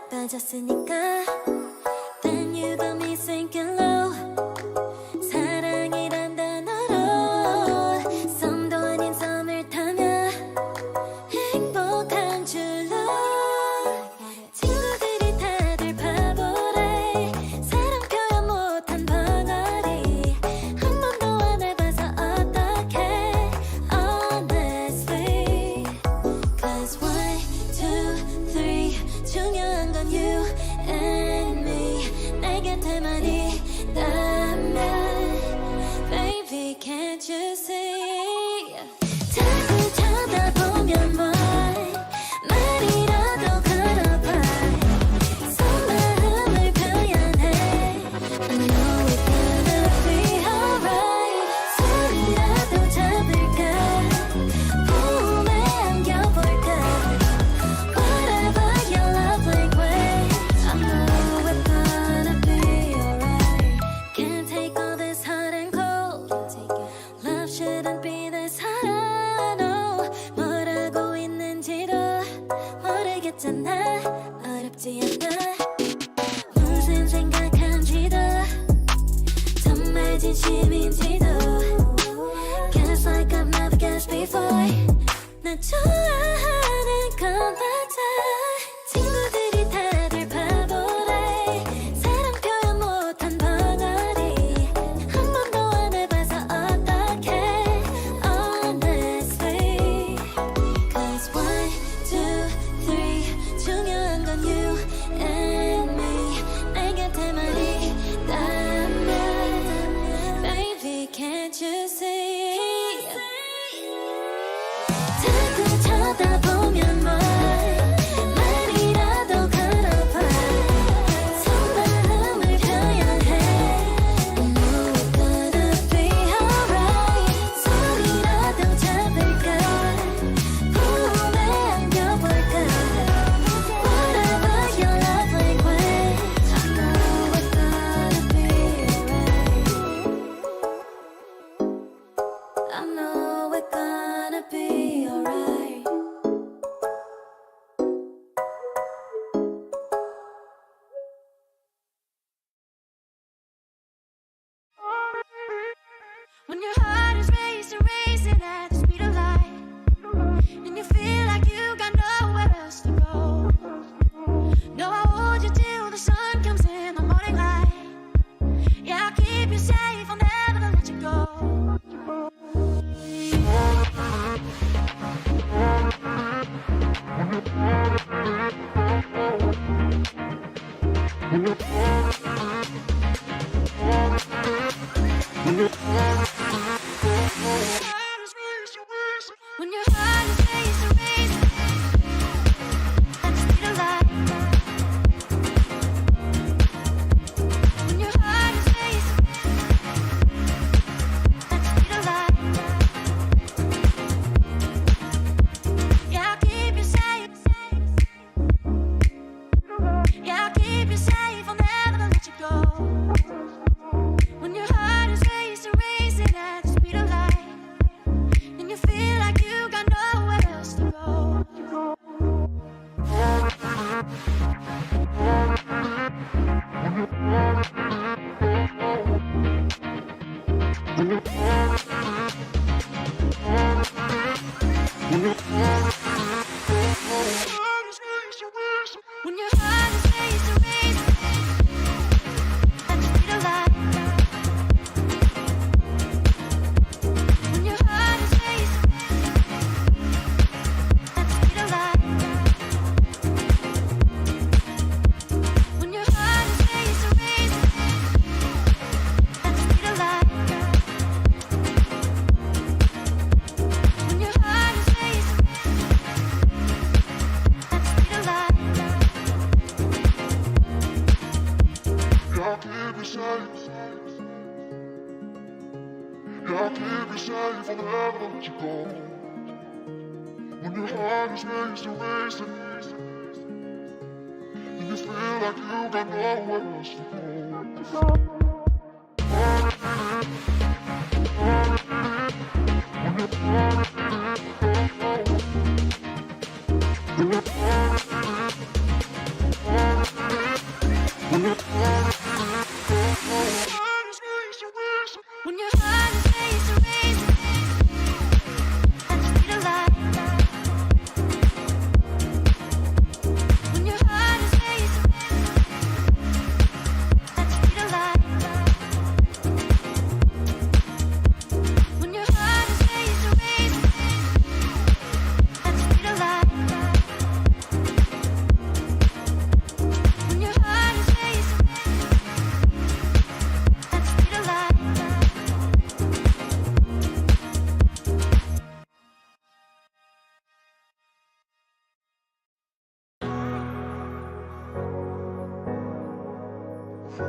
빠졌으니까 Then you got me sinking low. 사랑이란 단어로 썸도 아닌 썸을 타며 행복한 줄로 친구들이 다들 바보래. 사랑 표현 못한 벙어리 한 번도 안 해봐서 어떡해 honestly. Cause 1, 2, 3 중요한 건 you and me. 내 곁에만 있다면 Baby can't you see. 자꾸 쳐다보면 뭘 말이라도 걸어봐. 속마음을 표현해. I know it's gonna be alright. 손이라도 잡을까 몸에 안겨볼까. Whatever your love language, I know it's gonna be alright. Can't take all this hot and cold. Love shouldn't be this hard. No, 뭐라고 있는지도 모르겠잖아. 어렵지 않아. 무슨 생각한지도 정말 진심인지도. Guess like I've never guessed before. 나 좋아하는 건 맞아. 친구들이 다들 바보래. 사랑 표현 못한 벙어리 한 번도 안 해봐서 어떡해 honestly. Cause 1, 2, 3 중요한 건 you and me. 내 곁에만 있다면 Baby can't you see. 자꾸 쳐다보면 뭘 말이라도 걸어봐. 속마음을 표현해. I know it's gonna be alright. 손이라도 잡을까 몸에 안겨볼까. Whatever your love language, I know it's gonna be alright. I know it's gonna be alright. When your heart is racing at the speed of light, and you feel like you got nowhere else to go. No, I'll hold you till the sun comes in the morning light. Yeah, I'll keep you safe, I'll never let you go. When your heart is racing at the speed of light. When your heart is racing at the speed of light. Yeah, I'll keep you safe. Yeah, I'll keep you safe, I'll never let you go. When your heart is racing at the speed of light, and you feel like you got nowhere else to go. When your heart is racing at the speed of light. When your heart is racing at the speed of light. When your heart is racing at the speed of light. When your heart is racing at the speed of light. I'll keep you safe. I'll keep you safe, I'll never let you go. When your heart is racing, and you feel like you got nowhere else to go. I'm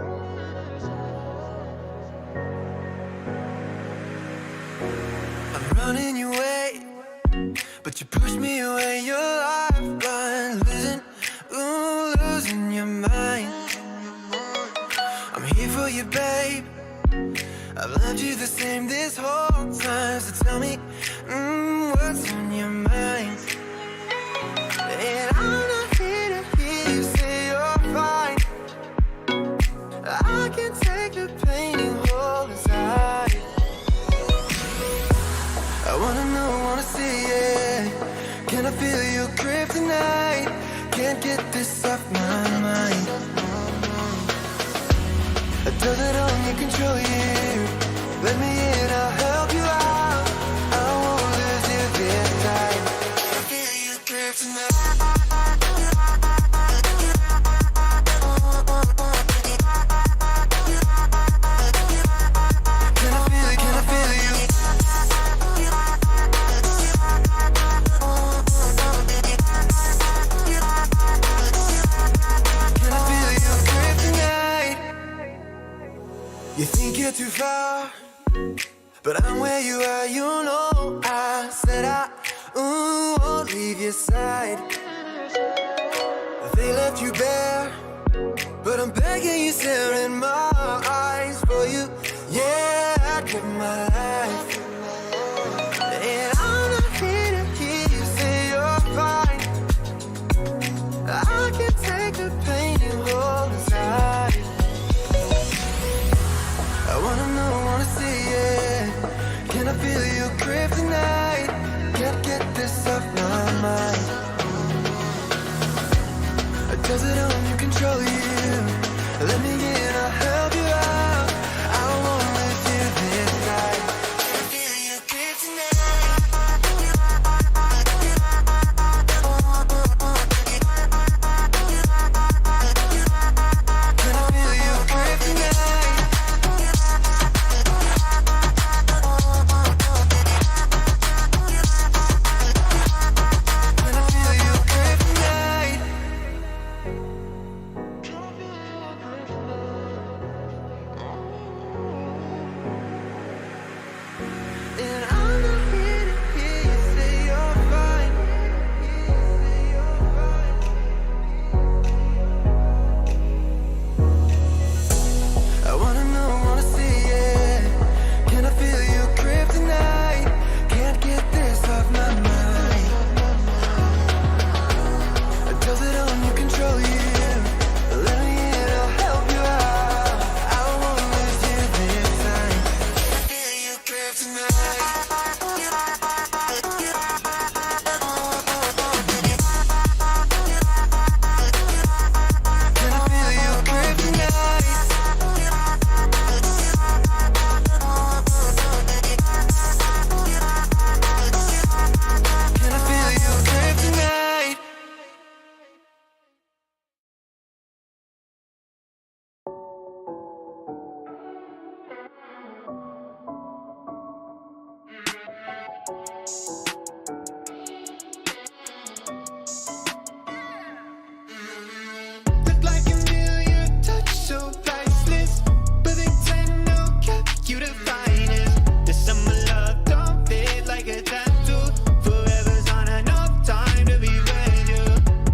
running your way, but you push me away. Your lifeline, losing your mind. I'm here for you, babe. I've loved you the same this whole time. So tell me, what's on your mind? And I'm not here to hear you say you're fine. I can take the pain you hold inside. I wanna know, wanna see it. Can I feel your kryptonite? Can't get this off my mind. Does it only control you? Let me in, I'll help you out. I won't lose you this time. I feel your kryptonite. Can I feel it? Can I feel you? Can I feel your kryptonite? You think you're too far, but I'm where you are, you know. I said I won't leave your side. They left you bare, but I'm begging you, stare in my eyes. For you, yeah, I'd give my life. And I'm not here to hear you say you're fine. I can take the pain you hold inside. I wanna know, wanna see it. Can I feel your kryptonite? Can't get this off my mind. Does it only control you? Let me in, I'll help you out. I won't let you this time. I feel your kryptonite. Can I feel your kryptonite? Can I feel your kryptonite? And I'm not here to hear you say you're fine. I wanna know, wanna see it. Can I feel your kryptonite? Can't get this off my mind. Does it only control you? Let me in, I'll help you out. I won't lose you this time. Feel your kryptonite. Can I feel your kryptonite? Can I feel your kryptonite? Look like a million, touch so priceless, but they tend to kept you the finest. This summer love don't fade like a tattoo. Forever's not enough time to be with you.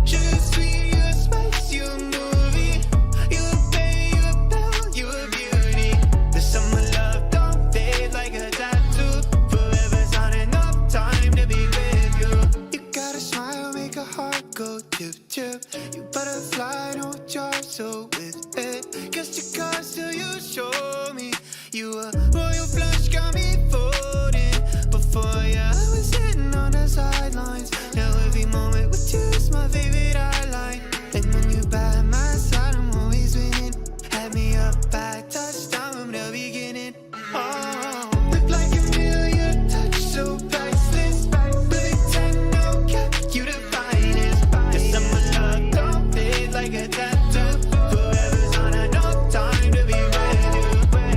Sugar sweet, you a spice, you a movie. You a bay, you a belle, you a beauty. This summer love don't fade like a tattoo. Forever's not enough time to be with you. You got a smile, make a heart go tip tip. You butterfly, don't charge so with it. Guess your card till you show me. You a royal flush, got me folding. Before ya, I was sitting on the sidelines. Now every moment with you is my favorite highlight. And when you by my side, I'm always winning. Had me up by touchdown from the beginning. Oh, look like a million, touch so priceless, but they tend to kept you the finest. This summer love don't fade like a tattoo. Forever's not enough time to be with you.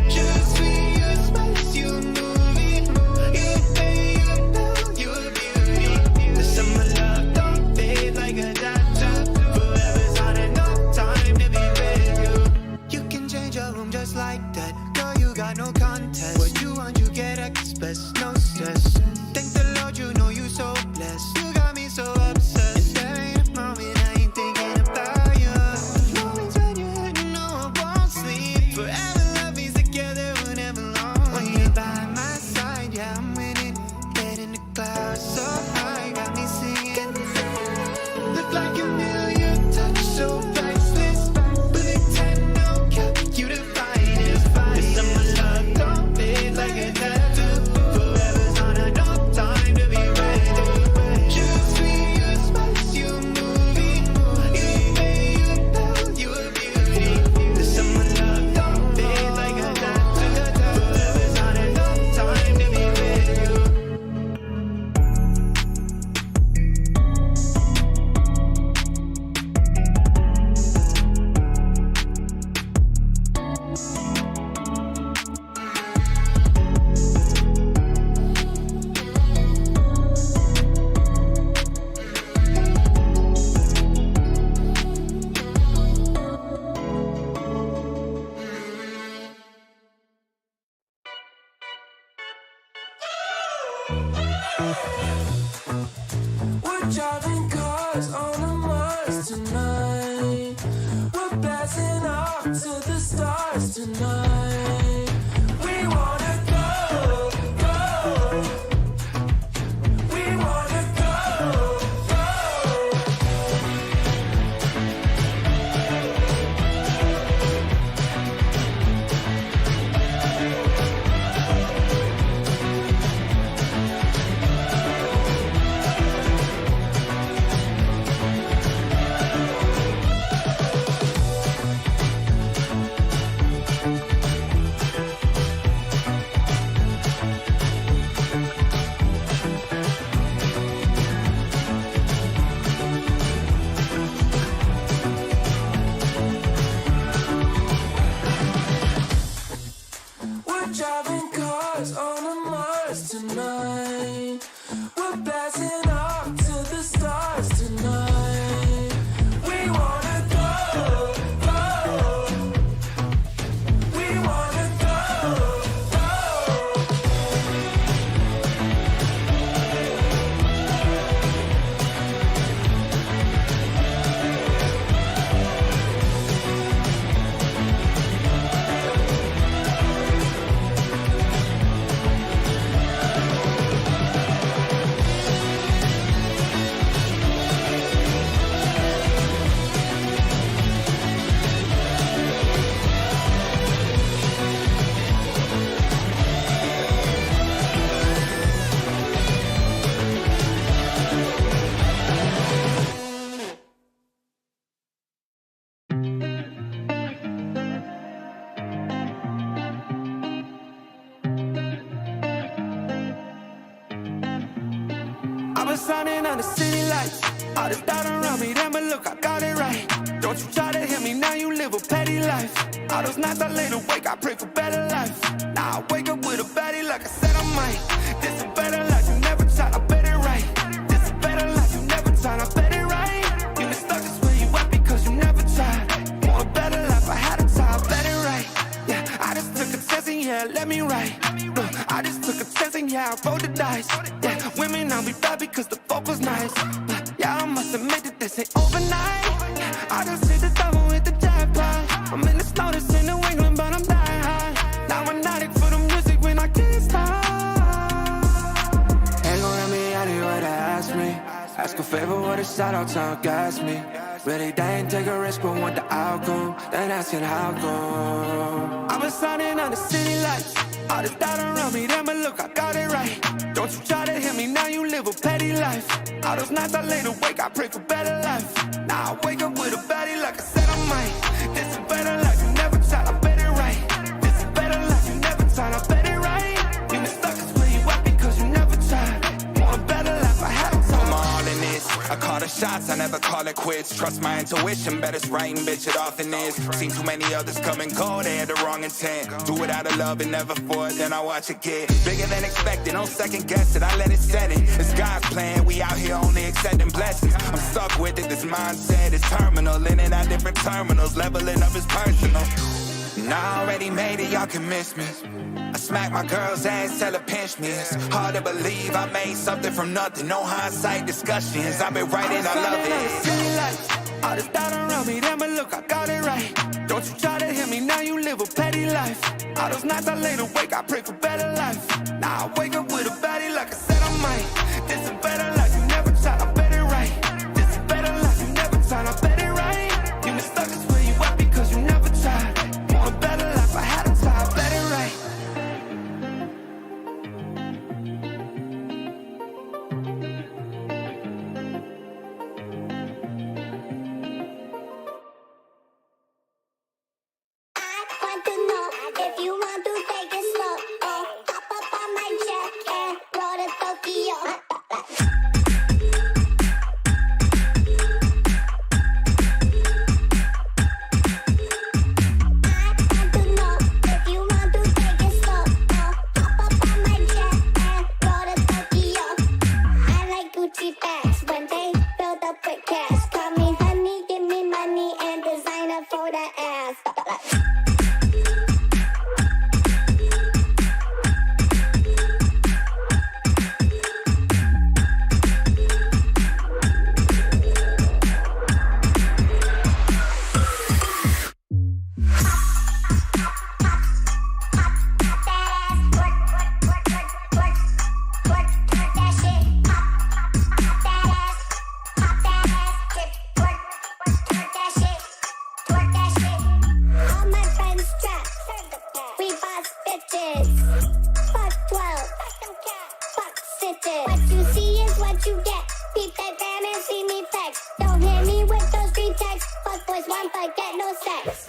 Sugar sweet, you a spice, you a movie. You a bay, you a belle, you a beauty. This summer love don't fade like a tattoo. Forever's not enough time to be with you. You can tonight. We're blasting off to the stars tonight. We wanna go, go. We wanna go, go. We're driving cars on a Mars tonight. We're blasting off to the stars tonight. We wanna go, go. We wanna go, go. I've been shining on the city lights. All this doubt around me, then but look, I got it right. Don't you try to hit me, now you live a petty life. All those nights I lay awake, I pray for better life. Now I wake up with a baddie like I said I might. This a better life, you never tried, I bet it right. This a better life, you never tried, I bet it right. You been stuck just where you at because you never tried. Want a better life, I had a try, I bet it right. Yeah, I just took a chance and yeah, let me right. Look, I just took a chance and yeah, I rolled the dice. Yeah, women I'll be bad because the fuck was nice. Yeah, I must admit that this ain't overnight. I just hit the double with the jackpot. I'm in the snow, this in New England, but I'm dying high. Now I'm an addict for the music when I can't stop. Ain't gon' let me out here what they ask me. Ask a favor, what a shout out, to gas me. Really, they ain't take a risk, but want the outcome. Then asking how come. I've been shining on the city lights. All this doubt around me, then but look, I got it right. Don't you try to hit me, now you live a petty life. All those nights I lay awake, I pray for better life. Now I wake up with a baddie like I said I might. This a better life, you never tried, I bet it right. This a better life, you never tried, I bet it right. You been stuck just where you at because you never tried. Want a better life, I had a time. I'm all in this. I call the shots, I never call it quits. Trust my intuition, bet it's right and bitch, it often is. Seen too many others come and go, they had the wrong intent. Do it out of love and never for it, then I watch it get bigger than expected. No second guess it, I let it set it. It's God's plan, we out here only accepting blessings. I'm stuck with it, this mindset is terminal. In and out different terminals, leveling up is personal. And I already made it, y'all can miss me. I smack my girl's ass, tell her pinch me. It's hard to believe I made something from nothing. No hindsight discussions, I've been writing, I love it. All this doubt around me, then but look, I got it right. Don't you try to hit me, now you live a petty life. All those nights I lay awake, I pray for better life. Now I wake up with a baddie like I said I might. This a better life, you never tried, I bet it right. This a better life, you never tried, I bet it right. You been stuck just where you at because you never tried. Want a better life, I had a try, I bet it right. sex.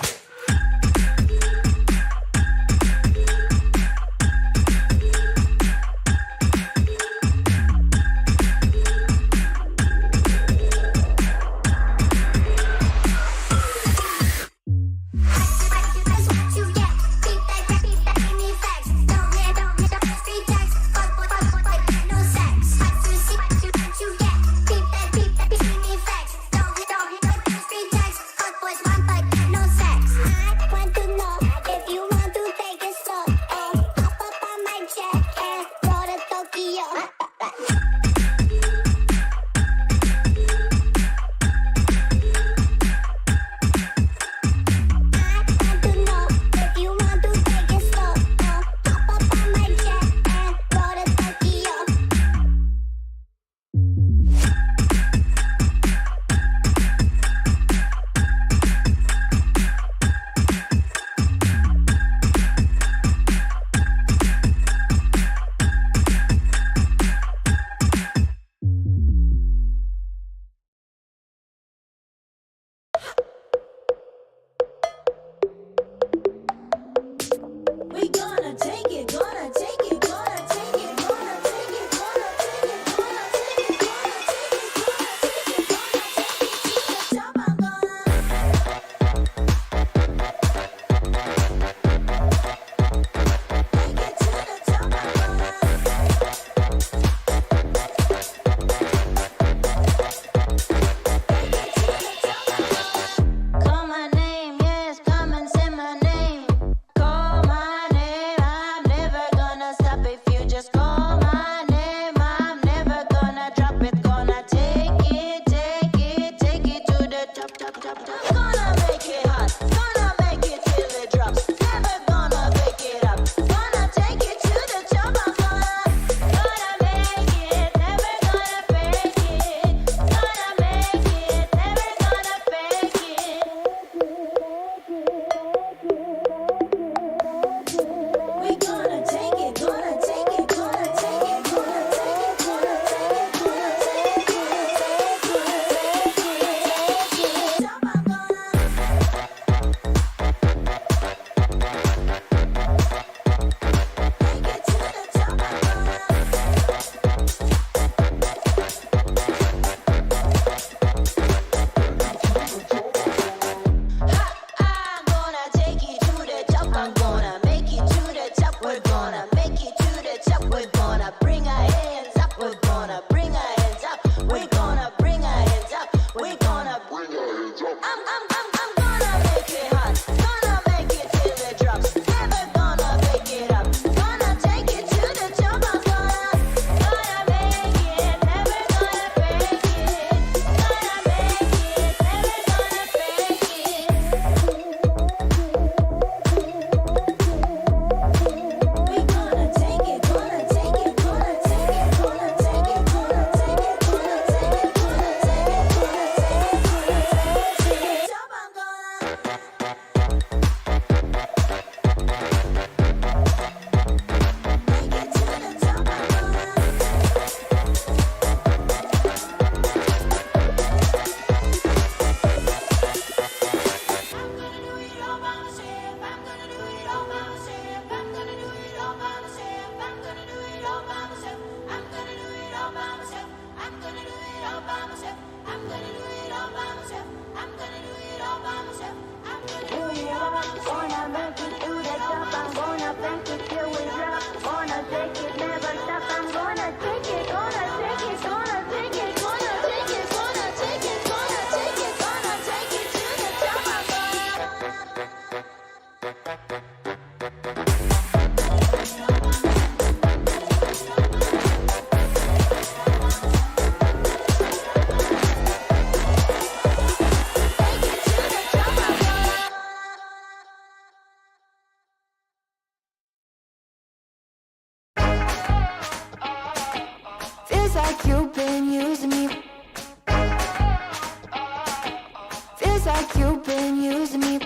We gonna take it, gonna take it, gonna take it, gonna take it, gonna take it, gonna take it, gonna take it, gonna take it, gonna take it to the top. I'm gonna take it to the top. I'm gonna Call my name, yes, come and say my name. Call my name, I'm never gonna stop if you just call my name. I'm never gonna drop it, gonna take it, take it, take it to the top, top, top, top. Gonna make it hot, gonna make it till it drops. Never gonna pick it up, gonna take it to the top. I'm gonna make it, never gonna fake it. Gonna make it, never gonna fake it. We gonna take it, gonna take it, gonna take it, gonna take it, gonna take it, gonna take it, gonna take it, gonna take it to the top. I'm gonna take it to the top. I'm gonna I'm gonna take it to the top. I'm gonna make it to the top. We're gonna make it to the top. We're gonna bring our hands up. We're gonna bring our hands up. We're gonna bring our hands up. We're gonna bring our hands up. I'm gonna make it hot. Gonna make it till it drops. Never gonna pick it up. Gonna take it to the top. I'm gonna make it. Never gonna fake it. Gonna make it. Never gonna fake it. We gonna take it, gonna take it, gonna take it, gonna take it, gonna take it, gonna take it, gonna take it, gonna take it, gonna take it to the top. I'm gonna take it to the top. I'm gonna I'm gonna do it all by myself. I'm gonna do it all by myself. I'm gonna do it all by myself. I'm gonna do it all by myself. I'm gonna do it all by myself. I'm gonna do it all by myself. I'm gonna do it all by myself. I'm gonna do it all by myself. I'm gonna do it all by myself. Gonna make it to the top. I'm gonna bank it till we drop. Gonna take it, never stop. I'm gonna take it, gonna take it, gonna take it, gonna take it, gonna take it, gonna take it, gonna take it to the top. I'm Feels like you've been using me. Feels like you've been using me.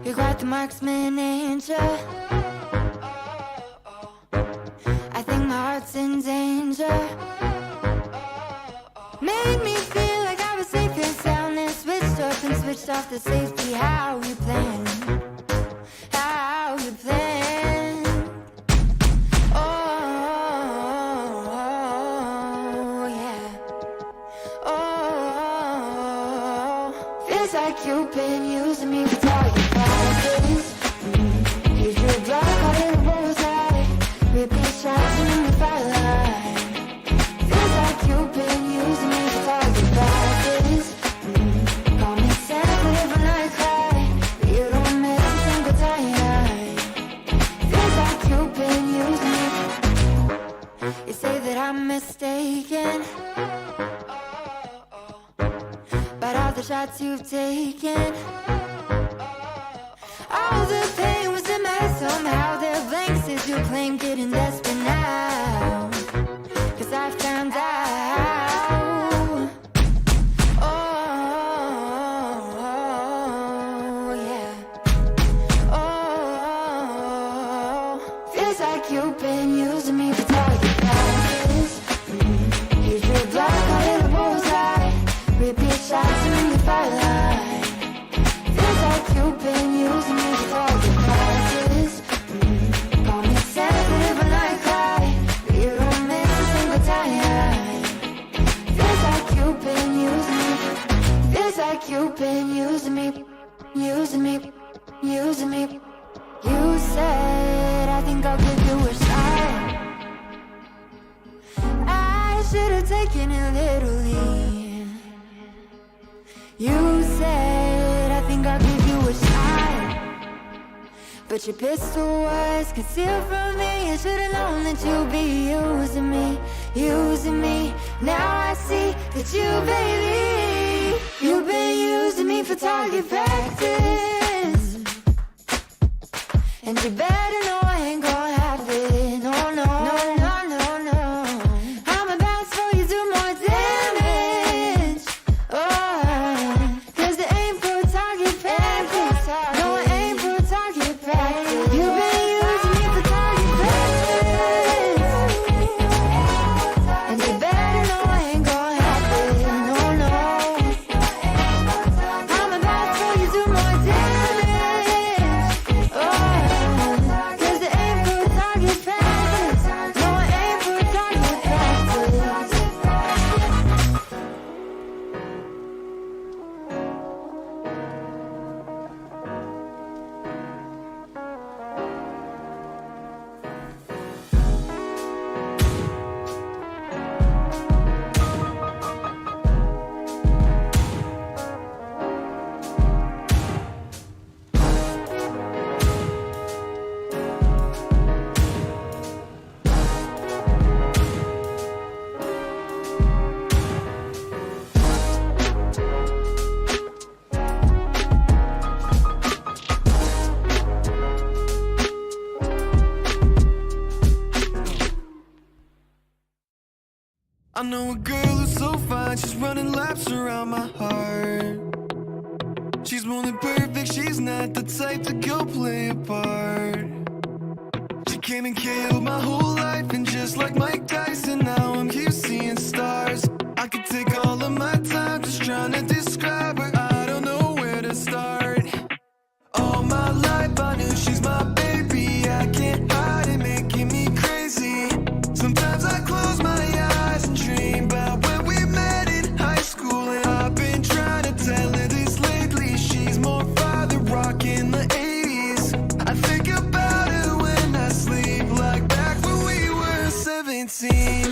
You got the marksman angel. the safety, how you plan, how you plan. Oh, yeah. Oh, feels like you've been using me for target practice. Use your block, call it a bullseye. Repeat shots and then the firelight. Feels like you've been using me for target practice. Call me Santa when I cry, but you don't miss a single time. Feels like you've been using me. You say that I'm mistaken about all the shots you've taken. All the pain was a mess somehow. They're blanks as you claim, getting desperate now. 'Cause I found out. Oh, yeah. Oh, feels like you've been using me for target practice. Use your block, call it a bullseye. Repeat shots and then the firelight. Feels like you've been using me for target practice. Call me sensitive when I cry, but you don't miss a single time. Feels like you've been using me. Feels like you've been using me, using me, using me. You said, I think I'll give you a shot. I should have taken it literally. You said, I think I'll give you a shot. But your pistol was concealed from me. I should've known that you'd be using me, using me. Now I see that you, baby, you've been using me for target practice. And you better know I ain't gonna have it. No, no, no, no, no, no. I'm about to you do more damage. Oh, 'cause it ain't for target practice. No, it ain't for target practice. You've been using me for target practice. And you better know I ain't gonna have it. No, no. I'm about to you do more damage. Oh, 'cause it ain't for target practice. No, it ain't for target practice. I know a girl who's so fine, she's running laps around my heart. She's more than perfect, she's not the type to go play a part. She came and killed my whole life, and just like Mike Tyson, now I'm here seeing stars. I could take all of my time just trying to describe her, I don't know where to start. All my life I knew she's my baby, I can't hide it, making me crazy. Sometimes I close my eyes and dream about when we met in high school, and I've been trying to tell her this lately. She's more father rock in the 80s. I think about her when I sleep, like back when we were 17.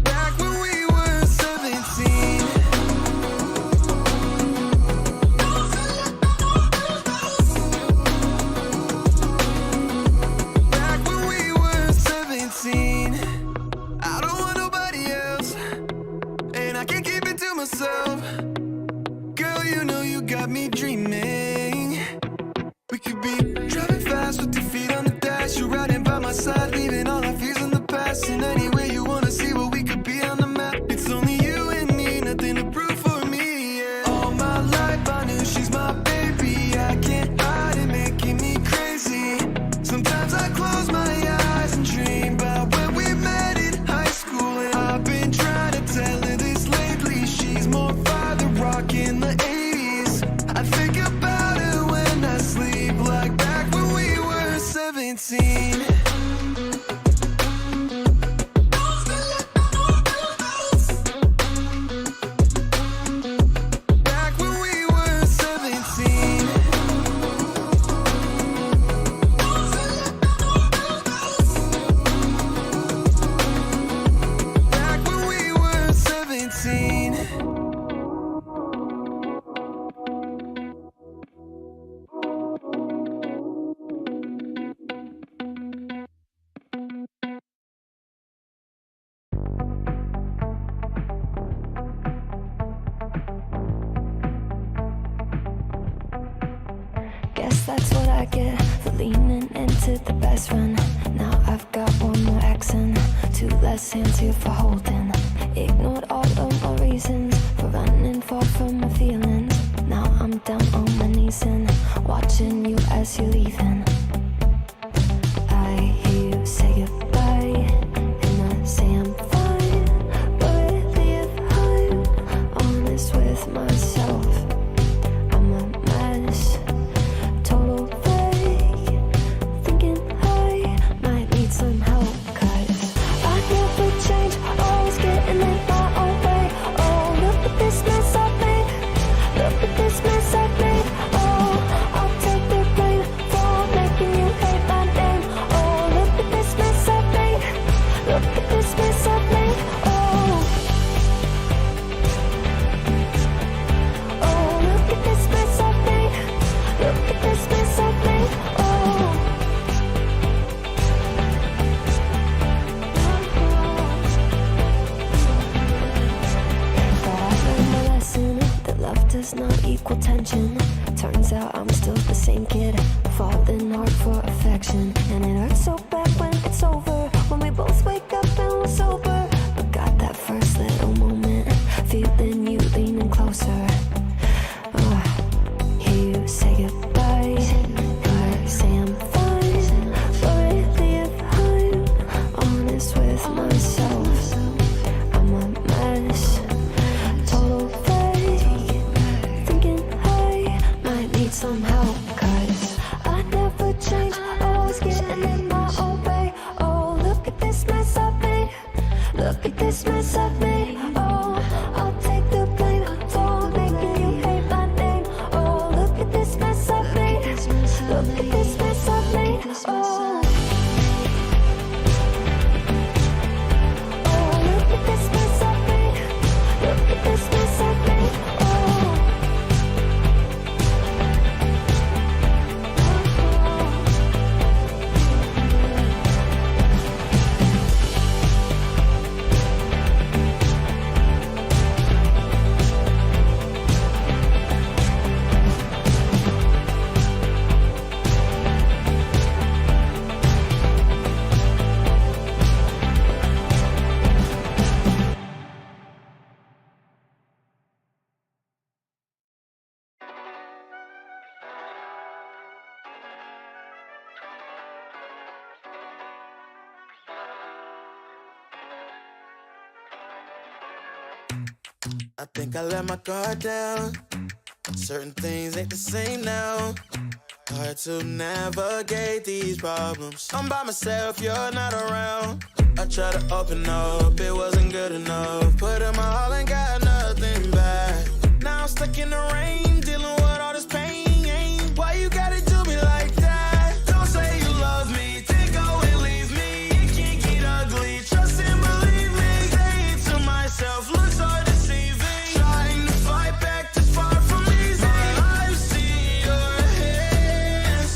Back when we were 17. Back when we were 17. I don't want nobody else, and I can't keep it to myself. Girl, you know you got me dreaming. We could be driving fast with your feet on the dash. You're riding by my side, leaving all our fears in the past. And anywhere you wanna see what we could be on the map. It's only you and me, nothing to prove for me, yeah. All my life I knew she's my baby, I can't hide it, making me crazy. Sometimes I close my eyes and dream about when we met back in the 80s. I think about it when I sleep, like back when we were 17. Back when we were 17. Back when we were 17. Guess that's what I get for leaning into the best friend. Now I've got one more accent, two less hands here for holding. Ignored all of my reasons for running far from my feelings. Now I'm down on my knees and watching you as you're leaving. I hear you say goodbye, and I say I'm fine. But really if I'm honest with myself, I'm a mess. Total fake, thinking I might need some help, 'cause I never change, always getting in my own way. Oh, look at this mess I've made, look at this mess I've made. Oh, I'll take the blame for making you hate my name. Oh, look at this mess I've made, look at this mess I've made. Oh, oh, look at this mess I've made, look at this mess I've made. Oh, but I learned my lesson that love does not equal tension. Turns out I'm still the same kid, falling hard for affection. And it hurts so bad when it's over, when we both wake up and we're sober. But got that first little moment, feeling you leaning closer. Hear you say goodbye, I say I'm fine. But really if I'm honest with myself, I'm a mess. Total fake, thinking I might need some help, 'cause I never change, always getting in my own way. Oh, look at this mess I've made, look at this mess I've made. Oh, I'll take the blame for making you hate my name. Oh, look at this mess I've made, look at this mess I've made. Oh, oh, look at this mess I've made, look at this mess I've made. Oh, I think I let my guard down. Certain things ain't the same now. Hard to navigate these problems. I'm by myself, you're not around. I tried to open up, it wasn't good enough. Put in my all and got nothing back. Now I'm stuck in the rain, dealing with all this pain. Why you gotta do me like that? Don't say you love me, then go and leave me. It can't get ugly, trust and believe me. Say it to myself, looks so deceiving. Trying to fight back, too far from easy. I see your hands,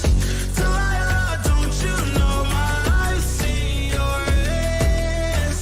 Delilah, don't you know my eyes see your hands,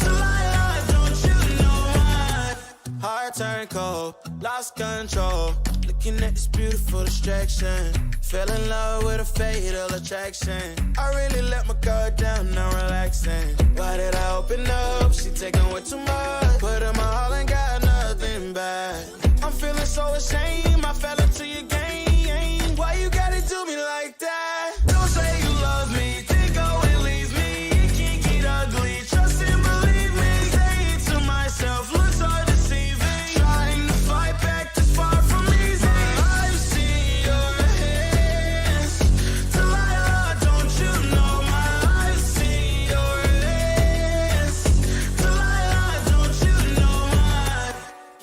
Delilah, don't you know my heart turned cold, lost control. Looking at this beautiful distraction, fell in love with a fatal attraction. I really let my guard down, now relaxing. Why did I open up? She taking way too much. Put in my all and got nothing back. I'm feeling so ashamed, I fell into your game. Why you gotta do me like that? Don't say you love me, then go and leave me. It can't get ugly, trust and believe me. Say it to myself, looks so deceiving. Trying to fight back,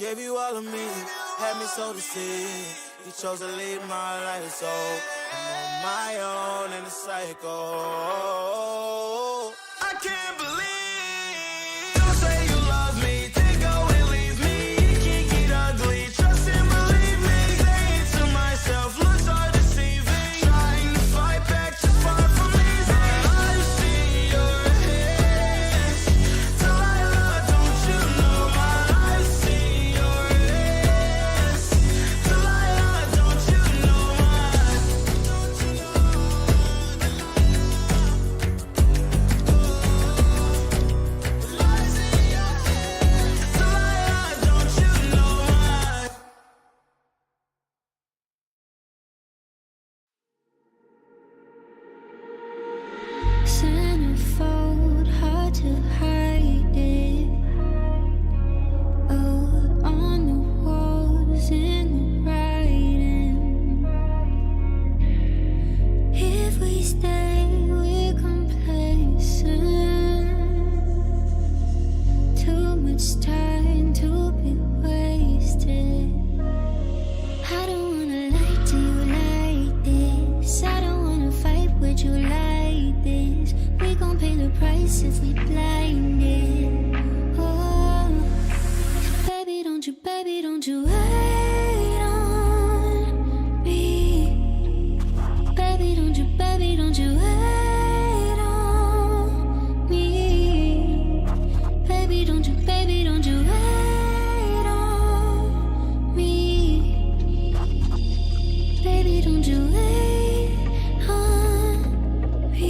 Gave you all of me, had me so deceived. You chose to leave my life, so I'm on my own in the cycle. I can't believe you say you love me, then go and leave me. It can get ugly, trust and believe me. Saying to myself, looks are deceiving. Trying to fight back, too far from me. I see your hands. Delilah, don't you know my I see your hands. Delilah, don't you know my don't you know Delilah, don't you know my Centerfold, hard to hide it. Oh, on the walls, in the writing. If we stay, we're complacent. Too much time to be wasted. I don't wanna lie to you like this. I don't wanna fight with you like this. We gon' pay the price if we blinded. Oh, baby, don't you wait on me. Baby, don't you wait on me. Baby, don't you wait on me. Baby, don't you wait on me.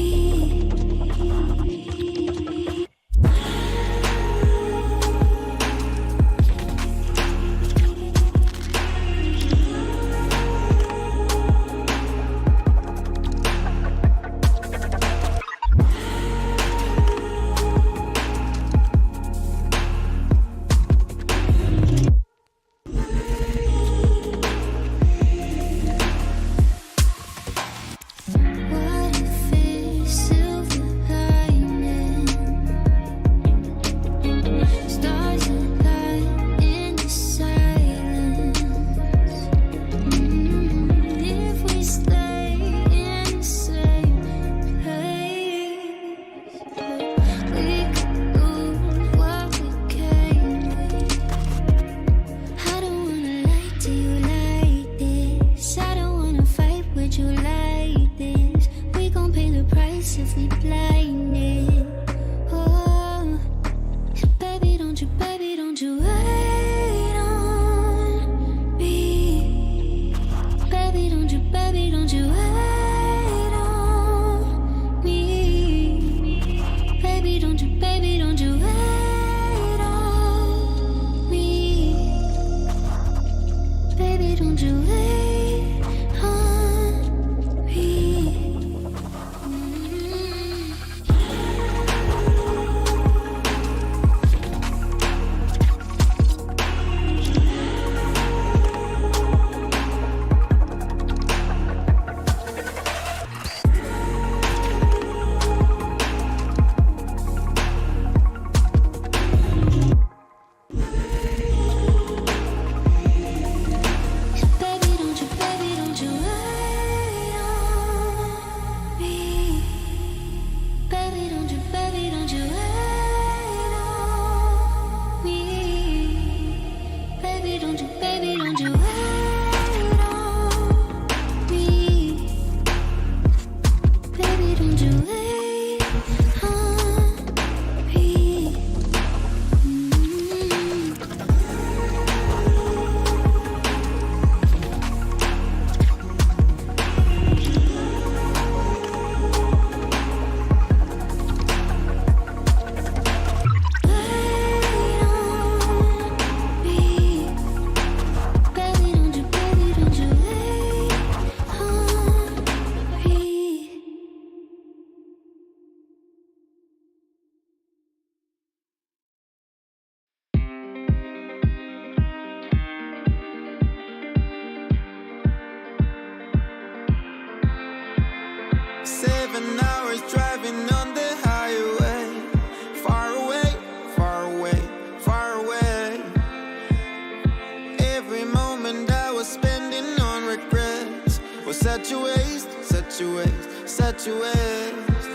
Well, set your waist, set your waist, set your waist.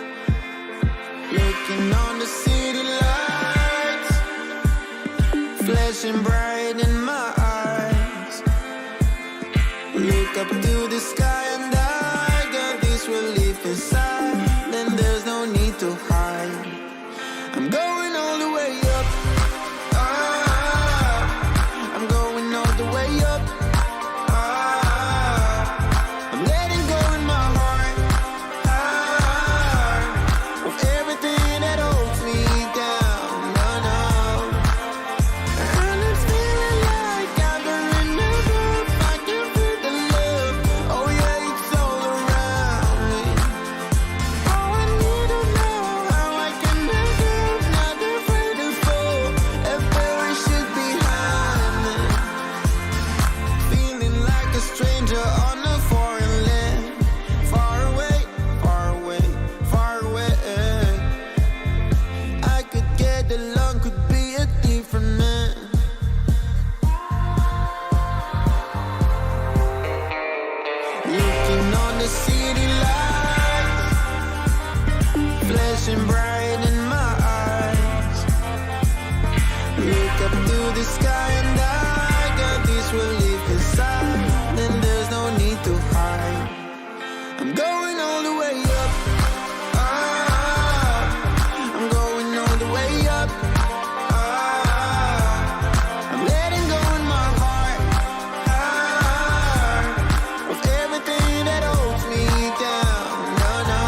Looking on the city lights, flashing bright in my eyes. Look up to the sky and I got this relief inside. Then there's no need to hide. I'm going all the way up. I'm going all the way up. I'm letting go in my heart. Of everything that holds me down. No, no. And it's feeling like I've been enough. I can feel the love. Oh yeah, it's all around me. Oh, I need to know how I can make it. Not afraid to fall. A parachute behind me. Feeling like a stranger on a foreign land. Far away, far away, far away. I could get along, could be a different man. Looking on the city lights, flashing bright in my eyes. Look up to the sky and I got this relief inside. Then there's no need to hide. I'm going all the way up. I'm going all the way up. I'm letting go in my heart. Of everything that holds me down. No, no.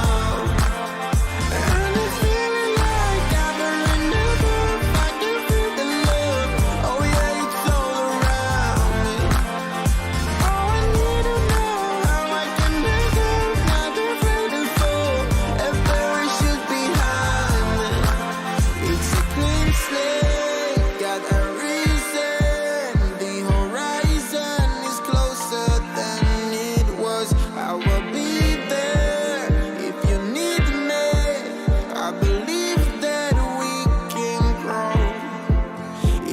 And it's feeling like I've been enough. I can feel the love. Oh yeah, it's all around me. Oh, I need to know how I can make it. Not afraid to fall. A parachute behind me. It's a clean slate. Got a reason. The horizon is closer than it was. I will be there if you need me. I believe that we can grow.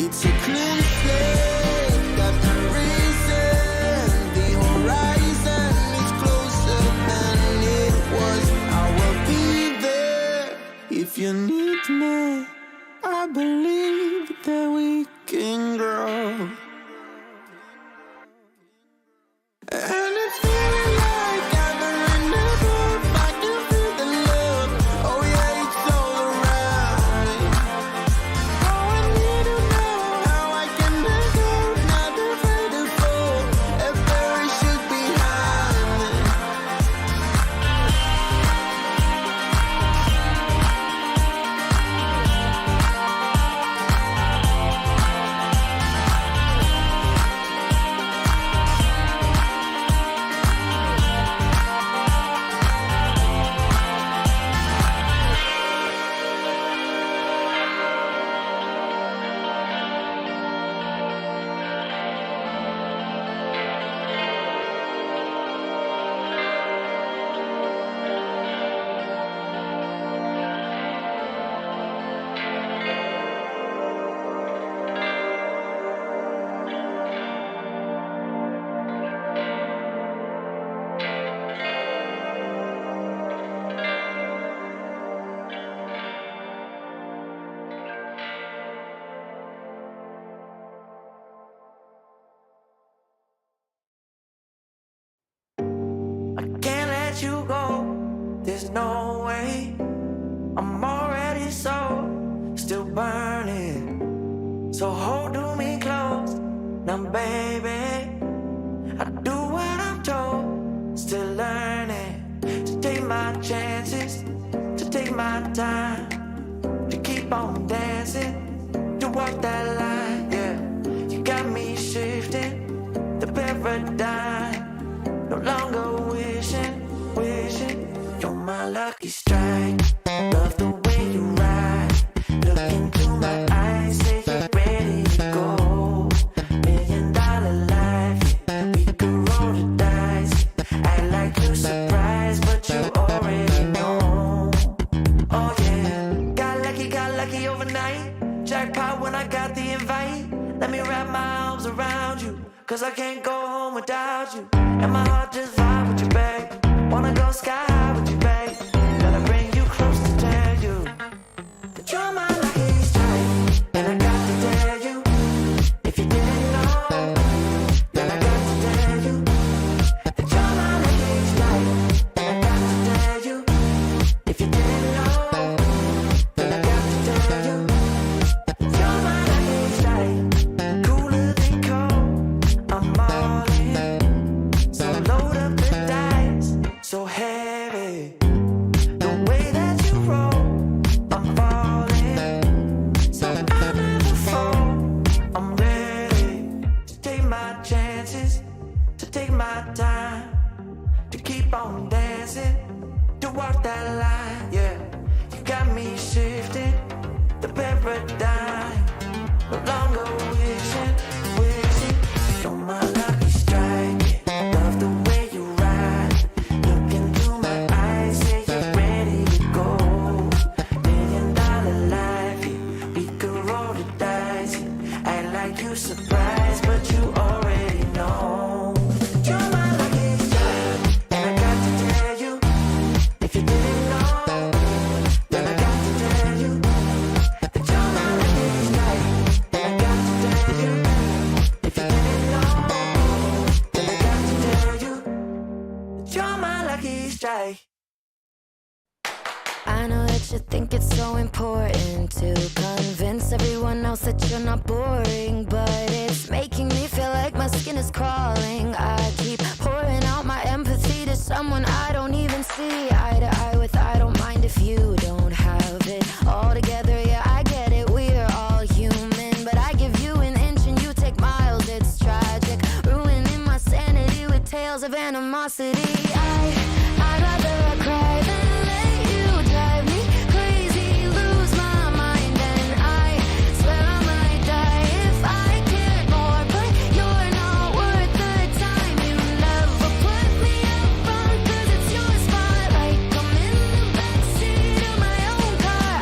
It's a clean slate. Got a reason. The horizon is closer than it was. I will be there if you need me. I believe that we can grow. And it's feeling like I've been enough. I can feel the love. Oh yeah, it's all around me. Oh, I need to know how I can make it. Not afraid to fall. A parachute behind me. I can't let you go, there's no way. I'm already still burning. So hold me close, now baby. I do what I'm told, still learning. To take my chances, to take my time. To keep on dancing, to walk that line, yeah. You got me shifting the paradigm. No longer wishing, you're my lucky strike. Love the way you ride. Look into my eyes, say you're ready to go. $1,000,000 life, yeah. We could roll the dice. Act like you're surprised, but you already know. Oh yeah, got lucky overnight. Jackpot when I got the invite. Let me wrap my arms around you, 'cause I can't go home without you. And my heart just vibe with you. sky high with you, babe. Gotta bring you close to tell you that you're my lucky strike. And I got to tell you, if you didn't know, then I got to tell you that you're my lucky strike. And I got to tell you, if you didn't know, then I got to tell you you're my lucky strike. Cooler than cold, I'm all in. So load up the dice, so heavy. The way that you roll, I'm falling. So I never fall, I'm ready to take my chances, to take my time, to keep on dancing, to walk that line, yeah. You got me shifting the paradigm, no longer wishing, wishing. You're my lucky strike, yeah. Love the way you ride, look into my eyes, say you're ready to go. $1 million life, yeah. We could roll the dice, yeah. Act like you surprised, but you already know. You're my lucky strike, and I got to tell you, if you didn't know, then I got to tell you that you're my lucky strike. And I got to tell you, if you didn't know, then I got to tell you that you're my lucky strike. I know that you think it's so important to convince everyone else that you're not boring, but it's making me feel like my skin is crawling. I keep pouring out my empathy to someone I don't even see eye to eye with. I don't mind if you don't have it all together. Yeah, I get it, we're all human, but I give you an inch and you take miles. It's tragic, ruining my sanity with tales of animosity. I'd rather cry than let you drive me crazy, lose my mind, and I swear I might die if I cared more. But you're not worth the time. You never put me up front, 'cause it's your spotlight. I'm in the backseat of my own car.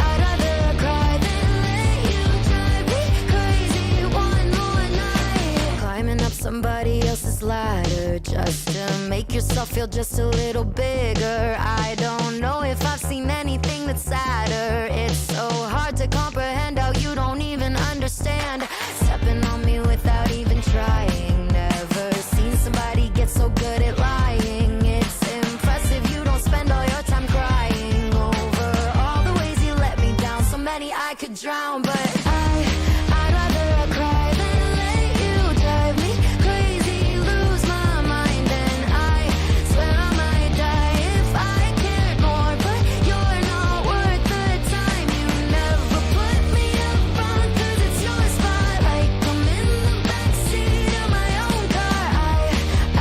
I'd rather cry than let you drive me crazy one more night. Climbing up somebody else's ladder just to make yourself feel just a little bigger. I don't know if I've seen anything that's sadder. It's so hard to comprehend how you don't even understand. Stepping on me without even trying. Never seen somebody get so good at lying. It's impressive you don't spend all your time crying over all the ways you let me down. So many I could drown, but I'd rather cry than let you drive me crazy, lose my mind, and I swear I might die if I cared more. But you're not worth the time. You never put me up front, 'cause it's your spotlight. I'm in the backseat of my own car.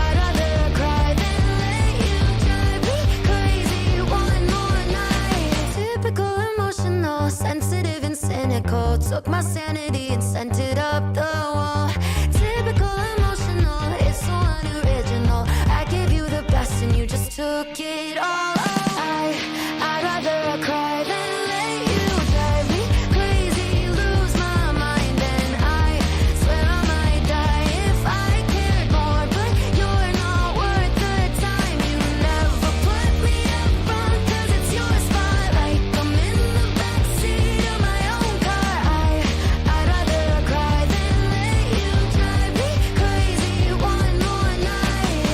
I'd rather cry than let you drive me crazy one more night. Typical emotional, sensitive and cynical. Took my sanity and sent it up the wall. Typical emotional, it's so unoriginal. I gave you the best and you just took it all. I'd rather cry than let you drive me crazy, lose my mind, and I swear I might die if I cared more. But you're not worth the time. You never put me up front, 'cause it's your spotlight. I'm in the backseat of my own car. I'd rather cry than let you drive me crazy one more night.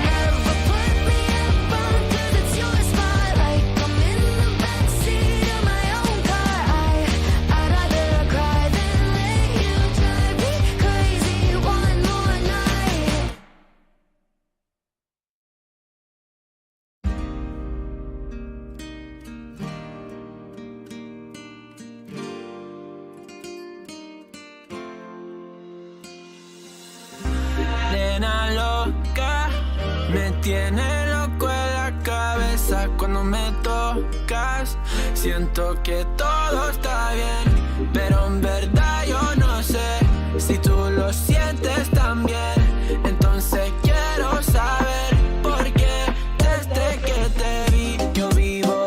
Never put me up front, 'cause it's your spotlight. I'm in the backseat of my own car. I'd rather cry than let you drive me crazy one more night. Nena loca, me tiene loco en la cabeza cuando me tocas. Siento que todo está bien, pero en verdad yo no sé si tú lo sientes también. Entonces quiero saber por qué desde que te vi yo vivo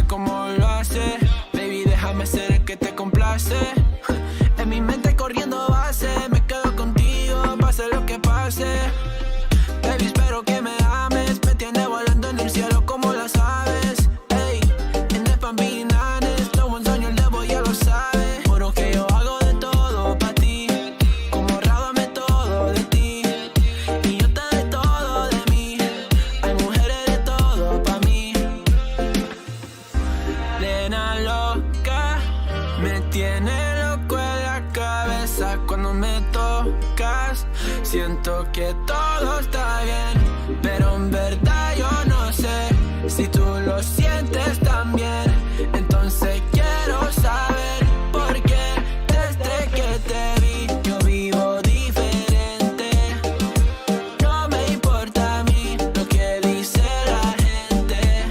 cómo lo hace. Baby, déjame ser el que te complace. En mi mente corriendo base, me quedo contigo, pase lo que pase. Baby, espero que me ames, me tiene volando en el cielo como las aves. Ey, en el Pambinanes, lo buen sueño el debo ya lo sabe. Juro que yo hago de todo pa' ti, como rábame todo de ti. Y yo te doy todo de mí, hay mujeres de todo pa' mí. Nena loca, me tiene loco en la cabeza cuando me tocas. Siento que todo está bien, pero en verdad yo no sé si tú lo sientes también. Entonces quiero saber por qué desde que te vi yo vivo diferente. No me importa a mí lo que dice la gente,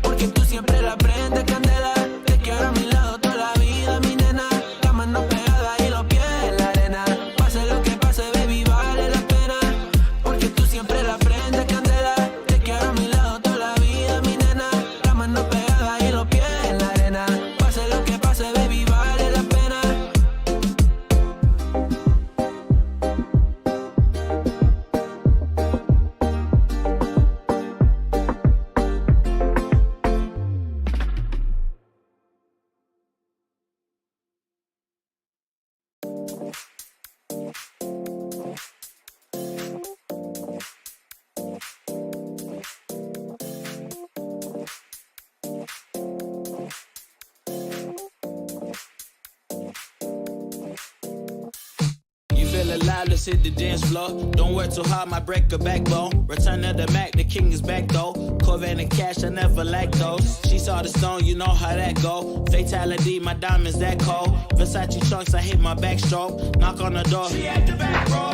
porque tú siempre la prendes candela. Te quiero a mi lado toda la vida, mi nena. La mano pegada y los pies en la arena. Pase lo que pase, baby, vale la pena, porque tú siempre la prendes candela. Te quiero a mi lado toda la vida, mi nena. La mano pegada y los pies en la arena. Pase lo que pase, baby, vale la pena. You feel alive, let's hit the dance floor. Don't work too hard, might break a backbone. Return of the Mac, the king is back though. Corvette and cash, I never lack those. She saw the stone, you know how that go. Fatality, my diamonds that cold. Versace trunks, I hit my backstroke. Knock on the door, she at the back, bro.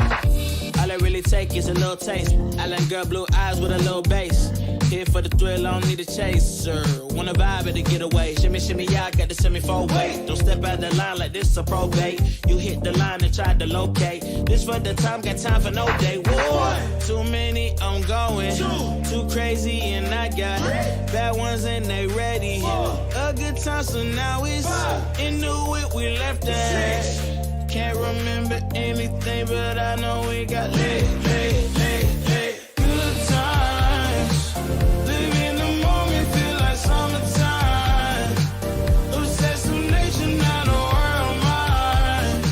All I really take is a little taste. Island girl, blue eyes with a little bass. Here for the thrill, I don't need a chaser. Wanna vibe at a getaway. Shimmy, shimmy, yeah, I got the semi-fold weight. Don't step out the line like this a probate. You hit the line and try to locate. This for the time, got time for no day. Whoa, too many, I'm going. Too crazy and I got bad ones and they ready. A good time, so now it's into it, we left that. Can't remember anything, but I know we got lit. Good times, live in the moment, feel like summertime. Obsessed with nature, not a world mine.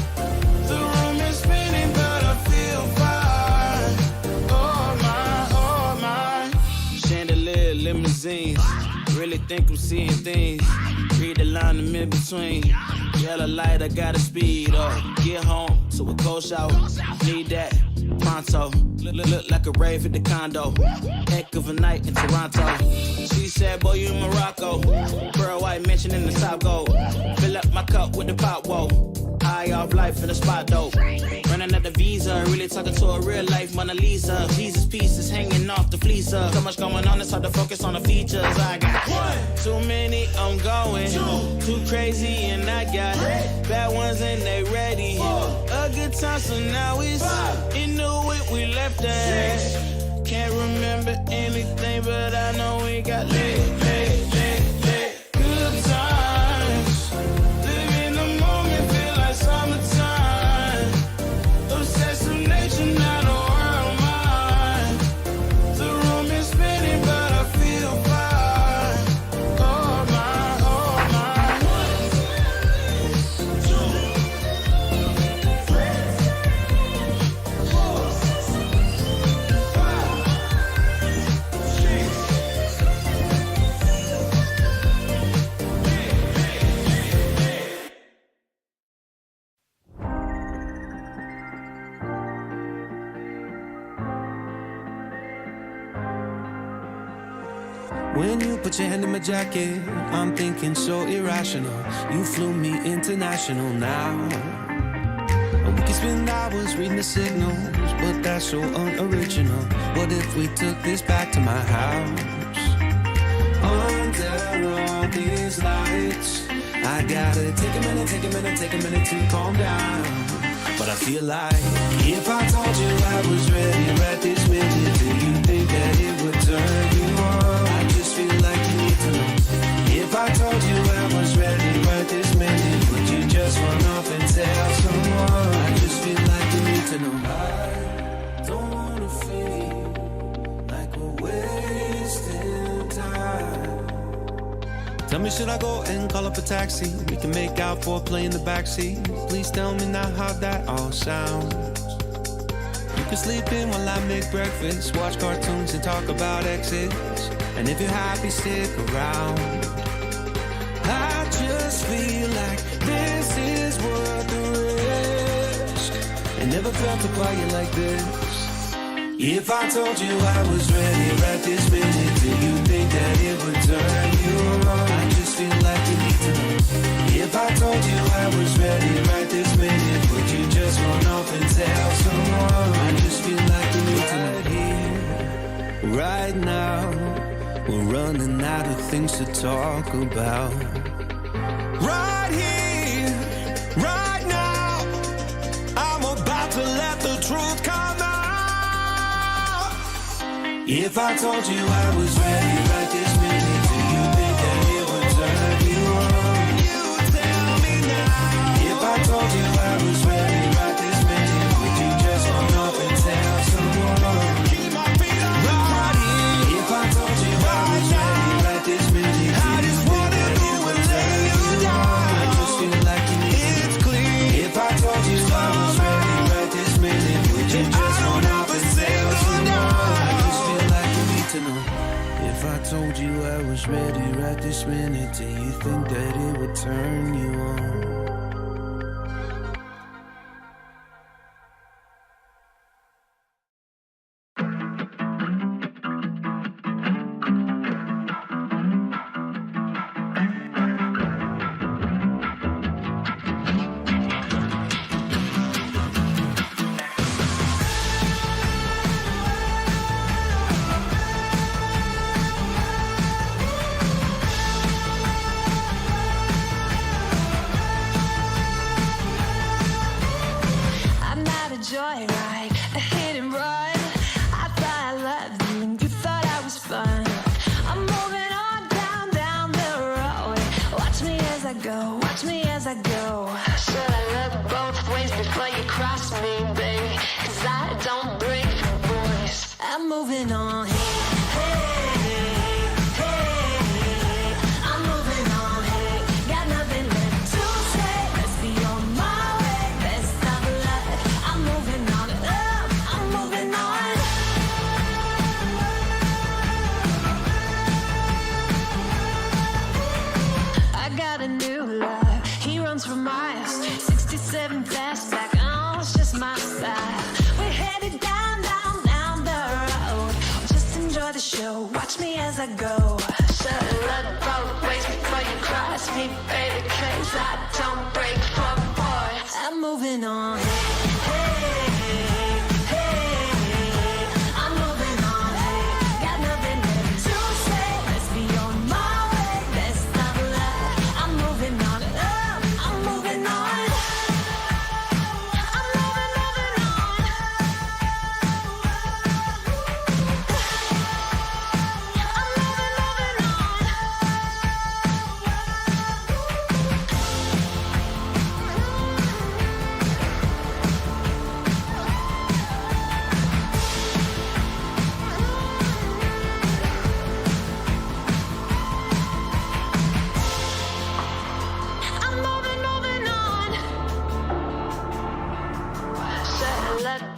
The room is spinning, but I feel fine. Oh my. Chandelier, limousines. Really think I'm seeing things. Read the line in mid-between. Yellow light, I gotta speed up. Get home to a cold shower. Need that pronto. Look like a rave at the condo. Heck of a night in Toronto. She said, boy, you in Morocco. Pearl white mention in the top gold. Fill up my cup with the pop, whoa. High off life in the spot, though. Running out the visa, really talking to a real life Mona Lisa. Jesus pieces hanging off the fleecer. So much going on, it's hard to focus on the features. I got too many, I'm going. Too crazy, and I got bad ones and they ready. A good time, so now it's into it, we left that. Can't remember anything, but I know we got lit. Good times, live in the moment, feel like summertime. Obsessed with nature, not a world mine. The room is spinning, but I feel fine. Oh my, oh my. 1, 2, 3, 4, 6. When you put your hand in my jacket, I'm thinking so irrational. You flew me international now. We can spend hours reading the signals, but that's so unoriginal. What if we took this back to my house? Under all these lights, I gotta take a minute to calm down. But I feel like if I told you I was ready right this minute, do you think that it would turn you on? I just feel like you need to know Tell me, should I go and call up a taxi? We can make out for a play in the backseat. Please tell me now how that all sounds. You can sleep in while I make breakfast, watch cartoons and talk about exits. And if you're happy, stick around. I just feel like this is worth the risk. And never felt a quiet like this. If I told you I was ready right this minute, do you think that it would turn you on? I just feel like you need to know. If I told you I was ready right this minute, would you just run off and tell someone? I just feel like you need to know. Right here, right now, we're running out of things to talk about. Right here, right now, I'm about to let the truth come out. If I told you I was ready right this minute, do you think that it would turn you on? You tell me now. If I told you I was ready right this minute, would you just run off and tell someone? Keep my feet on the ground. If I told you I was ready right this minute, I just wanna know and lay you down. I just feel like you need it's clear. If I told you I was ready right this minute, would you just run off and tell someone? To know. If I told you I was ready right this minute, do you think that it would turn you on? Joyride, a hit and run. I thought I loved you and you thought I was fun. I'm moving on down the road. Watch me as I go, watch me as I go. Should I look both ways before you cross me, baby? 'Cause I don't break for boys. I'm moving on. For miles, 67 fastback, oh, it's just my style. We're headed down the road. Just enjoy the show, watch me as I go. Should've looked both ways before you cross me, baby, 'cause I don't break for boys. I'm moving on.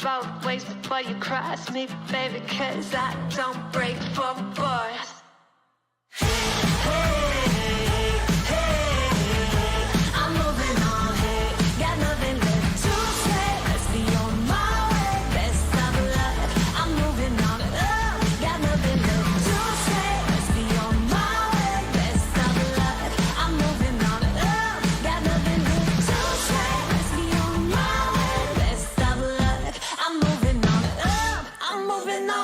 Both ways before you cross me, baby, 'cause I don't break for boys. I'm moving on, hey, got nothing left to say. Let's be on my way, best of luck. I'm moving on, got nothing left to say. Let's be on my way, best of luck. I'm moving on, got nothing left to say. Let's be on my way, best of luck. I'm moving on, I'm moving on.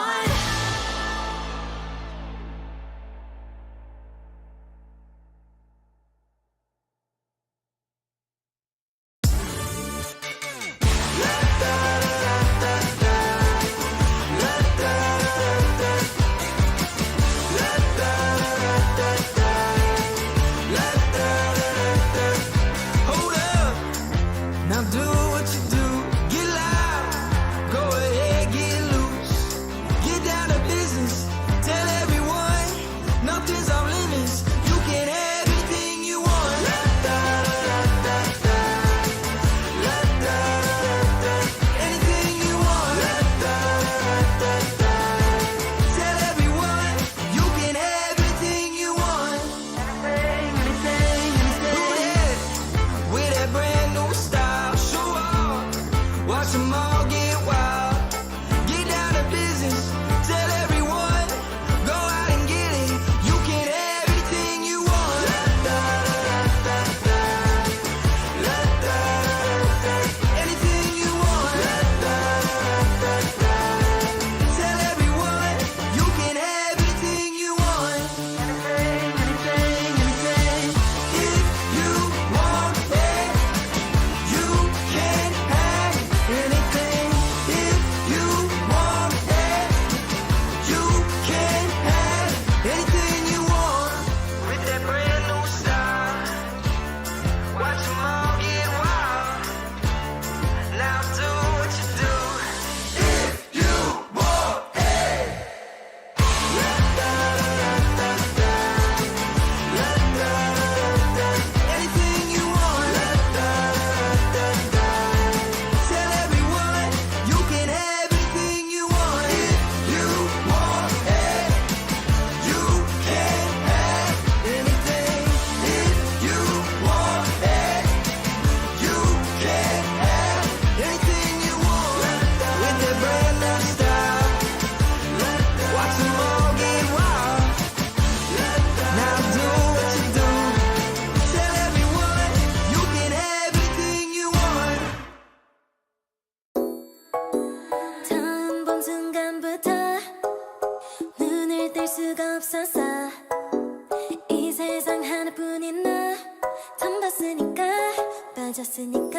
맞았으니까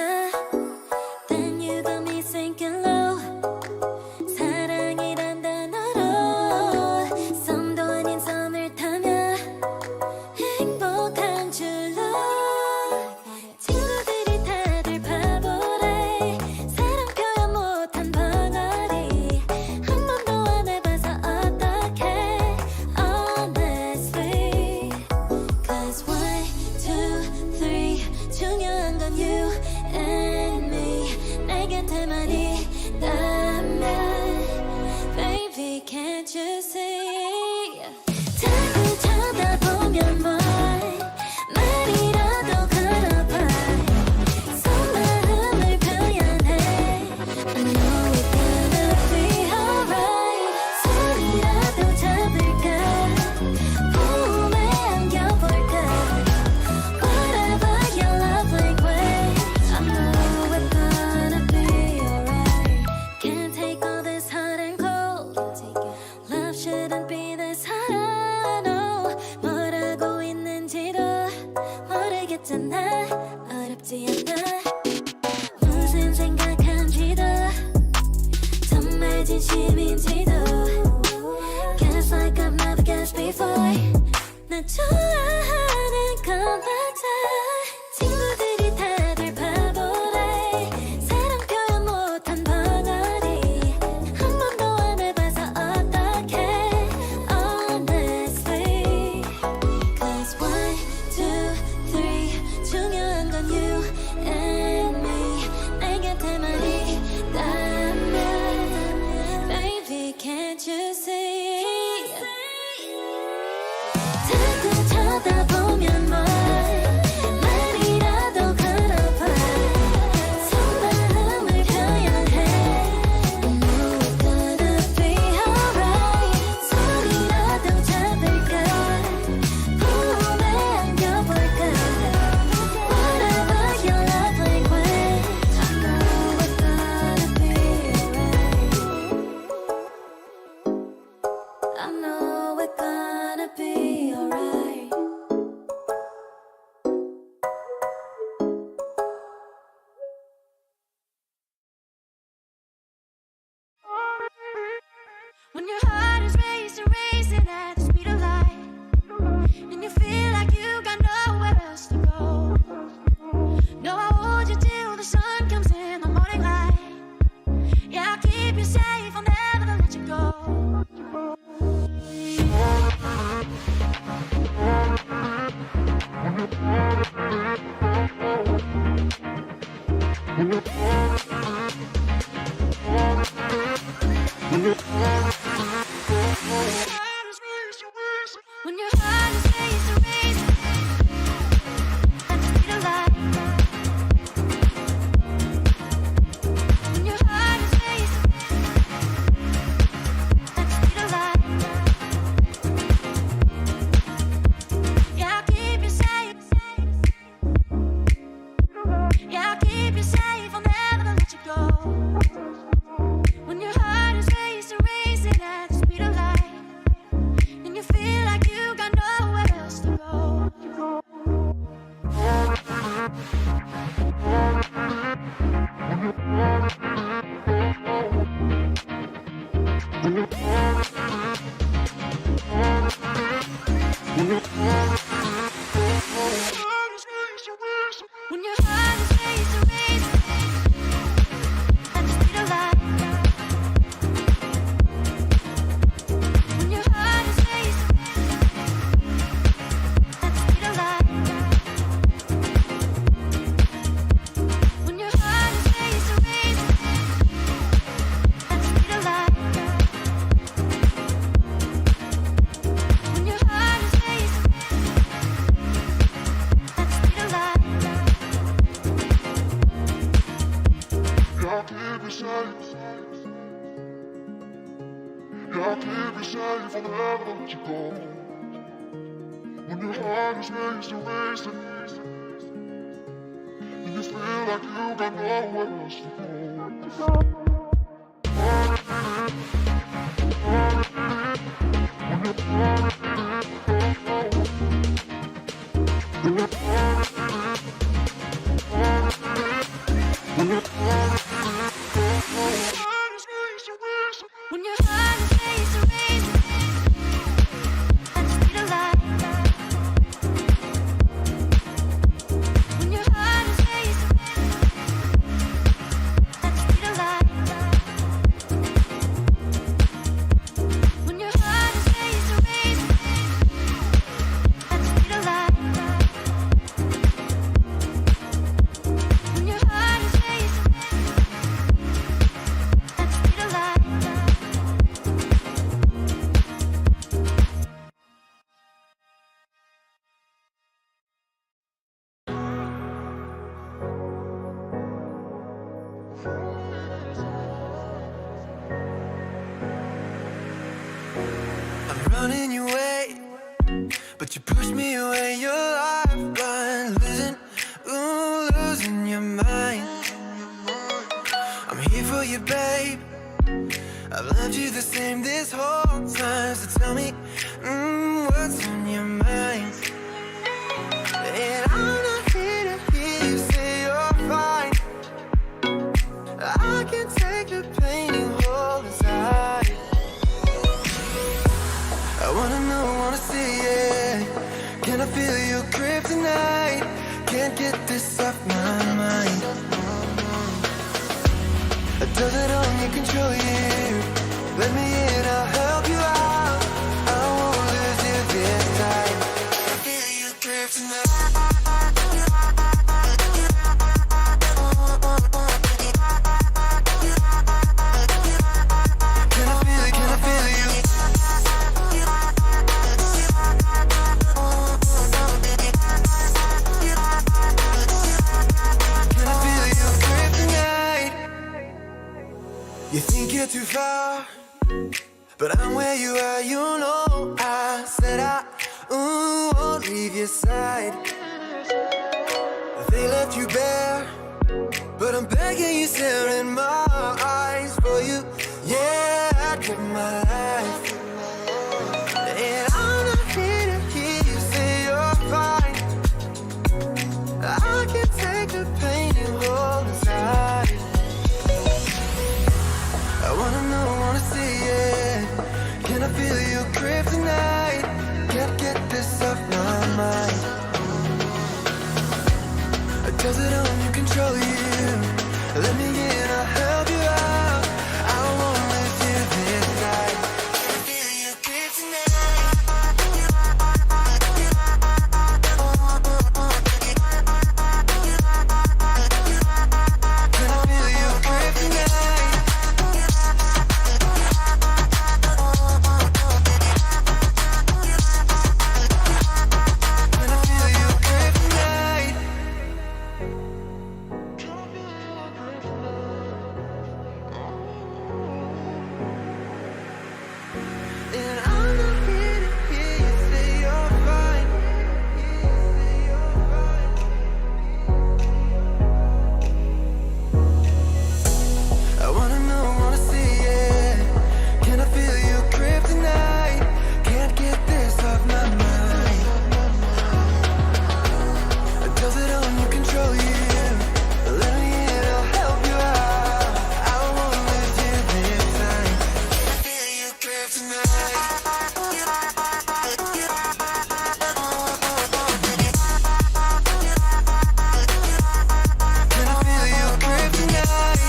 Then you got me sinking low 사랑이란 단어로 썸도 아닌 썸을 타면 행복한 줄로 친구들이 다들 바보래 사랑 표현 못한 벙어리 한 번도 안 해봐서 어떡해 honestly Cause 1, 2, 3 중요한 건 you and me 내 곁에만 있다면 Baby can't you see 자꾸 쳐다보면 뭘 말이라도 걸어봐 속마음을 표현해 I know it's gonna be alright 소리라도 잡을까 봄에 안겨볼까 Whatever your love language I know it's gonna be alright Can't take all this hot and cold Love shouldn't be this hard no 뭐라고 있는지도 모르겠잖아 어렵지 않아 무슨 생각한지도 정말 진심인지도 Guess like I've never guessed before 날 좋아하는 건 맞아 친구들이 다들 바보래 사랑 표현 못한 벙어리 한 번도 안 해봐서 어떡해 honestly Cause 1, 2, 3 중요한 건 you and me 내 곁에만 있다면 Baby can't you see 자꾸 쳐다보면 뭘 말이라도 걸어봐 속마음을 표현해 I know it's gonna be alright 소리라도 잡을까 봄에 안겨볼까 Whatever your love language I know it's gonna be alright I know it's gonna be alright When your heart is racing, racing at the speed of light, and you feel like you got nowhere else to go. No, I'll hold you till the sun comes in the morning light. Yeah, I'll keep you safe, I'll never let you go. When your heart is racing, racing at the speed of light. When your heart is racing at the speed of light. Yeah, I'll keep you safe. Yeah, I'll keep you safe, I'll never let you go. When your heart is racing, racing at the speed of light, and you feel like you got nowhere else to go. When your heart is racing, racing at the speed of light. When your heart is racing at the speed of light. When your heart is racing, racing at the speed of light. When your heart is racing at the speed of light. I'll keep you safe. Yeah, I'll keep you safe, I'll never let you go. When your heart is racing, racing, and you feel like you got nowhere else to go. When your but you push me away. Your lifeline, losing your mind. I'm here for you, babe. I've loved you the same this whole time. So tell me, what's on your mind? And I'm not here to hear you say you're fine. I can take the pain you hold inside. I wanna know, wanna see it. Can I feel your kryptonite? Can't get this off my mind. Does it only control you? Let me in, I'll help you out. I won't lose you this time. I feel your kryptonite. Can I feel it? Can I feel you? Can I feel your kryptonite? You think you're too far, but I'm where you are, you know. I said I won't leave your side. They left you bare, but I'm begging you, stare in my eyes for you. Yeah, I'd give my life. And I'm not here to hear you say you're fine. I can take the pain you hold inside. I wanna know, wanna see it. Can I feel your kryptonite? Can't get this off my mind. Does it only control you? Let me in, I'll help you out. I won't lose you this time. Can I feel your kryptonite? Can I feel your kryptonite? Can I feel your kryptonite? And I'm not here to hear you say you're fine. I wanna know, wanna see it. Can I feel your kryptonite? Can't get this off my mind. Does it only control you? Let me in, I'll help you out. I won't lose you this time. Can I feel your kryptonite? Can I feel your kryptonite?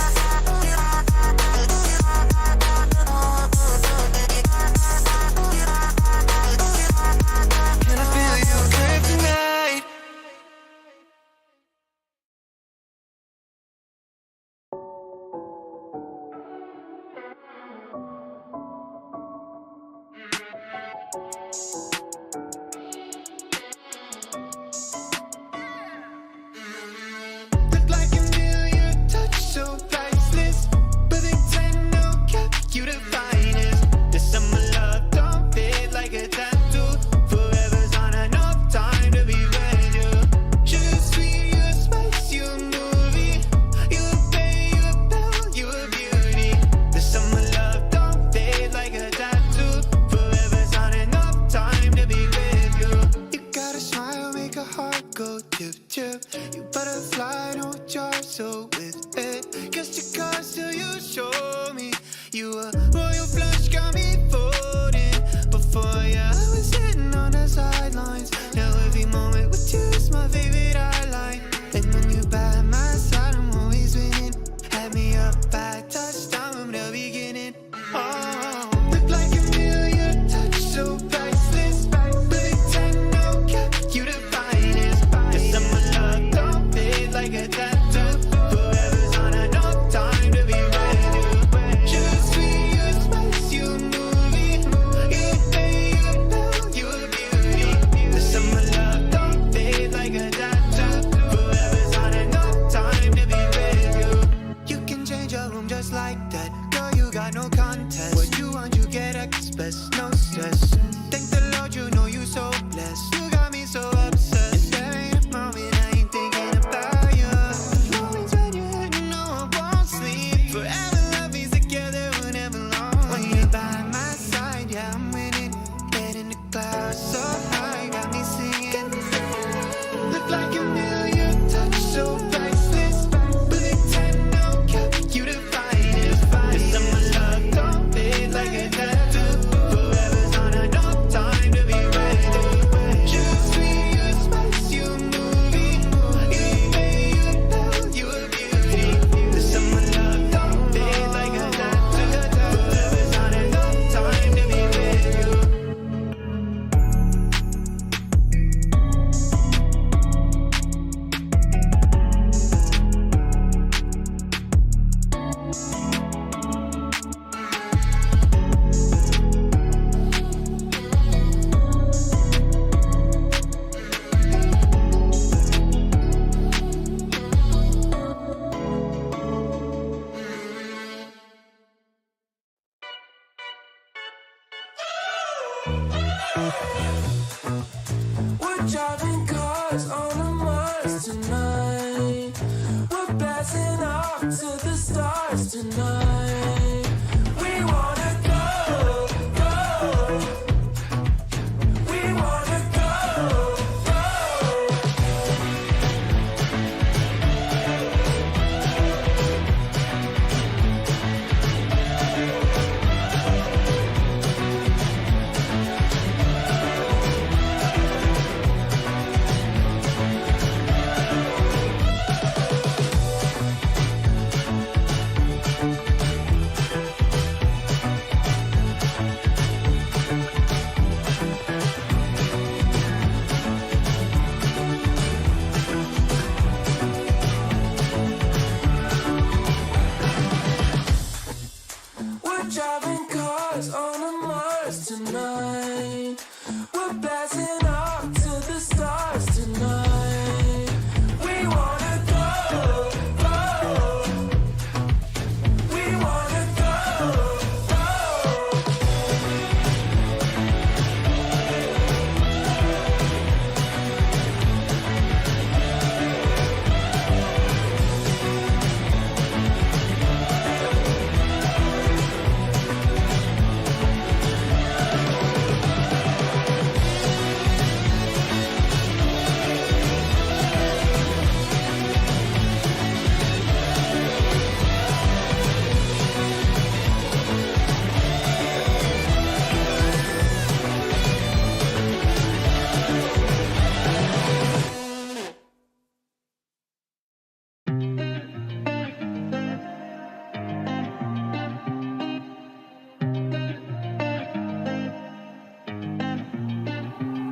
Can I feel your kryptonite? Look like a million touch, so priceless. But they tend to cap you the finest. The summer love don't fade like a tattoo. Forever's not enough time to be with you. Sugar sweet, you a spice, you a movie. You a bay, you a belle, you a beauty. The summer love don't fade like a tattoo. Forever's not enough time to be with you. You got a smile, make a heart go tip tip. You butterfly, don't jar so with it. Guess your cards till you show me. You a royal flush, got me folding. Before you, I was sitting on the sidelines. Now every moment with you is my favorite highlight. And when you by my side, I'm always winning. Had me up by touchdown from the beginning. Oh, look like a million touch, so priceless. But they tend to cap you the finest. The summer love don't fade like a cars on a Mars tonight. We're blasting off to the stars tonight. We wanna go, go. We wanna go, go. We're driving cars on a Mars tonight. We're blasting off to the stars tonight. We wanna go, go. We wanna go, go.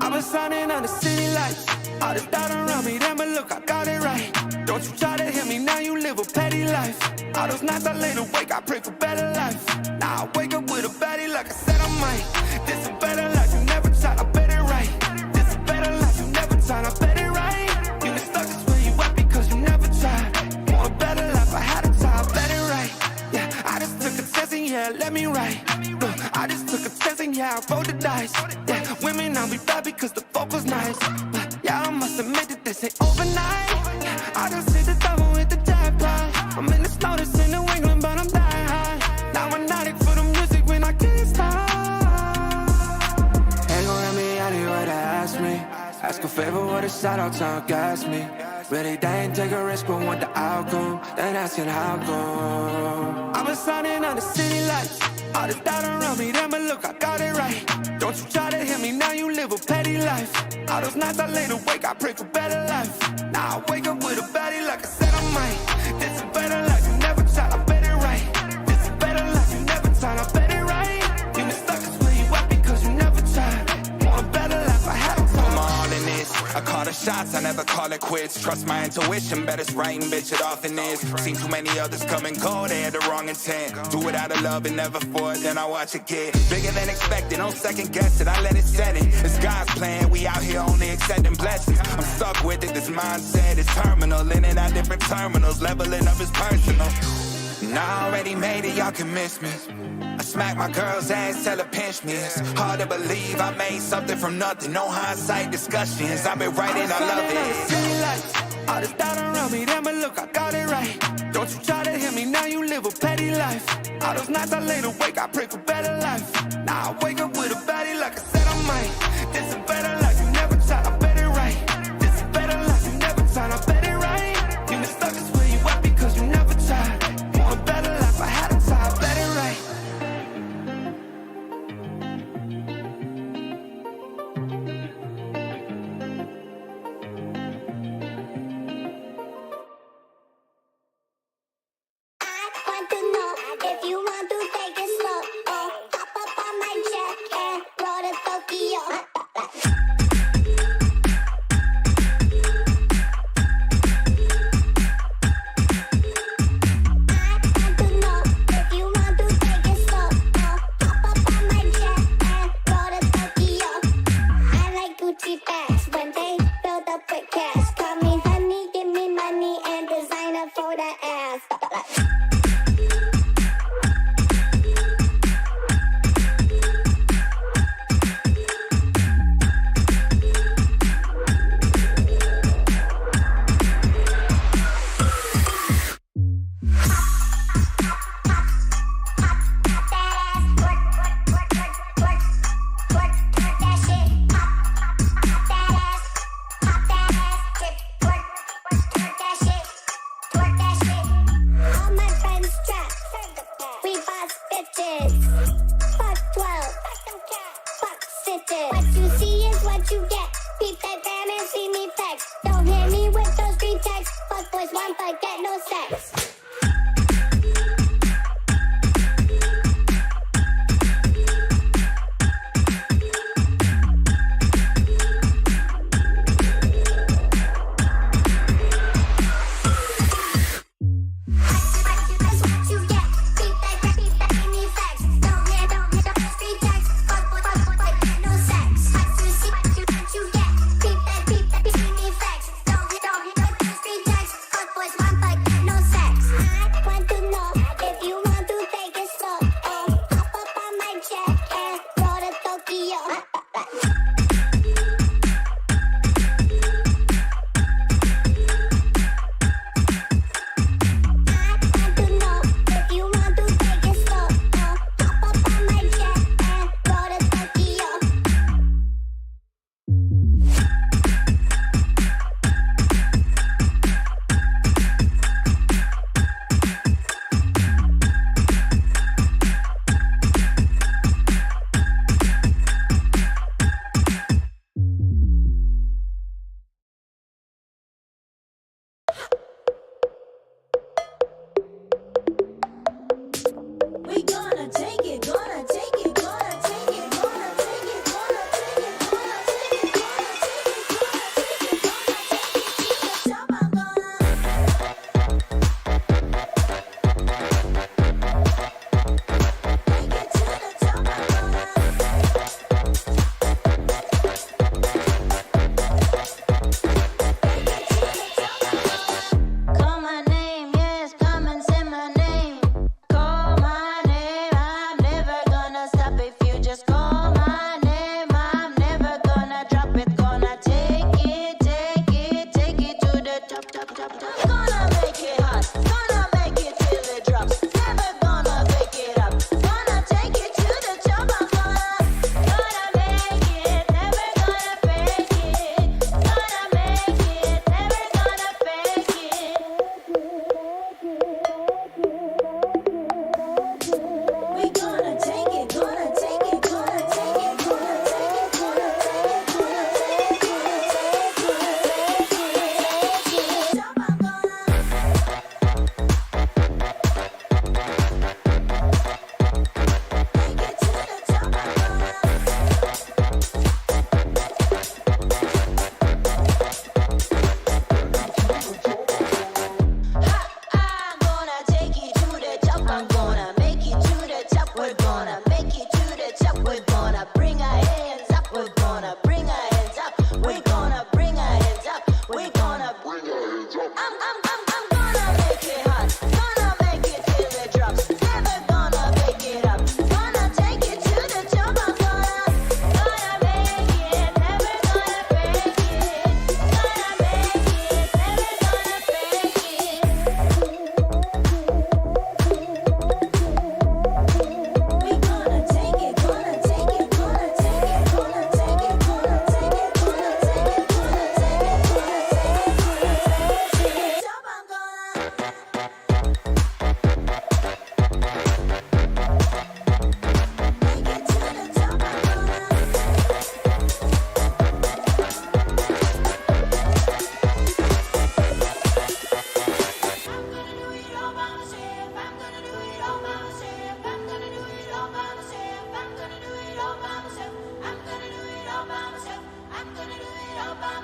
I've been shining on the city lights. All this doubt around me, damn it, look, I got it right. Don't you try to hit me, now you live a petty life. All those nights I lay awake, I pray for better life. Now I wake up with a baddie like I said I might. This a better life, you never tried, I bet it right. This a better life, you never tried, I bet it right. You been stuck is where you at because you never tried. Want a better life, I had a try, I bet it right. Yeah, I just took a chance and yeah, let me write. Look, I just took a chance and yeah, I rolled the dice. Yeah, women on me bad because the fuck was nice. But yeah, I must admit that this ain't overnight. I just hit the double with the jackpot. I'm in the snow, this in New England, but I'm dying high. Now I'm addict for the music when I can't stop. Ain't gon' let me out here, what they ask me. Ask a favor, what a shout out, trying to gas me. Really, they ain't take a risk, but want the outcome. Then asking how come. I've been shining on the city lights. All this doubt around me, damn it, look, I got it right. Don't you try to hit me, now you live a petty life. All those nights I lay awake, I pray for better life. Now I wake up with a baddie like I said I might. This a better life, you never tried, I bet it right. This a better life, you never tried, I bet it right. You been stuck is where you at because you never tried. Want a better life, I had to I'm all in this. I call the shots, I never call it quits. Trust my intuition, bet it's right and bitch, it often is. Seen too many others come and go, they had the wrong intent. Do it out of love and never for it, then I watch it get bigger than expected. Don't second guess it, I let it set it. It's God's plan, we out here only accepting blessings. I'm stuck with it, this mindset is terminal. In and out different terminals, leveling up is personal. And I already made it, y'all can miss me. I smack my girl's ass, tell her pinch me. It's hard to believe I made something from nothing. No hindsight discussions, I've been writing, I love it. All this doubt around me, damn it, look, I got it right. Don't you try to hit me, now you live a petty life. All those nights I lay awake, I pray for better life. Now I wake up with a baddie like I said I might. This a better life, you never tried, I bet it right. This a better life, you never tried, I bet it right. You been stuck is where you at because you never tried. Want a better life, I had to try, I bet it right. I want to know if you want to take it slow. Oh, hop up on my jet and roll to Tokyo.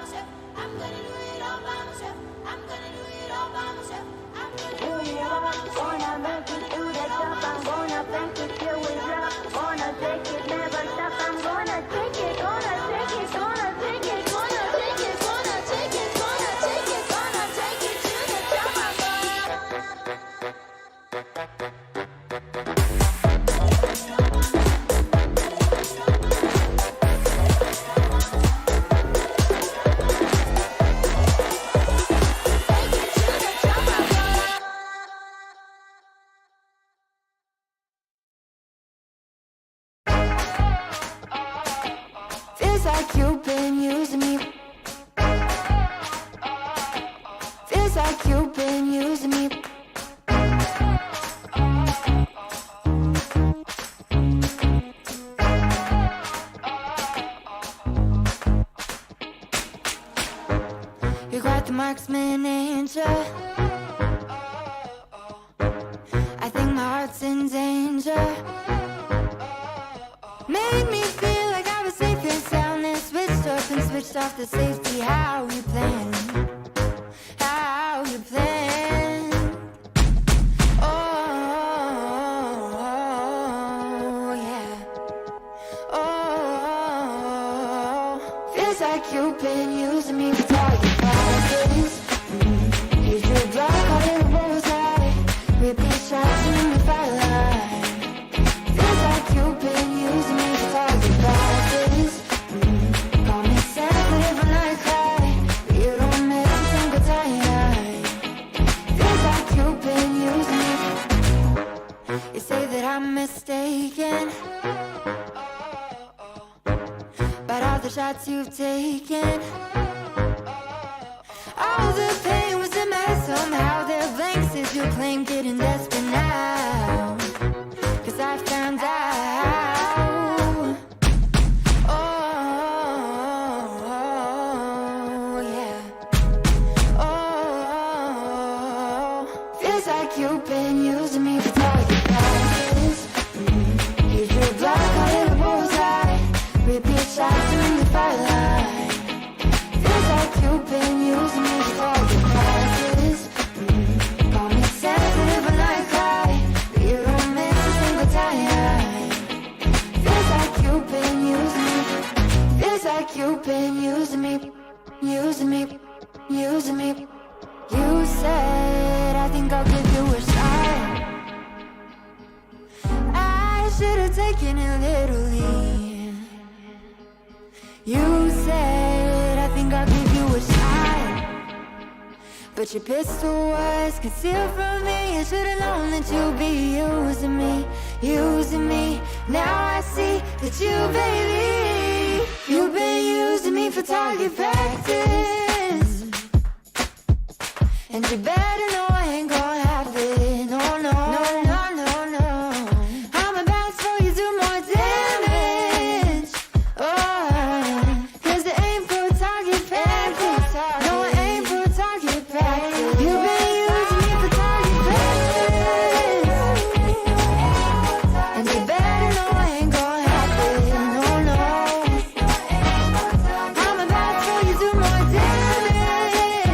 myself. I'm gonna do it all by myself. I'm gonna do it all by myself. I'm gonna do it all by myself. Wanna make it through the top, I'm gonna make it till we drop. Wanna take it, never stop, I'm gonna take it, gonna take it, gonna take it, gonna take it, gonna take it, gonna take it, gonna take it to the top, I'm Feels like you've been using me. Feels like you've been using me. You're quite the marksman, ain't ya? I think my heart's in danger. Made me feel like I was safe and sound, then switched up and switched off the safety. How you plan? How you plan? Oh, yeah. Oh, feels like you've been using me for target practice. Use your block, call it a bullseye. Repeat shots in the firelight. Feels like you've been using me for target practice. Call me sensitive when I cry, but you don't miss a single time. Feels like you've been using me. You say that I'm mistaken about all the shots you've taken. All the pain was a mess somehow. Their blanks as you claim, getting desperate now. 'Cause I found out. Oh, yeah. Oh, feels like you've been using me for target practice. Use your block, call it a bullseye. Repeat shots in the firelight. Feels like you've been using me for target practice. Call me sensitive when I cry, but you don't miss a single time. Feels like you've been using me. Feels like you've been using me, using me, using me. You said, I think I'll give you a shot. I should have taken it literally. You said, I think I'll give you a shot. But your pistol was concealed from me. I should've known that you'd be using me, using me. Now I see that you, baby, you've been using me for target practice. And you better know I ain't gonna have it. No, no, no, no, no, no. I'm about to throw you do more damage. Oh, 'cause it ain't for target practice. No, it ain't for target practice. You've been using me for target practice. And you better know I ain't gonna have it. No, no. I'm about to throw you do more damage.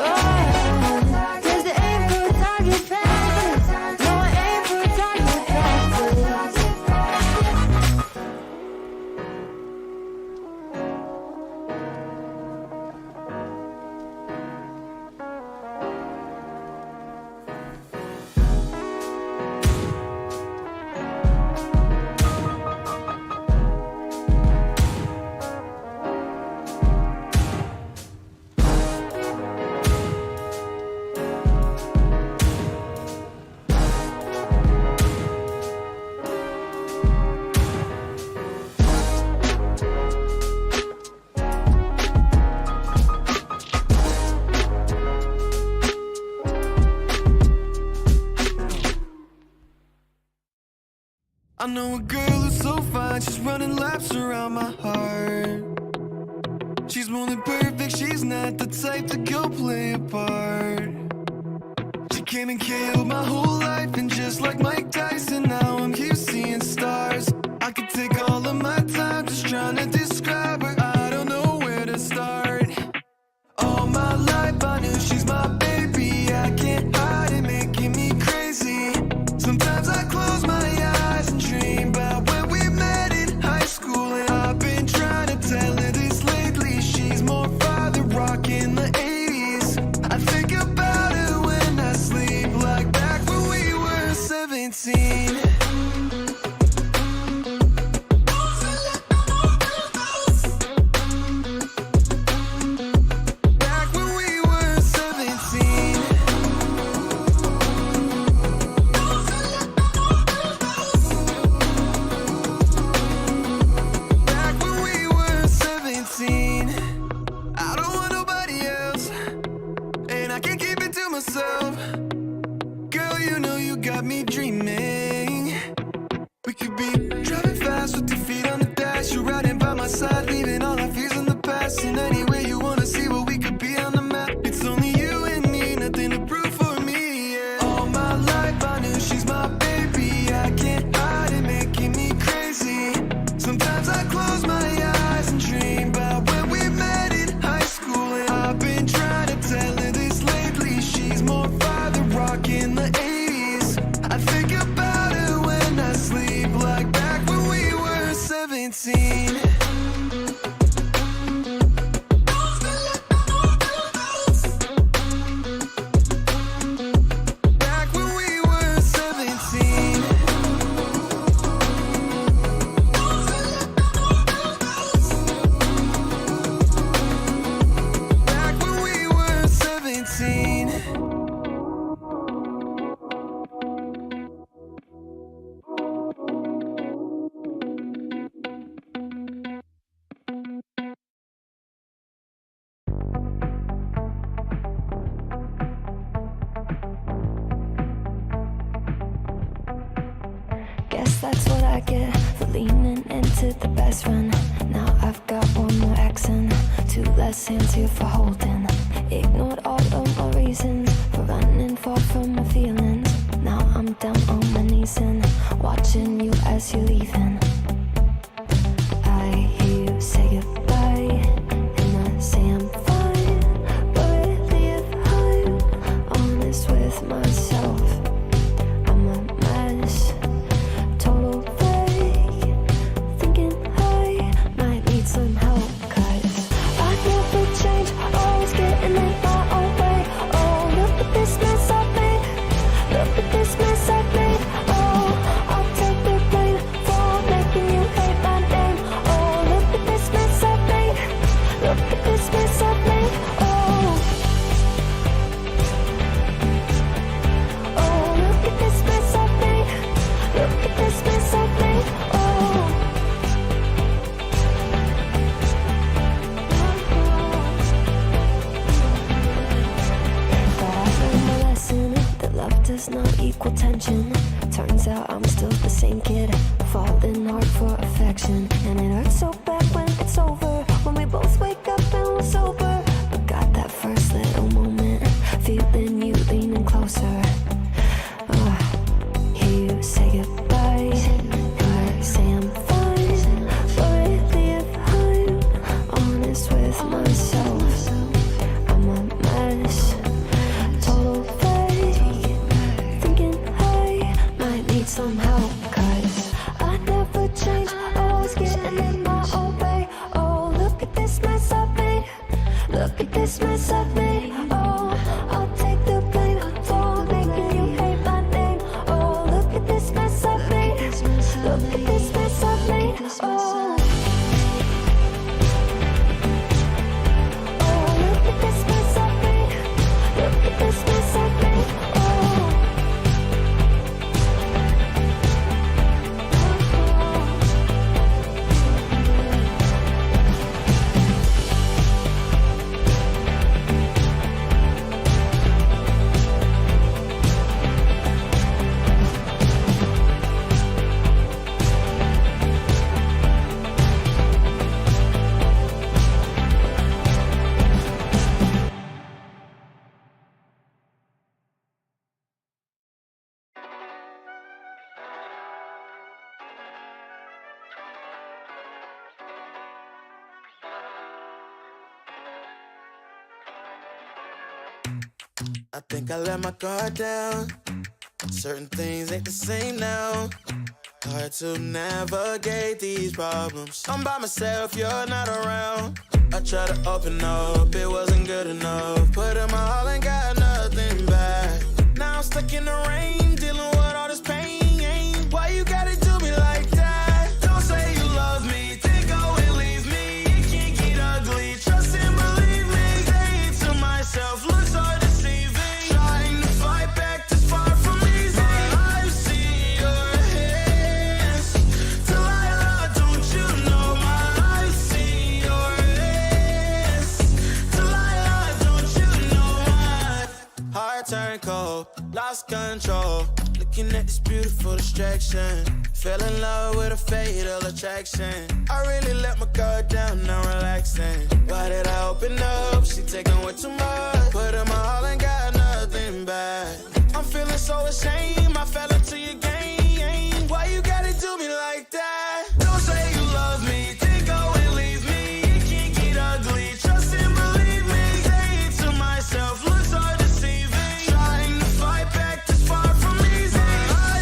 Oh, 'cause it ain't for target practice. No, it ain't for target practice. I know a girl who's so fine, she's running laps around my heart. She's more than perfect, she's not the type to go play a part. She came and killed my whole life, and just like Mike Tyson, now I'm here seeing stars. I could take all of my time just trying to describe her, I don't know where to start. new, she's my baby. I can't hide it, making me crazy. Sometimes I close my eyes and dream about when we met in high school. And I've been trying to tell her this lately. She's more father rock in the 80s. I think about her when I sleep, like back when we were 17. Back when we were 17. Back when we were 17. I don't want nobody else, and I can't keep it to myself. Girl, you know you got me dreaming. We could be driving fast with your feet on the dash. You're riding by my side, leaving all our fears in the past. And anywhere you wanna see what we could be on the map. It's only you and me, nothing to prove for me, yeah. All my life I knew she's my baby. I can't hide it, making me crazy. Sometimes I close my eyes and dream about when we met in high school. And I've been trying to tell her this lately. She's more father rock in the 80s. I think about her when I sleep, like back when we were 17. Back when we were 17. Back when we were 17. Guess that's what I get for leaning into the best friend. Now I've got one more accent, two less hands here for holding. Ignored all of my reasons for running far from my feelings. Now I'm down on my knees and watching you as you're leaving. I hear you say goodbye, and I say I'm fine. But really if I'm honest with myself, I'm a mess. Total fake, thinking I might need some help. 'Cause I never change, always getting in my own way. Oh, look at this mess I've made. Look at this mess I've made. Oh, I'll take the blame for making you hate my name. Oh, look at this mess I've made. Look at this mess I've made. Oh, oh, look at this mess I've made. Look at this mess I've made. Oh. But I learned my lesson that love does not equal tension. Turns out I'm still the same kid, falling hard for affection. And it hurts so bad when it's over, when we both wake up and we're sober. But got that first little moment, feeling you leaning closer. Hear you say goodbye, and I say I'm fine. But really if I'm honest with myself, I'm a mess. Total fake, thinking I might need some help. 'Cause I never change, always getting in my own way. Oh, look at this mess I've made. Look at this mess I've made. Oh, I'll take the blame for making you hate my name. Oh, look at this mess I've made. Look at this mess I've made. Oh, oh, look at this mess I've made. Look at this mess I've made. Oh. I think I let my guard down. Certain things ain't the same now. Hard to navigate these problems. I'm by myself, you're not around. I tried to open up, it wasn't good enough. Put in my all and got nothing back. Now I'm stuck in the rain, dealing with all this pain. Why you gotta do me like that? Don't say you love me, then go and leave me. It can't get ugly, trust and believe me. Say it to myself, looks so deceiving. Trying to fight back, this far from easy. I see your hands. Delilah, don't you know my I see your hands. Delilah, don't you know my heart turned cold, lost control. Looking at this beautiful distraction. Fell in love with a fatal attraction. I really let my guard down, now relaxing. Why did I open up? She taking way too much. Put in my all and got nothing back. I'm feeling so ashamed, I fell into your game. Why you gotta do me like that? Don't say you love me, then go and leave me. It can't get ugly, trust and believe me. Say it to myself, looks so deceiving. Trying to fight back, this far from easy. I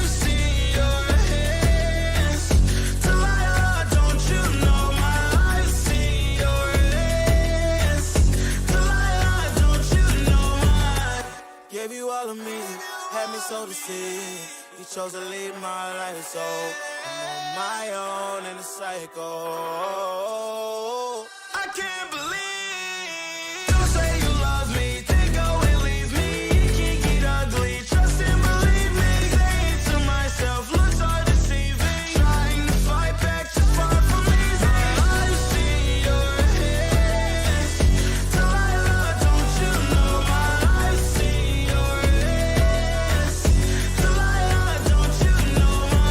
see your hands. Delilah, don't you know my I see your hands. Delilah, don't you know my gave you all of me, had me so deceived. You chose to leave my life, so I'm on my own in a cycle. I can't believe. Don't say you love me, then go and leave me. It can't get ugly, trust and believe me. Say it to myself, looks so deceiving. Trying to fight back, too far from easy. I see your hands. Delilah, don't you know my I see your hands. Delilah, don't you know my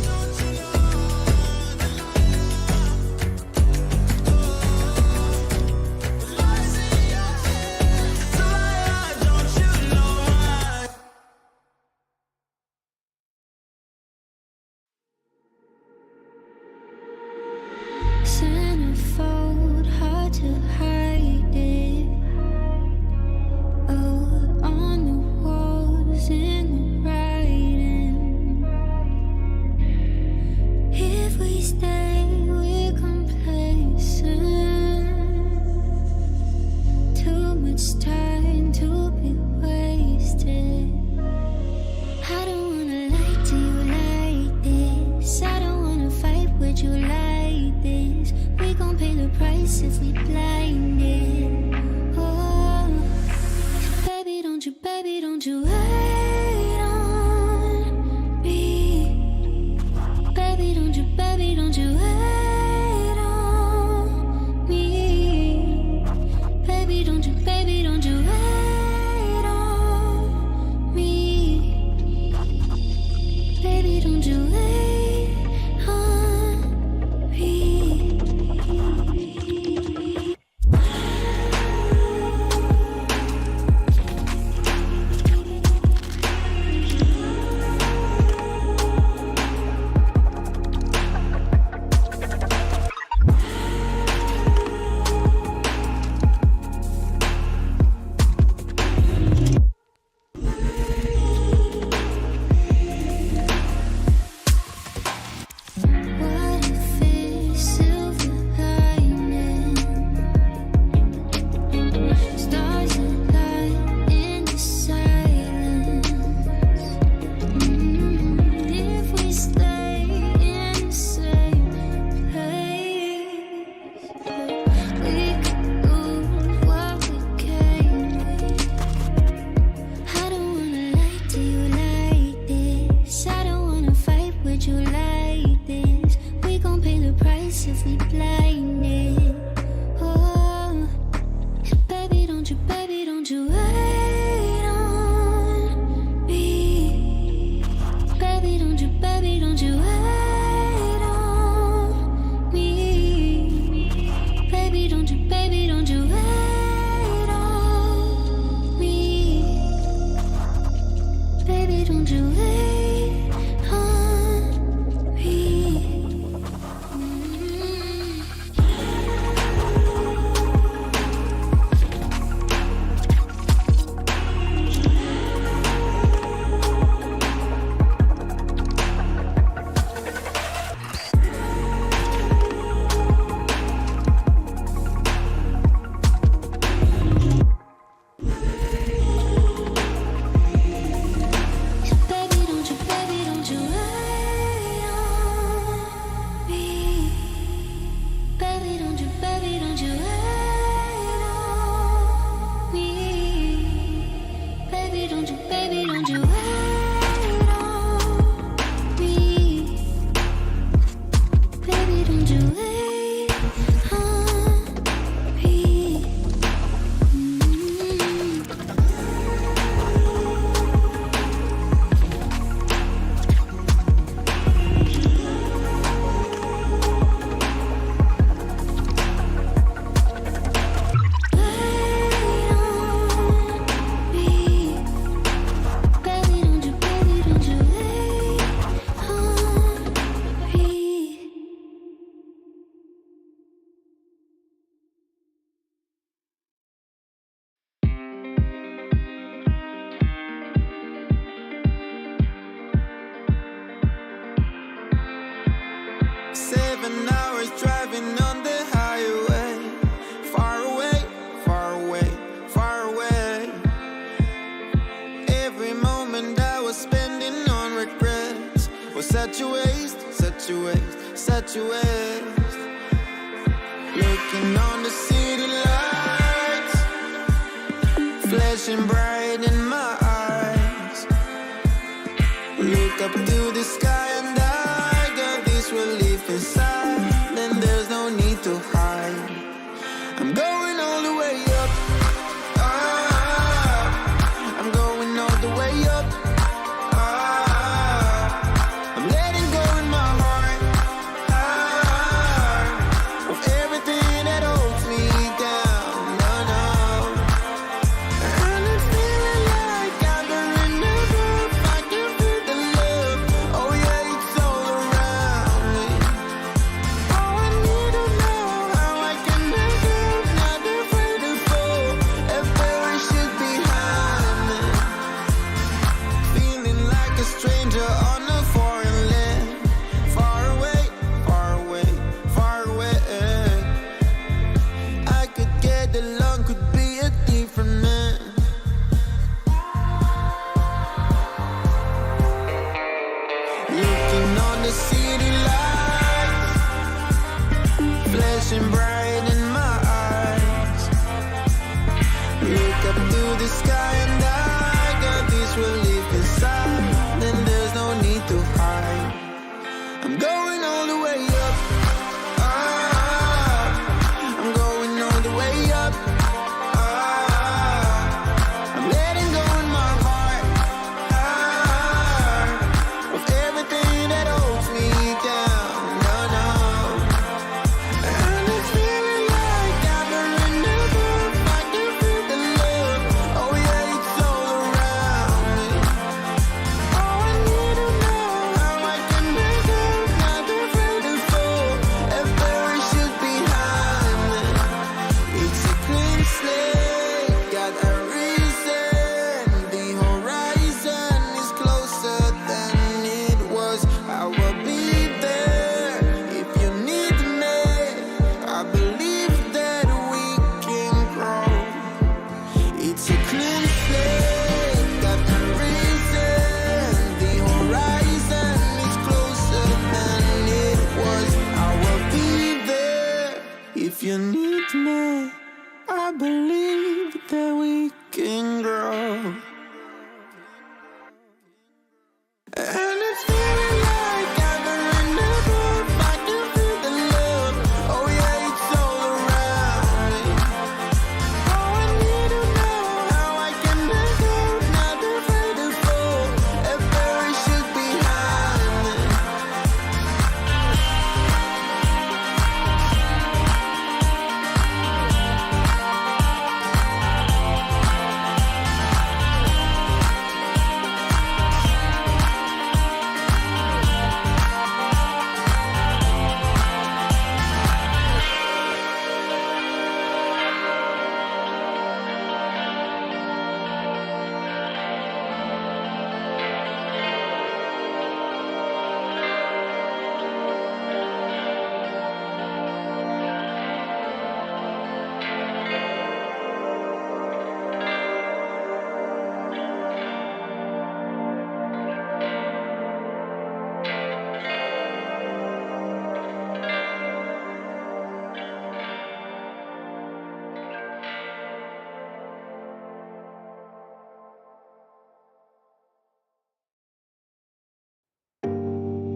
don't you know I see your hands. Delilah, don't you know my Centerfold, hard to hide it. Oh, on the walls, in the writing. If we stay, we're complacent. Too much time to be wasted. I don't wanna lie to you like this. I don't wanna fight with you like this. We gon' pay the price if we blinded. Oh, baby, don't you wait on me. Baby, don't you wait on me. Baby, don't you wait on me. Baby, don't you wait on me. set your waist, set your waist, set your waist. Looking on the city lights, flashing bright in my eyes. Look up to the sky and I got this relief inside. Then there's no need to hide. I'm going all the way up. I'm going all the way up. I'm letting go in my heart of everything that holds me down. No, no. And I'm feeling like I'm going up. I can feel the love. Oh yeah, it's all around me. Oh, I need to know how I can make it. Not afraid to fall. A parachute behind me. Feeling like a stranger on a foreign land. Far away, far away, far away. I could get along, could be a different man. Looking on the city lights, flashing bright in my eyes. Look up to the sky and I got this relief inside. Then there's no need to hide. I'm going all the way up. I'm going all the way up. I'm letting go in my heart of everything that holds me down. No, no. And it's feeling like I'm going up. I can feel the love. Oh yeah, it's all around me. Oh, I need to know how I can make it. Not afraid to fall. A parachute behind me. It's a clean slate, got a reason. The horizon is closer than it was. I will be there if you need me. I believe that we can grow. It's a clean slate, got a reason. The horizon is closer than it was. I will be there if you need me. I believe that we can grow. And it's feeling like I'm going up. I can feel the love. Oh yeah, it's all around me. Oh, I need to know how I can make it. Not afraid to fall. A parachute behind me.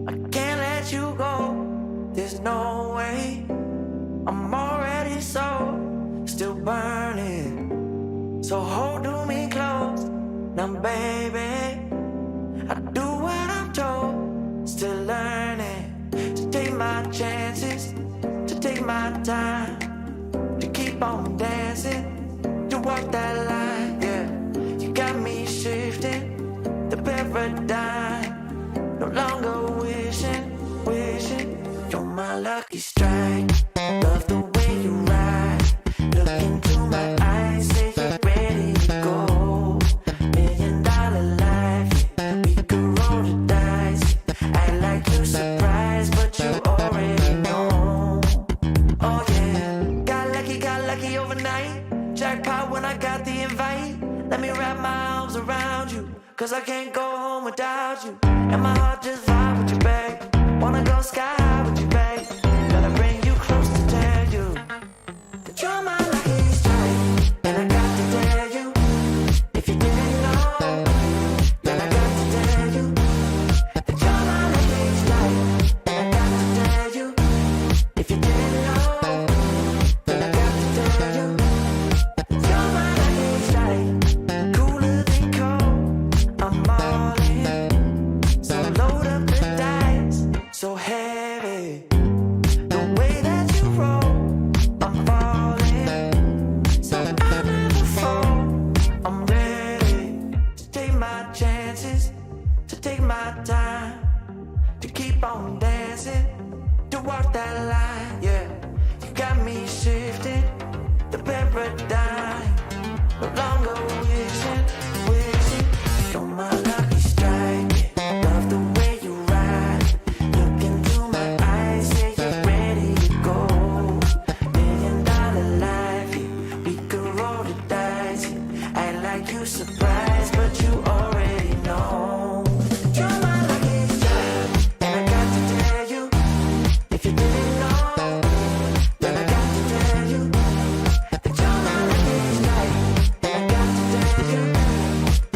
I can't let you go, there's no way. I'm already still burning. So hold to me close, now baby. I do what I'm told, still learning. To take my chances, to take my time. To keep on dancing, to walk that line, yeah. You got me shifting, the paradigm. No longer wishing, you're my lucky strike. Love the way you ride. Look into my eyes, say you're ready to go. $1,000,000 life, yeah. We could roll the dice. Act like you're surprised, but you already know. Oh yeah, got lucky overnight. Jackpot when I got the invite. Let me wrap my arms around you, 'cause I can't go home without you. And my heart just vibe with you, babe. Wanna go sky high with you, babe. Gotta bring you close to tell you that you're my lucky strike. And I got to tell you, if you didn't know, then I got to tell you that you're my lucky strike. And I got to tell you, if you didn't know, then I got to tell you you're my lucky strike. Cooler than cold, I'm all in. So load up the dice, so heavy. The way that you roll, I'm falling. So I never fall, I'm ready to take my chances, to take my time, to keep on dancing, to walk that line, yeah. You got me shifting the paradigm, no longer wishing, wishing. You're my lucky strike, love the way you ride. Look into my eyes, say you're ready to go. $1 million life, yeah. We could roll the dice, yeah. Act like you surprised, but you already know. You're my lucky strike, and I got to tell you, if you didn't know, then I got to tell you that you're my lucky strike. And I got to tell you,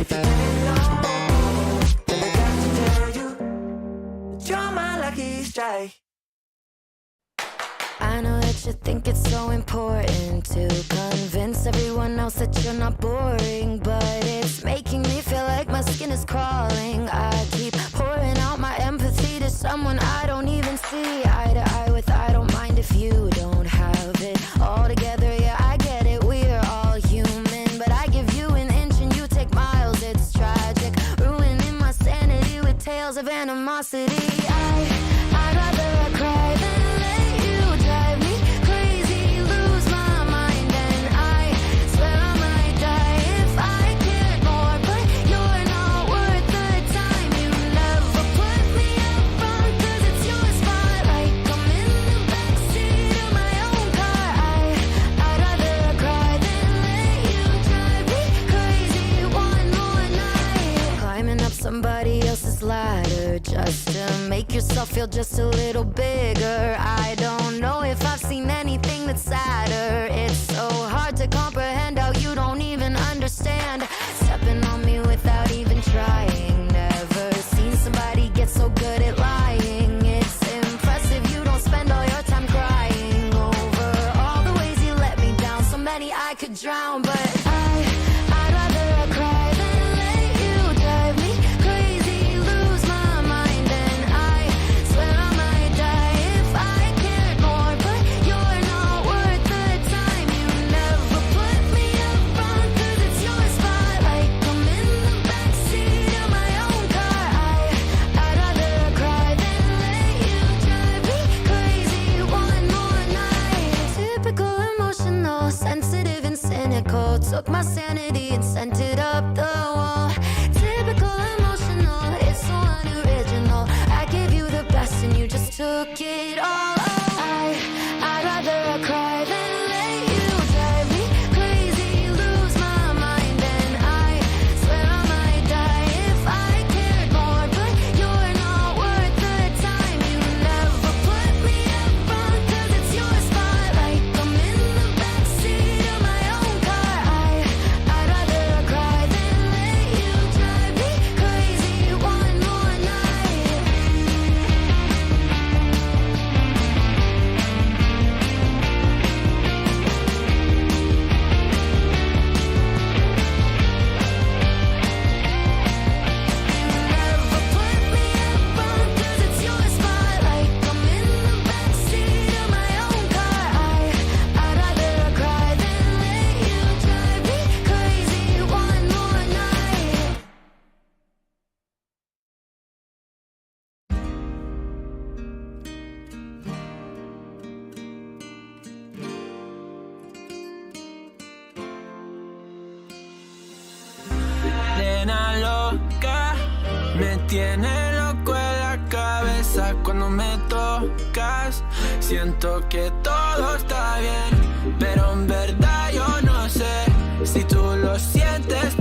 if you didn't know, then I got to tell you that you're my lucky strike. I know that you think it's so important to convince everyone else that you're not boring, but it's making me feel like my skin is crawling. I keep pouring out my empathy to someone I don't even see eye to eye with. I don't mind if you don't have it all together. Yeah, I get it, we're all human, but I give you an inch and you take miles. It's tragic, ruining my sanity with tales of animosity. I'd rather I cry than let you drive me crazy, lose my mind, and I swear I might die if I cared more. But you're not worth the time. You never put me up front, 'cause it's your spotlight. I'm in the backseat of my own car. I'd rather cry than let you drive me crazy one more night. Climbing up somebody else's ladder just to make yourself feel just a little bigger. I don't know if I've seen anything that's sadder. It's so hard to comprehend how you don't even understand. Stepping on me without even trying. Never seen somebody get so good at lying. It's impressive you don't spend all your time crying over all the ways you let me down. So many I could drown, but I'd rather cry than let you drive me crazy, lose my mind, and I swear I might die if I cared more. But you're not worth the time. You never put me up front, 'cause it's your spotlight. I'm in the backseat of my own car. I'd rather cry than let you drive me crazy one more night. Typical emotional, sensitive and cynical. Took my sanity and sent it up the wall. Typical emotional, it's so unoriginal. I gave you the best and you just took it all. I'd rather cry than let you drive me crazy, lose my mind, and I swear I might die if I cared more. But you're not worth the time. You never put me up front, 'cause it's your spotlight. I'm in the backseat of my own car. I'd rather cry than let you drive me crazy one more night. Never put me up front, 'cause it's your spotlight. I'm in the backseat of my own car. I'd rather cry than let you drive me crazy one more night. Nena loca, me tiene loco en la cabeza cuando me tocas. Siento que todo está bien, pero en verdad yo no sé si tú lo sientes.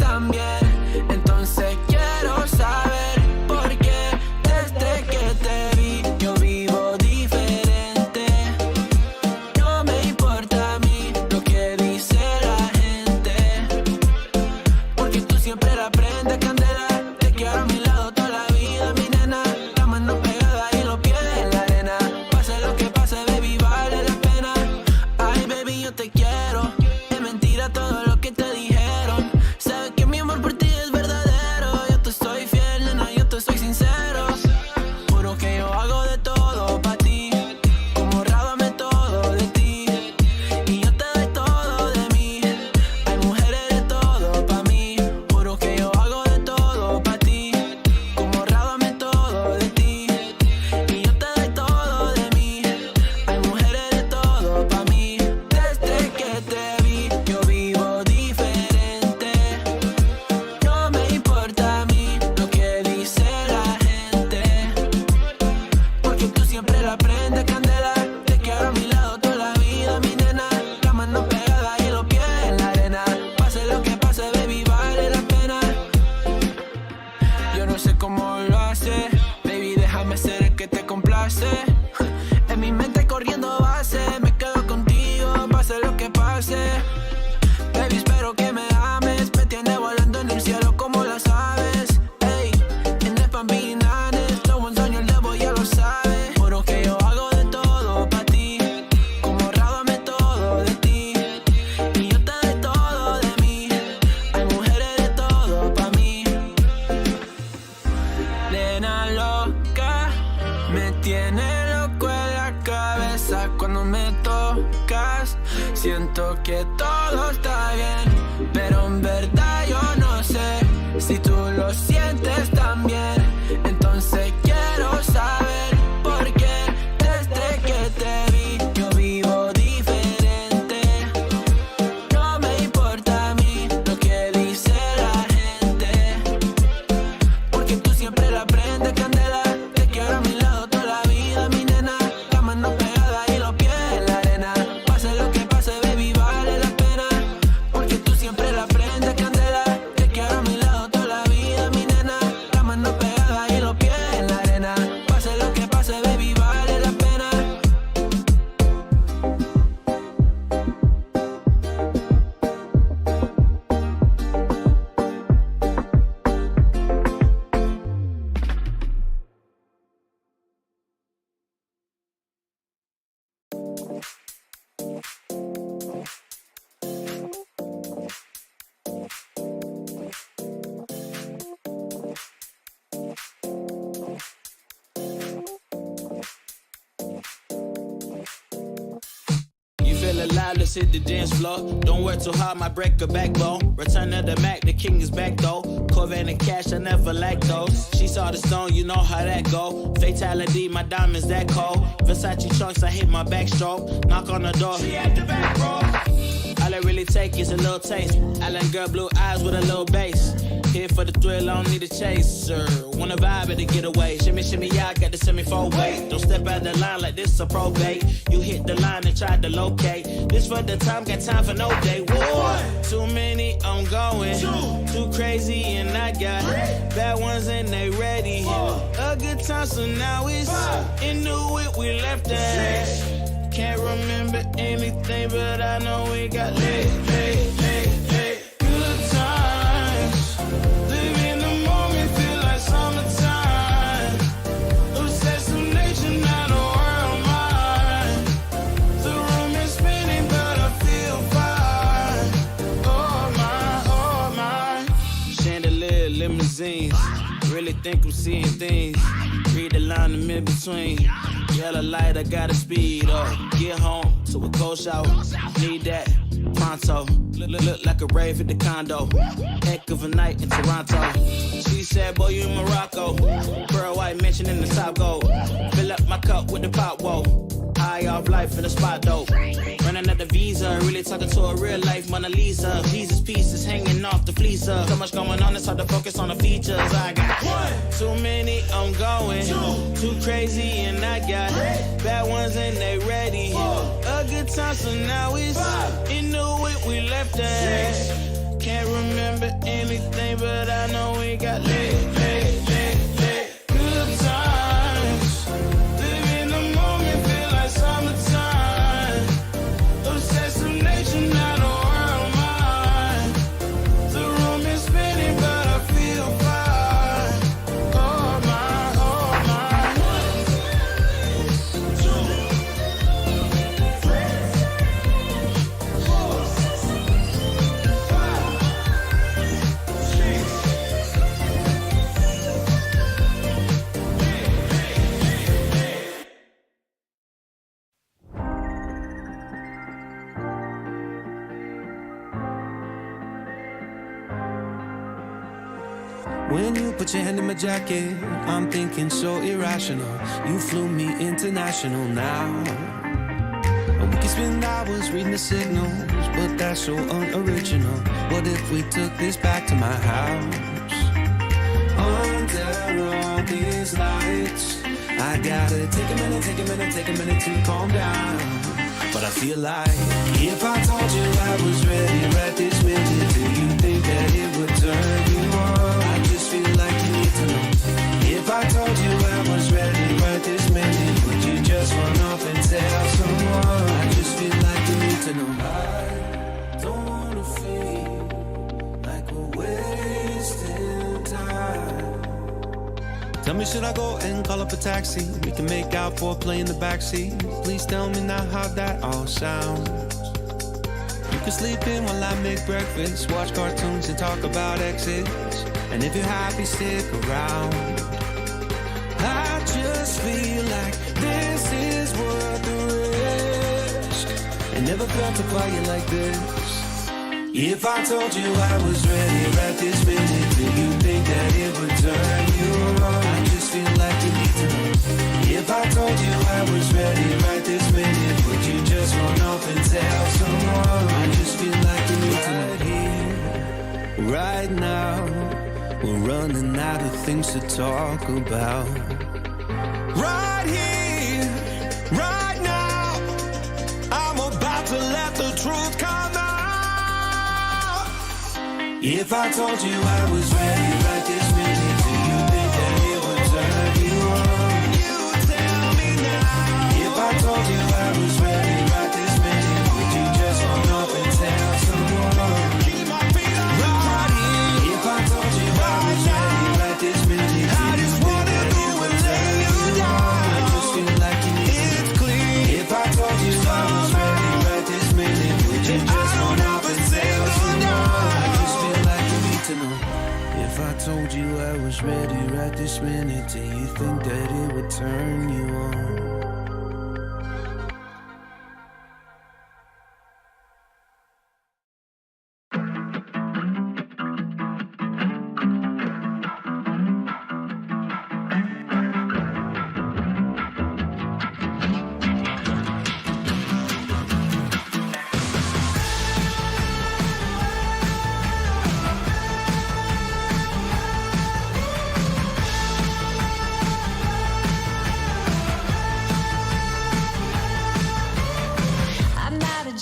siento que todo está bien, pero en verdad yo no sé si tú lo sientes también. Entonces quiero saber por qué desde que te vi yo vivo diferente. No me importa a mí lo que dice la gente, porque tú siempre la prendes candela. Te quiero a mi lado toda la vida, mi nena. La mano pegada y los pies en la arena. Pase lo que pase, baby, vale la pena, porque tú siempre la prendes candela. Te quiero a mi lado toda la vida, mi nena. La mano pegada y los pies en la arena. Pase lo que pase, baby, vale la pena. You feel alive, let's hit the dance floor. Don't work too hard, might break a backbone. Return of the Mac, the king is back though. Corvette and cash, I never lack those. She saw the stone, you know how that go. Fatality, my diamonds that cold. Versace trunks, I hit my backstroke. Knock on the door, she at the back, bro. All I really take is a little taste. Island girl, blue eyes with a little bass. Here for the thrill, I don't need a chaser. Wanna vibe at a getaway. Shimmy, shimmy, yeah, I got the semi-fold weight. Don't step out the line like this a probate. You hit the line and try to locate. This for the time, got time for no day. Whoa. Too many, I'm going. Too crazy, and I got bad ones and they ready. A good time, so now it's into it, we left that. Can't remember anything, but I know we got lit. Good times, live in the moment, feel like summertime. Obsessed with nature, not a world mine. The room is spinning, but I feel fine. Oh my. Chandelier, limousines. Really think I'm seeing things. Read the line in mid-between. Yellow light, I gotta speed up. Get home to a cold shower. Need that pronto. Look like a rave at the condo. Heck of a night in Toronto. She said, boy, you in Morocco. Pearl white mention in the top gold. Fill up my cup with the pop, whoa. High off life in the spot, though. Running at the visa, really talking to a real life Mona Lisa. Jesus pieces hanging off the fleecer. So much going on, it's hard to focus on the features. I got too many, I'm going. Too crazy, and I got bad ones and they ready. A good time, so now it's into it, we left that. Can't remember anything, but I know we got lit. Good times, live in the moment, feel like summertime. Obsessed with nature, not a world mine. The room is spinning, but I feel fine. Oh my, oh my. 1, 2, 3, 4, 5, 6. When you put your hand in my jacket, I'm thinking so irrational. You flew me international now. And we can spend hours reading the signals, but that's so unoriginal. What if we took this back to my house? Under all these lights, I gotta take a minute to calm down. But I feel like if I told you I was ready right this minute, do you think that it would turn you on? I just feel like you need to know. If I told you I was ready right this minute, would you just run off and tell someone? I just feel like you need to know. I don't wanna feel like we're wasting time. Tell me, should I go and call up a taxi? We can make out for a play in the backseat. Please tell me now how that all sounds. You can sleep in while I make breakfast, watch cartoons and talk about exits. And if you're happy, stick around. I just feel like this is worth the risk. And never felt a quiet like this. If I told you I was ready right this minute, do you think that it would turn you on? I just feel like you need to know. If I told you I was ready right this minute, would you just run off and tell someone? I just feel like you need to know. Right here, right now, we're running out of things to talk about. Right here, right now, I'm about to let the truth come out. If I told you I was ready right this minute, do you think that it would turn you on? You tell me now. If I told you I was ready right this minute, would you just run off and tell someone? Keep my feet on right here. If I told you I was ready right this minute, I just wanna go and lay you down. I just feel like you need it's clear. If I told you I was ready right this minute, would you just run off and tell someone? To know. If I told you I was ready right this minute, do you think that it would turn you on?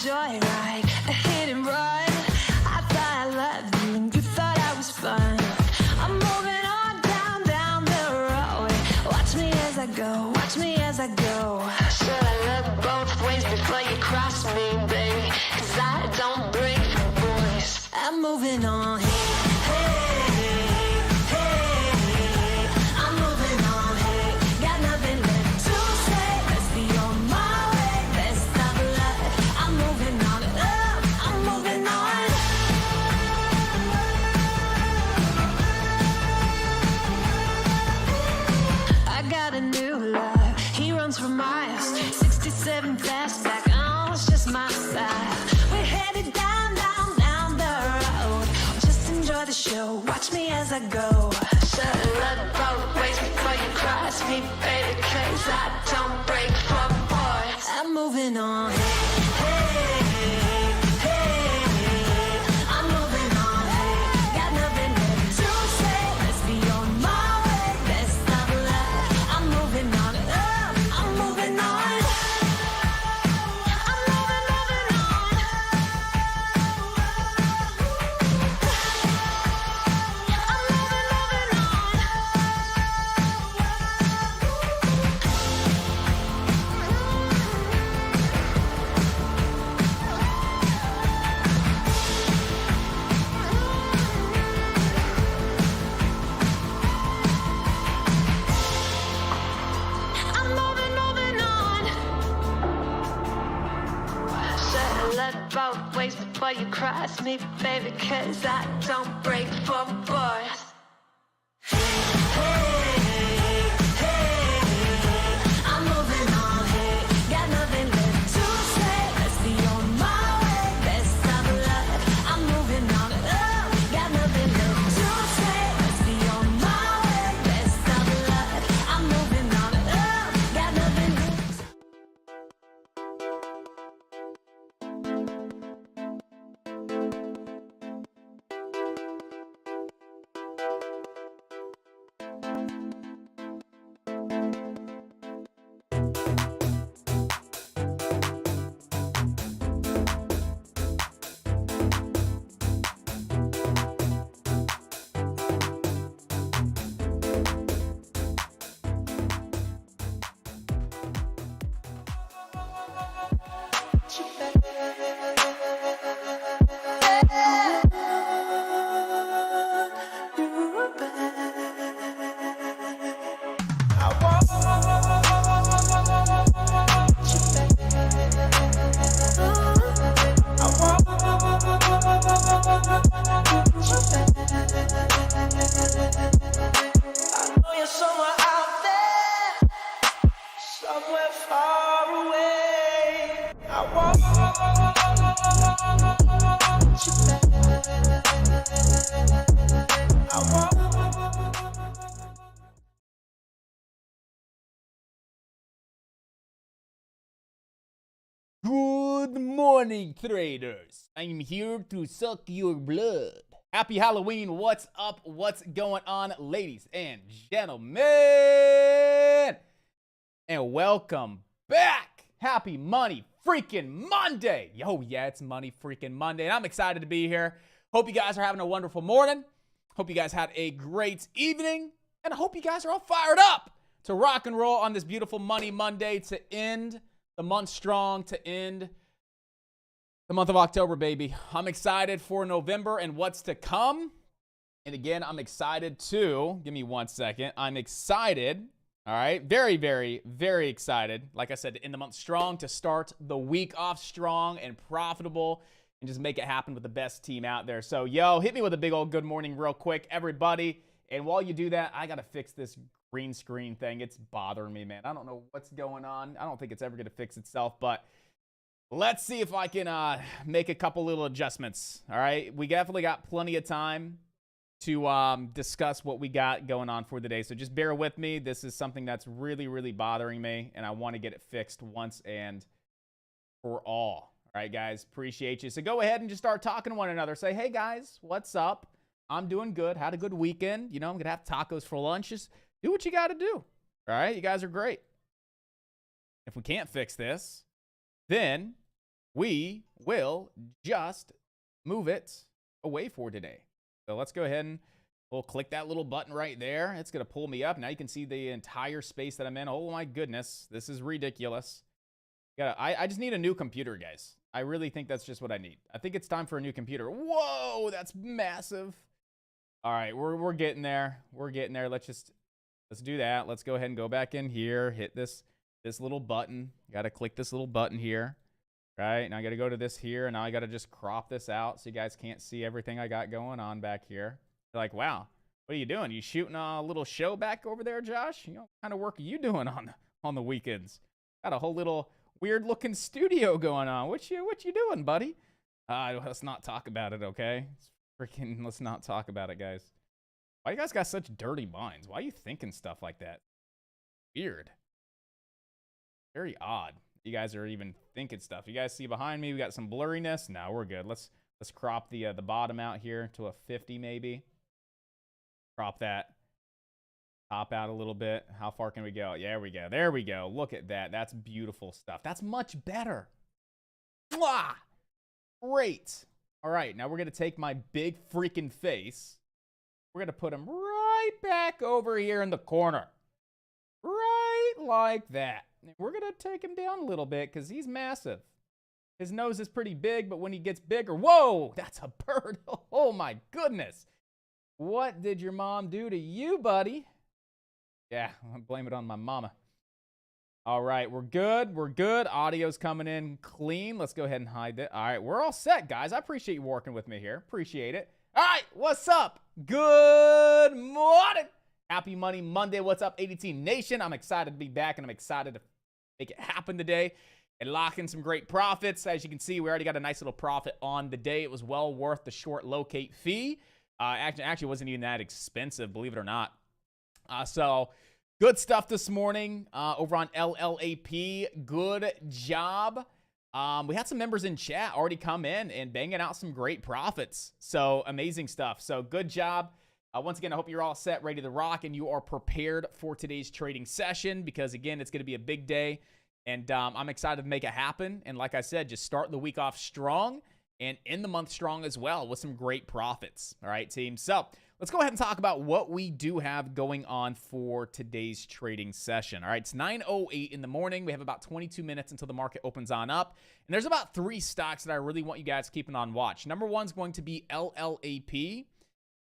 Joyride, a hit and run. I thought I loved you and you thought I was fun. I'm moving on down the road. Watch me as I go, watch me as I go. Should I look both ways before you cross me, baby? 'Cause I don't break for boys. I'm moving on. For miles, 67 fastback, oh, it's just my style. We're headed down the road. Just enjoy the show, watch me as I go. Should've looked both ways before you cross me, baby, 'cause I don't break for boys. I'm moving on. Both ways before you cross me, baby, 'cause I don't break for boys. I'm moving on, hey, got nothing left to say. Let's be on my way, best of luck. I'm moving on, got nothing left to say. Let's be on my way, best of luck. I'm moving on, got nothing left. morning, traders. I'm here to suck your blood. Happy Halloween. What's up? What's going on, ladies and gentlemen? And welcome back. Happy Money freaking Monday. Yo, yeah, it's Money freaking Monday. And I'm excited to be here. Hope you guys are having a wonderful morning. Hope you guys had a great evening. And I hope you guys are all fired up to rock and roll on this beautiful Money Monday to end the month strong, to end the month of October, baby. I'm excited for November and what's to come. And again, I'm excited to, give me 1 second. I'm excited, all right? Very, very, very excited. Like I said, to end the month strong, to start the week off strong and profitable and just make it happen with the best team out there. So, yo, hit me with a big old good morning real quick, everybody. And while you do that, I got to fix this green screen thing. It's bothering me, man. I don't know what's going on. I don't think it's ever going to fix itself, but let's see if I can make a couple little adjustments. All right. We definitely got plenty of time to discuss what we got going on for the day. So just bear with me. This is something that's really, really bothering me, and I want to get it fixed once and for all. All right, guys. Appreciate you. So go ahead and just start talking to one another. Say, hey, guys, what's up? I'm doing good. Had a good weekend. You know, I'm going to have tacos for lunch. Just do what you got to do. All right? You guys are great. If we can't fix this, then we will just move it away for today. So let's go ahead and we'll click that little button right there. It's going to pull me up. Now you can see the entire space that I'm in. Oh, my goodness. This is ridiculous. I just need a new computer, guys. I really think that's just what I need. I think it's time for a new computer. Whoa, that's massive. All right, we're getting there. We're getting there. Let's do that. Let's go ahead and go back in here. Hit this little button. Got to click this little button here. Right? Now I got to go to this here, and now I got to just crop this out so you guys can't see everything I got going on back here. You're like, wow, what are you doing? You shooting a little show back over there, Josh? You know, what kind of work are you doing on the weekends? Got a whole little weird looking studio going on. What you doing, buddy? Let's not talk about it, okay? Let's not talk about it, guys. Why you guys got such dirty minds? Why are you thinking stuff like that? Weird. Very odd. You guys are even thinking stuff. You guys see behind me, we got some blurriness. No, we're good. Let's crop the bottom out here to a 50 maybe. Crop that top out a little bit. How far can we go? Yeah, we go. There we go. Look at that. That's beautiful stuff. That's much better. Mwah! Great. All right, now we're going to take my big freaking face. We're going to put him right back over here in the corner. Right like that. We're going to take him down a little bit because he's massive. His nose is pretty big, but when he gets bigger, whoa, that's a bird. Oh, my goodness. What did your mom do to you, buddy? Yeah, I'll blame it on my mama. All right, we're good. We're good. Audio's coming in clean. Let's go ahead and hide that. All right, we're all set, guys. I appreciate you working with me here. Appreciate it. All right, what's up? Good morning. Happy Money Monday. What's up, ADT Nation? I'm excited to be back, and I'm excited to make it happen today and lock in some great profits. As you can see, we already got a nice little profit on the day. It was well worth the short locate fee. Actually, it wasn't even that expensive, believe it or not. So good stuff this morning over on LLAP. Good job. We had some members in chat already come in and banging out some great profits. So amazing stuff. So good job. Once again, I hope you're all set, ready to rock, and you are prepared for today's trading session because, again, it's going to be a big day, and I'm excited to make it happen. And like I said, just start the week off strong and end the month strong as well with some great profits. All right, team. So let's go ahead and talk about what we do have going on for today's trading session. All right, it's 9:08 in the morning. We have about 22 minutes until the market opens on up. And there's about 3 stocks that I really want you guys keeping on watch. Number 1 is going to be LLAP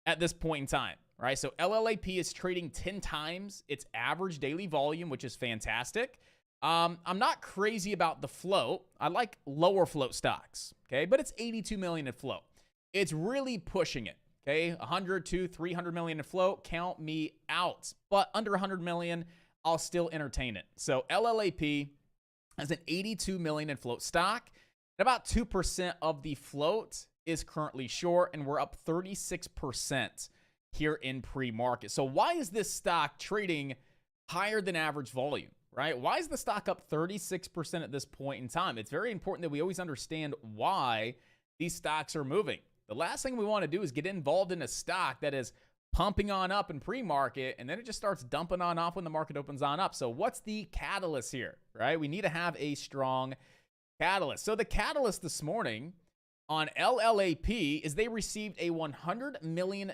at this point in time. Right, so LLAP is trading 10 times its average daily volume, which is fantastic. I'm not crazy about the float. I like lower float stocks, okay? But it's 82 million in float. It's really pushing it, okay? 100 to 300 million in float, count me out. But under 100 million, I'll still entertain it. So LLAP has an 82 million in float stock. And about 2% of the float is currently short, and we're up 36% here in pre-market. So why is this stock trading higher than average volume? right? Why is the stock up 36% at this point in time? It's very important that we always understand why these stocks are moving. The last thing we want to do is get involved in a stock that is pumping on up in pre-market, and then it just starts dumping on off when the market opens on up. So what's the catalyst here, right? We need to have a strong catalyst. So the catalyst this morning on LLAP is they received a $100 million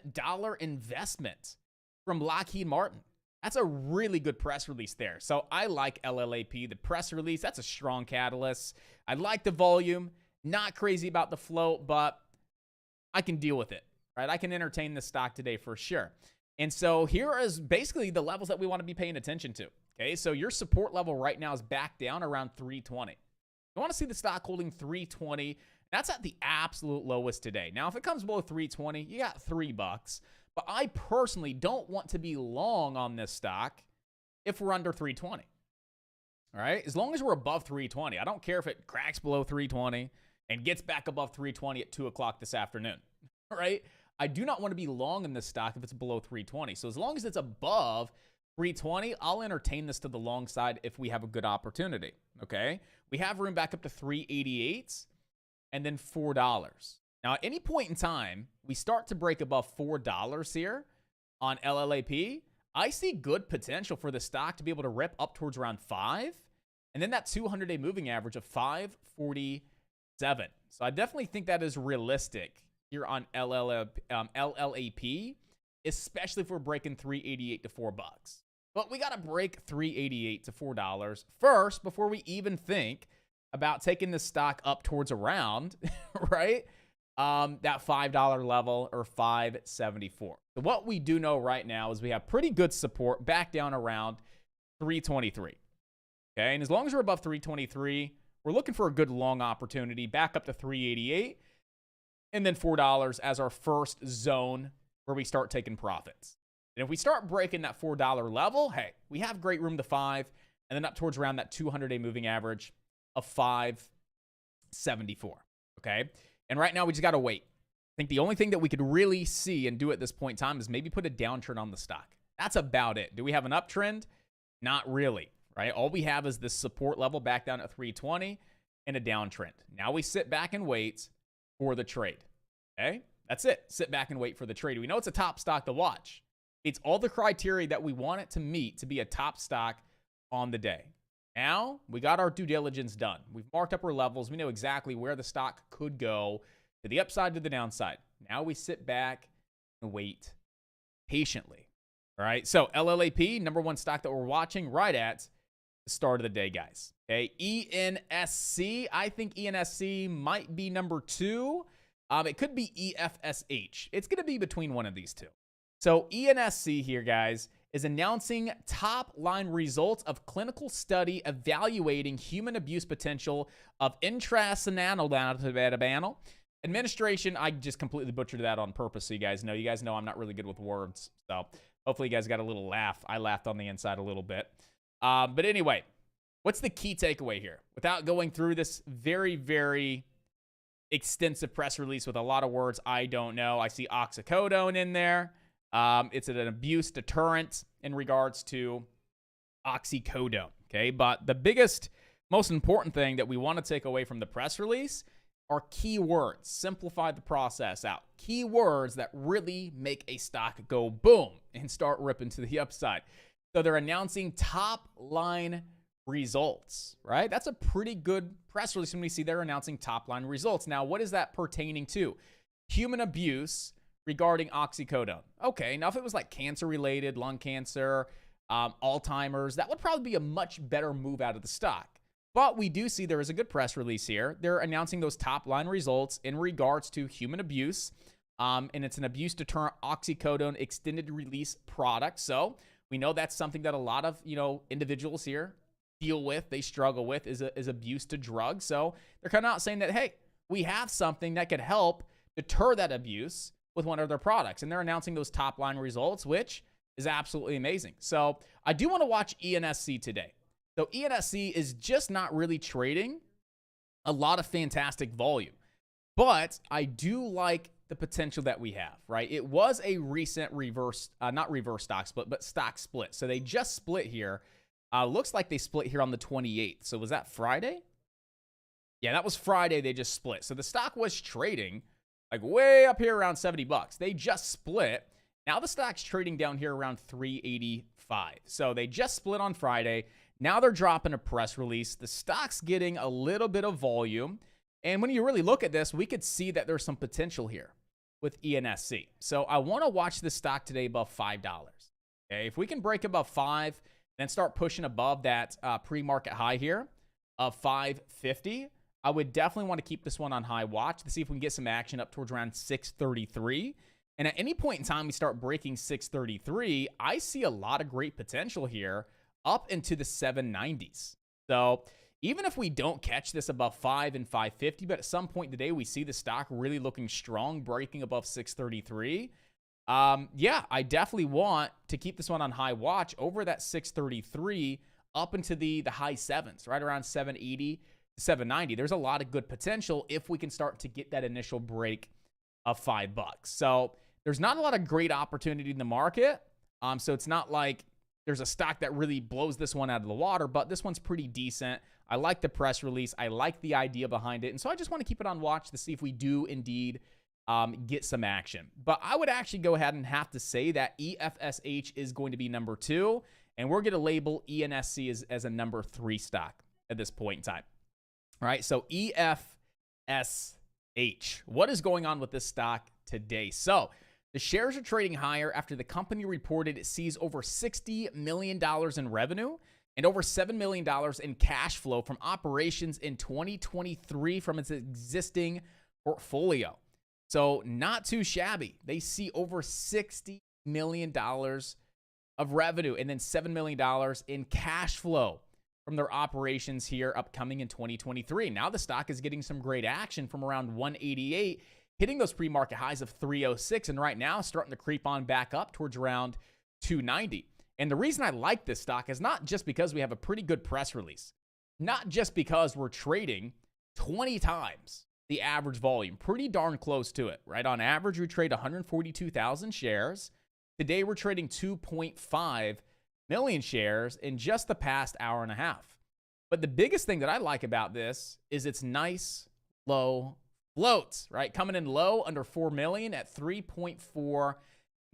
investment from Lockheed Martin. That's a really good press release there. So I like LLAP. The press release, that's a strong catalyst. I like the volume. Not crazy about the float, but I can deal with it, right? I can entertain the stock today for sure. And so here is basically the levels that we want to be paying attention to. Okay, so your support level right now is back down around 320. You want to see the stock holding 320. That's at the absolute lowest today. Now, if it comes below 320, you got $3. But I personally don't want to be long on this stock if we're under 320. All right, as long as we're above 320, I don't care if it cracks below 320 and gets back above 320 at 2 o'clock this afternoon. All right, I do not want to be long in this stock if it's below 320. So as long as it's above 320, I'll entertain this to the long side if we have a good opportunity. Okay, we have room back up to 388 and then $4. Now, at any point in time, we start to break above $4 here on LLAP. I see good potential for the stock to be able to rip up towards around 5, and then that 200-day moving average of 547. So I definitely think that is realistic here on LLAP, especially if we're breaking 388 to $4. But we got to break 388 to $4 first before we even think about taking the stock up towards around, right? That $5 level or 574. So what we do know right now is we have pretty good support back down around 323. Okay, and as long as we're above 323, we're looking for a good long opportunity back up to 388 and then $4 as our first zone where we start taking profits. And if we start breaking that $4 level, hey, we have great room to 5 and then up towards around that 200-day moving average of 574. Okay. And right now, we just got to wait. I think the only thing that we could really see and do at this point in time is maybe put a downtrend on the stock. That's about it. Do we have an uptrend? Not really, right? All we have is this support level back down at 320 and a downtrend. Now we sit back and wait for the trade, okay? That's it. Sit back and wait for the trade. We know it's a top stock to watch. It's all the criteria that we want it to meet to be a top stock on the day. Now, we got our due diligence done. We've marked up our levels. We know exactly where the stock could go, to the upside, to the downside. Now we sit back and wait patiently. All right, so LLAP, number one stock that we're watching right at the start of the day, guys. Okay, ENSC, I think ENSC might be number 2. It could be EFSH. It's going to be between one of these two. So ENSC here, guys, is announcing top-line results of clinical study evaluating human abuse potential of intracerebral administration. I just completely butchered that on purpose, so you guys know. You guys know I'm not really good with words, so hopefully you guys got a little laugh. I laughed on the inside a little bit. But anyway, what's the key takeaway here? Without going through this very, very extensive press release with a lot of words I don't know, I see oxycodone in there. It's an abuse deterrent in regards to oxycodone, okay? But the biggest, most important thing that we want to take away from the press release are keywords. Simplify the process out. Keywords that really make a stock go boom and start ripping to the upside. So they're announcing top-line results, right? That's a pretty good press release when we see they're announcing top-line results. Now, what is that pertaining to? Human abuse regarding oxycodone. Okay, now if it was like cancer-related, lung cancer, Alzheimer's, that would probably be a much better move out of the stock. But we do see there is a good press release here. They're announcing those top-line results in regards to human abuse, and it's an abuse deterrent oxycodone extended release product. So we know that's something that a lot of individuals here deal with, they struggle with, is abuse to drugs. So they're coming out saying that, hey, we have something that could help deter that abuse with one of their products. And they're announcing those top line results, which is absolutely amazing. So I do want to watch ENSC today. So ENSC is just not really trading a lot of fantastic volume, but I do like the potential that we have, right? It was a recent reverse, not reverse stock split, but stock split. So they just split here Looks like they split here on the 28th. So was that Friday? Yeah, that was Friday. They just split. So the stock was trading like way up here around 70 bucks. They just split. Now the stock's trading down here around 385. So they just split on Friday. Now they're dropping a press release. The stock's getting a little bit of volume. And when you really look at this, we could see that there's some potential here with ENSC. So I want to watch this stock today above $5. Okay, if we can break above 5, then start pushing above that pre-market high here of 550, I would definitely want to keep this one on high watch to see if we can get some action up towards around 633. And at any point in time we start breaking 633, I see a lot of great potential here up into the 790s. So even if we don't catch this above 5 and 550, but at some point today we see the stock really looking strong, breaking above 633, yeah, I definitely want to keep this one on high watch over that 633 up into the high sevens, right around 780 to 790. There's a lot of good potential if we can start to get that initial break of $5. So there's not a lot of great opportunity in the market. So it's not like there's a stock that really blows this one out of the water, but this one's pretty decent. I like the press release. I like the idea behind it. And so I just want to keep it on watch to see if we do indeed get some action. But I would actually go ahead and have to say that EFSH is going to be number 2, and we're going to label ENSC as a number 3 stock at this point in time. All right, so EFSH. What is going on with this stock today? So the shares are trading higher after the company reported it sees over $60 million in revenue and over $7 million in cash flow from operations in 2023 from its existing portfolio. So not too shabby. They see over $60 million of revenue and then $7 million in cash flow from their operations here upcoming in 2023. Now the stock is getting some great action from around 188, hitting those pre-market highs of 306, and right now starting to creep on back up towards around 290. And the reason I like this stock is not just because we have a pretty good press release, not just because we're trading 20 times the average volume, pretty darn close to it, right? On average, we trade 142,000 shares. Today, we're trading 2.5 million shares in just the past hour and a half. But the biggest thing that I like about this is its nice low floats, right? Coming in low under 4 million at 3.4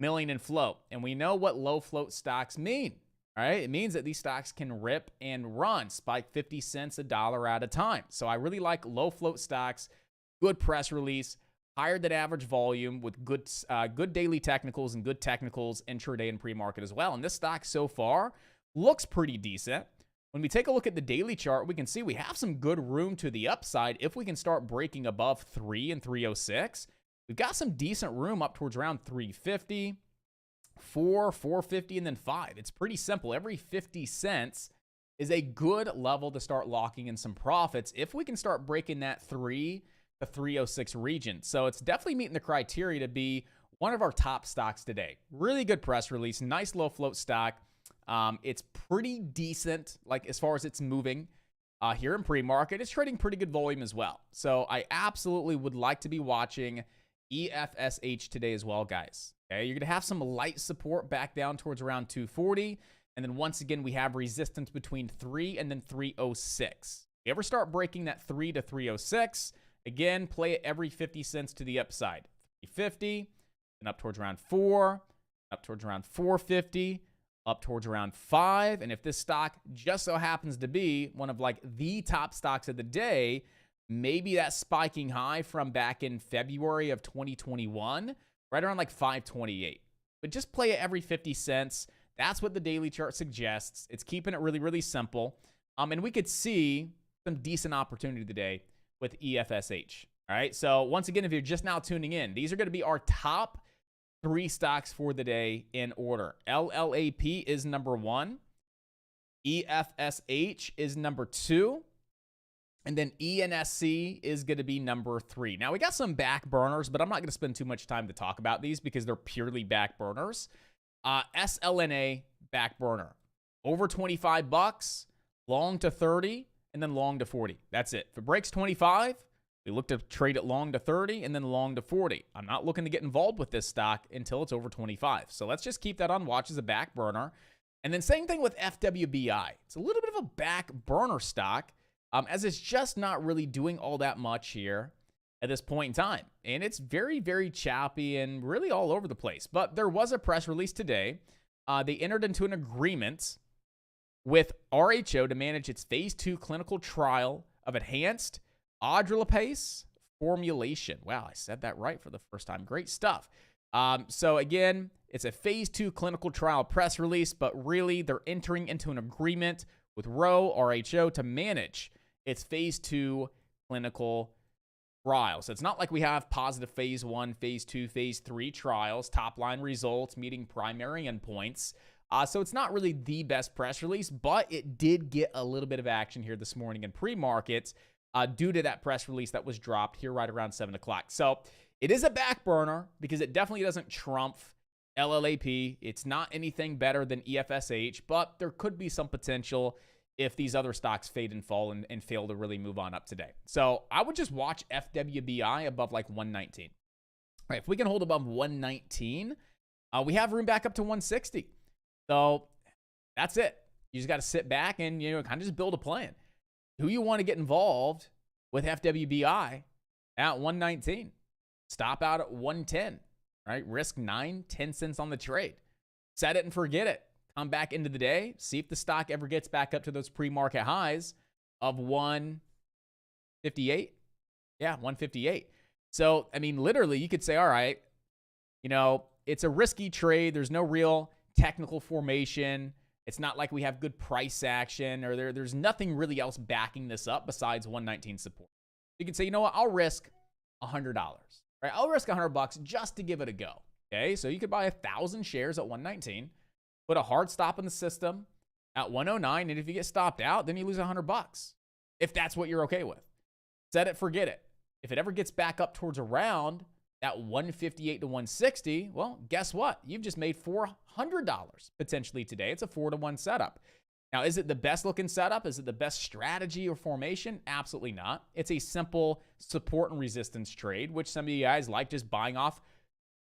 million in float. And we know what low float stocks mean, right? It means that these stocks can rip and run, spike 50 cents a dollar at a time. So I really like low float stocks, good press release, higher than average volume with good daily technicals and good technicals intraday and pre-market as well. And this stock so far looks pretty decent. When we take a look at the daily chart, we can see we have some good room to the upside. If we can start breaking above 3 and 306, we've got some decent room up towards around 350, 4, 450, and then 5. It's pretty simple. Every 50 cents is a good level to start locking in some profits if we can start breaking that 3 to 306 region. So it's definitely meeting the criteria to be one of our top stocks today. Really good press release, nice low float stock. It's pretty decent, like as far as it's moving here in pre-market. It's trading pretty good volume as well. So I absolutely would like to be watching EFSH today as well, guys. Okay, you're going to have some light support back down towards around 240. And then once again, we have resistance between 3 and then 306. If you ever start breaking that 3 to 306, again, play it every 50 cents to the upside. 350, and up towards around 4, up towards around 450, up towards around 5. And if this stock just so happens to be one of like the top stocks of the day, maybe that spiking high from back in February of 2021, right around like 528. But just play it every 50 cents. That's what the daily chart suggests. It's keeping it really, really simple. And we could see some decent opportunity today with EFSH. All right. So once again, if you're just now tuning in, these are going to be our top 3 stocks for the day in order. LLAP is number 1. EFSH is number 2. And then ENSC is going to be number 3. Now, we got some back burners, but I'm not going to spend too much time to talk about these because they're purely back burners. SLNA back burner. Over 25 bucks, long to 30, and then long to 40. That's it. If it breaks 25, we look to trade it long to 30 and then long to 40. I'm not looking to get involved with this stock until it's over 25. So let's just keep that on watch as a back burner. And then same thing with FWBI. It's a little bit of a back burner stock, as it's just not really doing all that much here at this point in time. And it's very, very choppy and really all over the place. But there was a press release today. They entered into an agreement with RHO to manage its phase 2 clinical trial of enhanced audrylapase formulation. Wow, I said that right for the first time. Great stuff. So again, it's a phase 2 clinical trial press release, but really they're entering into an agreement with RHO to manage its phase 2 clinical trial. So it's not like we have positive phase 1, phase 2, phase 3 trials, top line results, meeting primary endpoints. So it's not really the best press release, but it did get a little bit of action here this morning in pre-markets due to that press release that was dropped here right around 7 o'clock. So it is a back burner because it definitely doesn't trump LLAP. It's not anything better than EFSH, but there could be some potential if these other stocks fade and fall and fail to really move on up today. So I would just watch FWBI above like 119. All right, if we can hold above 119, we have room back up to 160. So that's it. You just got to sit back and, you know, kind of just build a plan. Who you want to get involved with FWBI at 119? Stop out at 110, right? Risk 9-10 cents on the trade. Set it and forget it. Come back into the day. See if the stock ever gets back up to those pre-market highs of 158. Yeah, 158. So, I mean, literally, you could say, all right, you know, it's a risky trade. There's no real technical formation. It's not like we have good price action or there's nothing really else backing this up besides 119 support. You can say, you know what, I'll risk $100, right? I'll risk $100 just to give it a go. Okay, so you could buy 1,000 shares at 119, put a hard stop in the system at 109, and if you get stopped out, then you lose $100. If that's what you're okay with, set it, forget it. If it ever gets back up towards around that 158 to 160, well, guess what? You've just made $400 potentially today. It's a 4-to-1 setup. Now, is it the best looking setup? Is it the best strategy or formation? Absolutely not. It's a simple support and resistance trade, which some of you guys like just buying off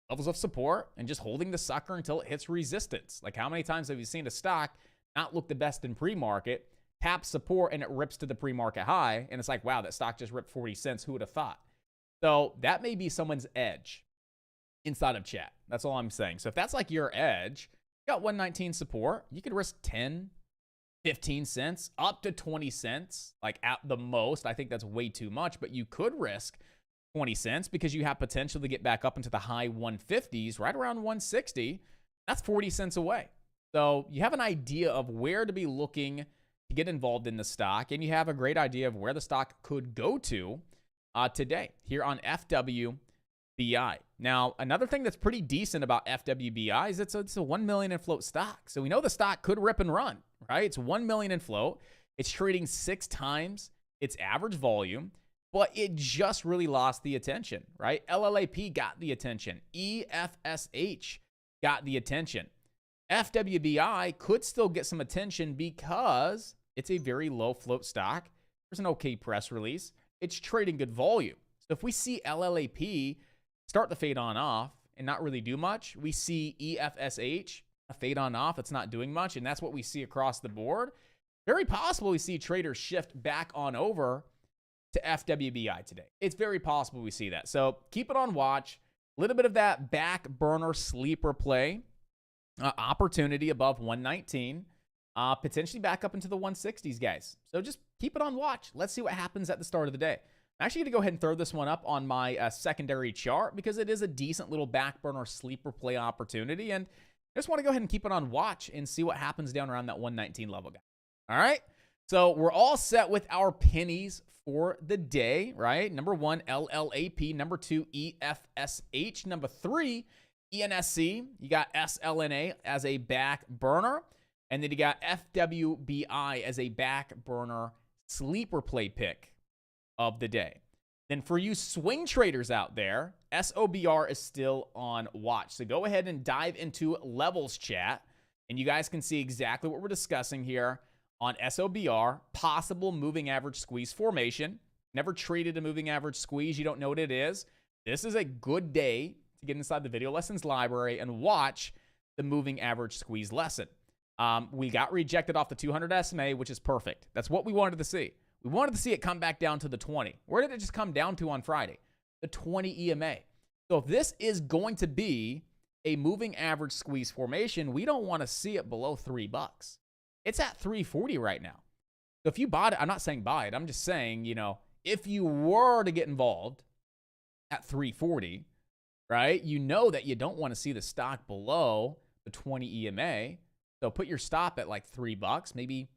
levels of support and just holding the sucker until it hits resistance. Like, how many times have you seen a stock not look the best in pre-market, tap support, and it rips to the pre-market high, and it's like, wow, that stock just ripped 40 cents. Who would have thought? So that may be someone's edge inside of chat. That's all I'm saying. So if that's like your edge, you got 119 support, you could risk 10, 15 cents, up to 20 cents, like at the most. I think that's way too much, but you could risk 20 cents because you have potential to get back up into the high 150s, right around 160. That's 40 cents away. So you have an idea of where to be looking to get involved in the stock, and you have a great idea of where the stock could go to today here on FWBI. Now, another thing that's pretty decent about FWBI is it's a 1 million in float stock. So we know the stock could rip and run, right? It's 1 million in float. It's trading 6 times its average volume, but it just really lost the attention, right? LLAP got the attention. EFSH got the attention. FWBI could still get some attention because it's a very low float stock. There's an okay press release. It's trading good volume. So if we see LLAP start to fade on off and not really do much, we see EFSH fade on off. It's not doing much, and that's what we see across the board. Very possible we see traders shift back on over to FWBI today. It's very possible we see that. So keep it on watch. A little bit of that back burner sleeper play opportunity above 119. Potentially back up into the 160s, guys. So just keep it on watch. Let's see what happens at the start of the day. I'm actually going to go ahead and throw this one up on my secondary chart because it is a decent little back burner sleeper play opportunity. And I just want to go ahead and keep it on watch and see what happens down around that 119 level, guys. All right. So we're all set with our pennies for the day, right? Number 1, LLAP. Number 2, EFSH. Number 3, ENSC. You got SLNA as a back burner. And then you got FWBI as a back burner sleeper play pick of the day. Then for you swing traders out there, SOBR is still on watch. So go ahead and dive into levels chat, and you guys can see exactly what we're discussing here on SOBR, possible moving average squeeze formation. Never traded a moving average squeeze. You don't know what it is. This is a good day to get inside the video lessons library and watch the moving average squeeze lesson. We got rejected off the 200 SMA, which is perfect. That's what we wanted to see. We wanted to see it come back down to the 20. Where did it just come down to on Friday? The 20 EMA. So if this is going to be a moving average squeeze formation, we don't want to see it below $3. It's at 340 right now. So if you bought it, I'm not saying buy it. I'm just saying, you know, if you were to get involved at 340, right, you know that you don't want to see the stock below the 20 EMA. So put your stop at like $3, maybe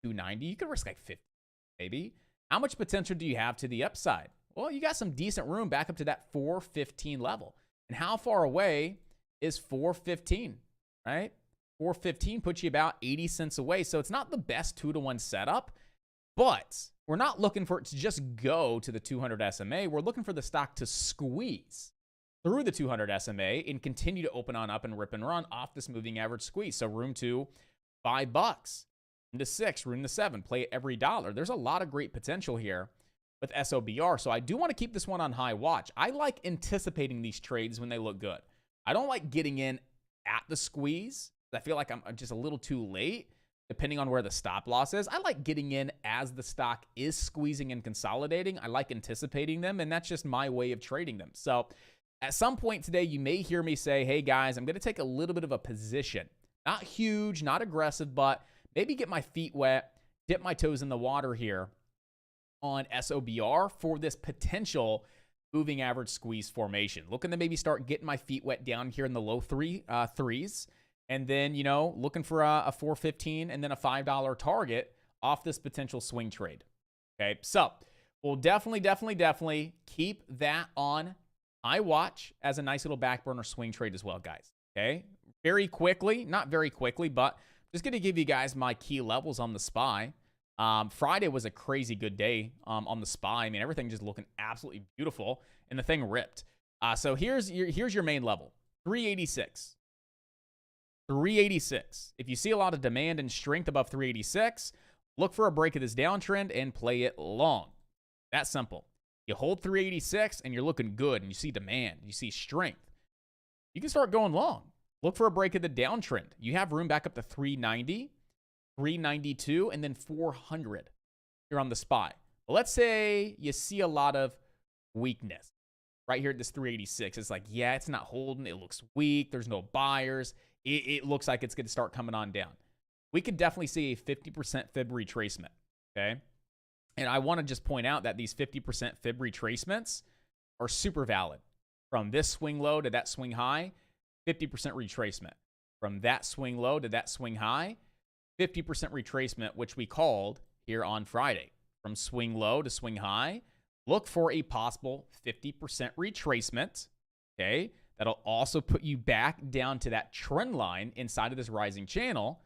290. You could risk like 50, maybe. How much potential do you have to the upside? Well, you got some decent room back up to that 415 level. And how far away is 415, right? 415 puts you about 80 cents away. So it's not the best 2-to-1 setup, but we're not looking for it to just go to the 200 SMA. We're looking for the stock to squeeze through the 200 SMA and continue to open on up and rip and run off this moving average squeeze. So room to $5, room to 6, room to 7, play it every dollar. There's a lot of great potential here with SOBR. So I do want to keep this one on high watch. I like anticipating these trades when they look good. I don't like getting in at the squeeze. I feel like I'm just a little too late, depending on where the stop loss is. I like getting in as the stock is squeezing and consolidating. I like anticipating them, and that's just my way of trading them. So at some point today, you may hear me say, hey guys, I'm going to take a little bit of a position. Not huge, not aggressive, but maybe get my feet wet, dip my toes in the water here on SOBR for this potential moving average squeeze formation. Looking to maybe start getting my feet wet down here in the low threes. And then, you know, looking for a 415 and then a $5 target off this potential swing trade. Okay, so we'll definitely keep that on high watch as a nice little back burner swing trade as well, guys. Okay, very quickly, not very quickly, but just going to give you guys my key levels on the SPY. Friday was a crazy good day on the SPY. I mean, everything just looking absolutely beautiful, and the thing ripped. So here's your main level, 386. 386. If you see a lot of demand and strength above 386, look for a break of this downtrend and play it long. That's simple. You hold 386 and you're looking good and you see demand, you see strength. You can start going long. Look for a break of the downtrend. You have room back up to 390, 392, and then 400 here on the SPY. Well, let's say you see a lot of weakness right here at this 386. It's like, yeah, it's not holding. It looks weak. There's no buyers. It looks like it's going to start coming on down. We could definitely see a 50% fib retracement, okay? And I want to just point out that these 50% fib retracements are super valid. From this swing low to that swing high, 50% retracement. From that swing low to that swing high, 50% retracement, which we called here on Friday. From swing low to swing high, look for a possible 50% retracement, okay? That'll also put you back down to that trend line inside of this rising channel,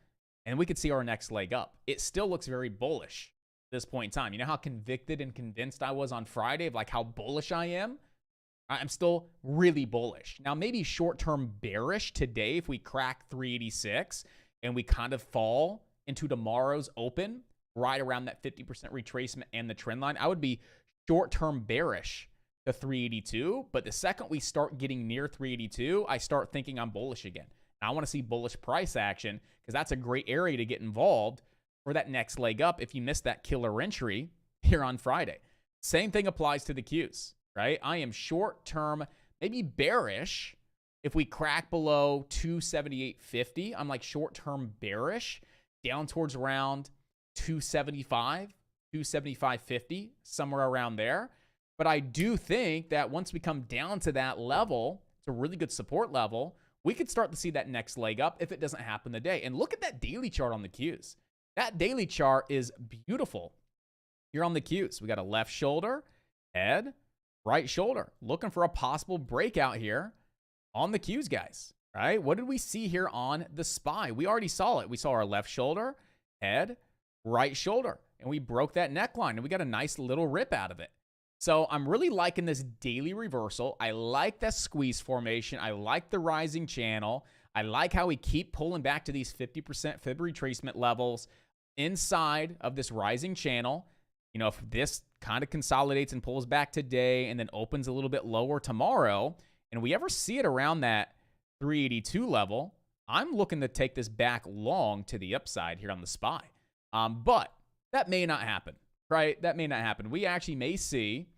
and we could see our next leg up. It still looks very bullish at this point in time. You know how convicted and convinced I was on Friday of like how bullish I am? I'm still really bullish. Now, maybe short-term bearish today if we crack 386 and we kind of fall into tomorrow's open right around that 50% retracement and the trend line. I would be short-term bearish to 382, but the second we start getting near 382, I start thinking I'm bullish again. And I want to see bullish price action because that's a great area to get involved for that next leg up if you missed that killer entry here on Friday. Same thing applies to the Qs, right? I am short-term, maybe bearish if we crack below 278.50. I'm like short-term bearish down towards around 275, 275.50, somewhere around there. But I do think that once we come down to that level, it's a really good support level, we could start to see that next leg up if it doesn't happen today. And look at that daily chart on the Qs. That daily chart is beautiful. Here on the Qs, we got a left shoulder, head, right shoulder. Looking for a possible breakout here on the Qs, guys, right? What did we see here on the SPY? We already saw it. We saw our left shoulder, head, right shoulder, and we broke that neckline, and we got a nice little rip out of it. So I'm really liking this daily reversal. I like that squeeze formation. I like the rising channel. I like how we keep pulling back to these 50% fib retracement levels inside of this rising channel. You know, if this kind of consolidates and pulls back today and then opens a little bit lower tomorrow, and we ever see it around that 382 level, I'm looking to take this back long to the upside here on the SPY. But that may not happen, right? That may not happen. We actually may see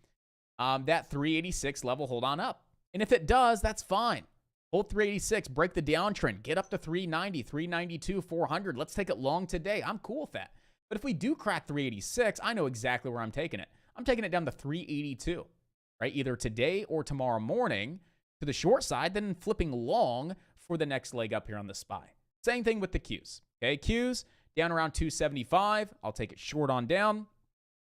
that 386 level hold on up. And if it does, that's fine. Hold 386, break the downtrend, get up to 390, 392, 400. Let's take it long today. I'm cool with that. But if we do crack 386, I know exactly where I'm taking it. I'm taking it down to 382, right? Either today or tomorrow morning to the short side, then flipping long for the next leg up here on the SPY. Same thing with the Qs. Okay, Qs down around 275. I'll take it short on down.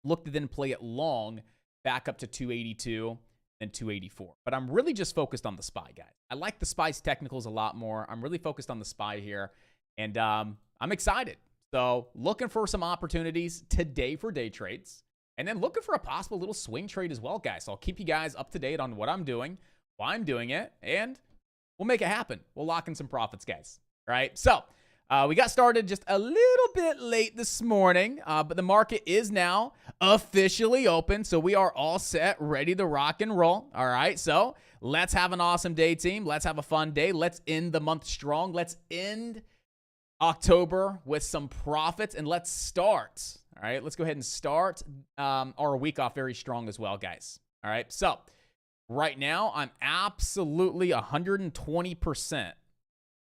Look to then play it long back up to 282 and 284. But I'm really just focused on the SPY, guys. I like the SPY's technicals a lot more. I'm really focused on the SPY here, and I'm excited. So looking for some opportunities today for day trades, and then looking for a possible little swing trade as well, guys. So I'll keep you guys up to date on what I'm doing, why I'm doing it, and we'll make it happen. We'll lock in some profits, guys. All right, so we got started just a little bit late this morning, but the market is now officially open, so we are all set, ready to rock and roll. All right, so let's have an awesome day, team. Let's have a fun day. Let's end the month strong. Let's end October with some profits, and let's start. All right, let's go ahead and start our week off very strong as well, guys. All right, so right now I'm absolutely 120%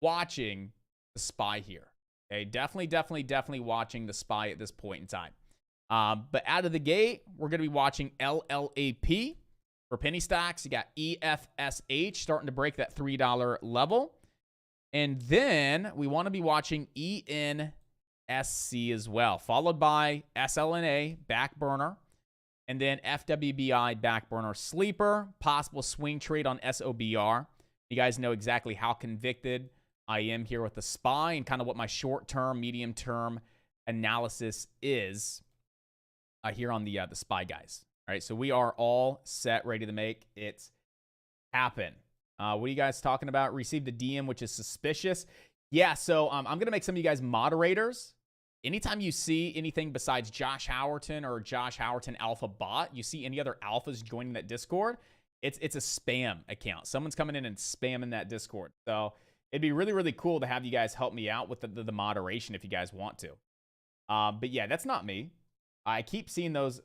watching the SPY here. Okay, definitely watching the SPY at this point in time. But out of the gate, we're going to be watching LLAP for penny stocks. You got EFSH starting to break that $3 level. And then we want to be watching ENSC as well, followed by SLNA, back burner, and then FWBI, back burner sleeper, possible swing trade on SOBR. You guys know exactly how convicted I am here with the SPY and kind of what my short-term, medium-term analysis is here on the SPY, guys. All right, so we are all set, ready to make it happen. What are you guys talking about? Received a DM, which is suspicious. Yeah, so I'm going to make some of you guys moderators. Anytime you see anything besides Josh Howerton or Josh Howerton Alpha Bot, you see any other alphas joining that Discord, it's a spam account. Someone's coming in and spamming that Discord. So it'd be really cool to have you guys help me out with the moderation if you guys want to. But yeah, that's not me. I keep seeing those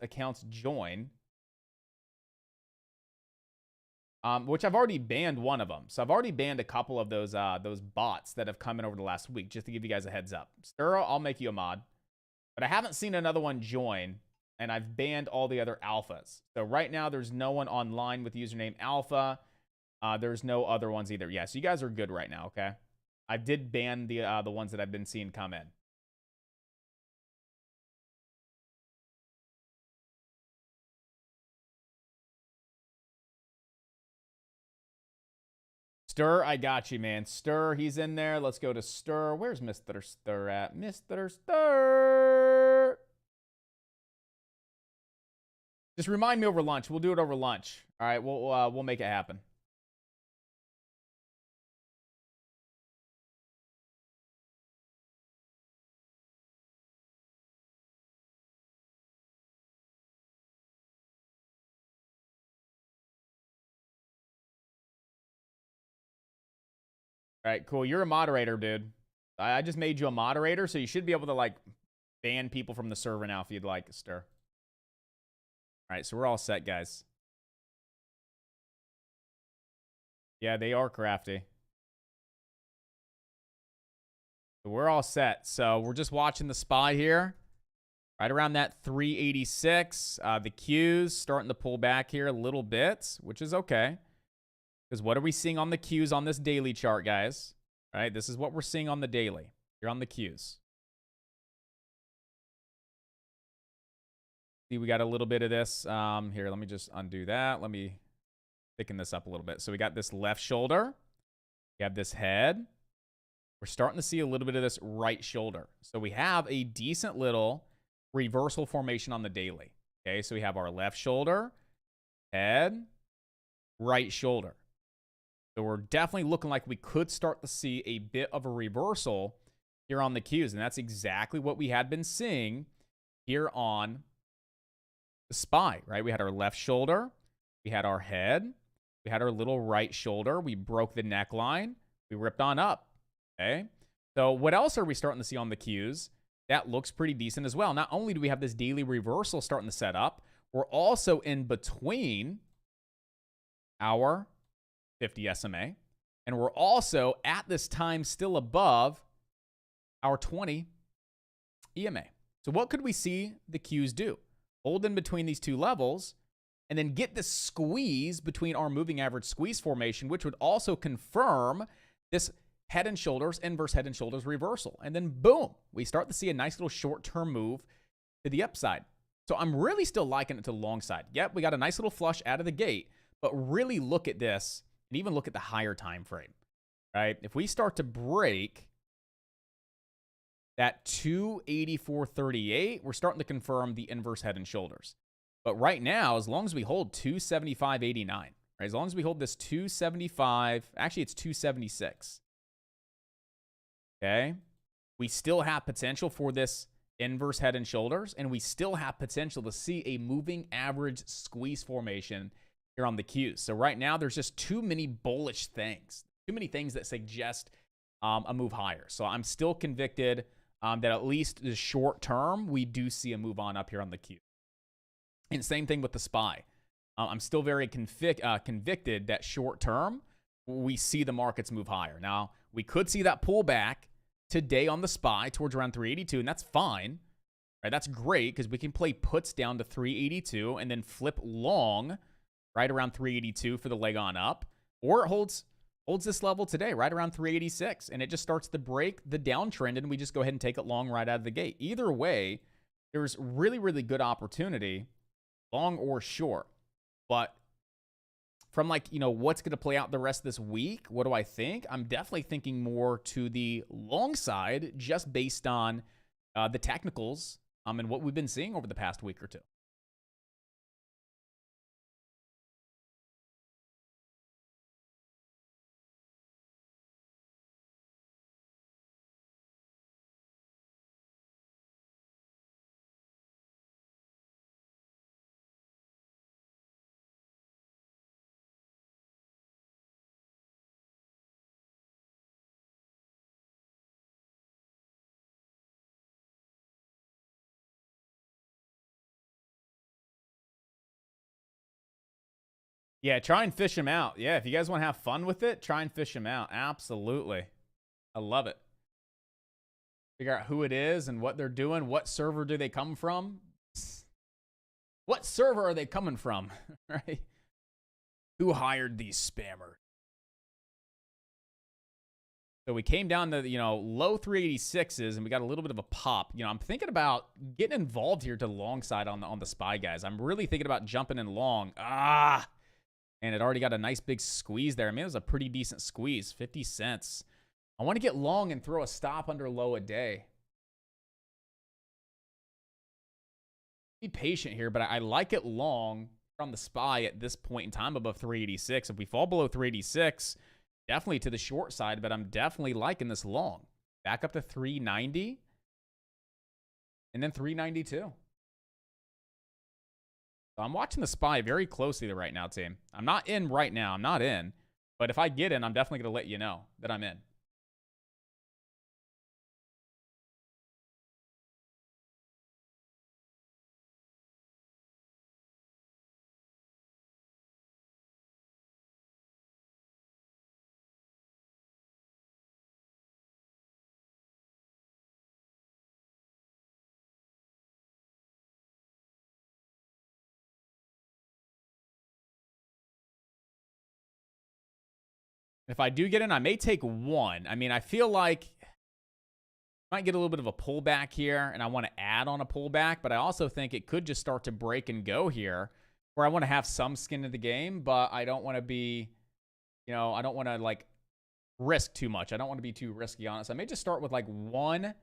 accounts join. Which I've already banned one of them. So I've already banned a couple of those bots that have come in over the last week, just to give you guys a heads up. Sturro, I'll make you a mod. But I haven't seen another one join, and I've banned all the other alphas. So right now, there's no one online with username alpha. There's no other ones either. Yeah, so you guys are good right now, okay? I did ban the ones that I've been seeing come in. Stir, I got you, man. Stir, he's in there. Let's go to Stir. Where's Mr. Stir at? Mr. Stir. Just remind me over lunch. We'll do it over lunch. All right, we'll make it happen. All right, cool. You're a moderator, dude. I just made you a moderator, so you should be able to, like, ban people from the server now if you'd like, Stir. All right, so we're all set, guys. Yeah, they are crafty. So we're all set. So we're just watching the SPY here. Right around that 386. The Qs starting to pull back here a little bit, which is okay. Because what are we seeing on the Qs on this daily chart, guys? All right, this is what we're seeing on the daily. Here on the Qs. See, we got a little bit of this. Here, let me just undo that. Let me thicken this up a little bit. So we got this left shoulder. We have this head. We're starting to see a little bit of this right shoulder. So we have a decent little reversal formation on the daily. Okay, so we have our left shoulder, head, right shoulder. So we're definitely looking like we could start to see a bit of a reversal here on the Qs. And that's exactly what we had been seeing here on the SPY, right? We had our left shoulder. We had our head. We had our little right shoulder. We broke the neckline. We ripped on up. Okay. So what else are we starting to see on the Qs? That looks pretty decent as well. Not only do we have this daily reversal starting to set up, we're also in between our 50 SMA, and we're also at this time still above our 20 EMA. So what could we see the Qs do? Hold in between these two levels and then get the squeeze between our moving average squeeze formation, which would also confirm this head and shoulders, inverse head and shoulders reversal. And then boom, we start to see a nice little short-term move to the upside. So I'm really still liking it to the long side. Yep, we got a nice little flush out of the gate, but really look at this and even look at the higher time frame, right? If we start to break that 284.38, we're starting to confirm the inverse head and shoulders. But right now, as long as we hold 275.89, right? As long as we hold this 275, actually it's 276. Okay, we still have potential for this inverse head and shoulders, and we still have potential to see a moving average squeeze formation here on the Qs. So right now, there's just too many bullish things, too many things that suggest a move higher. So I'm still convicted that at least the short term, we do see a move on up here on the Q. And same thing with the SPY. I'm still very convicted that short term, we see the markets move higher. Now, we could see that pullback today on the SPY towards around 382, and that's fine. Right? That's great because we can play puts down to 382 and then flip long right around 382 for the leg on up. Or it holds this level today, right around 386, and it just starts to break the downtrend, and we just go ahead and take it long right out of the gate. Either way, there's really, really good opportunity, long or short. But from what's going to play out the rest of this week, what do I think? I'm definitely thinking more to the long side just based on the technicals and what we've been seeing over the past week or two. Yeah, try and fish them out. Yeah, if you guys want to have fun with it, try and fish them out. Absolutely. I love it. Figure out who it is and what they're doing. What server do they come from? What server are they coming from? Right? Who hired these spammers? So we came down to, low 386s, and we got a little bit of a pop. I'm thinking about getting involved here to the long side on the SPY, guys. I'm really thinking about jumping in long. And it already got a nice big squeeze there. I mean, it was a pretty decent squeeze, 50 cents. I want to get long and throw a stop under low a day. Be patient here, but I like it long from the SPY at this point in time above 386. If we fall below 386, definitely to the short side, but I'm definitely liking this long. Back up to 390 and then 392. So I'm watching the SPY very closely right now, team. I'm not in right now. I'm not in. But if I get in, I'm definitely going to let you know that I'm in. If I do get in, I may take one. I mean, I feel like I might get a little bit of a pullback here, and I want to add on a pullback, but I also think it could just start to break and go here, where I want to have some skin in the game, but I don't want to be, I don't want to, risk too much. I don't want to be too risky on it. So I may just start with, one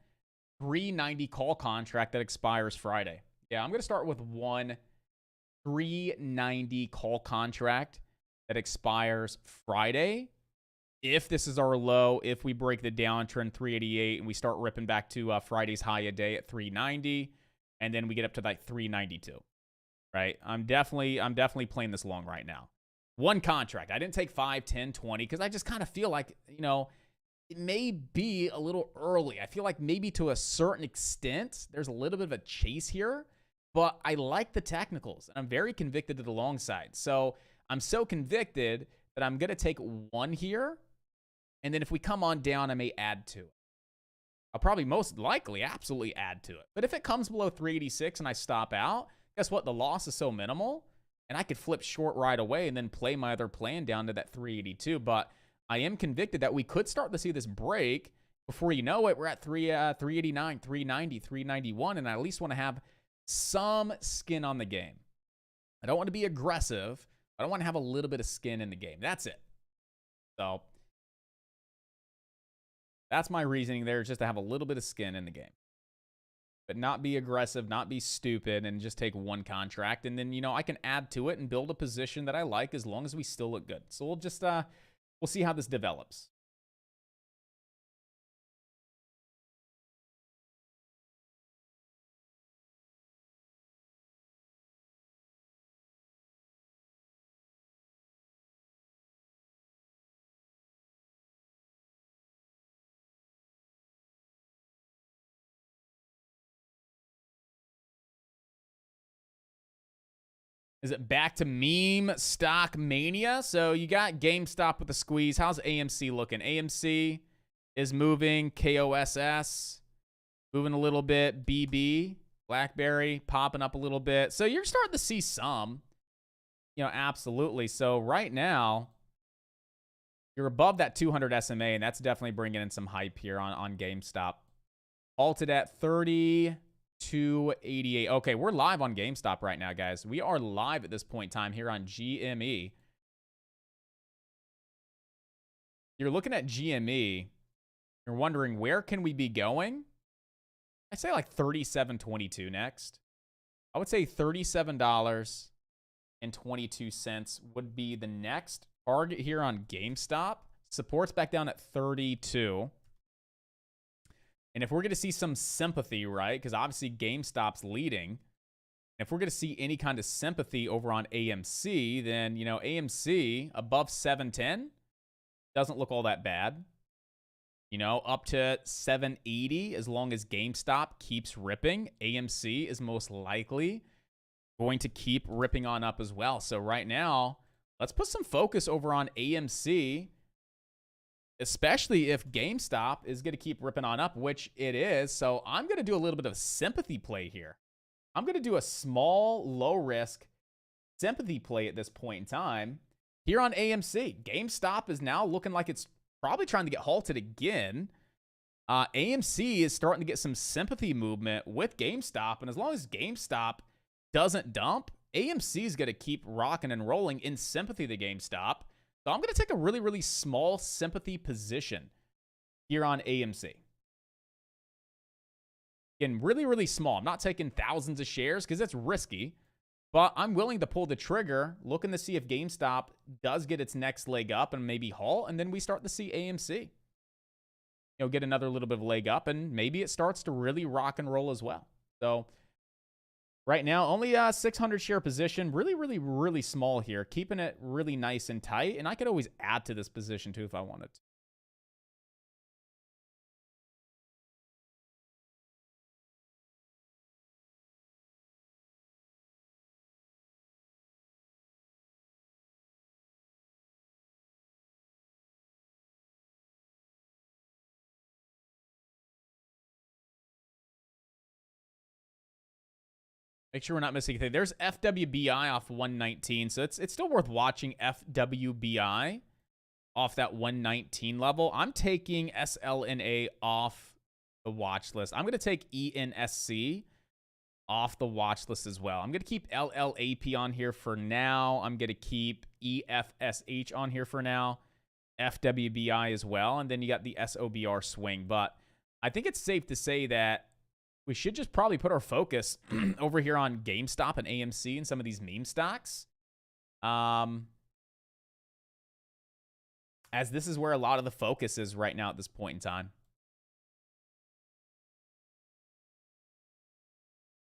390 call contract that expires Friday. Yeah, I'm going to start with one 390 call contract that expires Friday. If this is our low, if we break the downtrend 388 and we start ripping back to Friday's high a day at 390, and then we get up to 392, right? I'm definitely playing this long right now. One contract. I didn't take 5, 10, 20 because I just kind of feel like, it may be a little early. I feel like maybe to a certain extent, there's a little bit of a chase here, but I like the technicals. I'm very convicted to the long side. So I'm so convicted that I'm going to take one here. And then if we come on down, I may add to it. I'll probably most likely absolutely add to it. But if it comes below 386 and I stop out, guess what? The loss is so minimal. And I could flip short right away and then play my other plan down to that 382. But I am convicted that we could start to see this break. Before you know it, we're at 389, 390, 391. And I at least want to have some skin on the game. I don't want to be aggressive. I don't want to have a little bit of skin in the game. That's it. So that's my reasoning there, is just to have a little bit of skin in the game. But not be aggressive, not be stupid, and just take one contract. And then, I can add to it and build a position that I like as long as we still look good. So we'll just, we'll see how this develops. Is it back to meme stock mania? So you got GameStop with the squeeze. How's AMC looking? AMC is moving. KOSS moving a little bit. BB, BlackBerry popping up a little bit. So you're starting to see some, absolutely. So right now, you're above that 200 SMA, and that's definitely bringing in some hype here on GameStop. Halted at 288. Okay, we're live on GameStop right now, guys. We are live at this point in time here on GME. You're looking at GME. You're wondering, where can we be going? I'd say like $37.22 next. I would say $37.22 would be the next target here on GameStop. Support's back down at 32. And if we're going to see some sympathy, right, because obviously GameStop's leading. If we're going to see any kind of sympathy over on AMC, then, AMC above 710 doesn't look all that bad. Up to 780, as long as GameStop keeps ripping, AMC is most likely going to keep ripping on up as well. So right now, let's put some focus over on AMC, especially if GameStop is going to keep ripping on up, which it is. So I'm going to do a little bit of sympathy play here. I'm going to do a small, low-risk sympathy play at this point in time here on AMC. GameStop is now looking like it's probably trying to get halted again. AMC is starting to get some sympathy movement with GameStop, and as long as GameStop doesn't dump, AMC is going to keep rocking and rolling in sympathy to GameStop. So I'm going to take a really, really small sympathy position here on AMC. Again, really, really small. I'm not taking thousands of shares because that's risky, but I'm willing to pull the trigger, looking to see if GameStop does get its next leg up and maybe halt, and then we start to see AMC, get another little bit of leg up, and maybe it starts to really rock and roll as well. So right now, only a 600 share position. Really, really, really small here. Keeping it really nice and tight. And I could always add to this position too if I wanted to. Make sure we're not missing anything. There's FWBI off 119, so it's still worth watching FWBI off that 119 level. I'm taking SLNA off the watch list. I'm going to take ENSC off the watch list as well. I'm going to keep LLAP on here for now. I'm going to keep EFSH on here for now. FWBI as well. And then you got the SOBR swing. But I think it's safe to say that we should just probably put our focus over here on GameStop and AMC and some of these meme stocks. As this is where a lot of the focus is right now at this point in time.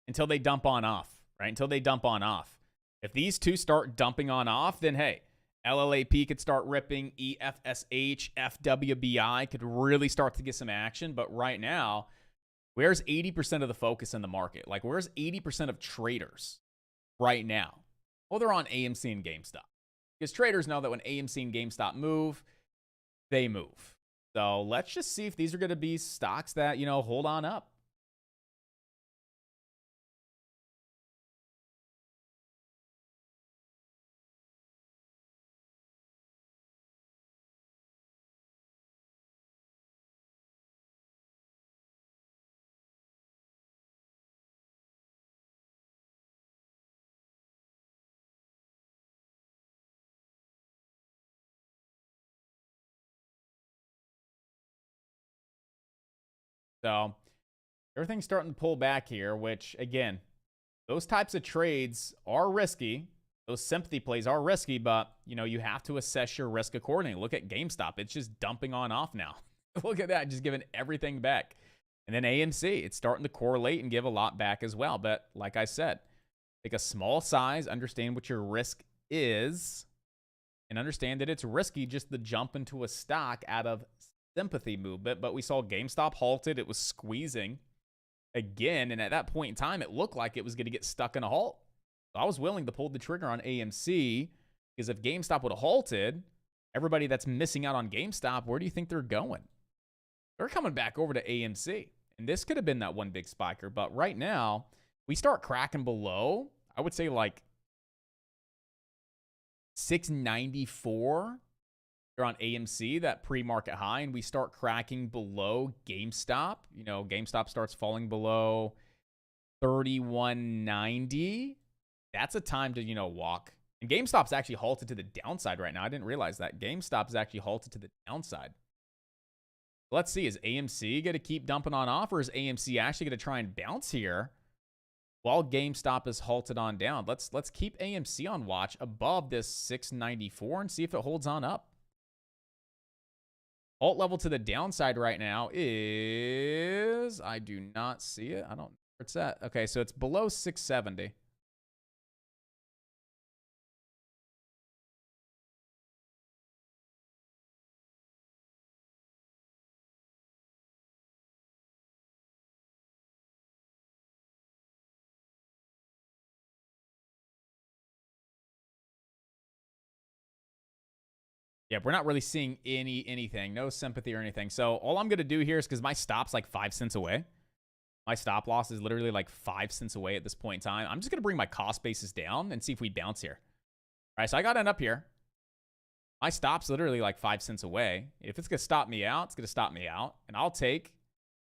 Until they dump on off, right? Until they dump on off. If these two start dumping on off, then hey, LLAP could start ripping. EFSH, FWBI could really start to get some action. But right now, where's 80% of the focus in the market? Like, where's 80% of traders right now? Well, they're on AMC and GameStop. Because traders know that when AMC and GameStop move, they move. So let's just see if these are going to be stocks that, you know, hold on up. So everything's starting to pull back here, which, again, those types of trades are risky. Those sympathy plays are risky, but, you know, you have to assess your risk accordingly. Look at GameStop. It's just dumping on off now. Look at that, just giving everything back. And then AMC, it's starting to correlate and give a lot back as well. But like I said, take a small size, understand what your risk is, and understand that it's risky just to jump into a stock out of sympathy movement. But we saw GameStop halted. It was squeezing again. And at that point in time, it looked like it was going to get stuck in a halt. So I was willing to pull the trigger on AMC because if GameStop would have halted, everybody that's missing out on GameStop, where do you think they're going? They're coming back over to AMC. And this could have been that one big spiker. But right now, we start cracking below, I would say like 694. You're on AMC, that pre-market high, and we start cracking below GameStop. You know, GameStop starts falling below 3190. That's a time to, you know, walk. And GameStop's actually halted to the downside right now. I didn't realize that. GameStop's actually halted to the downside. Let's see, is AMC going to keep dumping on off, or is AMC actually going to try and bounce here while GameStop is halted on down? Let's keep AMC on watch above this 694 and see if it holds on up. Alt level to the downside right now is, I do not see it. I don't know where it's at. Okay, so it's below 670. Yeah, we're not really seeing anything. No sympathy or anything. So all I'm going to do here is, because my stop's like 5 cents away. My stop loss is literally like 5 cents away at this point in time. I'm just going to bring my cost basis down and see if we bounce here. All right, so I got to end up here. My stop's literally like 5 cents away. If it's going to stop me out, it's going to stop me out. And I'll take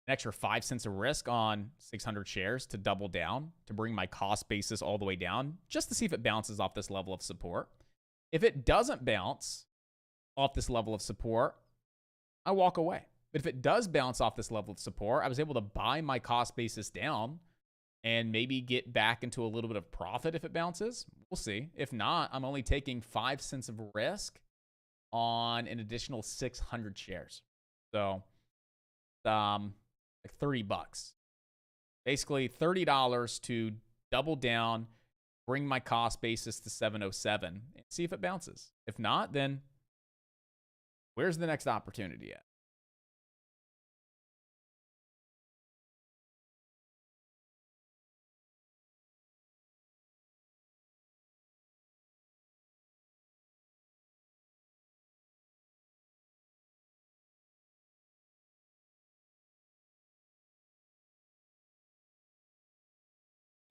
an extra 5 cents of risk on 600 shares to double down, to bring my cost basis all the way down, just to see if it bounces off this level of support. If it doesn't bounce off this level of support, I walk away. But if it does bounce off this level of support, I was able to buy my cost basis down and maybe get back into a little bit of profit if it bounces. We'll see. If not, I'm only taking 5 cents of risk on an additional 600 shares. So, like $30. Basically $30 to double down, bring my cost basis to 707 and see if it bounces. If not, then where's the next opportunity at?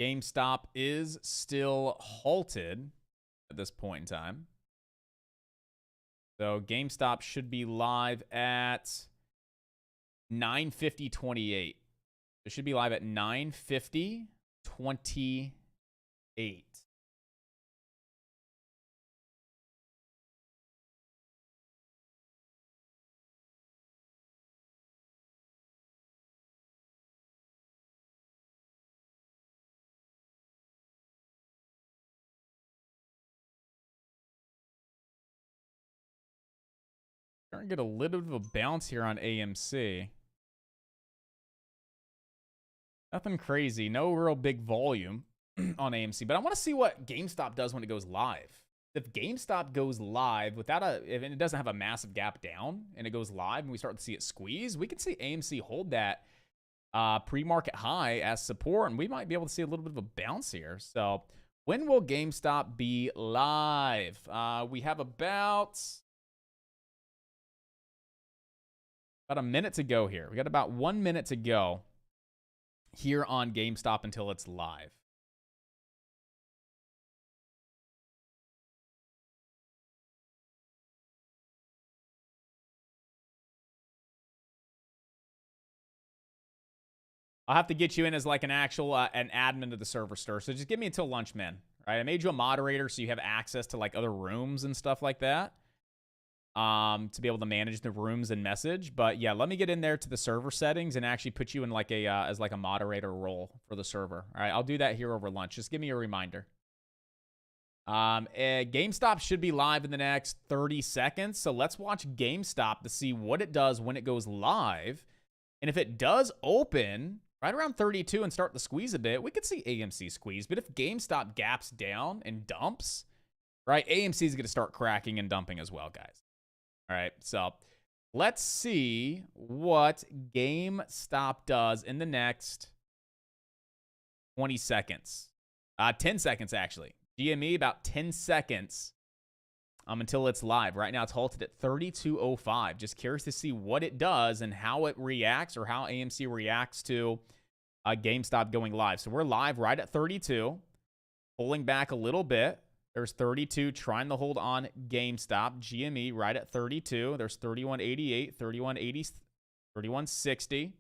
GameStop is still halted at this point in time. So GameStop should be live at 950.28. It should be live at 950.28. Starting to get a little bit of a bounce here on AMC. Nothing crazy. No real big volume on AMC. But I want to see what GameStop does when it goes live. if GameStop goes live without if it doesn't have a massive gap down and it goes live and we start to see it squeeze, we can see AMC hold that pre-market high as support, and we might be able to see a little bit of a bounce here. So when will GameStop be live? We have about a minute to go here. We got about 1 minute to go here on GameStop until it's live. I'll have to get you in as like an actual an admin to the server store. So just give me until lunch, man. All right, I made you a moderator so you have access to like other rooms and stuff like that. To be able to manage the rooms and message. But yeah, let me get in there to the server settings and actually put you in like a as like a moderator role for the server. All right, I'll do that here over lunch. Just give me a reminder. GameStop should be live in the next 30 seconds. So let's watch GameStop to see what it does when it goes live. And if it does open right around 32 and start to squeeze a bit, we could see AMC squeeze. But if GameStop gaps down and dumps, right, AMC is going to start cracking and dumping as well, guys. All right, so let's see what GameStop does in the next 20 seconds. 10 seconds, actually. GME, about 10 seconds until it's live. Right now, it's halted at 32.05. Just curious to see what it does and how it reacts, or how AMC reacts to GameStop going live. So we're live right at 32, pulling back a little bit. There's 32 trying to hold on GameStop. GME right at 32. There's 31.88, 31.80, 31.60.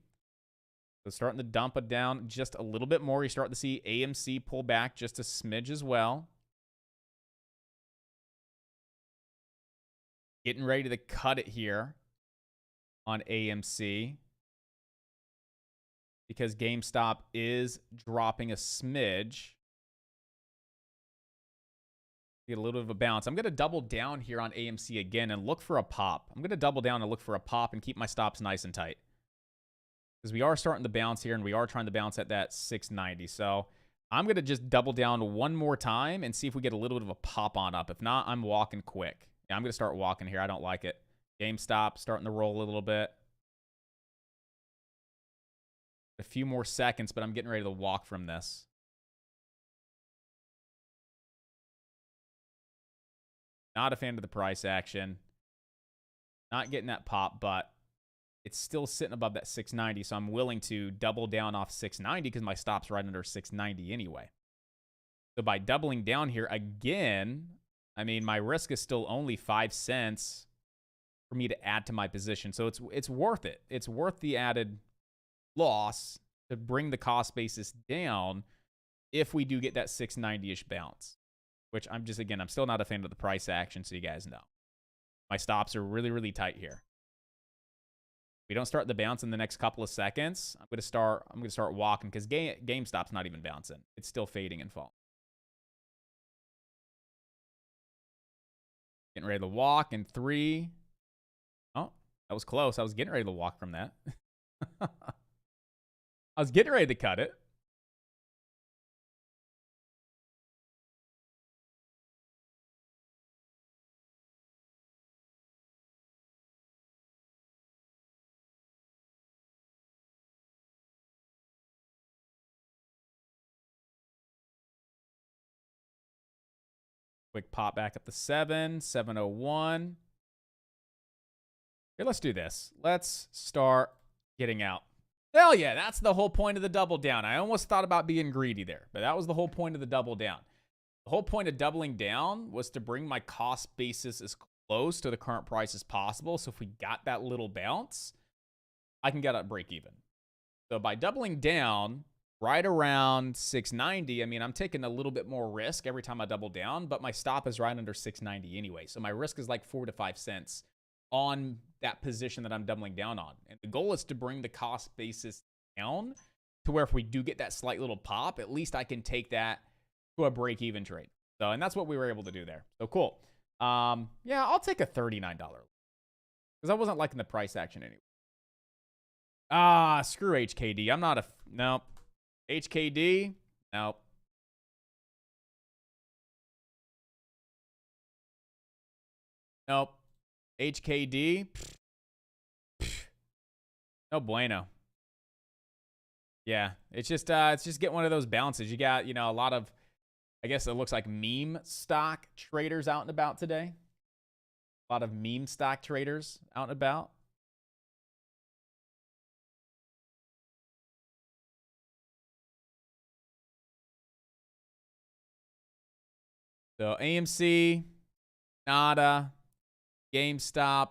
So starting to dump it down just a little bit more. You start to see AMC pull back just a smidge as well. Getting ready to cut it here on AMC, because GameStop is dropping a smidge. Get a little bit of a bounce. I'm going to double down here on AMC again and look for a pop. I'm going to double down and look for a pop and keep my stops nice and tight, because we are starting to bounce here and we are trying to bounce at that 690. So I'm going to just double down one more time and see if we get a little bit of a pop on up. If not, I'm walking quick. Yeah, I'm going to start walking here. I don't like it. GameStop starting to roll a little bit. A few more seconds, but I'm getting ready to walk from this. Not a fan of the price action. Not getting that pop, but it's still sitting above that 690, so I'm willing to double down off 690 because my stop's right under 690 anyway. So by doubling down here again, I mean, my risk is still only 5 cents for me to add to my position. So it's worth it. It's worth the added loss to bring the cost basis down if we do get that 690-ish bounce. Which I'm still not a fan of the price action, so you guys know. My stops are really, really tight here. If we don't start the bounce in the next couple of seconds, I'm gonna start walking, because GameStop's not even bouncing. It's still fading and falling. Getting ready to walk in 3. Oh, that was close. I was getting ready to walk from that. I was getting ready to cut it. Quick pop back up to 701. Here, let's do this. Let's start getting out. Hell yeah, that's the whole point of the double down. I almost thought about being greedy there, but that was the whole point of the double down. The whole point of doubling down was to bring my cost basis as close to the current price as possible. So if we got that little bounce, I can get a break even. So by doubling down right around 690, I mean, I'm taking a little bit more risk every time I double down, but my stop is right under 690 anyway. So my risk is like 4 to 5 cents on that position that I'm doubling down on. And the goal is to bring the cost basis down to where if we do get that slight little pop, at least I can take that to a break-even trade. So, and that's what we were able to do there. So cool. Yeah, I'll take a $39 because I wasn't liking the price action anyway. Screw HKD. I'm not a, nope. HKD, nope. Nope. HKD. No bueno. Yeah, it's just get one of those bounces. You got, a lot of, I guess it looks like meme stock traders out and about today. A lot of meme stock traders out and about. So AMC, nada. GameStop,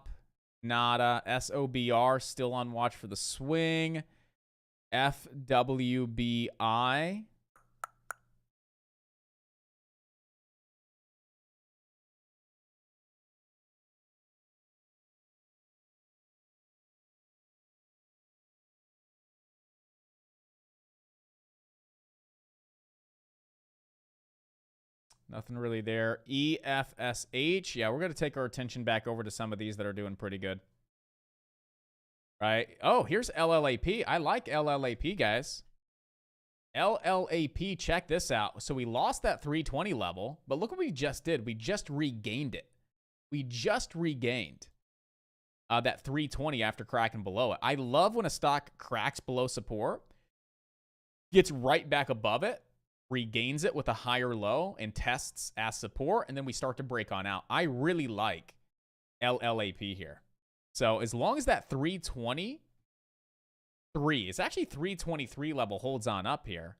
nada. SOBR, still on watch for the swing. FWBI. Nothing really there. EFSH. Yeah, we're going to take our attention back over to some of these that are doing pretty good. Right. Oh, here's LLAP. I like LLAP, guys. LLAP, check this out. So we lost that 320 level, but look what we just did. We just regained it. We just regained that 320 after cracking below it. I love when a stock cracks below support, gets right back above it, regains it with a higher low and tests as support, and then we start to break on out. I really like LLAP here. So as long as that 323, it's actually 323 level holds on up here,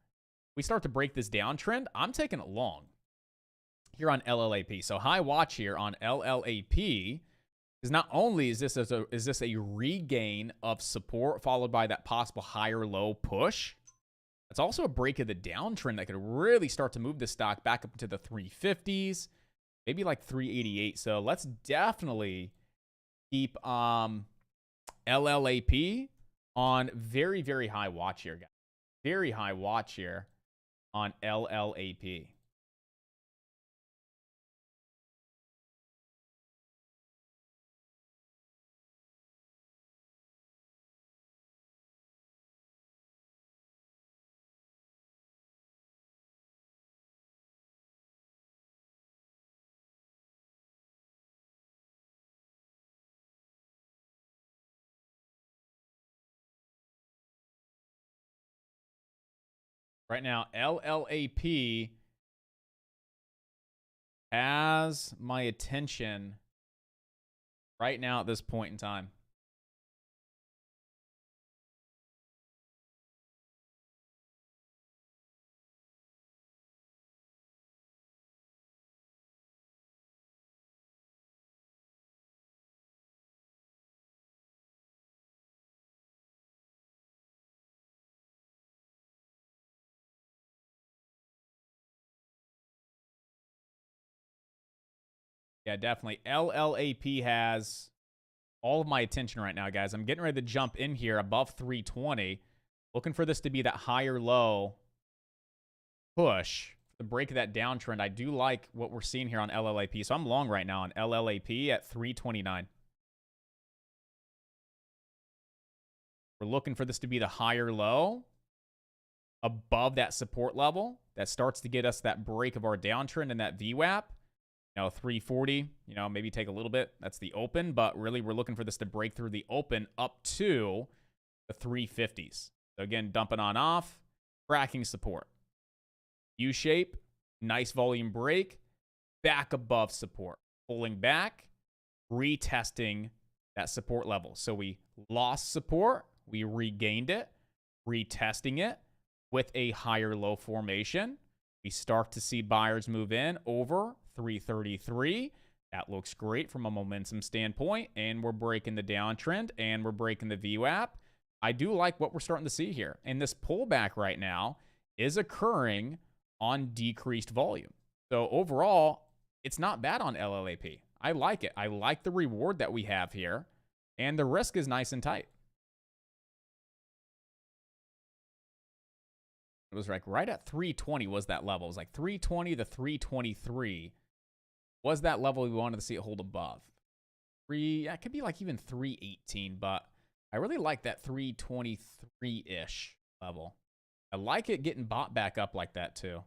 we start to break this downtrend, I'm taking it long here on LLAP. So high watch here on LLAP is not only is this a regain of support followed by that possible higher low push, it's also a break of the downtrend that could really start to move the stock back up into the 350s, maybe like 388. So let's definitely keep LLAP on very, very high watch here, guys. Very high watch here on LLAP. Right now, LLAP has my attention right now at this point in time. Yeah, definitely. LLAP has all of my attention right now, guys. I'm getting ready to jump in here above 320. Looking for this to be that higher low push. The break of that downtrend. I do like what we're seeing here on LLAP. So I'm long right now on LLAP at 329. We're looking for this to be the higher low above that support level. That starts to get us that break of our downtrend and that VWAP. 340, maybe take a little bit. That's the open, but really we're looking for this to break through the open up to the 350s. So again, dumping on off, cracking support. U-shape, nice volume break, back above support. Pulling back, retesting that support level. So we lost support, we regained it, retesting it with a higher low formation. We start to see buyers move in over 333. That looks great from a momentum standpoint, and we're breaking the downtrend, and we're breaking the VWAP. I do like what we're starting to see here, and this pullback right now is occurring on decreased volume. So overall, it's not bad on LLAP. I like it. I like the reward that we have here, and the risk is nice and tight. It was like right at 320 was that level. It was like 320 to 323 was that level we wanted to see it hold above. It could be like even 318, but I really like that 323-ish level. I like it getting bought back up like that too.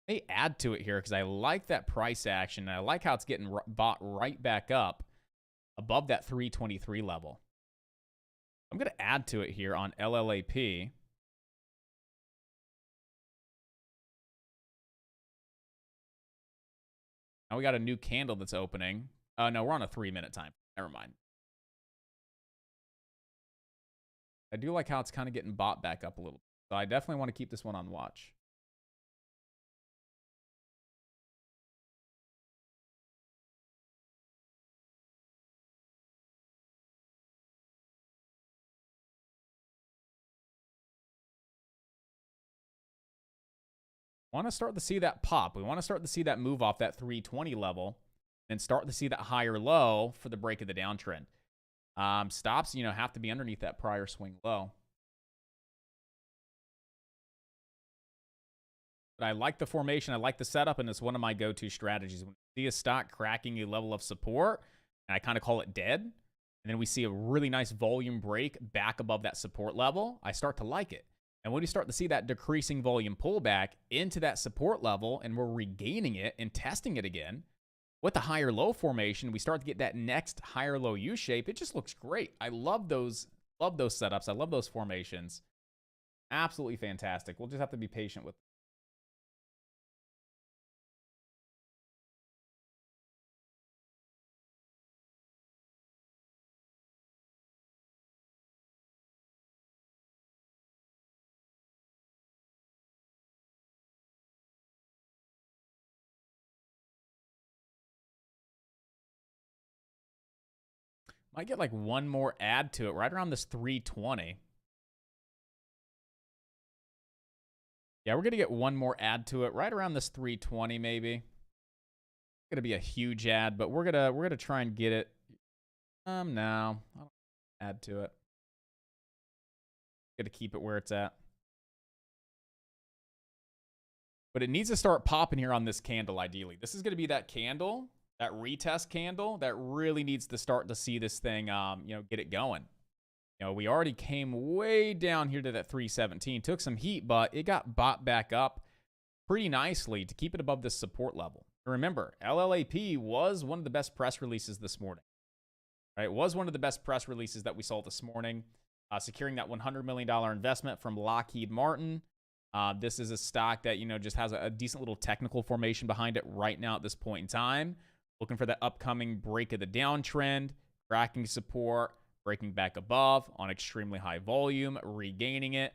May add to it here because I like that price action. And I like how it's getting bought right back up above that 323 level. I'm going to add to it here on LLAP. Now we got a new candle that's opening. No, we're on a 3-minute time. Never mind. I do like how it's kind of getting bought back up a little. So I definitely want to keep this one on watch. Want to start to see that pop. We want to start to see that move off that 320 level and start to see that higher low for the break of the downtrend. Stops, have to be underneath that prior swing low. But I like the formation. I like the setup, and it's one of my go-to strategies. When we see a stock cracking a level of support, and I kind of call it dead, and then we see a really nice volume break back above that support level, I start to like it. And when we start to see that decreasing volume pullback into that support level, and we're regaining it and testing it again, with the higher low formation, we start to get that next higher low U shape. It just looks great. I love those setups. I love those formations. Absolutely fantastic. We'll just have to be patient with. Might get like one more add to it right around this 320. Yeah, we're going to get one more add to it right around this 320 maybe. It's going to be a huge add, but we're going to try and get it. No. I don't add to it. Going to keep it where it's at. But it needs to start popping here on this candle ideally. This is going to be that candle. That retest candle that really needs to start to see this thing, get it going. We already came way down here to that 317, took some heat, but it got bought back up pretty nicely to keep it above this support level. Remember, LLAP was one of the best press releases this morning. Right? It was one of the best press releases that we saw this morning, securing that $100 million investment from Lockheed Martin. This is a stock that, just has a decent little technical formation behind it right now at this point in time. Looking for that upcoming break of the downtrend, cracking support, breaking back above on extremely high volume, regaining it,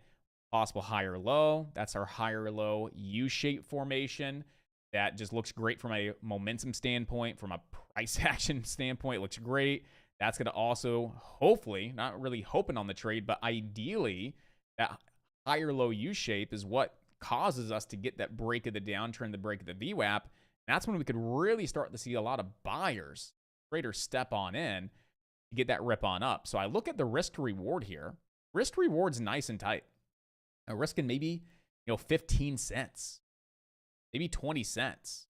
possible higher low. That's our higher low U-shape formation. That just looks great from a momentum standpoint, from a price action standpoint. It looks great. That's going to also, hopefully, not really hoping on the trade, but ideally, that higher low U-shape is what causes us to get that break of the downtrend, the break of the VWAP. That's when we could really start to see a lot of buyers greater step on in to get that rip on up. So I look at the risk to reward here. Risk to reward's nice and tight. I'm risking maybe 15 cents, maybe 20 cents.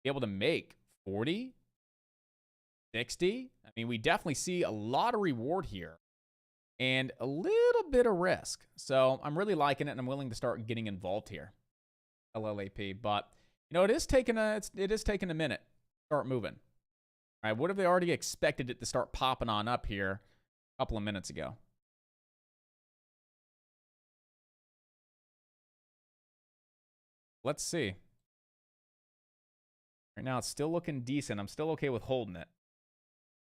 Be able to make 40, 60. I mean, we definitely see a lot of reward here and a little bit of risk. So I'm really liking it, and I'm willing to start getting involved here. LLAP, but it is taking a minute to start moving. All right, what if they already expected it to start popping on up here a couple of minutes ago? Let's see. Right now, it's still looking decent. I'm still okay with holding it.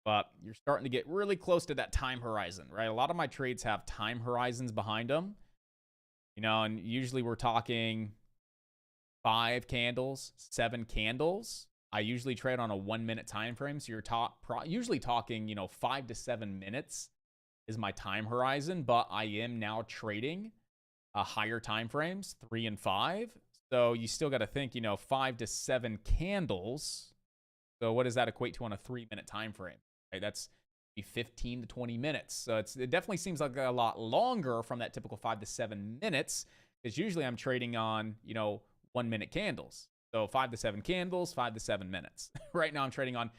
But you're starting to get really close to that time horizon, right? A lot of my trades have time horizons behind them. And usually we're talking 5 candles, 7 candles. I usually trade on a 1-minute time frame. So you're usually talking, 5 to 7 minutes is my time horizon. But I am now trading higher time frames, 3 and 5. So you still got to think, 5 to 7 candles. So what does that equate to on a 3-minute time frame? Right, that's 15 to 20 minutes. So it definitely seems like a lot longer from that typical 5 to 7 minutes, because usually I'm trading on 1-minute candles. So 5 to 7 candles, 5 to 7 minutes. Right now I'm trading on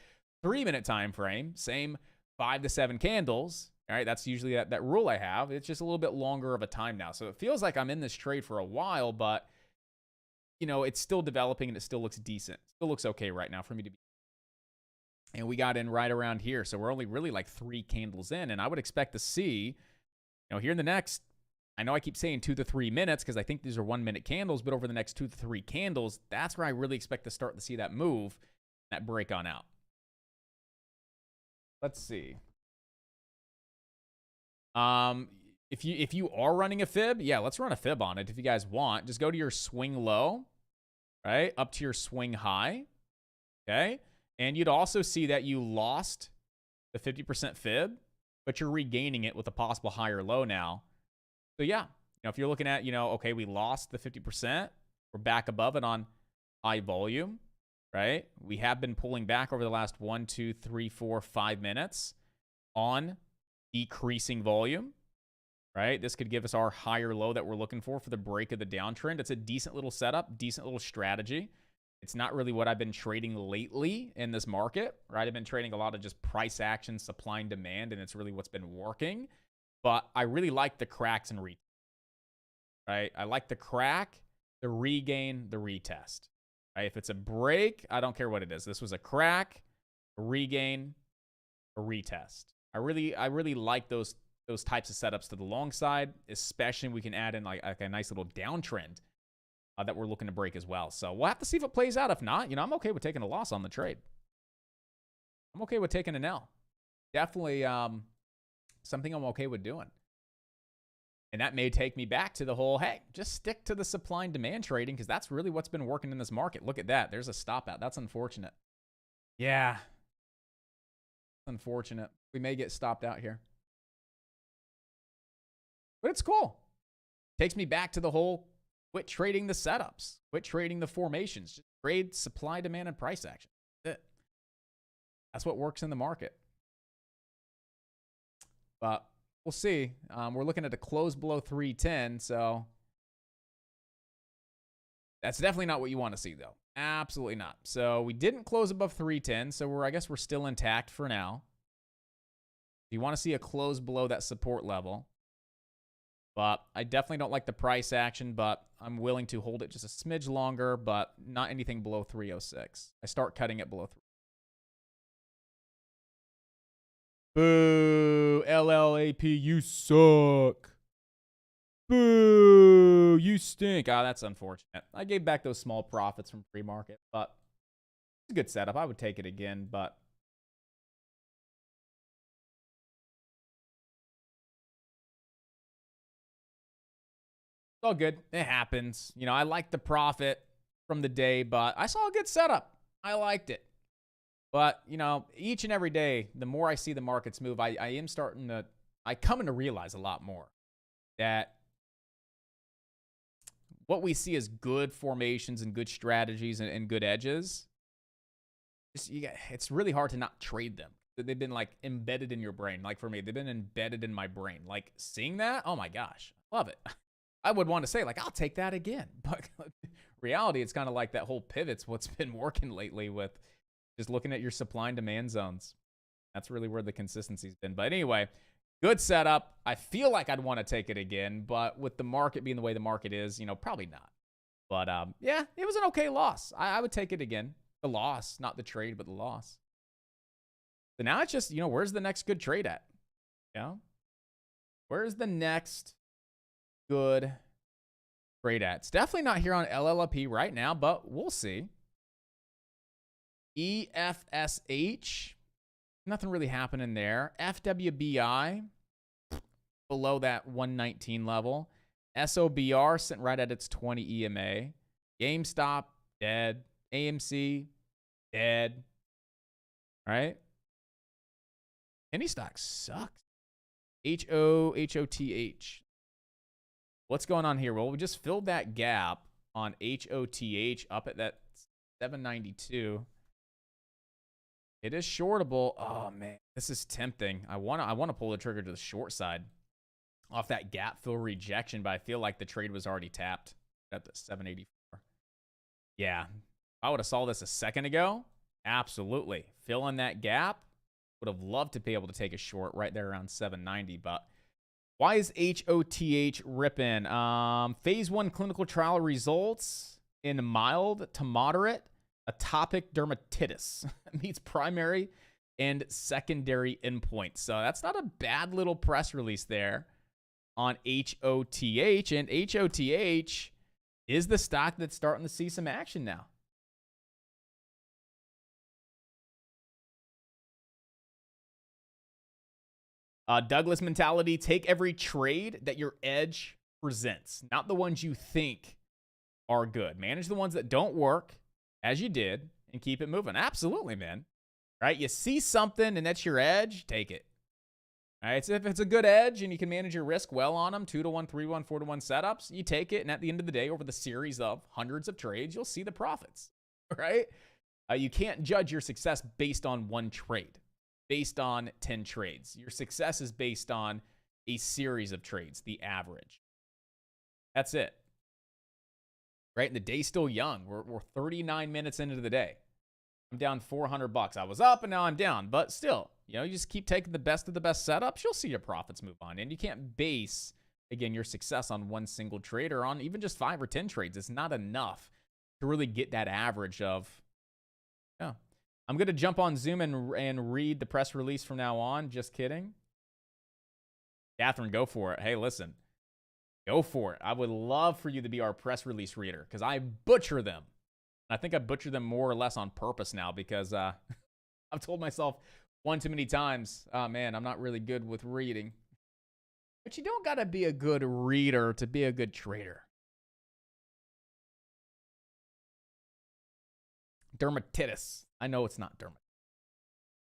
3-minute time frame, same 5 to 7 candles. All right, that's usually that rule I have. It's just a little bit longer of a time now. So it feels like I'm in this trade for a while, but you know, it's still developing and it still looks decent. Still looks okay right now for me to be. And we got in right around here. So we're only really like 3 candles in. And I would expect to see, you know, here in the next, I know I keep saying 2 to 3 minutes because I think these are 1-minute candles, but over the next 2 to 3 candles, that's where I really expect to start to see that move, that break on out. Let's see. If you are running a fib, yeah, let's run a fib on it if you guys want. Just go to your swing low, right? Up to your swing high. Okay? And you'd also see that you lost the 50% fib, but you're regaining it with a possible higher low now. So yeah, you know, if you're looking at, you know, okay, we lost the 50%, we're back above it on high volume, right? We have been pulling back over the last 1, 2, 3, 4, 5 minutes on decreasing volume, right? This could give us our higher low that we're looking for the break of the downtrend. It's a decent little setup, decent little strategy. It's not really what I've been trading lately in this market, right? I've been trading a lot of just price action, supply and demand, and it's really what's been working. But I really like the cracks and retest, right? I like the crack, the regain, the retest, right? If it's a break, I don't care what it is. This was a crack, a regain, a retest. I really like those types of setups to the long side, especially when we can add in like a nice little downtrend that we're looking to break as well. So we'll have to see if it plays out. If not, you know, I'm okay with taking a loss on the trade. I'm okay with taking an L. Definitely something I'm okay with doing. And that may take me back to the whole, hey, just stick to the supply and demand trading because that's really what's been working in this market. Look at that. There's a stop out. That's unfortunate. Yeah. Unfortunate. We may get stopped out here. But it's cool. Takes me back to the whole quit trading the setups. Quit trading the formations. Just trade supply, demand, and price action. That's it. That's what works in the market. But we'll see. We're looking at a close below 310, so that's definitely not what you want to see, though. Absolutely not. So we didn't close above 310, so I guess we're still intact for now. You want to see a close below that support level. But I definitely don't like the price action, but I'm willing to hold it just a smidge longer, but not anything below 306. I start cutting it below 3. Boo, LLAP, you suck. Boo, you stink. Ah, that's unfortunate. I gave back those small profits from pre-market, but it's a good setup. I would take it again, but it's all good. It happens. You know, I like the profit from the day, but I saw a good setup. I liked it. But, you know, each and every day, the more I see the markets move, I come to realize a lot more that what we see as good formations and good strategies and good edges, it's really hard to not trade them. They've been like embedded in your brain. Like for me, they've been embedded in my brain. Like seeing that, oh my gosh, love it. I would want to say, like, I'll take that again. But reality, it's kind of like that whole pivot's what's been working lately with just looking at your supply and demand zones. That's really where the consistency's been. But anyway, good setup. I feel like I'd want to take it again, but with the market being the way the market is, you know, probably not. But yeah, it was an okay loss. I would take it again. The loss, not the trade, but the loss. So now it's just, you know, where's the next good trade at? You know? Where's the next good trade at? It's definitely not here on LLP right now, but we'll see. EFSH, nothing really happening there. FWBI, below that 119 level. SOBR, sitting right at its 20 EMA. GameStop, dead. AMC, dead. Right? Any stock sucks. HOTH. What's going on here? Well, we just filled that gap on HOTH up at that 792. It is shortable. Oh man, this is tempting. I want to pull the trigger to the short side off that gap fill rejection, but I feel like the trade was already tapped at the 784. Yeah, if I would have saw this a second ago, absolutely. Fill in that gap. Would have loved to be able to take a short right there around 790, but why is HOTH ripping? Phase 1 clinical trial results. in mild to moderate atopic dermatitis meets primary and secondary endpoints. So that's not a bad little press release there on HOTH. And HOTH is the stock that's starting to see some action now. Douglas mentality, take every trade that your edge presents, not the ones you think are good. Manage the ones that don't work, as you did, and keep it moving. Absolutely, man. Right? You see something and that's your edge, take it. All right, so if it's a good edge and you can manage your risk well on them, 2-to-1, 3-1, 4-to-1 setups, you take it, and at the end of the day, over the series of hundreds of trades, you'll see the profits, right? You can't judge your success based on one trade, based on 10 trades. Your success is based on a series of trades, the average. That's it. Right? And the day's still young. We're 39 minutes into the day. I'm down $400. I was up and now I'm down, but still, you just keep taking the best of the best setups. You'll see your profits move on. And you can't base, again, your success on one single trade or on even just 5 or 10 trades. It's not enough to really get that average of, yeah. I'm going to jump on Zoom and read the press release from now on. Just kidding. Catherine, go for it. Hey, listen, go for it. I would love for you to be our press release reader because I butcher them. I think I butcher them more or less on purpose now because I've told myself one too many times, oh man, I'm not really good with reading. But you don't got to be a good reader to be a good trader. Dermatitis. I know it's not dermatitis.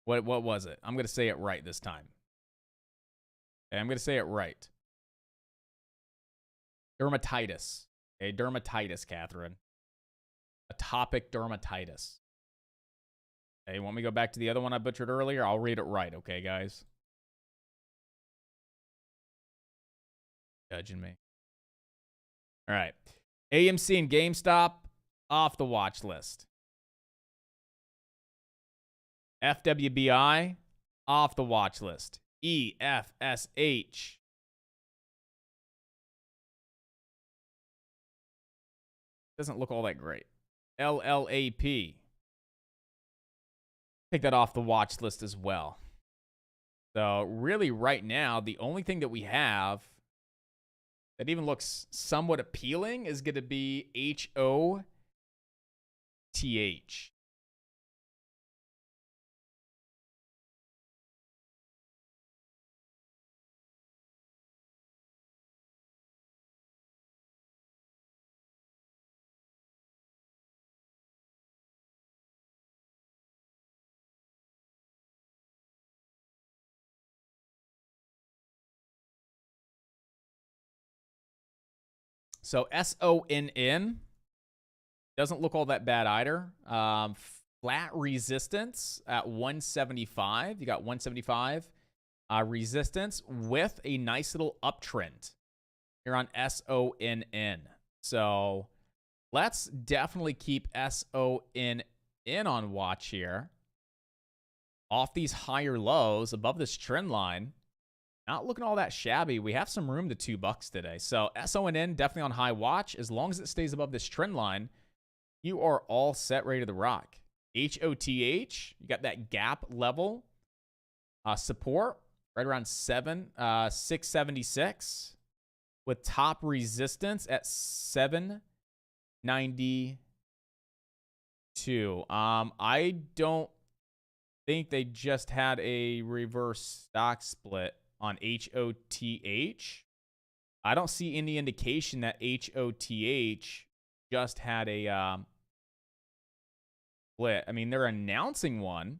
What was it? I'm going to say it right this time. Okay, I'm going to say it right. Dermatitis. Okay, dermatitis, Catherine. Atopic dermatitis. Hey, want me to go back to the other one I butchered earlier? I'll read it right, okay, guys? Judging me. All right. AMC and GameStop off the watch list. FWBI off the watch list. EFSH. Doesn't look all that great. LLAP. Take that off the watch list as well. So really right now, the only thing that we have that even looks somewhat appealing is going to be HOTH. So SONN doesn't look all that bad either. Flat resistance at 175. You got 175 resistance with a nice little uptrend here on SONN. So let's definitely keep SONN on watch here. Off these higher lows above this trend line. Not looking all that shabby. We have some room to $2 today. So SONN definitely on high watch. As long as it stays above this trend line, you are all set, ready to rock. HOTH, you got that gap level support right around 676 with top resistance at 792. I don't think they just had a reverse stock split on HOTH. I don't see any indication that HOTH just had a split. I mean, they're announcing one.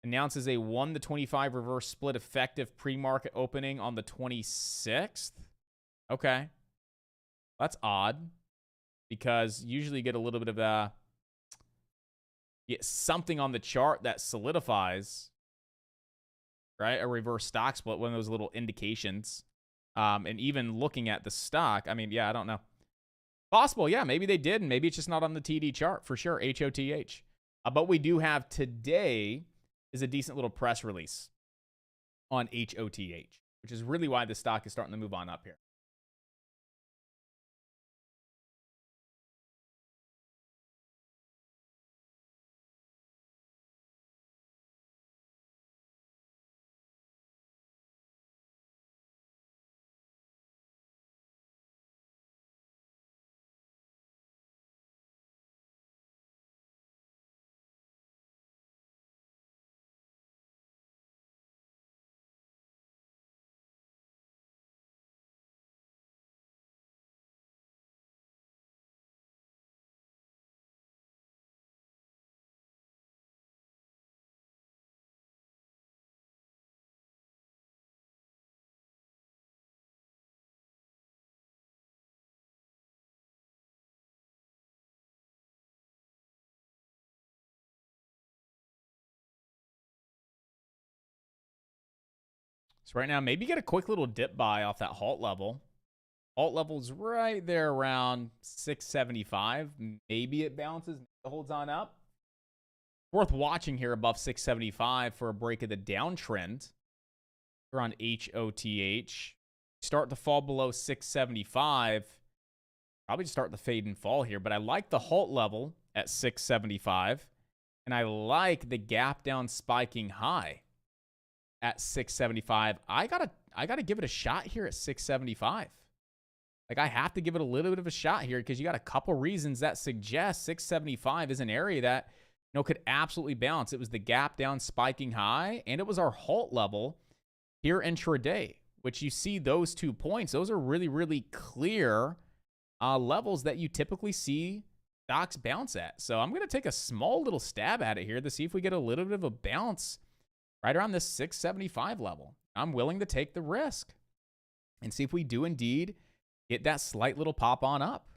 Announces a 1-to-25 reverse split effective pre-market opening on the 26th. Okay. That's odd because usually you get a little bit of something on the chart that solidifies, right? A reverse stock split, one of those little indications. And even looking at the stock, I mean, yeah, I don't know. Possible, yeah, maybe they did, and maybe it's just not on the TD chart for sure, HOTH. But we do have today is a decent little press release on HOTH, which is really why the stock is starting to move on up here. So right now, maybe get a quick little dip buy off that halt level. Halt level's right there around 675. Maybe it bounces, maybe it holds on up. Worth watching here above 675 for a break of the downtrend. We're on HOTH. Start to fall below 675. Probably just start the fade and fall here, but I like the halt level at 675. And I like the gap down spiking high at 675. I gotta give it a shot here at 675. Like, I have to give it a little bit of a shot here because you got a couple reasons that suggest 675 is an area that, you know, could absolutely bounce. It was the gap down spiking high, and it was our halt level here intraday, which you see those 2 points. Those are really, really clear levels that you typically see stocks bounce at. So I'm going to take a small little stab at it here to see if we get a little bit of a bounce right around this 675 level. I'm willing to take the risk and see if we do indeed get that slight little pop on up.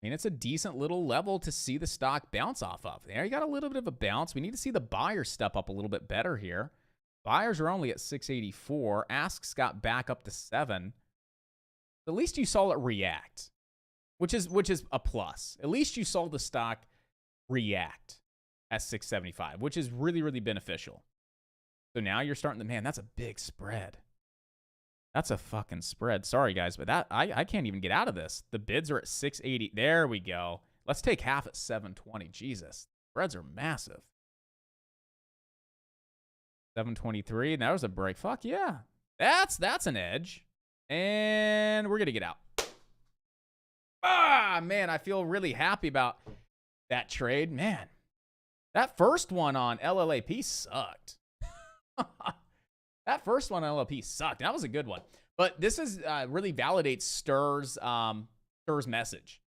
I mean, it's a decent little level to see the stock bounce off of. There, you got a little bit of a bounce. We need to see the buyers step up a little bit better here. Buyers are only at 684. Asks got back up to 7. At least you saw it react, which is a plus. At least you saw the stock react at 675, which is really, really beneficial. So now you're starting to, man, that's a big spread. That's a fucking spread. Sorry, guys, but that I can't even get out of this. The bids are at 680. There we go. Let's take half at 720. Jesus. Spreads are massive. 723. And that was a break. Fuck yeah. That's an edge. And we're going to get out. Ah, man, I feel really happy about that trade. Man, that first one on LLAP sucked. That first one on LLP sucked. That was a good one. But this is really validates Stir's message,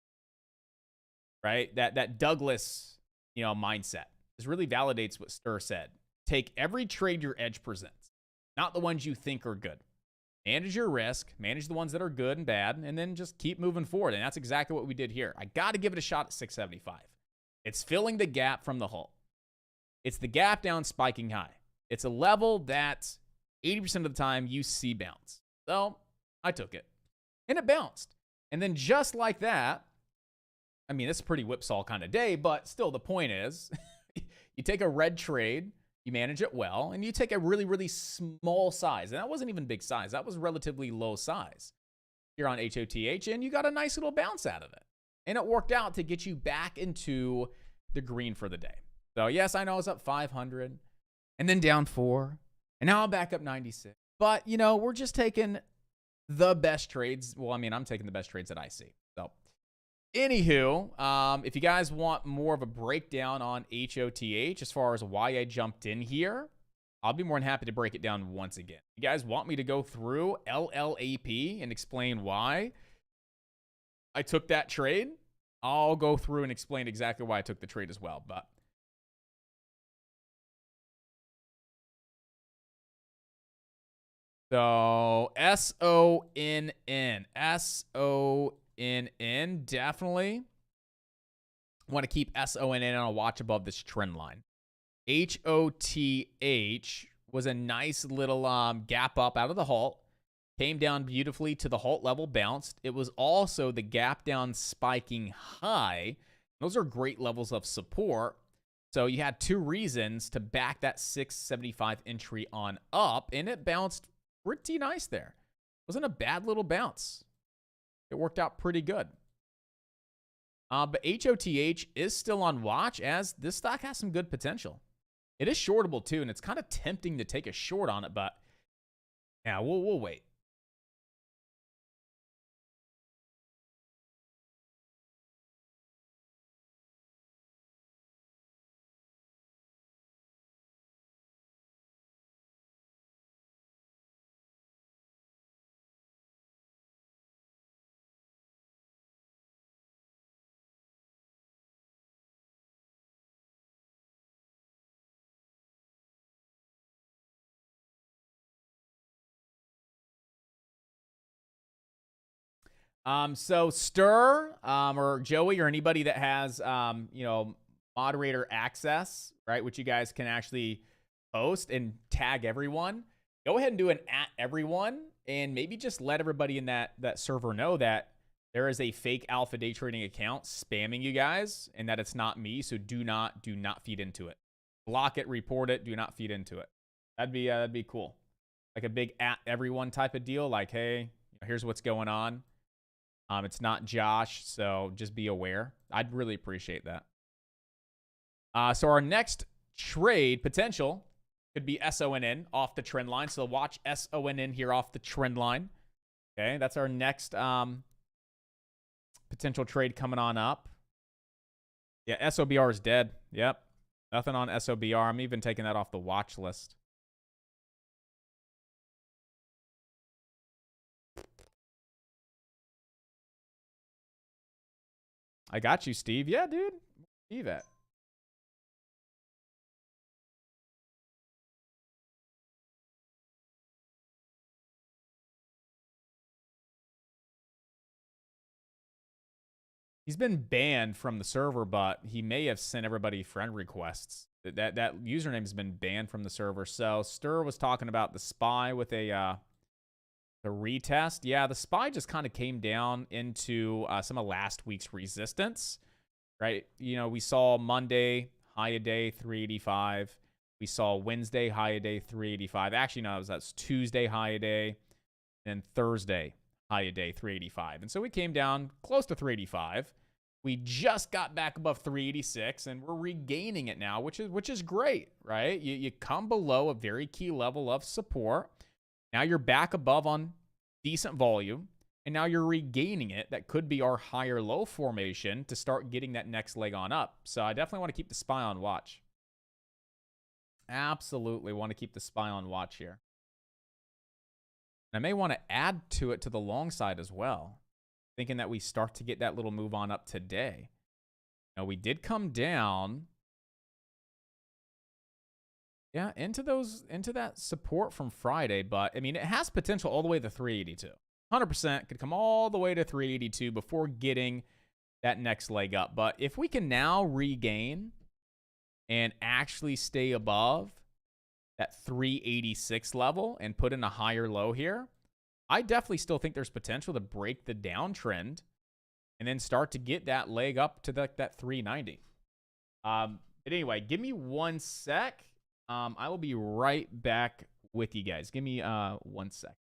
right? That Douglas, you know, mindset. This really validates what Stir said. Take every trade your edge presents, not the ones you think are good. Manage your risk, manage the ones that are good and bad, and then just keep moving forward. And that's exactly what we did here. I got to give it a shot at 675. It's filling the gap from the halt. It's the gap down spiking high. It's a level that 80% of the time you see bounce. So I took it. And it bounced. And then just like that, I mean, it's a pretty whipsaw kind of day, but still the point is you take a red trade, you manage it well, and you take a really, really small size. And that wasn't even big size. That was relatively low size here on HOTH, and you got a nice little bounce out of it. And it worked out to get you back into the green for the day. So yes, I know I was up 500 and then down 4. And now I'm back up 96. But, you know, we're just taking the best trades. Well, I mean, I'm taking the best trades that I see. So, anywho, if you guys want more of a breakdown on HOTH as far as why I jumped in here, I'll be more than happy to break it down once again. You guys want me to go through LLAP and explain why I took that trade? I'll go through and explain exactly why I took the trade as well. But so SONN. SONN. Definitely want to keep SONN on a watch above this trend line. HOTH was a nice little gap up out of the halt. Came down beautifully to the halt level, bounced. It was also the gap down spiking high. Those are great levels of support. So you had 2 reasons to back that 675 entry on up, and it bounced pretty nice there. Wasn't a bad little bounce. It worked out pretty good. But HOTH is still on watch as this stock has some good potential. It is shortable too, and it's kind of tempting to take a short on it, but yeah, we'll wait. So Stir, or Joey, or anybody that has, you know, moderator access, right, which you guys can actually post and tag everyone. go ahead and do an @everyone and maybe just let everybody in that server know that there is a fake Alpha Day Trading account spamming you guys and that it's not me. So do not feed into it. Block it, report it, do not feed into it. That'd be cool. Like a big @everyone type of deal. Like, hey, here's what's going on. It's not Josh, so just be aware. I'd really appreciate that. So our next trade potential could be SONN off the trend line. So watch SONN here off the trend line. Okay, that's our next potential trade coming on up. Yeah, SOBR is dead. Yep. Nothing on SOBR. I'm even taking that off the watch list. I got you, Steve. Yeah, dude. Steve at. He's been banned from the server, but he may have sent everybody friend requests. That username has been banned from the server. So Stir was talking about the SPY with the retest. Yeah, the SPY just kind of came down into some of last week's resistance, right? You know, we saw Monday high a day 385. We saw Wednesday high a day 385. Actually, no, that's Tuesday high a day, and Thursday high a day 385. And so we came down close to 385. We just got back above 386 and we're regaining it now, which is great, right? You come below a very key level of support. Now you're back above on decent volume and now you're regaining it. That could be our higher low formation to start getting that next leg on up. So I definitely want to keep the SPY on watch. Absolutely want to keep the SPY on watch here. I may want to add to it to the long side as well, thinking that we start to get that little move on up today. Now, we did come down, yeah, into that support from Friday, but, I mean, it has potential all the way to 382. 100% could come all the way to 382 before getting that next leg up. But if we can now regain and actually stay above that 386 level and put in a higher low here, I definitely still think there's potential to break the downtrend and then start to get that leg up to that 390. But anyway, give me 1 sec. I will be right back with you guys. Give me 1 sec.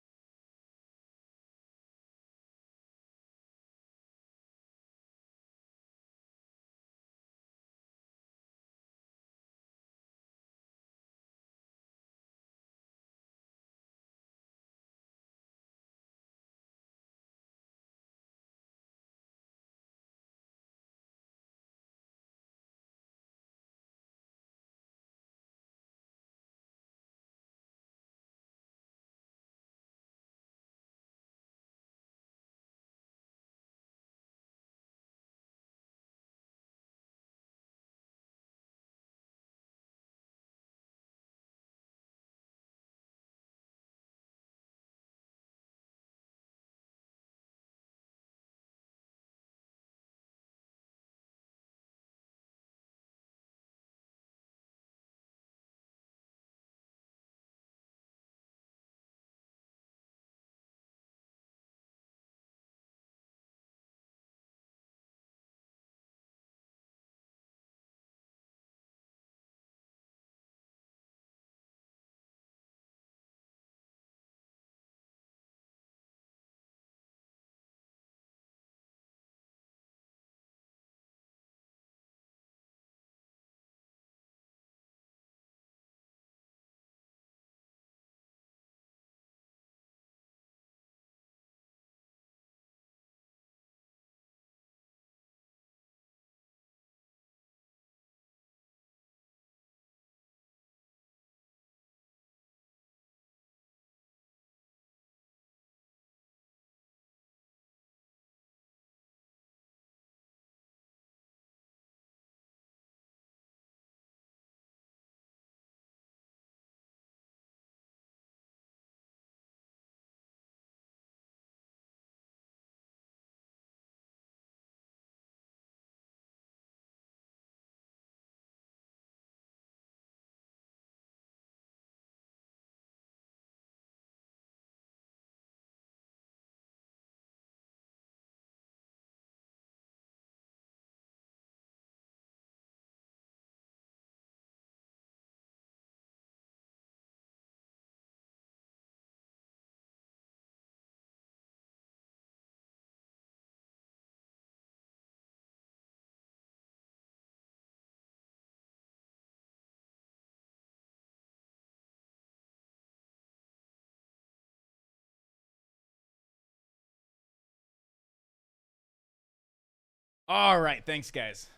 All right. Thanks, guys.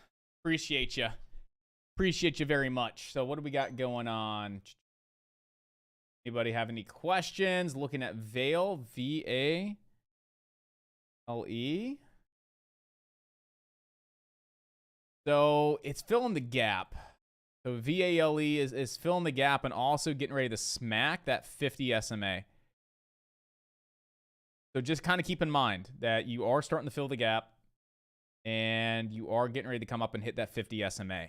Appreciate you. Appreciate you very much. So what do we got going on? Anybody have any questions? Looking at Vale, V-A-L-E. So it's filling the gap. So VALE is filling the gap and also getting ready to smack that 50 SMA. So just kind of keep in mind that you are starting to fill the gap and you are getting ready to come up and hit that 50 SMA.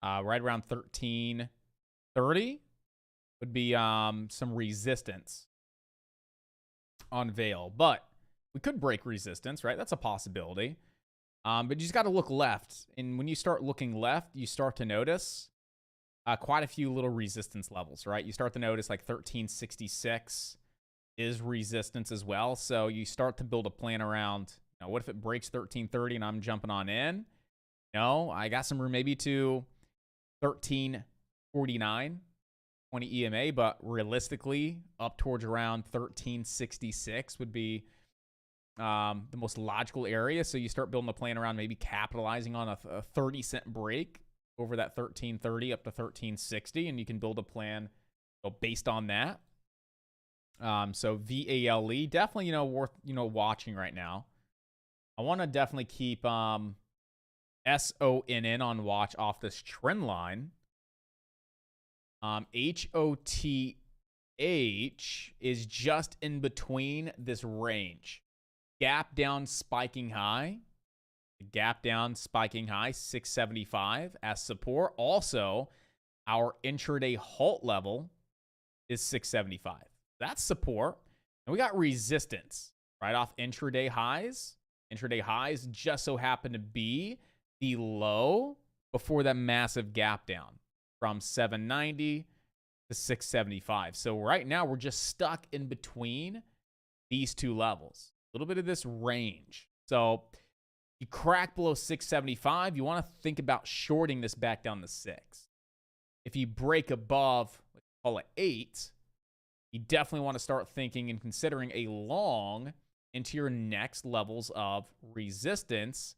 Right around 1330 would be some resistance on Vale. But we could break resistance, right? That's a possibility. But you just got to look left. And when you start looking left, you start to notice quite a few little resistance levels, right? You start to notice like 1366 is resistance as well. So you start to build a plan around, you know, what if it breaks 1330 and I'm jumping on in? No, I got some room maybe to 1349, 20 EMA, but realistically up towards around 1366 would be the most logical area. So you start building a plan around maybe capitalizing on a 30-cent break over that 1330 up to 1360, and you can build a plan based on that. So VALE definitely, worth, watching right now. I want to definitely keep SONN on watch off this trend line. HOTH is just in between this range. Gap down, spiking high. Gap down, spiking high, 675 as support. Also, our intraday halt level is 675. That's support. And we got resistance right off intraday highs. Intraday highs just so happen to be the low before that massive gap down from 790 to 675. So right now we're just stuck in between these two levels. A little bit of this range. So you crack below 675, you want to think about shorting this back down to 6. If you break above, let's call it 8, you definitely want to start thinking and considering a long into your next levels of resistance.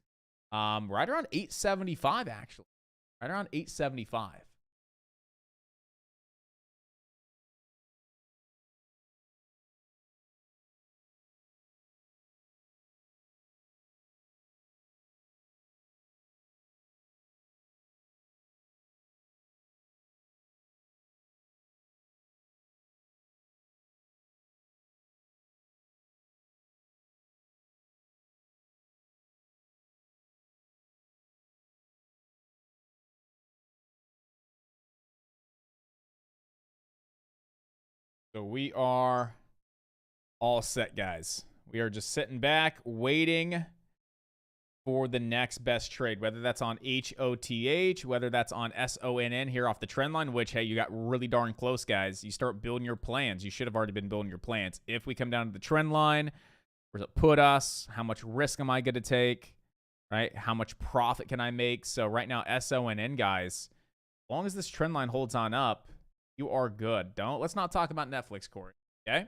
Right around 875, actually. Right around 875. So we are all set, guys. We are just sitting back, waiting for the next best trade, whether that's on HOTH, whether that's on SONN here off the trend line, which, hey, you got really darn close, guys. You start building your plans. You should have already been building your plans. If we come down to the trend line, where does it put us? How much risk am I going to take? Right? How much profit can I make? So right now, SONN, guys, as long as this trend line holds on up, you are good. Let's not talk about Netflix, Corey. Okay?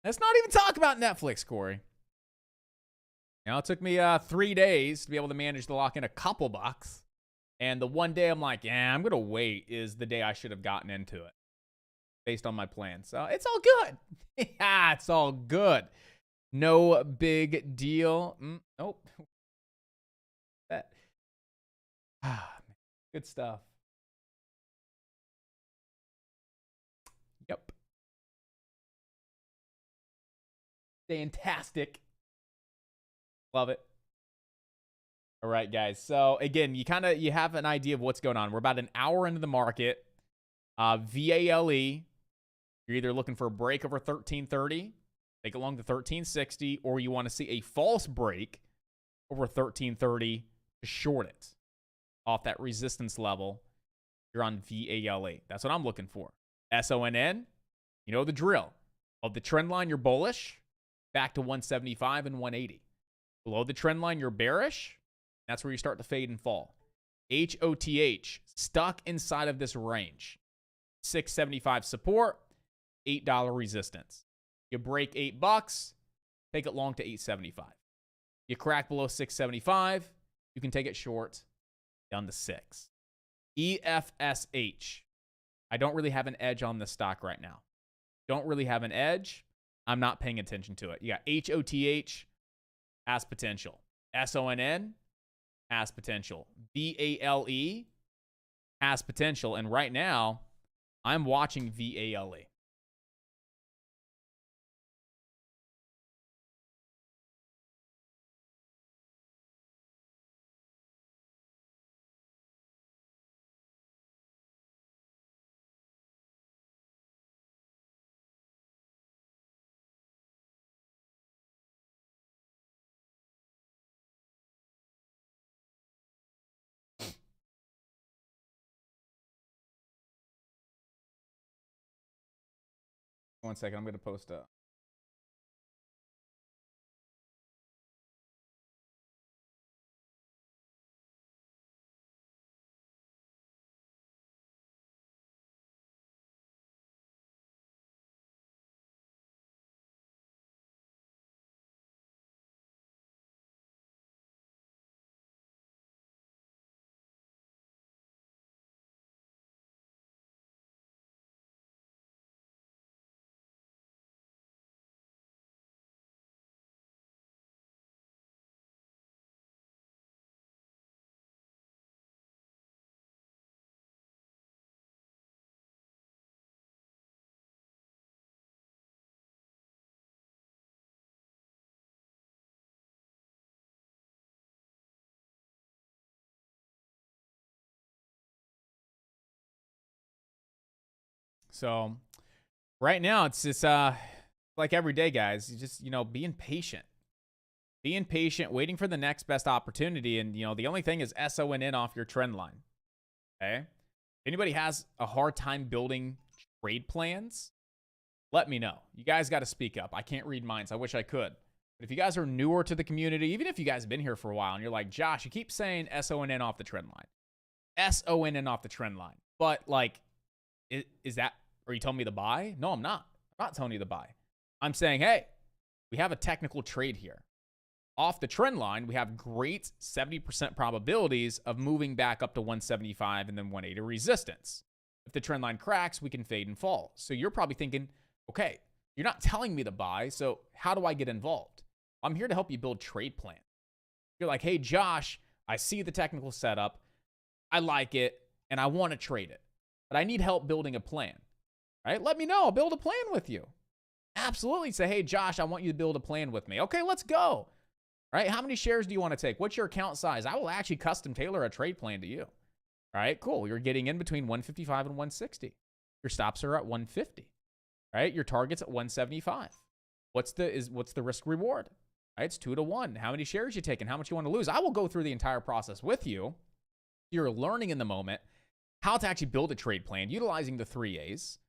Let's not even talk about Netflix, Corey. It took me 3 days to be able to manage to lock in a couple bucks. And the one day I'm like, yeah, I'm going to wait is the day I should have gotten into it based on my plan. So it's all good. Yeah, it's all good. No big deal. Nope. Good stuff. Yep. Fantastic. Love it. All right, guys. So again, you have an idea of what's going on. We're about an hour into the market. VALE, you're either looking for a break over 1330, take it along to 1360, or you want to see a false break over 1330 to short it off that resistance level. You're on VALE. That's what I'm looking for. SONN, you know the drill. Of the trend line, you're bullish, back to 175 and 180. Below the trend line, you're bearish. That's where you start to fade and fall. HOTH, stuck inside of this range. 675 support, $8 resistance. You break $8, take it long to 875. You crack below 675, You can take it short down to 6. EFSH. I don't really have an edge on this stock right now. Don't really have an edge. I'm not paying attention to it. You got HOTH, has potential. SONN, has potential. VALE, has potential. And right now, I'm watching VALE. One second, I'm going to post a. So right now it's just like every day, guys. You just, being patient. Being patient, waiting for the next best opportunity. And, the only thing is SONN off your trend line. Okay? If anybody has a hard time building trade plans, let me know. You guys got to speak up. I can't read minds. I wish I could. But if you guys are newer to the community, even if you guys have been here for a while and you're like, Josh, you keep saying SONN off the trend line. SONN off the trend line. But, like, is that, are you telling me to buy? No, I'm not. I'm not telling you to buy. I'm saying, hey, we have a technical trade here. Off the trend line, we have great 70% probabilities of moving back up to 175 and then 180 resistance. If the trend line cracks, we can fade and fall. So you're probably thinking, okay, you're not telling me to buy, so how do I get involved? I'm here to help you build trade plans. You're like, hey, Josh, I see the technical setup. I like it, and I want to trade it. But I need help building a plan. Right? Let me know. I'll build a plan with you. Absolutely. Say, hey, Josh, I want you to build a plan with me. Okay, let's go. Right? How many shares do you want to take? What's your account size? I will actually custom tailor a trade plan to you. All right, cool. You're getting in between 155 and 160. Your stops are at 150. Right? Your target's at 175. What's the risk reward? Right? It's 2-to-1. How many shares you taking? How much you want to lose? I will go through the entire process with you. You're learning in the moment how to actually build a trade plan utilizing the 3 A's.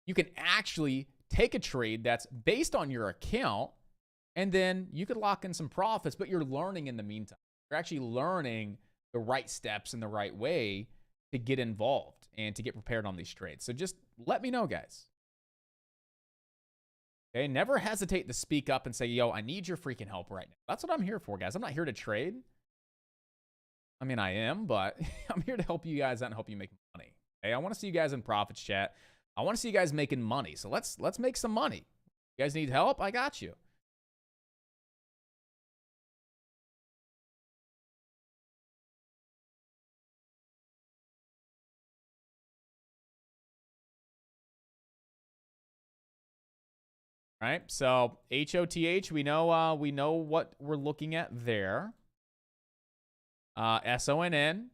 You can actually take a trade that's based on your account, and then you could lock in some profits, but you're learning in the meantime. You're actually learning the right steps and the right way to get involved and to get prepared on these trades. So just let me know, guys. Okay, never hesitate to speak up and say, yo, I need your freaking help right now. That's what I'm here for, guys. I'm not here to trade. I mean, I am, but I'm here to help you guys out and help you make money. Okay, I want to see you guys in profits chat. I want to see you guys making money. So let's make some money. You guys need help? I got you. All right, so HOTH, we know what we're looking at there. SONN,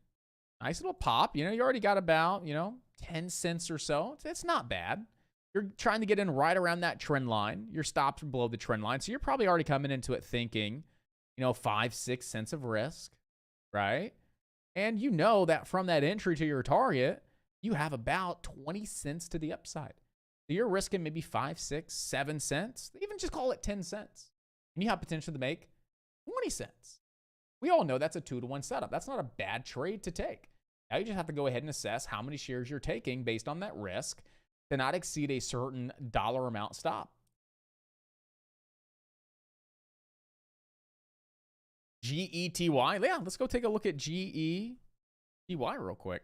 nice little pop. You already got about 10 cents or so. It's not bad. You're trying to get in right around that trend line. Your stops are below the trend line, so you're probably already coming into it thinking, 5-6 cents of risk, right? And you know that from that entry to your target, you have about 20 cents to the upside. So you're risking maybe 5, 6, 7 cents. Even just call it 10 cents. And you have potential to make 20 cents. We all know that's a 2-to-1 setup. That's not a bad trade to take. Now you just have to go ahead and assess how many shares you're taking based on that risk to not exceed a certain dollar amount stop. GETY. Yeah, let's go take a look at GETY real quick.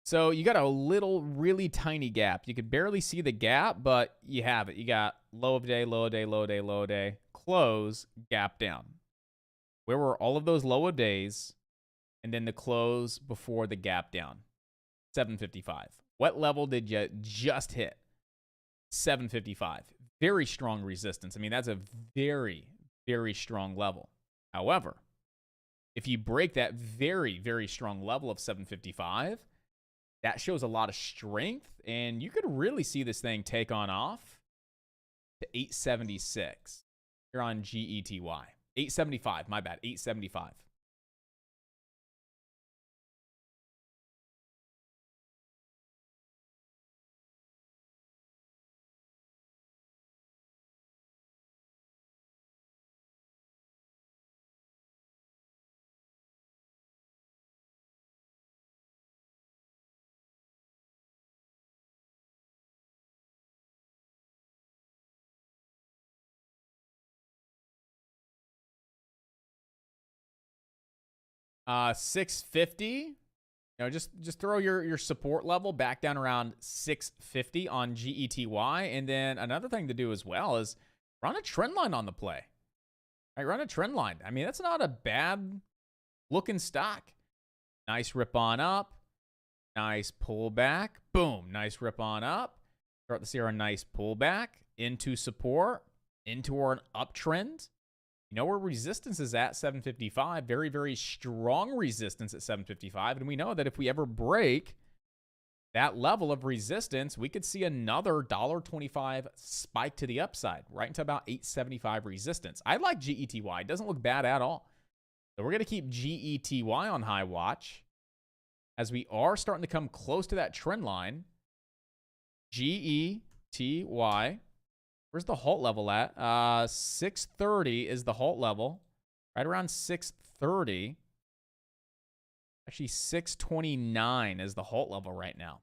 So you got a little, really tiny gap. You could barely see the gap, but you have it. You got low of day, low of day, low of day, low of day, close, gap down. Where were all of those low of days? And then the close before the gap down. 755. What level did you just hit? 755. Very strong resistance. I mean, that's a very, very strong level. However, if you break that very, very strong level of 755, that shows a lot of strength, and you could really see this thing take on off to 876. You're on GETY. 875, my bad, 875. Uh, 650. You know, just throw your support level back down around 650 on GETY. And then another thing to do as well is run a trend line on the play. Right, run a trend line. I mean, that's not a bad looking stock. Nice rip on up. Nice pullback. Boom. Nice rip on up. Start to see our nice pullback into support, into our uptrend. You know where resistance is at 755. Very, very strong resistance at 755. And we know that if we ever break that level of resistance, we could see another $1.25 spike to the upside, right into about 875 resistance. I like GETY. It doesn't look bad at all. So we're going to keep GETY on high watch as we are starting to come close to that trend line. GETY. Where's the halt level at? 630 is the halt level. Right around 630. Actually, 629 is the halt level right now.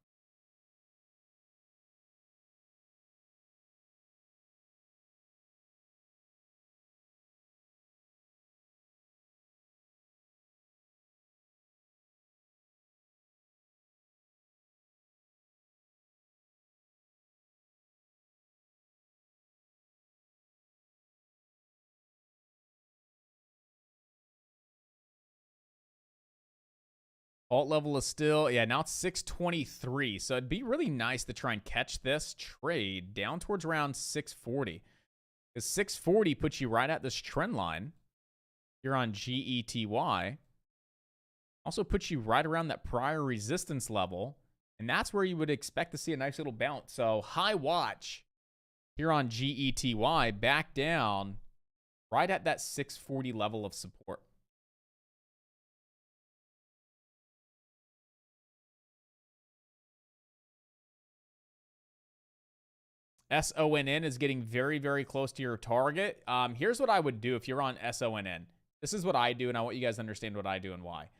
Alt level is still, yeah, now it's 623. So it'd be really nice to try and catch this trade down towards around 640. Because 640 puts you right at this trend line. You're on GETY. Also puts you right around that prior resistance level. And that's where you would expect to see a nice little bounce. So high watch here on GETY, back down right at that 640 level of support. SONN is getting very, very close to your target. Here's what I would do if you're on SONN. This is what I do, and I want you guys to understand what I do and why.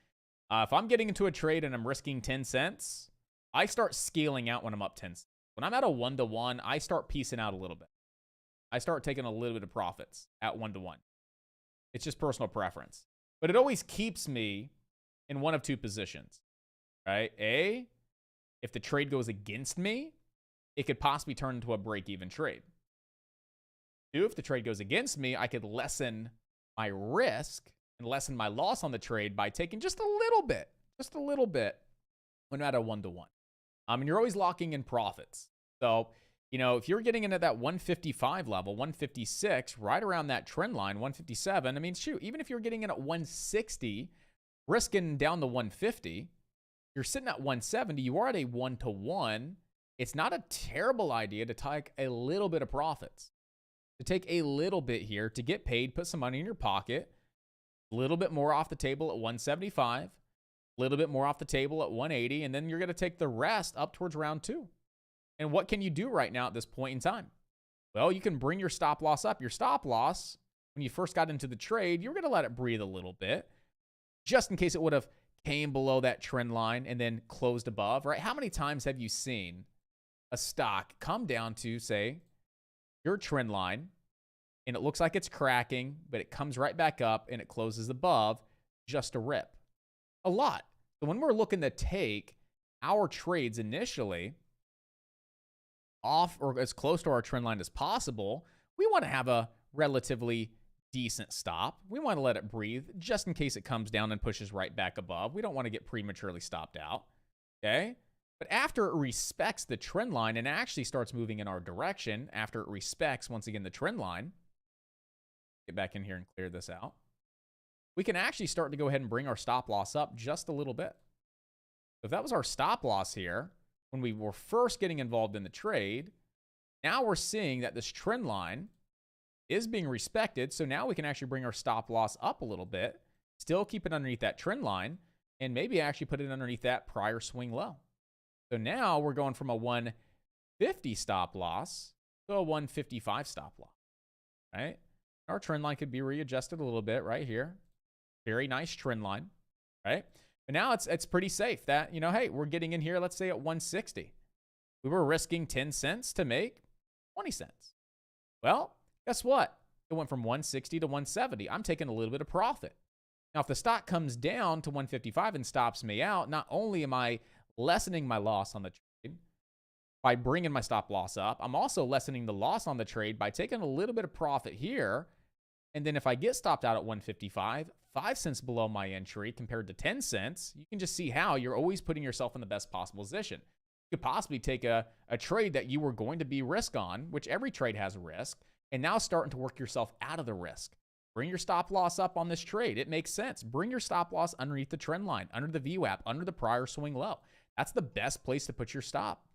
If I'm getting into a trade and I'm risking 10 cents, I start scaling out when I'm up 10 cents. When I'm at a 1-to-1, I start piecing out a little bit. I start taking a little bit of profits at 1-to-1. It's just personal preference. But it always keeps me in one of two positions, right? A, if the trade goes against me, it could possibly turn into a break-even trade. Two, if the trade goes against me, I could lessen my risk and lessen my loss on the trade by taking just a little bit when I'm at a 1-to-1. And you're always locking in profits. So, you know, if you're getting into that 155 level, 156, right around that trend line, 157, I mean, shoot, even if you're getting in at 160, risking down to 150, you're sitting at 170, you are at a 1-to-1. It's not a terrible idea to take a little bit of profits, to take a little bit here to get paid, put some money in your pocket, a little bit more off the table at 175, a little bit more off the table at 180, and then you're going to take the rest up towards round 2. And what can you do right now at this point in time? Well, you can bring your stop loss up. Your stop loss, when you first got into the trade, you were going to let it breathe a little bit just in case it would have came below that trend line and then closed above, right? How many times have you seen a stock come down to, say, your trend line, and it looks like it's cracking, but it comes right back up and it closes above just a rip? A lot. So when we're looking to take our trades initially off or as close to our trend line as possible, we want to have a relatively decent stop. We want to let it breathe just in case it comes down and pushes right back above. We don't want to get prematurely stopped out. Okay? But after it respects the trend line and actually starts moving in our direction, after it respects, once again, the trend line, get back in here and clear this out, we can actually start to go ahead and bring our stop loss up just a little bit. If that was our stop loss here, when we were first getting involved in the trade, now we're seeing that this trend line is being respected. So now we can actually bring our stop loss up a little bit, still keep it underneath that trend line, and maybe actually put it underneath that prior swing low. So now we're going from a 150 stop loss to a 155 stop loss, right? Our trend line could be readjusted a little bit right here. Very nice trend line, right? But now it's pretty safe that, you know, hey, we're getting in here, let's say at 160. We were risking 10 cents to make 20 cents. Well, guess what? It went from 160 to 170. I'm taking a little bit of profit. Now, if the stock comes down to 155 and stops me out, not only am I lessening my loss on the trade by bringing my stop loss up, I'm also lessening the loss on the trade by taking a little bit of profit here. And then if I get stopped out at 155, 5 cents below my entry compared to 10 cents, you can just see how you're always putting yourself in the best possible position. You could possibly take a trade that you were going to be risk on, which every trade has a risk, and now starting to work yourself out of the risk. Bring your stop loss up on this trade. It makes sense. Bring your stop loss underneath the trend line, under the VWAP, under the prior swing low. That's the best place to put your stop.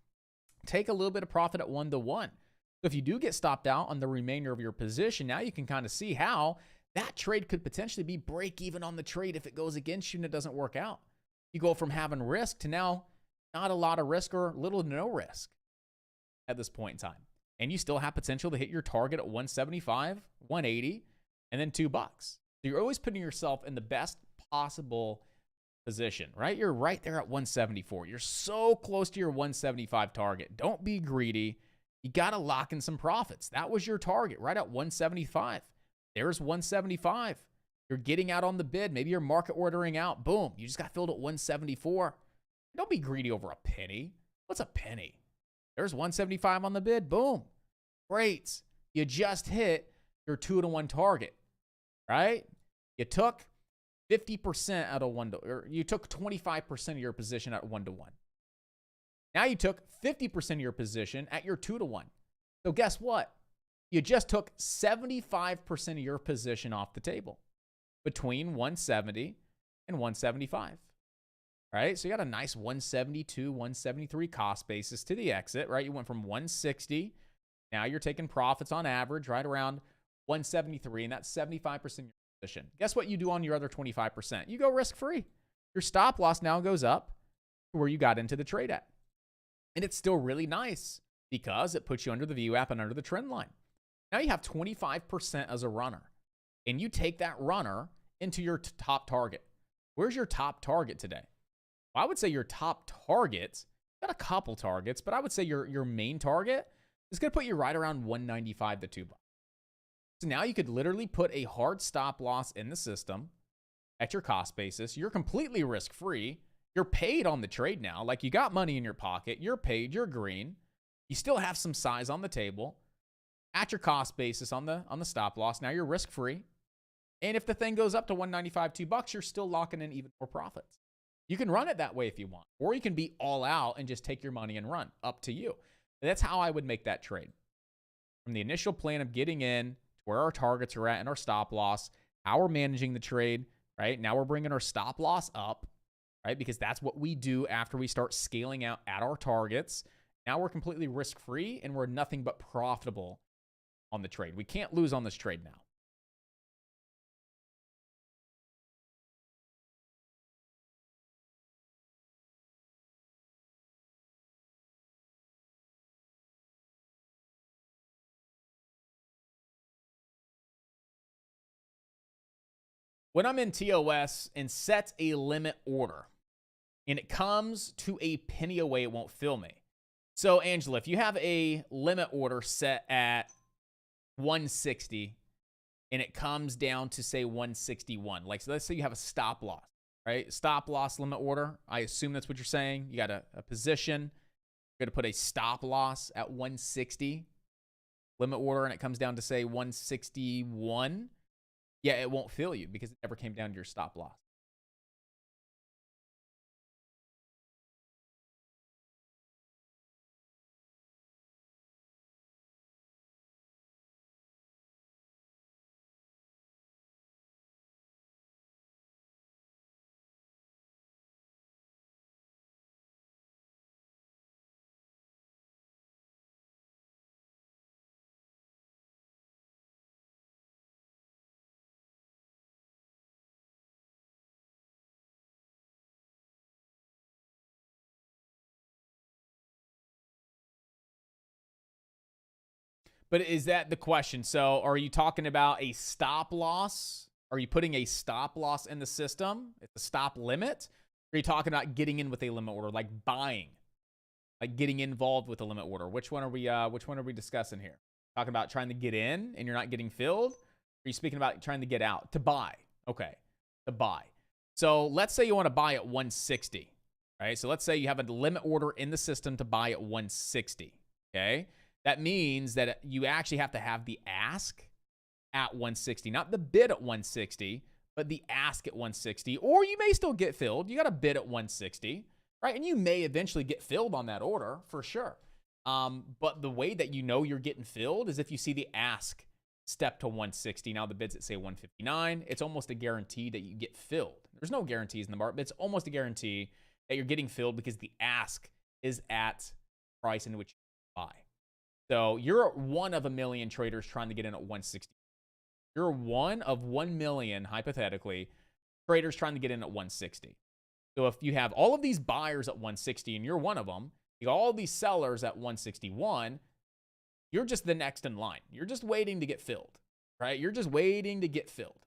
Take a little bit of profit at 1-to-1. So if you do get stopped out on the remainder of your position, now you can kind of see how that trade could potentially be break even on the trade if it goes against you and it doesn't work out. You go from having risk to now not a lot of risk or little to no risk at this point in time. And you still have potential to hit your target at 175, 180, and then $2. So you're always putting yourself in the best possible position, right? You're right there at 174. You're so close to your 175 target. Don't be greedy. You got to lock in some profits. That was your target right at 175. There's 175. You're getting out on the bid. Maybe you're market ordering out. Boom. You just got filled at 174. Don't be greedy over a penny. What's a penny? There's 175 on the bid. Boom. Great. You just hit your 2-to-1 target, right? You took 50% out of or you took 25% of your position at 1-to-1. Now you took 50% of your position at your 2-to-1. So guess what? You just took 75% of your position off the table between 170 and 175. Right? So you got a nice 172, 173 cost basis to the exit, right? You went from 160. Now you're taking profits on average right around 173, and that's 75% of your position. Guess what you do on your other 25%? You go risk-free. Your stop loss now goes up to where you got into the trade at. And it's still really nice because it puts you under the VWAP and under the trend line. Now you have 25% as a runner, and you take that runner into your top target. Where's your top target today? Well, I would say your top target, got a couple targets, but I would say your main target is going to put you right around 195 to $2. So now you could literally put a hard stop loss in the system at your cost basis. You're completely risk-free. You're paid on the trade now. Like, you got money in your pocket. You're paid. You're green. You still have some size on the table at your cost basis on the stop loss. Now you're risk-free. And if the thing goes up to 195, $2, you're still locking in even more profits. You can run it that way if you want, or you can be all out and just take your money and run. Up to you. That's how I would make that trade. From the initial plan of getting in to where our targets are at and our stop loss, how we're managing the trade, right? Now we're bringing our stop loss up, right? Because that's what we do after we start scaling out at our targets. Now we're completely risk-free and we're nothing but profitable on the trade. We can't lose on this trade now. when I'm in TOS and set a limit order and it comes to a penny away, it won't fill me. So, Angela, if you have a limit order set at 160 and it comes down to, say, 161, like, so let's say you have a stop loss, right? Stop loss limit order. I assume that's what you're saying. You got a position. You're going to put a stop loss at 160 limit order and it comes down to, say, 161. Yeah, it won't fill you because it never came down to your stop loss. But is that the question? So are you talking about a stop loss? Are you putting a stop loss in the system? It's a stop limit? Or are you talking about getting in with a limit order, like buying, like getting involved with a limit order? Which one are we discussing here? Talking about trying to get in and you're not getting filled? Or are you speaking about trying to get out? To buy. Okay. To buy. So let's say you want to buy at 160. Right? So let's say you have a limit order in the system to buy at 160. Okay. That means that you actually have to have the ask at 160, not the bid at 160, but the ask at 160, or you may still get filled. You got to bid at 160, right? And you may eventually get filled on that order for sure. But the way that you know you're getting filled is if you see the ask step to 160. Now the bid's at, say, 159. It's almost a guarantee that you get filled. There's no guarantees in the market, but it's almost a guarantee that you're getting filled because the ask is at price in which you buy. So you're one of a million traders trying to get in at 160. You're one of 1 million, hypothetically, traders trying to get in at 160. So if you have all of these buyers at 160 and you're one of them, you got all these sellers at 161, you're just the next in line. You're just waiting to get filled, right? You're just waiting to get filled.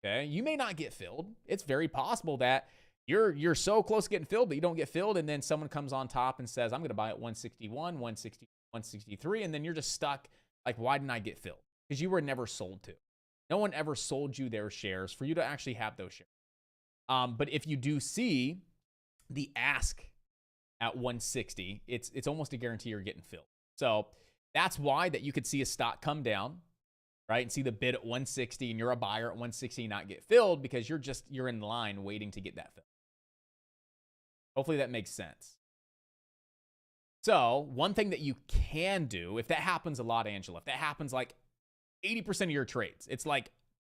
Okay? You may not get filled. It's very possible that you're so close to getting filled, but you don't get filled, and then someone comes on top and says, I'm going to buy at 161, 160. 163, and then you're just stuck like, why didn't I get filled? Because you were never sold to. No one ever sold you their shares for you to actually have those shares. But if you do see the ask at 160, it's almost a guarantee you're getting filled. So that's why that you could see a stock come down, right, and see the bid at 160, and you're a buyer at 160 and not get filled because you're in line waiting to get that filled. Hopefully that makes sense. So one thing that you can do, if that happens a lot, Angela, if that happens like 80% of your trades, it's like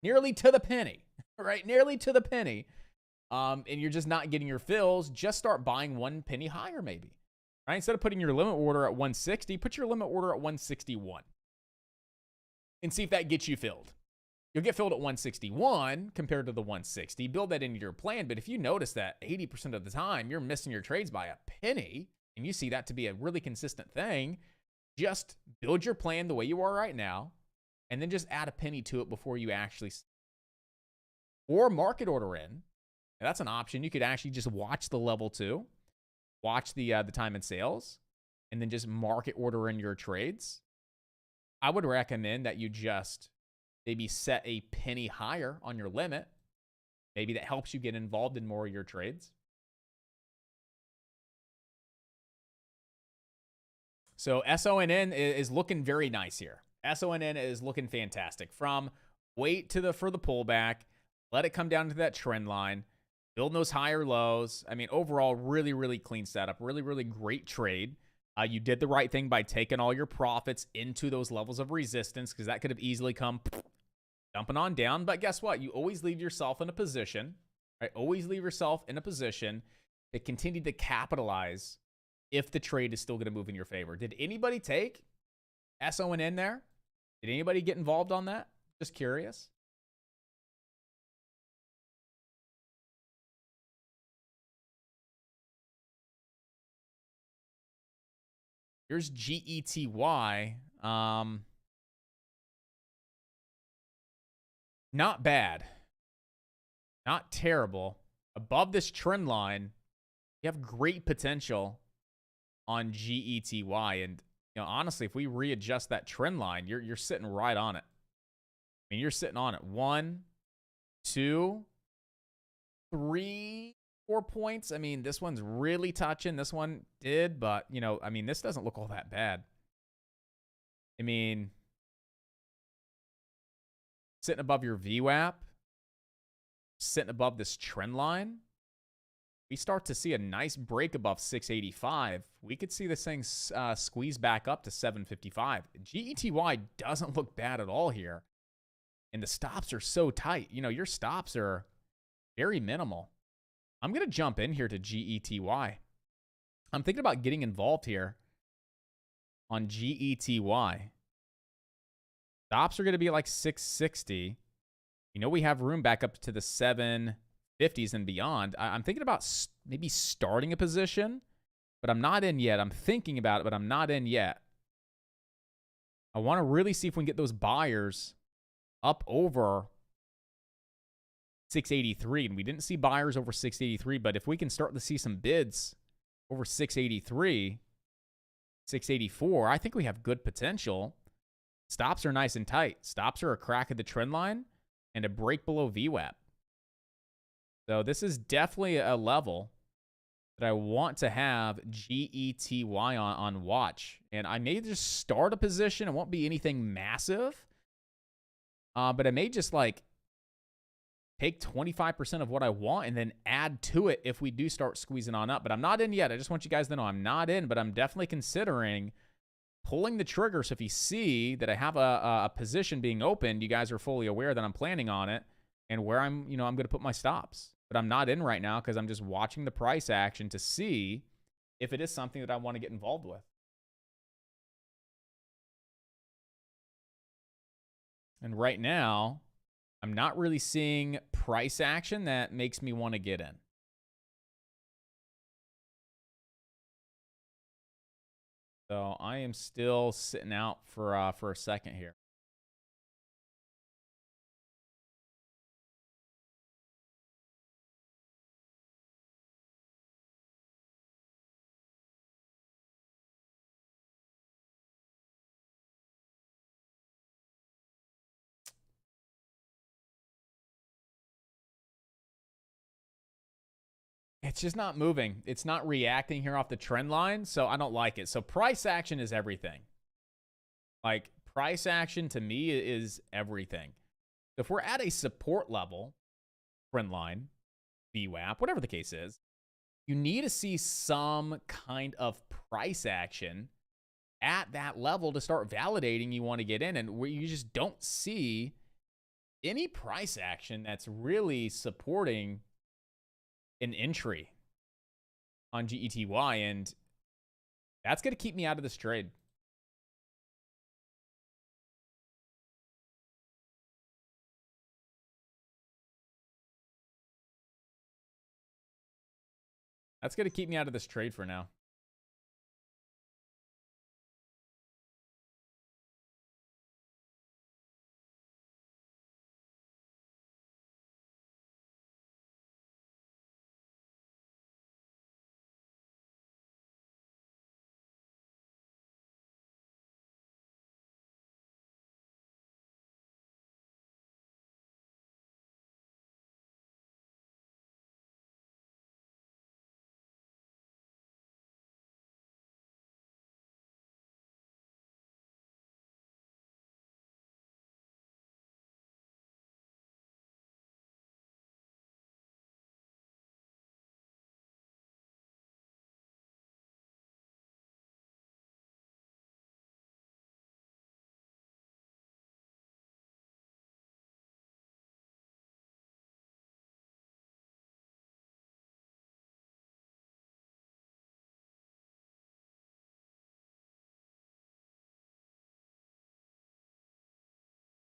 nearly to the penny, right? Nearly to the penny. And you're just not getting your fills, just start buying 1 penny higher maybe, right? Instead of putting your limit order at 160, put your limit order at 161 and see if that gets you filled. You'll get filled at 161 compared to the 160. Build that into your plan. But if you notice that 80% of the time you're missing your trades by a penny, and you see that to be a really consistent thing, just build your plan the way you are right now, and then just add a penny to it before you actually, or market order in. Now, that's an option. You could actually just watch the level 2, watch the time and sales, and then just market order in your trades. I would recommend that you just maybe set a penny higher on your limit. Maybe that helps you get involved in more of your trades. So SONN is looking very nice here. SONN is looking fantastic. From wait for the pullback, let it come down to that trend line, build those higher lows. I mean, overall, really, really clean setup. Really, really great trade. You did the right thing by taking all your profits into those levels of resistance because that could have easily come dumping on down. But guess what? You always leave yourself in a position, right? Always leave yourself in a position to continue to capitalize if the trade is still going to move in your favor. Did anybody take SONN there? Did anybody get involved on that? Just curious. Here's GETY. Not bad. Not terrible. Above this trend line, you have great potential on GETY. And, honestly, if we readjust that trend line, you're sitting right on it. I mean, you're sitting on it. 1, 2, 3, 4 points. I mean, this one's really touching. This one did, but, I mean, this doesn't look all that bad. I mean, sitting above your VWAP, sitting above this trend line, we start to see a nice break above 685. We could see this thing squeeze back up to 755. GETY doesn't look bad at all here. And the stops are so tight. Your stops are very minimal. I'm going to jump in here to GETY. I'm thinking about getting involved here on GETY. Stops are going to be like 660. We have room back up to the 750s and beyond. I'm thinking about maybe starting a position, but I'm not in yet. I'm thinking about it, but I'm not in yet. I want to really see if we can get those buyers up over 683. And we didn't see buyers over 683, but if we can start to see some bids over 683, 684, I think we have good potential. Stops are nice and tight. Stops are a crack at the trend line and a break below VWAP. So this is definitely a level that I want to have GETY on watch. And I may just start a position. It won't be anything massive. But I may just take 25% of what I want and then add to it if we do start squeezing on up. But I'm not in yet. I just want you guys to know I'm not in, but I'm definitely considering pulling the trigger. So if you see that I have a position being opened, you guys are fully aware that I'm planning on it and where I'm going to put my stops. But I'm not in right now because I'm just watching the price action to see if it is something that I want to get involved with. And right now, I'm not really seeing price action that makes me want to get in. So I am still sitting out for a second here. It's just not moving. It's not reacting here off the trend line, so I don't like it. So price action is everything. Price action to me is everything. If we're at a support level, trend line, VWAP, whatever the case is, you need to see some kind of price action at that level to start validating you want to get in. And where you just don't see any price action that's really supporting an entry on GETY, and that's going to keep me out of this trade. That's going to keep me out of this trade for now.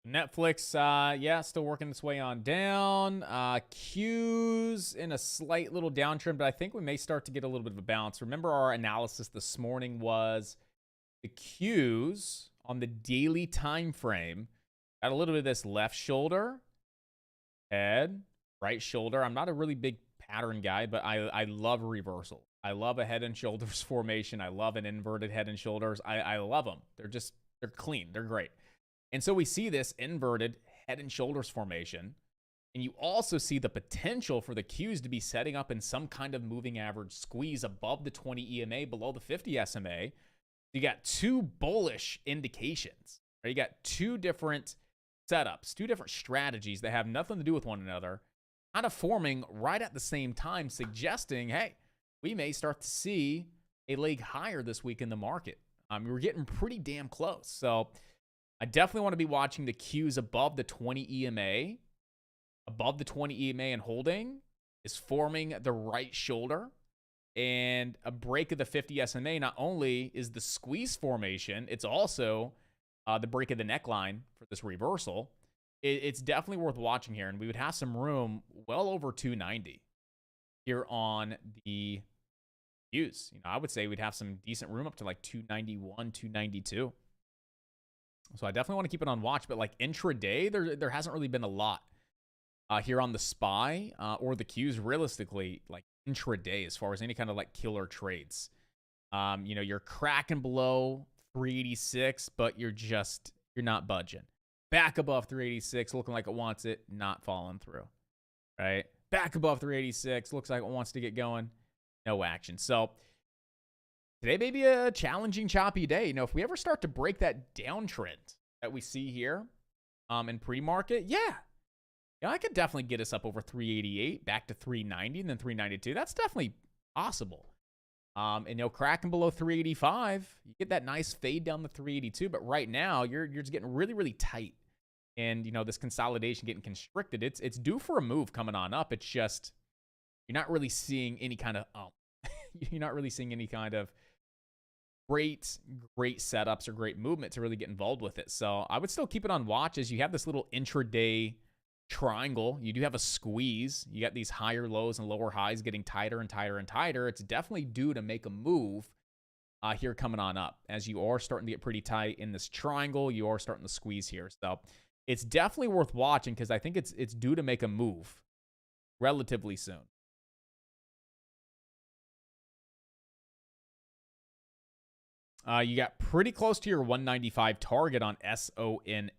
Netflix, yeah, still working its way on down. Q's in a slight little downtrend, but I think we may start to get a little bit of a bounce. Remember our analysis this morning was the Q's on the daily time frame got a little bit of this left shoulder, head, right shoulder. I'm not a really big pattern guy, but I love reversal. I love a head and shoulders formation. I love an inverted head and shoulders. I love them. They're clean. They're great. And so we see this inverted head and shoulders formation. And you also see the potential for the Qs to be setting up in some kind of moving average squeeze above the 20 EMA, below the 50 SMA. You got two bullish indications. Right? You got two different setups, two different strategies that have nothing to do with one another, kind of forming right at the same time, suggesting, hey, we may start to see a leg higher this week in the market. We're getting pretty damn close. So I definitely want to be watching the Qs above the 20 EMA. Above the 20 EMA and holding is forming the right shoulder. And a break of the 50 SMA not only is the squeeze formation, it's also the break of the neckline for this reversal. It's definitely worth watching here. And we would have some room well over 290 here on the Qs. I would say we'd have some decent room up to like 291, 292. So I definitely want to keep it on watch. But like intraday, there hasn't really been a lot here on the SPY or the Qs realistically, like intraday, as far as any kind of like killer trades. You're cracking below 386, but you're not budging. Back above 386, looking like it wants it, not falling through. Right? Back above 386, looks like it wants to get going, no action. So today may be a challenging, choppy day. If we ever start to break that downtrend that we see here in pre-market, I could definitely get us up over 388, back to 390, and then 392. That's definitely possible. And cracking below 385, you get that nice fade down to 382. But right now, you're just getting really, really tight. And, this consolidation getting constricted. It's due for a move coming on up. It's just, you're not really seeing any kind of, you're not really seeing any kind of great setups or great movement to really get involved with it. So I would still keep it on watch as you have this little intraday triangle. You do have a squeeze. You got these higher lows and lower highs getting tighter and tighter and tighter. It's definitely due to make a move here coming on up. As you are starting to get pretty tight in this triangle, you are starting to squeeze here. So it's definitely worth watching because I think it's due to make a move relatively soon. You got pretty close to your 195 target on SONN.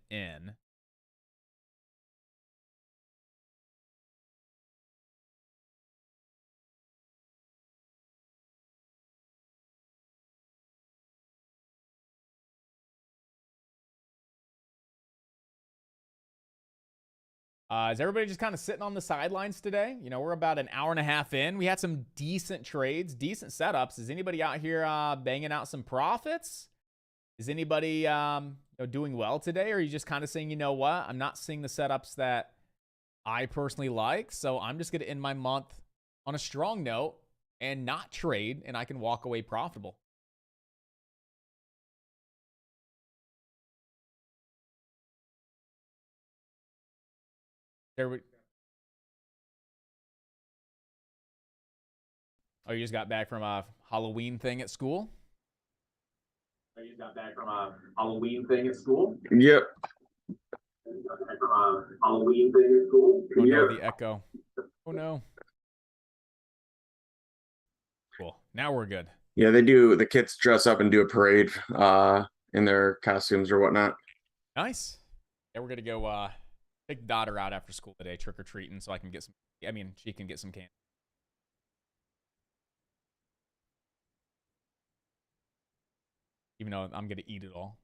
Is everybody just kind of sitting on the sidelines today? We're about an hour and a half in. We had some decent trades, decent setups. Is anybody out here banging out some profits? Is anybody doing well today? Or are you just kind of saying, you know what? I'm not seeing the setups that I personally like, so I'm just going to end my month on a strong note and not trade, and I can walk away profitable. Oh, you just got back from a Halloween thing at school? Yep. Oh no, the echo. Oh no. Cool. Now we're good. Yeah, they do. The kids dress up and do a parade in their costumes or whatnot. Nice. Yeah, we're gonna go take the daughter out after school today, trick or treating, so I can get some. She can get some candy. Even though I'm gonna eat it all.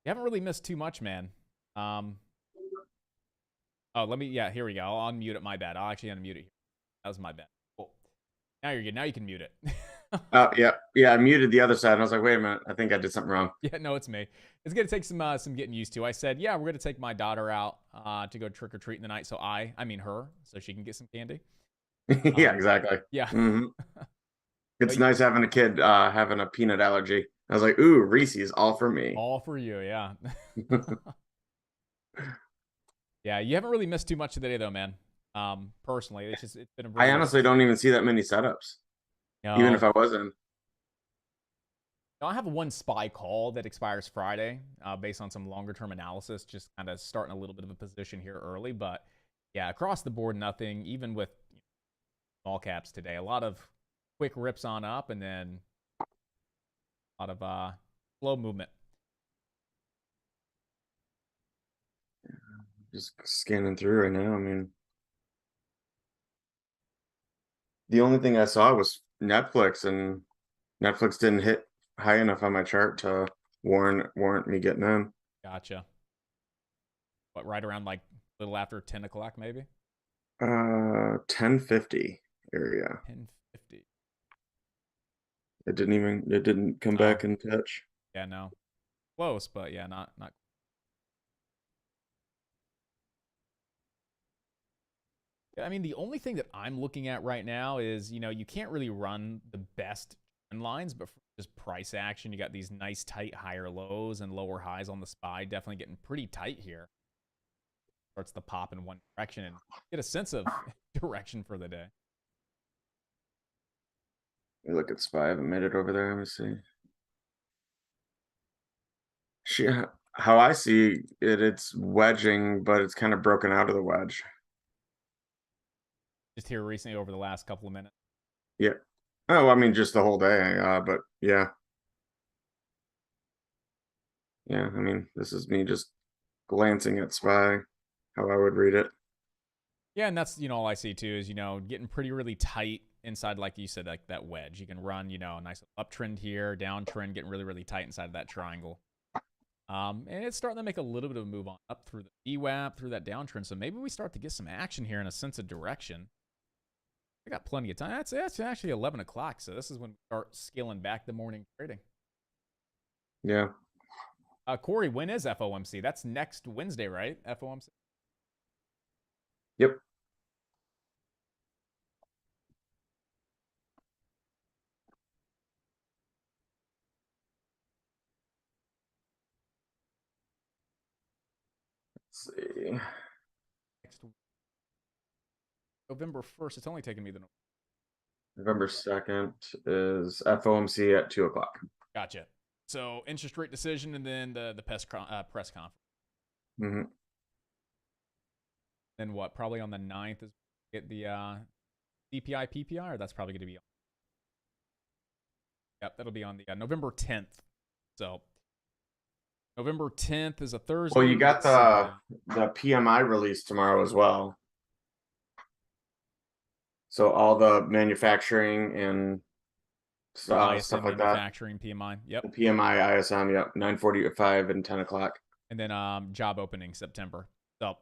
You haven't really missed too much, man. Oh, here we go. I'll unmute it. My bad. I'll actually unmute it here. That was my bad. Cool. Now you're good. Now you can mute it. Yeah. I muted the other side, and I was like, wait a minute. I think I did something wrong. Yeah, no, it's me. It's gonna take some getting used to. I said, yeah, we're gonna take my daughter out to go trick or treating tonight. So her, so she can get some candy. Yeah, exactly. Yeah. Mm-hmm. It's nice having a kid having a peanut allergy. I was like, ooh, Reese's all for me. All for you, yeah. Yeah, you haven't really missed too much today, though, man. Personally, it's been a really I honestly don't even see that many setups. No. Even if I wasn't. I have one SPY call that expires Friday based on some longer term analysis, just kind of starting a little bit of a position here early. But yeah, across the board, nothing, even with small caps today. A lot of quick rips on up and then a lot of slow movement. Just scanning through right now. I mean, the only thing I saw was Netflix, and Netflix didn't hit high enough on my chart to warrant me getting in. Gotcha. What, right around like a little after 10 o'clock, maybe? 10:50 area. 10:50. It didn't come back in touch. Yeah, no. Close, but yeah, not. I mean, the only thing that I'm looking at right now is, you can't really run the best trend lines, but for just price action, you got these nice tight higher lows and lower highs on the SPY, definitely getting pretty tight here. Starts to pop in one direction and get a sense of direction for the day. Let me look at SPY. I haven't made it over there. Let me see. How I see it, it's wedging, but it's kind of broken out of the wedge. Just here recently over the last couple of minutes. Yeah. Oh, I mean, just the whole day. But yeah. Yeah, I mean, this is me just glancing at SPY, how I would read it. Yeah, and that's, all I see too is, getting pretty really tight inside, like you said, like that wedge. You can run, a nice uptrend here, downtrend, getting really, really tight inside of that triangle. And it's starting to make a little bit of a move on up through the VWAP, through that downtrend. So maybe we start to get some action here in a sense of direction. I got plenty of time. That's actually 11 o'clock. So this is when we start scaling back the morning trading. Yeah. Corey, when is FOMC? That's next Wednesday, right? FOMC? Yep. Let's see. Next November 1st. It's only taking me the November 2nd is FOMC at 2 o'clock. Gotcha. So interest rate decision and then the press conference. Mm-hmm. Then what? Probably on the 9th is get the CPI, PPI, or that's probably going to be on. Yep, that'll be on the November 10th. So November 10th is a Thursday. Well, you got the PMI release tomorrow as well. So all the manufacturing and stuff like that. Manufacturing PMI. Yep. The PMI ISM. Yep. 9:45 and 10 o'clock. And then job opening September. So.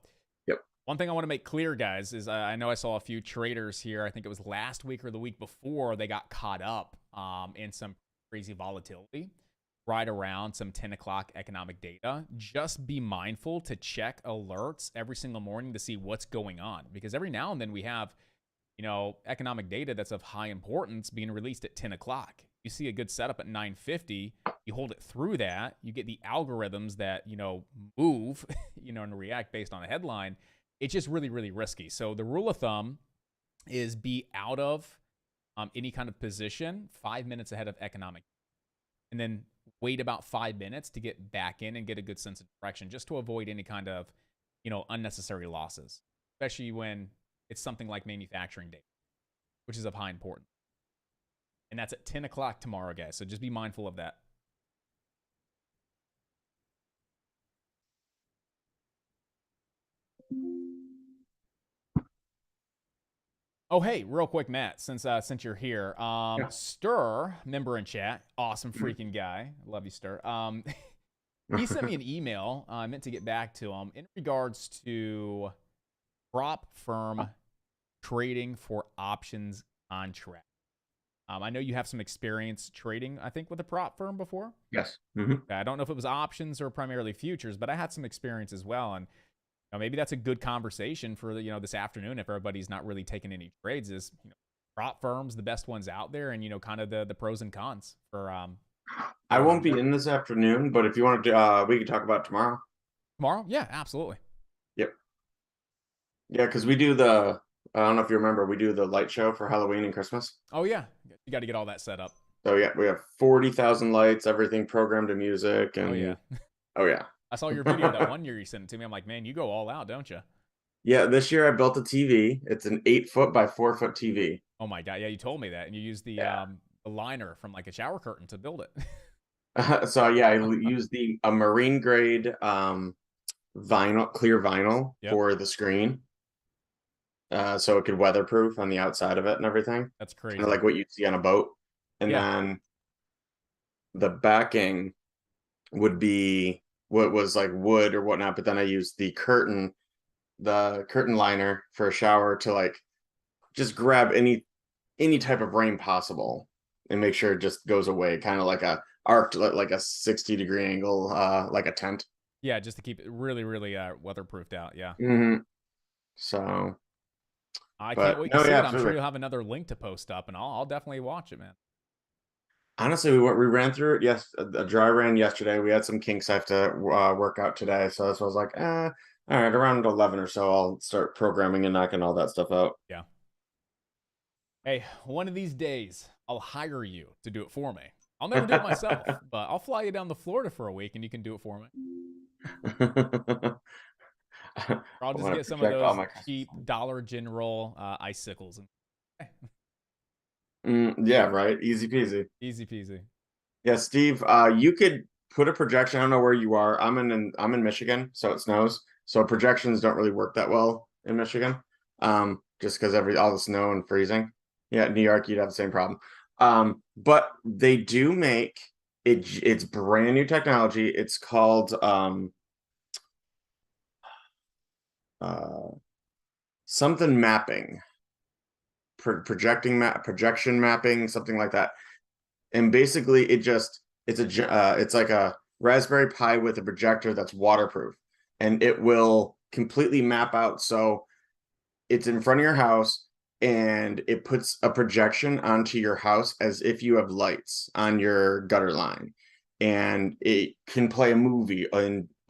Yep. One thing I want to make clear, guys, is I know I saw a few traders here. I think it was last week or the week before they got caught up in some crazy volatility right around some 10 o'clock economic data. Just be mindful to check alerts every single morning to see what's going on, because every now and then we have, economic data that's of high importance being released at 10 o'clock. You see a good setup at 9:50, you hold it through that, you get the algorithms that, move, and react based on a headline. It's just really, really risky. So the rule of thumb is be out of any kind of position 5 minutes ahead of economic, and then wait about 5 minutes to get back in and get a good sense of direction, just to avoid any kind of, unnecessary losses, especially when it's something like manufacturing data, which is of high importance. And that's at 10 o'clock tomorrow, guys. So just be mindful of that. Oh, hey, real quick, Matt, since you're here, Yeah. Stir, member in chat, awesome freaking guy. Love you, Stir. He sent me an email. I meant to get back to him in regards to prop firm trading for options contract. I know you have some experience trading, I think, with a prop firm before. Yes. Mm-hmm. I don't know if it was options or primarily futures, but I had some experience as well. And maybe that's a good conversation for this afternoon if everybody's not really taking any trades. Is prop firms the best ones out there, and kind of the pros and cons for. I won't be in this afternoon, but if you want to, we can talk about tomorrow. Tomorrow, yeah, absolutely. Yep. Yeah, because we do the. I don't know if you remember, we do the light show for Halloween and Christmas. Oh yeah, you got to get all that set up. So yeah, we have 40,000 lights, everything programmed to music, and Oh yeah. oh yeah. I saw your video that one year you sent it to me. I'm like, man, you go all out, don't you? Yeah, this year I built a TV. It's an 8 foot by 4 foot TV. Oh my god, yeah, you told me that, and you used Yeah. the liner from like a shower curtain to build it. So yeah, I used a marine grade vinyl, clear vinyl Yep. for the screen. So it could weatherproof on the outside of it and everything. That's Kind crazy. of like what you'd see on a boat. And Yeah. then the backing would be what was like wood or whatnot, but then I used the curtain liner for a shower to like just grab any type of rain possible and make sure it just goes away, kind of like a arced like a 60-degree angle, like a tent. Yeah, just to keep it really, really weatherproofed out. Yeah. So I can't but wait to no, see yeah, it. I'm sure absolutely. you'll have another link to post up, and I'll definitely watch it, man. Honestly, we ran through it. Yes, a dry ran yesterday. We had some kinks I have to work out today, so that's why I was like, all right, around 11 or so, I'll start programming and knocking all that stuff out. Yeah. Hey, one of these days, I'll hire you to do it for me. I'll never do it myself, but I'll fly you down to Florida for a week, and you can do it for me. Or I'll I just wanna get some of project all those my cheap Dollar General icicles. yeah, right. Easy peasy. Easy peasy. Yeah, Steve, you could put a projection. I don't know where you are. I'm in Michigan, so it snows. So projections don't really work that well in Michigan. Just because all the snow and freezing. Yeah, New York, you'd have the same problem. But they do make it's brand new technology. It's called something mapping, projection mapping, something like that. And basically it's like a Raspberry Pi with a projector that's waterproof, and it will completely map out. So it's in front of your house, and it puts a projection onto your house as if you have lights on your gutter line, and it can play a movie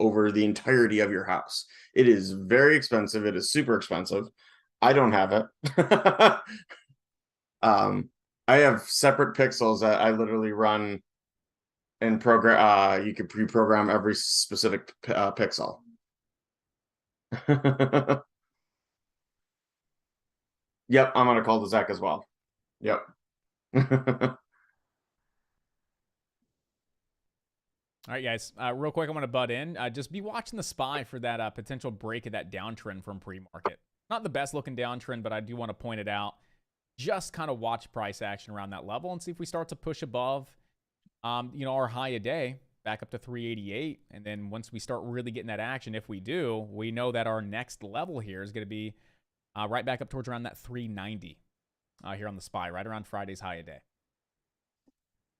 over the entirety of your house. It is very expensive. It is super expensive. I don't have it. I have separate pixels that I literally run and program. You could pre-program every specific pixel. Yep, I'm on a cul-de-sac as well. Yep. All right, guys. Real quick, I want to butt in. Just be watching the SPY for that potential break of that downtrend from pre-market. Not the best looking downtrend, but I do want to point it out. Just kind of watch price action around that level and see if we start to push above, our high a day back up to 388. And then once we start really getting that action, if we do, we know that our next level here is going to be right back up towards around that 390 here on the SPY, right around Friday's high a day.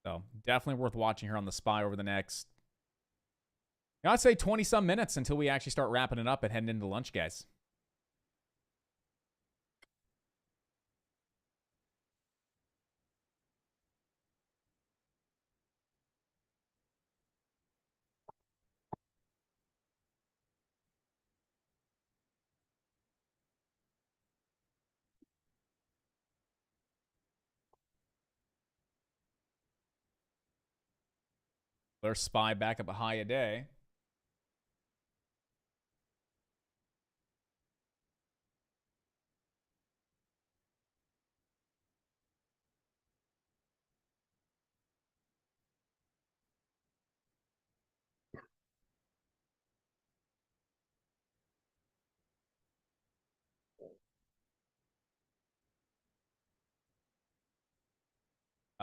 So definitely worth watching here on the SPY over the next, I'd say 20 some minutes until we actually start wrapping it up and heading into lunch, guys. There's SPY back up a high a day.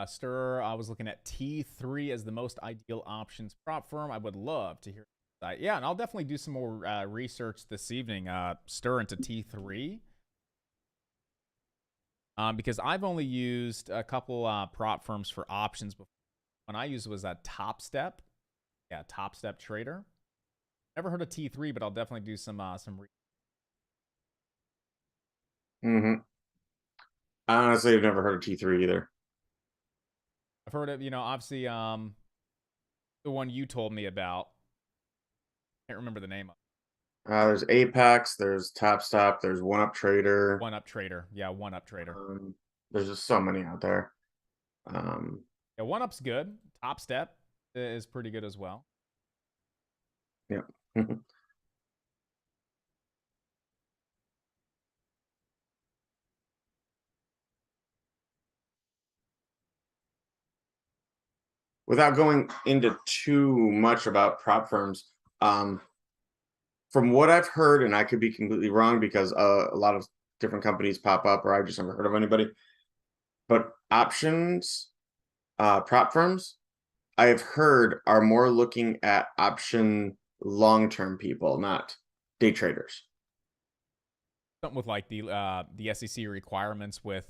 Stir, I was looking at T3 as the most ideal options prop firm. I would love to hear that. Yeah, and I'll definitely do some more research this evening. Stir into T3. Because I've only used a couple prop firms for options before. One I used was a Top Step. Yeah, Top Step Trader. Never heard of T3, but I'll definitely do some I honestly have never heard of T3 either. I've heard of, obviously the one you told me about. Can't remember the name of it. There's Apex, there's Top Stop, there's One Up Trader. One Up Trader. Yeah, One Up Trader. There's just so many out there. Yeah, 1UP's good. Top Step is pretty good as well. Yeah. Without going into too much about prop firms, from what I've heard, and I could be completely wrong because a lot of different companies pop up, or I've just never heard of anybody. But options, prop firms, I have heard are more looking at option long-term people, not day traders. Something with like the SEC requirements with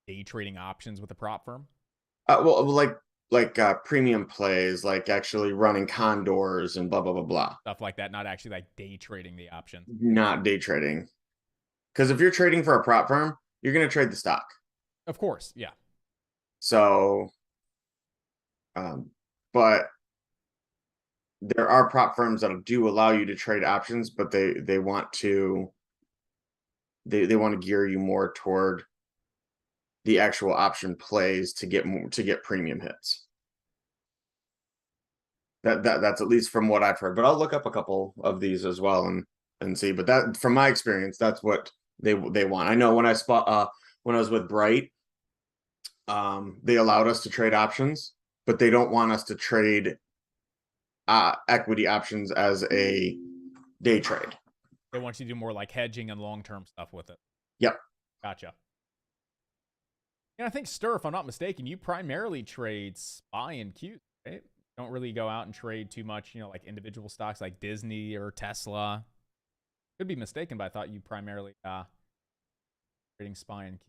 day trading options with a prop firm. Well, like premium plays, like actually running condors and blah blah blah blah. Stuff like that, not actually like day trading the option. Not day trading. Because if you're trading for a prop firm, you're going to trade the stock. Of course, yeah. So, but there are prop firms that do allow you to trade options, but they want to gear you more toward the actual option plays to get premium hits. That's at least from what I've heard. But I'll look up a couple of these as well and see. But that, from my experience, that's what they want. I know when I was with Bright, they allowed us to trade options, but they don't want us to trade equity options as a day trade. They want you to do more like hedging and long-term stuff with it. Yep. Gotcha. And I think Stir, if I'm not mistaken, you primarily trade SPY and Q, right? Don't really go out and trade too much, like individual stocks like Disney or Tesla. Could be mistaken, but I thought you primarily trading SPY and Q.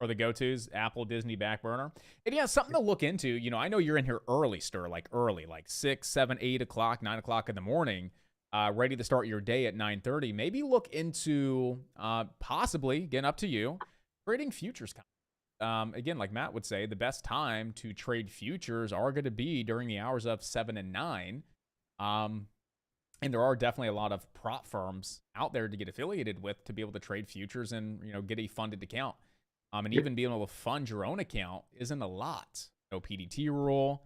Or the go-tos, Apple, Disney, back burner. And yeah, something to look into. I know you're in here early, Stir, like 6, 7, 8 o'clock, 9 o'clock in the morning, ready to start your day at 9:30. Maybe look into possibly, again, up to you, trading futures. Again, like Matt would say, the best time to trade futures are going to be during the hours of 7 and 9. And there are definitely a lot of prop firms out there to get affiliated with to be able to trade futures and, get a funded account. And even being able to fund your own account isn't a lot. No PDT rule.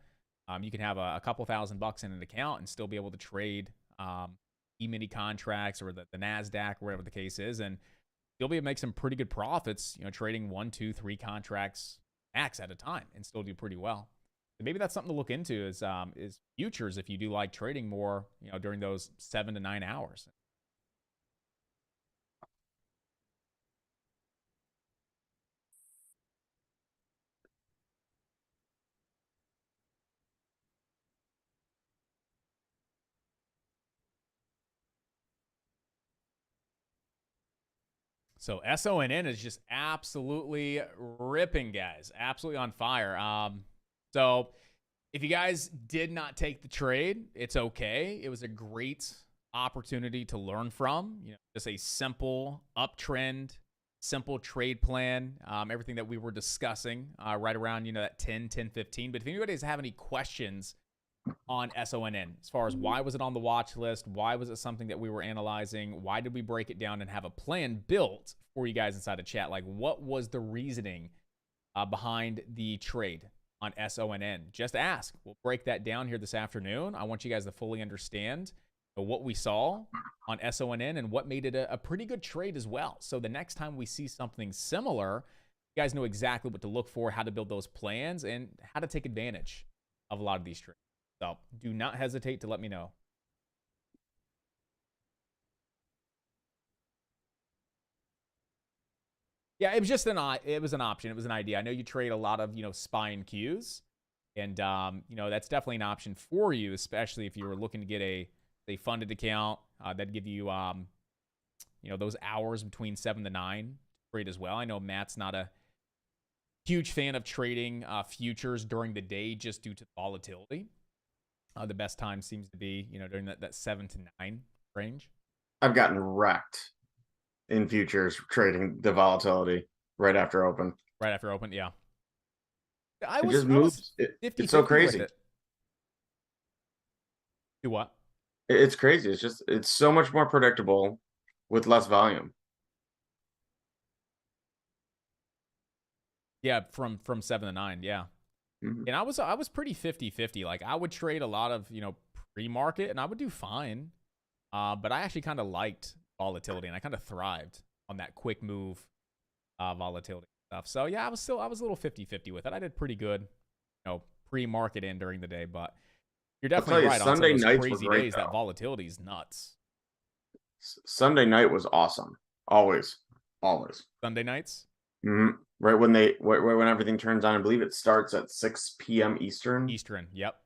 You can have a couple $1,000 in an account and still be able to trade E-mini contracts or the NASDAQ, whatever the case is. And you'll be able to make some pretty good profits, trading 1, 2, 3 contracts max at a time and still do pretty well. So maybe that's something to look into is futures if you do like trading more, during those 7 to 9 hours. So SONN is just absolutely ripping, guys. Absolutely on fire. So if you guys did not take the trade, it's okay. It was a great opportunity to learn from. Just a simple uptrend, simple trade plan, everything that we were discussing right around, that 10:15. But if anybody does have any questions on SONN, as far as why was it on the watch list, why was it something that we were analyzing, why did we break it down and have a plan built for you guys inside the chat, like what was the reasoning behind the trade on SONN, just ask. We'll break that down here this afternoon. I want you guys to fully understand what we saw on SONN and what made it a pretty good trade as well. So the next time we see something similar, you guys know exactly what to look for, how to build those plans, and how to take advantage of a lot of these trades. So do not hesitate to let me know. Yeah, it was just it was an option. It was an idea. I know you trade a lot of, SPY and Qs. And, that's definitely an option for you, especially if you were looking to get a funded account. That'd give you, those hours between 7 to 9 trade as well. I know Matt's not a huge fan of trading futures during the day just due to volatility. The best time seems to be, during that 7 to 9 range. I've gotten wrecked in futures trading the volatility right after open. Right after open, yeah. It just moves. It's so crazy. Do what? It's crazy. It's just it's so much more predictable with less volume. Yeah, from 7 to 9, yeah. Mhm. And I was pretty 50-50. Like I would trade a lot of, pre-market and I would do fine. But I actually kind of liked volatility and I kind of thrived on that quick move volatility stuff. So yeah, I was a little 50-50 with it. I did pretty good, pre-market in during the day, but you're I'll tell definitely you, right on some Sunday of those nights were crazy great days. That though. volatility is nuts. Sunday night was awesome. Always, always. Sunday nights? Right when when everything turns on, I believe it starts at 6 p.m. Eastern. Eastern, yep.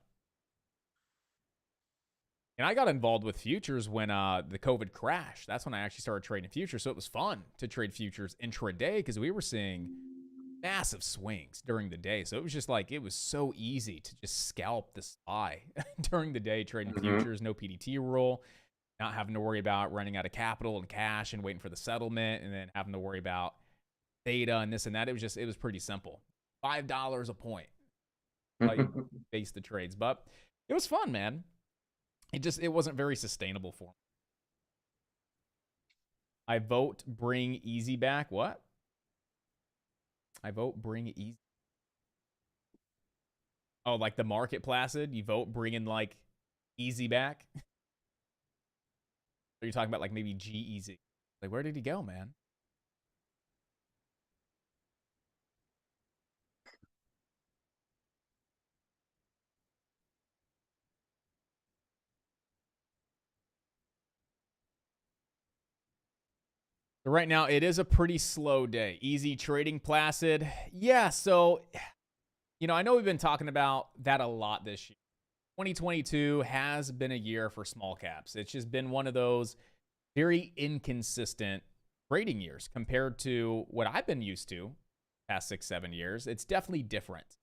And I got involved with futures when the COVID crash. That's when I actually started trading futures. So it was fun to trade futures intraday because we were seeing massive swings during the day. So it was just like, it was so easy to just scalp the SPY during the day trading futures, no PDT rule, not having to worry about running out of capital and cash and waiting for the settlement and then having to worry about theta and this and that. It was pretty simple. $5 a point. You face the trades, but it was fun, man. It wasn't very sustainable for me. I vote bring easy back. What? I vote bring easy. Oh, like the market placid? You vote bringing like easy back? Are you talking about like maybe G easy? Like where did he go, man? So right now, it is a pretty slow day. Easy trading placid. Yeah, so, I know we've been talking about that a lot this year. 2022 has been a year for small caps. It's just been one of those very inconsistent trading years compared to what I've been used to past 6-7 years. It's definitely different.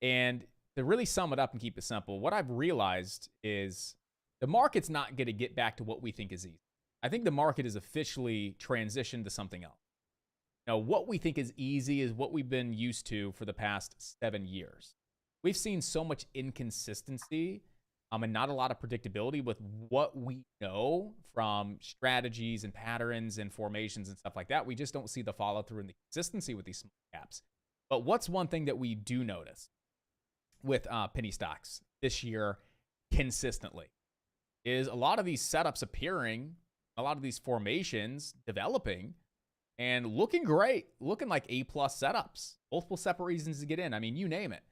And to really sum it up and keep it simple, what I've realized is the market's not going to get back to what we think is easy. I think the market has officially transitioned to something else. Now, what we think is easy is what we've been used to for the past 7 years. We've seen so much inconsistency and not a lot of predictability with what we know from strategies and patterns and formations and stuff like that. We just don't see the follow through and the consistency with these small caps. But what's one thing that we do notice with penny stocks this year consistently is a lot of these setups appearing, a lot of these formations developing and looking great, looking like A+ setups, multiple separate reasons to get in. I mean, you name it.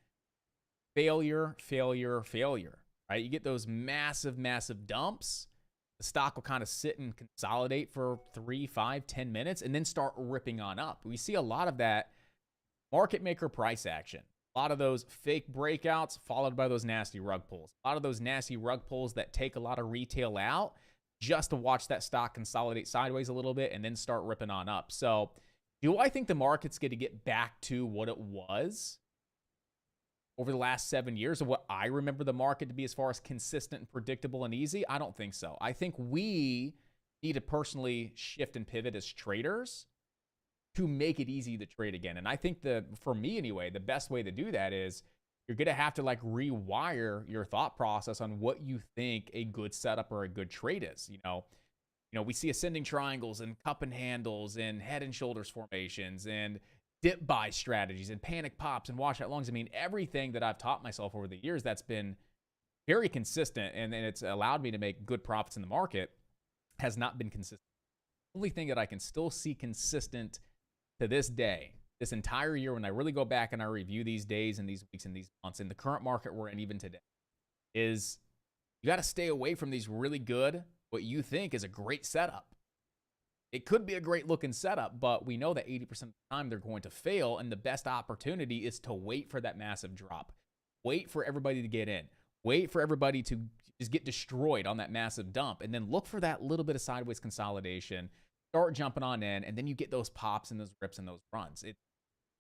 Failure, failure, failure, right? You get those massive, massive dumps. The stock will kind of sit and consolidate for 3, 5, 10 minutes and then start ripping on up. We see a lot of that market maker price action. A lot of those fake breakouts followed by those nasty rug pulls. A lot of those nasty rug pulls that take a lot of retail out just to watch that stock consolidate sideways a little bit and then start ripping on up. So do I think the market's going to get back to what it was over the last 7 years of what I remember the market to be as far as consistent and predictable and easy? I don't think so. I think we need to personally shift and pivot as traders to make it easy to trade again. And I think for me anyway, the best way to do that is you're going to have to like rewire your thought process on what you think a good setup or a good trade is. We see ascending triangles and cup and handles and head and shoulders formations and dip buy strategies and panic pops and washout longs. I mean, everything that I've taught myself over the years that's been very consistent and it's allowed me to make good profits in the market has not been consistent. The only thing that I can still see consistent to this day, this entire year, when I really go back and I review these days and these weeks and these months in the current market we're in even today, is you got to stay away from these really good, what you think is a great setup. It could be a great looking setup, but we know that 80% of the time they're going to fail, and the best opportunity is to wait for that massive drop. Wait for everybody to get in. Wait for everybody to just get destroyed on that massive dump, and then look for that little bit of sideways consolidation, start jumping on in, and then you get those pops and those rips and those runs.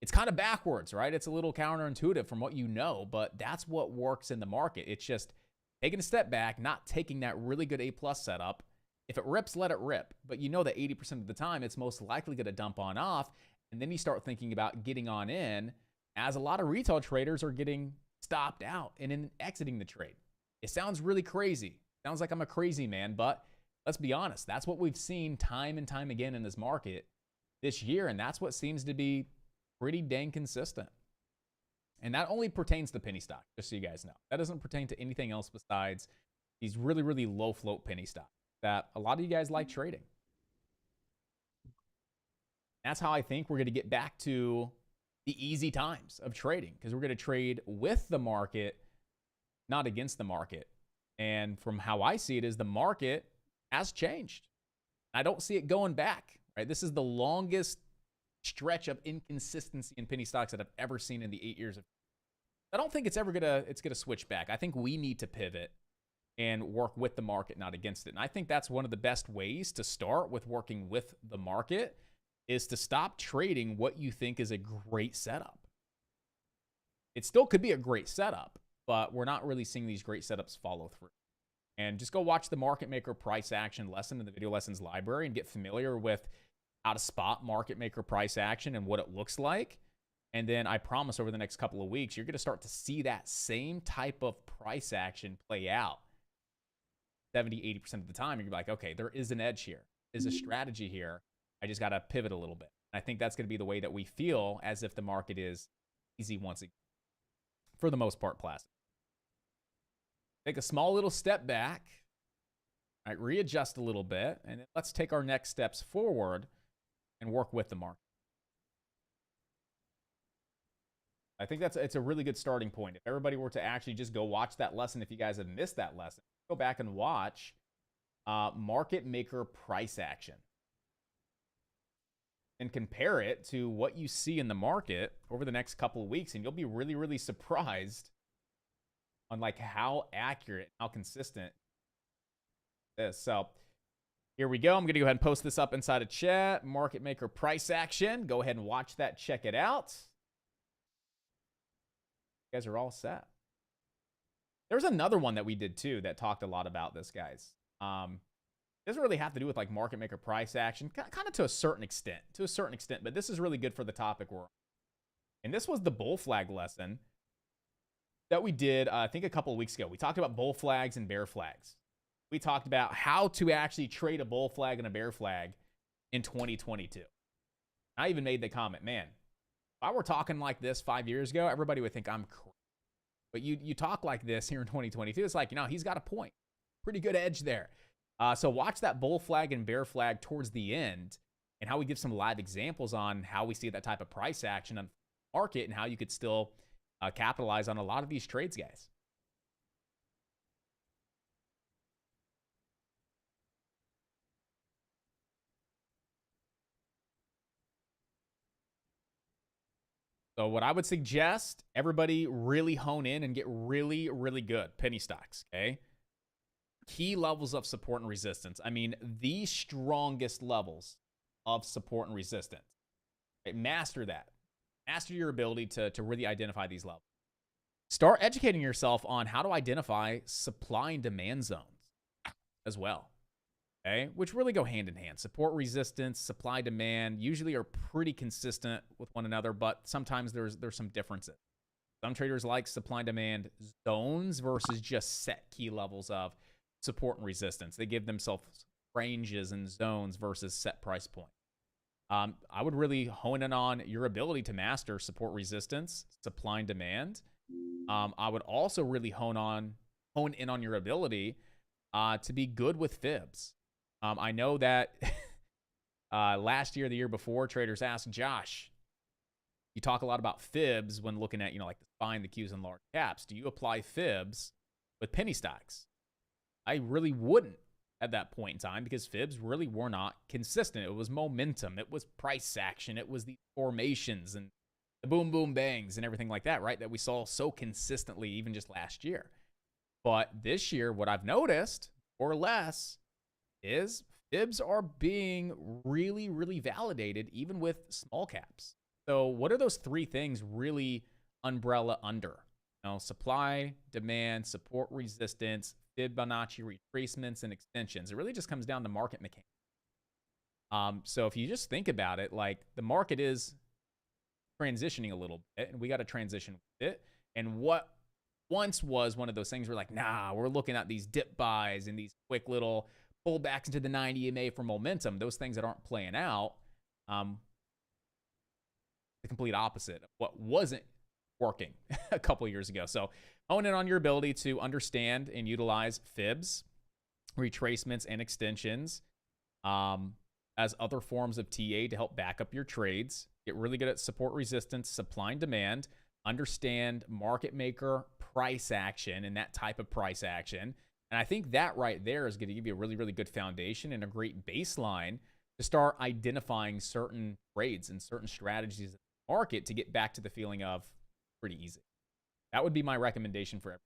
It's kind of backwards, right? It's a little counterintuitive from what you know, but that's what works in the market. It's just taking a step back, not taking that really good A+ setup. If it rips, let it rip. But you know that 80% of the time, it's most likely going to dump on off. And then you start thinking about getting on in, as a lot of retail traders are getting stopped out and then exiting the trade. It sounds really crazy, Sounds like I'm a crazy man, but let's be honest. That's what we've seen time and time again in this market this year, and that's what seems to be pretty dang consistent. And that only pertains to penny stock, just so you guys know. That doesn't pertain to anything else besides these really, really low float penny stocks that a lot of you guys like trading. That's how I think we're going to get back to the easy times of trading, because we're going to trade with the market, not against the market. And from how I see it is the market has changed. I don't see it going back, right? This is the longest stretch of inconsistency in penny stocks that I've ever seen in the 8 years of. I don't think it's ever gonna switch back. I think we need to pivot and work with the market, not against it. And I think that's one of the best ways to start with working with the market is to stop trading what you think is a great setup. It still could be a great setup, but we're not really seeing these great setups follow through. And just go watch the market maker price action lesson in the video lessons library and get familiar with how to spot market maker price action and what it looks like. And then I promise over the next couple of weeks, you're going to start to see that same type of price action play out 70, 80% of the time. You're like, okay, there is an edge here. There's a strategy here. I just got to pivot a little bit. And I think that's going to be the way that we feel as if the market is easy once again. For the most part, plastic. Take a small little step back. All right, readjust a little bit. And then let's take our next steps forward and work with the market. I think it's a really good starting point. If everybody were to actually just go watch that lesson, if you guys have missed that lesson, go back and watch market maker price action and compare it to what you see in the market over the next couple of weeks, and you'll be really, really surprised on like how accurate, how consistent it is. So here we go. I'm going to go ahead and post this up inside a chat. Market maker price action. Go ahead and watch that. Check it out. You guys are all set. There's another one that we did too that talked a lot about this, guys. Doesn't really have to do with like market maker price action, kind of to a certain extent, but this is really good for the topic we're on. And this was the bull flag lesson that we did, I think a couple of weeks ago. We talked about bull flags and bear flags. We talked about how to actually trade a bull flag and a bear flag in 2022. I even made the comment, man, if I were talking like this 5 years ago, everybody would think I'm crazy. But you talk like this here in 2022, it's like, you know, he's got a point. Pretty good edge there. So watch that bull flag and bear flag towards the end and how we give some live examples on how we see that type of price action on the market and how you could still capitalize on a lot of these trades, guys. So what I would suggest, everybody really hone in and get really, really good. Penny stocks, okay? Key levels of support and resistance. I mean, the strongest levels of support and resistance. Okay? Master that. Master your ability to really identify these levels. Start educating yourself on how to identify supply and demand zones as well. Okay, which really go hand in hand. Support, resistance, supply, demand usually are pretty consistent with one another, but sometimes there's some differences. Some traders like supply and demand zones versus just set key levels of support and resistance. They give themselves ranges and zones versus set price point. I would really hone in on your ability to master support, resistance, supply and demand. I would also really hone in on your ability to be good with fibs. I know that last year, the year before, traders asked, Josh, you talk a lot about fibs when looking at, like the SPY, the Qs, and large caps. Do you apply fibs with penny stocks? I really wouldn't at that point in time because fibs really were not consistent. It was momentum. It was price action. It was the formations and the boom, boom, bangs and everything like that, right? That we saw so consistently even just last year. But this year, what I've noticed, or less, is fibs are being really, really validated even with small caps. So what are those three things really umbrella under? Supply, demand, support, resistance, Fibonacci retracements, and extensions. It really just comes down to market mechanics. So if you just think about it, like the market is transitioning a little bit and we got to transition with it. And what once was one of those things where like, nah, we're looking at these dip buys and these quick little pullbacks into the 90 EMA for momentum. Those things that aren't playing out. The complete opposite of what wasn't working a couple years ago. So hone in on your ability to understand and utilize fibs, retracements, and extensions as other forms of TA to help back up your trades. Get really good at support resistance, supply and demand, understand market maker price action and that type of price action. And I think that right there is going to give you a really, really good foundation and a great baseline to start identifying certain trades and certain strategies in the market to get back to the feeling of pretty easy. That would be my recommendation for everyone,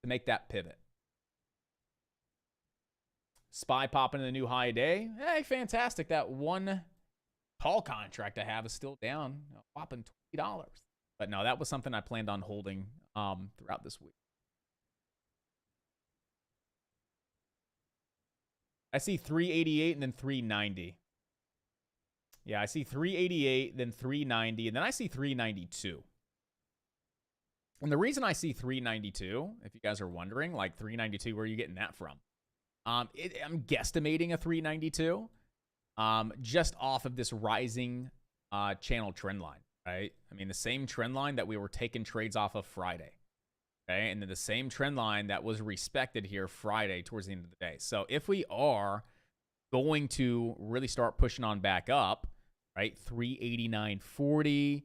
to make that pivot. SPY popping in the new high a day. Hey, fantastic. That one call contract I have is still down, a whopping $20. But no, that was something I planned on holding throughout this week. I see 388 and then 390. Yeah, I see 388, then 390, and then I see 392. And the reason I see 392, if you guys are wondering, like 392, where are you getting that from? I'm guesstimating a 392 just off of this rising channel trend line, right? I mean, the same trend line that we were taking trades off of Friday, okay? And then the same trend line that was respected here Friday towards the end of the day. So if we are going to really start pushing on back up, right? 389.40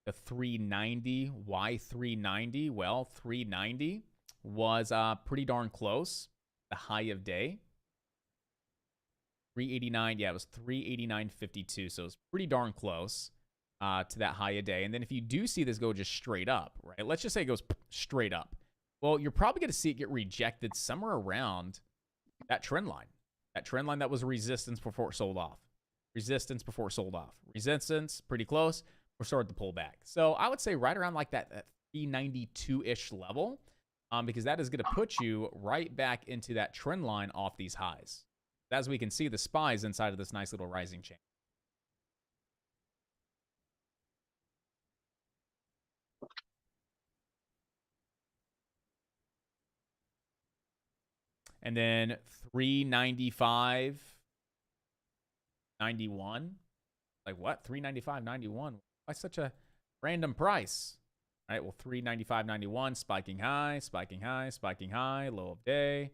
to 390. Why 390? Well, 390 was pretty darn close. The high of day. 389, yeah, it was 389.52. So it's pretty darn close to that high of day. And then if you do see this go just straight up, right? Let's just say it goes straight up. Well, you're probably going to see it get rejected somewhere around that trend line. That trend line that was resistance before it sold off. Resistance before it sold off. Resistance, pretty close. We're starting to pull back. So I would say right around like that 392-ish level. Because that is going to put you right back into that trend line off these highs. As we can see, the SPY is inside of this nice little rising chain. And then 395.91. Like what? 395.91. Why such a random price? All right, well, 395.91, spiking high, spiking high, spiking high, low of day.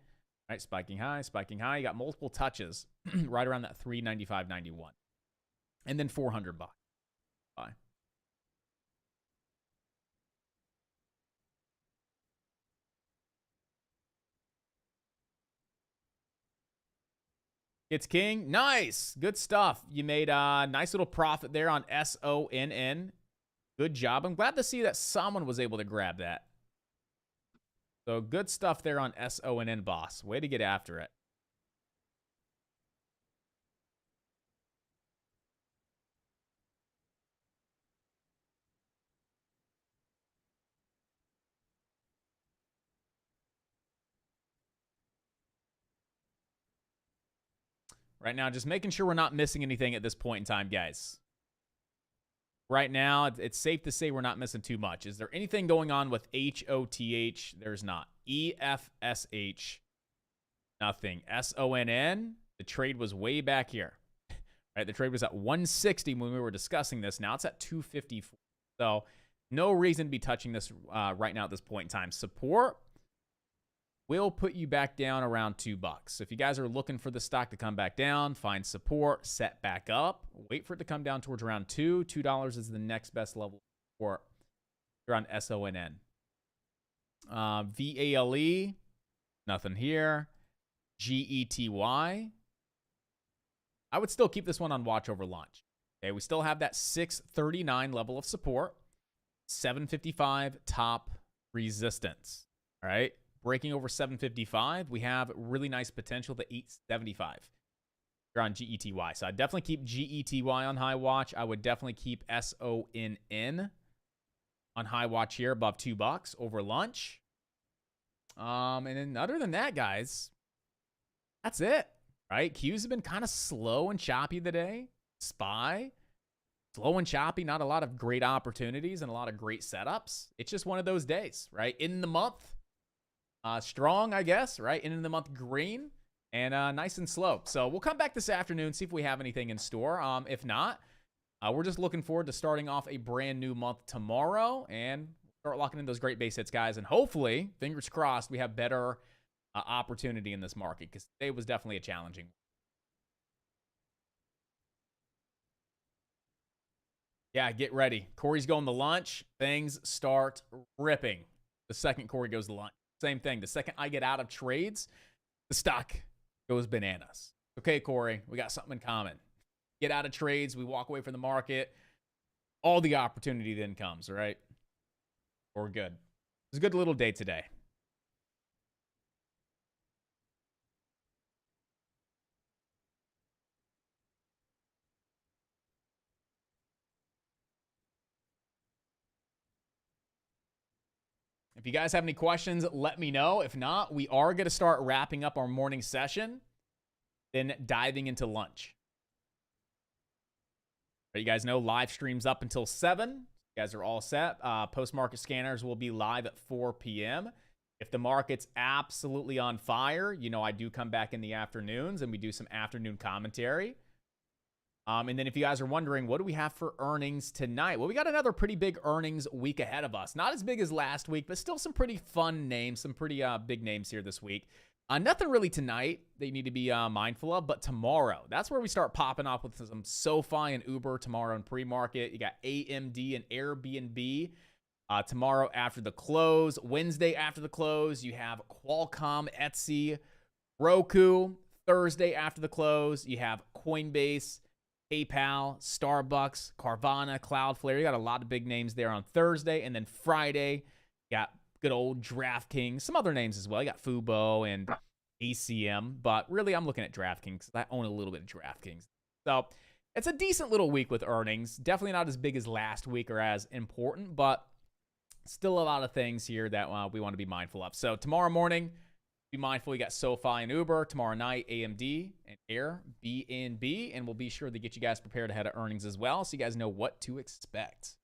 All right, spiking high, spiking high. You got multiple touches right around that 395.91. And then 400 bucks. Bye. It's King. Nice. Good stuff. You made a nice little profit there on SONN. Good job. I'm glad to see that someone was able to grab that. So good stuff there on SONN, boss. Way to get after it. Right now, just making sure we're not missing anything at this point in time, guys. Right now, it's safe to say we're not missing too much. Is there anything going on with HOTH? There's not. EFSH, nothing. SONN, the trade was way back here. Right, the trade was at 160 when we were discussing this. Now it's at 254. So no reason to be touching this right now at this point in time. Support will put you back down around $2. So if you guys are looking for the stock to come back down, find support, set back up, wait for it to come down towards around $2 is the next best level for around SONN. VALE, nothing here. GETY, I would still keep this one on watch over lunch. Okay, we still have that 639 level of support, 755 top resistance. All right. Breaking over 755, we have really nice potential to 875 here on GETY. So I definitely keep GETY on high watch. I would definitely keep SONN on high watch here above $2 over lunch. And then other than that, guys, that's it, right? Qs have been kind of slow and choppy today. SPY, slow and choppy, not a lot of great opportunities and a lot of great setups. It's just one of those days, right? In the month, strong, I guess, right? Into the month green and nice and slow. So we'll come back this afternoon, see if we have anything in store. If not, we're just looking forward to starting off a brand new month tomorrow and start locking in those great base hits, guys. And hopefully, fingers crossed, we have better opportunity in this market because today was definitely a challenging one. Yeah, get ready. Corey's going to lunch. Things start ripping. The second Corey goes to lunch. Same thing. The second I get out of trades, the stock goes bananas. Okay, Corey, we got something in common. Get out of trades. We walk away from the market. All the opportunity then comes, right? We're good. It was a good little day today. If you guys have any questions, let me know. If not, we are going to start wrapping up our morning session, then diving into lunch. But you guys know live streams up until 7. You guys are all set. Post-market scanners will be live at 4 p.m. If the market's absolutely on fire, you know I do come back in the afternoons and we do some afternoon commentary. And then if you guys are wondering, what do we have for earnings tonight? Well, we got another pretty big earnings week ahead of us. Not as big as last week, but still some pretty fun names, some pretty big names here this week. Nothing really tonight that you need to be mindful of, but tomorrow, that's where we start popping off with some SoFi and Uber tomorrow in pre-market. You got AMD and Airbnb tomorrow after the close. Wednesday after the close, you have Qualcomm, Etsy, Roku. Thursday after the close, you have Coinbase, PayPal, Starbucks, Carvana, Cloudflare. You got a lot of big names there on Thursday. And then Friday, you got good old DraftKings, some other names as well. You got Fubo and ACM. But really, I'm looking at DraftKings because I own a little bit of DraftKings. So it's a decent little week with earnings. Definitely not as big as last week or as important, but still a lot of things here that we want to be mindful of. So tomorrow morning, be mindful, you got SoFi and Uber. Tomorrow night, AMD and Airbnb. And we'll be sure to get you guys prepared ahead of earnings as well so you guys know what to expect.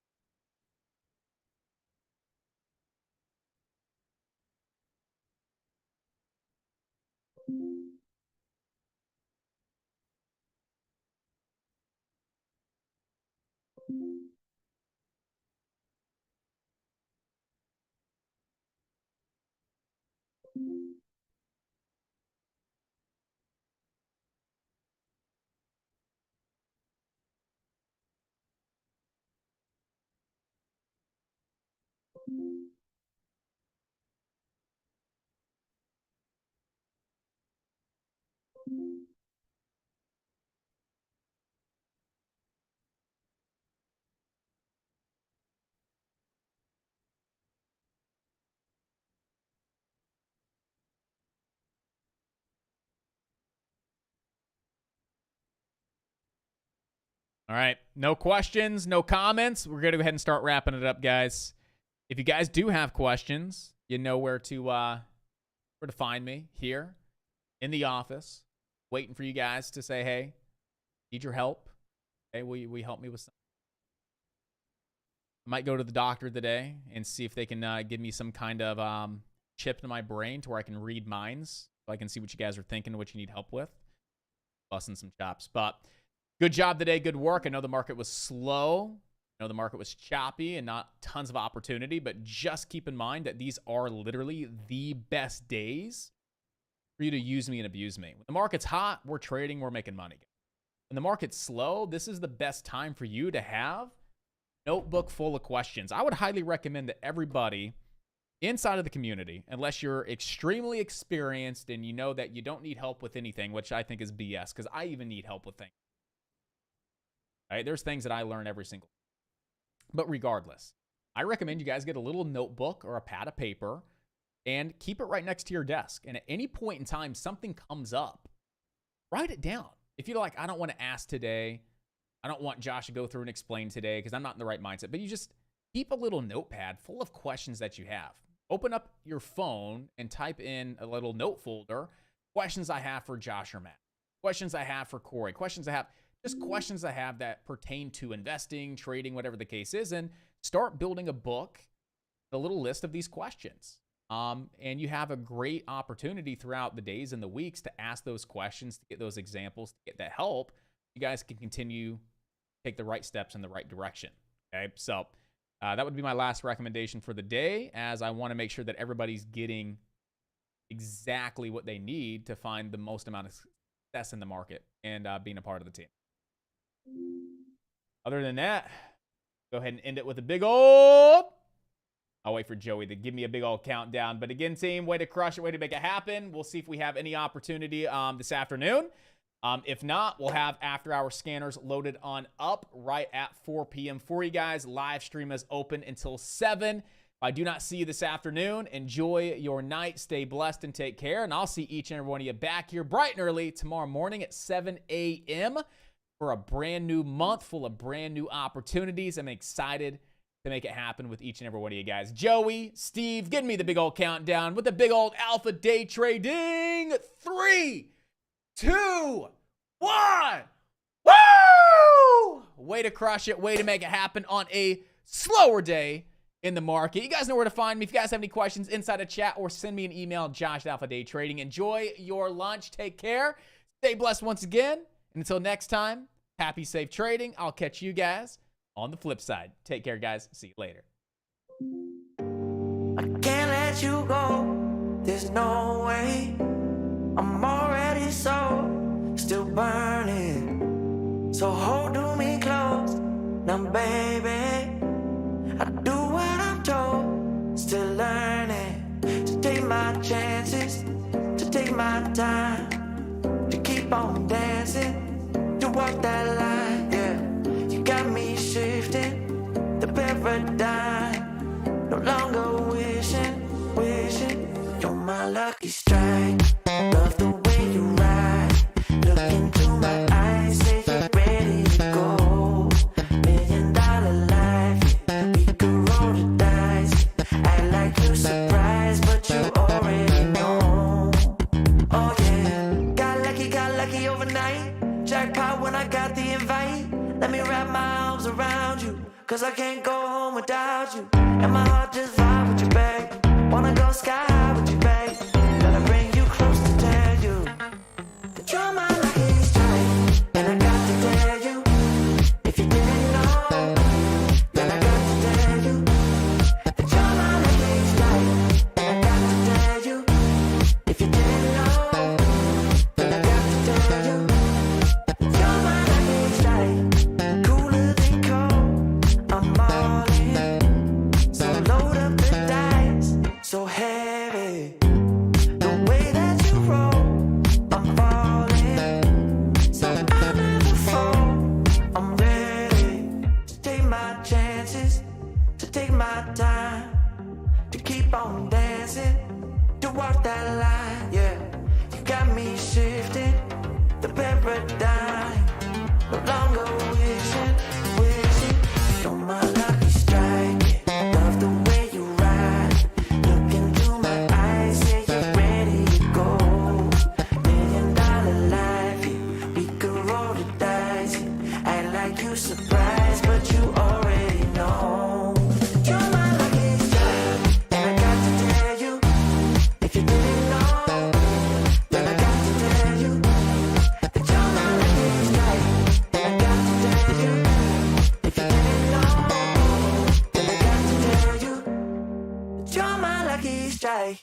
All right. No questions, no comments. We're going to go ahead and start wrapping it up, guys. If you guys do have questions, you know where to find me here in the office, waiting for you guys to say, hey, need your help. Hey, will you help me with something? I might go to the doctor today and see if they can give me some kind of chip in my brain to where I can read minds so I can see what you guys are thinking and what you need help with. Busting some chops. But good job today. Good work. I know the market was slow. I know the market was choppy and not tons of opportunity, but just keep in mind that these are literally the best days for you to use me and abuse me. When the market's hot, we're trading, we're making money. When the market's slow, this is the best time for you to have a notebook full of questions. I would highly recommend that everybody inside of the community, unless you're extremely experienced and you know that you don't need help with anything, which I think is BS because I even need help with things. Right? There's things that I learn every single day. But regardless, I recommend you guys get a little notebook or a pad of paper and keep it right next to your desk. And at any point in time, something comes up, write it down. If you're like, I don't want to ask today, I don't want Josh to go through and explain today because I'm not in the right mindset, but you just keep a little notepad full of questions that you have. Open up your phone and type in a little note folder, questions I have for Josh or Matt, questions I have for Corey, questions I have. Just questions I have that pertain to investing, trading, whatever the case is, and start building a book, a little list of these questions. And you have a great opportunity throughout the days and the weeks to ask those questions, to get those examples, to get that help. You guys can continue to take the right steps in the right direction. Okay, so that would be my last recommendation for the day, as I want to make sure that everybody's getting exactly what they need to find the most amount of success in the market and being a part of the team. Other than that, go ahead and end it with a big old... I'll wait for Joey to give me a big old countdown. But again, team, way to crush it, way to make it happen. We'll see if we have any opportunity this afternoon. If not, we'll have after-hour scanners loaded on up right at 4 p.m. for you guys. Live stream is open until 7. If I do not see you this afternoon, enjoy your night. Stay blessed and take care. And I'll see each and every one of you back here bright and early tomorrow morning at 7 a.m. for a brand new month full of brand new opportunities. I'm excited to make it happen with each and every one of you guys. Joey, Steve, give me the big old countdown with the big old Alpha Day Trading. 3, 2, 1. Woo! Way to crush it. Way to make it happen on a slower day in the market. You guys know where to find me. If you guys have any questions, inside the chat or send me an email, josh@AlphaDayTrading. Enjoy your lunch. Take care. Stay blessed once again. And until next time, happy, safe trading. I'll catch you guys on the flip side. Take care, guys. See you later. I can't let you go. There's no way. I'm already still burning. So hold to me close. Now, baby, I do what I'm told. Still learning to take my chances, to take my time, to keep on dancing, to walk that line. Yeah, you got me shifting the paradigm. No longer wishing. You're my lucky strike. Love the way you ride. Look into my eyes, say you're ready to go. $1 million life, yeah. We could roll the dice. Act like you're surprised, but you already know. Oh yeah, got lucky overnight. Jackpot when I got the invite. Let me wrap my arms around you, 'cause I can't go home without you. And my heart just vibe with you, babe. Wanna go sky high with you, babe. Gotta bring you close to tell you that you're my lucky strike. And I got to tell you, if you didn't know, then I got to tell you that you're my lucky strike. And I got to tell you, if you didn't know, then I got to tell you that you're my lucky strike. Cooler than cold, I'm all in. So load up the dice, so heavy. The way that you roll, I'm falling. So I never fall. I'm ready to take my chances, to take my time, to keep on dancing, to walk that line. Yeah, you got me shifting the paradigm. No longer wishing. You're my lucky strike. Love the way you ride. Look into my eyes, say you're ready to go. $1 million life, yeah. We could roll the dice. Act like you surprised, but you already know. You're my lucky strike, and I got to tell you, if you didn't know, then I got to tell you that you're my lucky strike. And I got to tell you, if you didn't know, then I got to tell you that you're my lucky strike.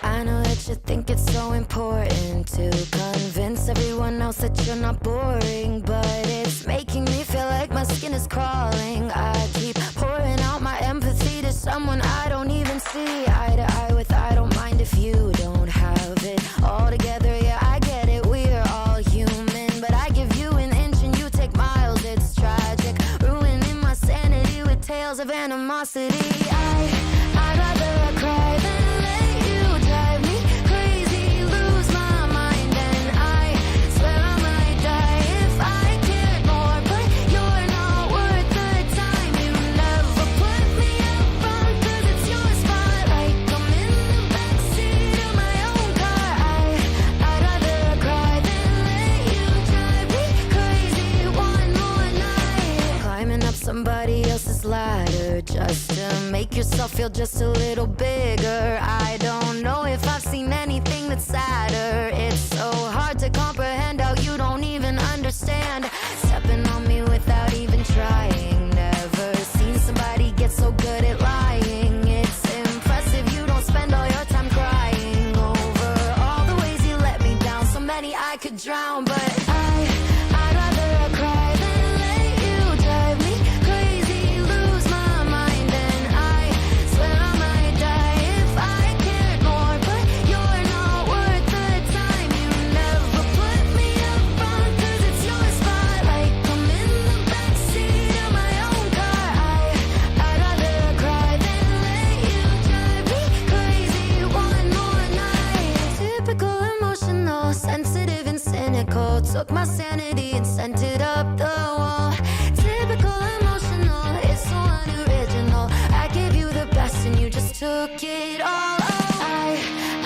I know that you think it's so important to convince everyone else that you're not boring, but it's making me feel like my skin is crawling. I keep pouring out my empathy to someone I don't even see eye to eye with. I don't mind if you don't have it all together. Yeah, I get it, we're all human, but I give you an inch and you take miles. It's tragic, ruining my sanity with tales of animosity. I'd rather cry than let you drive me crazy, lose my mind, and I swear I might die if I cared more, but you're not worth the time. You never put me up front, 'cause it's your spotlight. Come in the back feel just a little bigger. I don't know if I've seen anything that's sadder. It's so hard to comprehend how you don't even understand. Stepping on me without even trying. Never seen somebody get so good at lying. It's impressive you don't spend all your time crying over all the ways you let me down. So many I could drown, but I'd rather cry than let you drive me crazy, lose my mind, and I swear I might die if I cared more. But you're not worth the time. You never put me up front, 'cause it's your spotlight. I'm in the backseat of my own car. I'd rather cry than let you drive me crazy one more night. Typical emotional, sensitive and cynical. Took my sanity and sent it up the wall. Typical emotional, it's so unoriginal. I gave you the best and you just took it all.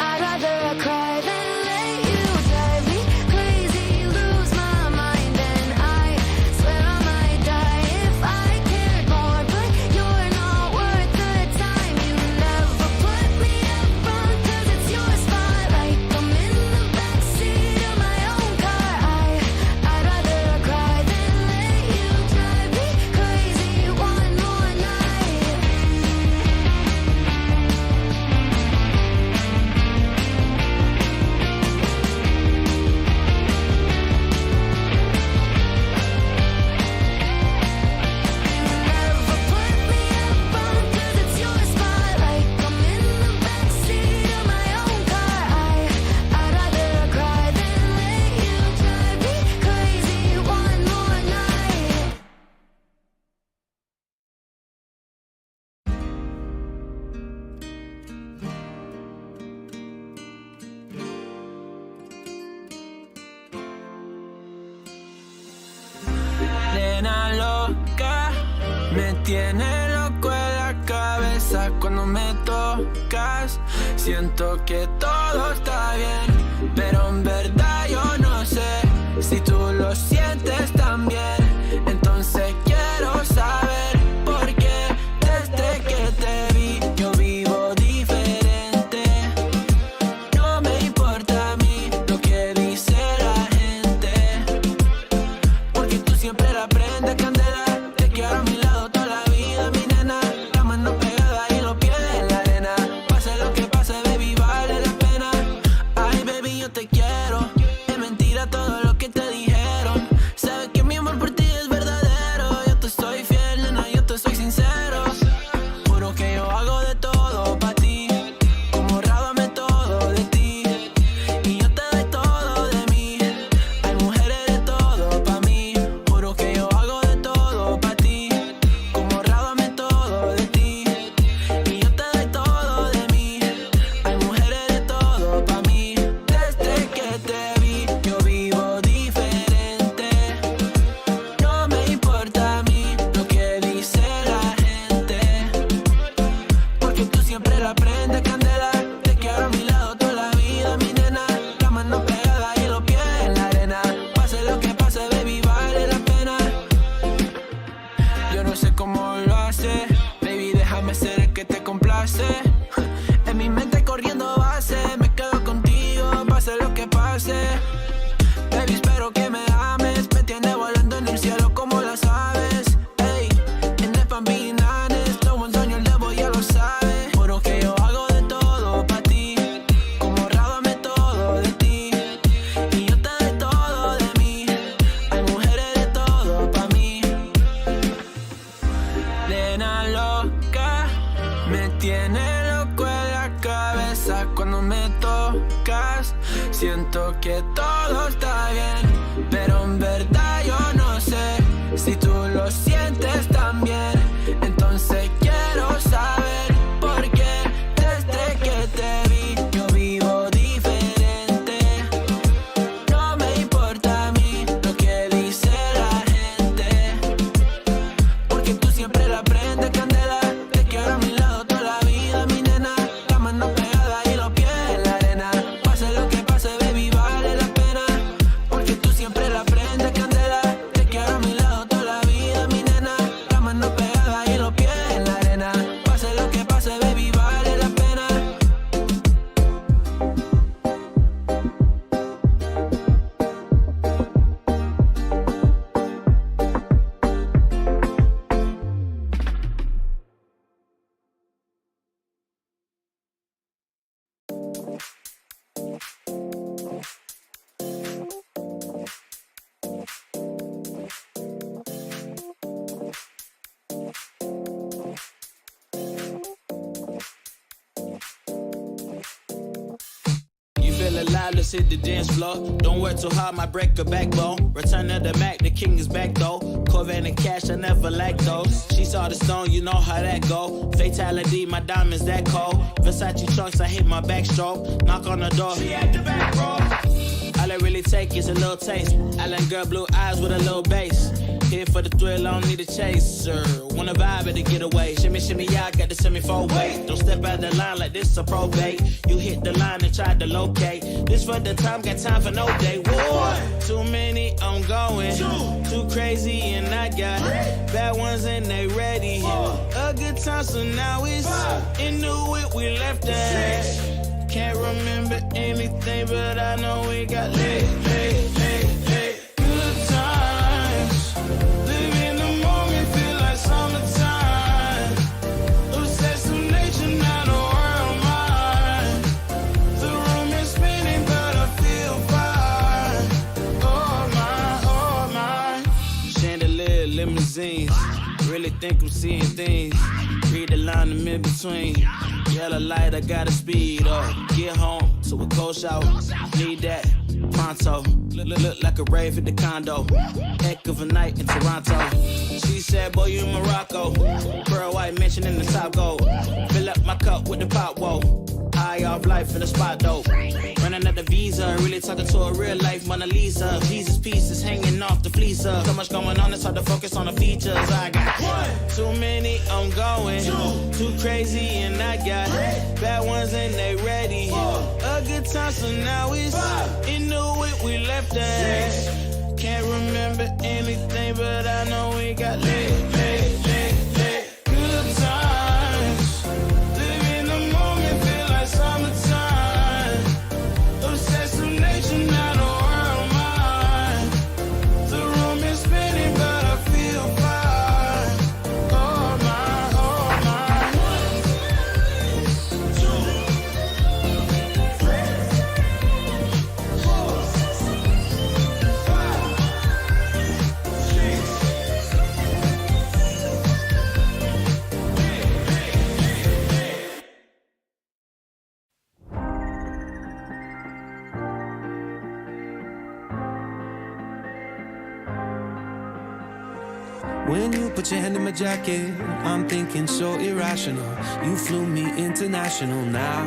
I'd rather cry than let you drive me crazy, lose my mind, and I swear I might die if I cared more. But you're not worth the time. You never put me up front, 'cause it's your spotlight. I'm in the backseat of my own car. I'd rather cry than let you drive me crazy one more night. Never put me up front, 'cause it's your spotlight. I'm in the backseat of my own car. I'd rather cry than let you drive me crazy one more night. Nena loca, me tiene loco en la cabeza cuando me tocas. Siento que todo está bien, pero en verdad yo no sé si tú lo sientes también. Entonces quiero saber por qué desde que te vi yo vivo diferente. No me importa a mí lo que dice la gente, porque tú siempre la prendes candela. Te quiero a mi lado toda la vida, mi nena. La mano pegada y los pies en la arena. Pase lo que pase, baby, vale la pena. Ay, baby, yo te quiero. Es mentira todo lo que te dijeron. Sabes que mi amor por ti es verdadero. Yo te soy fiel, nena, yo te soy sincero. Juro que yo hago de todo pa' ti. Como rábame todo de ti. Y yo te doy todo de mí. Hay mujeres de todo pa' mí. Juro que yo hago de todo pa' ti. Como rábame todo de ti. Y yo te doy todo de mí. Hay mujeres de todo pa' mí. Desde que te vi yo vivo diferente. No me importa a mí lo que dice la gente, porque tú siempre la prendes candela. Te quiero a mi lado toda la vida, mi nena. La mano pegada y los pies en la arena. Pase lo que pase, baby, vale la pena. Yo no sé cómo lo hace, baby, déjame ser el que te complace. En mi mente corriendo base, me quedo contigo, pase lo que pase. Baby, espero que me ames, me tiene volando en el cielo como las aves. Ey, en el Pambinanes, todo un sueño el devo ya lo sabe. Juro que yo hago de todo pa' ti, como rábame todo de ti. Y yo te doy todo de mí, hay mujeres de todo pa' mí. Nena loca, me tiene loco en la cabeza cuando me tocas. Siento que todo está bien, pero en verdad yo no sé si tú lo sientes también. Entonces quiero saber por qué desde que te vi yo vivo diferente. No me importa a mí lo que dice la gente, porque tú siempre la prendes candela. Te quiero a mi lado toda la vida, mi nena. La mano pegada y los pies en la arena. Pase lo que pase, baby, vale la pena, porque tú siempre la prendes candela. hard, let's hit the dance floor. Don't work too hard, might break a backbone. Return of the Mac, the king is back though. Corvette and cash, I never lack those. She saw the stone, you know how that go. Fatality, my diamonds that cold. Versace trunks, I hit my backstroke. Knock on the door, she at the back row. All I really take is a little taste. Island girl, blue eyes with a little bass. Here for the thrill, I don't need a chaser. Wanna vibe at the getaway. Shimmy, shimmy, yeah, I got the semi-fold weight. Don't step out the line like this a probate. You hit the line and try to locate. This for the time, got time for no day. War. Too many, I'm going. Too crazy, and I got bad ones and they ready. A good time, so now it's into it, we left that. Can't remember anything, but I know we got lit. Good times. Live in the moment, feel like summertime. Obsessed with nature, not a world mind. The room is spinning, but I feel fine. Oh my. Chandelier, limousines. Really think I'm seeing things. Read the line in mid-between. Yellow light, I gotta speed up. Get home to a cold shower. Need that pronto. Look like a rave at the condo. Heck of a night in Toronto. She said, boy, you in Morocco. Pearl white mention in the top gold. Fill up my cup with the pop, whoa. High off life in the spot, though. Running at the visa, really talking to a real life Mona Lisa. Jesus pieces hanging off the fleecer. So much going on, it's hard to focus on the features. I got too many, I'm going. Too crazy, and I got bad ones and they ready. A good time, so now it's into it, we left that. Can't remember anything, but I know we got lit. Good times. Live in the moment, feel like summertime. Obsessed with nature, not a world mind. The room is spinning, but I feel fine. Oh my. When you put your hand in my jacket, I'm thinking so irrational. You flew me international now.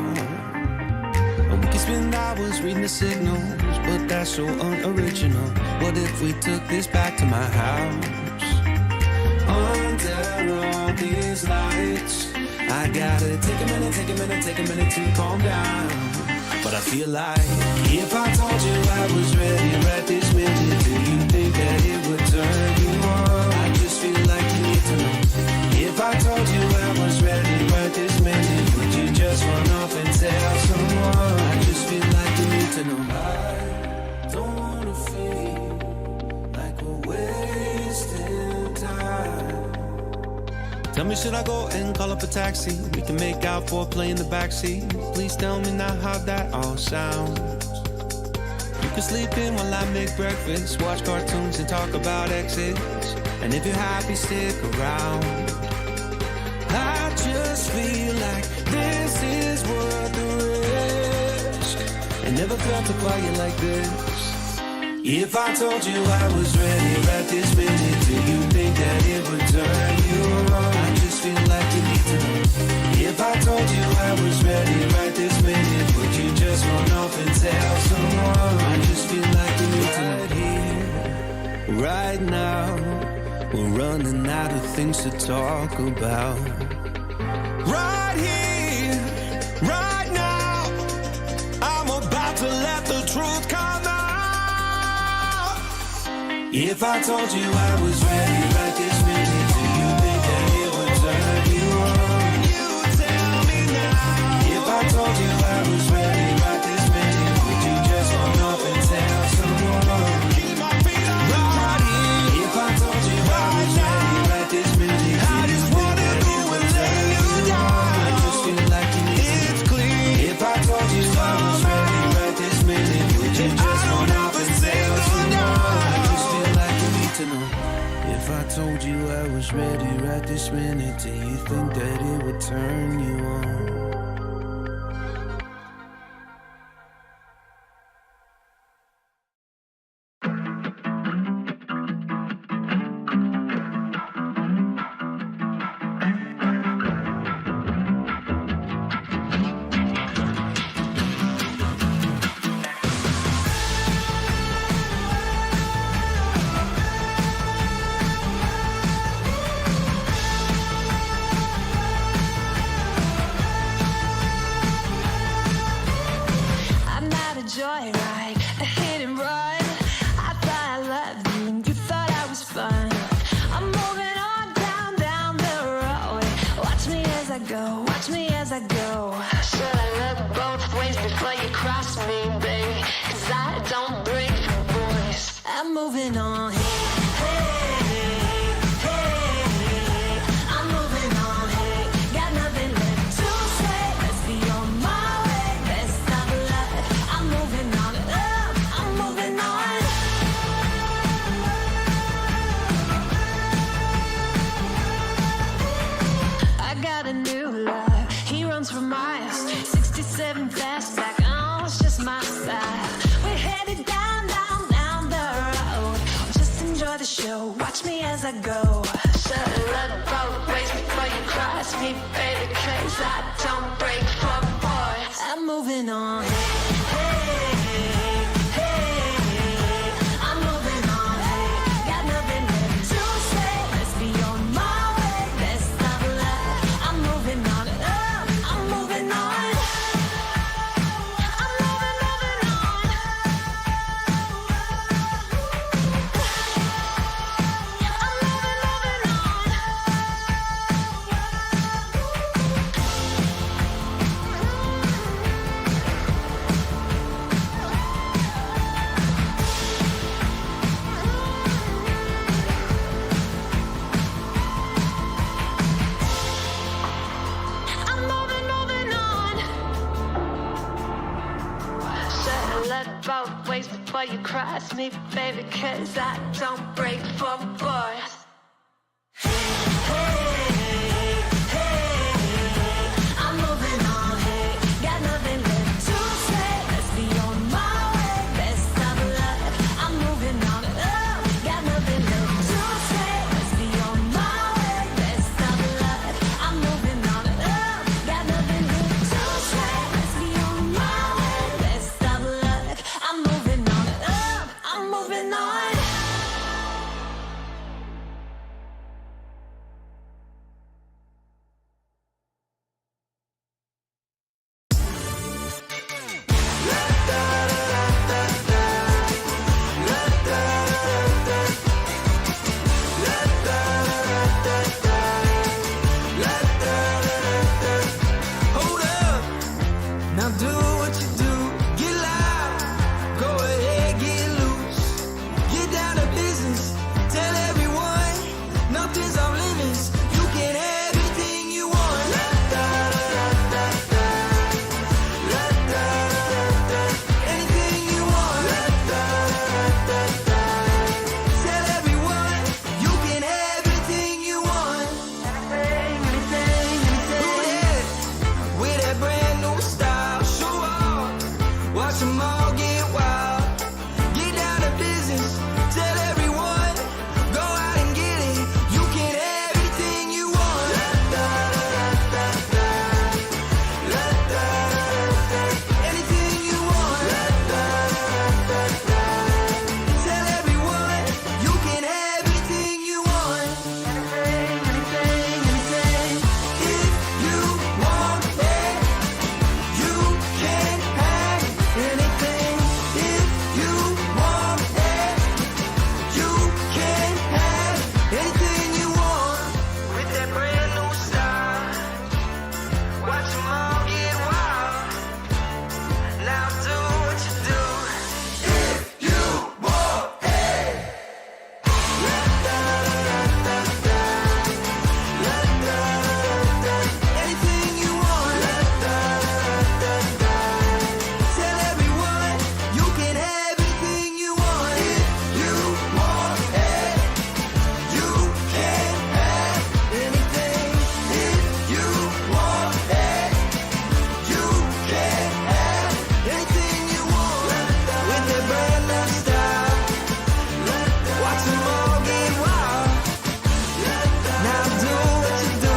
And we can spend hours reading the signals, but that's so unoriginal. What if we took this back to my house? Under all these lights, I gotta take a minute to calm down. But I feel like if I told you I was ready right this minute, do you think that it would turn you on? I just feel like you need to know. If I told you I was ready right this minute, would you just run off and tell someone? I just feel like you need to know. I don't wanna feel like we're wasting time. Tell me, should I go and call up a taxi? We can make out for a play in the backseat. Please tell me now how that all sounds. You can sleep in while I make breakfast, watch cartoons and talk about exits. And if you're happy, stick around. I just feel like this is worth the risk. I never felt a quiet like this. If I told you I was ready right this minute, do you think that it would turn you on? I just feel like you need to know. If I told you I was ready right this minute, would you just run off and tell someone? I just feel like you need to know. Right here, right now, we're running out of things to talk about. Right here, right now, I'm about to let the truth come out. If I told you I was ready right this minute, do you think that it would turn you on? You tell me now. If I told you I was ready right this minute, would you just run off and tell someone? Keep my feet on the ground. If I told you I was ready right this minute, I just wanna go and lay you down. I just feel like you need it's clean. If I told you I was ready right this minute, would you just run off and tell someone? To know. If I told you I was ready right this minute, do you think that it would turn you on? joyride, a hit and run. I thought I loved you and you thought I was fun. I'm moving on down the road. Watch me as I go, watch me as I go. Should I look both ways before you cross me, baby? 'Cause I don't break for boys. I'm moving on. For miles, 67 fastback, oh, it's just my style. We're headed down the road. Just enjoy the show, watch me as I go. Should've looked both ways before you cross me, baby, 'cause I don't break for boys. I'm moving on. I'm moving on. Got nothing left to say. Let's be on my way. Best of luck. I'm moving on. Both ways before you cross me, baby, 'cause I don't break for boys. I'm moving on, got nothing left to say. Let's be on my way, best of luck. I'm moving on, got nothing left to say. Let's be on my way, best of luck. I'm moving on, got nothing left to say. Let's be on my way, best of luck. I'm moving on, I'm moving on. Hold up, now do what you do. Get loud, go ahead, get loose. Get down to business, tell everyone nothing's off limits. You can have everything you want. Anything you want. Tell everyone you can have everything you want. Anything. With that brand new style, show off, watch them all get wild. Get down to business, tell everyone, go out and get it. You can have everything you want. Anything you want. Tell everyone, you can have everything you want. Anything. If you want it, you can have anything. If you want it, you can have anything you want. With that brand new style, watch them all get wild. Now do what you do. If you want it. Anything you want. Tell everyone you can have anything you want. If you want it, you can have anything. If you want it, you can have anything you want. With that brand new style, watch them all get wild. Now do what you do.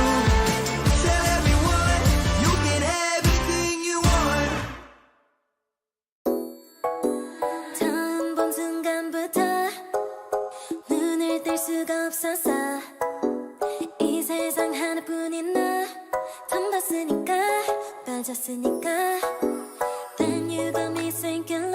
Tell everyone you can have anything you want. 처음 본 순간부터 눈을 뗄 수가 없었어. 이 세상 하나뿐인 너 처음 봤으니까 빠졌으니까 Then you got me thinking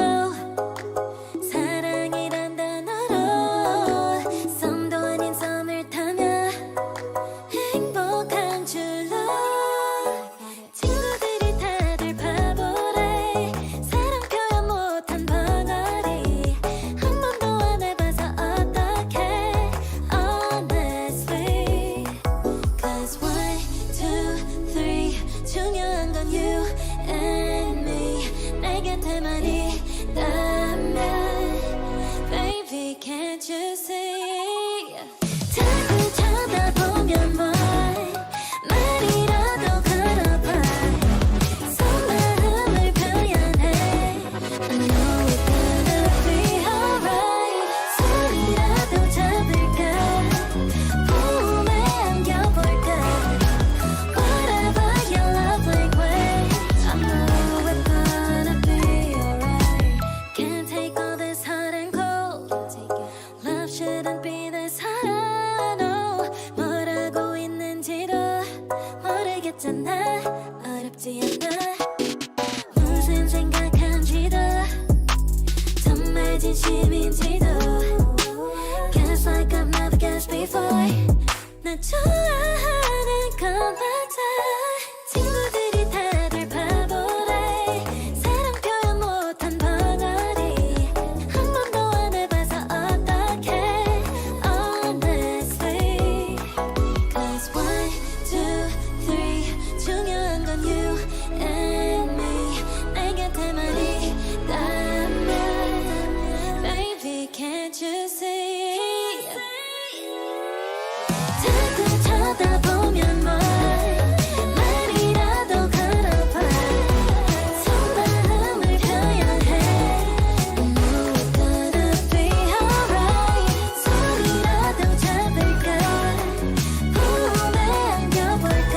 진심인지도 Guess like I've never guessed before 난 좋아하는 건 맞아 친구들이 다들 바보래 사랑 표현 못한 벙어리 한 번도 안 해봐서 어떡해 Honestly Cause 1, 2, 3 중요한 건 you and me 내 곁에만 있다면 Baby can't you see 자꾸 쳐다보면 뭘 말이라도 걸어봐 속마음을 표현해 I know it's gonna be alright 소리라도 잡을까 품에 안겨볼까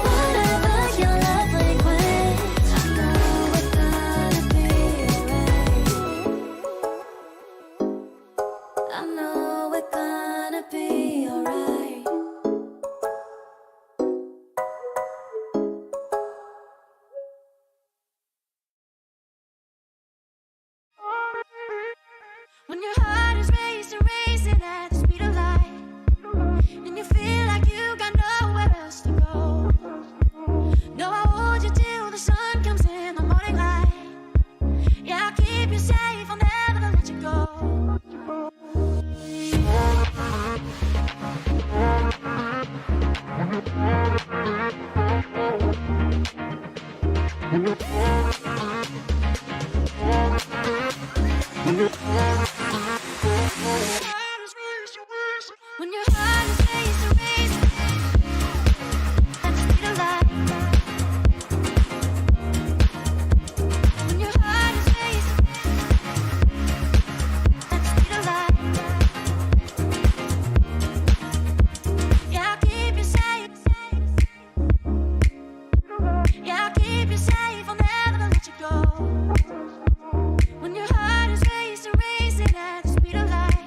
Whatever your love language I know it's gonna be alright I know it's gonna be alright When your heart is racing, racing at the speed of light, and you feel like you got nowhere else to go. No, I hold you till the sun comes in the morning light. Yeah, I'll keep you safe, I'll never let you go. When your heart is racing, racing at the speed of light. When your heart is racing at the speed of light. Yeah, I'll keep you safe. Yeah, I'll keep you safe, I'll never let you go. When your heart is racing, racing at the speed of light,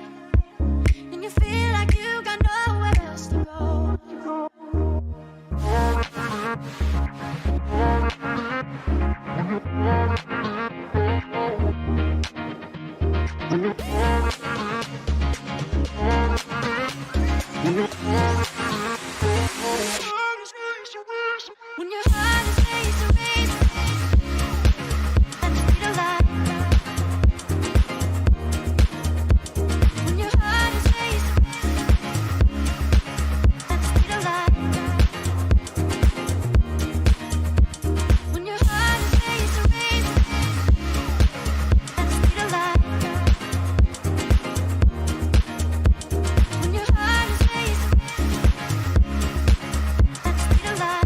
and you feel like you got nowhere else to go. When your heart is racing, racing at the speed of light. When your heart is racing at the speed of light. When your heart is racing, racing at the speed of light. When your heart is racing at the speed of light.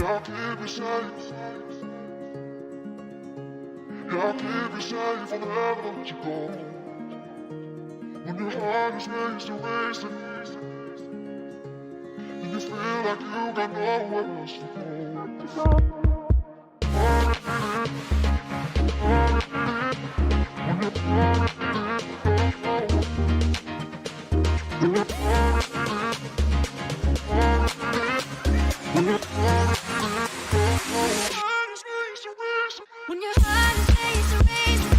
I'll keep you safe. I'll keep you safe, I'll never let you go. When your heart is racing, racing, and you feel like you got nowhere else to go. When your heart is racing, racing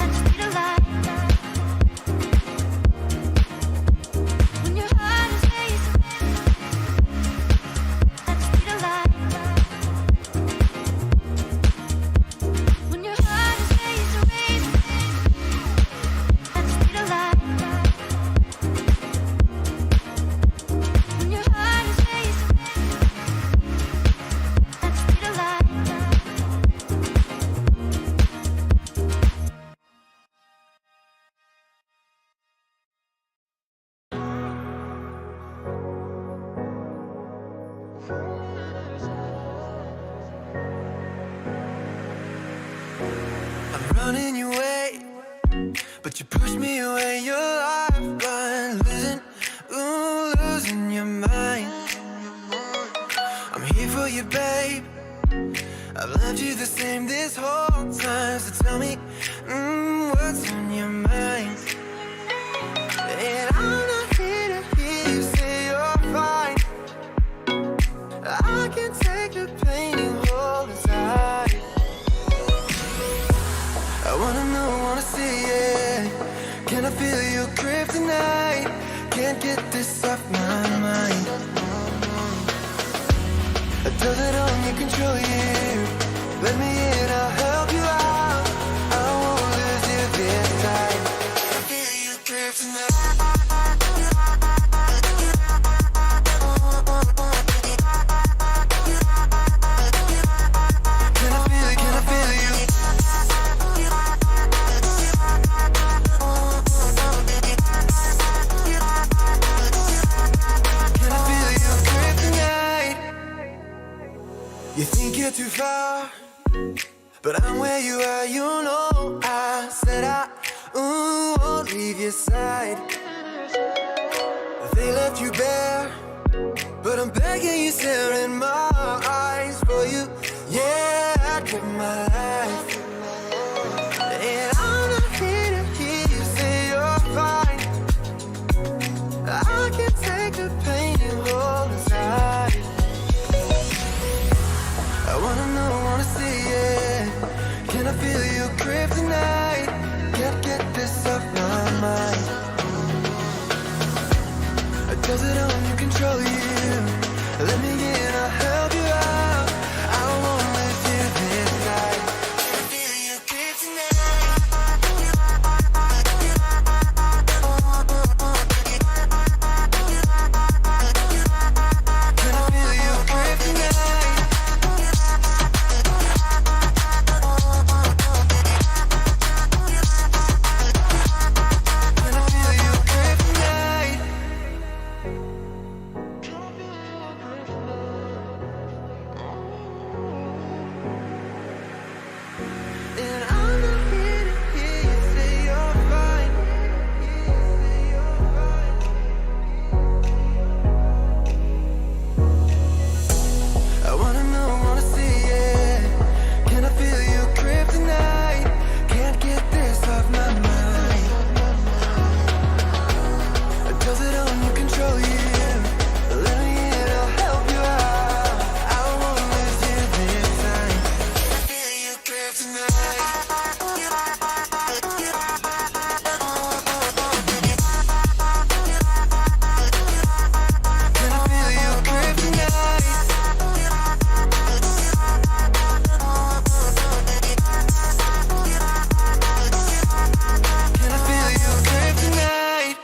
at the speed of light. When your heart is racing at the speed of light. When your heart is racing, racing at the speed of light. When your heart is racing at the speed of light. I'm running your way, but you push me away. Your lifeline, losing your mind. I'm here for you, babe. I've loved you the same this whole time. So tell me, what's on your mind? And I'm not here to hear you say you're fine. I can take the pain and hold it tight. can't get this off my mind. Does it only control you? Let me in, I'll help you out. I won't lose you this time. I feel you drift tonight. Can I feel it? Can I feel you? Can I feel you drift tonight? You think you're too far, but I'm where you are, you know. I said I won't leave your side. They left you bare, but I'm begging you, stare in my eyes for you. Yeah, I give my life. And I'm not here to hear you say you're fine. I can take the pain and hold inside. I wanna know, wanna see it. Can I feel you grip tonight? Can't get this off my mind. Does it only control you? Let me in, I'll help you out. I won't let you this night. Can I feel you grip tonight? Can I feel you grip tonight? Can I feel you grip tonight? And I'm not here to hear you say you're fine. I wanna know, wanna see it. Can I feel you grip tonight? Can't get this off my mind. Does it only control you? Let me in, I'll help you out. I won't lose you this time. Can I feel you grip tonight? Can I feel you grip tonight? Can I feel you grip tonight?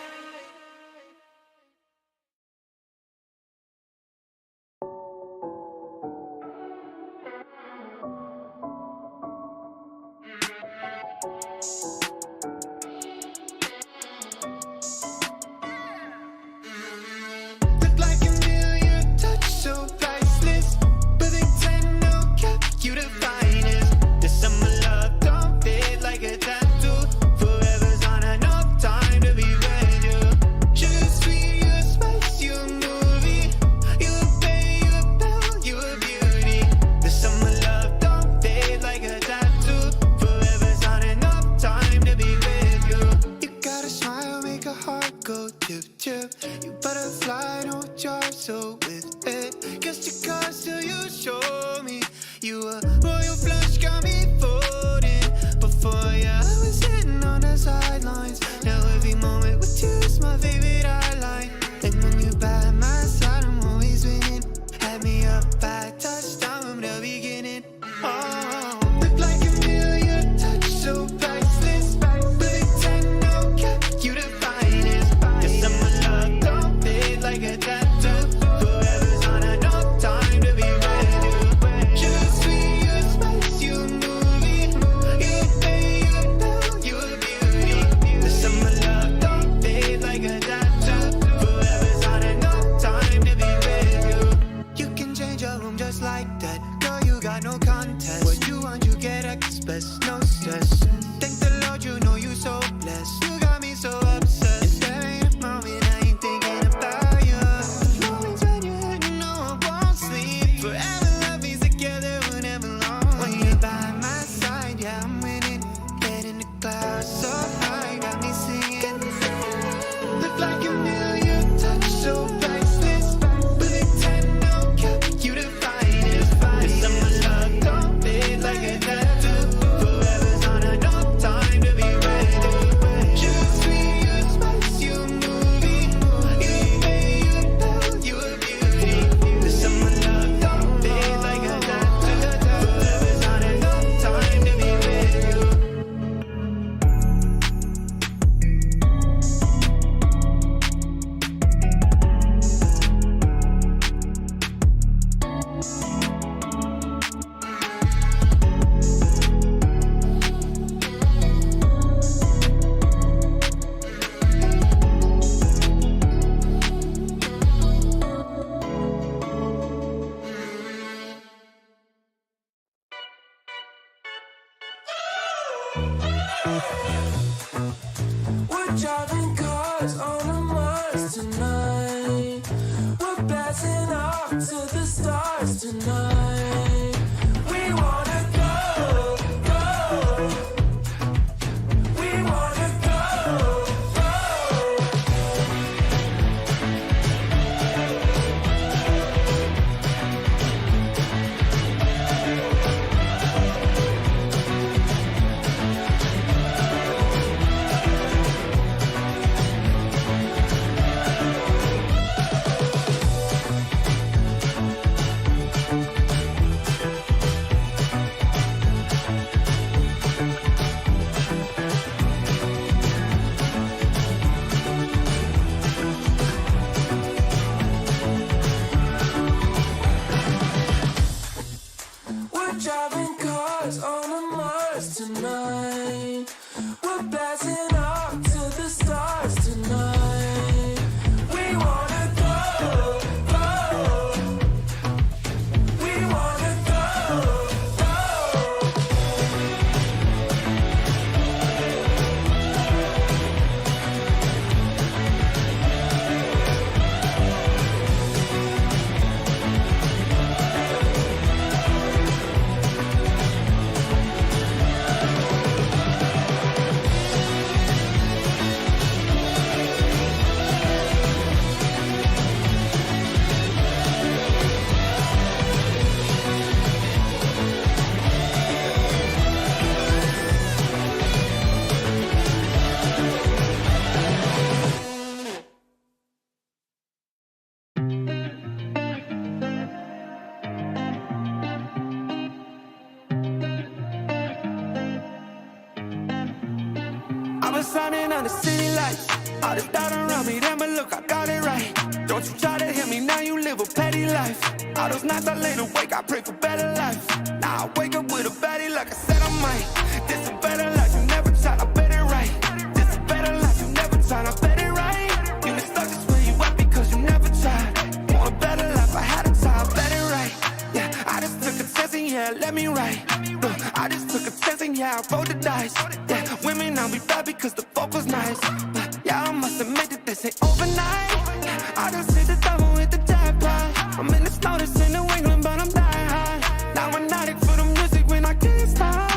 Look like a million touch, so priceless. But they tend to cap you the finest. The summer love don't fade like a tattoo. Forever's not enough time to be with you. Sugar sweet, you a spice, you a movie. You a bay, you a belle, you a beauty. The summer love don't fade like a tattoo. Forever's not enough time to be with you. You got a smile, make a heart go tip tip. You butterfly, no jar, so with it. Guess your cards till you show me. You a royal flush, got me folding. Before you, I was sitting on the sidelines. Now every moment with you is my favorite highlight. And when you by my side, I'm always winning. Had me up by touchdown from the beginning. Oh, look like a million touch, so priceless. But they tend to cap you the finest. The summer love don't fade like a tattoo. Forever's not enough time to be with you. Sugar sweet, you a spice, you a movie. You a bay, you a belle, you a beauty. The summer love don't fade like a tattoo. Forever's not enough time to be with you. You can change your room just like that. Girl, you got no contest. What you want, you get express, no stress. Thank the Lord, you know you so blessed. You got me so obsessed. If there ain't a moment I ain't thinking about you. The moments when you hurt, you know I won't sleep. Forever love is together, whenever long. When you're by my side, yeah, I'm winning. Head in the clouds, so high, got me singing. Look like a million touch, so priceless. But they tend to cap you the finest. The summer love don't fade like a tattoo. Forever's not enough We're driving cars on a Mars tonight. We're blasting off to the stars tonight. We wanna go, go. We wanna go, go. We're driving cars on a Mars tonight. We're blasting off to the stars tonight. We wanna go, go. We wanna go, go. I've been shining on the city lights. All this doubt around me, then but look, I got it right. Don't you try to hit me, now you live a petty life. All those nights I lay awake, I pray for better life. Now I wake up with a baddie like I said I might. This a better life, you never tried, I bet it right. This a better life, you never tried, I bet it right. You been stuck just where you at because you never tried. Want a better life, I had a try, I bet it right. Yeah, I just took a chance and yeah, let me right. Look, I just took a chance and yeah, I rolled the dice. Yeah, women now be bad because the fuck was nice. But yeah, I must admit that this ain't overnight. I just hit the double with the jackpot. I'm in the snow, this in New England, but I'm dying high. Now I'm an addict for the music when I can't stop.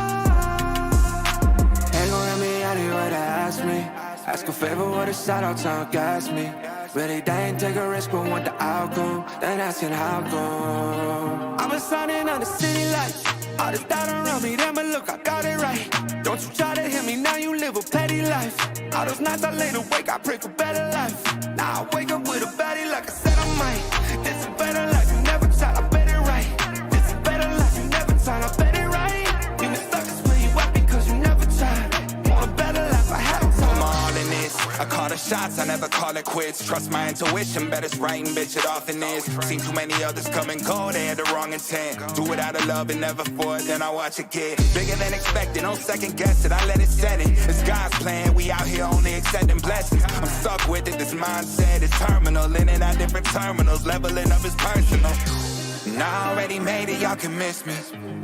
Ain't gon' let me out here what they ask me. Ask a favor, what a shout out, trying to gas me. Really, they ain't take a risk, but want the outcome. Then asking how come. I've been shining on the city lights. All this doubt around me, then but look, I got it right. Don't you try to hit me, now you live a petty life. All those nights I lay awake, I pray for better life. Now I wake up with a baddie like I said I might. This a better life, you never tried, I bet it right. This a better life, you never tried, I bet it right. You been stuck just where you at because you never tried. Want a better life, I had a I'm all in this. I call the shots, I never call it quits. Trust my intuition, bet it's right and bitch, it often is. Seen too many others come and go, they had the wrong intent. Do it out of love and never for it, then I watch it get bigger than expected. Don't second guess it, I let it set it. It's God's plan, we out here only accepting blessings. I'm stuck with it, this mindset is terminal. In and out different terminals, leveling up is personal. And I already made it, y'all can miss me.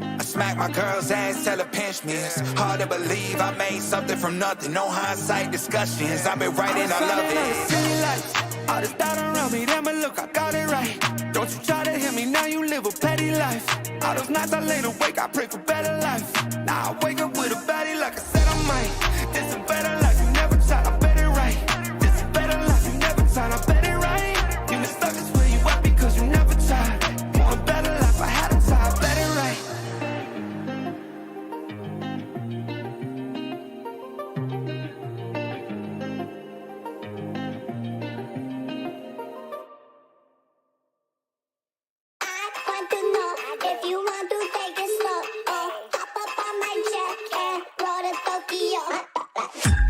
I smack my girl's ass, tell her pinch me. It's hard to believe I made something from nothing. No hindsight discussions, I've been writing, I love it. All this doubt around me, then but look, I got it right. Don't you try to hit me, now you live a petty life. All those nights I lay awake, I pray for better life. Now I wake up with a baddie like I said I might. This a better life, you never tried, I bet it right. This a better life, you never tried, I bet it right. You been stuck just where you at because you never tried. Want a better life, I had a try, I bet it right. Want to know if you want to take it slow. Oh, hop up on my jet and roll to Tokyo.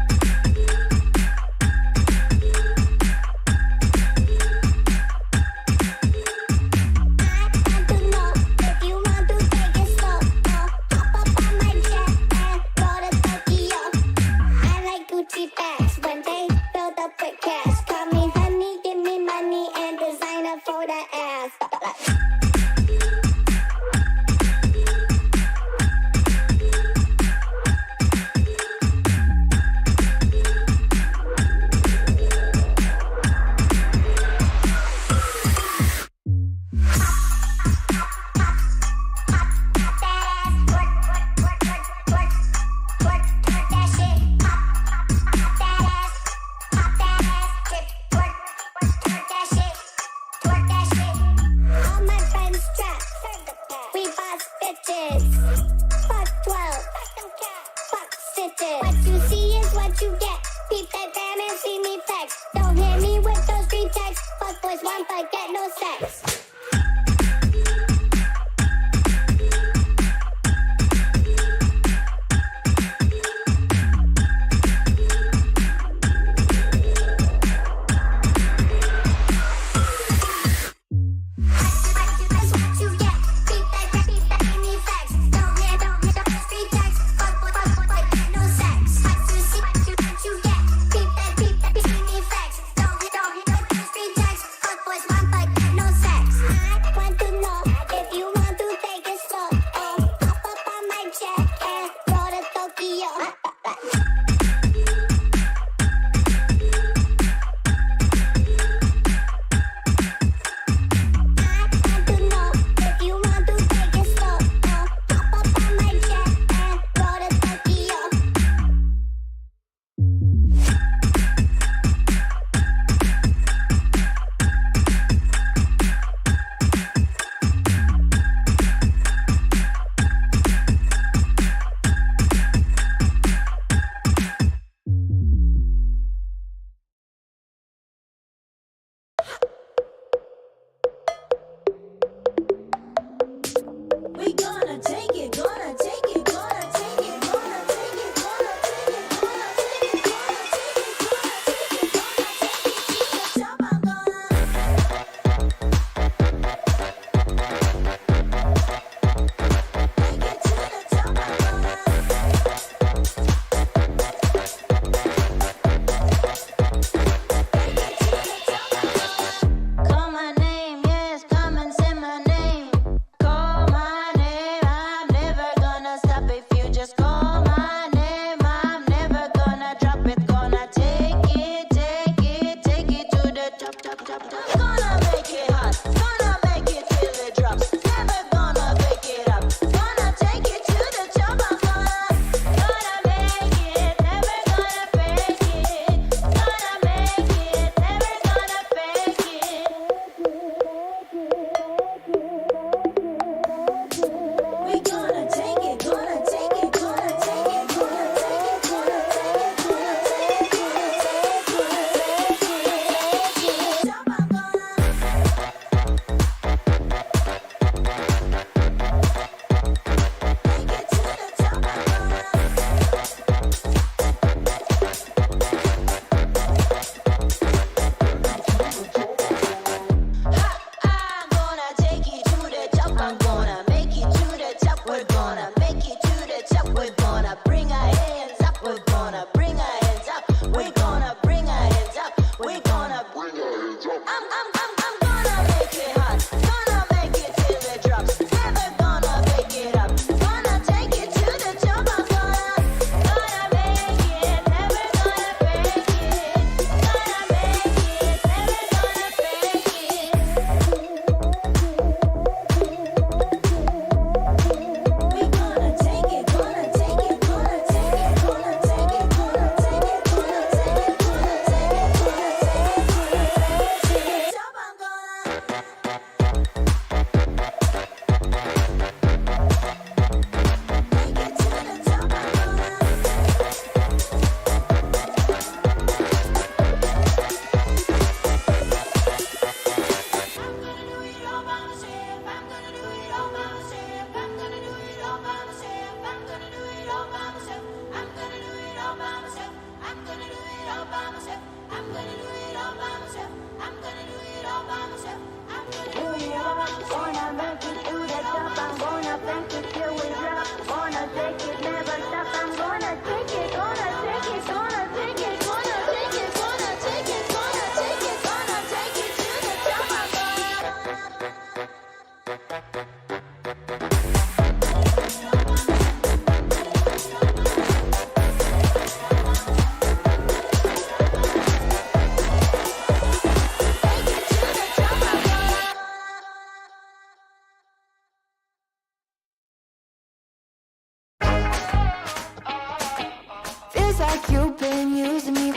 Feels like you've been using me.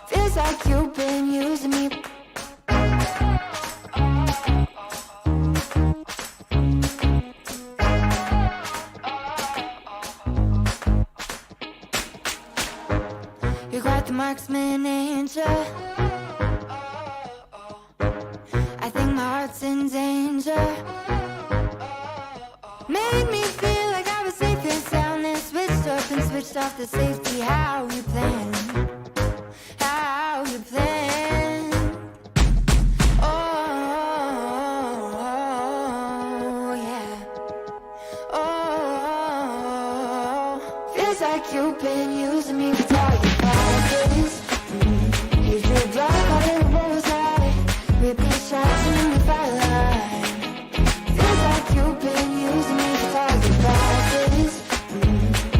Feels like you've been using me. You're quite the marksman, ain't ya? I think my heart's in danger. Made me feel like I was safe and sound, and switched up and switched off the safety. How you plan? How you plan? Oh, yeah. Oh, feels like you've been using me for all your practice. You feel black all in a bullseye, ripping shots in the firelight. Feels like you've been using me for all your practice.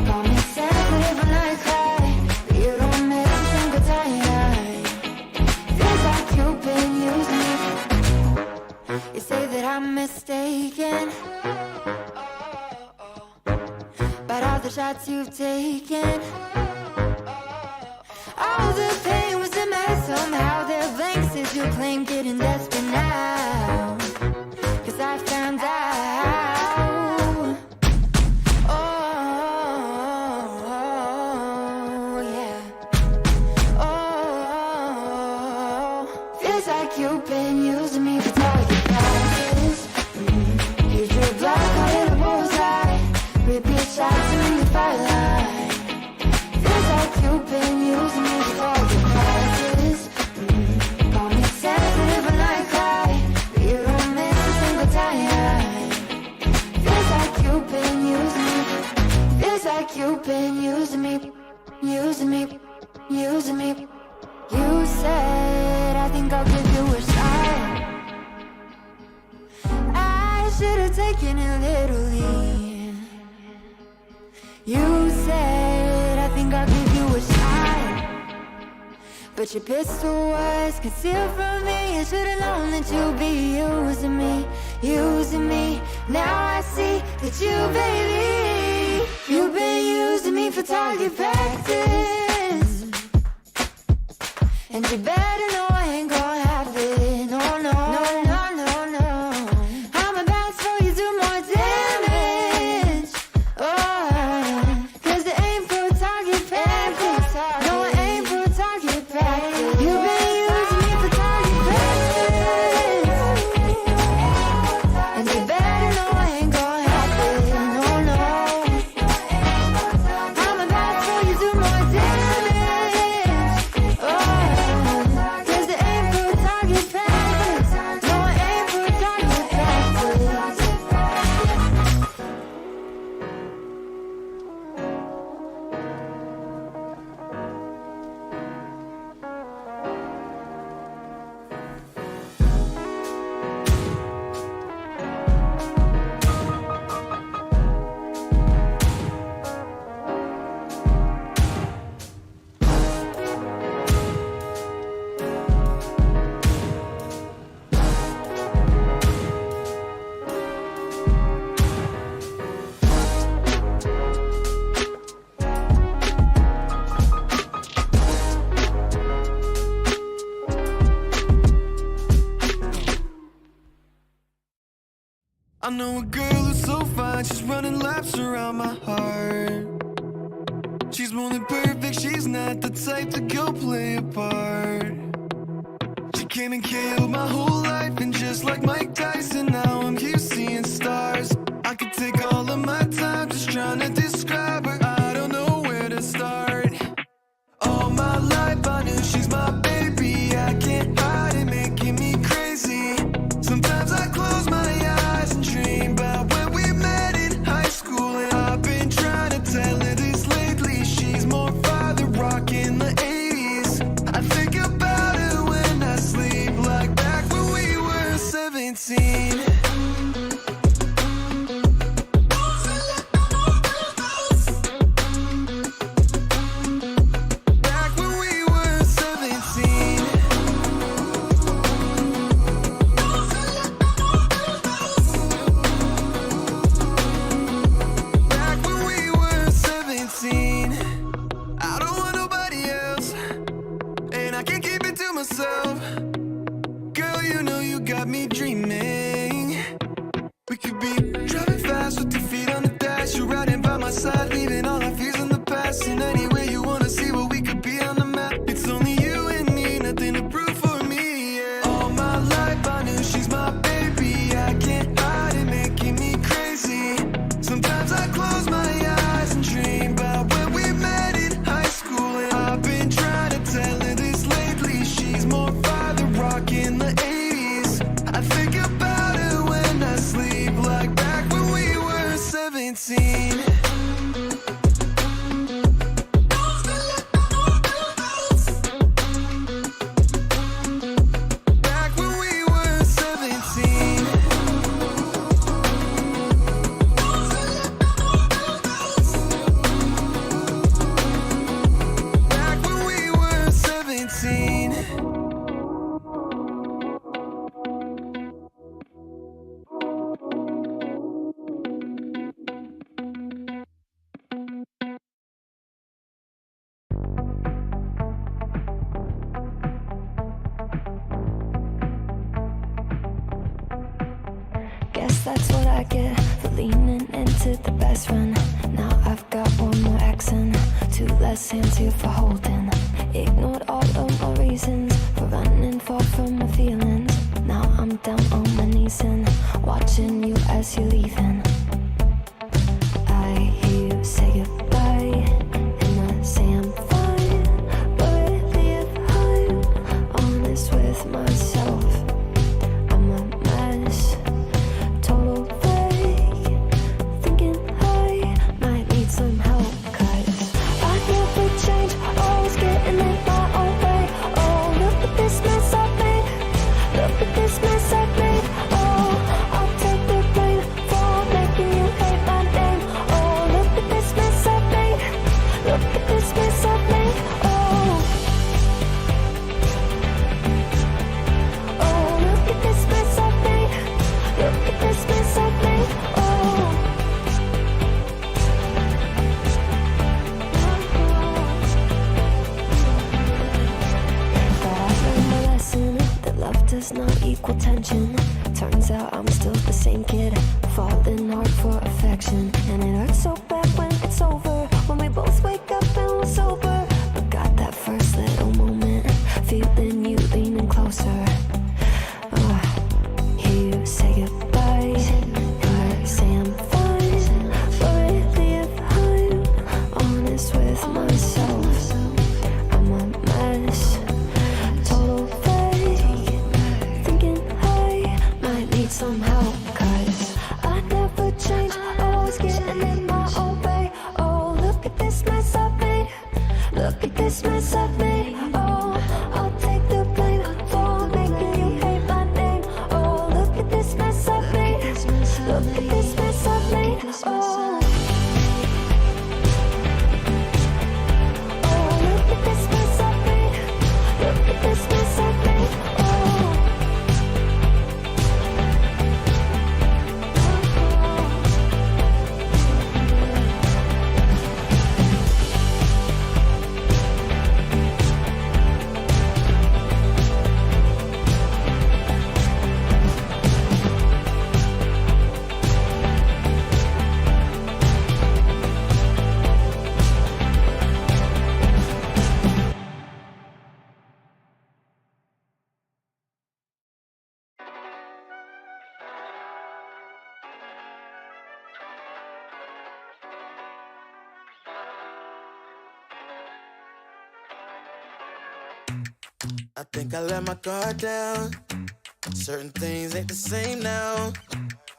Call me sensitive when I cry, but you don't make me think of time. Feels like you've been using me. You say that I'm mistaken about all the shots you've taken. All the pain was in my head somehow. They're blanks as you claim, getting desperate now. 'Cause I found out. Oh, yeah. Oh, feels like you've been using me for target practice. You feel black all in a bullseye, repeat shots in the firelight. Feels like you've been using me for target practice. Call me sensitive when I cry, but you don't miss a single time. Feels like you've been using me. Feels like you've been using me, using me, using me. You said, I think I'll give you a shot. I should have taken it literally. You said, I think I'll give you a shot. But your pistol was concealed from me. I should have known that you'd be using me, using me. Now I see that you, baby, you've been using me for target practice. And you better know I ain't gonna have it. No, no, no, no, no, no. I'm about to throw you do more damage. Oh, 'cause it ain't for target practice. No, it ain't for target practice. You've been using me for target practice. And you better know I ain't gonna have it. No, no. I'm about to throw you do more damage. Oh, 'cause it ain't for target practice. No, it ain't for target practice. I know a girl who's so fine, she's running laps around my heart. She's more than perfect, she's not the type to go play a part. She came and killed my whole life, and just like Mike Tyson, now I'm here seeing stars. I could take all of my time just trying to describe her, I don't know where to start. All my life I knew she's my baby, I can't hide it, making me crazy. Sometimes I close my eyes and dream about when we met in high school, and I've been trying to tell her this lately. She's more father rock in the 80s. I think about her when I sleep, like back when we were 17. 17. Back when we were 17. Back when we were 17. I don't want nobody else, and I can't keep it to myself. Girl, you know you got me dreaming. We could be driving fast with your feet on the dash. You riding by my side, leaving all our fears in the past. And anyway you wanna see what we could be on the map. It's only you and me, nothing to prove for me, yeah. All my life I knew she's my baby. I can't hide it, making me crazy. Sometimes I close my eyes and dream about when we met in high school. And I've been trying to tell her this lately. She's more father rock in the 80s. I think about her when I sleep, like back when we were 17. Back when we were 17. Back when we were 17. Guess that's what I get for leaning into the best friend. Now I've got one more accent, two less hands here for holding. Ignored all of my reasons for running far from my feelings. Now I'm down on my knees and watching you as you're leaving. I hear you say goodbye, and I say I'm fine. But if I'm honest with myself, I'm a mess. Total fake, thinking I might need some help. 'Cause I never change, always getting in my own way. Oh, look at this mess I've made. Look at this mess I've made. Oh, I'll take the blame for making you hate my name. Oh, look at this mess I've made. Look at this mess I've made. Oh, oh, look at this mess I've made. Look at this mess I've made. Oh. But I've learned my lesson that love does not equal tension. Turns out I'm still the same kid, falling hard for affection. And it hurts so bad when it's over, when we both wake up and we're sober. But got that first little moment, feeling you leaning closer. Hear you say goodbye, and I say I'm fine. But really if I'm honest with myself, I'm a mess. Total fake, thinking I might need some help. 'Cause I never change, always getting in my own way. Oh, look at this mess I've made. Look at this mess I've made. Oh, I'll take the blame for making you hate my name. Oh, look at this mess I've made. Look at this mess I've made. Oh, oh, look at this mess I've made. Look at this mess I've made. Oh. I think I let my guard down. Certain things ain't the same now.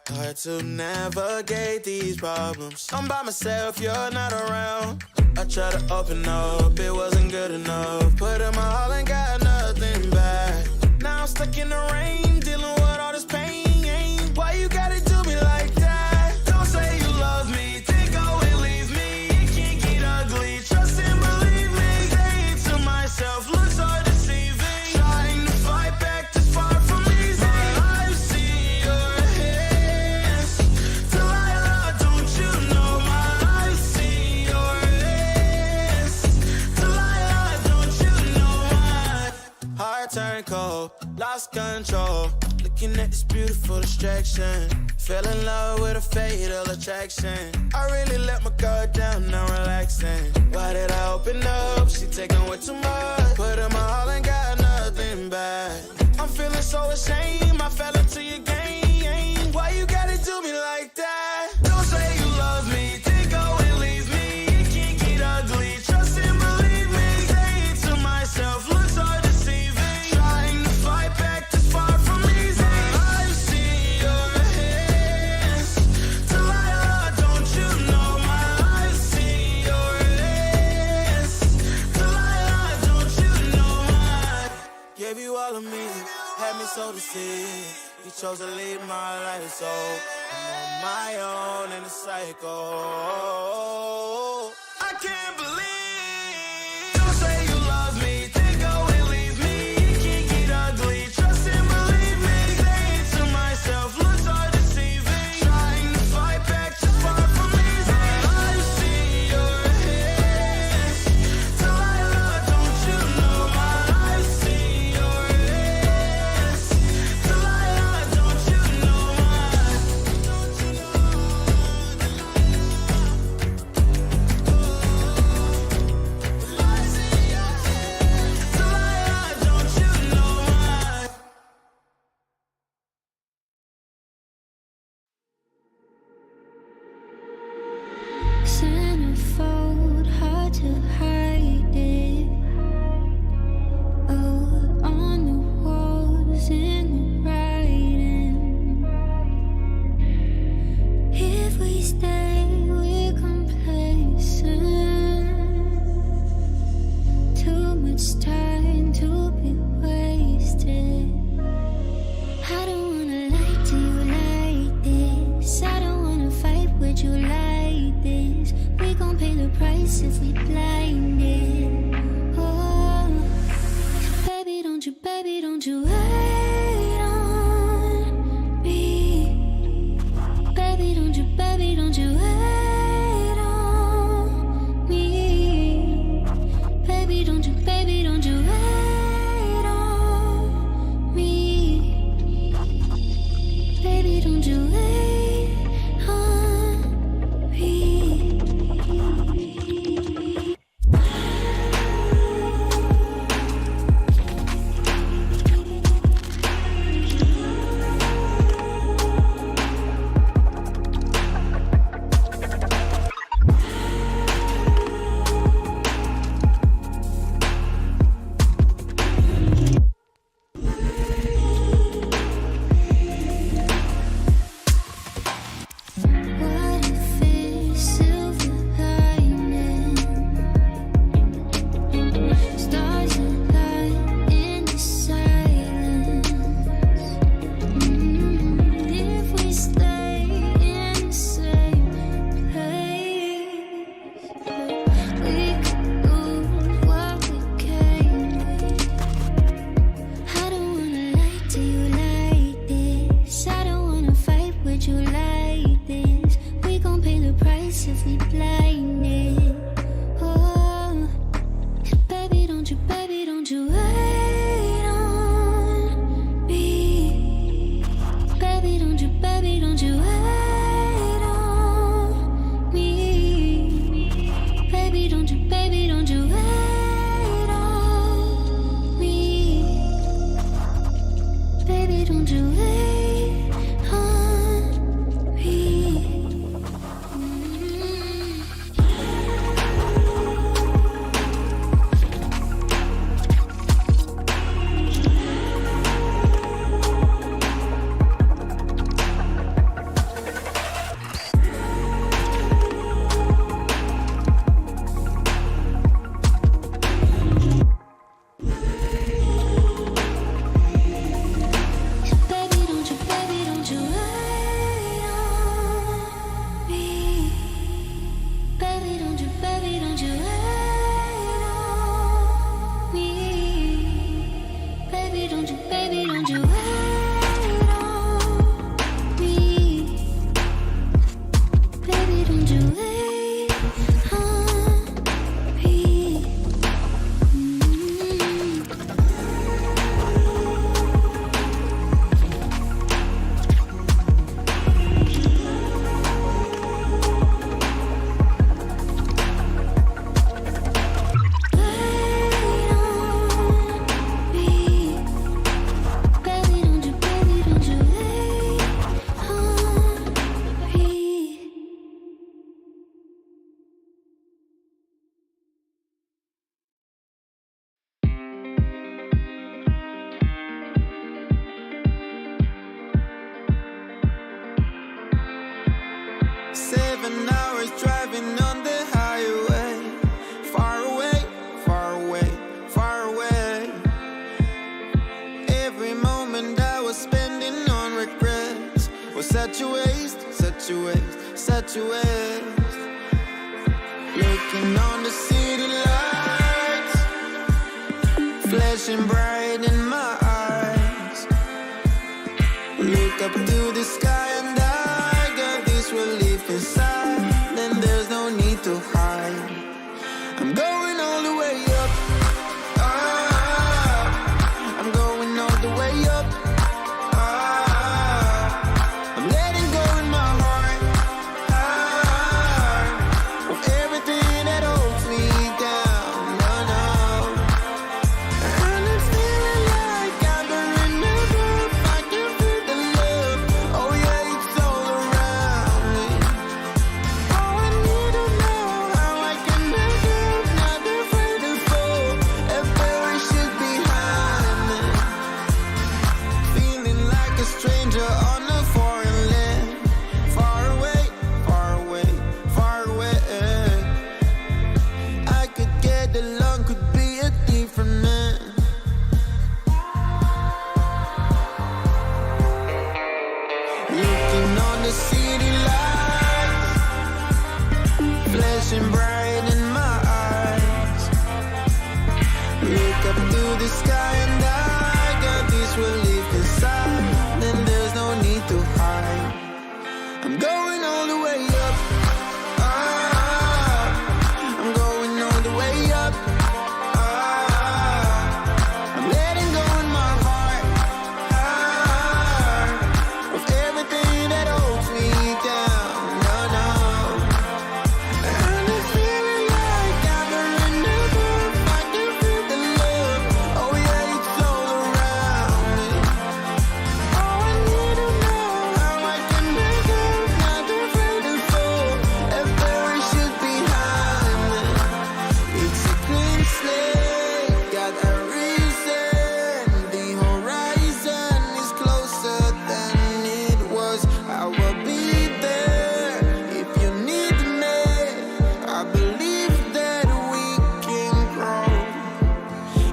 Hard to navigate these problems. I'm by myself, you're not around. I tried to open up, it wasn't good enough. Put in my all and got nothing back. Now I'm stuck in the rain, dealing with all this pain. looking at this beautiful distraction. Fell in love with a fatal attraction. I really let my guard down, now relaxing. Why did I open up? She taking way too much. Put in my all and got nothing back. I'm feeling so ashamed, I fell into your game. Why you gotta do me like that? Don't say you love me, then go and leave me. It can't get ugly, trust and believe me. Say it to myself, looks so deceiving. Trying to fight back, this far from easy. I see your hands, Delilah, don't you know my life? See your hands, Delilah, don't you know my. Gave you all of me, had me so deceived. You chose to leave my life, so I'm on my own in the cycle. I can't believe. Don't say you love me, then go and leave me. It can't get ugly, trust and believe me. Say it to myself, looks so deceiving. Trying to fight back, too far from easy. I see your hands, Delilah, don't you know my life? See your hands, Delilah, don't you know my. Don't you know, I see your hands, Delilah, don't you know my. Centerfold, hard to hide it. Oh, on the walls, in the writing. If we stay, we're complacent. Too much time to be wasted. I don't wanna lie to you like this. I don't wanna fight with you like this. We gon' pay the price if we blinded. Oh, baby, don't you wait on me. Baby, don't you wait on me. Baby, don't you wait on me. Baby, don't you wait on me. What if it's silver lining? Stars align in the silence. If we stay in the same place, we could lose what we came with. I don't wanna lie to you like this. I don't wanna fight with you like this. We gon' pay the price if we blinded. Oh, baby, don't you wait on me. Baby, don't you wait on me. Baby, don't you wait on me. Baby, don't you wait on me. 7 hours driving on the highway. Far away, far away, far away. Every moment I was spending on regrets was such a waste, such a waste, such a waste. Looking on the city lights, flashing bright in my eyes. Look up to the sky and I got this relief inside. Then there's no need to hide. I'm going all the way up. I'm going all the way up. I'm letting go in my heart of everything that holds me down. No, no. And it's feeling like I've been renewed. I can feel the love. Oh yeah, it's all around me. Oh, I need to know how I can make it. Not afraid to fall and perish it behind me. Feeling like a stranger on a foreign land. Far away, far away, far away. I could get along, could be a different man. Looking on the city lights, flashing bright in my eyes. Look up to the sky and I got this relief inside. Then there's no need to hide. I'm going all the way up. I'm going all the way up. I'm letting go in my heart of everything that holds me down. No, no. And it's feeling like I've been renewed. I can feel the love. Oh yeah, it's all around me. Oh, I need to know how I can make it. Not afraid to fall and perish it behind me. It's a clean slate, got a reason. The horizon is closer than it was. I will be there if you need me. I believe that we can grow.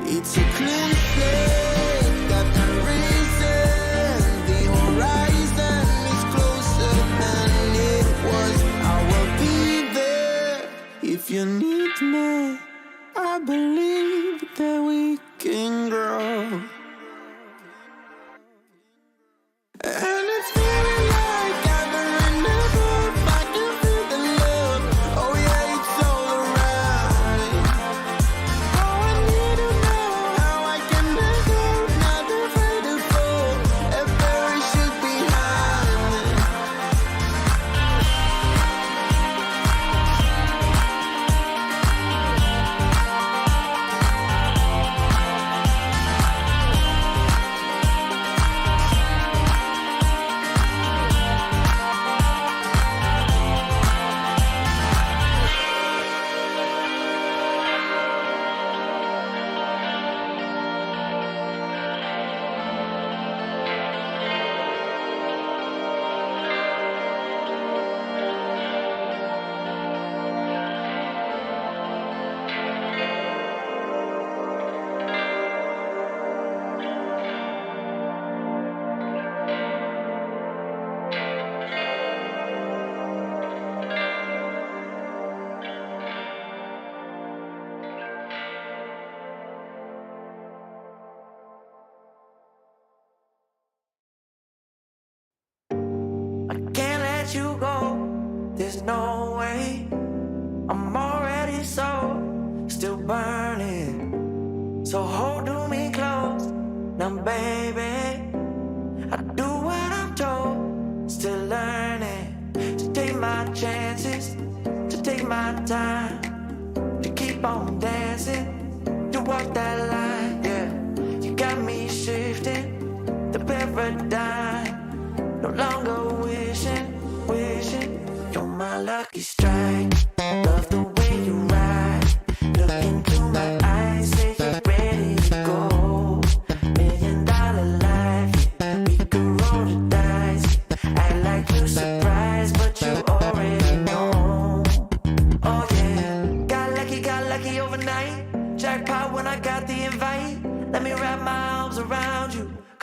It's a clean slate, got a reason. The horizon is closer than it was. I will be there if you need me. I believe that we can grow. And it's feeling like I've been renewed. I can feel the love. Oh yeah, it's all around me. Oh, I need to know how I can make it. Not afraid to fall and perish it behind me. I can't let you go. There's no way. I'm already still burning. So hold to me close. Now, baby, I do what I'm told. Still learning to take my chances, to take my time, to keep on dancing, to walk that line. Yeah, you got me shifting the paradigm. No longer wishing, you're my lucky strike. Love the way you ride. Look into my eyes, say you're ready to go. $1 million life, yeah. We could roll the dice. Act like you surprised, but you already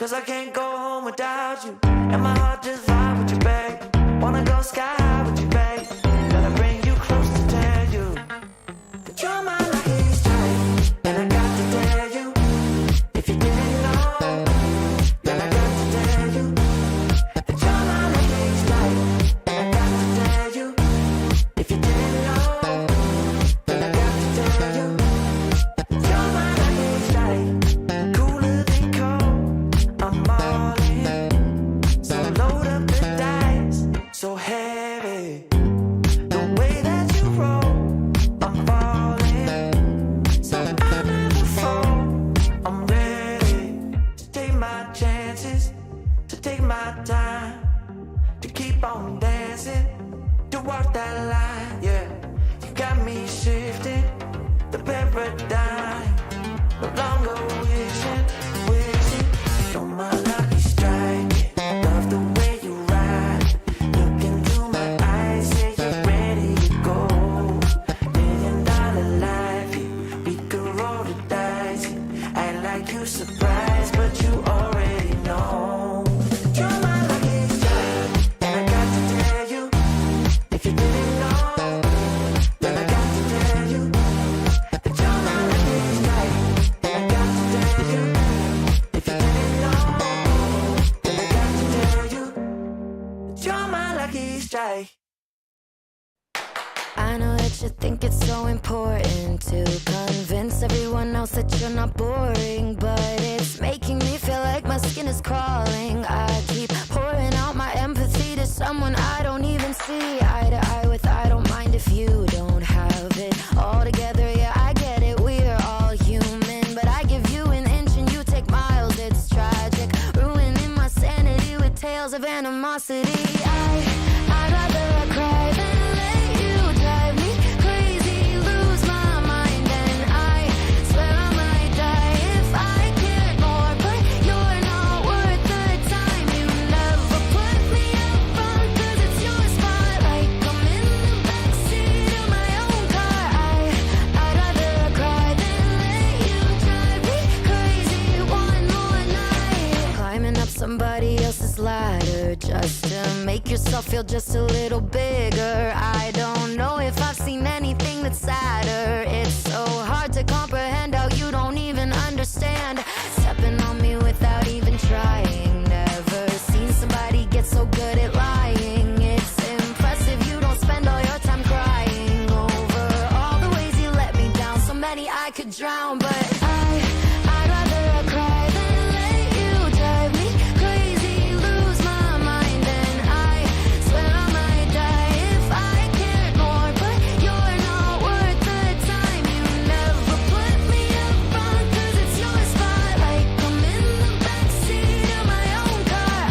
Cause I can't go home without you. And my heart just vibe with you, babe. Wanna go sky high with you, babe. Gotta bring you close to tell you that you're my lucky strike. And I got to tell you, if you didn't know, then I got to tell you that you're my lucky strike. And I got to tell you, if you didn't know, then I got to tell you that you're my lucky strike. Cooler than cold, I'm all in. So load up the dice, so heavy. The way that you roll, I'm falling. So I never fall, I'm ready to take my chances, to take my time, to keep on dancing, to walk that line, yeah. You got me shifting the paradigm, no longer wishing, wishing. You're my lucky strike, love the way you ride. Look into my eyes, say you're ready to go. $1 million life, yeah. We could roll the dice, yeah. Act like you surprised, but you already know. You're my lucky strike, and I got to tell you, if you didn't know, then I got to tell you that you're my lucky strike. And I got to tell you, if you didn't know, then I got to tell you that you're my lucky strike. I know that you think it's so important to convince everyone else that you're not boring, but it's making me feel like my skin is crawling. I keep pouring out my empathy to someone I don't even see eye to eye with. I don't mind if you don't have it all together. Yeah, I get it, we're all human, but I give you an inch and you take miles. It's tragic, ruining my sanity with tales of animosity. I'd rather cry than let you drive me crazy, lose my mind, and I swear I might die if I cared more. But you're not worth the time. You never put me up front, 'cause it's your spotlight. I'm in the backseat of my own car. I'd rather cry than let you drive me crazy one more night. Climbing up somebody else's ladder just to make yourself feel just a little bigger. I don't know if I've seen anything that's sadder. It's so hard to comprehend how you don't even understand. Stepping on me without even trying. Never seen somebody get so good at lying. It's impressive you don't spend all your time crying over all the ways you let me down. So many I could drown, but I'd rather cry than let you drive me crazy, lose my mind, and I swear I might die if I cared more. But you're not worth the time. You never put me up front, 'cause it's your spotlight. I'm in the backseat of my own car.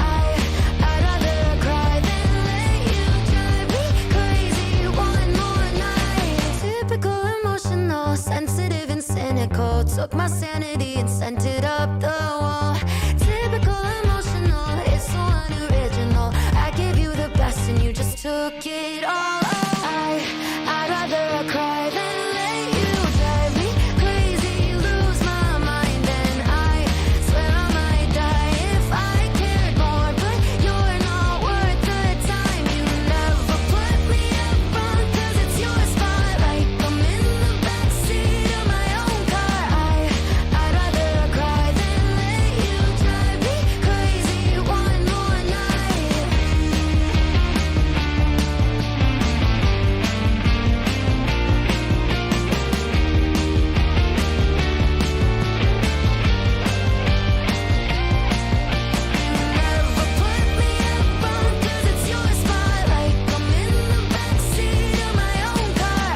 I'd rather cry than let you drive me crazy one more night. Typical emotional, sensitive and cynical. Took my sanity and sent it up the wall. Typical emotional, it's so unoriginal. I gave you the best and you just took it all. I'd rather cry than let you drive me crazy, lose my mind, and I swear I might die if I cared more. But you're not worth the time. You never put me up front, 'cause it's your spotlight. I'm in the backseat of my own car. I'd rather cry than let you drive me crazy one more night. Never put me up front, 'cause it's your spotlight. I'm in the backseat of my own car.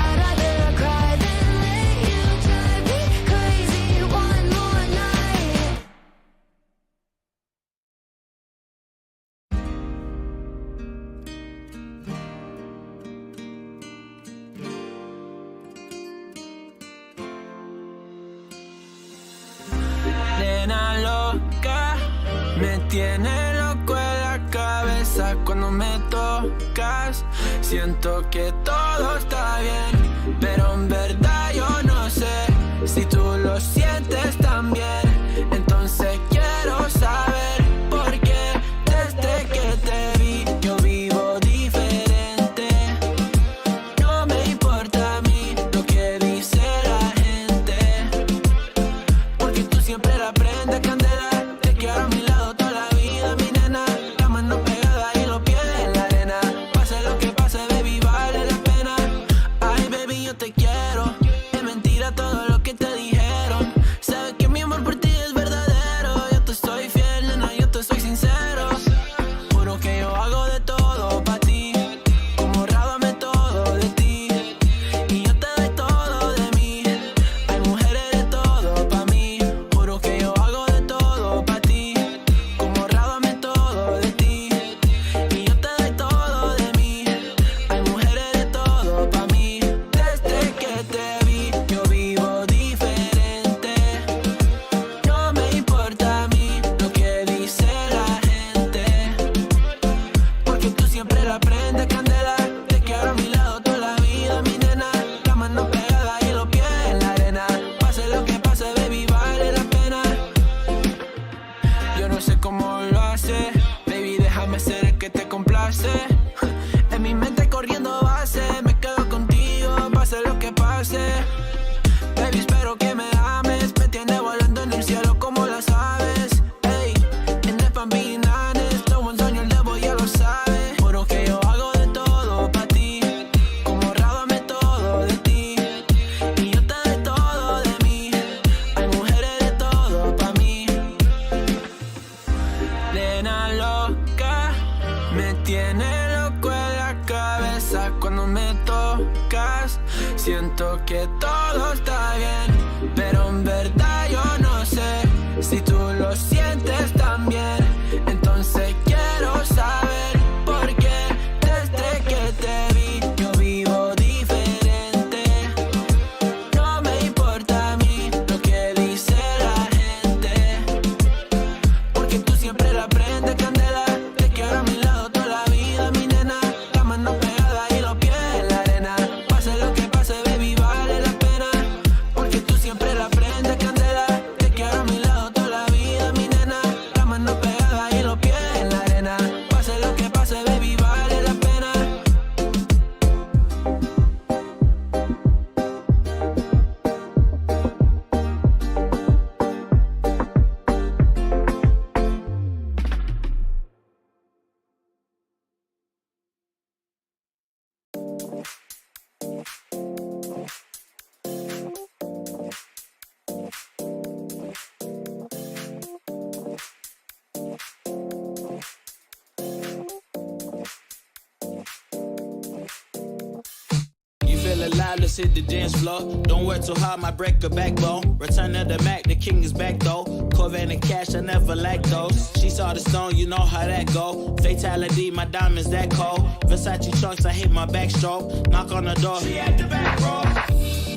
I'd rather cry than let you drive me crazy one more night. Nena loca, me tiene loco en la cabeza cuando me tocas. Siento que todo está bien, pero en verdad yo no sé si tú lo sientes también. Entonces quiero hago de todo pa' ti, como rábame todo de ti, y yo te doy todo de mí. Hay mujeres de todo pa' mí, juro que yo hago de todo pa' ti, como rábame todo de ti, y yo te doy todo de mí. Hay mujeres de todo pa' mí. Desde que te vi, yo vivo diferente. No me importa a mí lo que dice la gente, porque tú siempre la prendes candela. Te quiero a mi lado toda la vida, mi nena. La mano pegada y los pies en la arena. Pase lo que pase, baby, vale la pena. Yo no sé cómo lo hace, baby, déjame ser el que te complace. En mi mente corriendo base, me quedo contigo, pase lo que pase. Baby, espero que me ames, me tiene volando en el cielo como las aves. Ey, en el pan binanes, todo un sueño el debo ya lo sabe. Juro que yo hago de todo pa' ti, como rábame todo de ti, y yo te doy todo de mí. Hay mujeres de todo pa' mí. Nena loca, me tiene loco en la cabeza cuando me tocas. Siento que todo está bien, pero en verdad yo no sé si tú lo sientes también. Entonces quiero saber por qué desde que te vi yo vivo diferente. No me importa a mí lo que dice la gente, porque tú siempre la prendes candela. Te quiero a mi lado toda la vida, mi nena. La mano pegada y los pies en la arena. Pase lo que pase, baby, vale la pena, porque tú siempre la prendes candela. Te quiero a mi lado toda la vida, mi nena. La mano pegada y los pies en la arena. Pase lo que pase, baby, vale la pena. You feel alive, let's hit the dance floor. Don't work too hard, might break a backbone. Return of the Mac, the king is back though. Corvette and cash, I never lack those. She saw the stone, you know how that go. Fatality, my diamonds that cold. Versace trunks, I hit my backstroke. Knock on the door, she at the back row.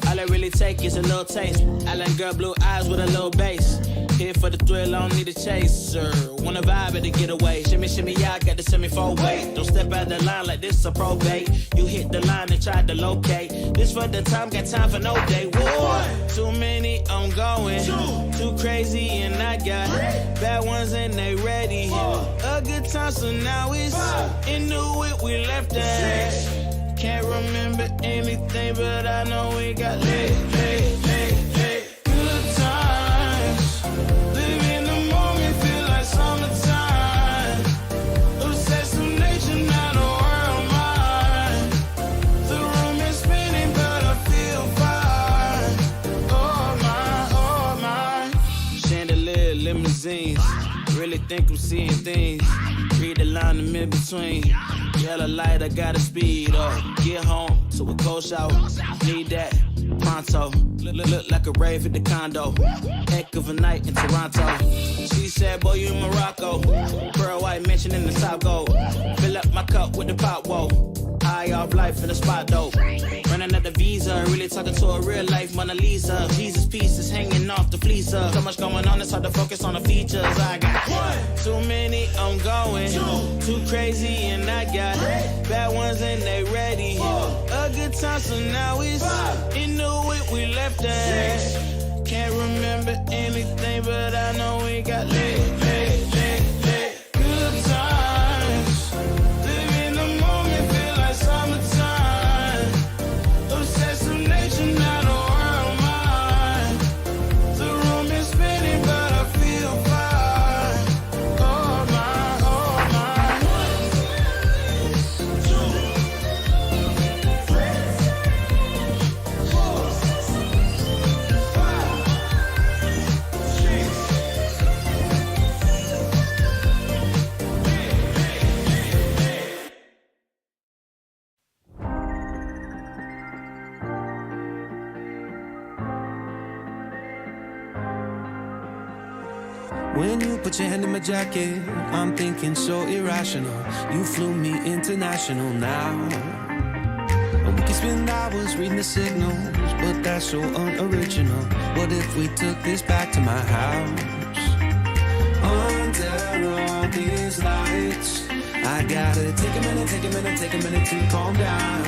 All I really take is a little taste. Island girl, blue eyes with a little bass. Here for the thrill, I don't need a chaser. Wanna vibe at the getaway. Shimmy, shimmy, yeah, I got the semi-fold weight. Don't step out the line like this a probate. You hit the line and tried to locate. This for the time, got time for no day. One, too many, I'm going. Too crazy and I got bad ones and they ready. A good time, so now it's into it, we left that. Can't remember anything, but I know we got lit. Good times, live in the moment, feel like summertime. Obsessed with nature, not a world mind. The room is spinning, but I feel fine. Oh my. Chandelier, limousines. Really think I'm seeing things. Read the line in between. Yellow light, I gotta speed up. Get home to a cold shower. Need that pronto. Look like a rave at the condo. Heck of a night in Toronto. She said, boy, you in Morocco. Pearl white mention in the South Gold. Fill up my cup with the pot, whoa. High off life in the spot, though. Running at the visa, really talking to a real life Mona Lisa. Jesus pieces hanging off the fleecer. So much going on, it's hard to focus on the features. I got too many, I'm going. Too crazy, and I got bad ones and they ready. A good time, so now it's into it, we left that. Can't remember anything, but I know we got lit. Good times, live in the moment, feel like summertime. Obsessed with nature, not a world mind. The room is spinning, but I feel fine. Oh my, oh my. 1, 2, 3, 4, 5, 6, When you put your hand in my jacket, I'm thinking so irrational. You flew me international now. And we can spend hours reading the signals, but that's so unoriginal. What if we took this back to my house? Under all these lights, I gotta take a minute to calm down.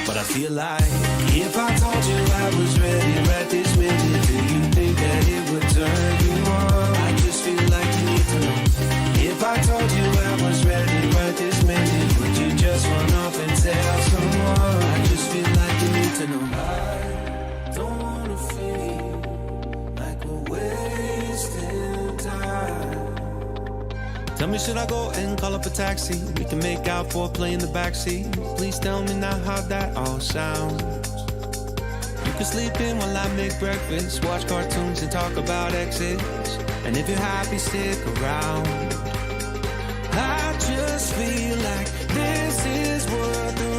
But I feel like if I told you I was ready right this minute, do you think that it would turn you on? I just feel like you need to know. If I told you I was ready right this minute, would you just run off and tell someone? I just feel like you need to know. I don't wanna feel like we're wasting time. Tell me, should I go and call up a taxi? We can make out for a play in the backseat. Please tell me now how that all sounds. You can sleep in while I make breakfast, watch cartoons and talk about exes. And if you're happy, stick around. I just feel like this is worth the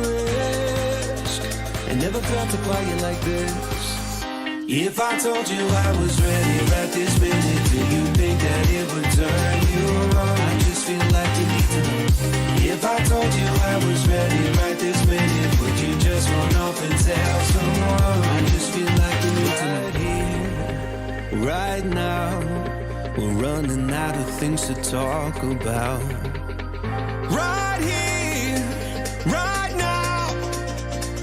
risk. I never felt a quiet like this. If I told you I was ready right this minute, do you think that it would turn you on? I just feel like you need to know. If I told you I was ready right this minute, would you just run off and tell someone? I just feel like you need to know. Right here, right now, we're running out of things to talk about. Right here, right now,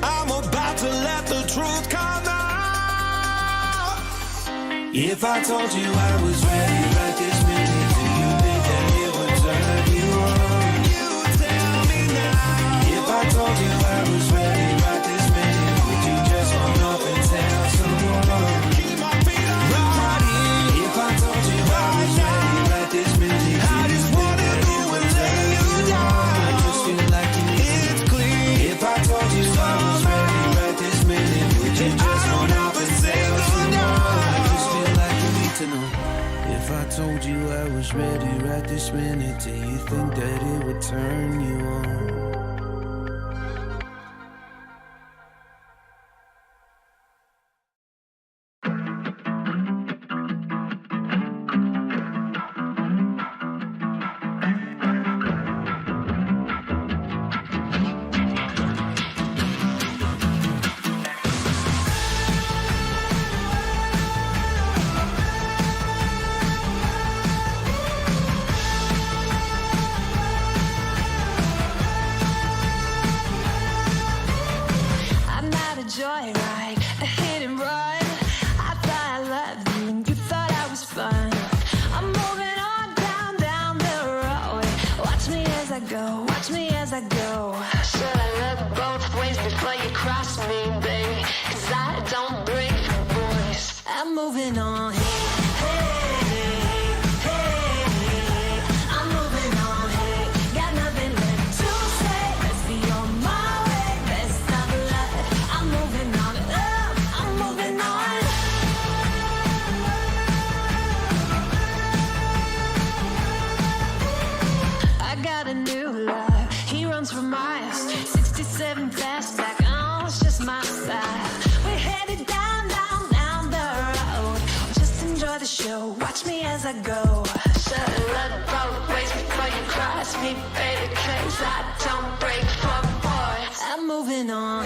I'm about to let the truth come out. If I told you I was ready right this minute, do you think that it would turn you on? You tell me now. If I told you I was ready right this minute, would you just run off and tell someone? Keep my feet on the ground. If I told you I was ready right this minute, I just wanna do and let you down. I just feel like you need it's clear. If I told you I was ready right this minute, would you just run off and tell someone? To know. If I told you I was ready right this minute, do you think that it would turn you on? Joyride, a hit and run. I thought I loved you and you thought I was fun. I'm moving on down the road. Watch me as I go, watch me as I go. Should I look both ways before you cross me, baby? 'Cause I don't break for boys. I'm moving on. For miles, 67 fastback, oh, it's just my style. We're headed down the road. Just enjoy the show, watch me as I go. Should look both ways before you cross me, baby, 'cause I don't break for boys. I'm moving on.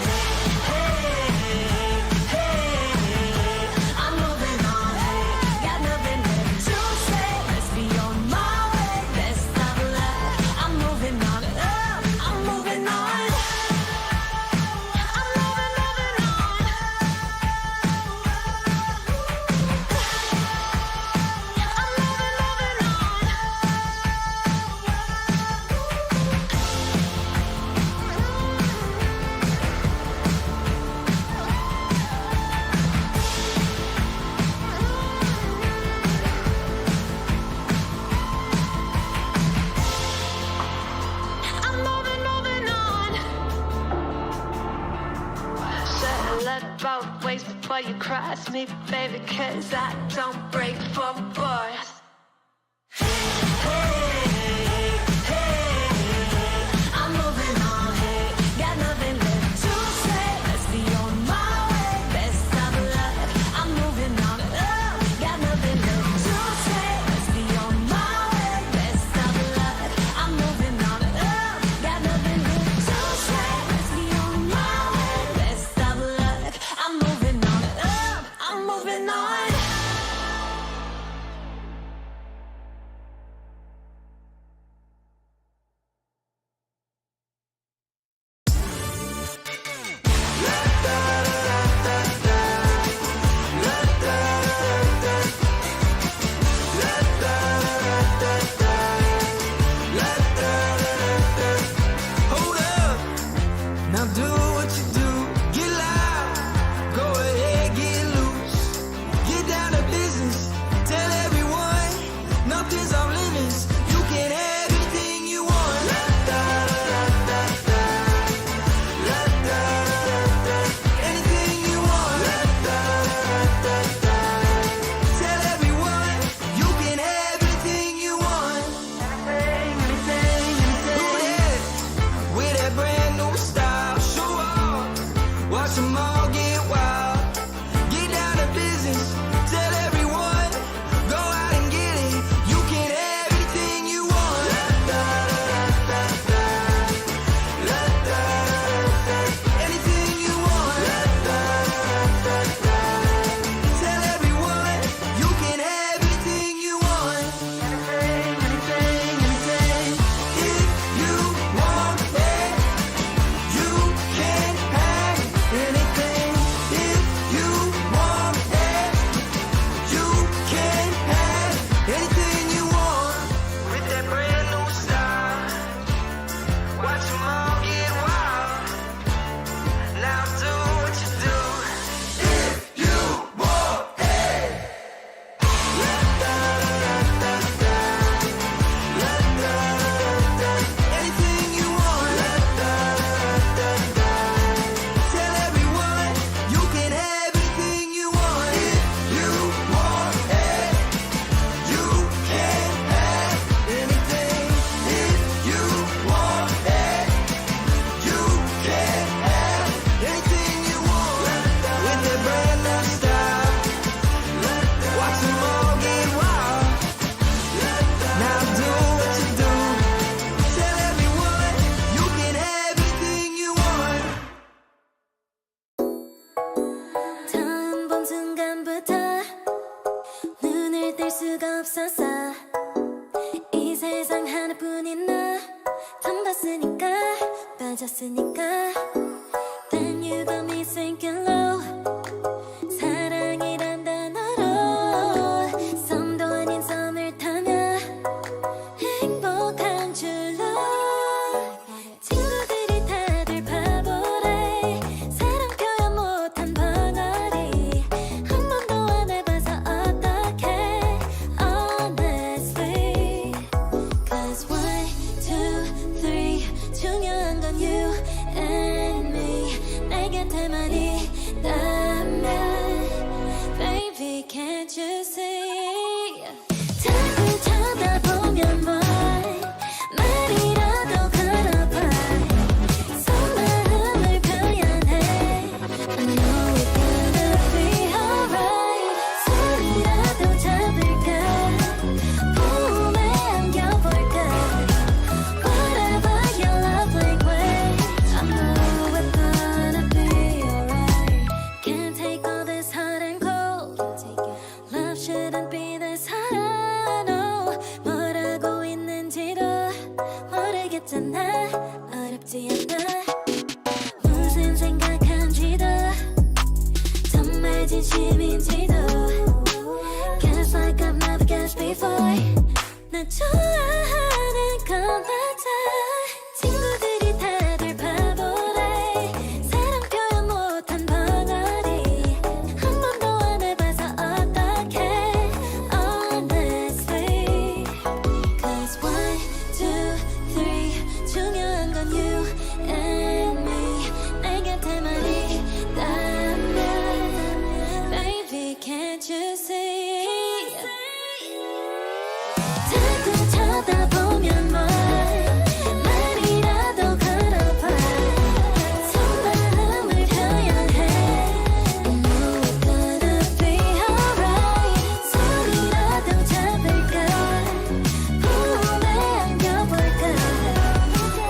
Both ways before you cross me, baby, 'cause I don't break for boys. I'm moving on, got nothing left to say. Let's be on my way, best of luck. I'm moving on, got nothing left to say. Let's be on 빠졌으니까 Then you got me sinking low 사랑이란 단어로 썸도 아닌 썸을 타며 행복한 줄로 친구들이 다들 바보래 사랑 표현 못한 벙어리 한 번도 안 해봐서 어떡해 Honestly Cause 1, 2, 3 중요한 건 you and me 내 곁에만 있다면 Baby can't you see 자꾸 쳐다보면 뭐해 말이라도 걸어봐 속마음을 표현해 I know it's gonna be alright 손이라도 잡을까 봄에 안겨볼까 Whatever your love language I know it's gonna be alright Can't take all this hot and cold Love shouldn't be this hard no 뭐라고 있는지도 모르겠잖아 어렵지 않아 무슨 생각한지도 정말 진심인지도 Guess like I've never guessed before 나 좋아하는 건 맞아 친구들이 다들 바보래 사랑 표현 못한 벙어리 한 번도 안 해봐서 어떡해 Honestly Cause 1, 2, 3 중요한 건 you and me 내 곁에만 있다면 Baby can't you see 자꾸 쳐다보면 뭐해 말이라도 걸어봐 속마음을 표현해 I know it's gonna be alright 손이라도 잡을까 봄에 안겨볼까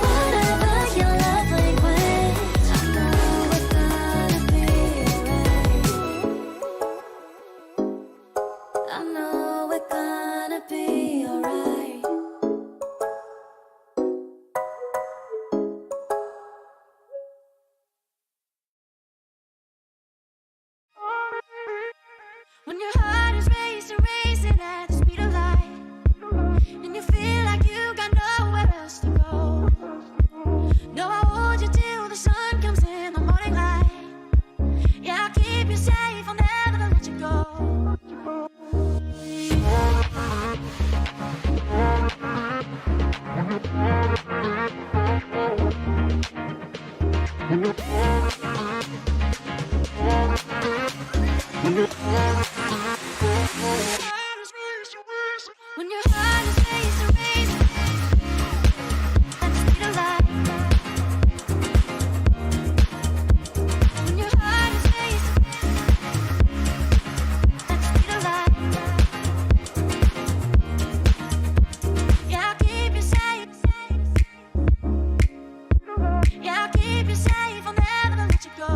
Whatever your love language I know it's gonna be alright I know it's gonna be alright When your heart is racing, racing at the speed of light, and you feel like you got nowhere else to go. No, I hold you till the sun comes in the morning light. Yeah, I'll keep you safe, I'll never let you go. When your heart is racing, racing at the speed of light. When your heart is racing at the speed of light. Yeah, I'll keep you safe. Yeah, I'll keep you safe, I'll never let you go.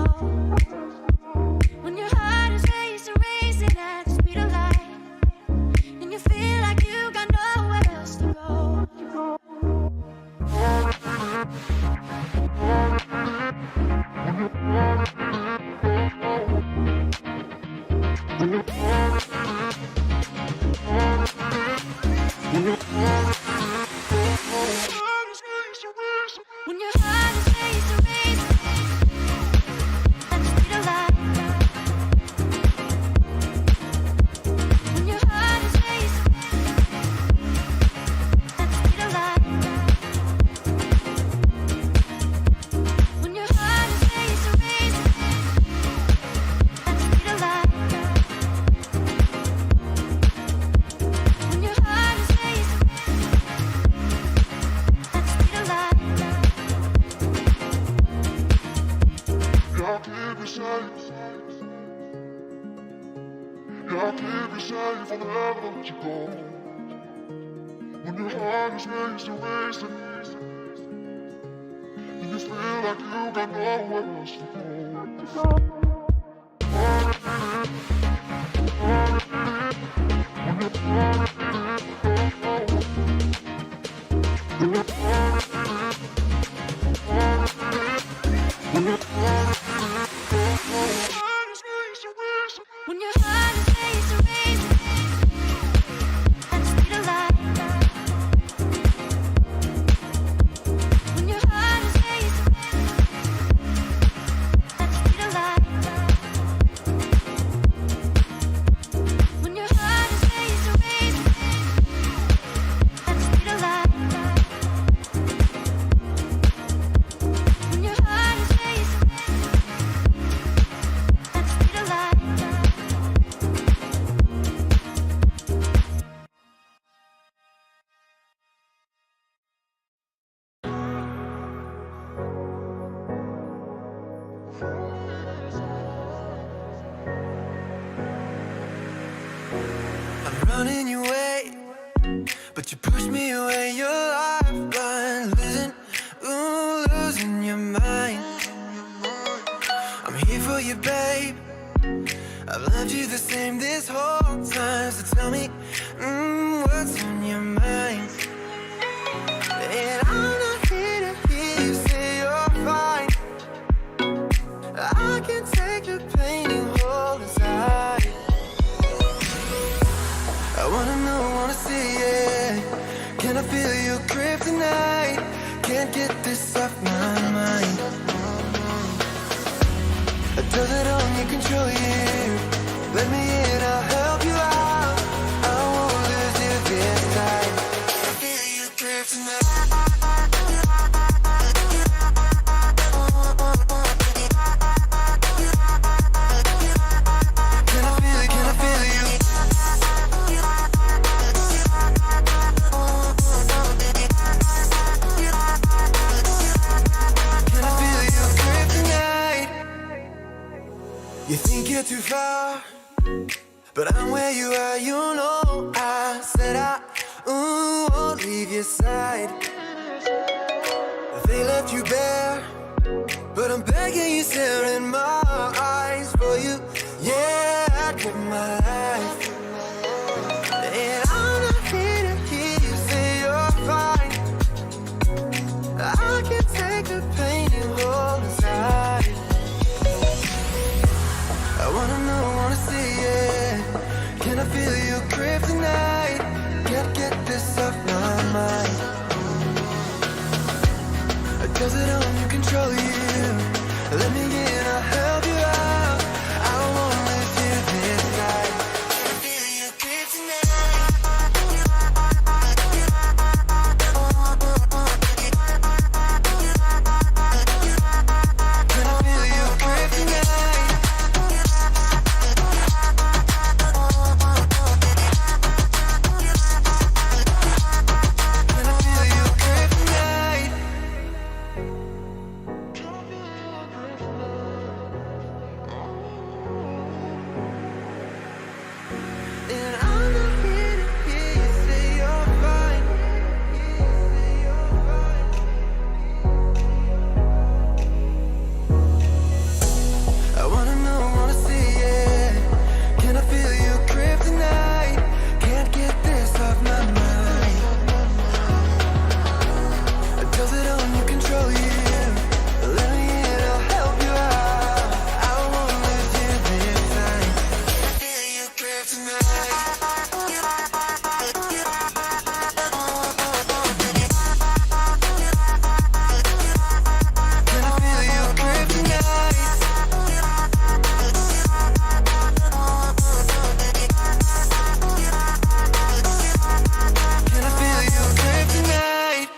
When your heart is racing, racing at the speed of light, and you feel like you got nowhere else to go. When your heart is racing, racing at the speed of light. When your heart is racing at the speed of light. When your heart is racing, racing at the speed of light. When your heart is racing at the speed of light. I'll keep you safe. I'll keep you safe, I'll never let you go. When your heart is racing, racing, and you feel like you got nowhere else to go. When your I'm running your way, but you push me away. Your lifeline, losing your mind. I'm here for you, babe. I've loved you the same this whole time. So tell me, what's on your mind? And I'm not here to hear you say you're fine. I can take the pain and hold inside. I wanna know, wanna see it. Can I feel your kryptonite? Can't get this off my mind. Does it only control you? Let me in, I'll help you out. I won't lose you this time. I feel your kryptonite. Can I feel it? Can I feel you? Can I feel your kryptonite? You think you're too far, but I'm where you are, you know. I said I won't leave your side. They left you bare, but I'm begging you, stare in my eyes for you. Yeah, I'd give my life. And I'm not here to hear you say you're fine. I can take the pain and hold inside. I wanna know, wanna see it. Can I feel your kryptonite? Can't get this off my mind. Does it only control you? Let me in, I'll help you out. I won't lose you this time. Can I feel your kryptonite? Can I feel your kryptonite? Can I feel your kryptonite? And I'm not here to hear you say you're fine. I wanna know, wanna see it. Can I feel your kryptonite? Can't get this off my mind. Does it only control you? Let me in, I'll help you out. I won't lose you this time. Can I feel your kryptonite? Can I feel your kryptonite? Can I feel your kryptonite?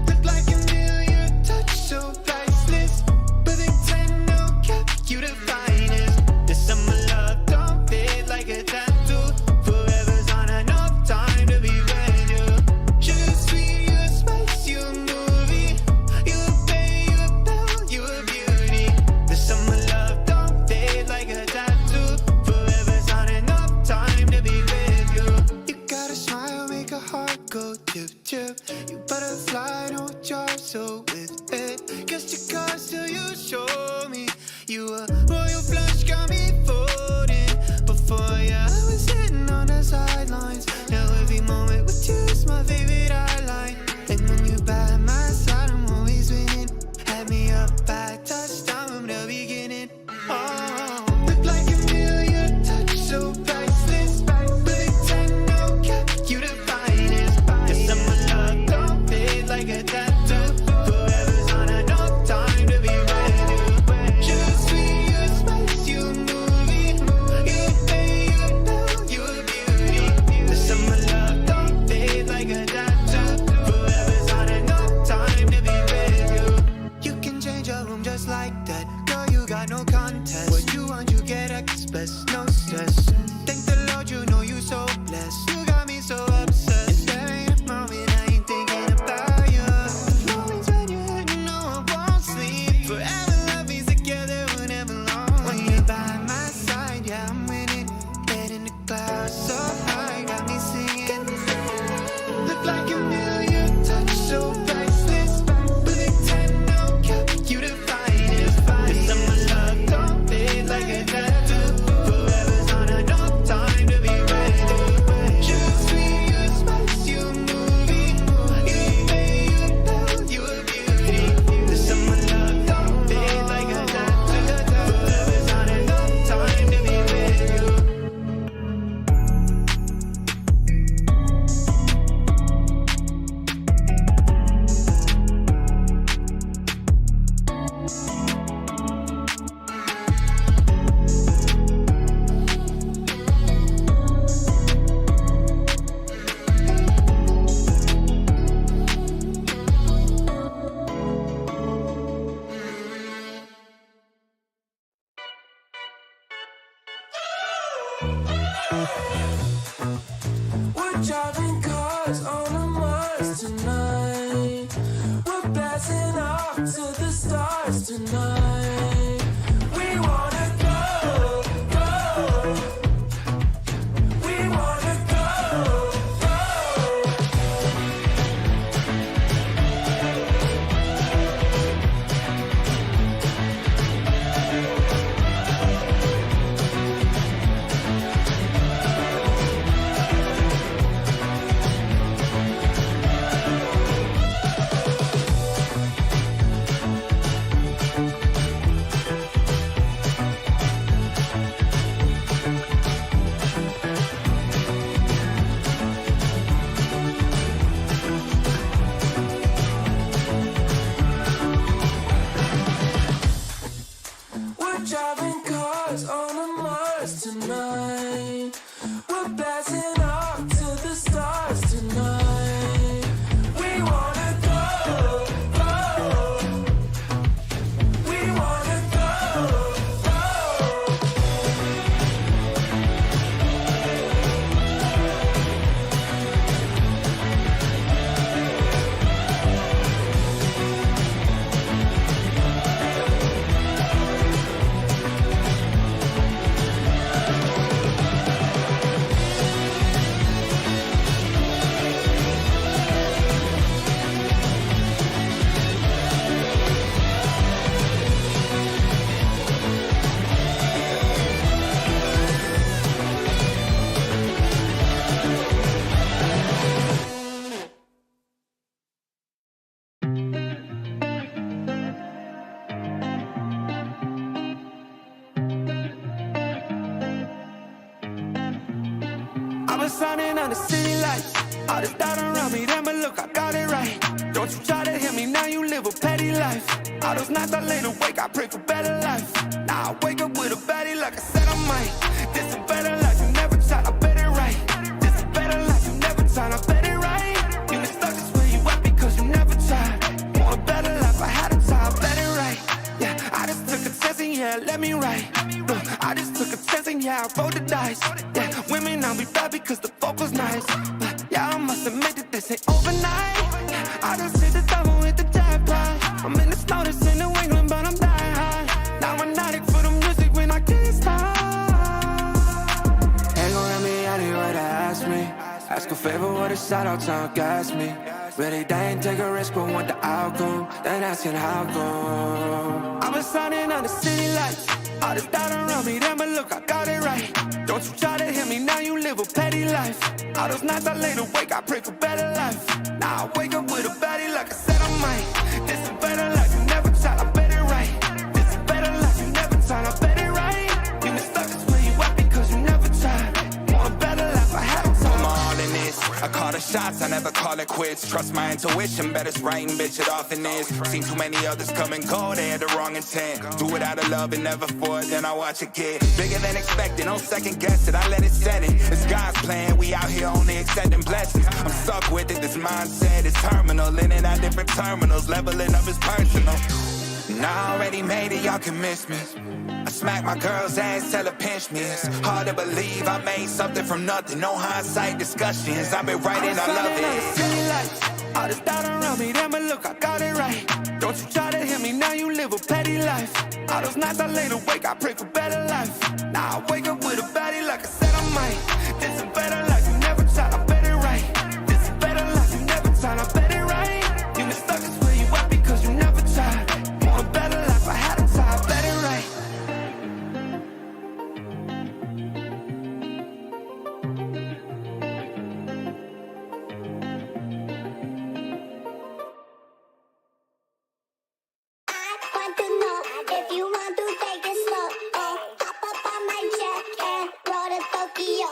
Look like a million, touch so priceless, but they tend to cap you the finest. The summer love don't fade like a tattoo. Forever's not enough time to be with you. Sugar sweet, you a spice, you a movie. You a bay, you a belle, you a beauty. The summer love don't fade like a tattoo. Forever's not enough time to be with you. You got a smile, make a heart go tip tip. You butterfly, no jar, so with it. Guess your card till you show me. You a royal flush, got me folding. Before you, I was sitting on the sidelines. Now every moment with you is my favorite highlight. And when you by my side, I'm always winning. Had me up by touchdown from the beginning. Oh, look like a million, touch so priceless, but they tend to cap you the finest. The summer love don't fade like a tattoo. Forever's not enough time to be with you. Sugar sweet, you a spice, you a movie. You a bay, you a belle, you a beauty. The summer love don't fade like a tattoo. Forever's not enough time to be with you. You can just blasting off to the stars tonight. We wanna go, go. We wanna go, go. We're driving cars on a Mars tonight. We're blasting off to the stars tonight. We wanna go, go. We wanna go, go. I've been signing on the city lights. All this doubt around me, then but look, I got it right. Don't you try to hit me, now you live a petty life. All those nights I laid awake, I pray for better life. Now I wake up with a baddie like I said I might. This a better life, you never tried, I bet it right. This a better life, you never tried, I bet it right. You been stuck just where you at because you never tried. Want a better life, I had a time, I bet it right. Yeah, I just took a chance and yeah, let me write. Look, I just took a chance and yeah, I rolled the dice. Yeah, women now be bad because the fuck was nice. But yeah, I must admit that this ain't overnight. I just hit the double with the jackpot. I'm in the snow, this in New England, but I'm dying high. Now I'm addict for the music when I can't stop. Ain't gon' let me out here, what ask me. Ask a favor, what a shout out, trying to gas me. Really, they ain't take a risk, but want the outcome. Then asking how come. I've been signing on the city lights. All this doubt around me, then but look, I got it right. Don't you try to hit me, now you live a petty life. All those nights I laid awake, I pray for better life. Now I wake up with a baddie like I said I might. This a better life, you never tried, I bet it right. This a better life, you never tried, I bet it right. You been stuck just where you at because you never tried. Want a better life, I had a time. I'm all in this. I call the shots, I never call it quits. Trust my intuition, bet it's right and bitch, it often is. Seen too many others come and go, they had the wrong intent. Do it out of love and never for it, then I watch it get bigger than expected. No second guess it, I let it set it. It's God's plan, we out here only accepting blessings. I'm stuck with it, this mindset is terminal. In and out different terminals, leveling up is personal. And I already made it, y'all can miss me. I smack my girl's ass, tell her pinch me. It's hard to believe I made something from nothing. No hindsight discussions, I've been writing, I love it. All this doubt around me, then but look, I got it right. Don't you try to hit me, now you live a petty life. All those nights I laid awake, I pray for better life. Now I wake up with a baddie like I said I might. This a better life, you never tried, I bet it right. This a better life, you never tried, I bet it right. You been stuck just where you at because you never tried. Want a better life, I had a time, I bet it right. Want to know if you want to take it slow. Oh, hop up on my jet and roll to Tokyo.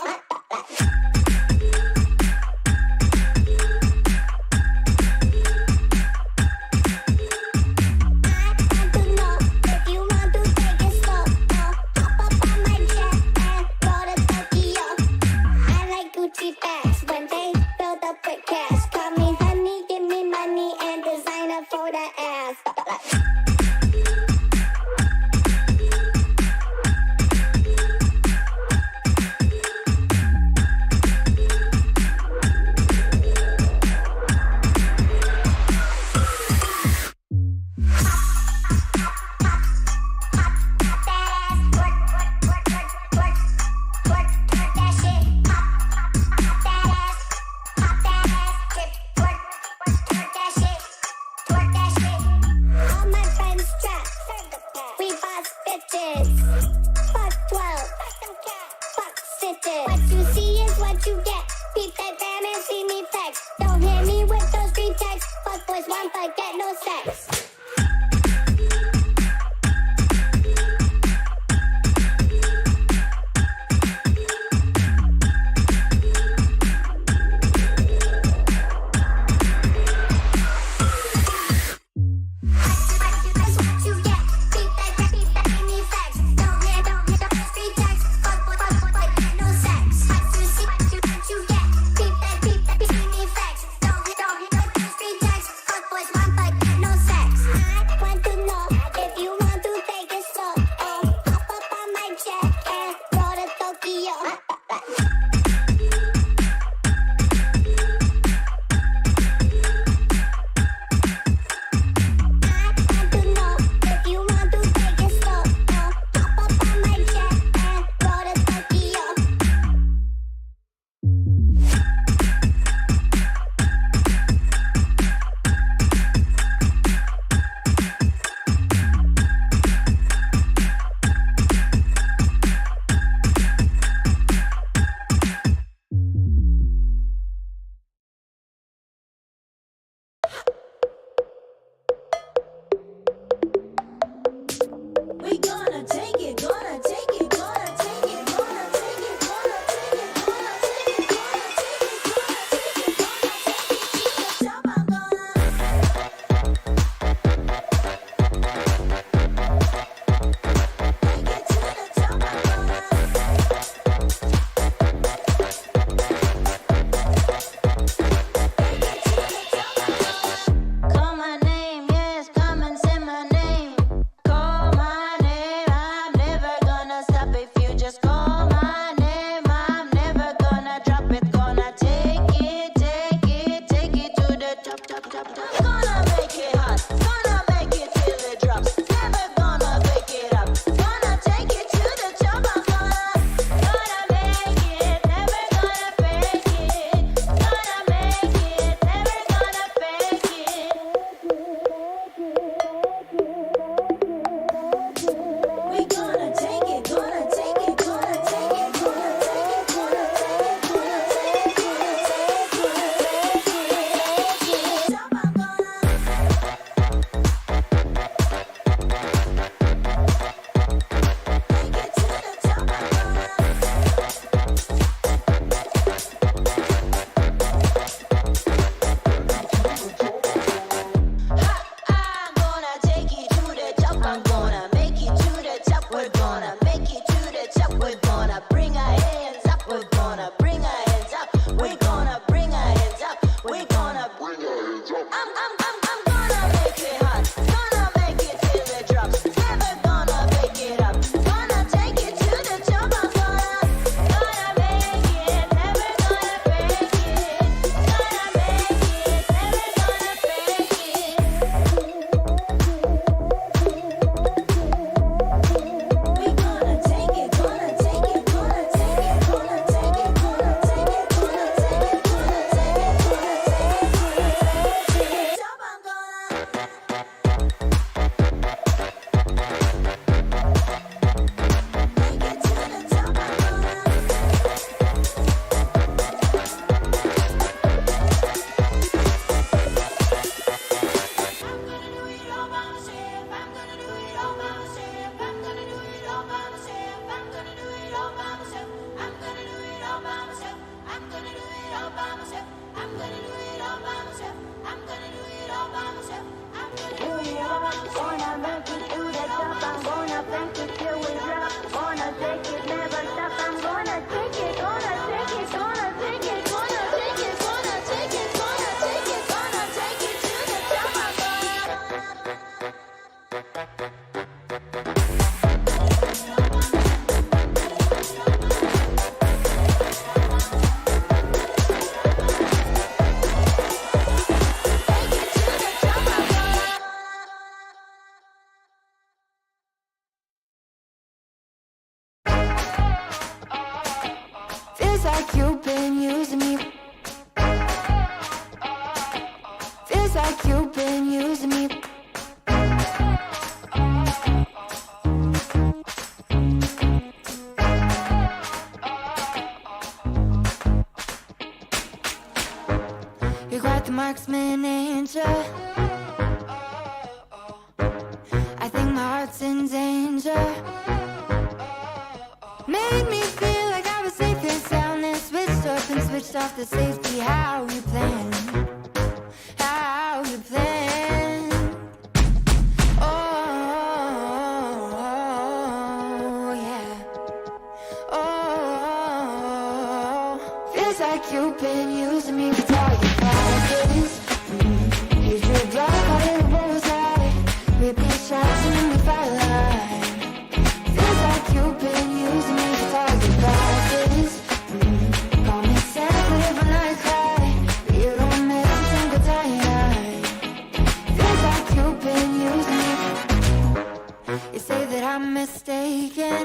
but get no sex. We gonna take it, gonna take it, gonna take it, gonna take it, gonna take it, gonna take it, gonna take it, gonna take it, gonna take it to the top. I'm Call my name, yes, come and say my name. Call my name, I'm never gonna stop if you just call my name. I'm never gonna drop it, gonna take it to the top, top, top, top. Gonna make it hot, gonna make it till it drops. Never gonna pick it up, gonna take it to the top. I'm gonna make it, never gonna fake it. Gonna make it, never gonna fake it. We gonna take it, gonna take it, gonna take it, gonna take it, gonna take it, gonna take it, gonna take it, gonna take it to the top. I'm I'm gonna take it to the top. I'm gonna make it to the top. We're gonna make it to the top. We're gonna bring our hands up. We're gonna bring our hands up. We're gonna bring our hands up. We're gonna bring our hands up. I'm gonna make it hot. Gonna make it till it drops. Never gonna pick it up. Gonna take it to the top. I'm gonna make it. Never gonna fake it. Gonna make it. Never gonna fake it. We gonna take it, gonna take it, gonna take it, gonna take it, gonna take it, gonna take it, gonna take it, gonna take it to the top. I'm make it to the top. I'm gonna do it all by myself. I'm gonna do it all by myself. I'm gonna do it all by myself. I'm gonna do it all by myself. I'm gonna do it all by myself. I'm gonna do it all by myself. I'm gonna do it all by myself. I'm gonna do it all by myself. I'm gonna do it all by myself. Gonna make it to the top. I'm gonna bank it till we drop. Gonna take it, never stop. I'm gonna take it, gonna take it, gonna take it, gonna take it, gonna take it, gonna take it, gonna take it to the top. I'm Feels like you've been using me. Feels like you've been using me. You're quite the marksman, ain't ya? the safety, how you plan, how you plan. Oh, yeah. Oh, feels like you've been using me for target practice. Use your block, call it a bullseye. Repeat shots and then we firelight. Feels like you've been using me for target practice. Call me sensitive when I cry, but you don't miss a single time. Feels like you've been using me. You say that I'm mistaken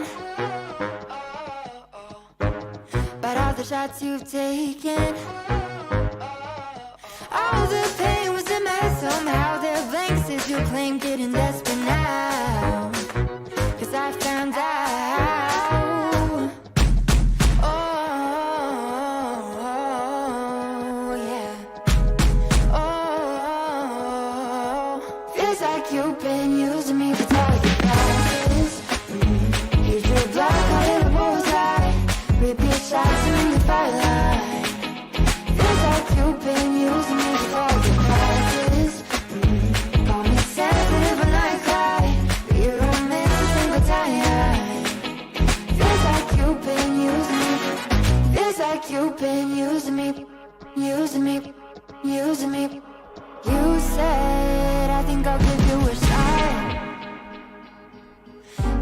about all the shots you've taken. All the pain was a mess. Somehow they're blanks as you claim, getting desperate now. 'Cause I found out. Oh, yeah. Oh, feels like you've been using me for target practice. Use your block, call it a bullseye. Repeat shots and then we firelight. Feels like you've been using me for target practice. Call me sensitive when I cry, but you don't miss a single time. Feels like you've been using me. Feels like you've been using me, using me, using me. You said, I think I'll give you a shot.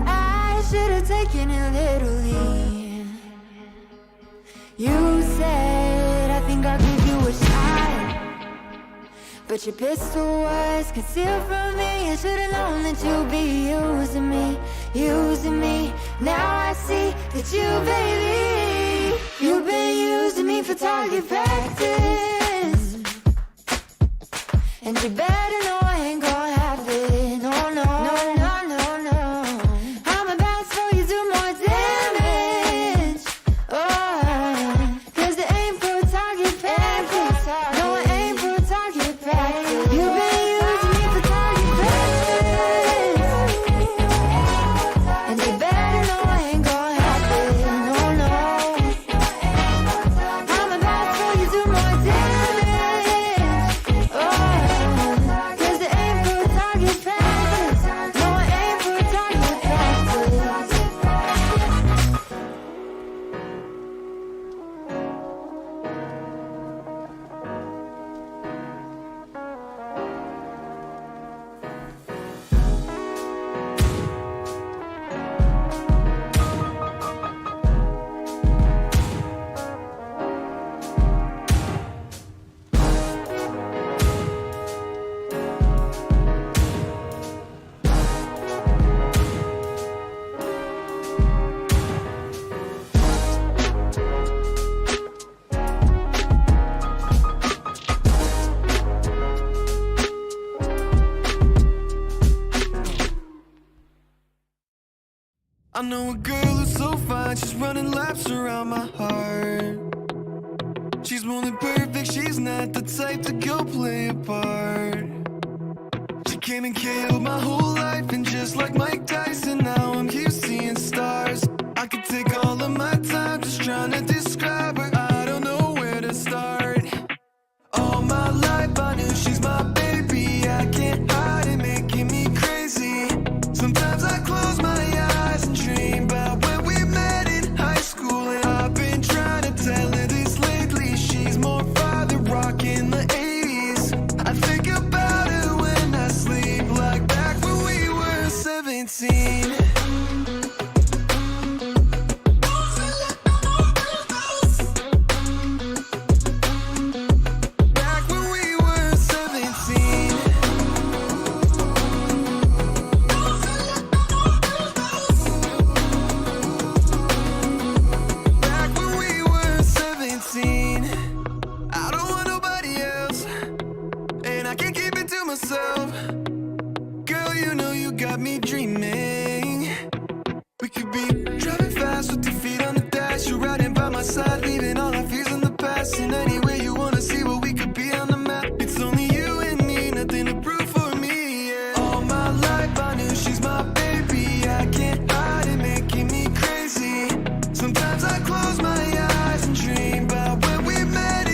I should have taken it literally. You said, I think I'll give you a shot. But your pistol was concealed from me. I should've known that you'd be using me, using me. Now I see that you, baby, you've been using me for target practice. And you better know I ain't gonna have it. No, no, no, no, no, no. I'm about to throw you do more damage. Oh, 'cause it ain't for target practice. No, it ain't for target practice. You've been using me for target practice. And you better know I ain't gonna have it. No, no. I'm about to throw you do more damage. Oh, 'cause it ain't for target practice. No, it ain't for target practice. I know a girl who's so fine, she's running laps around my heart. She's more than perfect, she's not the type to go play a part. She came and killed my whole life, and just like Mike Tyson, now I'm here seeing stars. I could take all of my time just trying to describe her, I don't know where to start. All my life I knew she's my baby, I can't hide it, making me crazy. Sometimes I close my eyes and dream about when we met in high school, and I've been trying to tell her this lately. She's more father rock in the 80s. I think about her when I sleep, like back when we were 17. Back when we were 17. Back when we were 17. I don't want nobody else, and I can't keep it to myself. Girl, you know you got me dreaming. We could be driving fast with your feet on the dash. You're riding by my side, leaving all our fears in the past. And anyway you wanna see what we could be on the map. It's only you and me, nothing to prove for me, yeah. All my life I knew she's my baby, I can't hide it, making me crazy. Sometimes I close my eyes and dream about when we met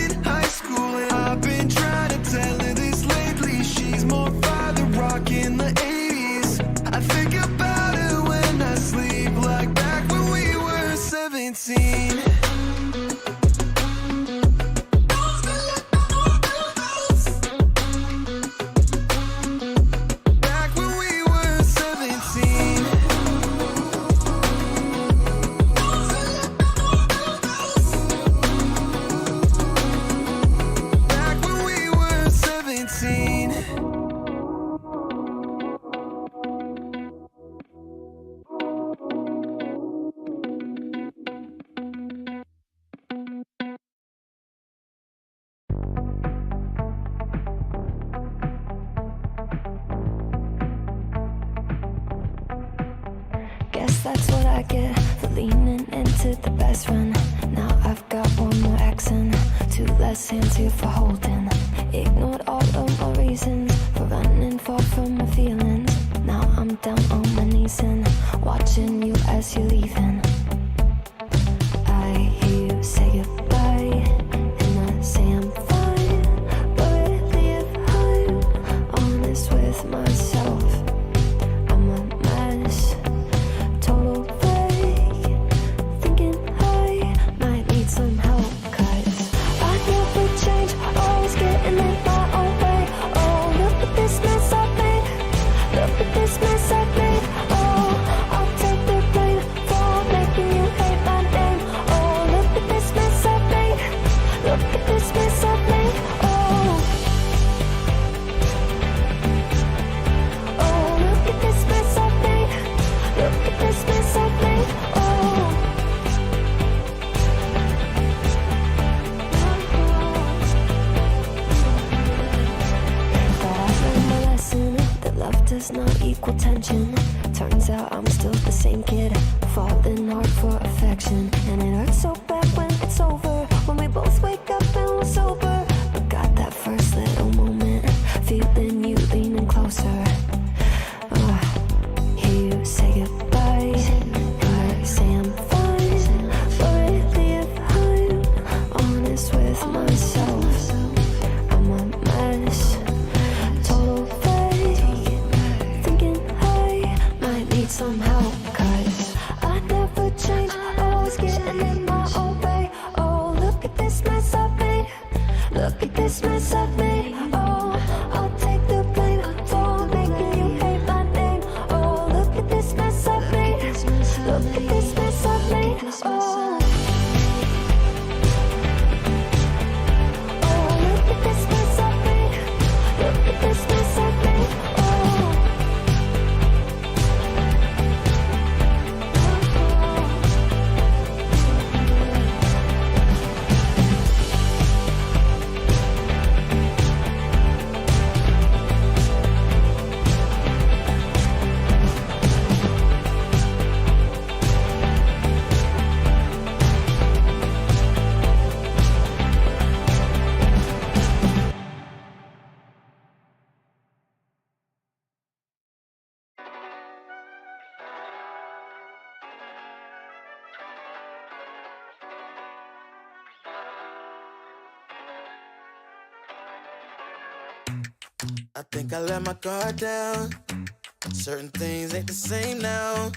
guess that's what I get for leaning into the best friend. Now I've got one more accent, two less hands here for holding. Ignored all of my reasons for running far from my feelings. Now I'm down on my knees and watching you as you're leaving. I hear you say goodbye, and I say I'm fine. But really, if I'm honest with myself, I'm a mess, total fake. Thinking I might need some help, 'cause I never change, always getting in my own way. Oh, look at this mess I've made. Look at this mess I've made. Oh, I'll take the blame for making you hate my name. Oh, look at this mess I've made. Look at this mess I've made. Oh, oh, look at this mess I've made. Look at this mess I've made. Oh. But I learned my lesson that love does not equal tension. Turns out I'm still the same kid, falling hard for affection. And it hurts so bad when it's over, when we both wake up and we're sober. But got that first little moment, feeling you leaning closer. Hear you say goodbye, and I say I'm fine. But really, if I'm honest with myself, I'm a mess, total fake. Thinking I might need some help, 'cause I never change, always getting in my own way. Oh, look at this mess I've made. Look at this mess I've made. Oh, I'll take the blame for making you hate my name. Oh, look at this mess I've made. Look at this mess I've made. Oh. Oh, look at this mess I've made. Look at this mess I've made. Oh. I think I let my guard down. Certain things ain't the same now.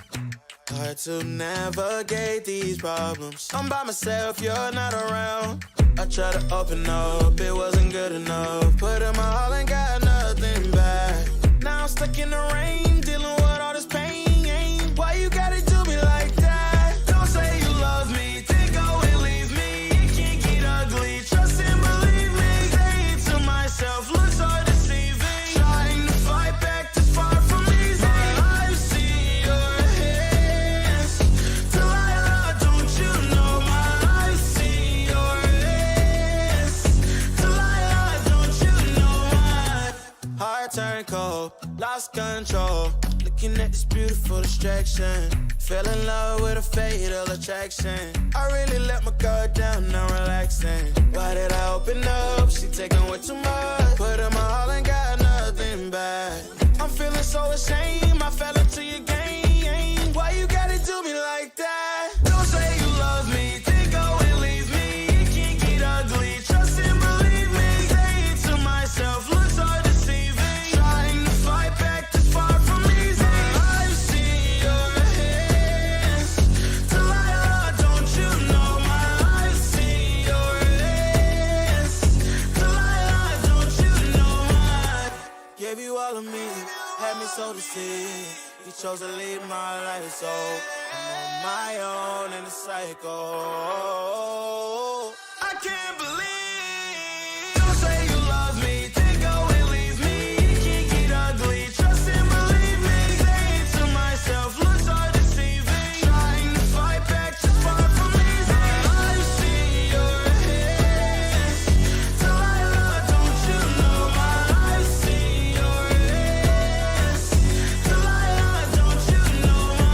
Hard to navigate these problems. I'm by myself, you're not around. I tried to open up, it wasn't good enough. Put in my all and got nothing back. Now I'm stuck in the rain, dealing with all this pain. Why you gotta do me like that? Don't say you love me, then go and leave me. It can't get ugly, trust and believe me. Say it to myself, looks so deceiving. Trying to fight back, too far from easy. I see your hands. Delilah, don't you know my eyes see your hands. Delilah, don't you know my heart turned cold, lost control. Looking at this beautiful distraction. Fell in love with a fatal attraction. I really let my guard down, now relaxing. Why did I open up? She taking way too much. Put in my all and got nothing back. I'm feeling so ashamed, I fell into your game. Why you gotta do me like that? Don't say you love me, then go and leave me. It can't get ugly, trust and believe me. Say it to myself, looks so deceiving. Trying to fight back, too far from easy. I see your hands. Delilah, don't you know my eyes see your hands. Delilah, don't you know my gave you all of me, had me so deceived. You chose to leave my life, so I'm on my own in the cycle. I can't believe. Don't say you love me, then go and leave me. It can't get ugly, trust and believe me. Say it to myself, looks so deceiving. Trying to fight back, too far from easy. I see your hands. Delilah, don't you know my eyes see your hands. Delilah, don't you know my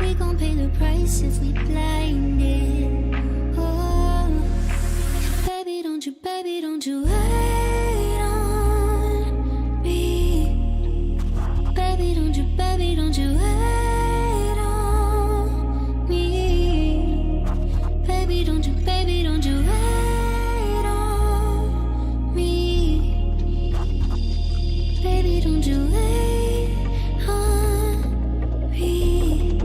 We gon' pay the price if we blinded. Oh, baby, don't you wait on me. Baby, don't you wait on me. Baby, don't you wait on me. Baby, don't you wait on me.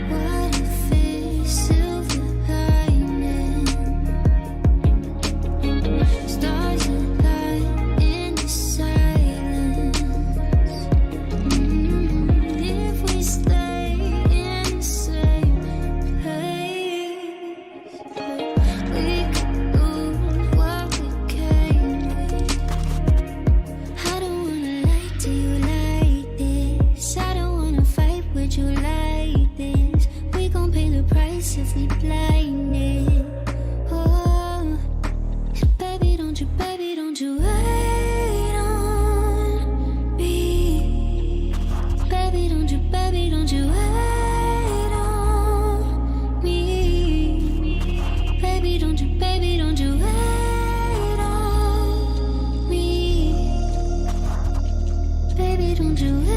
What if it's silver lining? Stars align in the silence. If we stay in the same place, we could lose what we came with. I don't wanna lie to you like this. I don't wanna fight with you like this. We gon' pay the price if we blinded. Oh, baby, don't you wait on me. Baby, don't you wait on me. Baby, don't you wait on me. Baby, don't you wait on me. Baby, don't you wait on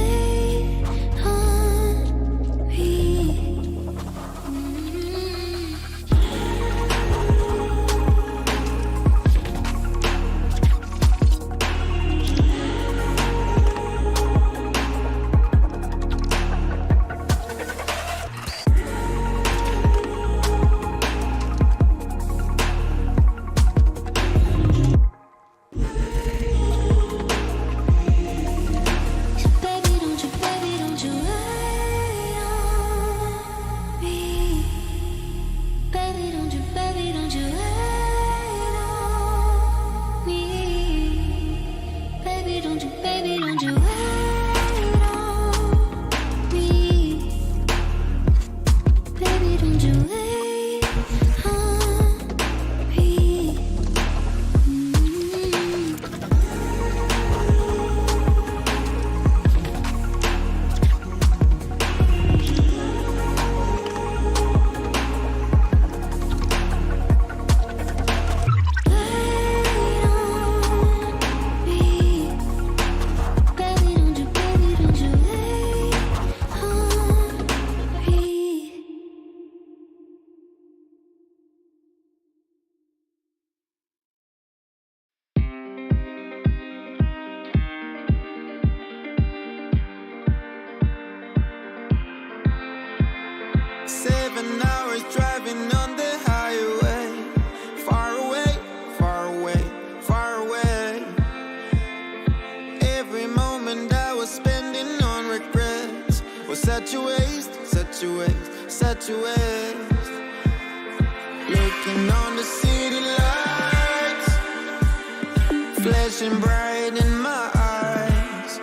me. Baby, don't you wait on me. Baby, don't you wait on me. Baby, don't you wait on me. Seven hours driving on the highway. Far away, far away, far away. Every moment I was spending on regrets was such a waste, such a waste, such a waste. Looking on the city lights, flashing bright in my eyes.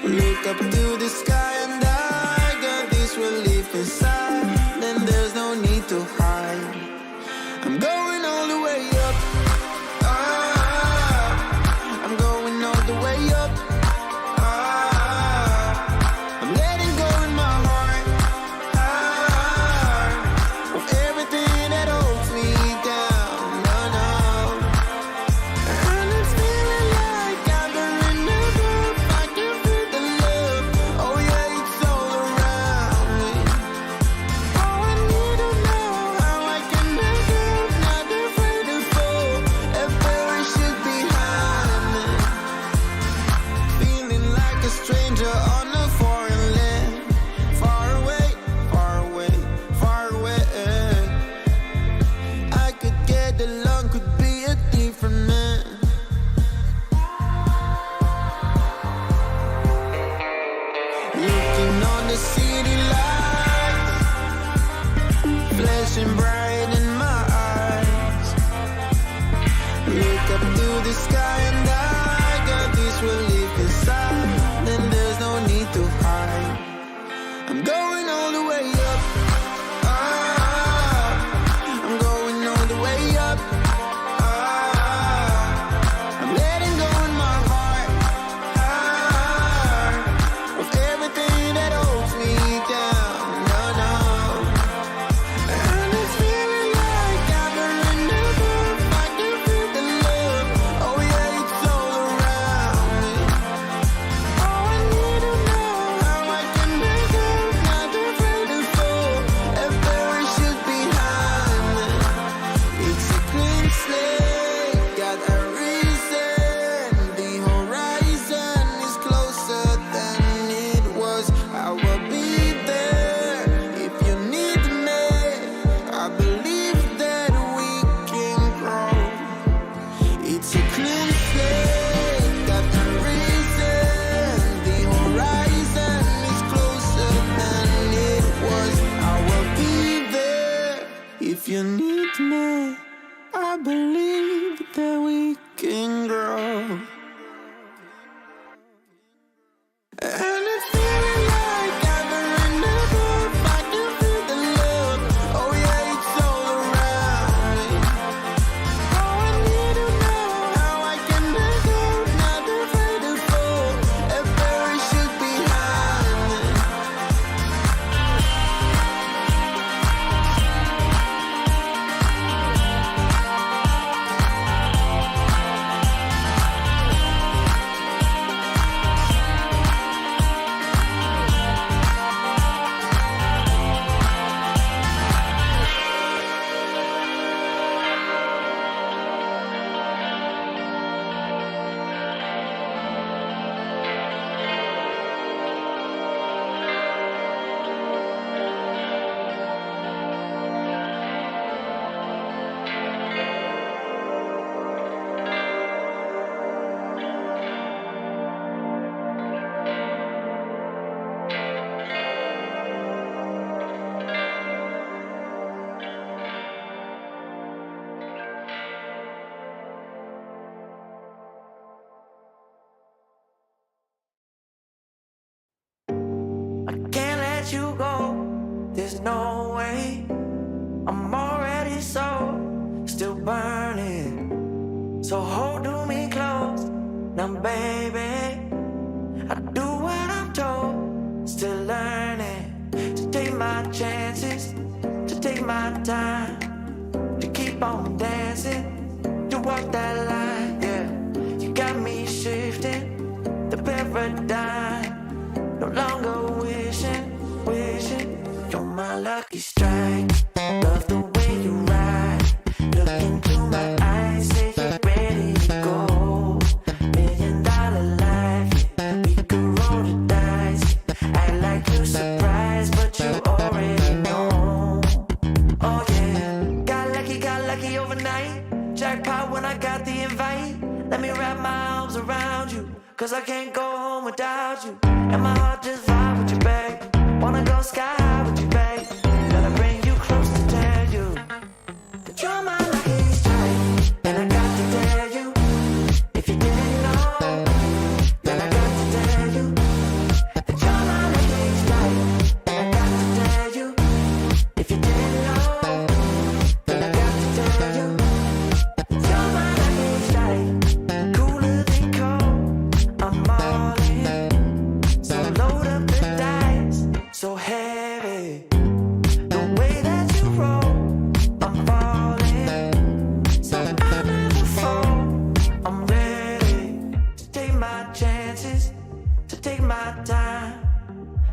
Look up to the sky and I got this relief inside. Then there's no need to hide. I'm going all the way up. Ah, I'm going all the way up. Ah, I'm letting go in my heart. Ah, of everything that holds me down. No, no. And it's feeling like I'm in love. I can feel the love. Oh yeah, it's all around me. Oh, I need to know how I can make it. Not afraid to fall. If there is shit behind me. Feeling like a stranger on a foreign land. Far away, far away, far away. I could get along, could be a different man. Looking on the city lights, flash there's no way. I'm already so still burning. So hold to me close now, baby. I do what I'm told, still learning to take my chances, to take my time, to keep on dancing, to walk that line, yeah. You got me shifting the paradigm, no longer wishing, you're my lucky strike. Love the way you ride, look into my eyes, say you're ready to go. $1 million life, yeah. We could roll the dice, act like you surprised, but you already know. Oh yeah, got lucky overnight. Jackpot when I got the invite. Let me wrap my arms around you, cause I can't go home without you. And my heart just vibe with you, babe. Wanna go sky high with you, babe. Gotta bring you close to tell you that you're my lucky strike. And I got to tell you, if you didn't know, then I got to tell you that you're my lucky strike. And I got to tell you, if you didn't know, then I got to tell you that you're my lucky strike. Cooler than cold, I'm all in. So load up the dice, so heavy. The way that you roll, I'm falling. So I never fall, I'm ready to take my chances, to take my time,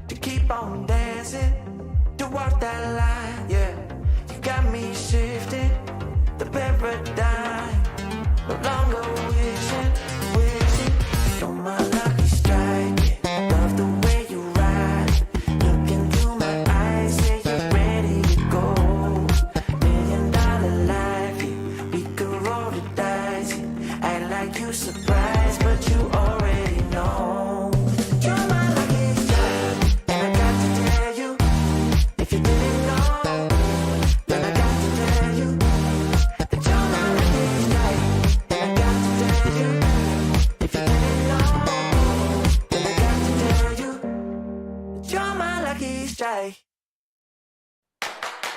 to keep on dancing, to walk that line, yeah. You got me shifting the paradigm, no longer wishing, you're my lucky strike. Love the way you ride, look into my eyes, say you're ready to go. $1 million life, yeah. We could roll the dice, yeah. Act like you surprised, but you already know. You're my lucky strike, and I got to tell you, if you didn't know, then I got to tell you that you're my lucky strike. And I got to tell you, if you didn't know, then I got to tell you that you're my lucky strike.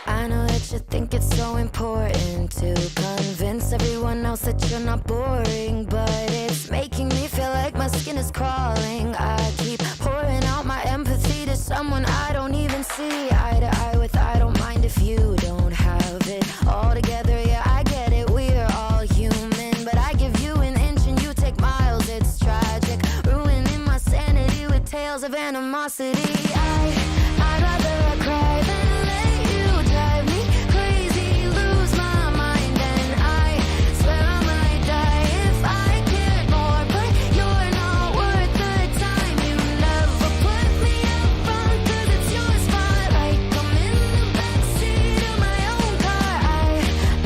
I know that you think it's so important to convince everyone else that you're not boring, but it's making me feel like my skin is crawling. I keep pouring out my empathy to someone I don't even see eye to eye with. I don't mind if you don't have it all together. Yeah, I get it, we're all human, but I give you an inch and you take miles. It's tragic, ruining my sanity with tales of animosity. I'd rather cry than let you drive me crazy, lose my mind, and I swear I might die if I cared more. But you're not worth the time. You never put me up front, cause it's your spotlight. I'm in the backseat of my own car.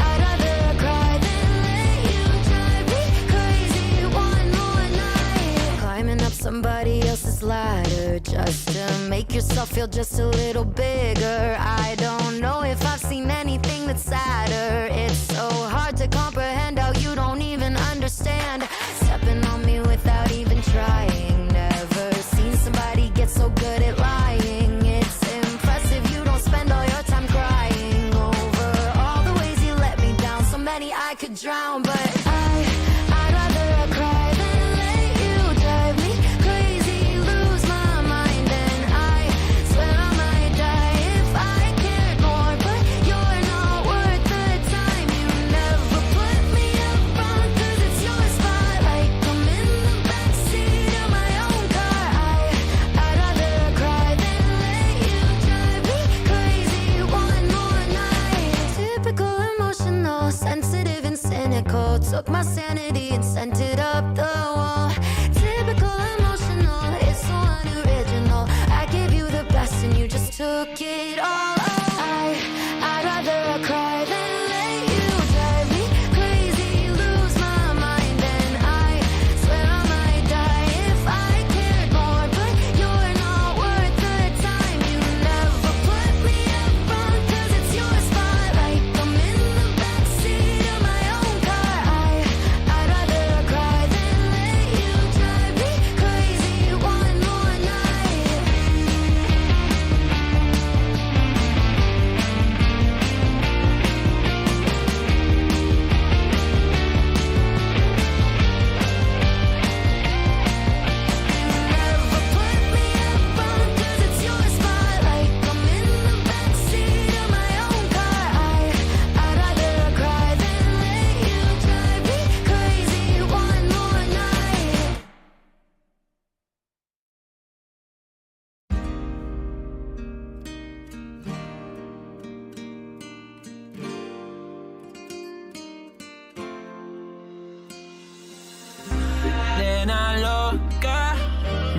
I'd rather cry than let you drive me crazy one more night. Climbing up somebody else's ladder just to make yourself feel just a little bigger. I don't know if I've seen anything that's sadder. It's so hard to comprehend how you don't even understand. Stepping on me without even trying. Never seen somebody get so good at lying. It's impressive you don't spend all your time crying over all the ways you let me down. So many I could drown, but I'd rather cry than let you drive me crazy, lose my mind, and I swear I might die if I cared more. But you're not worth the time. You never put me up front, cause it's your spotlight. I'm in the backseat of my own car. I'd rather cry than let you drive me crazy one more night. Typical emotional, sensitive and cynical. Took my sanity and sent it up the wall. Typical emotional, it's so unoriginal. I gave you the best and you just took it all. I'd rather cry than let you drive me crazy, lose my mind, and I swear I might die if I cared more. But you're not worth the time. You never put me up front, cause it's your spotlight. I'm in the backseat of my own car. I'd rather cry than let you drive me crazy one more night.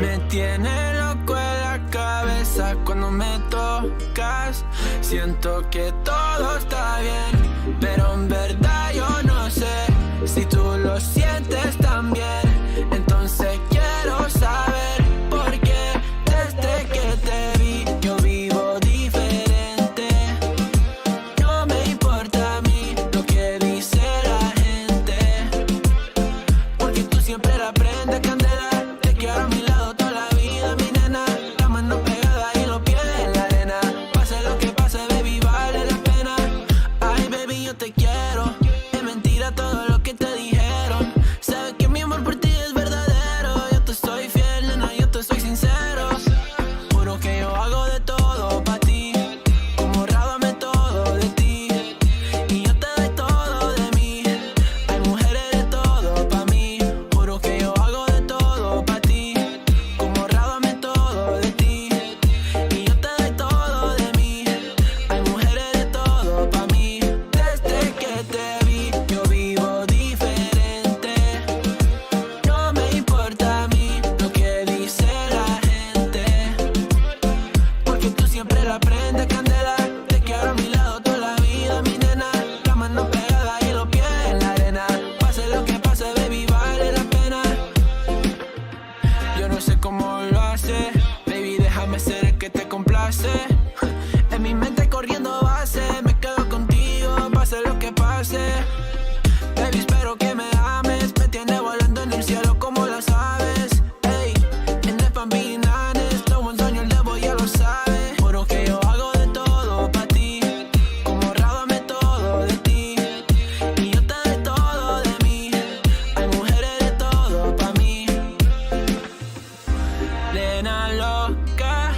Me tiene loco en la cabeza cuando me tocas. Siento que todo está bien, pero en verdad yo no sé si tú lo sientes también. Entonces quiero saber por qué desde que te vi yo vivo diferente. No me importa a mí lo que dice la gente, porque tú siempre la prendes candela. Te quiero a mi lado toda la vida, mi nena. La mano pegada y los pies en la arena. Pase lo que pase, baby, vale la pena. Ay, baby, yo te quiero. Es mentira todo lo que te dijeron. Sabes que mi amor por ti es verdadero. Yo te soy fiel, nena, yo te soy sincero. Juro que yo hago de todo pa' ti. Como rábame todo de ti. Y yo te doy todo de mí. Hay mujeres de todo pa' mí. Juro que yo hago de todo pa' ti. Como rábame todo de ti. Y yo te doy todo de mí. Hay mujeres de todo pa' mí. Desde que te vi yo vivo diferente. No me importa a mí lo que dice la gente, porque tú siempre la prendes candela. Te quiero a mi lado toda la vida, mi nena. La mano pegada y los pies en la arena. Pase lo que pase, baby, vale la pena. Yo no sé cómo lo hace, baby, déjame ser el que te complace. En mi mente corriendo base, me quedo contigo, pase lo que pase. Baby, espero que me ames, me tiene volando en el cielo como las aves. Ey, en el fan being honest, no one's on your level, ya lo sabes. Juro que yo hago de todo pa' ti, como rábame todo de ti. Y yo te doy todo de mí, hay mujeres de todo pa' mí. Nena loca,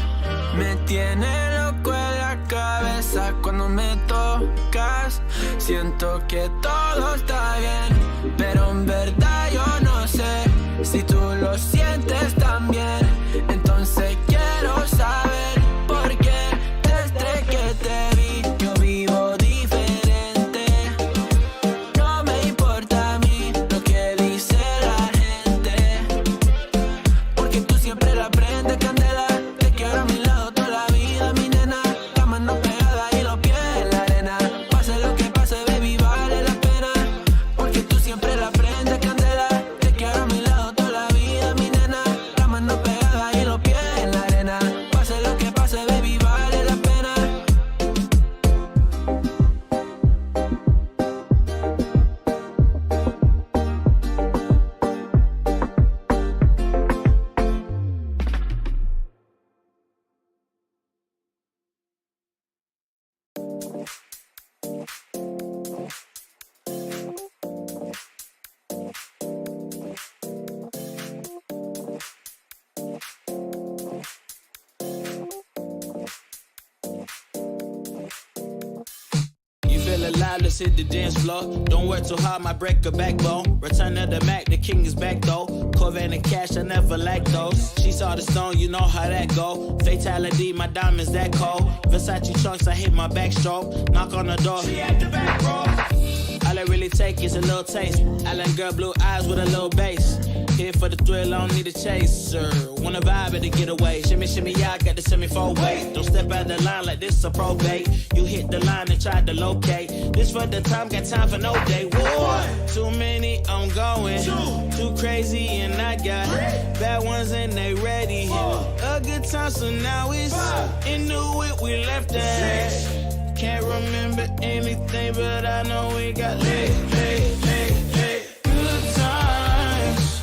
me tiene loco en la cabeza cuando me tocas. Siento que todo está bien, pero en verdad yo no sé si tú lo sientes también. Entonces quiero saber por qué desde que te vi yo vivo diferente. No me importa a mí lo que dice la gente, porque tú siempre la prendes candela. Te quiero a mi lado toda la vida, mi nena. La mano pegada y los pies en la arena. Pase lo que pase, baby, vale la pena, porque tú siempre la prendes candela. Te quiero a mi lado toda la vida, mi nena. La mano pegada y los pies en la arena. Pase lo que pase, baby, vale la pena. You feel alive, let's hit the dance floor. Don't work too hard, might break a backbone. Return of the Mac, the king is back though. Corvette and cash, I never lack those. She saw the stone, you know how that go. Fatality, my diamonds that cold. Versace trunks, I hit my backstroke. Knock on the door, she at the back, bro. All I really take is a little taste. Island girl, blue eyes with a little bass. Here for the thrill, I don't need a chaser. Wanna vibe at the getaway. Shimmy, shimmy, yeah, I got the semi-four way. Don't step out the line like this a probate. You hit the line and try to locate. This for the time, got time for no day. One, too many, I'm going. Too crazy, and I got bad ones and they ready. A good time, so now it's into it, we left that. Can't remember anything, but I know we got lit. Good times,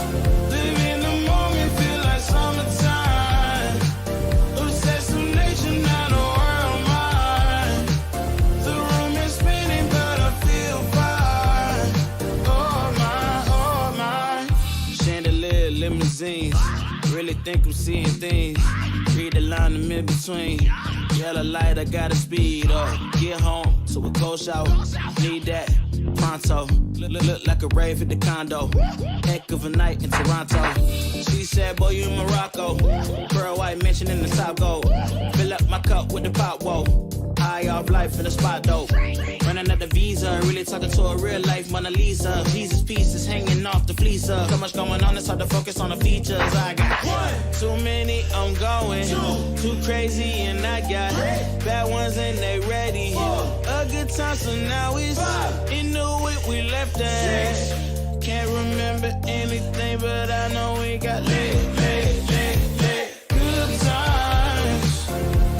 live in the moment, feel like summertime. Obsessed with nature, not a world mine. The room is spinning, but I feel fine. Oh my. Chandelier, limousines. Really think I'm seeing things. Read the line in between. Yellow light, I gotta speed up. Get home to a cold shower. Need that pronto. Look like a rave at the condo. Heck of a night in Toronto. She said, boy, you in Morocco. Pearl white mansion in the top gold. Fill up my cup with the pop, whoa. High off life in the spot, though. Running out the visa, really talking to a real life Mona Lisa. Jesus pieces hanging off the fleecer. So much going on, it's hard to focus on the features. I got 1, Too many, I'm going. Too crazy and I got bad ones and they ready. A good time, so now it's into it, we left that. Can't remember anything, but I know we got lit. Good times.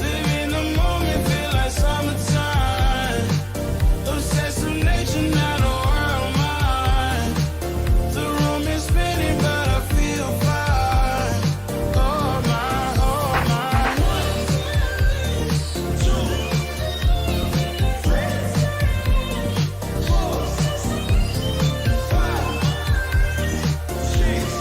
Live in the moment, feel like summertime. Obsessed with nature, not a world mind. The room is spinning, but I feel fine. Oh my, oh my. 1, 2, 3, 4, 5, 6.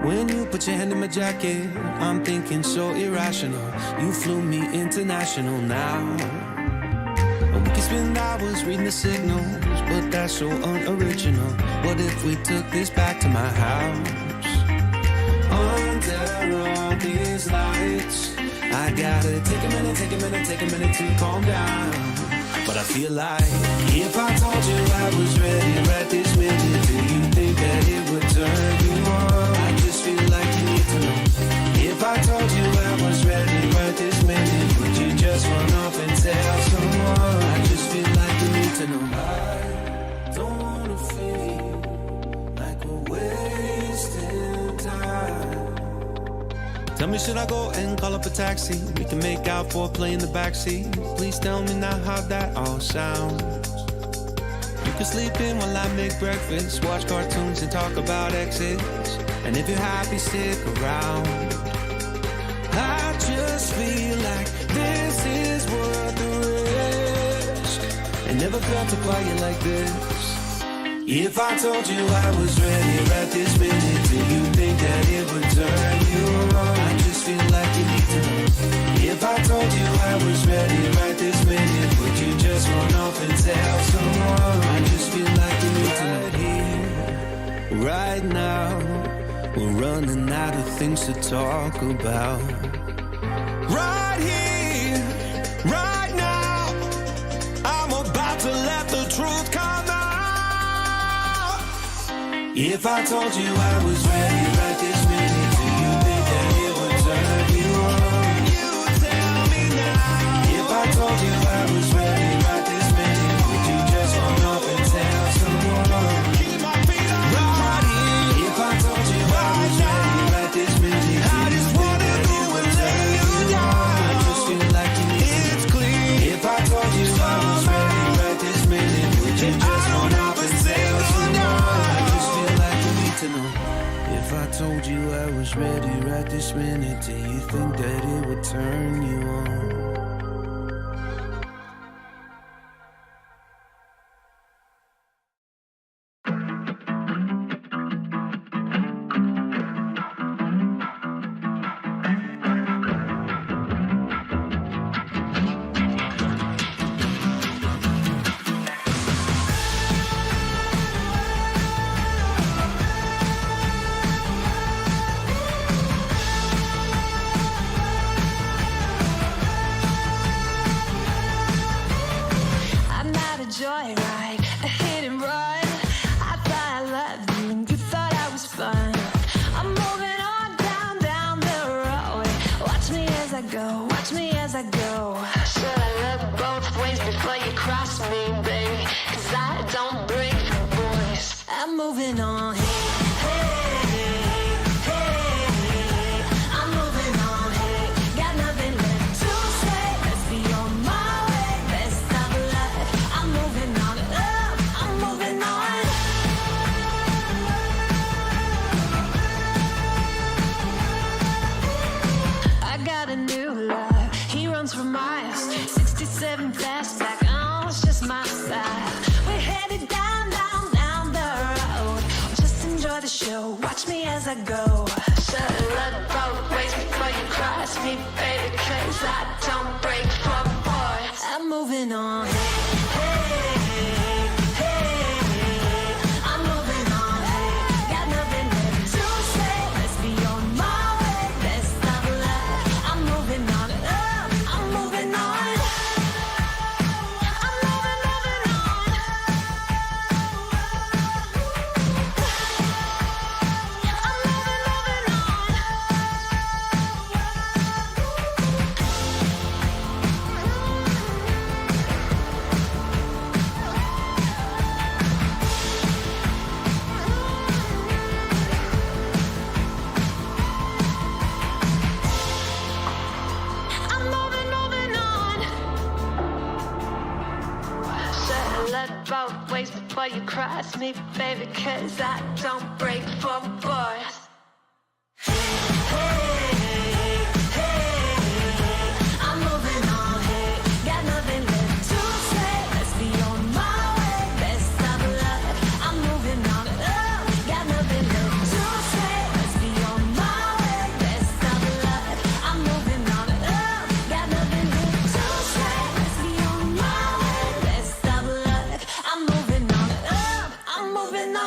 When you put your hand in my jacket, I'm thinking so irrational. You flew me international now. We can spend hours reading the signals, but that's so unoriginal. What if we took this back to my house? Under all these lights, I gotta take a minute to calm down. But I feel like if I told you I was ready right this minute, do you think that it would turn you on? I just feel like you need to know. If I told you I was ready right this minute, would you just run off and tell someone? I just feel like you need to know. I don't wanna feel like we're wasting time. Tell me, should I go and call up a taxi? We can make out for a play in the backseat. Please tell me now how that all sounds. You can sleep in while I make breakfast, watch cartoons and talk about exes. And if you're happy, stick around. I just feel like this is worth the risk. I never felt a quiet like this. If I told you I was ready right this minute, do you think that it would turn you on? I just feel like you need to know. If I told you I was ready right this minute, would you just run off and tell someone? I just feel like you need to know. Right here, right now, we're running out of things to talk about. Right here, right now, I'm about to let the truth come out. If I told you I was ready right this minute, do you think that it would turn you on? You tell me now. If I told you I was ready right this minute, would you just run off and tell someone? Keep my feet on the ground. If I told you I was ready right this minute, I just wanna do and lay you down. I just feel like you need to know. It's clear. If I told you I was ready right this minute, would you just run off and tell someone? To know. If I told you I was ready right this minute, do you think that it would turn you on? Joyride, a hit and run. I thought I loved you and you thought I was fun. I'm moving on down the road. Watch me as I go, watch me as I go. Should I look both ways before you cross me, baby? 'Cause I don't break for boys. I'm moving on. For miles, 67 fastback, oh, it's just my style. We're headed down the road. Just enjoy the show, watch me as I go. Should look both ways before you cross me, baby, 'cause I don't break for boys. I'm moving on. I'm moving on. Got nothing left to say. Let's be on my way. before you cross me, baby, cause I don't break for boys. I'm moving on, hey, got nothing left to say. Let's be on my way, best of luck. I'm moving on, got nothing left to say. Let's be on my way, best of luck. I'm moving on, got nothing left to say. Let's be on my way, best of luck. I'm moving on, I'm moving on.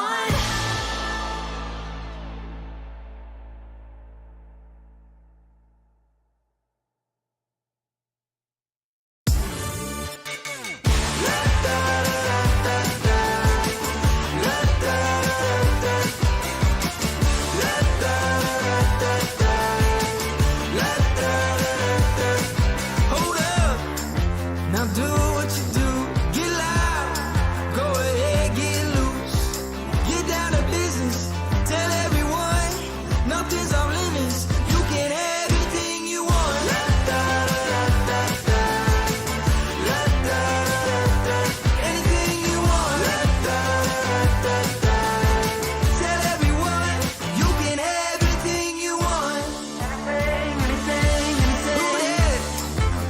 Hold up, now do what you do. Get loud, go ahead, get loose. Get down to business, tell everyone nothing's off limits. You can have anything you want. Anything you want. Tell everyone you can have anything you want. Anything.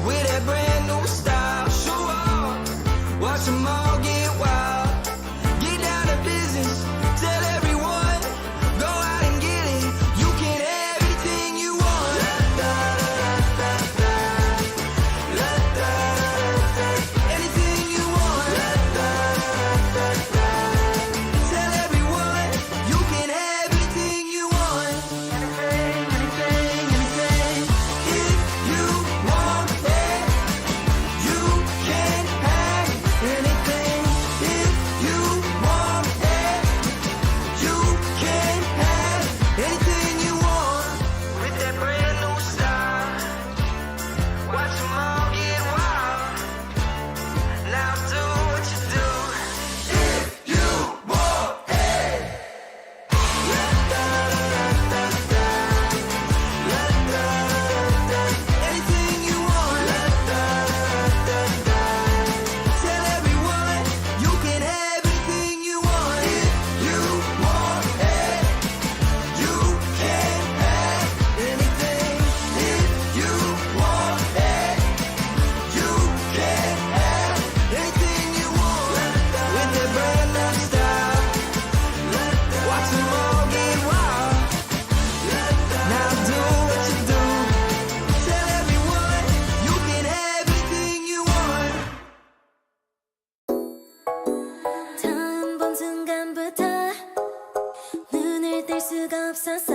With that brand new style, show off, watch them all get wild. Get down to business, tell everyone, go out and get it. You can have anything you want. Anything you want. Tell everyone, you can have anything you want. Anything. If you want it, you can have anything. If you want it, you can have anything you want. With that brand new style, watch them all get wild. Now do what you do. If you want it. Anything you want. Tell everyone you can have anything you want. If you want it, you can have anything. If you want it, you can have anything you want. With that brand new style, watch them all get wild. Now do what you do. Tell everyone you can have anything you want. 처음 본 순간부터 눈을 뗄 수가 없었어.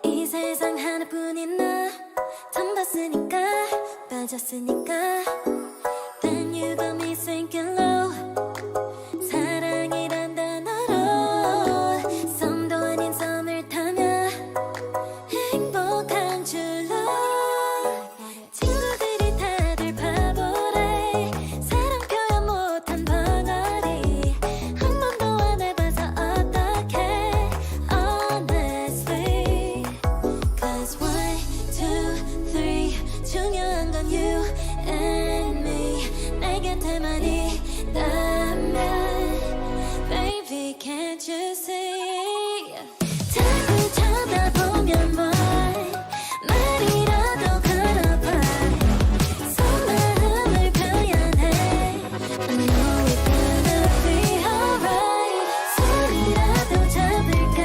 이 세상 하나뿐인 너 처음 봤으니까 빠졌으니까. Then you got me sinking low. 사랑이란 단어로 썸도 아닌 썸을 타며 행복한 줄로. 친구들이 다들 바보래. 사랑 표현 못한 벙어리. 한 번도 안 해봐서 어떡해. Honestly, 'cause 1, 2, 3 중요한 건 you and me. 내 곁에만 있다면 baby can't you see. 자꾸 쳐다보면 boy 말이라도 걸어봐. 속마음을 표현해. I know it's gonna be alright. 소리라도 잡을까.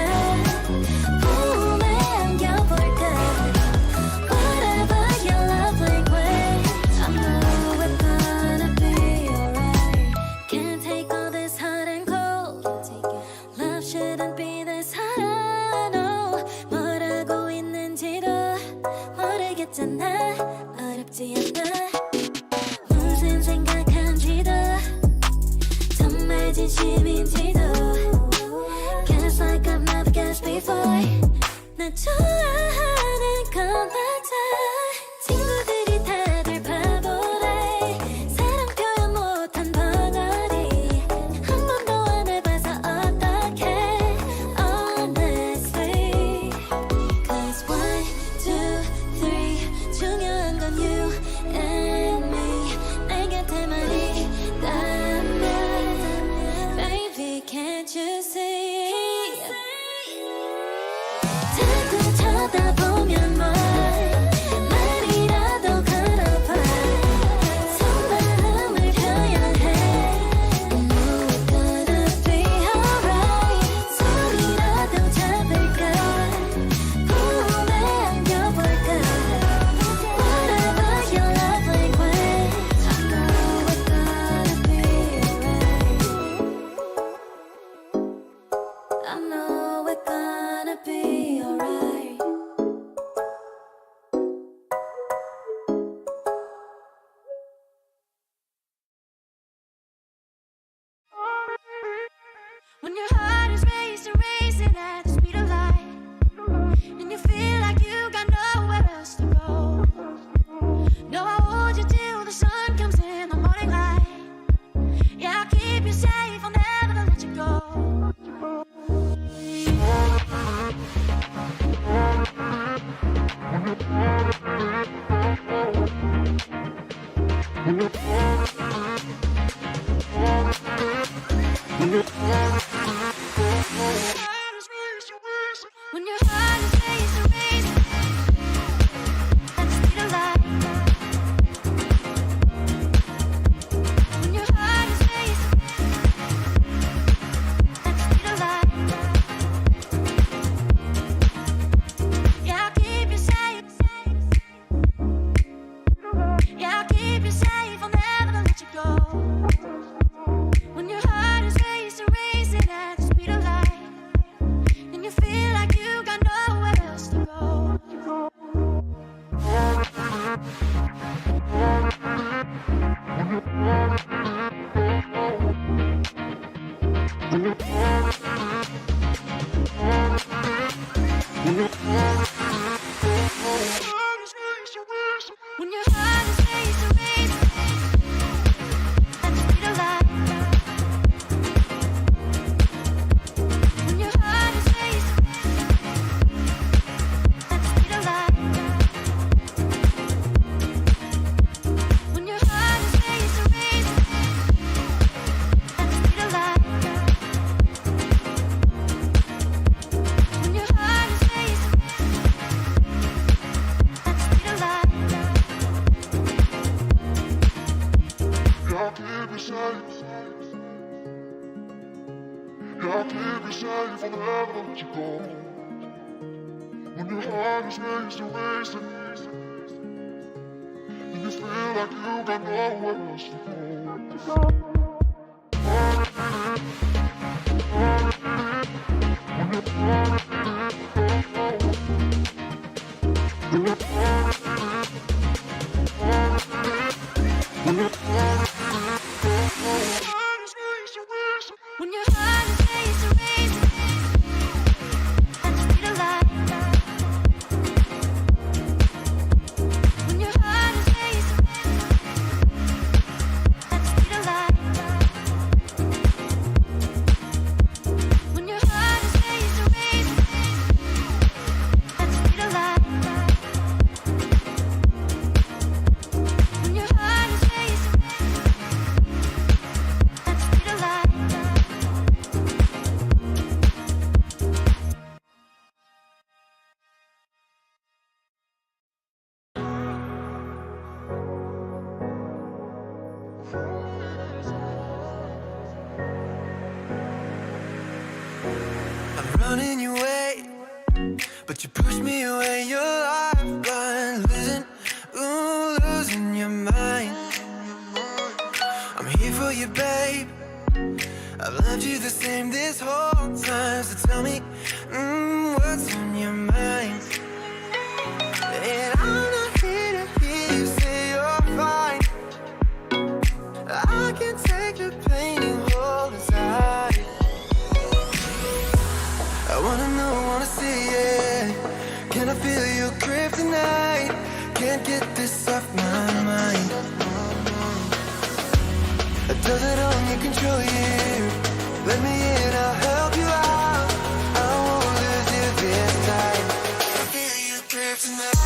봄에 안겨볼까. Whatever your love language, I know it's gonna be alright. Can't take all this hot and cold. Love shouldn't be this hard. I know 뭐라고 있는지도 모르겠잖아. 어렵지 않아. 무슨 생각한지도 정말 진심인지도. Guess like I've never guessed before. 나 좋아하는 건 맞아. 친구들이 다들 바보래. 사랑 표현 못한 벙어리. 한 번도 안 해봐서 어떡해. Honestly, 'cause 1, 2, 3 중요한 건 you and me. 내 곁에만 있다면 When your heart is racing, racing at the speed of light. When your heart is racing at the speed of light. When your heart is racing, racing at the speed of light. When your heart is racing at the speed of light. Jag lever safe. Jag lever safe from wherever you go. When your heart is racing, racing, and you feel like you got nowhere else to go. When your heart is racing, racing at the speed of light. When your heart is racing at the speed of light. When your heart is racing, racing at the speed of light. When your heart is racing at the speed of light. I'm running your way, but you push me away. Your lifeline, losing your mind. I'm here for you, babe. I've loved you the same this whole time. So tell me, what's on your mind? And I'm not here to hear you say you're fine. I can take the pain you hold inside. I wanna know, wanna see it. Can I feel your kryptonite? Can't get this off my mind. Does it only control you? Let me in, I'll help you out. I won't lose you this time. I feel your kryptonite.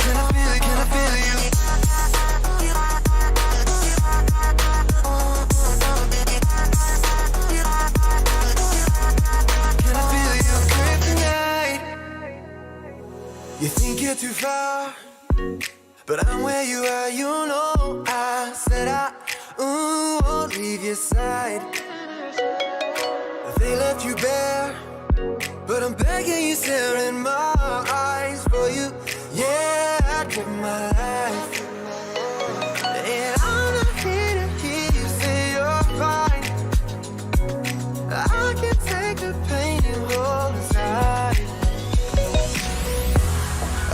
Can I feel it? Can I feel you? Can I feel your kryptonite? You think you're too far, but I'm where you are, you know. I said I won't leave your side. They left you bare, but I'm begging you, stare in my eyes for you. Yeah, I'd give my life. And I'm not here to hear you say you're fine. I can take the pain you hold inside.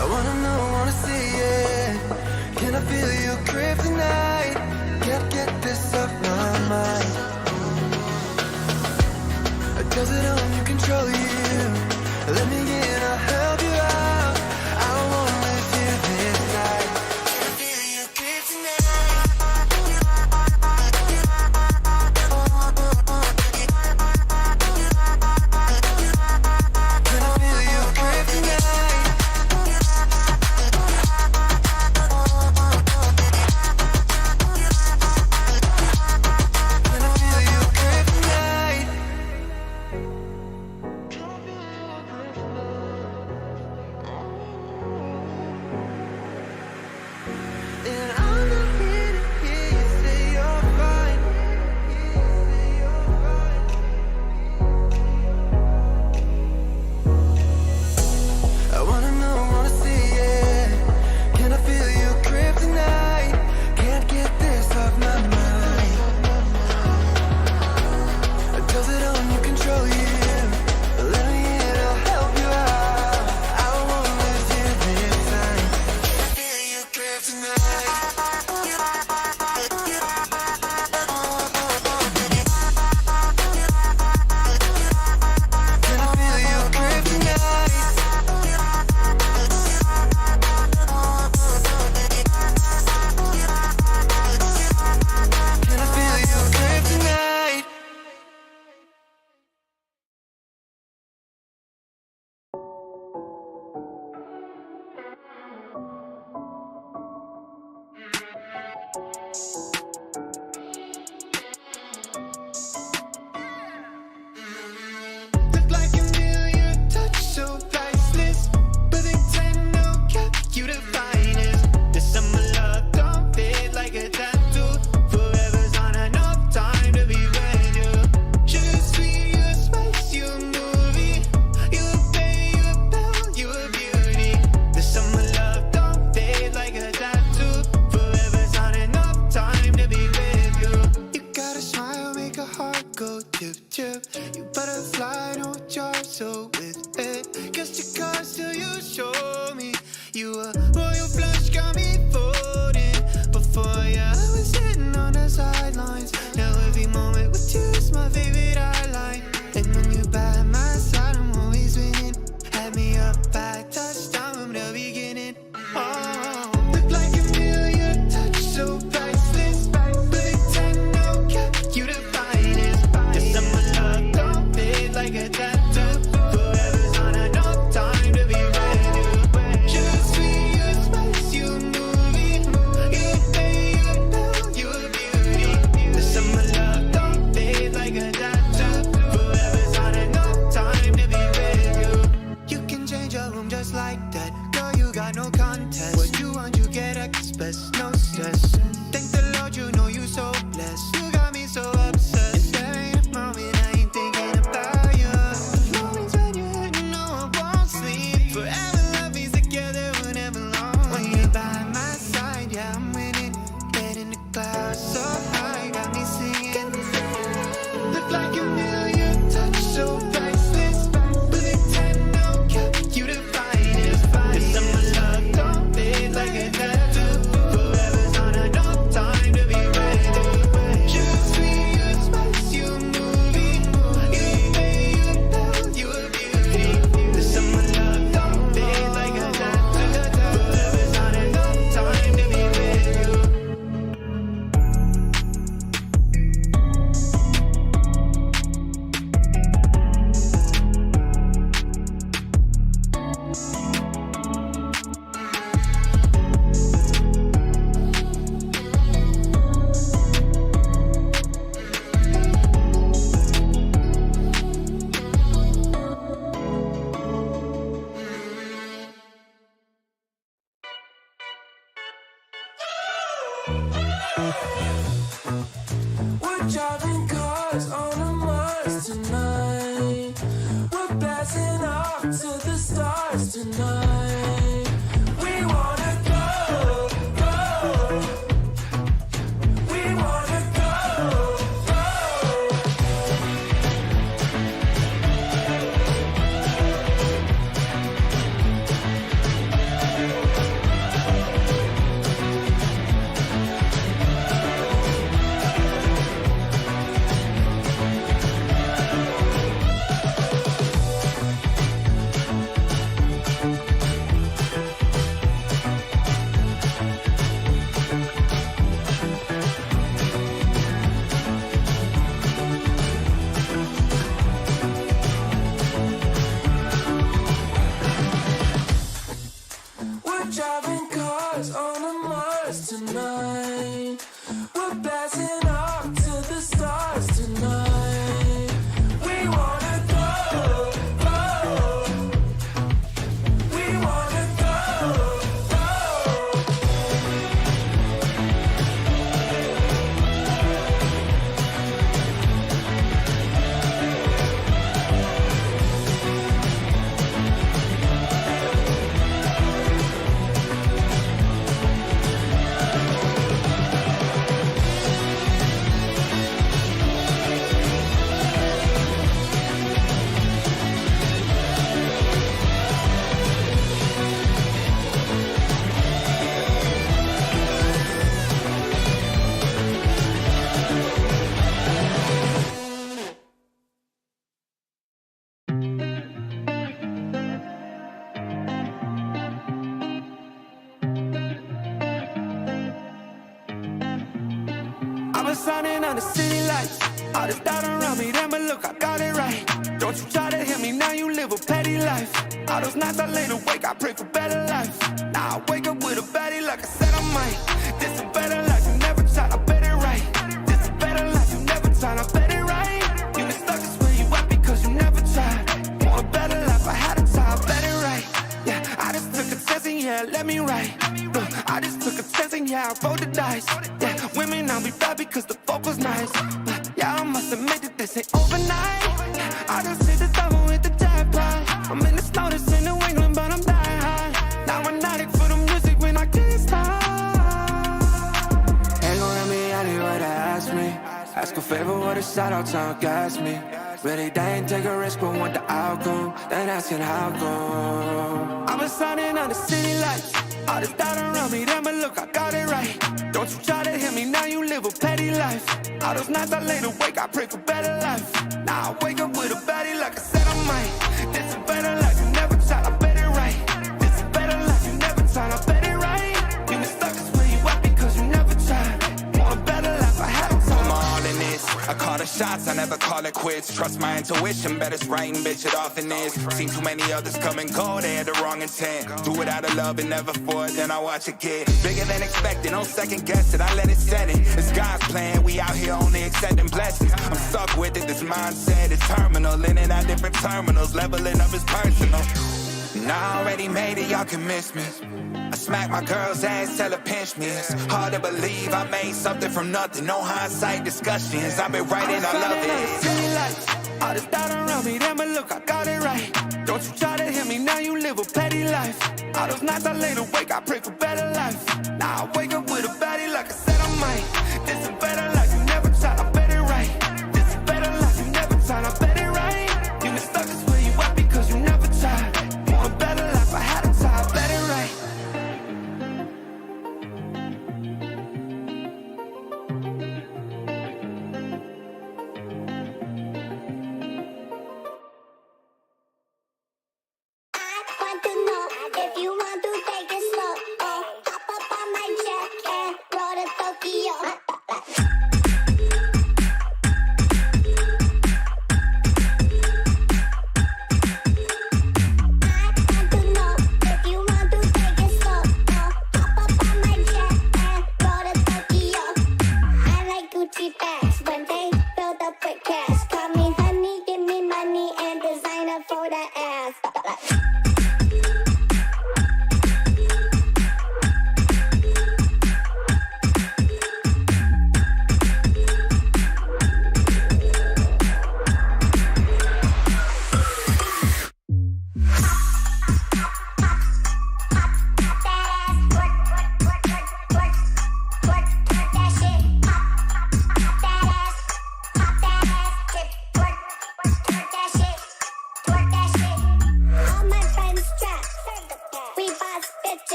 I wanna know, wanna see it. Can I feel your kryptonite? Can't get this off my mind. Does it only control you? Let me in, I'll help you out. I won't lose you this night. chip, chip. You better fly, don't charge so with it. Guess your cards till you show me. You a royal blush, got me folding. Before you, I was sitting on the sidelines. Now every moment with you is my favorite highlight. And when you by my side, I'm always winning. Had me up by touchdown from the beginning. Oh, look like a million touch, so priceless. But 10 no cap, you the finest. The summer love don't fade like a tattoo. Forever's on and no time to be ready. Just sweet, you spice, you a movie. You pay, you know, you a beauty. The summer love don't fade like a tattoo. Forever's on and no time to be ready. You can change your room just like that. Girl, you got no contest. What you want, you get express, no stress. Thank the Lord, you know you so blessed. You got me so obsessed. There ain't a moment I ain't thinking about you. The moments when you're here, you know I won't sleep. Forever love is together, whenever long. When you're by my side, yeah, I'm winning. Head in the clouds, so high, got me singing. Look like a million touch, so priceless. Bullet 10, no cap, you the finest. The summer love don't fade like a tattoo. Forever's on a no time to be ready. Just sweet, you spice, you a movie. You pay, you know, you a beauty. The summer love don't fade like a tattoo. Forever's on a no time to be ready. We're driving cars on a Mars tonight. We're blasting off to the stars tonight. We wanna go, go. We wanna go, go. We're driving cars on a Mars tonight. We're blasting off to the stars tonight. We wanna go, go. We wanna go, go. I've been shining on the city lights. All this doubt around me, then but look, I got it right. Don't you try to hit me, now you live a petty life. All those nights I laid awake, I pray for better life. Now I wake up with a baddie like I said I might. This a better life, you never tried, I bet it right. This a better life, you never tried, I bet it right. You been stuck just where you at because you never tried. Want a better life, I had a time, I bet it right. Yeah, I just took a chance and yeah, let me write. Look, I just took a chance and yeah, I rolled the dice. Yeah, women, I'll be bad because the fuck was nice. But yeah, I must admit that this ain't overnight. I just hit the double with the jackpot. I'm in the snow, this in New England, but I'm dying high. Now I'm addict for the music when I can't stop. Ain't gon' let me out here what they ask me. Ask her favor with a shout out to gas me. Really, they ain't take a risk, but want the outcome. Then asking how come. I've been signing on the city lights. All this doubt around me, then but look, I got it right. Don't you try to hit me, now you live a petty life. All those nights I lay awake, I pray for better life. Now I wake up with a baddie like I said I might. This a better life, you never tried, I bet it right. This a better life, you never tried, I bet it right. You been stuck, it's where you at because you never tried. Want a better life, I had a time. I'm all in this. I call the shots, I never call it quits. Trust my intuition, bet it's right and bitch, it often is. Seen too many others come and go, they had the wrong intent. Do it out of love and never for it, then I watch it get bigger than expected. No second guess it, I let it set in. It's God's plan, we out here only accepting blessings. I'm stuck with it, this mindset is terminal. In and out different terminals, leveling up is personal. And I already made it, y'all can miss me. I smack my girl's ass, tell her pinch me. It's hard to believe I made something from nothing. No hindsight discussions, I've been writing, I love it. All this doubt around me, then but look, I got it right. Don't you try to hit me, now you live a petty life. All those nights I lay awake, I pray for better life. Now I wake up with a baddie like I said I might. This a better life, you never tried, I bet it right. This a better life, you never tried, I bet it right. You been stuck, it's where you at because you never tried. Want a better life, I had a time, I bet it right. I want to know if you want to take it slow. Oh, hop up on my jet.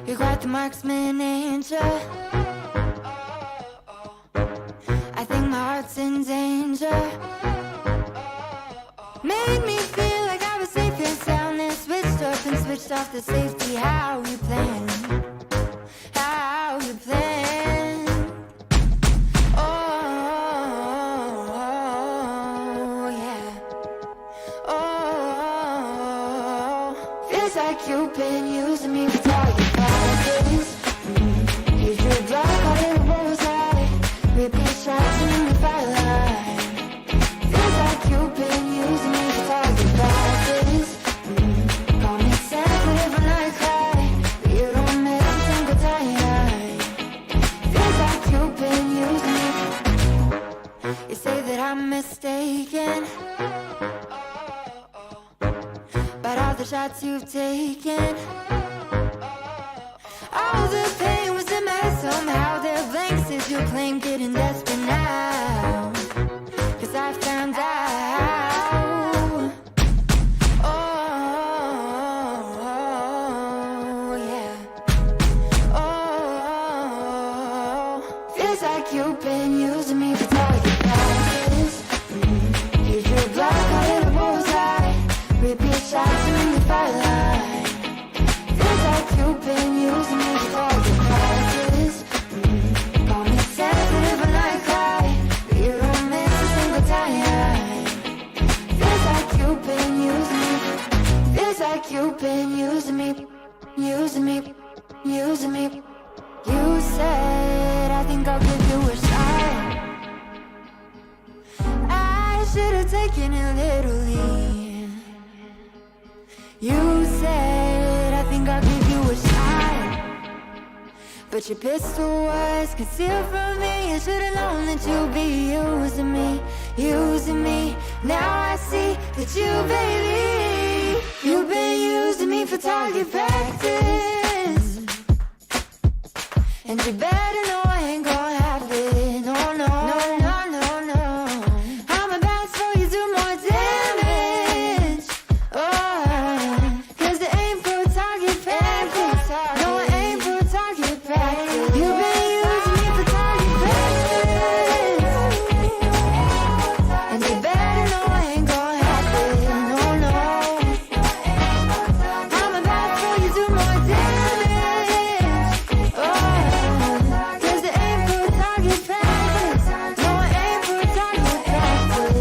You're quite the marksman, ain't ya? I think my heart's in danger. Made me feel like I was safe and sound, then switched up and switched off the safety. How you playing? How you playing? Oh, yeah. Oh, feels like you've been using me for target practice. You feel black out in the bullseye, repeat shots in the firelight. Feels like you've been using me for target practice. Call me sensitive when I cry, but you don't miss a single time. Feels like you've been using me. You say that I'm mistaken about all the shots you've taken. All the pain was in my head somehow. There are blanks as you claim, getting desperate now, 'cause I found out. Oh, yeah. Oh, feels like you've been using me for target practice. You feel black out in the bullseye, repeat shots in the firelight. Feels like you've been using me for target practice. Call me sensitive when I cry, but you don't miss a single time. Feels like you've been using me. Feels like you've been using me, using me, using me. You said, I think I'll give you a shot. I should have taken it literally. You said, I think I'll give you a shot, but your pistol was concealed from me. I should have known that you'd be using me, using me. Now I see that you, baby, you've been using me for target practice. And you better know I ain't gonna have it. No, no, no, no, no, no. I'm about to throw you do more damage. Oh, 'cause it ain't for target practice. No, it ain't for target practice. You've been using me for target practice. And you better know I ain't gonna have it. No, no. I'm about to throw you do more damage. Oh, 'cause it ain't for target practice. No, it ain't for target practice.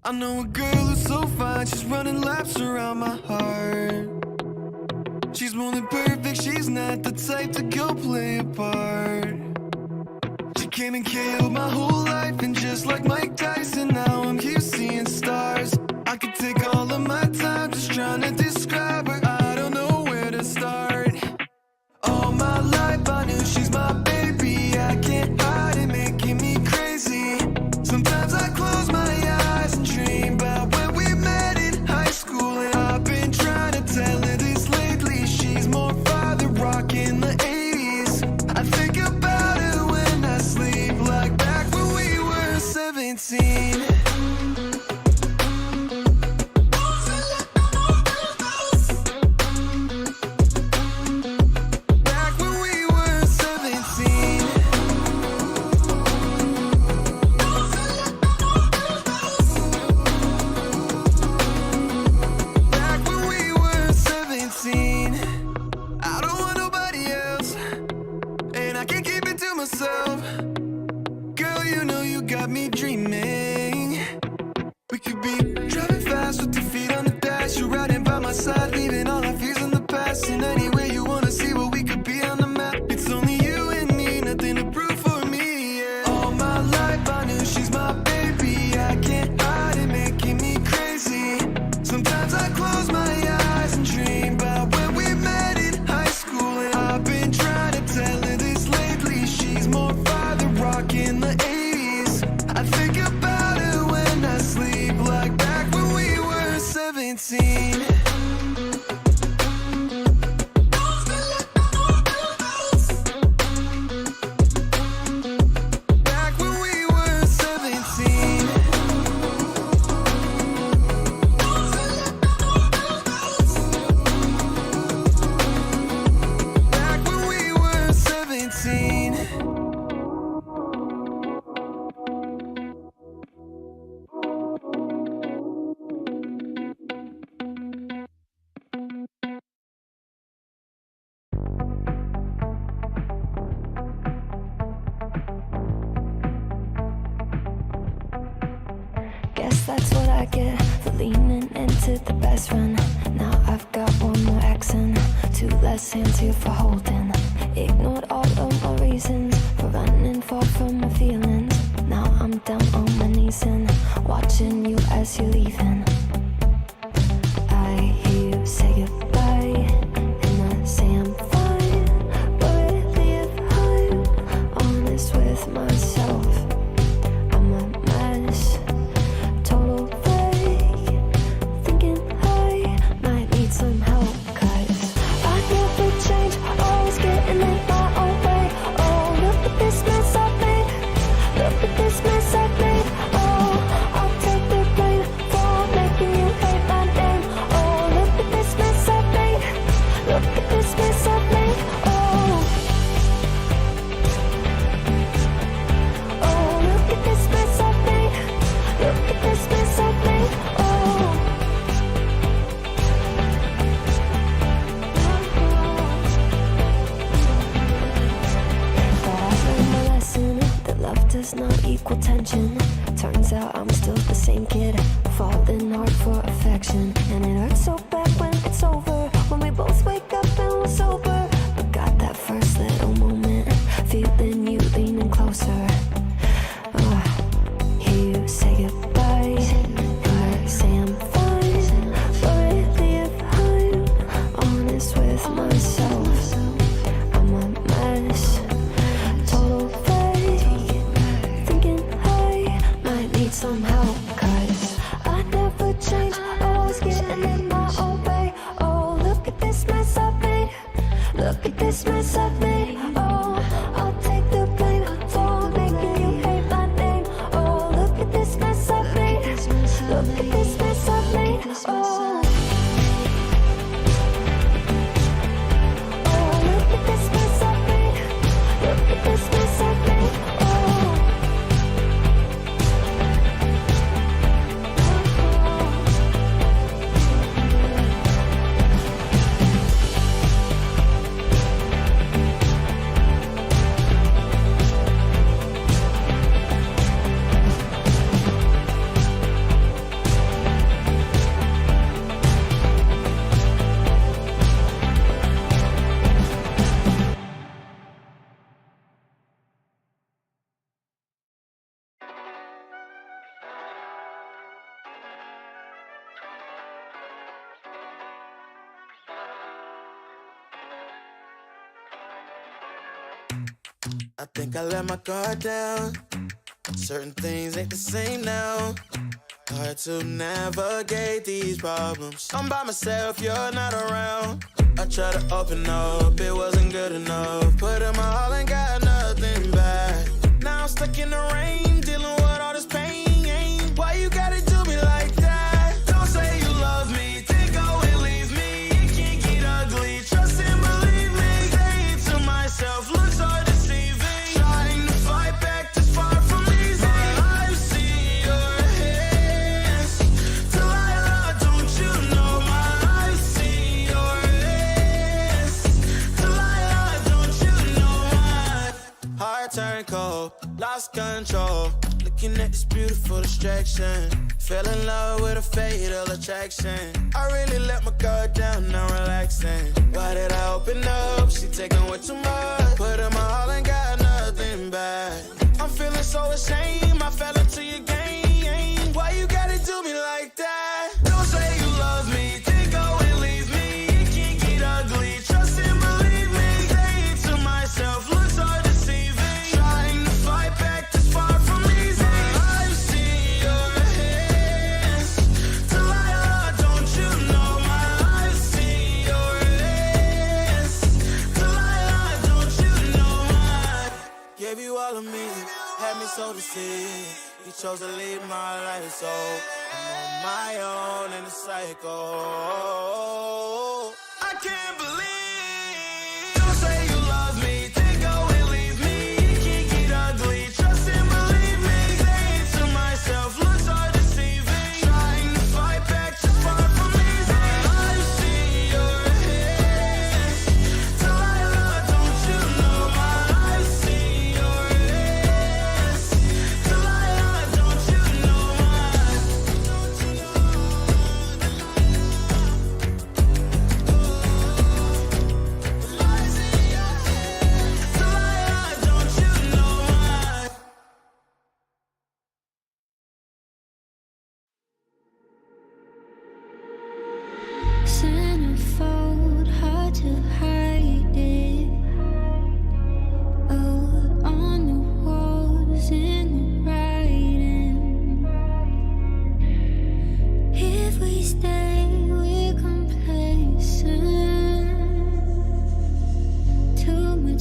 I know a girl who's so fine, she's running laps around my heart. She's more than perfect, she's not the type to go play a part. She came and killed my whole life, and just like Mike Tyson, now I'm here seeing stars. I could take all of my time just trying to describe her, I don't know where to start. All my life I knew she's my baby, I can't hide it, making me crazy. Sometimes I close my eyes and dream about when we met in high school, and I've been trying to tell her this lately. She's more father rock in the 80s. I think about her when I sleep, like back when we were 17. Back when we were 17. Back when we were 17. I don't want nobody else, and I can't keep it to myself. Girl, you know you got me dreaming. We could be driving fast with your feet on the dash. You're riding by my side, leaving all our fears in the past. And anywhere you wanna see what we could be on the that's what I get for leaning into the best friend. Now I've got one more accent, two less hands here for holding. Ignored all of my reasons for running far from my feelings. Now I'm down on my knees and watching you as you're leaving. I hear you say goodbye, and I say I'm fine, but really if I'm honest with myself, I'm a mess, total fake, thinking I might need some help, 'cause I never change, always getting in my own way. Oh, look at this mess I've made, look at this mess I've made. Oh, I'll take the blame for making you hate my name. Oh, look at this mess I've made, look at this mess I've made. Oh, oh, look at this mess I've made, look at this mess I've made. Oh. Thought I learned my lesson, that love does not equal tension. Turns out I'm still the same kid, falling hard for affection. And it hurts so bad when it's over, when we both wake up and we're sober. But got that first little moment, feeling you leaning closer. Hear you say goodbye, and I say I'm fine, but really if I'm honest with myself, I'm a mess, total fake, thinking I might need some help, 'cause I never change, always getting in my own way. Oh, look at this mess I've made, look at this mess I've made. Oh, I'll take the blame for making you hate my name. Oh, look at this mess I've made, look at this mess I've made. Oh, oh, look at this mess I've made, look at this mess I've made. Oh. I think I let my guard down. Certain things ain't the same now. Hard to navigate these problems. I'm by myself, you're not around. I tried to open up, it wasn't good enough. Put in my all and got nothing back. Now I'm stuck in the rain, dealing with all this pain. Why you gotta do me like that? Don't say you love me, then go and leave me. It can't get ugly, trust and believe me. Say it to myself, looks so deceiving. Trying to fight back, just far from easy. I see your hands, Delilah, don't you know my I see your hands, Delilah, don't you know my heart turned cold, lost control. Looking at this beautiful distraction, fell in love with a fatal attraction. I really let my guard down, now relaxing. Why did I open up? She taking way too much. Put in my all and got nothing back. I'm feeling so ashamed, I fell into your game. Why you gotta do me like that? Don't say you love me, then go and leave me. It can't get ugly, trust and believe me. Say it to myself, looks so deceiving. Trying to fight back, just far from easy. I see your hands, Delilah, don't you know my I see your hands, Delilah, don't you know my gave you all of me, had me so deceived. You chose to leave my life, so I'm on my own in the cycle. I can't believe. Don't say you love me, then go and leave me. It can't get ugly, trust and believe me. Say it to myself, looks so deceiving. Trying to fight back, just far from easy. I see your hands, Delilah, don't you know my I see your hands, Delilah, don't you know my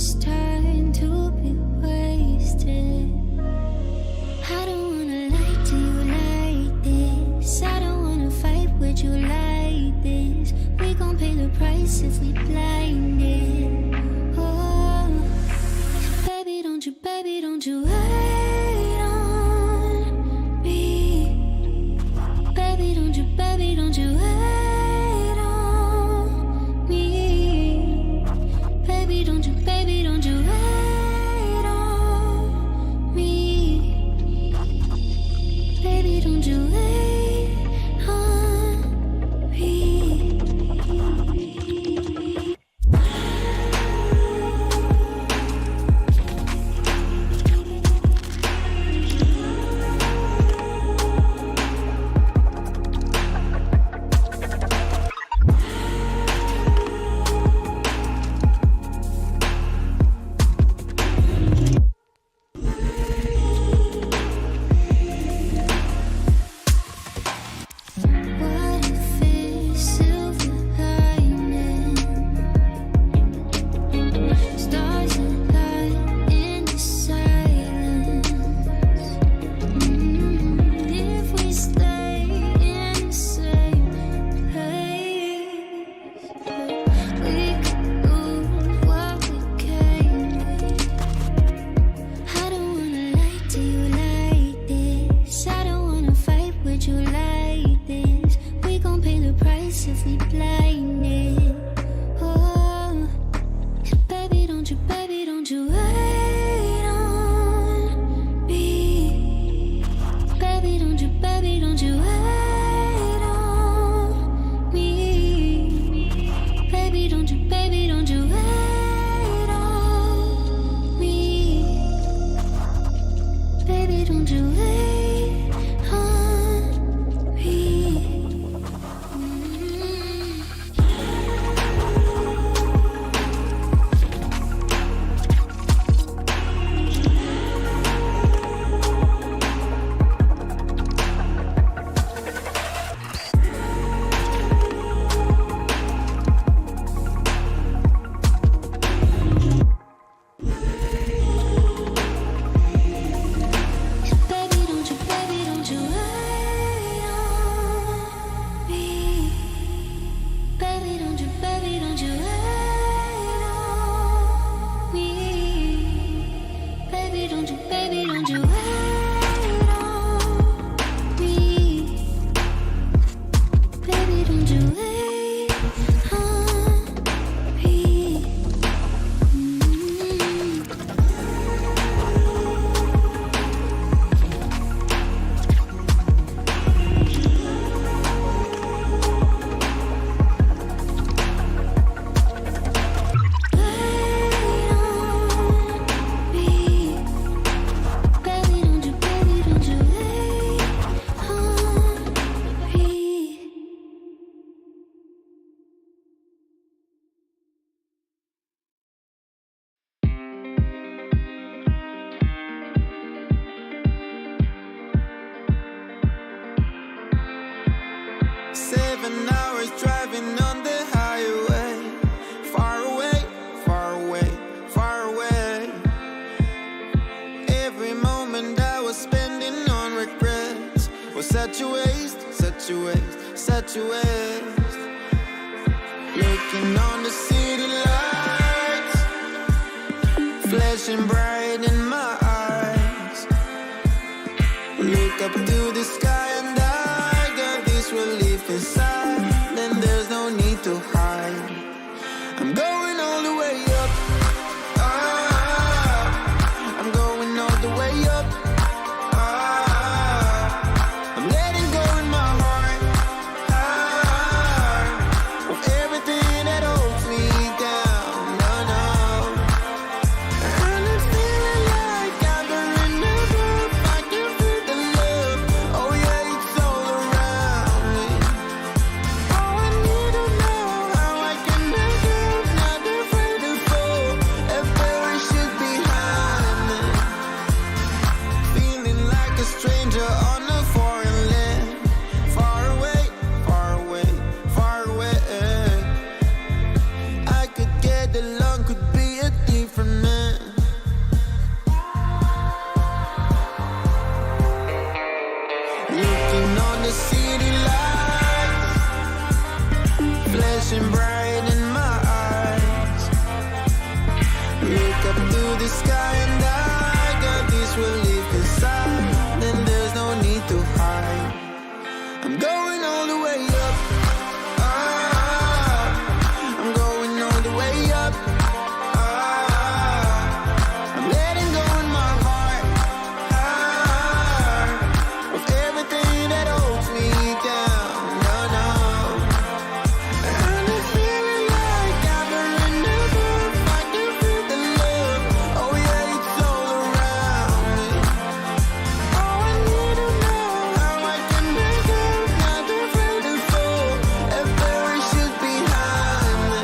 much time to be wasted. I don't wanna lie to you like this. I don't wanna fight with you like this. We gon' pay the price if we blinded. Oh, baby, don't you wait on me. Baby, don't you wait on me. Baby, don't you wait on me. Baby, don't you wait on me. What if it's silver lining? Stars align in the silence. If we stay in the same place, we could lose what we came. I don't wanna lie to you like this. I don't wanna fight with you like this. We gon' pay the price if we blinded. Oh, baby, don't you wait on me. Baby, don't you wait on me. Baby, don't you wait on me. Baby, don't you wait on me. Baby, don't you wait on me. Baby, don't you wait on me. Baby, don't you wait on me. Baby, don't you wait on me. Seven hours driving on the highway. Far away, far away, far away. Every moment I was spending on regrets was such a waste, such a waste, such a waste. Looking on the city lights, flashing bright in my eyes. Look up to the sky and I got this relief inside. Then there's no need to hide. I'm going all the way up. Ah, I'm going all the way up. Ah, I'm letting go in my heart. Ah, of everything that holds me down. No, no. And I'm feeling like I've been enough. I can feel the love. look up to the sky and I got this relief inside, and there's no need to hide. I'm going all the way up. I'm going all the way up. I'm letting go in my heart of everything that holds me down. No, no. And it's feeling like I've been enough. I can feel the love. Oh yeah, it's all around me. Oh, I need to know how I can make it. Not afraid to fall. A parachute behind me.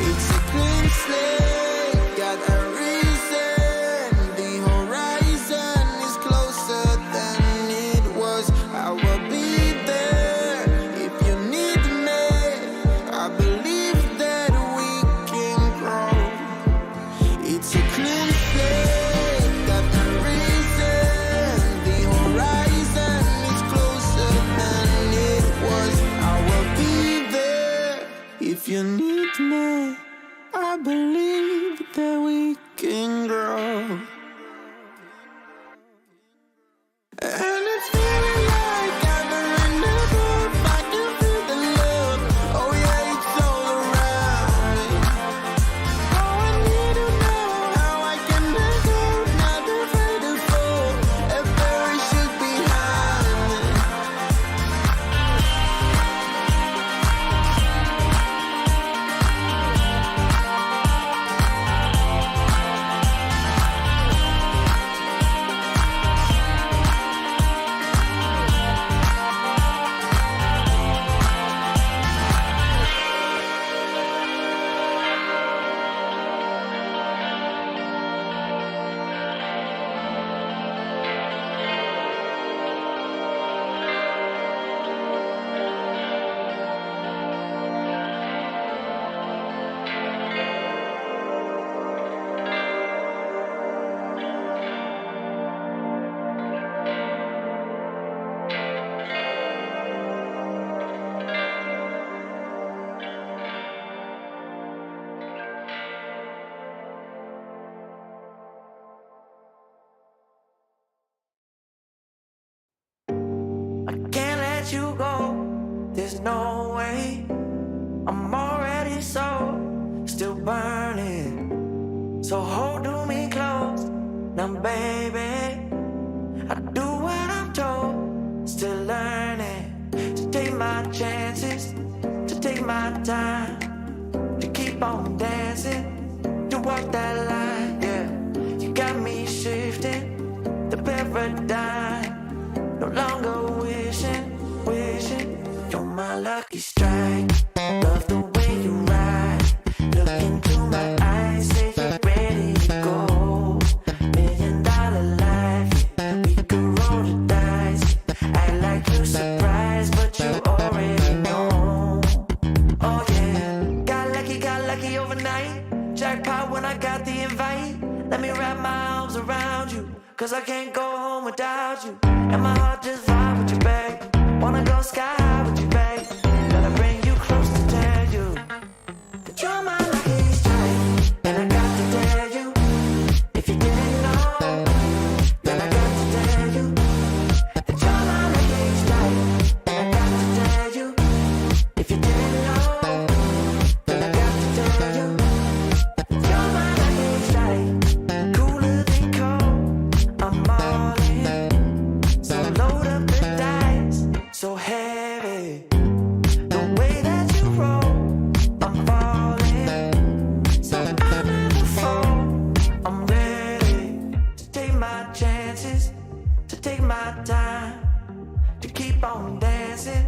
It's a clean slate, got a reason. The horizon is closer than it was. I will be there if you need me. I believe that we can grow. It's a clean slate, got a reason. The horizon is closer than it was. I will be there if you need me. I believe that we can grow. And it's feeling like I've been enough. I can feel the love. Oh yeah, it's all around me. Oh, I need to know how I can make it. Not afraid to fall. A parachute behind me. I can't let you go, there's no way. I'm already still burning. So hold me close, now baby. I do what I'm told, still learning. To take my chances, to take my time. To keep on dancing, to walk that line, yeah. You got me shifting, the paradigm. No longer wishing, you're my lucky strike. Love the way you ride. Look into my eyes, say you're ready to go. $1 million life, yeah. We could roll the dice. Act like you surprised, but you already know. Oh yeah, got lucky overnight. Jackpot when I got the invite. Let me wrap my arms around you, 'cause I can't go home without you. And my heart just vibe with you, babe. Wanna go sky high with you, babe. Gotta bring you close to tell you that you're my lucky strike. And I got to tell you, if you didn't know, then I got to tell you that you're my lucky strike. And I got to tell you, if you didn't know, then I got to tell you that you're my lucky strike. Cooler than cold, I'm all in. So load up the dice, so heavy. The way that you roll, I'm falling. So I never fall, I'm ready to take my chances, to take my time, to keep on dancing,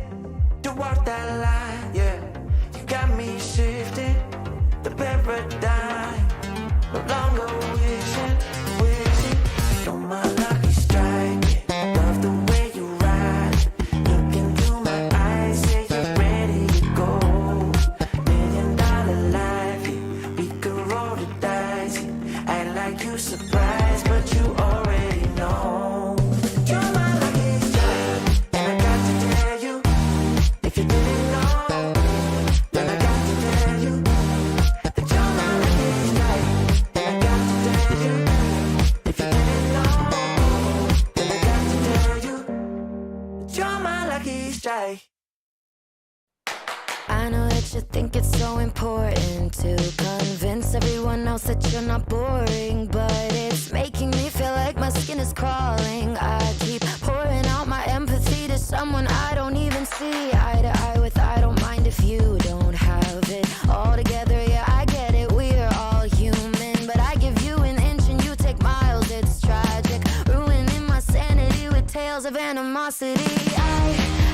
to walk that line, yeah. You got me shifting, the paradigm. No longer wishing, you're my lucky strike. Love the way you ride. Look into my eyes, say you're ready to go. $1 million life, yeah. We could roll the dice. Act like you surprised, but you already know. You're my lucky strike, and I got to tell you, if you didn't know, then I got to tell you that you're my lucky strike. And I got think it's so important to convince everyone else that you're not boring, but it's making me feel like my skin is crawling. I keep pouring out my empathy to someone I don't even see eye to eye with. I don't mind if you don't have it all together. Yeah, I get it, we're all human, but I give you an inch and you take miles. It's tragic, ruining my sanity with tales of animosity.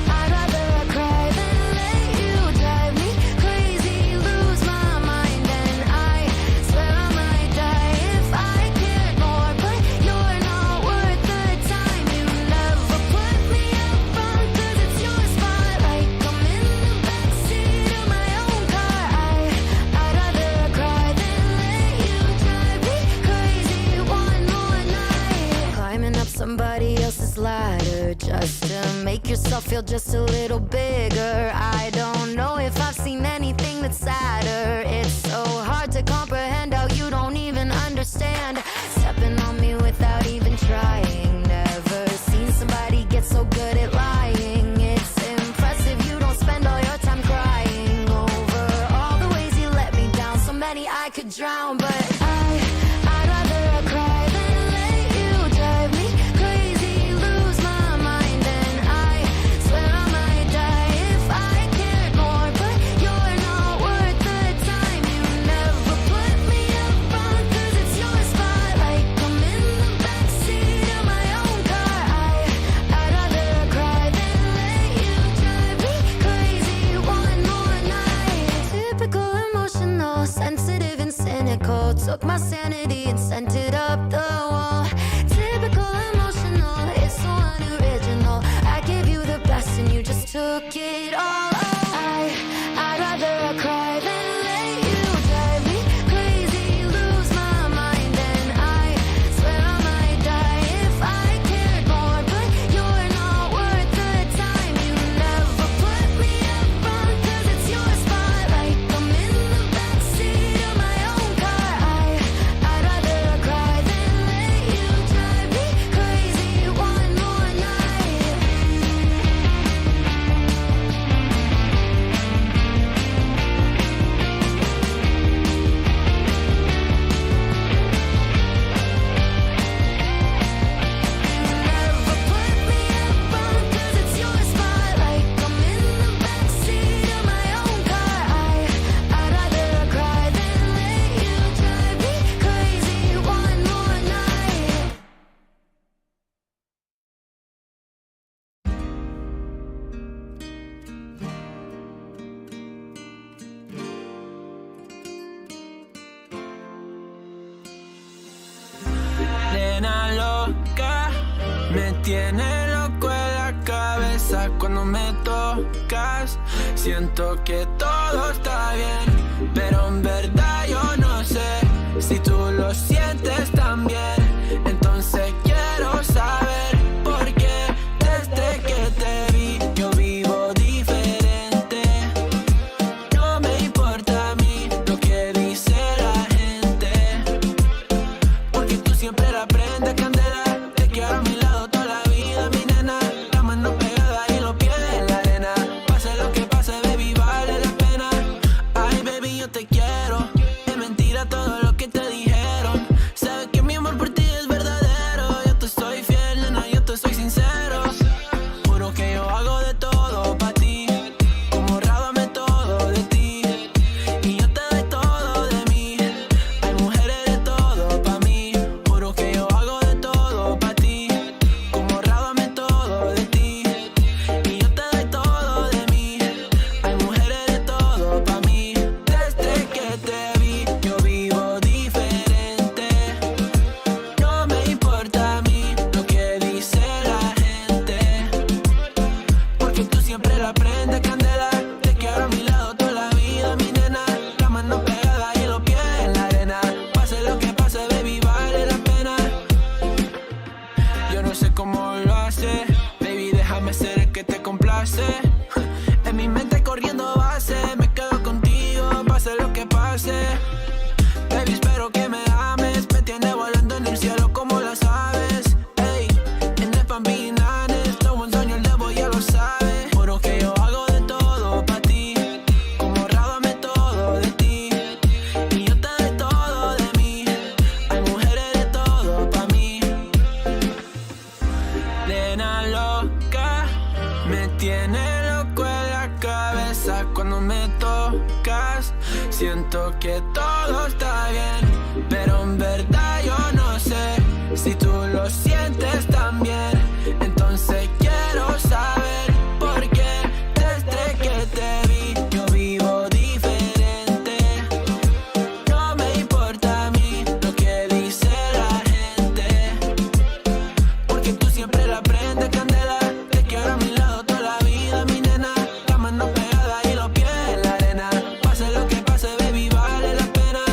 I'd rather cry than let you drive me crazy, lose my mind, and I swear I might die if I cared more. But you're not worth the time. You never put me up front, 'cause it's your spotlight. I'm in the backseat of my own car. I'd rather cry than let you drive me crazy one more night. Climbing up somebody else's ladder just to make yourself feel just a little bigger. I don't know if I've seen anything that's sadder. It's so hard to comprehend how you don't even understand. Stepping on me without even trying. Never seen somebody get so good at lying. It's impressive you don't spend all your time crying over all the ways you let me down. So many I could drown, but I'd rather cry than let you drive me crazy, lose my mind, and I swear I might die if I cared more. But you're not worth the time. You never put me up front, 'cause it's your spotlight. I'm in the backseat of my own car. I'd rather cry than let you drive me crazy one more night. Typical emotional, sensitive and cynical. Took my sanity and sent it up the wall. Typical emotional, it's so unoriginal. I gave you the best and you just took it all. I'd rather cry than let you drive me crazy, lose my mind, and I swear I might die if I cared more. But you're not worth the time. You never put me up front, 'cause it's your spotlight. I'm in the backseat of my own car. I'd rather cry than let you drive me crazy one more night. Never put me up front, 'cause it's your spotlight. I'm in the backseat of my own car. I'd rather cry than let you drive me crazy one more night. Nena loca, me tiene loco en la cabeza cuando me tocas. Siento que todo está bien, pero en verdad yo no sé si tú lo sientes también. Entonces quiero saber por qué desde que te vi yo vivo diferente. No me importa a mí lo que dice la gente, porque tú siempre la prendes candela. Te quiero a mi lado toda la vida, mi nena. La mano pegada y los pies en la arena. Pase lo que pase, baby, vale la pena. Ay, baby, yo te quiero. Es mentira todo lo que te dijeron. Sabes que mi amor por ti Siento que todo está bien, pero en verdad yo no sé si tú lo sientes también. Entonces quiero saber por qué desde que te vi yo vivo diferente. No me importa a mí lo que dice la gente, porque tú siempre la prendes candela. Te quiero a mi lado toda la vida, mi nena. La mano pegada y los pies en la arena. Pase lo que pase, baby, vale la pena,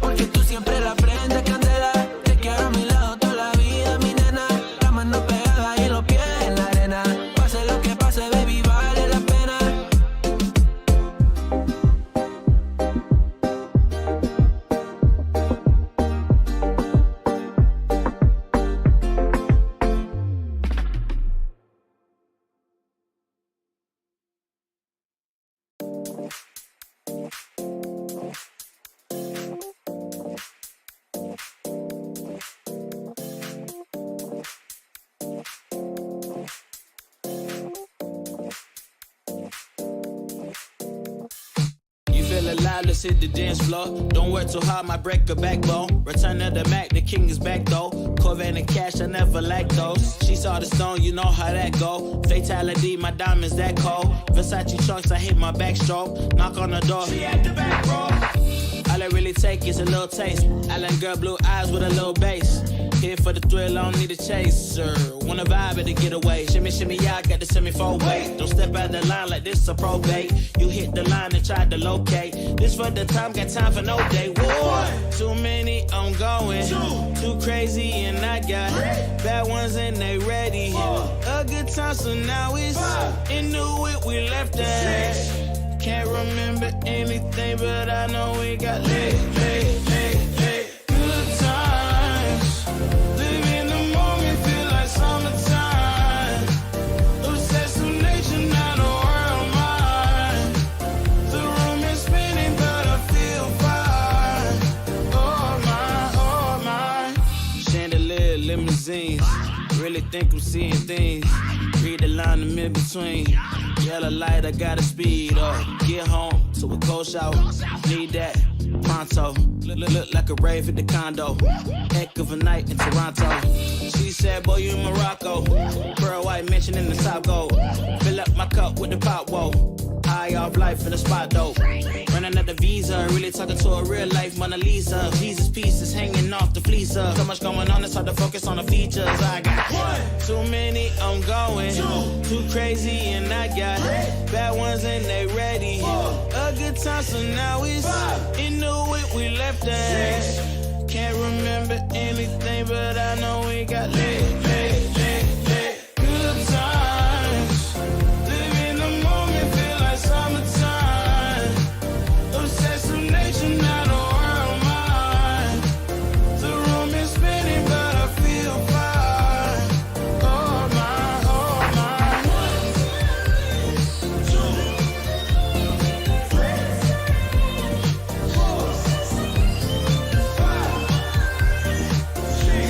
porque tú siempre la prendes candela. Te quiero a mi lado toda la vida, mi nena. La mano pegada y los pies en la arena. Pase lo que pase, baby, vale la pena. You feel alive, let's hit the dance floor. Don't work too hard, might break a backbone. Return of the Mac, the king is back though. Corvette and cash, I never lack those. She saw the stone, you know how that go. Fatality, my diamonds that cold. Versace trunks, I hit my backstroke. Knock on the door, she at the back, bro. All I really take is a little taste. Island girl, blue eyes with a little bass. Here for the thrill, I don't need a chaser. Wanna vibe at the getaway. Shimmy, shimmy, yeah, I got the semi-four way. Don't step out the line like this a probate. You hit the line and try to locate. This for the time, got time for no day. One, too many, I'm going. Too crazy and I got bad ones and they ready. A good time, so now it's into it, we left that. Can't remember anything, but I know we got lit. Good times, live in the moment, feel like summertime. Obsessed with nature, not a world mind. The room is spinning, but I feel fine. Oh my. Chandelier, limousines. Really think I'm seeing things. Read the line in mid-between. Yellow light, I gotta speed up. Get home to a cold shower. Need that pronto. Look like a rave at the condo. Heck of a night in Toronto. She said, boy, you in Morocco. Pearl white mention in the top gold. Fill up my cup with the pop, whoa. High off life in the spot, though. Running out the visa, really talking to a real life Mona Lisa. Jesus pieces hanging off the fleece. So much going on, it's hard to focus on the features. I got too many, I'm going. Too crazy, and I got bad ones and they ready. A good time, so now it's into it, we left that. Can't remember anything, but I know we got lit. Good times, live in the moment, feel like summertime. Obsessed with nature, not a world mind. The room is spinning, but I feel fine. Oh my, oh my. 1, 2, 3, 4, 5, 6.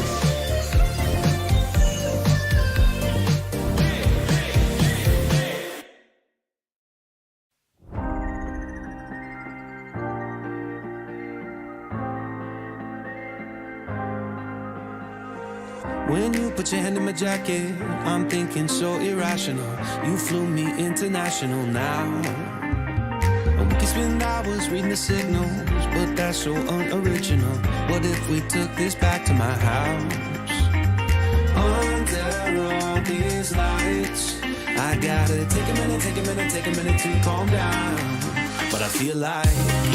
When you put your hand in my jacket, I'm thinking so irrational. You flew me international now. And we can spend hours reading the signals, but that's so unoriginal. What if we took this back to my house? Under all these lights, I gotta take a minute to calm down. But I feel like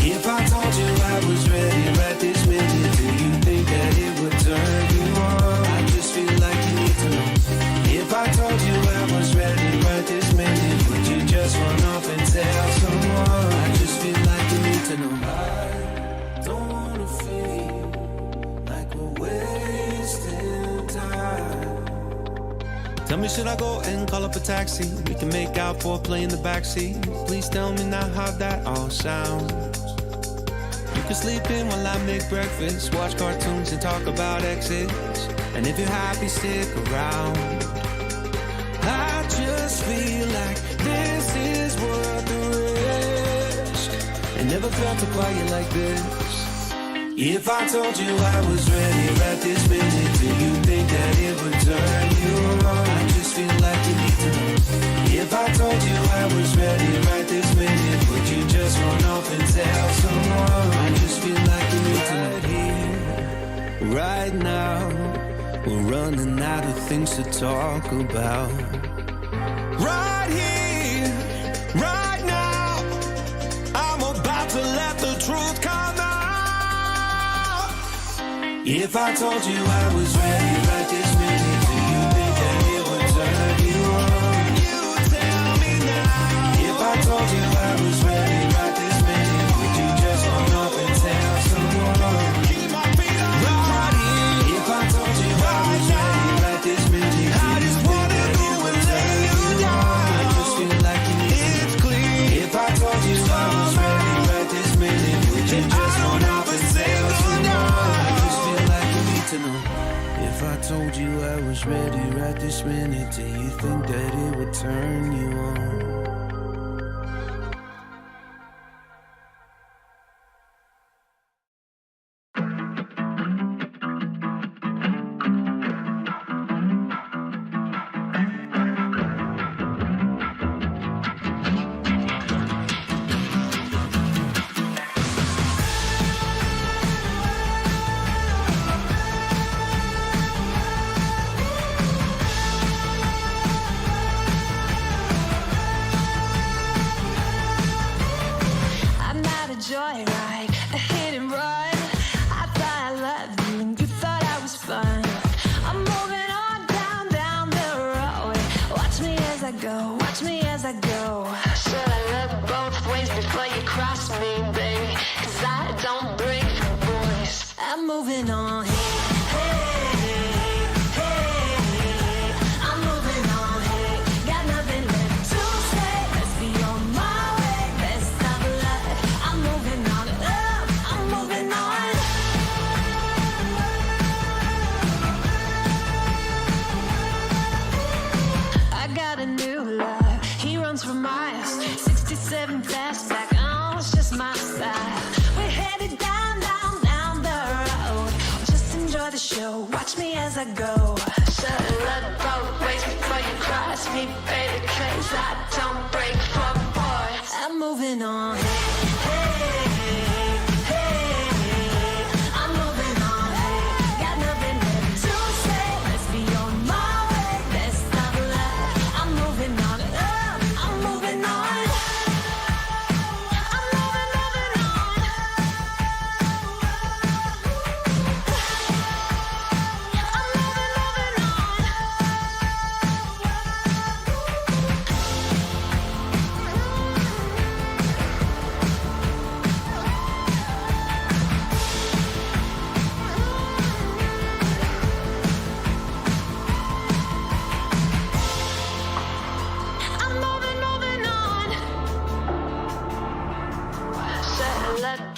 if I told you I was ready right this minute, do you think that it would turn you on? I just feel like you need to know. If I told you I was ready right this minute, would you just run off and tell someone? I just feel like you need to know. I don't wanna feel like we're wasting time. Tell me, should I go and call up a taxi? We can make out for a play in the backseat. Please tell me now how that all sounds. You can sleep in while I make breakfast, watch cartoons and talk about exits. And if you're happy, stick around. I just feel like this is worth the risk. And Never felt a quiet like this. If I told you I was ready right this minute, do you think that it would turn you on? I just feel like you need to know. If I told you I was ready right this minute, would you just run off and tell someone? I just feel like you need to know. Right here, right now, we're running out of things to talk about. Right here, right now, I'm about to let the truth come out. If I told you I was ready right this minute, do you think that it would turn you on? You tell me now. If I told you I was ready right this minute, would you just run up and tell someone? Keep my feet on the ground. If I told you I was ready right this minute, I just wanna go and lay you down. I just feel like you need it's clear. If I told you I was ready right this minute, would you just run up and tell someone? To know. If I told you I was ready right this minute, do you think that it would turn you on? Joyride, a hit and run. I thought I loved you and you thought I was fun. I'm moving on down the road. Watch me as I go, watch me as I go. Should I look both ways before you cross me, baby? 'Cause I don't break for boys. I'm moving on. For miles, 67 fastback, oh, it's just my style. We're headed down the road. Just enjoy the show, watch me as I go. Should look both ways before you cross me, baby, 'cause I don't break for boys. I'm moving on.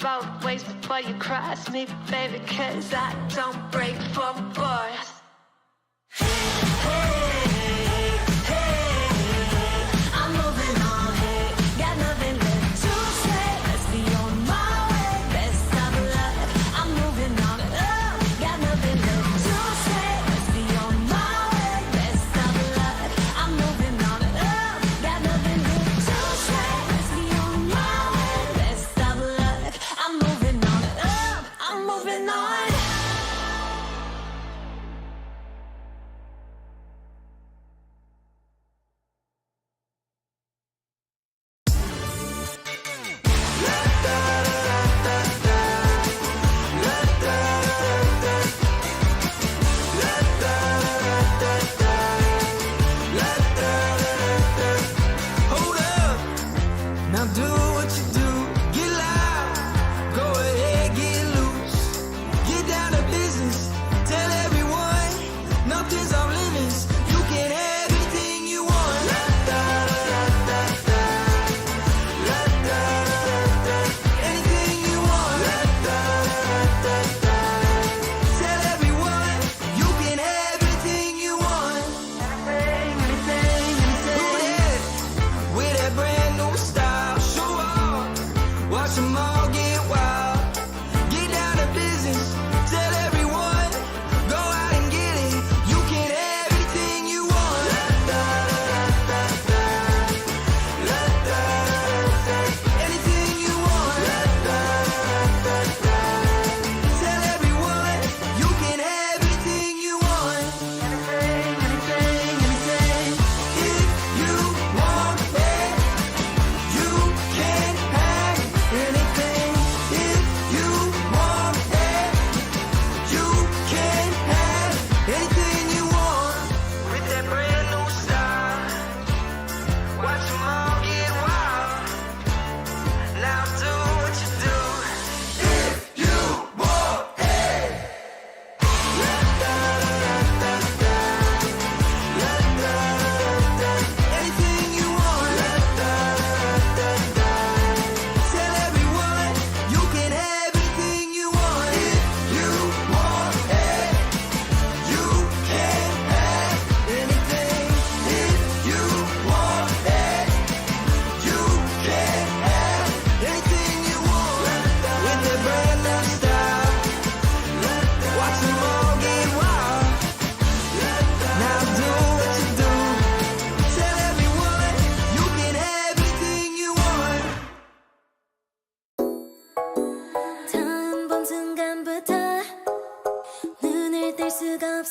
Both ways before you cross me, baby, 'cause I don't break for boys. I'm moving on, hey, got nothing left to say. Let's be on my way, best of luck. I'm moving on, got nothing left to say. Let's be on my way, best of luck. I'm moving on, got nothing left to say. Let's be on my way, best of luck. I'm moving on, I'm moving on. Hold up, now do what you do. Get loud, go ahead, get loose. Get down to business, tell everyone nothing's off limits. You can have anything you want. Anything you want. Tell everyone you can have anything you want. With that brand new style, show off, watch them all.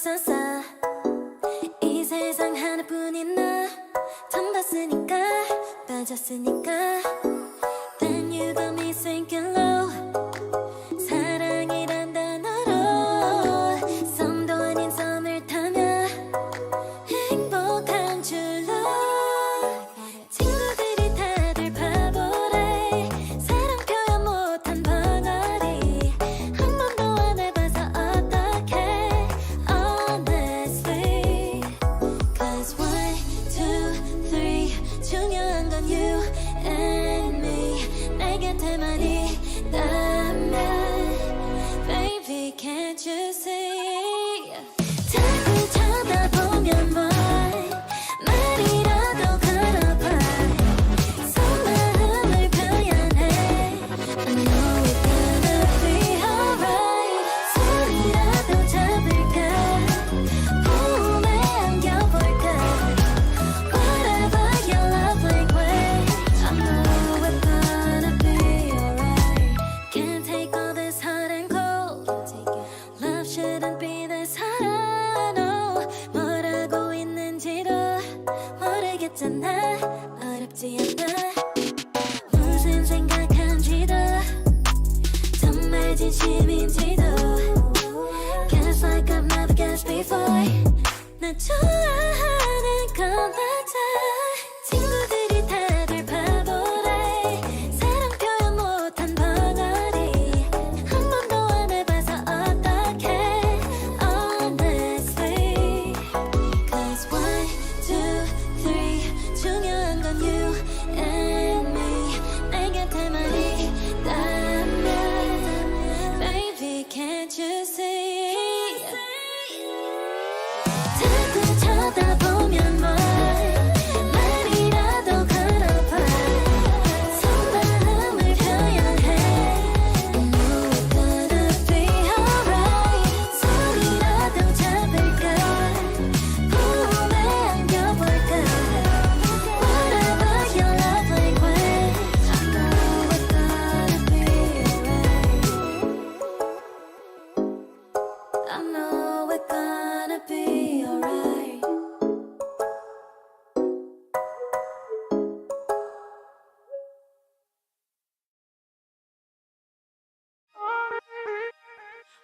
없었어 이 세상 하나뿐인 너 처음 봤으니까 빠졌으니까 Then you got me sinking low 사랑이란 단어로 썸도 아닌 썸을 타며 행복한 줄로 친구들이 다들 바보래 사랑 표현 못한 벙어리 한 번도 안 해봐서 어떡해 honestly Cause 1, 2, 3 중요한 건 you and me 내 곁에만 있다면 Baby can't you see 자꾸 쳐다보면 뭐해 말이라도 걸어봐 속마음을 표현해 I know it's gonna be alright 소리라도 잡을까 몸에 안겨볼까 Whatever your love language I know it's gonna be alright Can't take all this hot and cold Love shouldn't be this hard no 뭐라고 있는지도 모르겠잖아 어렵지 않아 무슨 생각한지도 정말 진심인지도 Guess like I've never guessed before 나 좋아하는 건 맞아 친구들이 다들 바보래 사랑 표현 못한 벙어리 한 번도 안 해봐서 어떡해 honestly Cause 1, 2, 3 중요한 건 you and me 내 곁에만 있다면 Baby can't you see 자꾸 쳐다보면 뭐해 말이라도 걸어봐 속마음을 표현해 I know it's gonna be alright 소리라도 잡을까 몸에 안겨볼까 Whatever your love language I know it's gonna be alright I know it's gonna be alright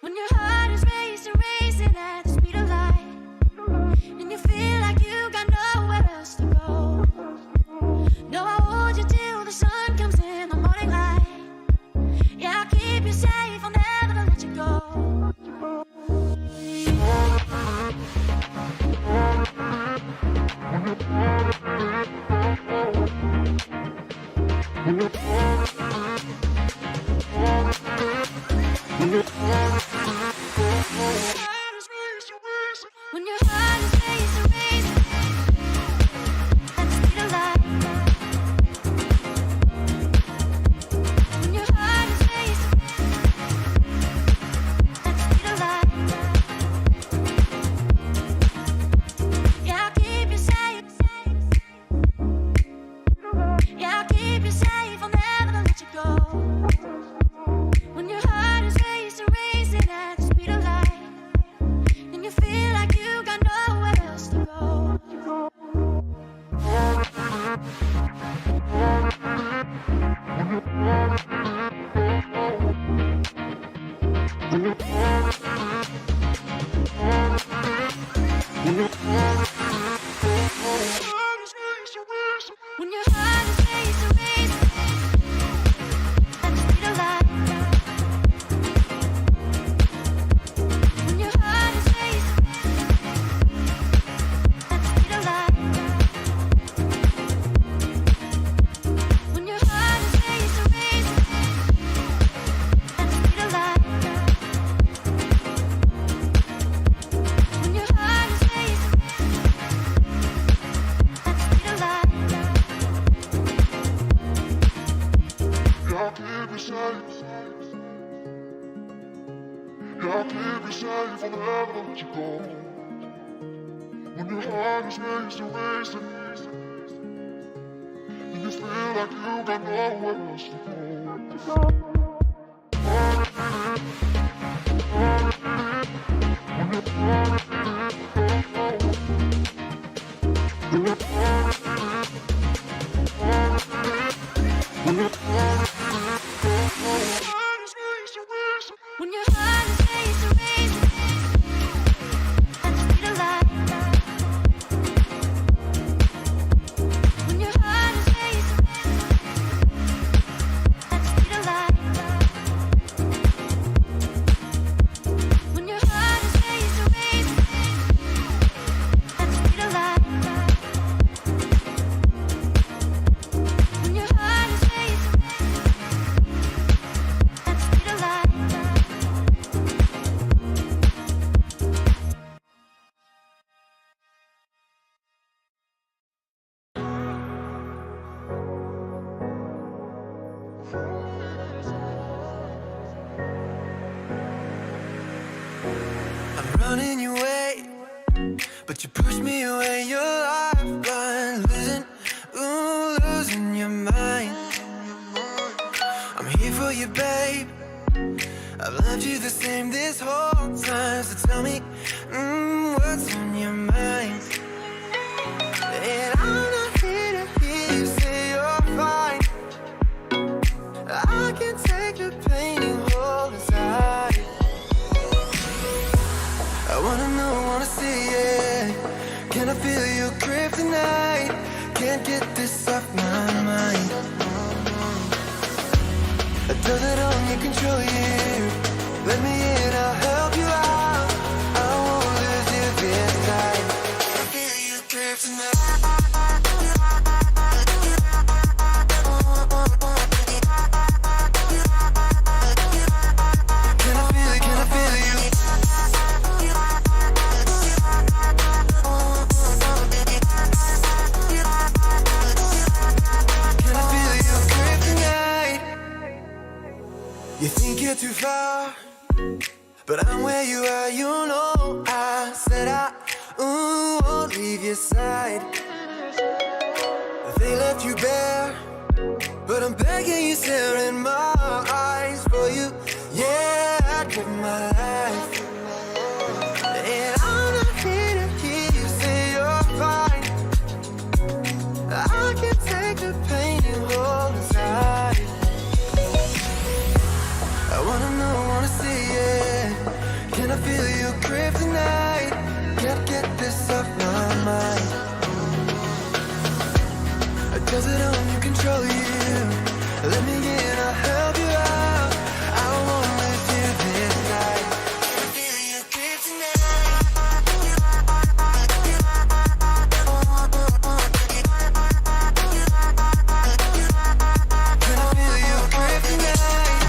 When your heart is racing, racing at the speed of light, and you feel like you got nowhere else to go. No, I'll hold you till the sun comes in the morning light. Yeah, I'll keep you safe, I'll never let you go. When your heart is racing, racing at the speed of light. When your heart is racing at the speed of light. Yeah, I'll keep you safe. Yeah, I'll keep you safe, I'll never let you go. When your heart is racing, racing at the speed of light, and you feel like you got nowhere else to go. When your heart is racing, racing at the speed of light. When your heart is racing at the speed of light. When your heart is racing, racing at the speed of light. When your heart is racing at the speed of light. I'll keep you safe. I'll keep you safe, I'll never let you go. When your heart is racing, racing, and you feel like you got nowhere else to go. When your I'm running your way, but you push me away. Your lifeline, losing your mind. I'm here for you, babe. I've loved you the same this whole time. So tell me, what's on your mind? And I'm not here to hear you say you're fine. I can take the pain you hold inside. I wanna know, wanna see it. Can I feel your kryptonite? Can't get this off my mind. Does it only control you? Let me in, I'll help you out. I won't lose you this night. I feel you kryptonite. Can I feel it? Can I feel you? Can I feel you kryptonite? You think you're too far, but I'm where you are, you know. I said I won't leave your side. They left you bare, but I'm begging you, stare in my eyes for you. Yeah, I'd give my life. And I'm not here to hear you say you're fine. I can take the pain you hold inside. I wanna know, wanna see it. Can I feel your kryptonite? Can't get this off my mind. Does it only control you? Let me in, I'll help you out. I won't lose you this night. Can I feel your kryptonite? Can I feel your kryptonite?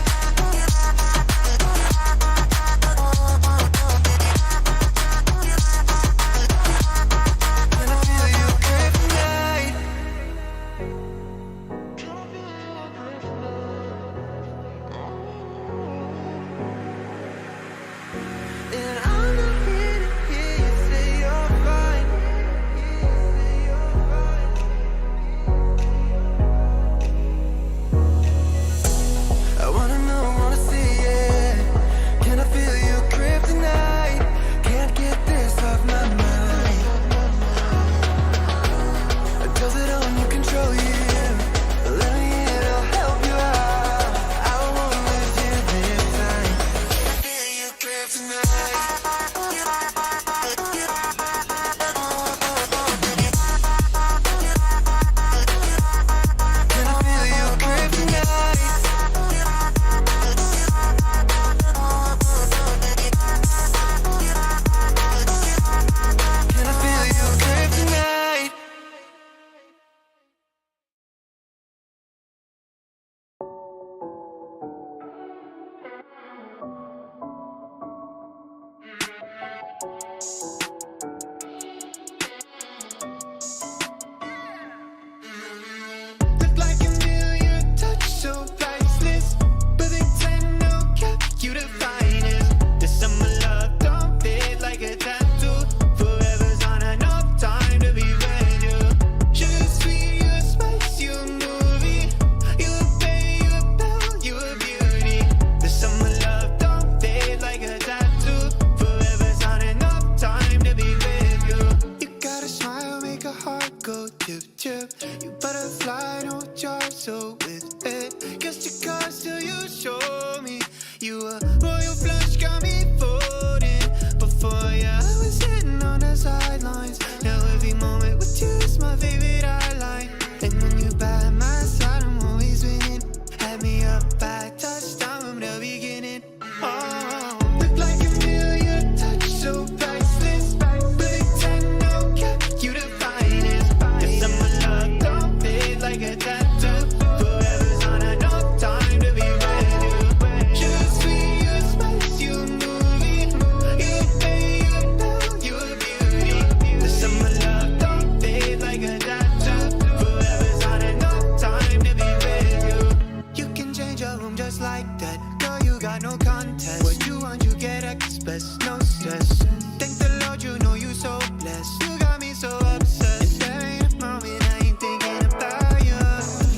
stress. Thank the Lord, you know you so blessed. You got me so obsessed. And there ain't a moment I ain't thinking about you.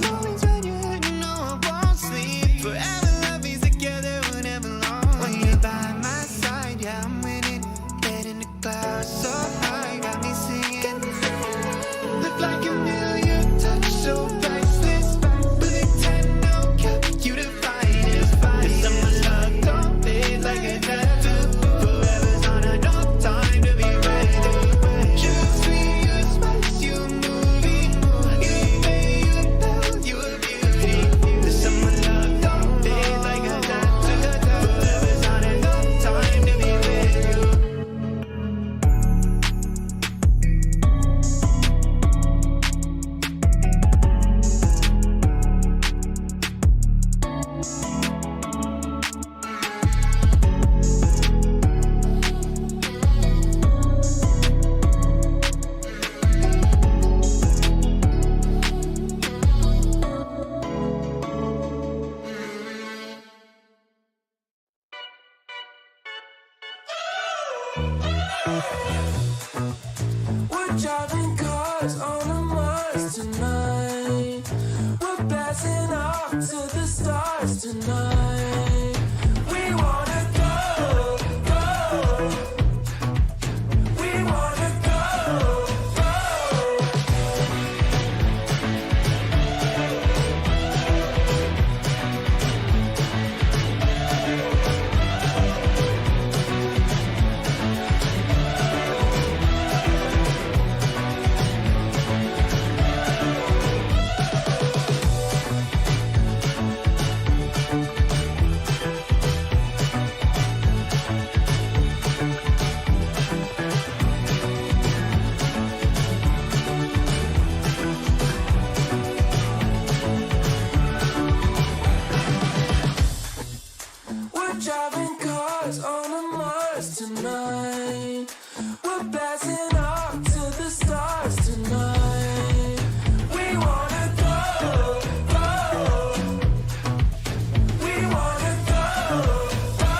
Moments when you're hurting, no, I won't sleep. Forever love me's together, whenever long. When you're by my side, yeah, I'm winning. Head in the clouds, so high, got me singing. Look like a million, touch so priceless. Bullet 10, no cap, you the finest. This summer love don't fade like a tattoo. Forever's on a no time to be ready. Choose me, you spice, you a movie. You pay, you build, you a beauty. This summer love don't fade like a tattoo. Forever's on a no time to be ready. We're driving cars on a Mars tonight. We're blasting off to the stars tonight. We wanna go, go. We wanna go, go. We're driving cars on a Mars tonight. We're blasting off to the stars tonight. We wanna go, go. We wanna go, go.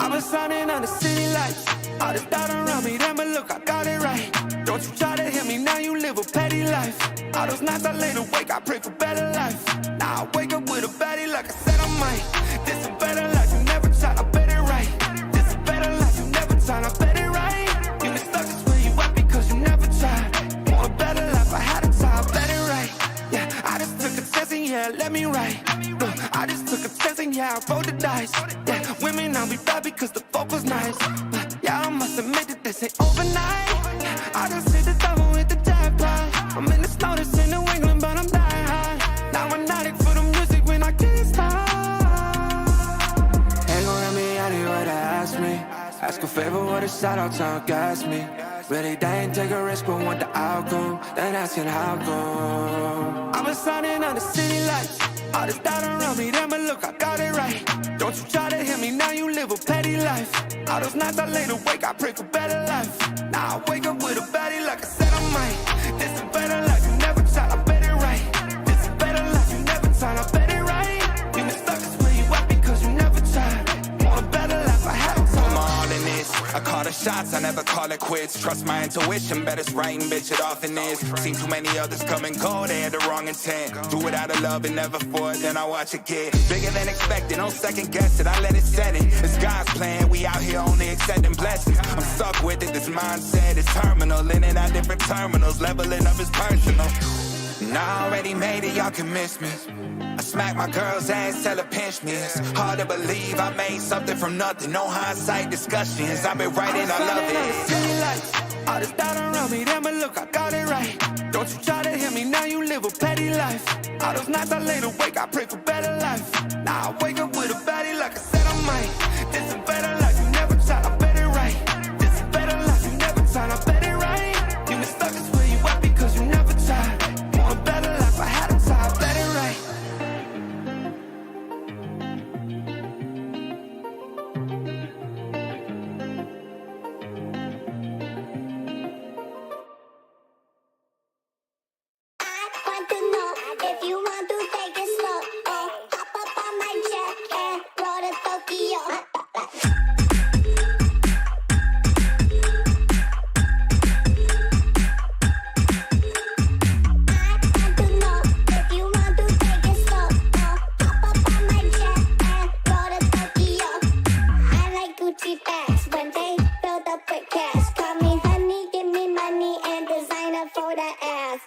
I've been shining on the city lights. All this doubt around me, then but look, I got it right. Don't you try to hit me, now you live a petty life. All those nights I laid awake, I pray for better life. Now I wake up with a baddie like I said I might. This a better life, you never tried, I bet it right. This a better life, you never tried, I bet it right. You been stuck just where you at because you never tried. Want a better life, I had a time, I bet it right. Yeah, I just took a chance and yeah, let me right. Look, I just took a chance and yeah, I rolled the dice. Yeah, women I'll be bad because the fuck was nice. But yeah, I must admit that this ain't overnight. I just hit the double with the jackpot. I'm in the snow, this in New England, but I'm dying high. Now I'm addict for the music when I can't stop. Ain't gon' let me out here what they ask me. Ask a favor, what a shout out to gas me. Really, they ain't take a risk, but want the outcome. Then asking how come. I've been shining on the city lights. All this doubt around me, then but look, I got it right. Don't you try to hit me, now you live a petty life. All those nights I laid awake, I pray for better life. Now I wake up with a baddie like I said I might. This a better life, you never tried, I bet it right. This a better life, you never tried, I bet it right. You been stuck just where you at because you never tried. Want a better life, I had a time. I'm all in this. I call the shots, I never call it quits. Trust my intuition, bet it's right and bitch, it often is. Seen too many others come and go, they had the wrong intent. Do it out of love and never for it, then I watch it get bigger than expected. No second guess it, I let it set it. It's God's plan, we out here only accepting blessings. I'm stuck with it, this mindset is terminal. In and out different terminals, leveling up is personal. And I already made it, y'all can miss me. I smack my girl's ass, tell her pinch me. It's hard to believe I made something from nothing. No hindsight discussions, I've been writing, I love it. All this doubt around me, damn it, look, I got it right. Don't you try to hit me, now you live a petty life. All those nights I laid awake, I pray for better life. Now I wake up with a baddie like I said I might. This a better life, you never tried, I bet it right. This a better life, you never tried, I bet it right. You been stuck is where you at because you never tried. Want a better life, I had to try, I bet it right. Want to know if you want to take it slow. Oh, hop up on my jet and roll to Tokyo. I want to know if you want to take it slow. Oh, hop up on my jet and roll to Tokyo. I like Gucci bags when they build up with cash. Call me honey, give me money and designer for the ass.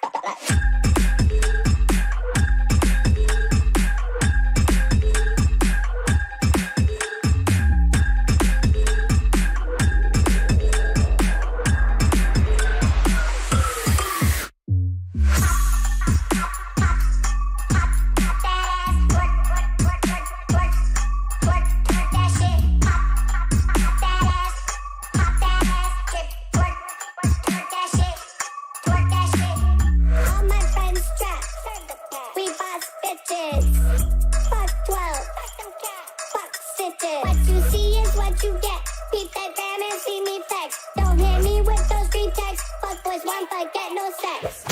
All my friends strapped. We boss bitches. Fuck 12. Fuck stitches. What you see is what you get. Keep that gram and see me flex. Don't hit me with those street texts. Fuck boys want but get no sex.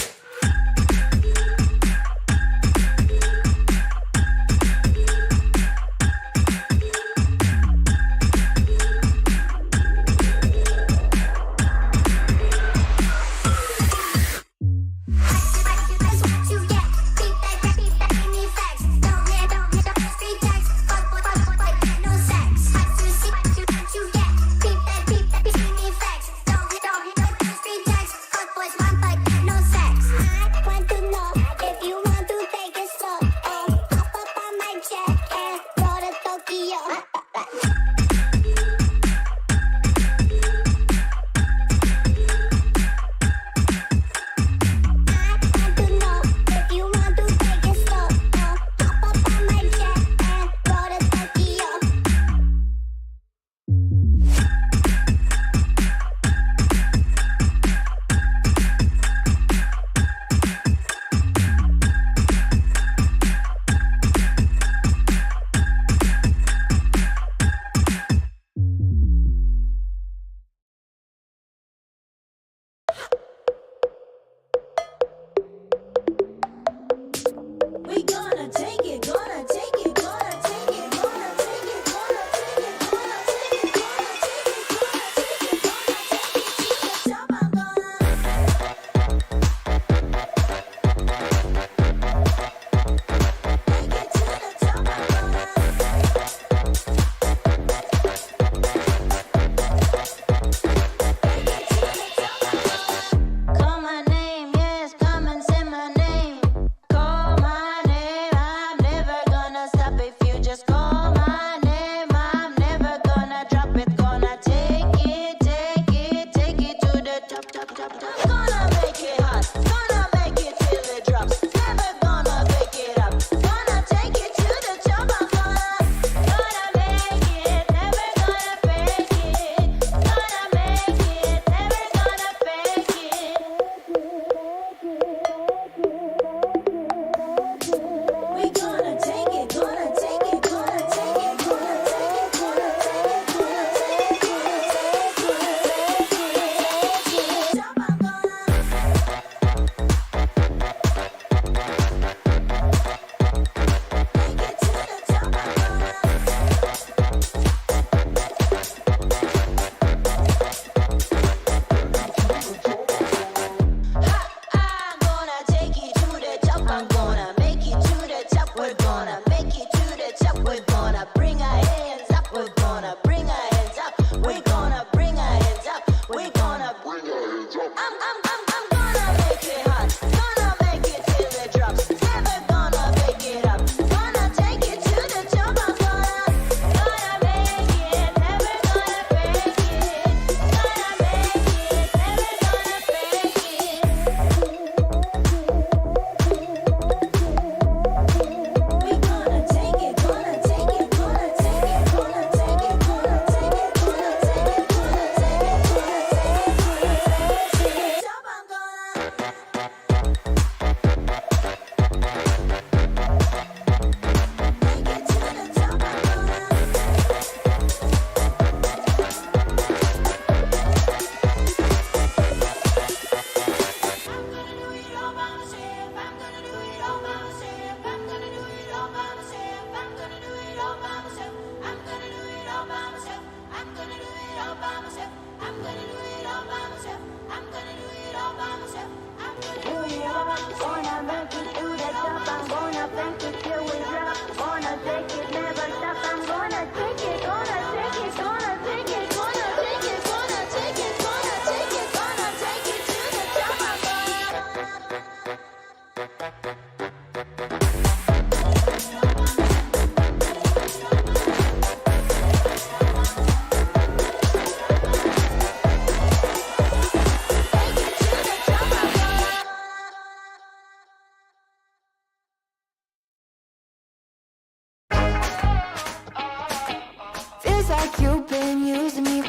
Feels like you've been using me.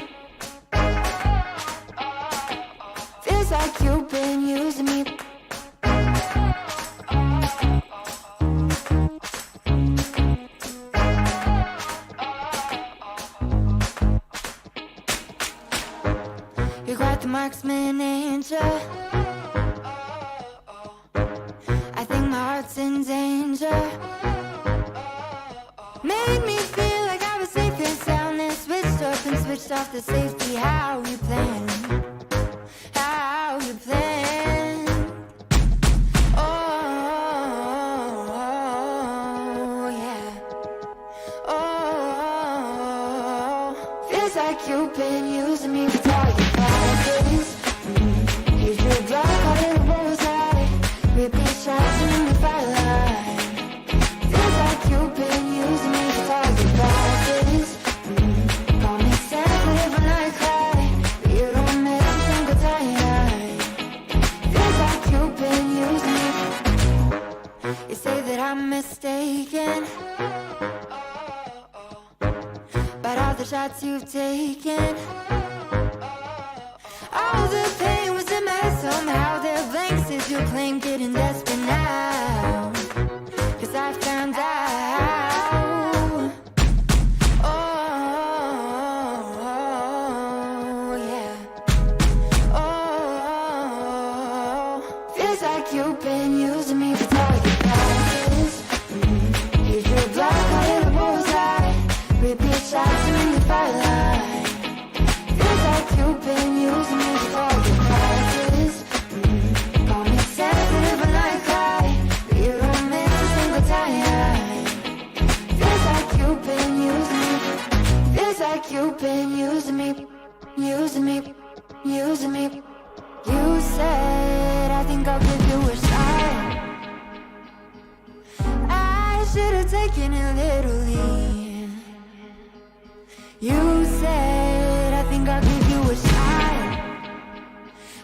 Feels like you've been using me. You're quite the marksman, ain't ya? I think my heart's in danger. Made me feel like I was safe and sound, then switched up and switched off the safety. How you plan? How you plan? Oh, yeah. Oh, feels like you've been using me for target practice. Use your block, call it a bullseye. Repeat shots and then the firelight. Feels like you've been using me for target practice. Call me sensitive when I cry, but you don't make me single time. Feels like you've been using me. You say that I'm mistaken about all the shots you've taken. All the pain was in my head somehow. There are blanks as you claim, getting desperate now. 'Cause I found out. Oh, yeah. Oh, feels like you've been using me for target practice. Use your block, call it a bullseye. Repeat shots and then the firelight. Feels like you've been using me for target practice. Call me sensitive when I cry, but you don't miss a single time. Feels like you've been using me. Feels like you've been using me. Using me. Using me. You said, I think I'll give you a shot. I should have taken it literally. You said, I think I'll give you a shot.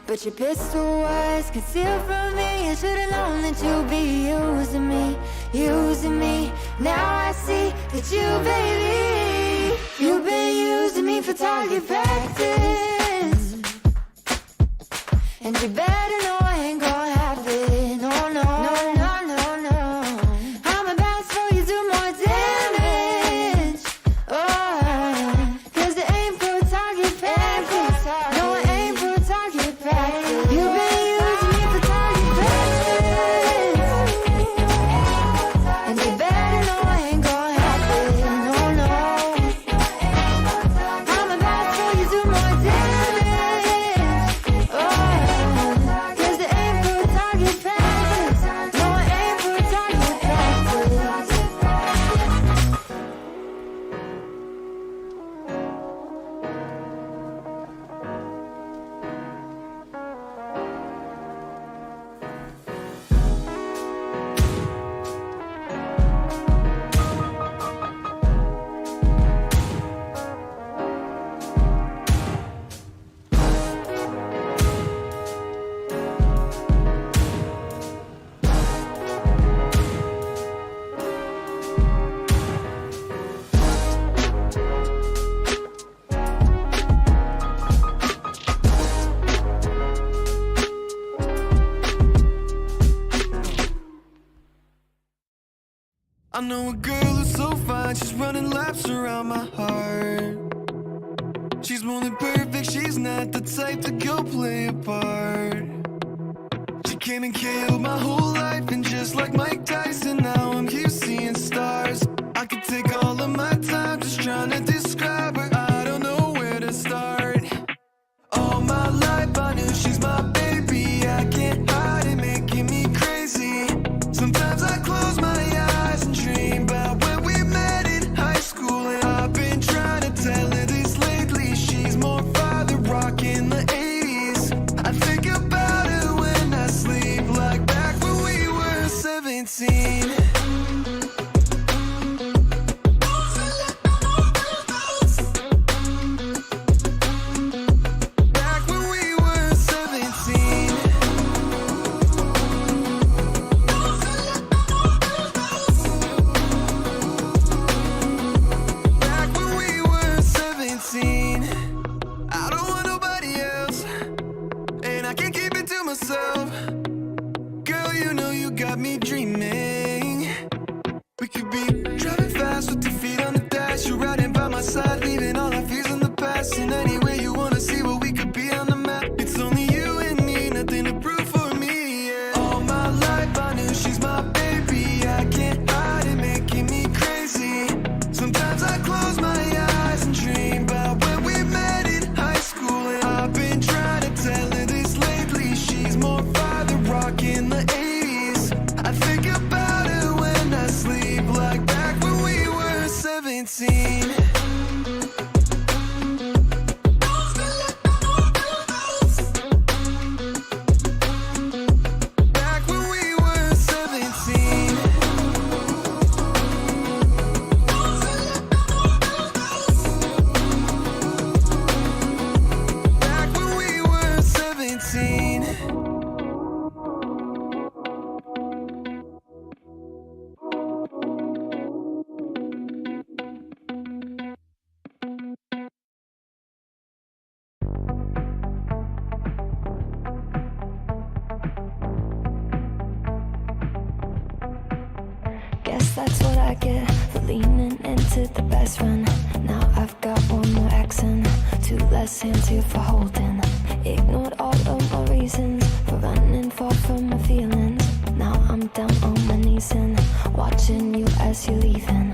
But your pistol was concealed from me. I should've known that you'd be using me. Using me. Now I see that you, baby, you've been using me for target practice. And you better know I ain't gonna have it. No, no, no, no, no, no. I'm about to you do more damage. Oh, 'cause it ain't for target practice. No, it ain't for target practice. You've been using me for target practice. And you better know I ain't gonna have it. No, no. I'm about to you do more damage. Oh, 'cause it ain't for target practice. No, it ain't for target practice. I know a girl who's so fine, she's running laps around my heart. She's more than perfect, she's not the type to go play a part. She came and killed my whole life, and just like Mike Tyson, now I'm here seeing stars. I could take all of my time just trying to describe her, I don't know where to start. All my life I knew she's my baby, I can't hide it, making me crazy. Sometimes I close my eyes and dream about when we met in high school, and I've been trying to tell her this lately. She's more father rock in the 80s. I think about her when I sleep, like back when we were 17. bracket for leaning into the best friend. Now I've got one more accent, two less hands here for holding. Ignored all of my reasons for running far from my feelings. Now I'm down on my knees and watching you as you're leaving.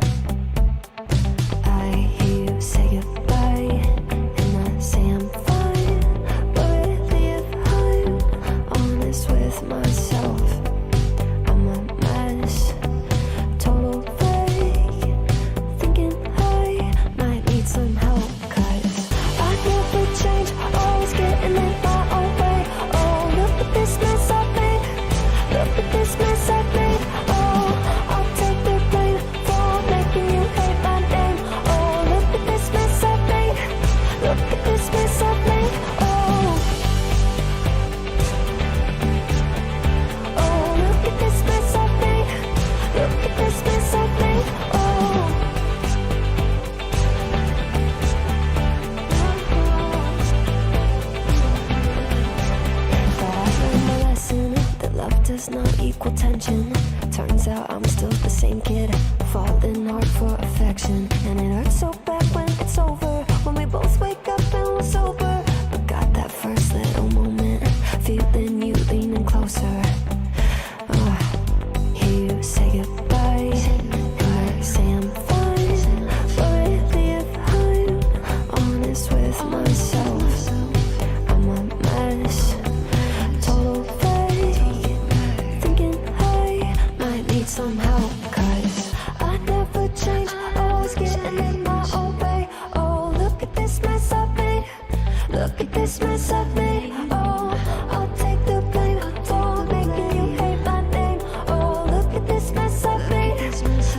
I hear you say goodbye, and I say I'm fine, but really if I'm honest with myself, I'm a mess, total fake, thinking I might need some help, 'cause I never change, always getting in my own way. Oh, look at this mess I've made, look at this mess I've made. Oh, I'll take the blame for making you hate my name. Oh, look at this mess I've made, look at this mess I've made. Oh, oh, look at this mess I've made, look at this mess I've made. Oh, but I learned my lesson that love does not equal tension. Turns out I'm still the same kid, falling hard for affection. And it hurts so bad when it's over, when we both wake up and we're sober. But got that first little moment, feeling you leaning closer. Hear you say goodbye, I say I'm fine, but really if I'm honest with myself, I'm a mess, total fake, thinking I might need some help, 'cause I never change, always getting in my own way. Oh, look at this mess I've made, look at this mess I've made. Oh, I'll take the blame for making you hate my name. Oh, look at this mess I've made,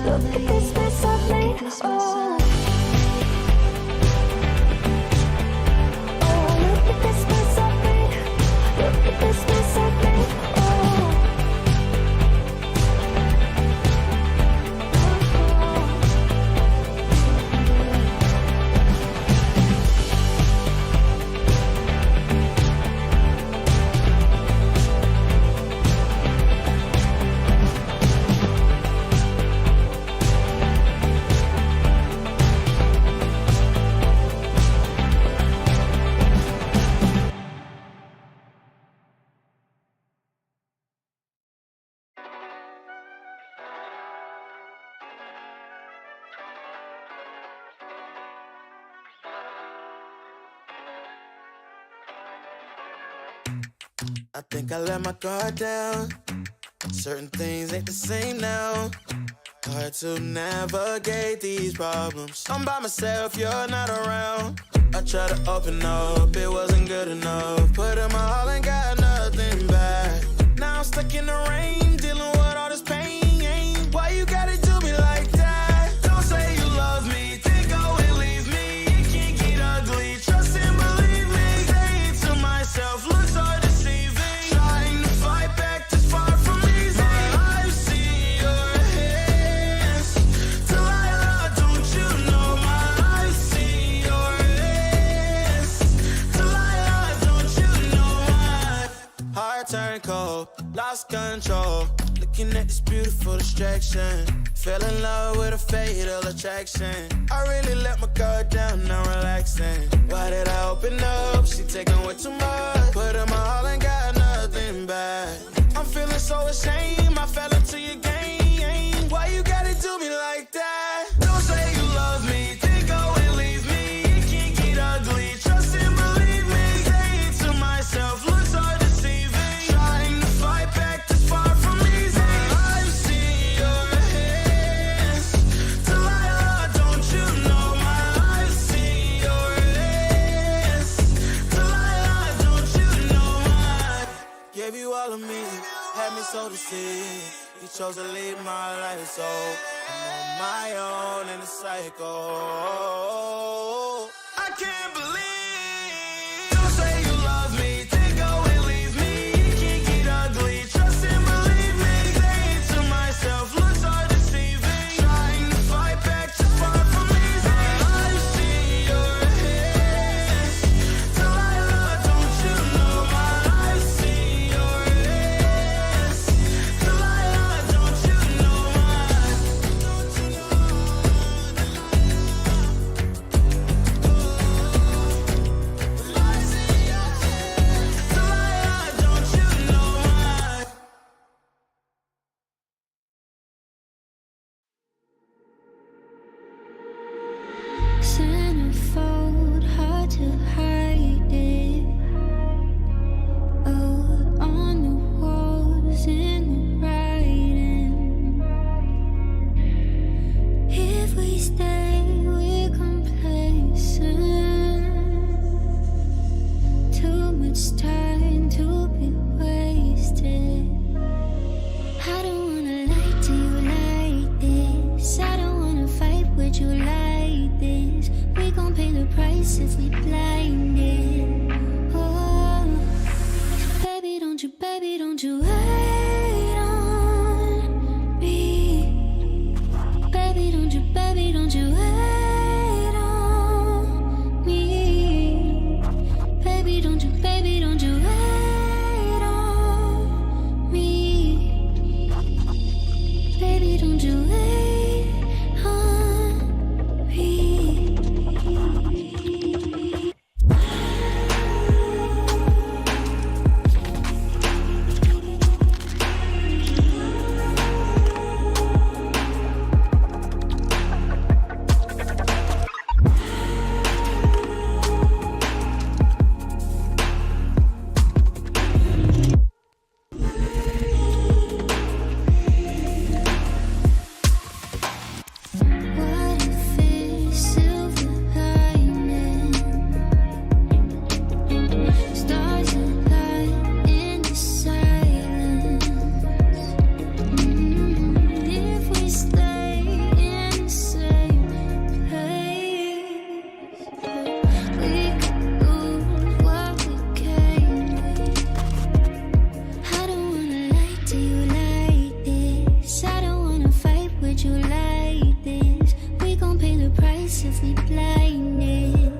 look at this mess I've made. Oh, oh, look at this mess I've made, look at this mess I've made. Oh, I think I let my guard down. Certain things ain't the same now. Hard to navigate these problems. I'm by myself, you're not around. I tried to open up, it wasn't good enough. Put in my all and got nothing back. Now I'm stuck in the rain, dealing with all this pain. Why you gotta do me like that? Don't say you love me, then go and leave me. It can get ugly, trust and believe me. Say it to myself, looks so deceiving. Trying to fight back, just far from easy. I've seen your hands, Delilah, don't you know I've seen your hands, Delilah, don't you know heart turned cold, lost control. Looking at this beautiful distraction, fell in love with a fatal attraction. I really let my guard down, now relaxing. Why did I open up? She taking way too much. Put in my all and got nothing back. I'm feeling so ashamed, I fell into your game. Why you gotta do me like that? Don't say you love me, then go and leave me. It can get ugly, trust and believe me. Say it to myself, looks so deceiving. Trying to fight back, just far from easy. I've seen your hands, Delilah, don't you know I've seen your hands, Delilah, don't you know gave you all of me, had me so deceived. You chose to leave my life, so I'm on my own in the cycle. I can't believe. Don't say you love me, then go and leave me. It can get ugly, trust and believe me. Say it to myself, looks so deceiving. Trying to fight back, just far from easy. I've seen your hands, Delilah, don't you know I've seen your hands, Delilah, don't you know price if we blinded. Oh, baby, don't you wait on me. Baby, don't you wait on me. Baby, don't you wait on me. Baby, don't you wait on me. What if it's silver lining? Stars align in the silence. If we stay in the same place, we could lose what we came with. I don't wanna lie to you like this. I don't wanna fight with you like this. We gon' pay the price if we blinded.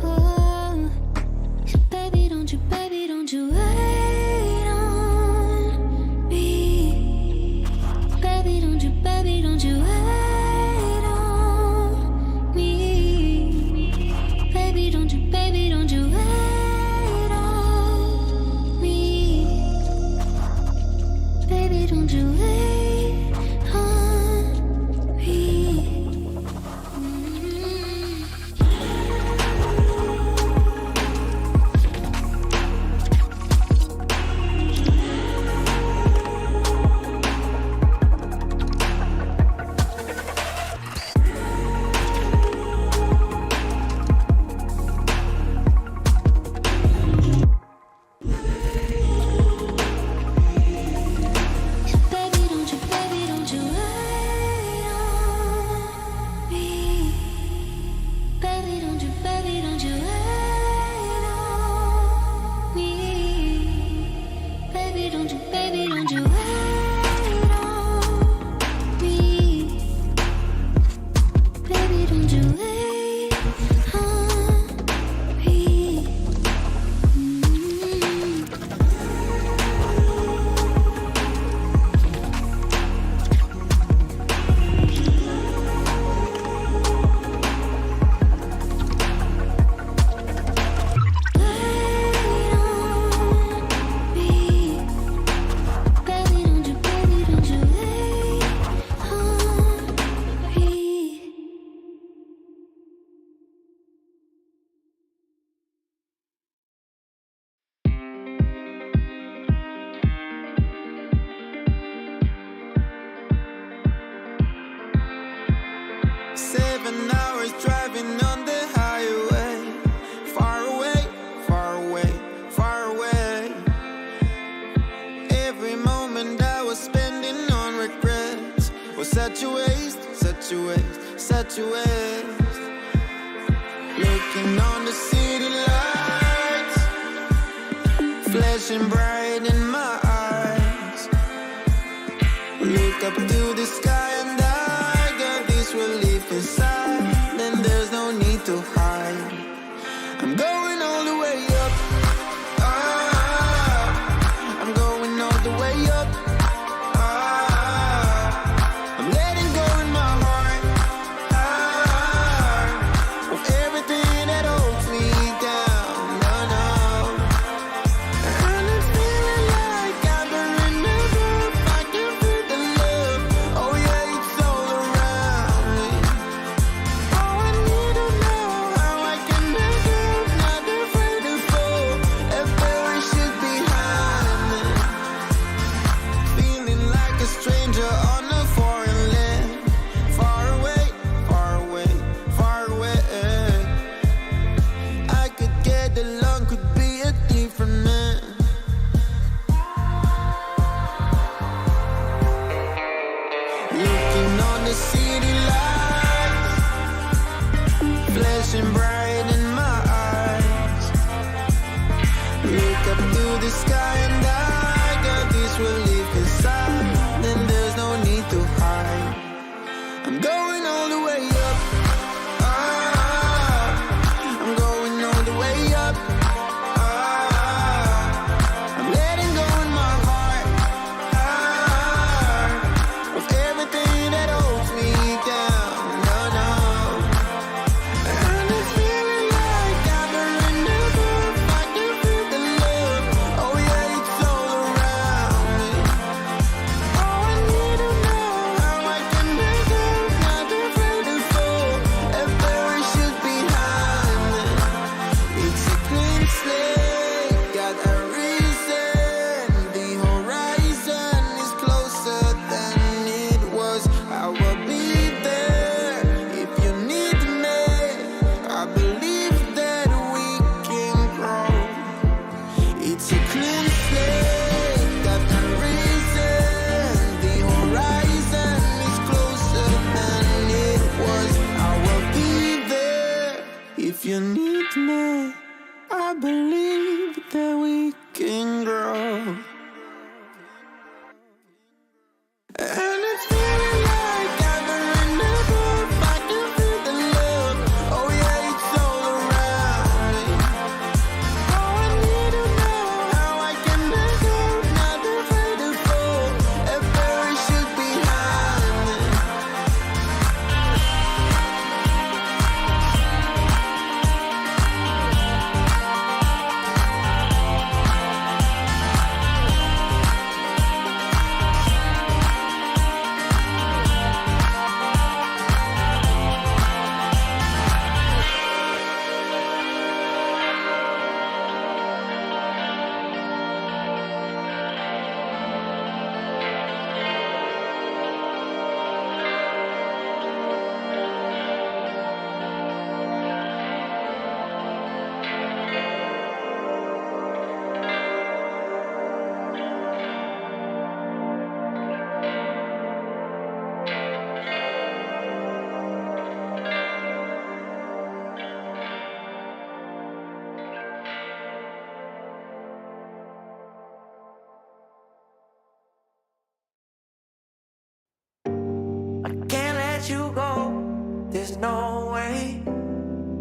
Oh, baby, don't you wait on me. Baby, don't you wait on me. Baby, don't you wait on me. Baby, don't you wait on me. Baby, don't you wait on me. Baby, don't you wait on me. Baby, don't you wait on me. Baby, don't you wait on me. Driving on the highway, far away, far away, far away. Every moment I was spending on regrets was such a waste, such a waste, such a waste. Looking on the city lights, flashing bright in my eyes. Look up to the sky and I got this relief inside. Then there's no need to hide. I'm going all the way up. Ah, I'm going all the way up. Ah, I'm letting go in my heart. Ah, of everything that holds me down. No, no. And I'm feeling like I'm in love. I can feel the love the sky, and I got this relief inside. Then there's no need to hide. I'm going all the way up. I'm going all the way up. I'm letting go in my heart of everything that holds me down. No, no. And it's feeling like I've been enough. I can feel the love. Oh yeah, it's all around me. Oh, I need to know how I can make it. Not afraid to fall. A parachute behind me. It's a clean slate. Got a reason. The horizon is closer than it was. I will be there if you need me. I believe that we can grow. It's a clean slate. Got a reason. The horizon is closer than it was. I will be there if you need me. I believe that we can grow. And it's feeling like I've been enough. I can feel the love. Oh yeah, it's all around me. Oh, I need to know how I can make it. Not afraid to fall. A parachute behind me. I can't let you go, there's no way.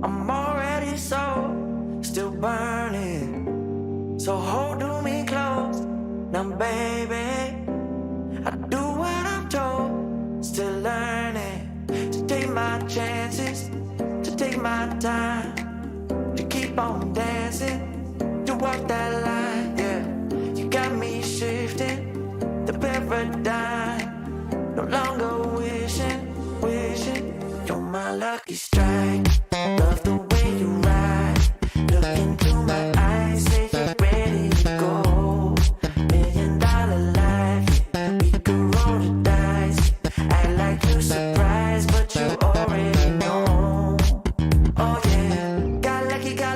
I'm already still burning. So hold me close, now baby. I do what I'm told, still learning. To take my chances, to take my time. To keep on dancing, to walk that line, yeah. You got me shifting, the paradigm. No longer wishing, you're my lucky strike. Love the way you ride. Look into my eyes, say you're ready to go. $1 million life, yeah. We could roll the dice. Act like you're surprised, but you already know. Oh yeah, got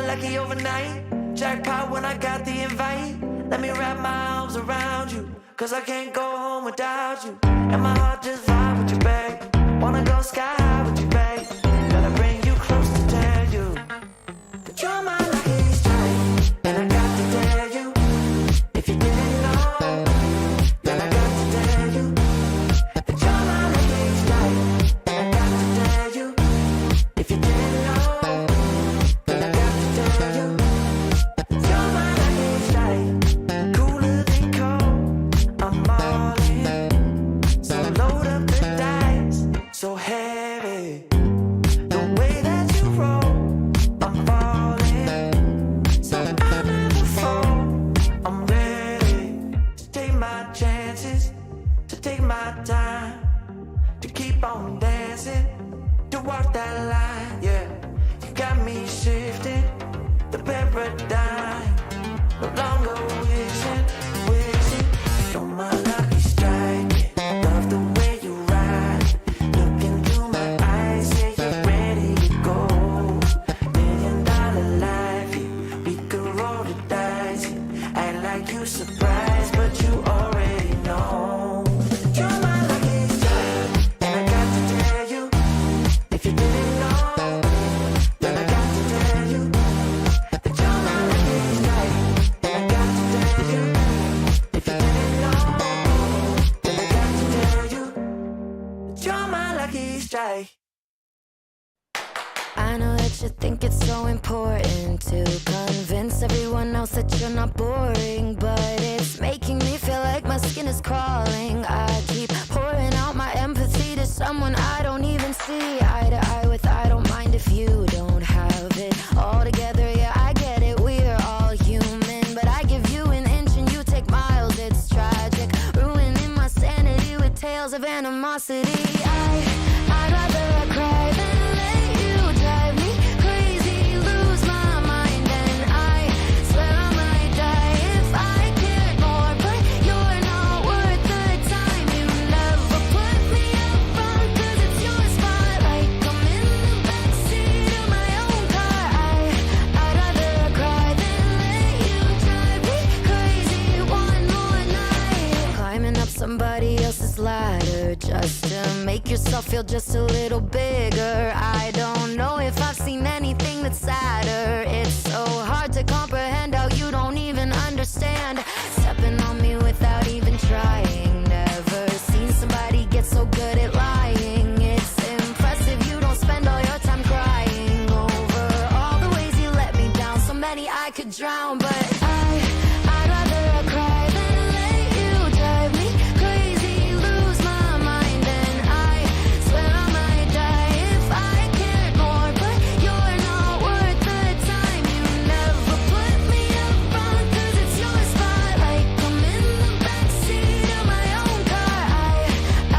lucky overnight. Jackpot when I got the invite. Let me wrap my arms around you, 'cause I can't go home without you. And my heart just vibe with you, babe. Wanna go sky high with you, babe. Gotta bring you close to tell you that you're my lucky strike. And I got to tell you, if you didn't know, then I got to tell you that you're my lucky strike. And I got to tell you, if you didn't know, then I got to tell you that you're my lucky strike. Cooler than cold, I'm all in. So load up the dice, so heavy. The way that you roll, I'm falling. So I never fall, I'm ready to take my chances, to take my time, to keep on dancing, to walk that line, yeah. You got me shifting, the paradigm. No longer wishing, you're my lucky strike. Love the way you ride. Look into my eyes, say you're ready to go. $1 million life, yeah. We could roll the dice, yeah. Act like you surprised, but you already know. You're my lucky strike, and I got to tell you, if you didn't know, then I got to tell you that you're my lucky so important to convince everyone else that you're not boring, but it's making me feel like my skin is crawling. I keep pouring out my empathy to someone I don't even see eye to eye with. I don't mind if you don't have it all together. Yeah, I get it, we're all human, but I give you an inch and you take miles. It's tragic, ruining my sanity with tales of animosity. I'd rather cry than let you drive me crazy, lose my mind, and I swear I might die if I cared more. But you're not worth the time. You never put me up front, 'cause it's your spotlight. I'm in the backseat of my own car. I'd rather cry than let you drive me crazy one more night. Climbing up somebody else's ladder just to make yourself feel just a little bigger. I don't know if I've seen anything that's sadder. It's so hard to comprehend how you don't even understand. Stepping on me without even trying. Never seen somebody get so good at lying. It's impressive you don't spend all your time crying over all the ways you let me down. So many I could drown, but I'd rather cry than let you drive me crazy, lose my mind, and I swear I might die if I cared more. But you're not worth the time. You never put me up front, 'cause it's your spotlight. I'm in the backseat of my own car.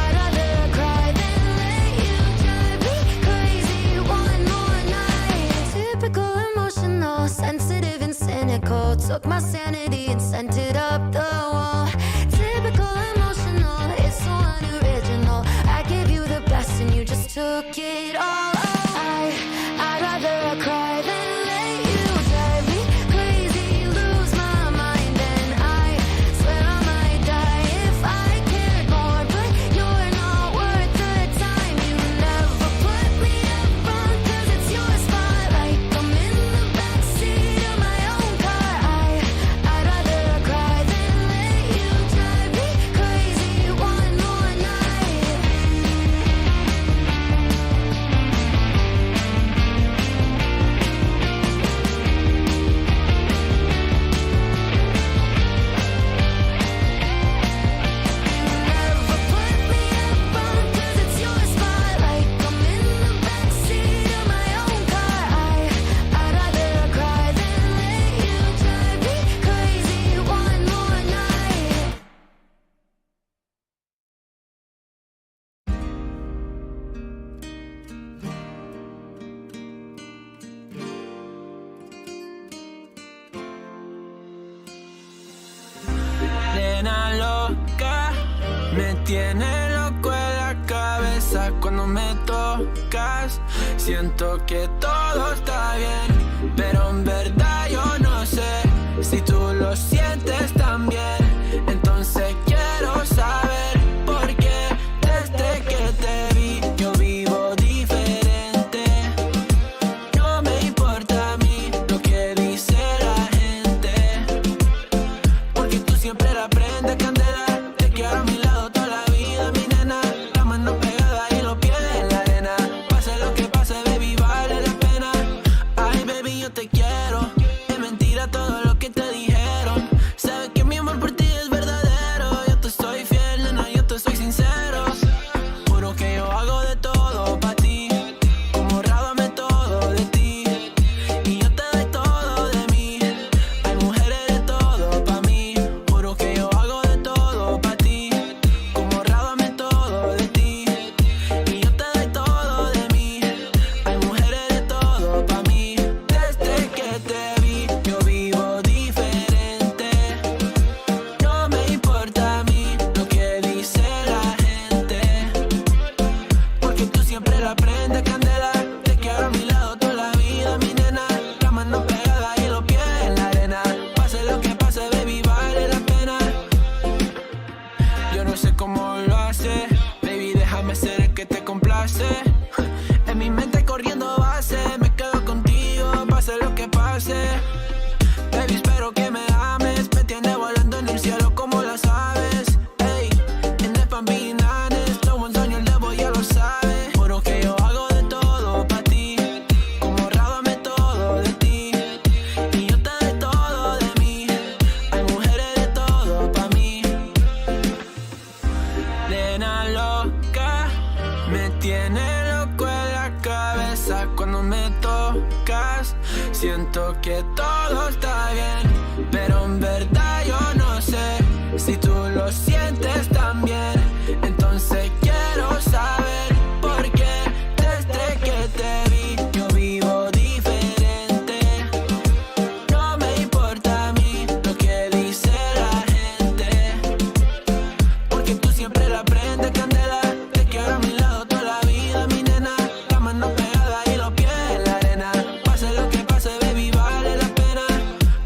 I'd rather cry than let you drive me crazy one more night. Typical emotional, sensitive and cynical. Took my sanity and sent it up the wall. Typical emotional, it's so unoriginal. I gave you the best and you just took it all. I'd rather cry than let you drive me crazy, lose my mind, and I swear I might die if I cared more. But you're not worth the time. You never put me up front, 'cause it's your spotlight. I'm in the backseat of my own car. I'd rather cry than let you drive me crazy one more night. Never put me up front, 'cause it's your spotlight. I'm in the backseat of my own car. I'd rather cry than let you drive me crazy one more night. Nena loca, me tiene loco en la cabeza cuando me tocas. Siento que todo está bien, pero en verdad yo no sé si tú lo sientes también. Entonces quiero saber por qué desde que te vi yo vivo diferente. No me importa a mí lo que dice la gente, porque tú siempre la prendes candela. Te quiero a mi lado toda la vida, mi nena. La mano pegada y los pies en la arena. Pase lo que pase, baby, vale la pena. Ay, baby. Siento que todo está bien, pero en verdad yo no sé si tú lo sientes también. Entonces quiero saber por qué desde que te vi yo vivo diferente. No me importa a mí lo que dice la gente, porque tú siempre la prendes candela. Te quiero a mi lado toda la vida, mi nena. La mano pegada y los pies en la arena. Pase lo que pase, baby, vale la pena,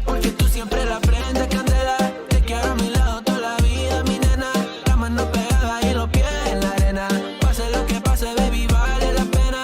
porque tú siempre la prendes candela. Te quiero a mi lado toda la vida, mi nena. La mano pegada y los pies en la arena. Pase lo que pase, baby, vale la pena.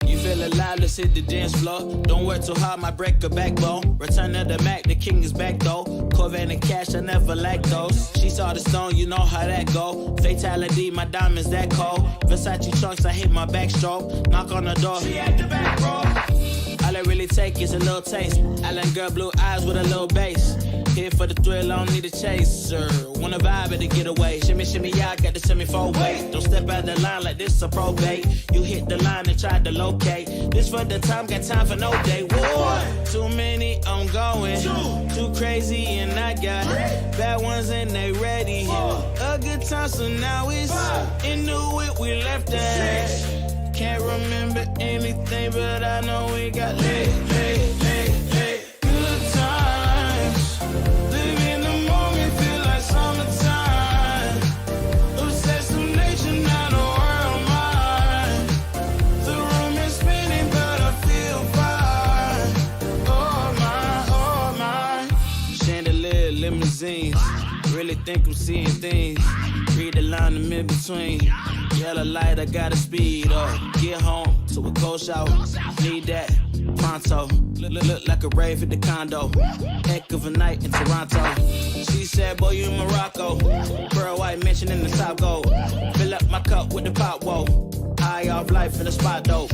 You feel alive, let's hit the dance floor. Don't work too hard, might break a backbone. Return of the Mac, the king is back though. Corvette and cash, I never lack those. She saw the stone, you know how that go. Fatality, my diamonds that cold. Versace trunks, I hit my backstroke. Knock on the door, she at the back, bro. All I really take is a little taste. Island girl, blue eyes with a little bass. Here for the thrill, I don't need a chaser. Wanna vibe at the getaway. Shimmy, shimmy, yeah, I got the semi-fold weight. Don't step out the line like this a probate. You hit the line and try to locate. This for the time, got time for no day. Whoa, too many, I'm going. Too crazy, and I got bad ones and they ready. A good time, so now it's in the whip, we left that. Can't remember anything, but I know we got lit. Good times. Live in the moment, feel like summertime. Obsessed with nature, not a world mind. The room is spinning, but I feel fine. Oh my. Chandelier, limousines. Really think I'm seeing things. Read the line in mid-between. Yellow light, I gotta speed up. Get home to a cold shower. Need that pronto. Look like a rave at the condo. Heck of a night in Toronto. She said, boy, you in Morocco. Pearl white mention in the top gold. Fill up my cup with the pop, whoa. High off life in the spot, though.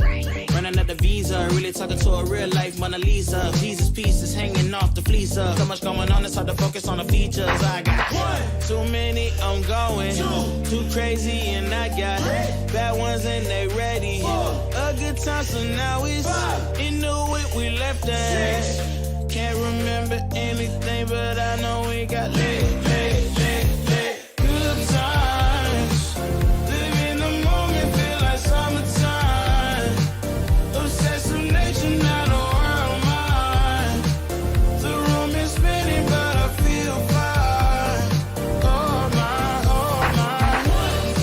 Running out the visa, really talking to a real life Mona Lisa. Jesus pieces hanging off the fleecer. So much going on, it's hard to focus on the features. I got too many, I'm going. Too crazy, and I got bad ones and they ready. A good time, so now it's in the whip, we left that. Can't remember anything, but I know we got lit. Good times. Live in the moment, feel like summertime. Obsessed with nature, not a world mind. The room is spinning, but I feel fine. Oh my, oh my. 1,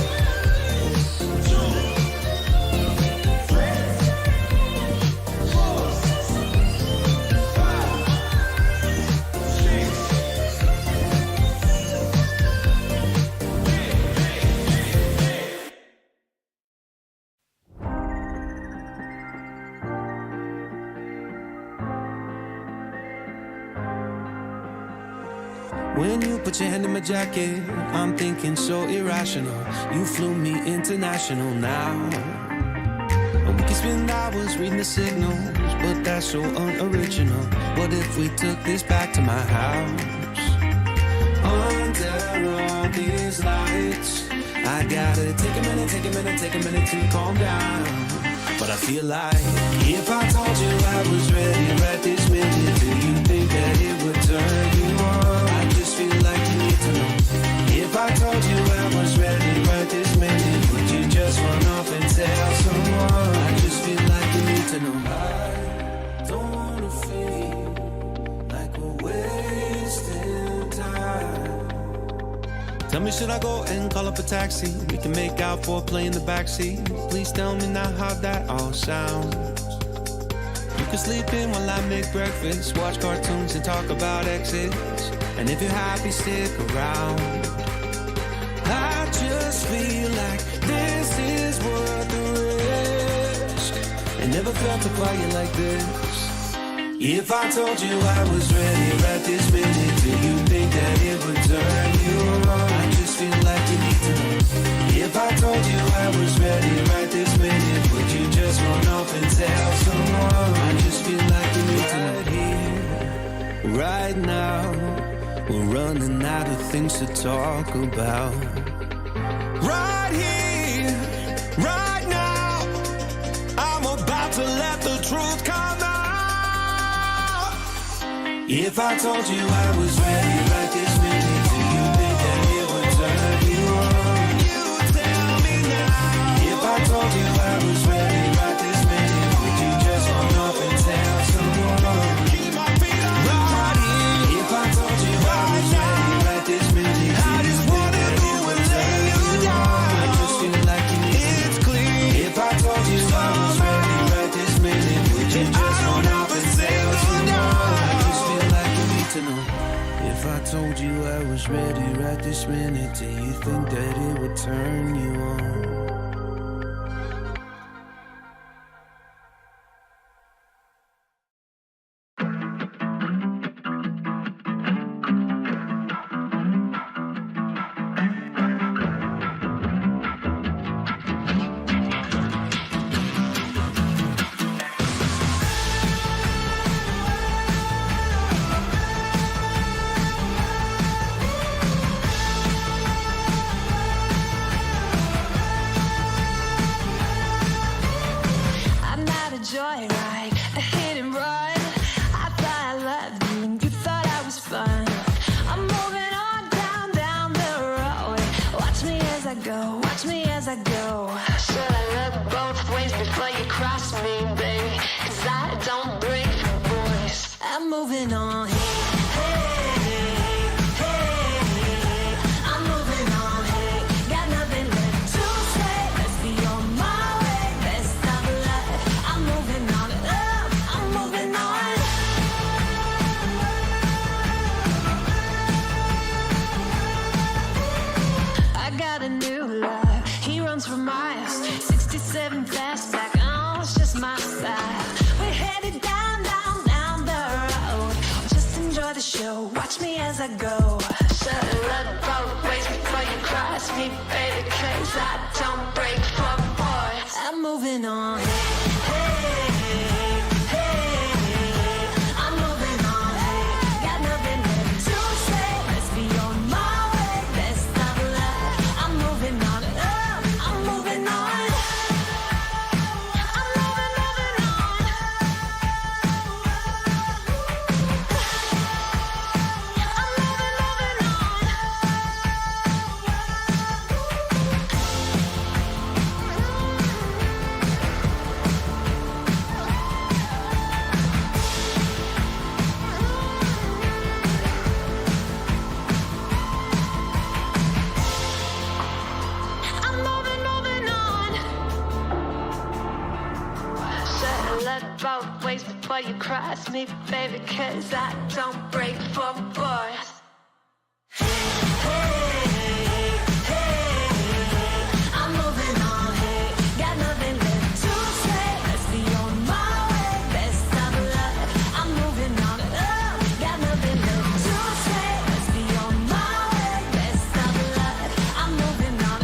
2, 3, 4, 5, 6. When you put your hand in my jacket, I'm thinking so irrational. You flew me international now. And we can spend hours reading the signals, but that's so unoriginal. What if we took this back to my house? Under all these lights, I gotta take a minute to calm down. But I feel like if I told you I was ready right this minute, do you think that it would turn you on? I just feel like you need to know. If I told you I was ready right this minute, would you just run off and tell someone? I just feel like you need to know. I don't wanna feel like we're wasting time. Tell me, should I go and call up a taxi? We can make out for a play in the backseat. Please tell me now how that all sounds. You can sleep in while I make breakfast, watch cartoons and talk about exits. And if you're happy, stick around. I just feel like this is worth the risk. And never felt a quiet like this. If I told you I was ready right this minute, do you think that it would turn you on? I just feel like you need to know. If I told you I was ready right this minute, would you just run off and tell someone? I just feel like you need to know. Right here, right now, we're running out of things to talk about. Right here, right now, I'm about to let the truth come out. If I told you I was ready right this minute, do you think that it would turn you on? You tell me now. If I told you I was ready right this minute, would you just run off and tell someone? Keep my feet on the ground. If I told you I was ready right this minute, I just wanna go and lay you down. I just feel like you need it's clear. If I told you I was ready right this minute, would you just run off and tell someone? I just feel like you need to know. If I told you I was ready right this minute, do you think that it would turn you on? I'm not a joyride, a hit and run. I thought I loved you and you thought I was fun. I'm moving on down the road. Watch me as I go, watch me as I go. Should I look both ways before you cross me, baby? 'Cause I don't break for boys. I'm moving on. I'm moving on, hey. Got nothing left to say. Let's be on my way. Best of luck. I'm moving on. I'm moving on. I got a new love. He runs for miles. 67 fastback. Oh, it's just my style. We're headed down the road. Just enjoy the show. Watch me as I go. Should've looked both ways before you cross me, baby, 'cause I don't break for boys. I'm moving on. I'm moving on. Got nothing left to say. Let's be on my way. Best of luck. I'm moving on. I'm moving on. I'm moving on. I'm moving on. Should've looked both ways before you cross me, baby, 'cause I don't break for boys. I'm moving on, hey. Got nothing left to say. Let's be on my way. Best of luck. I'm moving on. Got nothing left to say. Let's be on my way. Best of luck. I'm moving on.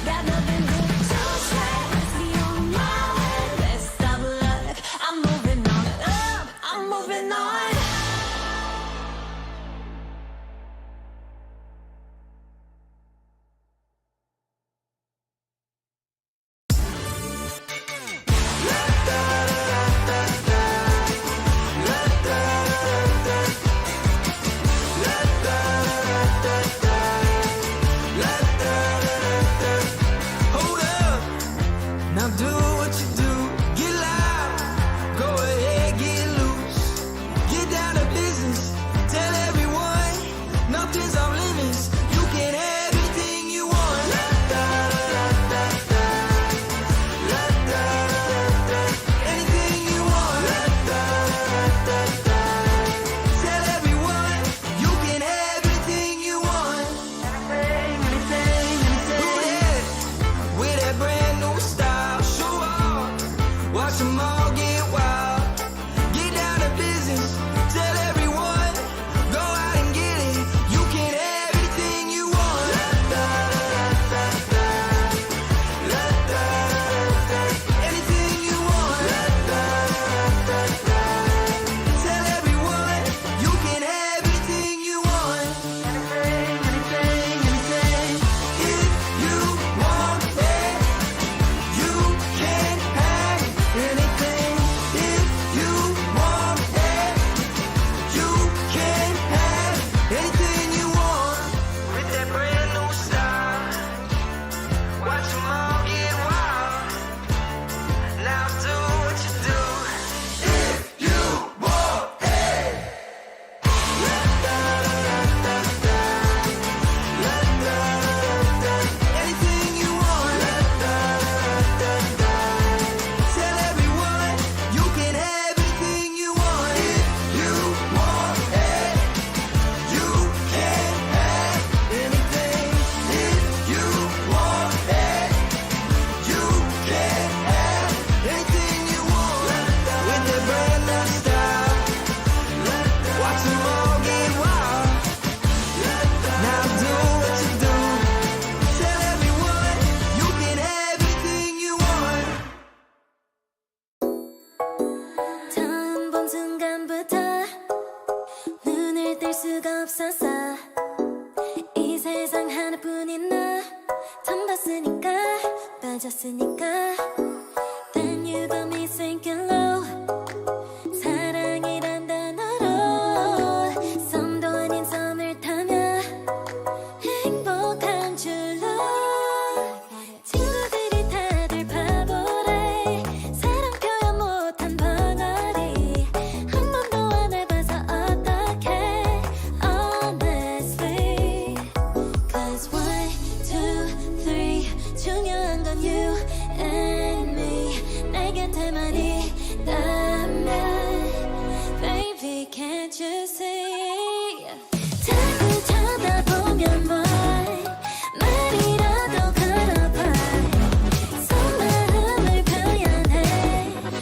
Got nothing left to say. Let's be on my way. Best of luck. I'm moving on. I'm moving on. 빠졌으니까 Then you got me sinking low 사랑이란 단어로 썸도 아닌 썸을 타며 행복한 줄로 친구들이 다들 바보래 사랑 표현 못한 벙어리 한 번도 안 해봐서 어떡해 honestly Cause 1, 2, 3 중요한 건 you and me 내 곁에만 있다면 Baby can't you see 자꾸 쳐다보면 why 말이라도 걸어봐 속마음을 표현해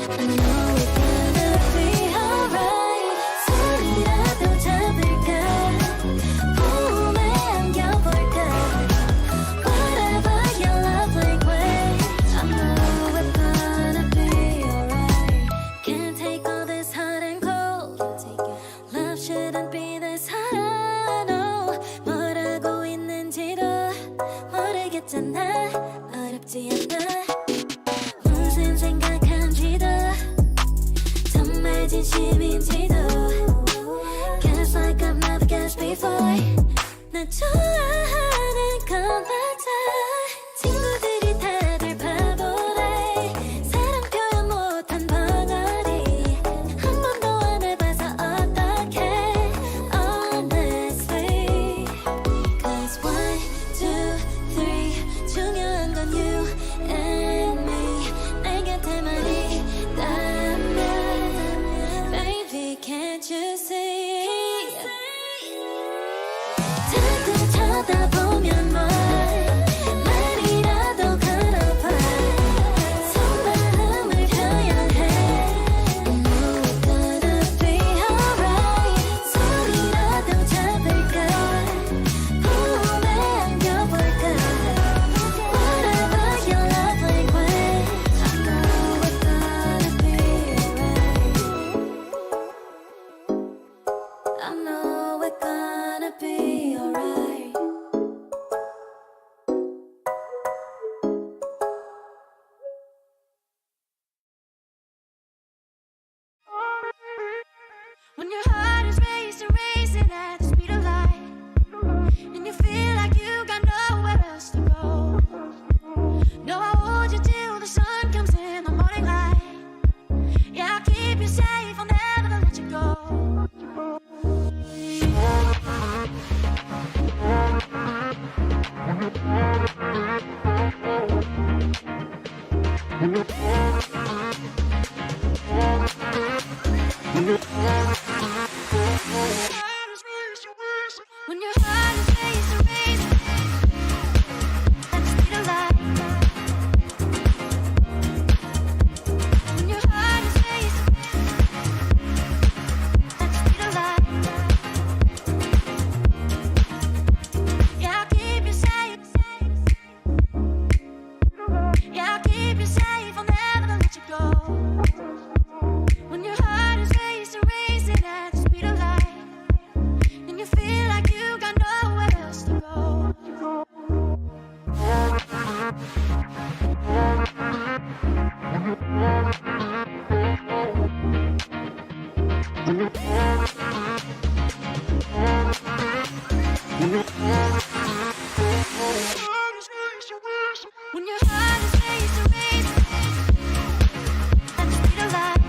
I know it's gonna be alright 소리라도 잡을까 봄에 안겨볼까 Whatever your love language I know it's gonna be alright Can't take all this hot and cold Love shouldn't be this hard no 뭐라고 있는지도 모르겠잖아 어렵지 않아 무슨 생각한지도 정말 진심인지도 Guess like I've never guessed before 나 좋아하는 건 맞아 친구들이 다들 바보래 사랑 표현 못한 벙어리 한 번도 안 해봐서 어떡해 honestly Cause 1, 2, 3 중요한 건 you and me 내 곁에만 있다면 Baby can't you see 자꾸 쳐다보면 why 말이라도 걸어봐 속마음을 표현해 I know it's gonna be alright 소리라도 잡을까 봄에 안겨볼까 Whatever your love language I know it's gonna be alright I know it's gonna be alright When your heart is racing, racing at the speed of light, and you feel like you got nowhere else to go. No, I'll hold you till the sun comes in the morning light. Yeah, I'll keep you safe, I'll never let you go. When your heart is racing, racing at the speed of light. When your heart is racing at the speed of light. Yeah, I'll keep you safe. Yeah, I'll keep you safe, I'll never let you go. When your heart is racing, racing at the speed of light, and you feel like you got nowhere else to go. When your heart is racing, racing at the speed of light.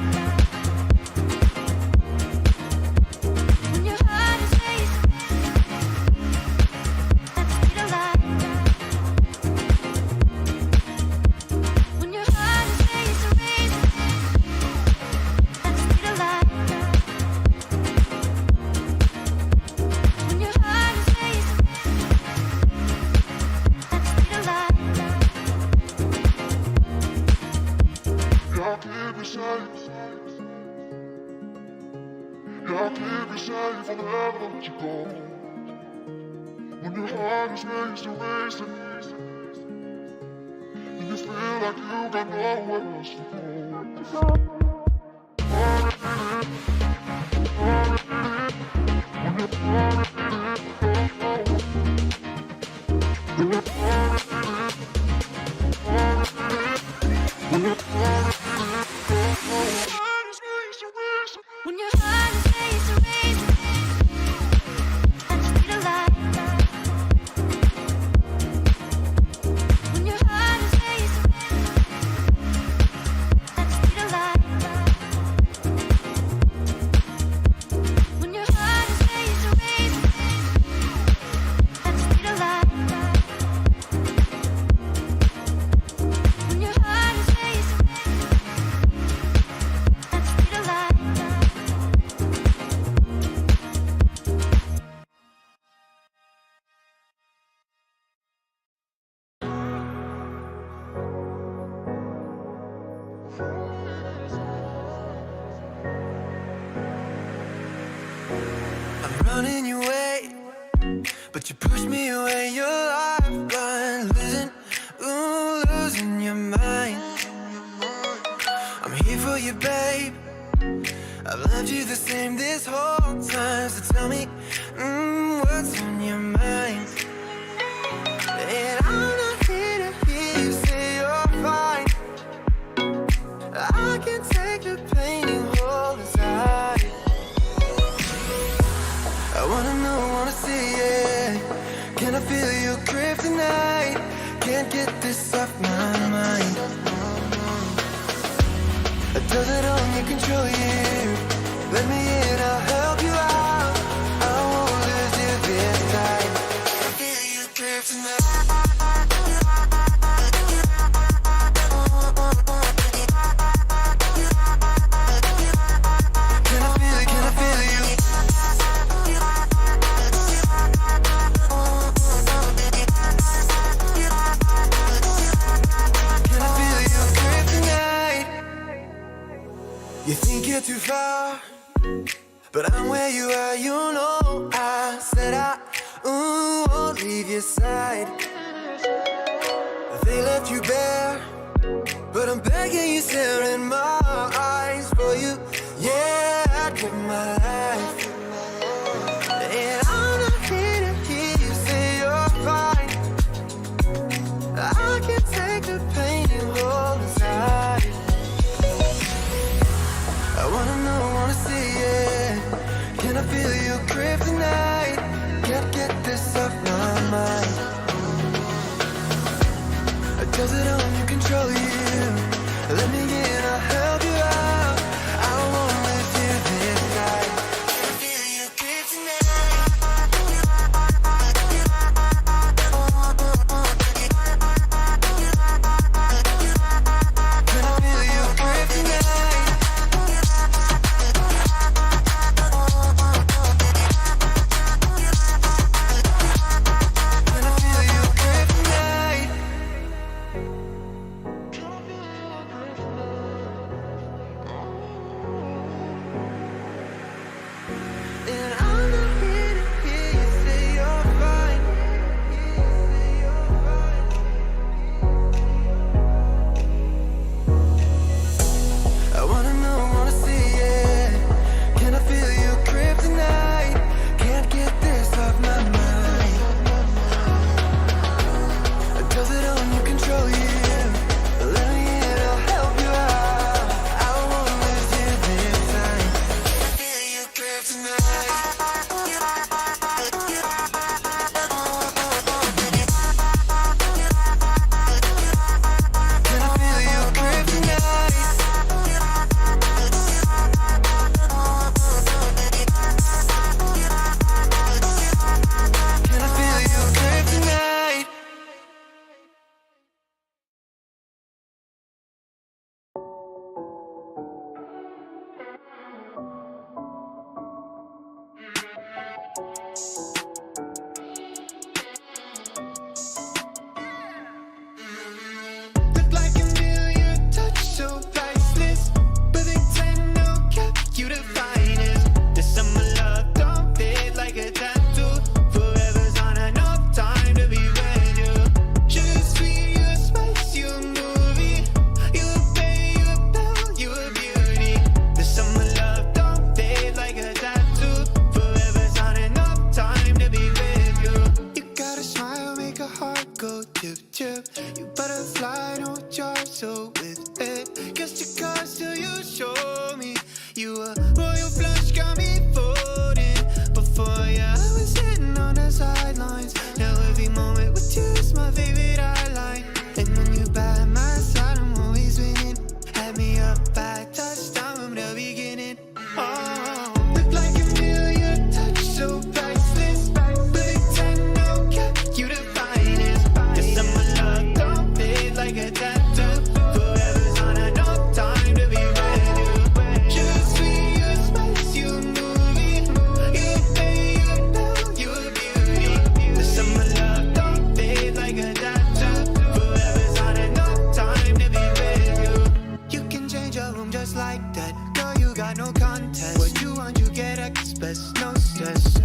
When your heart is racing at the speed of light. When your heart is racing, racing at the speed of light. When your heart is racing at the speed of light. I'll keep you safe. I'll keep you safe, I'll never let you go. When your heart is racing, racing, and you feel like you got nowhere else to go. running your way, but you push me away. You're lifeline, losing your mind. I'm here for you, babe. I've loved you the same this whole time. So tell me, what's on your mind? And I'm not here to hear you say you're fine. I can take the pain you hold inside. I wanna know, wanna see it. Can I feel your grip tonight? Can't get this off my mind. Does it only control you? Let me in, I'll help you out. I won't lose you this time. I feel your grip tonight. Can I feel it? Can I feel you? Can I feel your grip tonight? You think you're too far, but I'm where you are, you know. I said I won't leave your side. They left you bare, but I'm begging you, staring my eyes for you. Yeah, I'd give my life. And I'm not here to hear you say you're fine. I can take the pain you hold inside. I wanna know, wanna see it. Can I feel your grip tonight? Can't get this off my mind. Does it only control you? Let me in, I'll help you out. I won't let you this time. Can I feel your grip tonight? Can I feel your grip tonight? Can I feel your grip tonight? And I'm not here to hear you say you're fine. I wanna know, wanna see it. Can I feel your grip tonight? Can't get this off my mind. Does it only control you? Let me in, I'll help you out. I won't lose you this time. Feel your grip tonight. Can I feel your grip tonight? Can I feel your grip tonight? Look like a million touch, so priceless. But they tend to cap you the finest. The summer love don't fade like a tattoo. Forever's not enough time to be with you. Just sweet, you a spice, you a movie. You a bay, you a belle, you a beauty. The summer love don't fade like a tattoo. Forever's not enough time to be with you. You got a smile, make a heart go tip tip. You butterfly, no jar, so with it. Just because till you show me you a royal flush, got me folding. Before I was sitting on the sidelines. Now every moment with you is my favorite highlight. And when you're by my side, I'm always winning. Had me up by touchdown from the beginning. Oh, look like a million touch, so priceless. But they tend to cap you the finest. The summer love don't fade like a tattoo. Forever's not enough time to be with you. Just sweet, you a spice, you a movie. You a bay, you a belle, you a beauty. The summer love don't fade like a tattoo. Forever's not enough time to be with you. You can change your room just like that. Girl, you got no contest. What you want, you get express, no stress.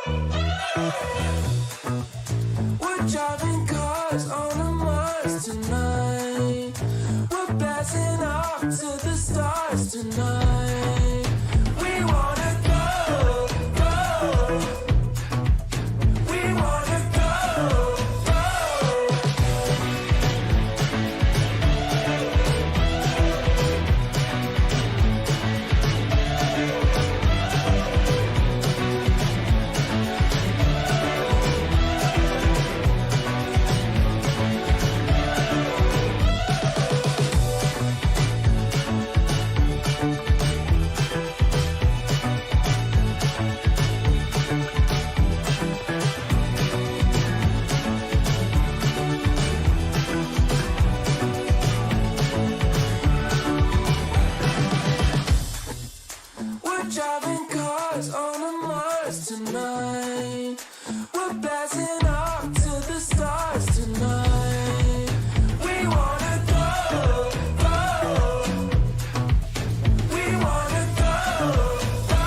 We're driving cars on a Mars tonight. We're blasting off to the stars tonight. We wanna go, go. We wanna go, go. We're driving cars on a Mars tonight. We're blasting off to the stars tonight. We wanna go, go. We wanna go, go.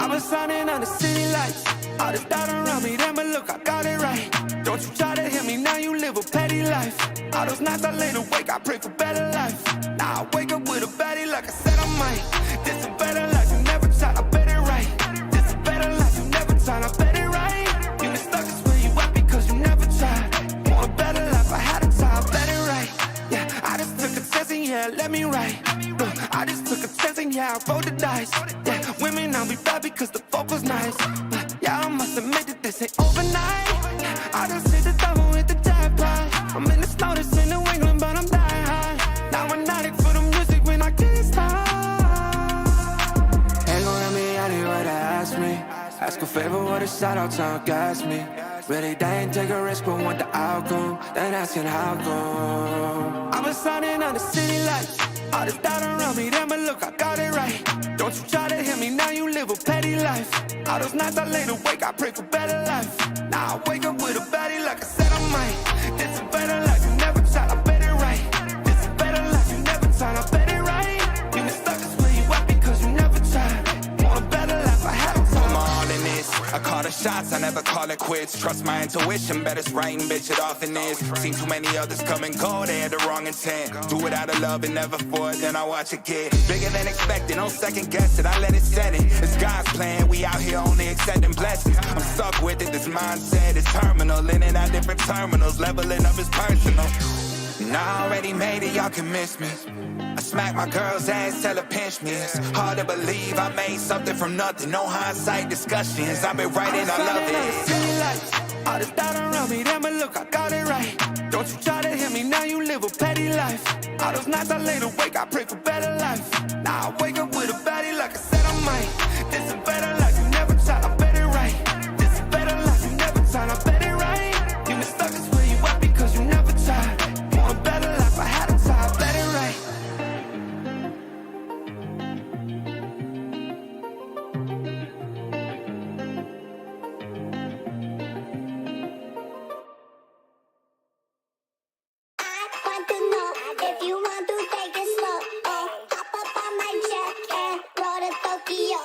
I've been shining on the city lights. All this doubt around me, then but look, I got it right. Don't you try to hit me, now you live a petty life. All those nights I lay awake, I pray for better life. Now I wake up with a baddie like I said I might. This a better life, you never tried, I bet it right. This a better life, you never tried, I bet it right. You been stuck is where you at because you never tried. Want a better life, I had a time, I bet it right. Yeah, I just took a chance and yeah, let me right. Look, I just took a chance and yeah, I rolled the dice. Yeah, women on me bad because the fuck was nice. But yeah, I must admit that this ain't overnight. I just hit the double with the jackpot. I'm in the snow, this in New England, but I'm dying high. Now I'm not for the music when I can't stop. Ain't gon' let me out here what they ask me. Ask a favor, what a shout out to gas me. Really, they ain't take a risk, but want the outcome. Then asking how come. I've been shining on the city lights. All this doubt around me, then but look, I got it right. Don't you try to hit me, now you live a petty life. All those nights I lay awake, I pray for better life. Now I wake up with a baddie like I said I might. This a better life, you never tried, I bet it right. This a better life, you never tried, I bet it right. You been stuck is where you at because you never tried. Want a better life, I had a time. I'm all in this. I call the shots, I never call it quits. Trust my intuition, bet it's right and bitch, it often is. Seen too many others come and go, they had the wrong intent. Do it out of love and never for it, then I watch it get bigger than expected. No second guess it, I let it set it. It's God's plan, we out here only accepting blessings. I'm stuck with it, this mindset is terminal. In and out different terminals, leveling up is personal. And I already made it, y'all can miss me. I smack my girl's ass, tell her pinch me. It's hard to believe I made something from nothing. No hindsight discussions, I've been writing, I love it. All this doubt around me, then but look, I got it right. Don't you try to hit me, now you live a petty life. All those nights I lay awake, I pray for better life. Now I wake up with a baddie like I said I might. This a better life, you never tried, I bet it right. This a better life, you never tried, I bet it right. You been stuck is where you at because you never tried. Want a better life, I had a time, I bet it right. Want to know if you want to take it slow. Oh, hop up on my jet and roll to Tokyo.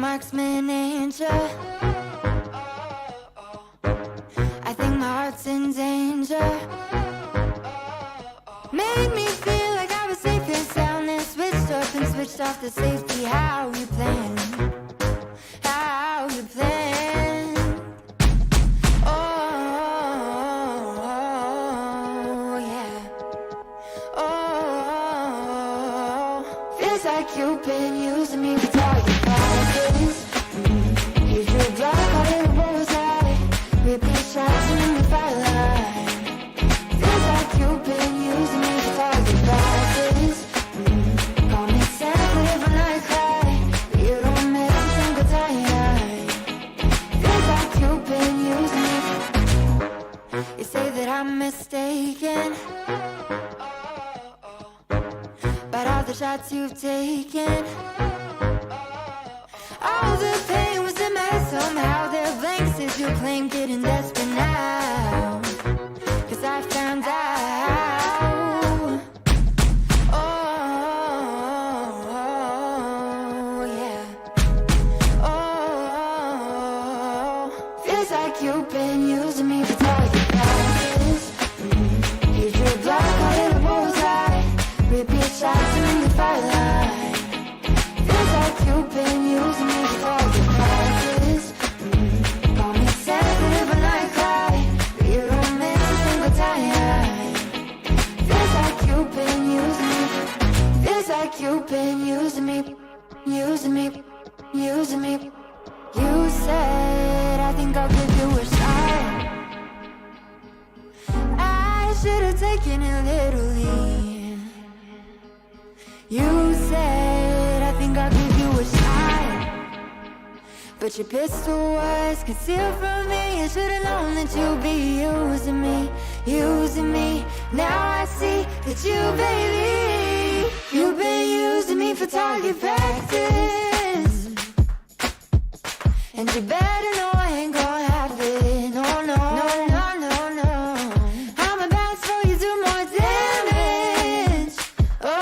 marksman angel. I think my heart's in danger. Made me feel like I was safe and sound, then switched up and switched off the safety. How you plan? How you plan? Oh, yeah. Oh, feels like you've been using me for target practice. You feel black out in a bullseye, repeat shots in the firelight. Feels like you've been using me for target practice. Call me sensitive when I cry, but you don't miss a single time. Feels like you've been using me. You say that I'm mistaken, but all the shots you've taken, all the pain was in my head somehow. They're blanks as you claim, getting desperate now, 'cause I found out. Oh, yeah. Oh, feels like you've been using me for target practice. You feel black out in a bullseye, repeat shots in the firelight. Feels like you've been using me for target practice. Call me sensitive when I cry, but you don't miss a single time. Feels like you've been using me. Feels like you've been using me, using me, using me. You said, I think I'll give you a shot. I should have taken it literally. You said, I think I'll give you a shot, but your pistol was concealed from me. I should have known that you'd be using me, using me. Now I see that you, baby, you've been using me for target practice. And you better know I ain't gonna have it. No, no, no, no, no, no. I'm about to you do more damage. Oh,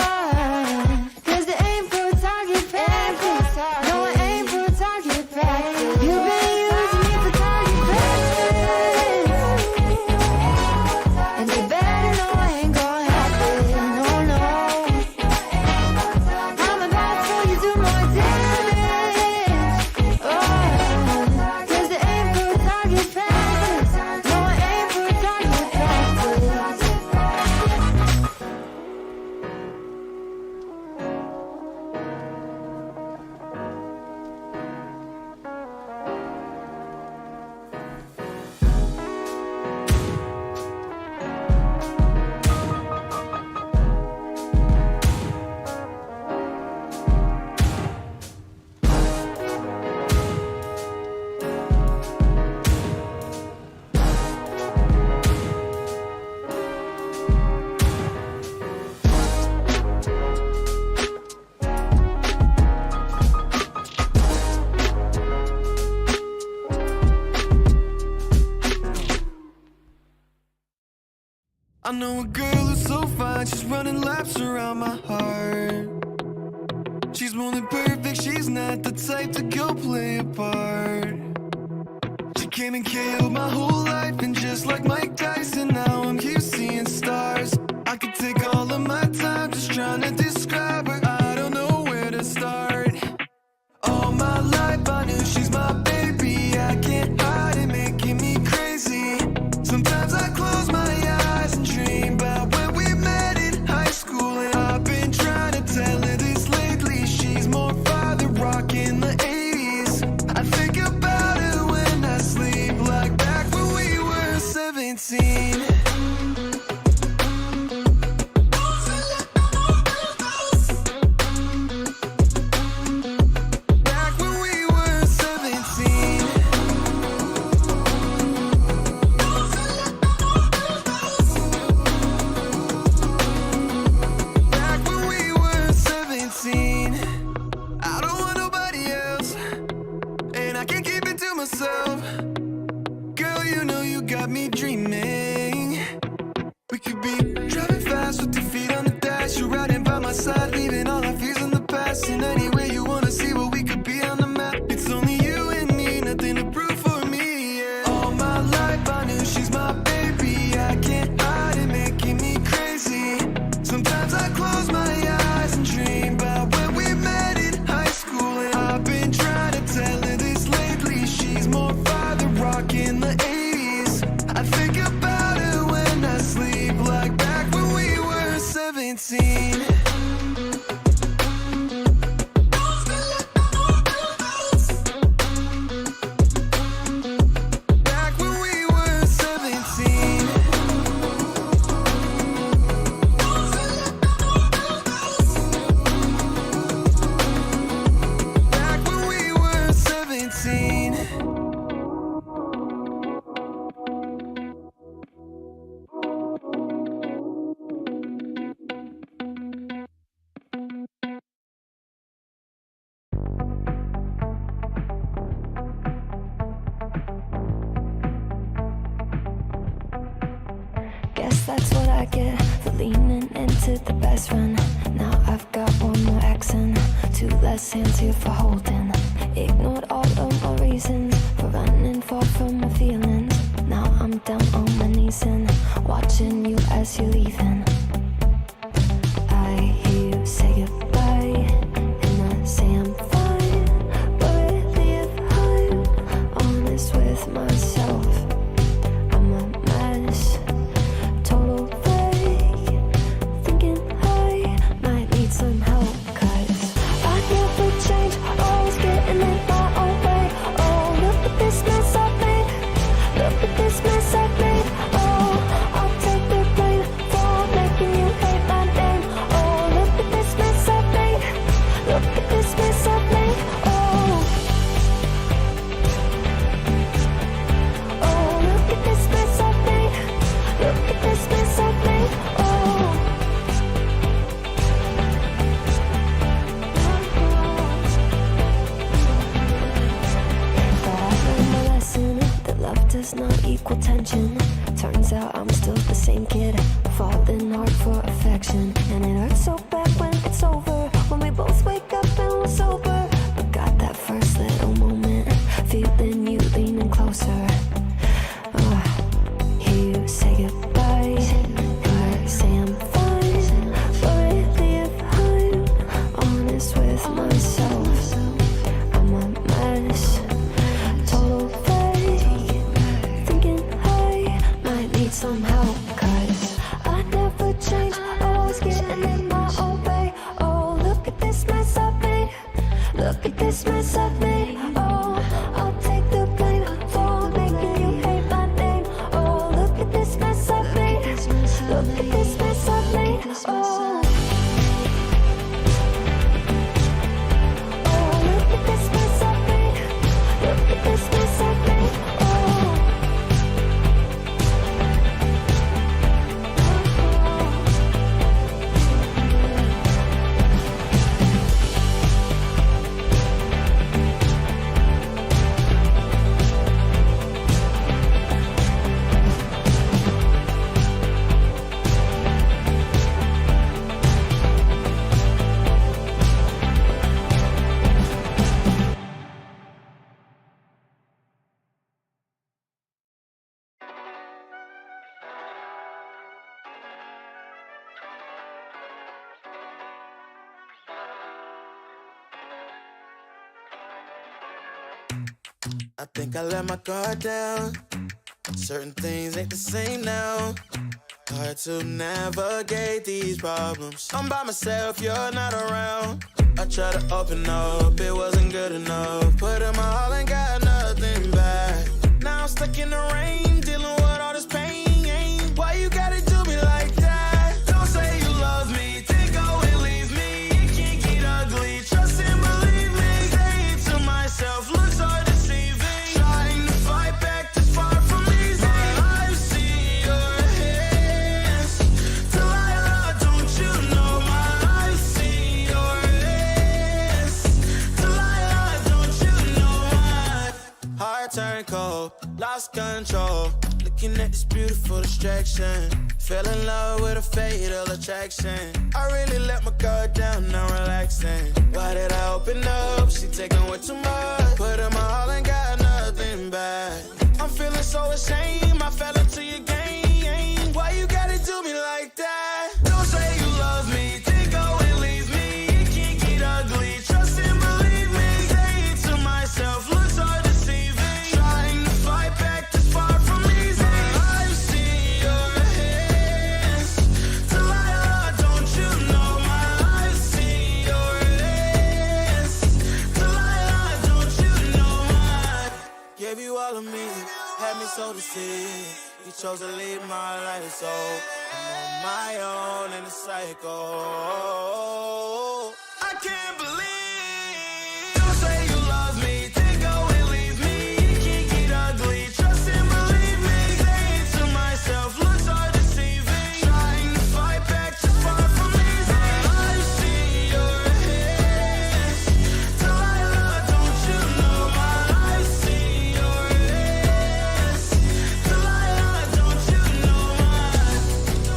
'cause it ain't for target practice. No, it ain't for target practice. You've been using me for target practice. And you better know I ain't gonna have it. No, no. I'm about to you do more damage. Oh, 'cause it ain't for target practice. No, it ain't for target practice. I know a girl who's so fine, she's running laps around my heart. She's more than perfect, she's not the type to go play a part. She came and KO'd my whole life, and just like Mike Tyson, now I'm here seeing stars. I could take all of my time just trying to describe her, I don't know where to start. All my life I knew she's my baby, I can't hide it, making me crazy. Sometimes I close my eyes and dream about when we met in high school, and I've been trying to tell her this lately. She's more father rock in the 80s. I think about her when I sleep, like back when we were 17. Back when we were 17. Back when we were 17. I don't want nobody else, and I can't keep it to myself. Girl, you know you got me dreaming. We could be driving fast with your feet on the dash. You're riding by my side, leaving all our fears in the past. And anywhere you wanna see what we could be on the map. You that's what I get for leaning into the best friend. Now I've got one more accent, two less hands here for holding. Ignored all of my reasons for running far from my feelings. Now I'm down on my knees and watching you as you're leaving. I hear you say goodbye, and I say I'm fine, but really if I'm honest with myself, I'm a mess, total fake, thinking I might need some help, 'cause I never change, always getting in my own way. Oh, look at this mess I've made, look at this mess I've made. Oh, I'll take the blame for making you hate my name. Oh, look at this mess I've made, look at this mess I've made. Oh, oh, look at this mess I've made, look at this mess I've made. Oh, but I learned my lesson that love does not equal tension. Turns out I'm still the same kid, falling hard for affection. And it hurts so bad when it's over, when we both wake up and we're sober. But got that first little moment, feeling you leaning closer. Hear you say goodbye, and I say I'm fine, but really if I'm honest with myself, I'm a mess, total fake, thinking I might need some help, 'cause I never change, always getting in my own way. Oh, look at this mess I've made, look at this mess I've made. Oh, I'll take the blame for making you hate my name. Oh, look at this mess I've made, look at this mess I've made. Oh, oh, look at this mess I've made, look at this mess I've made. Oh, I think I let my guard down. Certain things ain't the same now. Hard to navigate these problems. I'm by myself, you're not around. I tried to open up, it wasn't good enough. Put in my all and got nothing back. Now I'm stuck in the rain, dealing with all this pain. Why you gotta do me like that? Don't say you love me, then go and leave me. It can't get ugly, trust and believe me. Say it to myself, looks so deceiving. Trying to fight back, too far from easy. I see your hands, Delilah, don't you know I see your hands, Delilah, don't you know I. Heart turned cold, lost control. Looking at this beautiful distraction. Fell in love with a fatal attraction. I really let my guard down, now relaxing. Why did I open up? She taking way too much. Put in my all and got nothing back. I'm feeling so ashamed, I fell into your game. Why you gotta do me like that? Don't say you love me, then go and leave me. It can't get ugly, trust and believe me. Say it to myself, looks so deceiving. Trying to fight back, too far from easy. I see your hands, Delilah, don't you know I see your hands, Delilah, don't you know I gave you all of me, had me so deceived. You chose to leave my life, so I'm on my own in the cycle. I can't believe. Don't say you love me, then go and leave me. It can't get ugly, trust and believe me. Say it to myself, looks so deceiving. Trying to fight back, too far from easy. I see your hands, Delilah, don't you know I see your hands, Delilah, don't you know I.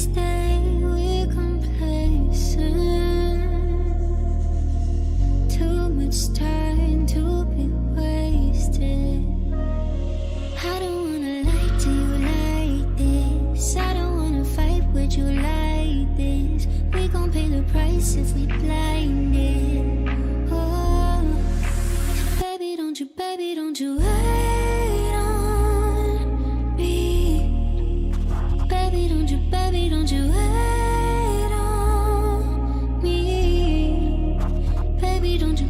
stay, we're complacent. Too much time to be wasted. I don't wanna lie to you like this. I don't wanna fight with you like this. We gon' pay the price if we blinded. Oh, baby, don't you wait on me. Baby, don't you wait on me. Baby, don't you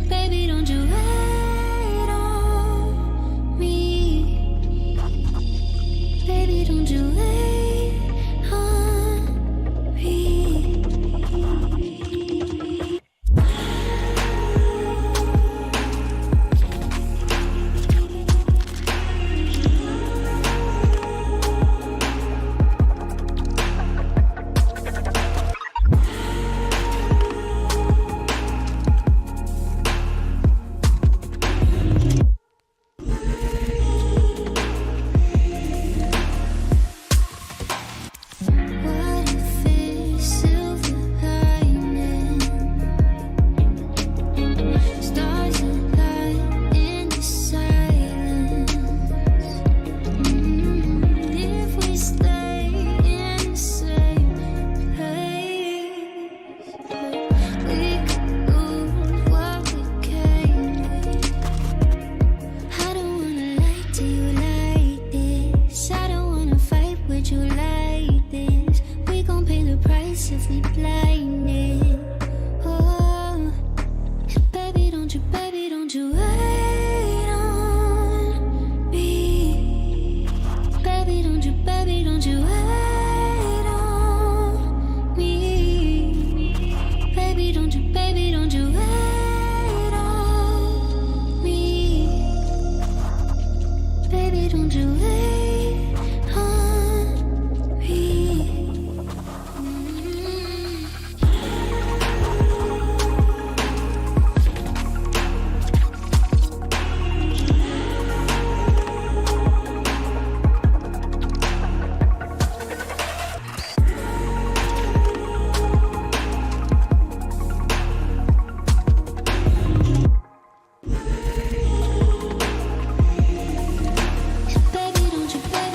wait on me. Baby, don't you wait on me. What if it's silver lining? Stars align in the silence. If we stay in the same place, we could lose what we came with. I don't wanna lie to you like this. I don't wanna fight with you like this. We gon' pay the price if we blinded. Oh, baby, don't you wait on me. Baby, don't you wait on me. Baby, don't you wait on me. Baby, don't you wait on me. Baby, don't you wait on me. Baby,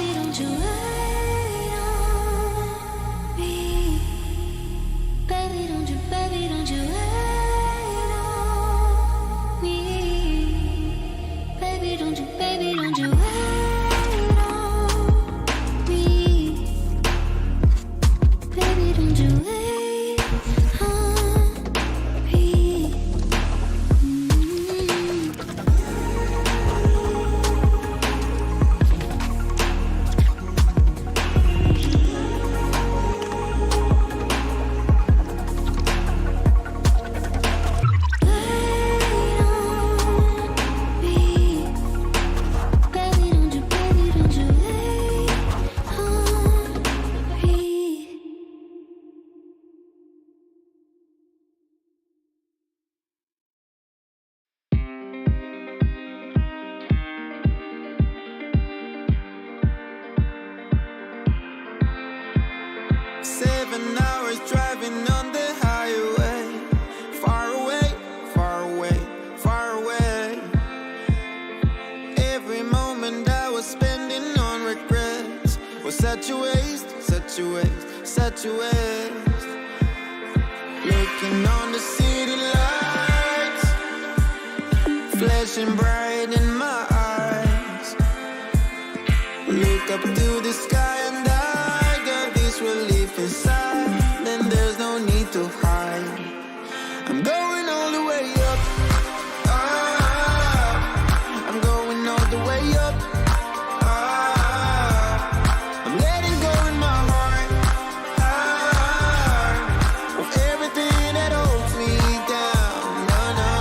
don't you wait on me. Baby, don't you wait on me. Baby, don't you wait on me. Baby, don't you wait on me. 7 hours driving on the highway. Far away, far away, far away. Every moment I was spending on regrets was such a waste, such a waste, such a waste. Looking on the city lights, flashing bright in my eyes. Look up to the sky and I got this relief inside. Then there's no need to hide. I'm going all the way up. Ah, I'm going all the way up. Ah, I'm letting go in my heart. Ah, of everything that holds me down. No, no.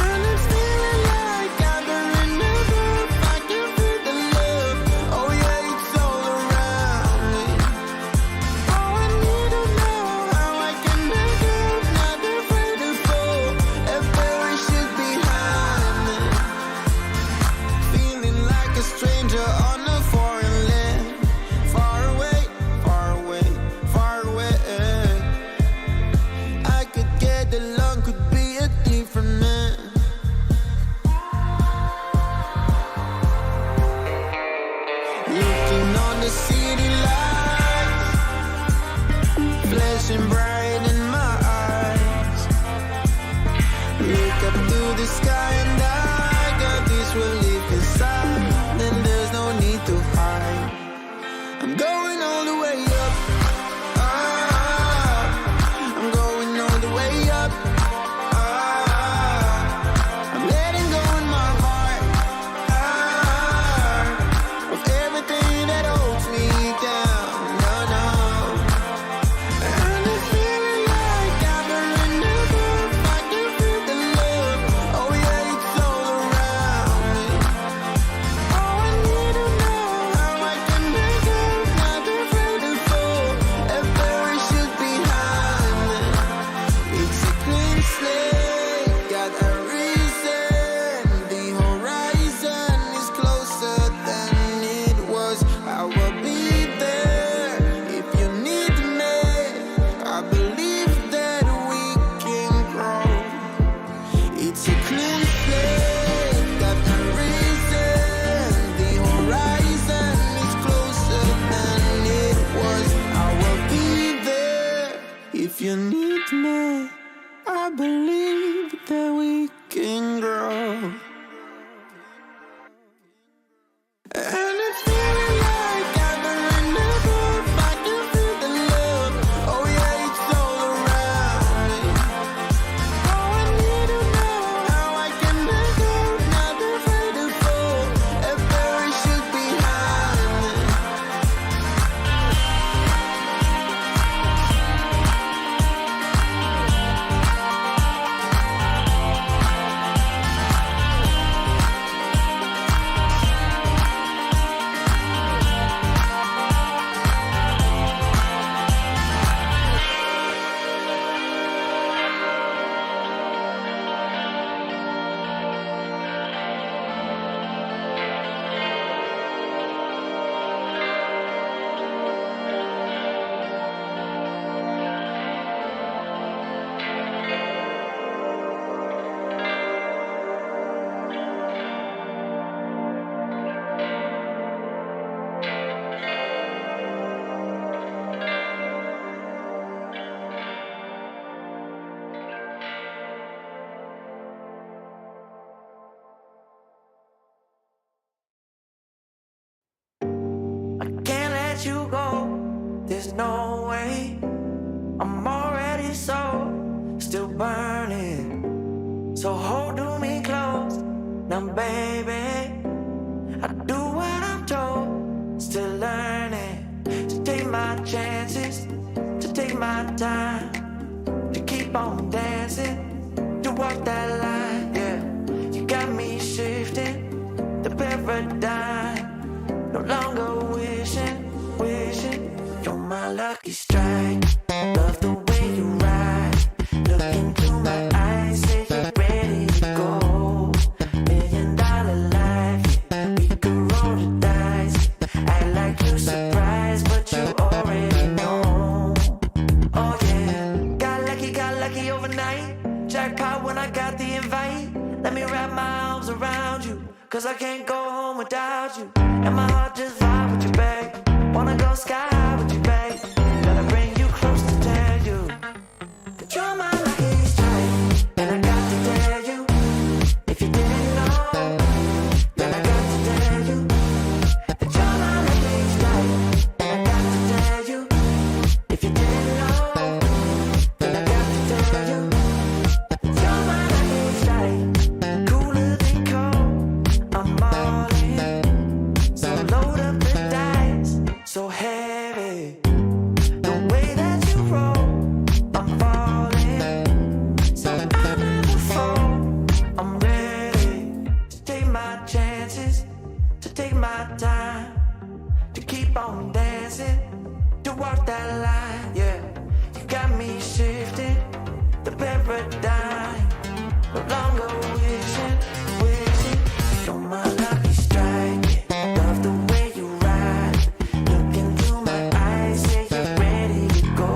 And I'm feeling like I'm in love. I can feel the love. sky and I got this relief inside. Then there's no need to hide. I'm going all the way up. I'm going all the way up. I'm letting go in my heart of everything that holds me down. No, no. And I'm feeling like I've been renewed. I can feel the love. Oh yeah, it's all around me. Oh, I need to know how I can make it. Not afraid to fall. A parachute behind me. It's a clean slate. Got a reason. The horizon is closer than it was. I will be there if you need me. I believe that we can grow. It's a clean slate. Got a reason. The horizon is closer than it was. I will be there if you need me. I believe that we can grow. And it's feeling like I've been renewed. I can feel the love. Oh yeah, it's all around me. Oh, I need to know how I can make it. Not afraid to fall. A parachute behind me. I can't let you go. There's no way. I'm already still burning. So hold to me close. Now, baby, I do what I'm told. Still learning to take my chances, to take my time, to keep on dancing, to walk that line. Yeah, you got me shifting the paradigm. No longer wishing, you're my lucky strike. Love the way you ride. Look into my eyes, say you're ready to go. $1,000,000 life, yeah, we could roll the dice. Act like you're surprised, but you already know. Oh yeah, got lucky overnight. Jackpot when I got the invite. Let me wrap my arms around you, 'cause I can't go home without you. And my heart just vibe with you, babe. Wanna go sky high with you, babe. Gotta bring you close to tell you that you're my lucky strike. And I got to tell you, if you didn't know, then I got to tell you that you're my lucky strike. And I got to tell you, if you didn't know, then I got to tell you that you're my lucky strike. Cooler than cold, I'm all in. So load up the dice, so heavy. The way that you roll, I'm falling. So I never fall. I'm ready to take my chances, to take my time, to keep on dancing, to walk that line. Yeah, you got me shifting the paradigm. No longer wishing, you're my lucky strike. Yeah, love the way you ride. Look into my eyes, say you're ready to go.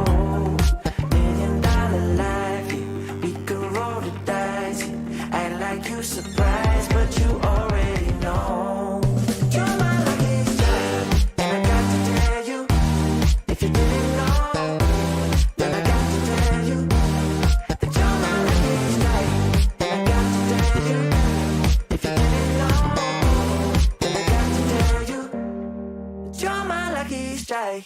$1,000,000 life, yeah, we could roll the dice. Act like you surprised, but you already know. You're my lucky strike, and I got to tell you, if you didn't know. stray.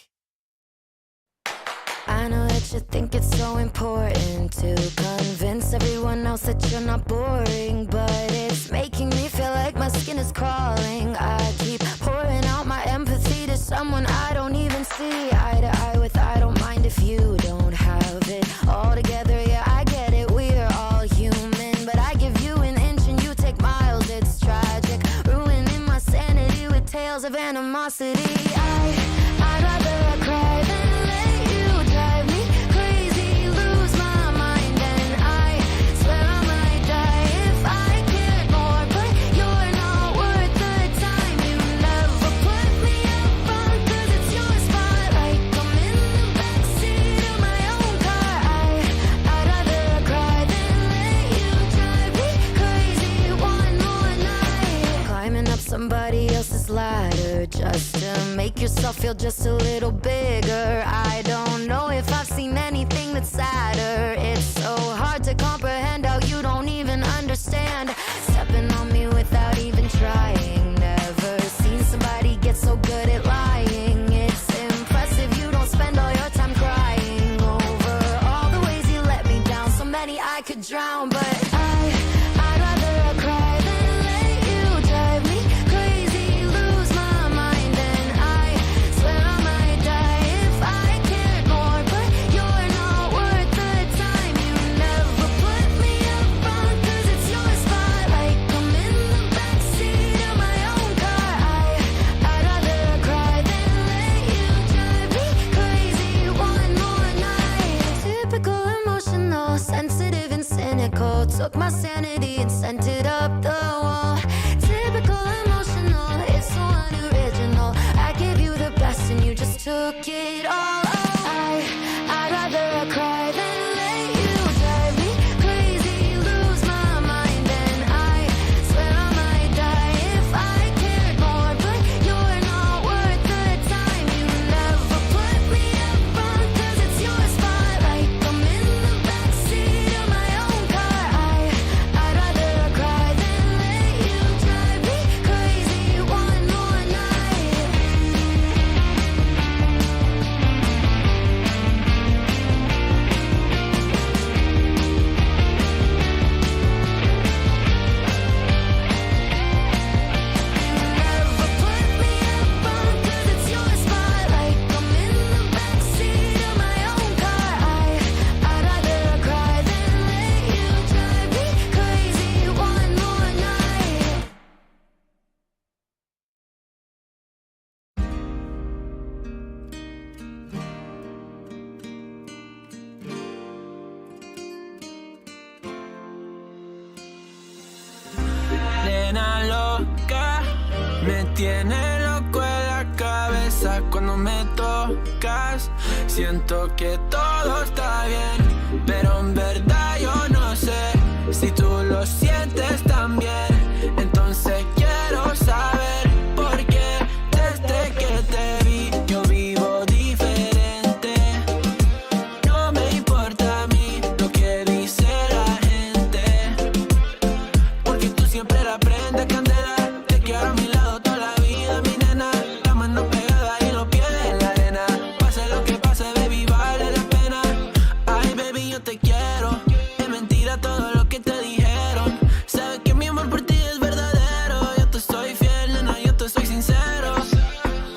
I know that you think it's so important to convince everyone else that you're not boring, but it's making me feel like my skin is crawling. I keep pouring out my empathy to someone I don't even see eye to eye with. I don't mind if you don't have it all together. Yeah, I get it, we're all human, but I give you an inch and you take miles. It's tragic, ruining my sanity with tales of animosity. I'd rather cry than let you drive me crazy, lose my mind, and I swear I might die if I cared more, but you're not worth the time. You never put me up front 'cause it's your spotlight. I'm in the backseat of my own car. I'd rather cry than let you drive me crazy one more night. Climbing up somebody else's ladder just to make yourself feel just a little bigger. I don't know if I've seen anything that's sadder. It's so hard to comprehend how you don't even understand. Stepping on me without even trying. Never seen somebody get so good at lying. It's impressive you don't spend all your time crying over all the ways you let me down. So many I could drown, but I'd rather cry than let you drive me crazy, lose my mind, and I swear I might die if I cared more, but you're not worth the time. You never put me up front 'cause it's your spotlight. I'm in the backseat of my own car. I'd rather cry than let you drive me crazy one more night. Typical emotional, sensitive and cynical. Took my sanity and sent it up the wall. Typical emotional, it's so unoriginal. I gave you the best and you just took it all. I'd rather cry than let you drive me crazy, lose my mind, and I swear I might die if I cared more, but you're not worth the time. You never put me up front 'cause it's your spotlight. I'm in the backseat of my own car. I'd rather cry than let you drive me crazy one more night. Never put me up front 'cause it's your spotlight. I'm in the backseat of my own car. I'd rather cry than let you drive me crazy one more night. Nena loca, me tiene loco en la cabeza cuando me tocas. Siento que todo está bien, pero en verdad yo no sé si tú lo sientes también. Entonces quiero saber por qué desde que te vi yo vivo diferente. No me importa a mí lo que dice la gente, porque tú siempre la prendes candela. Te quiero a mi lado toda la vida, mi nena. La mano pegada y los pies en la arena. Pase lo que pase, baby, vale la pena. Ay, baby, yo te quiero. Es mentira todo lo que te dijeron. Sabes que mi amor por ti es verdadero. Yo te soy fiel, nena, yo te soy sincero.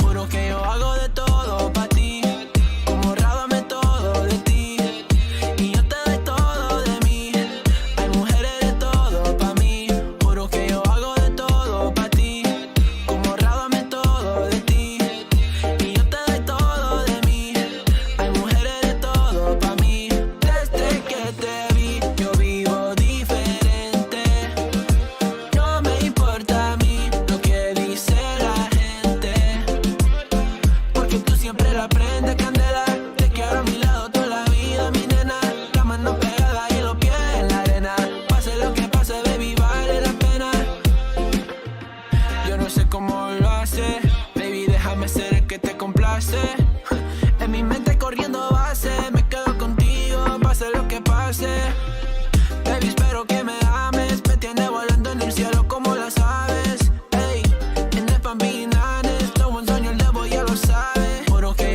Juro que yo hago de todo pa' ti. Como rábame todo de ti. Y yo te doy todo de mí. Hay mujeres de todo pa' mí. Juro que yo hago de todo pa' ti. Como rábame todo de ti. Y yo te doy todo de mí. Hay mujeres de todo pa' mí. Desde que te vi yo vivo diferente. No me importa a mí lo que dice la gente, porque tú siempre la prendes candela. Te quiero a mi lado toda la vida, mi nena. La mano pegada y los pies en la arena. Pase lo que pase, baby, vale la pena. Yo no sé cómo lo hace, baby, déjame ser el que te complace. En mi mente corriendo base, me quedo contigo, pase lo que pase. Baby, espero que me ames, me tiene volando en el cielo como las aves. Ey, en el Pambinanes, todo un sueño el debo ya lo sabe. Juro que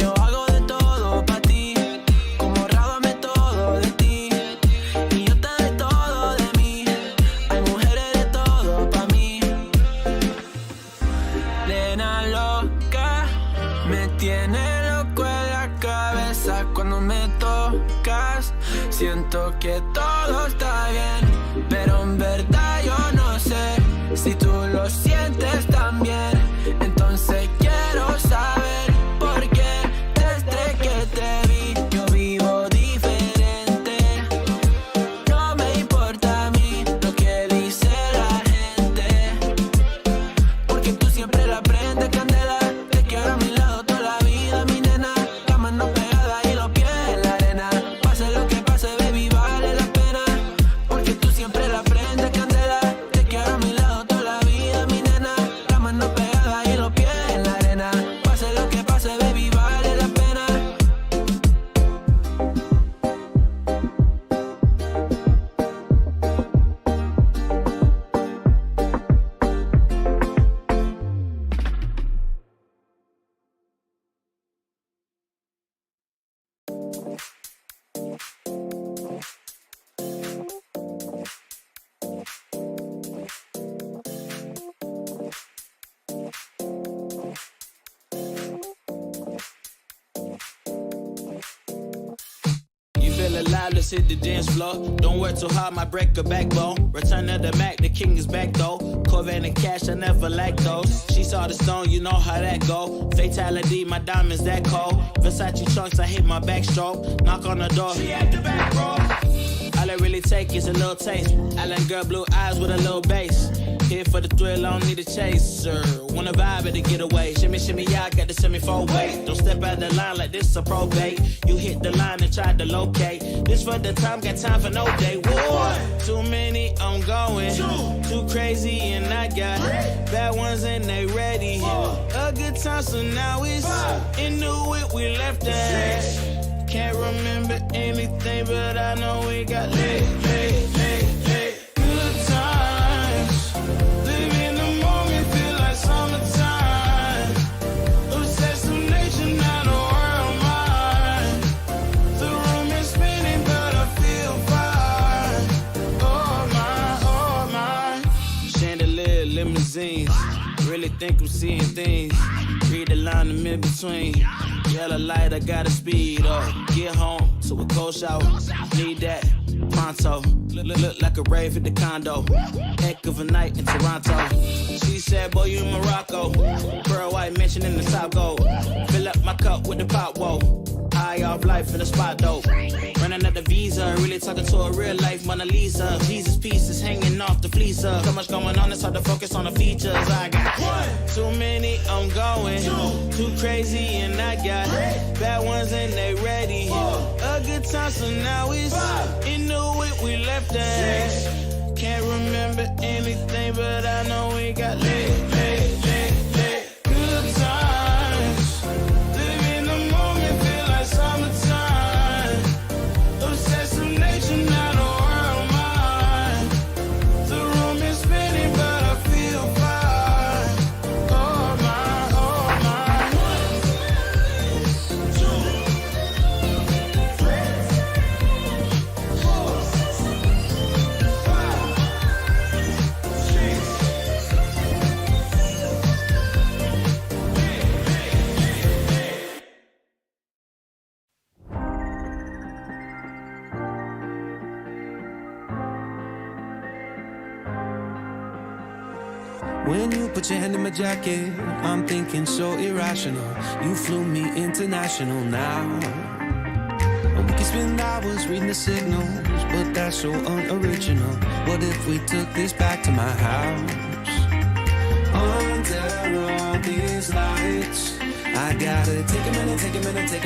Siento que todo está bien, pero en verdad yo no sé si tú lo sientes también. Entonces quiero saber por qué desde que te vi yo vivo diferente. No me importa a mí lo que dice la gente, porque tú siempre la prendes candela. Te quiero a mi lado toda la vida, mi nena. La mano pegada y los pies en la arena. Pase lo que pase, baby, vale la pena, porque tú siempre la prendes candela. Te quiero a mi lado toda la vida, mi nena. La mano pegada y los pies en la arena. Pase lo que pase, baby, vale la pena. You feel alive, let's hit the dance floor. Don't work too hard, might break a backbone. Return of the Mac, the king is back though. Corvette and cash, I never lack those. She saw the stone, you know how that go. Fatality, my diamonds that cold. Versace trunks, I hit my backstroke. Knock on the door, she at the back, bro. All I really take is a little taste. Island girl, blue eyes with a little bass. Here for the thrill, I don't need a chaser. Wanna vibe at a getaway. Shimmy, shimmy, yeah, I got the semi-fold weight. Don't step out the line like this a probate. You hit the line and try to locate. This for the time, got time for no day. Whoa, too many, I'm going. Too crazy and I got bad ones and they ready. A good time, so now it's into it, we left that. Can't remember anything, but I know we got lit. Good times, live in the moment, feel like summertime. Obsessed with nature, not a world mind. The room is spinning, but I feel fine. Oh my. Chandelier, limousines. Really think I'm seeing things. Read the line in mid-between. Yellow light, I gotta speed up. Get home to a cold shower. Need that pronto. Look like a rave at the condo. Heck of a night in Toronto. She said, boy, you in Morocco. Pearl white mention in the top gold. Fill up my cup with the pop, whoa. High off life in the spot, though. Running out the visa, really talking to a real life Mona Lisa. Jesus pieces hanging off the fleecer. So much going on, it's hard to focus on the features. I got too many, I'm going. Too crazy, and I got bad ones and they ready. A good time, so now it's into it, we left that. Can't remember anything, but I know we got lit. Good times, live in the moment, feel like summertime. Obsessed with nature, not a world mind. The room is spinning, but I feel fine. Oh my. When you put your hand in my jacket, I'm thinking so irrational. You flew me international now. And we can spend hours reading the signals, but that's so unoriginal. What if we took this back to my house? Under all these lights, I gotta take a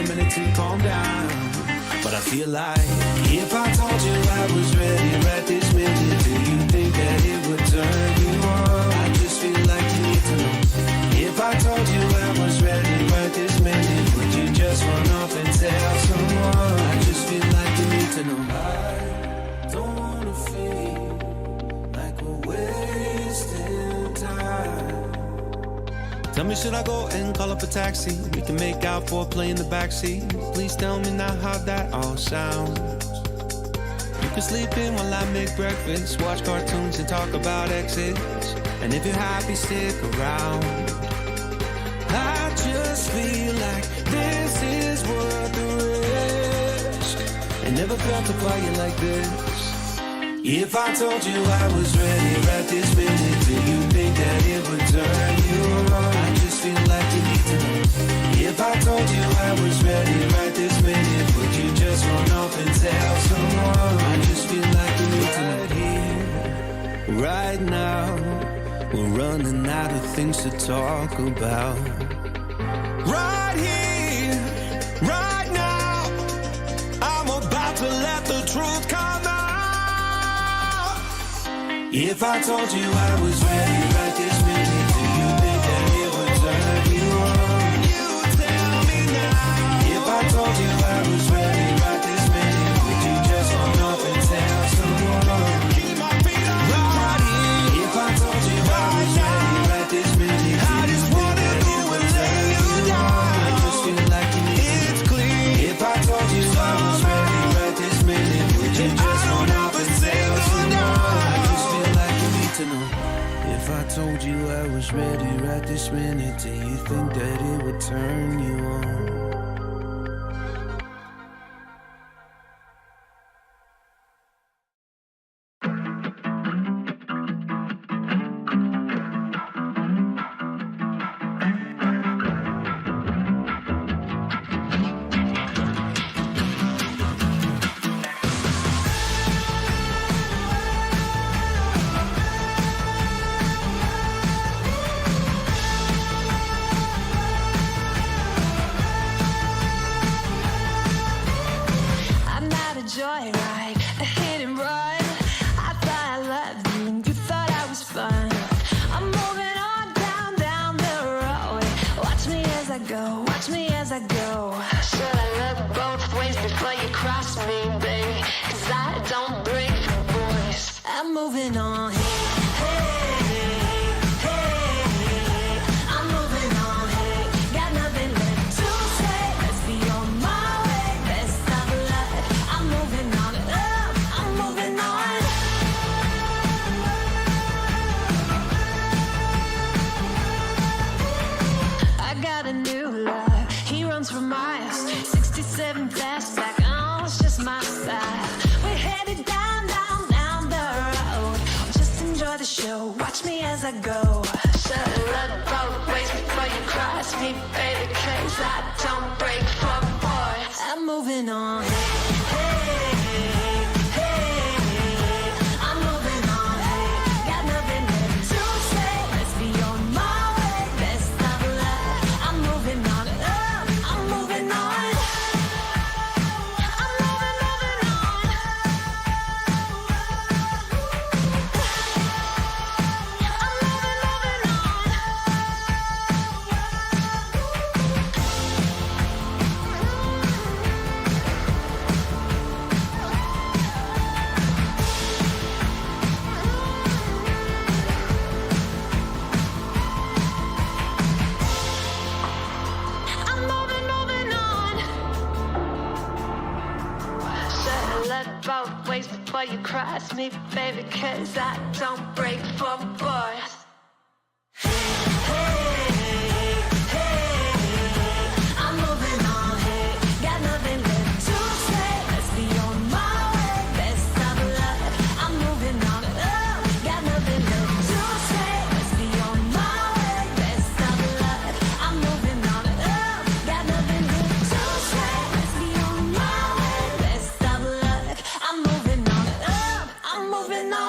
minute to calm down. But I feel like if I told you I was ready right this minute, do you think that it would turn you on? I just feel like you need to know. If I told you I was ready right this minute, would you just run off and tell someone? I just feel like you need to know. I don't wanna feel like we're wasting time. Tell me, should I go and call up a taxi? We can make out for a play in the backseat. Please tell me now how that all sounds. You can sleep in while I make breakfast, watch cartoons and talk about exits. And if you're happy, stick around. I just feel like this is worth the risk. I never felt a quiet like this. If I told you I was ready right this minute, do you think that it would turn you on? I just feel like you need to know. If I told you I was ready right this minute, would you just run off and tell someone? I just feel like you need to know. Right here, right now, we're running out of things to talk about. Right here, right now, I'm about to let the truth come out. If I told you I was ready right this minute, do you think that it would turn you on? You tell me now. If I told you I was ready right this minute, would you just run off and tell someone? Keep my feet on the ground. If I told you I was ready right this minute, I just wanna go and lay you down. I just feel like you need it's clear. If I told you I was ready right this minute, would you just run off and tell someone? To know. If I told you I was ready right this minute, do you think that it would turn you on? Joyride, a hit and run. I thought I loved you and you thought I was fun. I'm moving on down the road. Watch me as I go, watch me as I go. Should I look both ways before you cross me, baby? 'Cause I don't break for boys. I'm moving on. For miles, 67 fastback, oh, it's just my style. We're headed down the road. Just enjoy the show, watch me as I go. Should've looked both ways before you cross me, baby, 'cause I don't break for boys. I'm moving on. Both ways before you cross me, baby, 'cause I don't break for boys. I'm moving on, got nothing left to say. Let's be on my way, best of luck. I'm moving on, got nothing left to say. Let's be on my way, best of luck. I'm moving on, got nothing left to say. Let's be on my way, best of luck. I'm moving on, I'm moving on.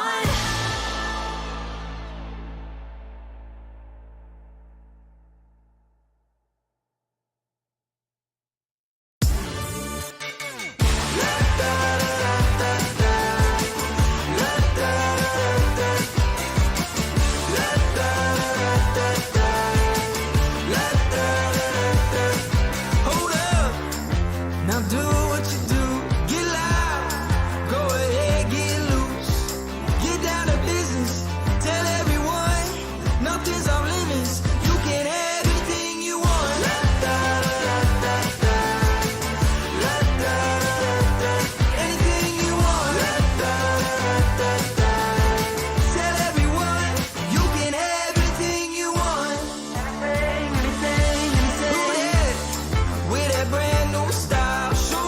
Hold up, now do what you do, get loud, go ahead, get loose, get down to business, tell everyone, nothing's off limits, you can have anything you want. Anything you want. Tell everyone, you can have anything you want. Anything. With that brand new style, show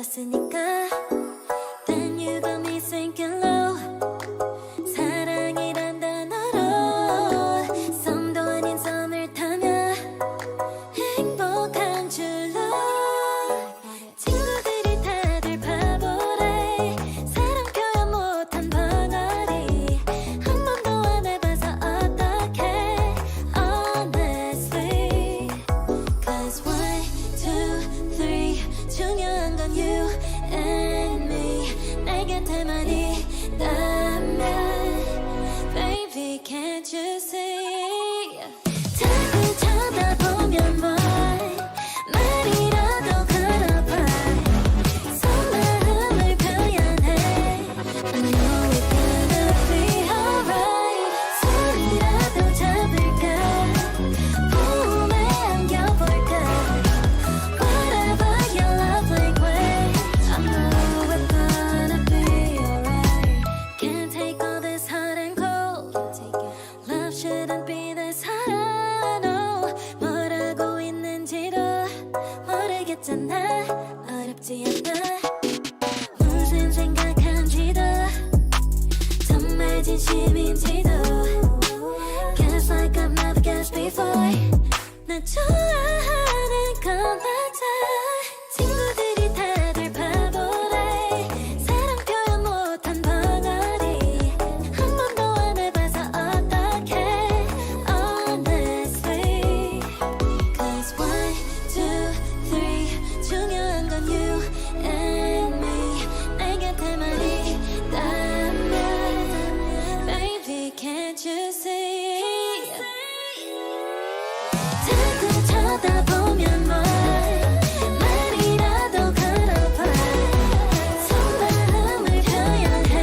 알았으니까 Then you got me sinking low 사랑이란 단어로 썸도 아닌 썸을 타며 행복한 줄로 친구들이 다들 바보래 사랑 표현 못한 벙어리 한 번도 안 해봐서 어떡해 honestly Cause 1, 2, 3 중요한 건 you and me 내 곁에만 있다면 Baby can't you see 자꾸 쳐다보면 뭐해 말이라도 걸어봐 속마음을 표현해 I know we're gonna be alright 소리라도 잡을까 봄에 안겨볼까 Whatever your love language I know we're gonna be alright Can't take all this hot and cold Love shouldn't be this hard I know 뭐라고 있는지도 모르겠잖아 어렵지 않아 무슨 생각한지도 정말 진심인지도 Guess like I've never guessed before 나 좋아하는 건 맞아 친구들이 다들 바보래 사랑 표현 못한 벙어리 한 번도 안 해봐서 어떡해 honestly Cause 1, 2, 3 중요한 건 you and me 내 곁에만 있다면 Baby can't you see 자꾸 쳐다보면 뭐해 말이라도 걸어봐 속마음을 표현해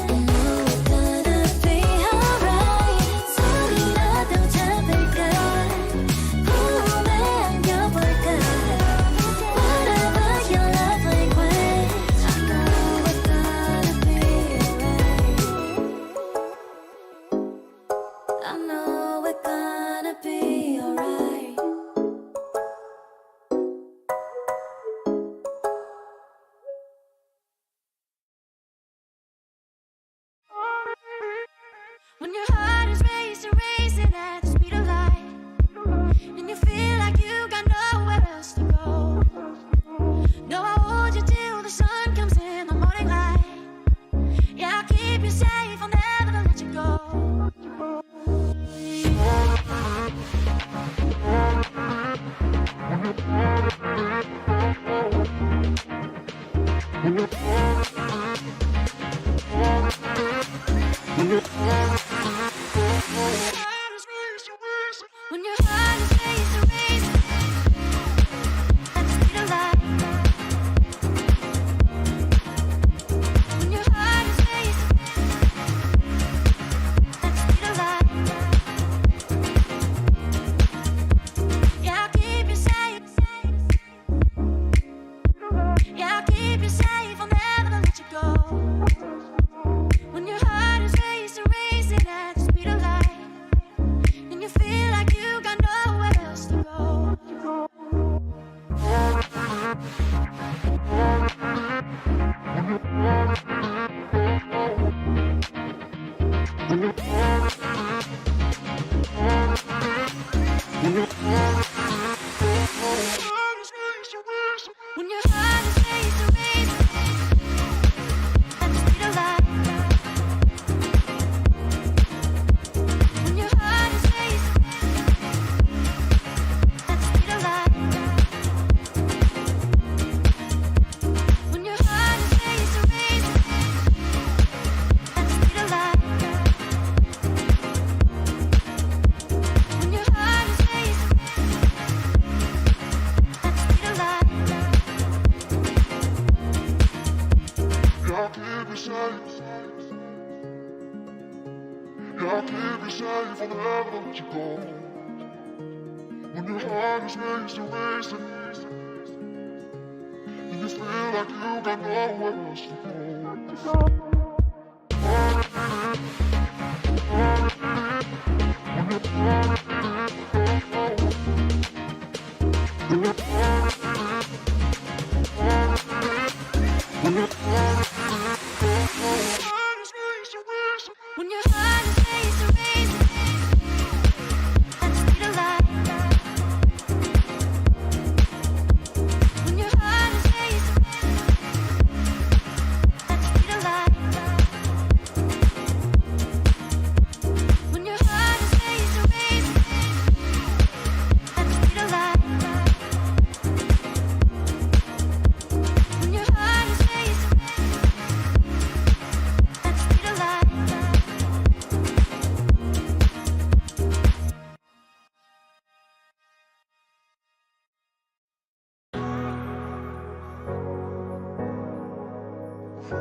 I know we're gonna be alright 소리라도 잡을까 봄에 안겨볼까 Whatever your love language I know we're gonna be alright I know we're gonna be alright When your heart is racing, racing at the speed of light, and you feel like you got nowhere else to go. No, I hold you till the sun comes in the morning light. Yeah, I'll keep you safe, I'll never let you go. When your heart is racing, racing at the speed of light. When your heart is racing at the speed of light. Yeah, I'll keep you safe. Yeah, I'll keep you safe, I'll never let you go. When your heart is racing, racing at the speed of light, and you feel like you got nowhere else to go. When your heart is racing, racing at the speed of light. When your heart is racing at the speed of light. When your heart is racing, racing at the speed of light. When your heart is racing at the speed of light. I'll keep you safe. I'll keep you safe, I'll never let you go. When your heart is racing, racing, and you feel like you got nowhere else to go. When your I'm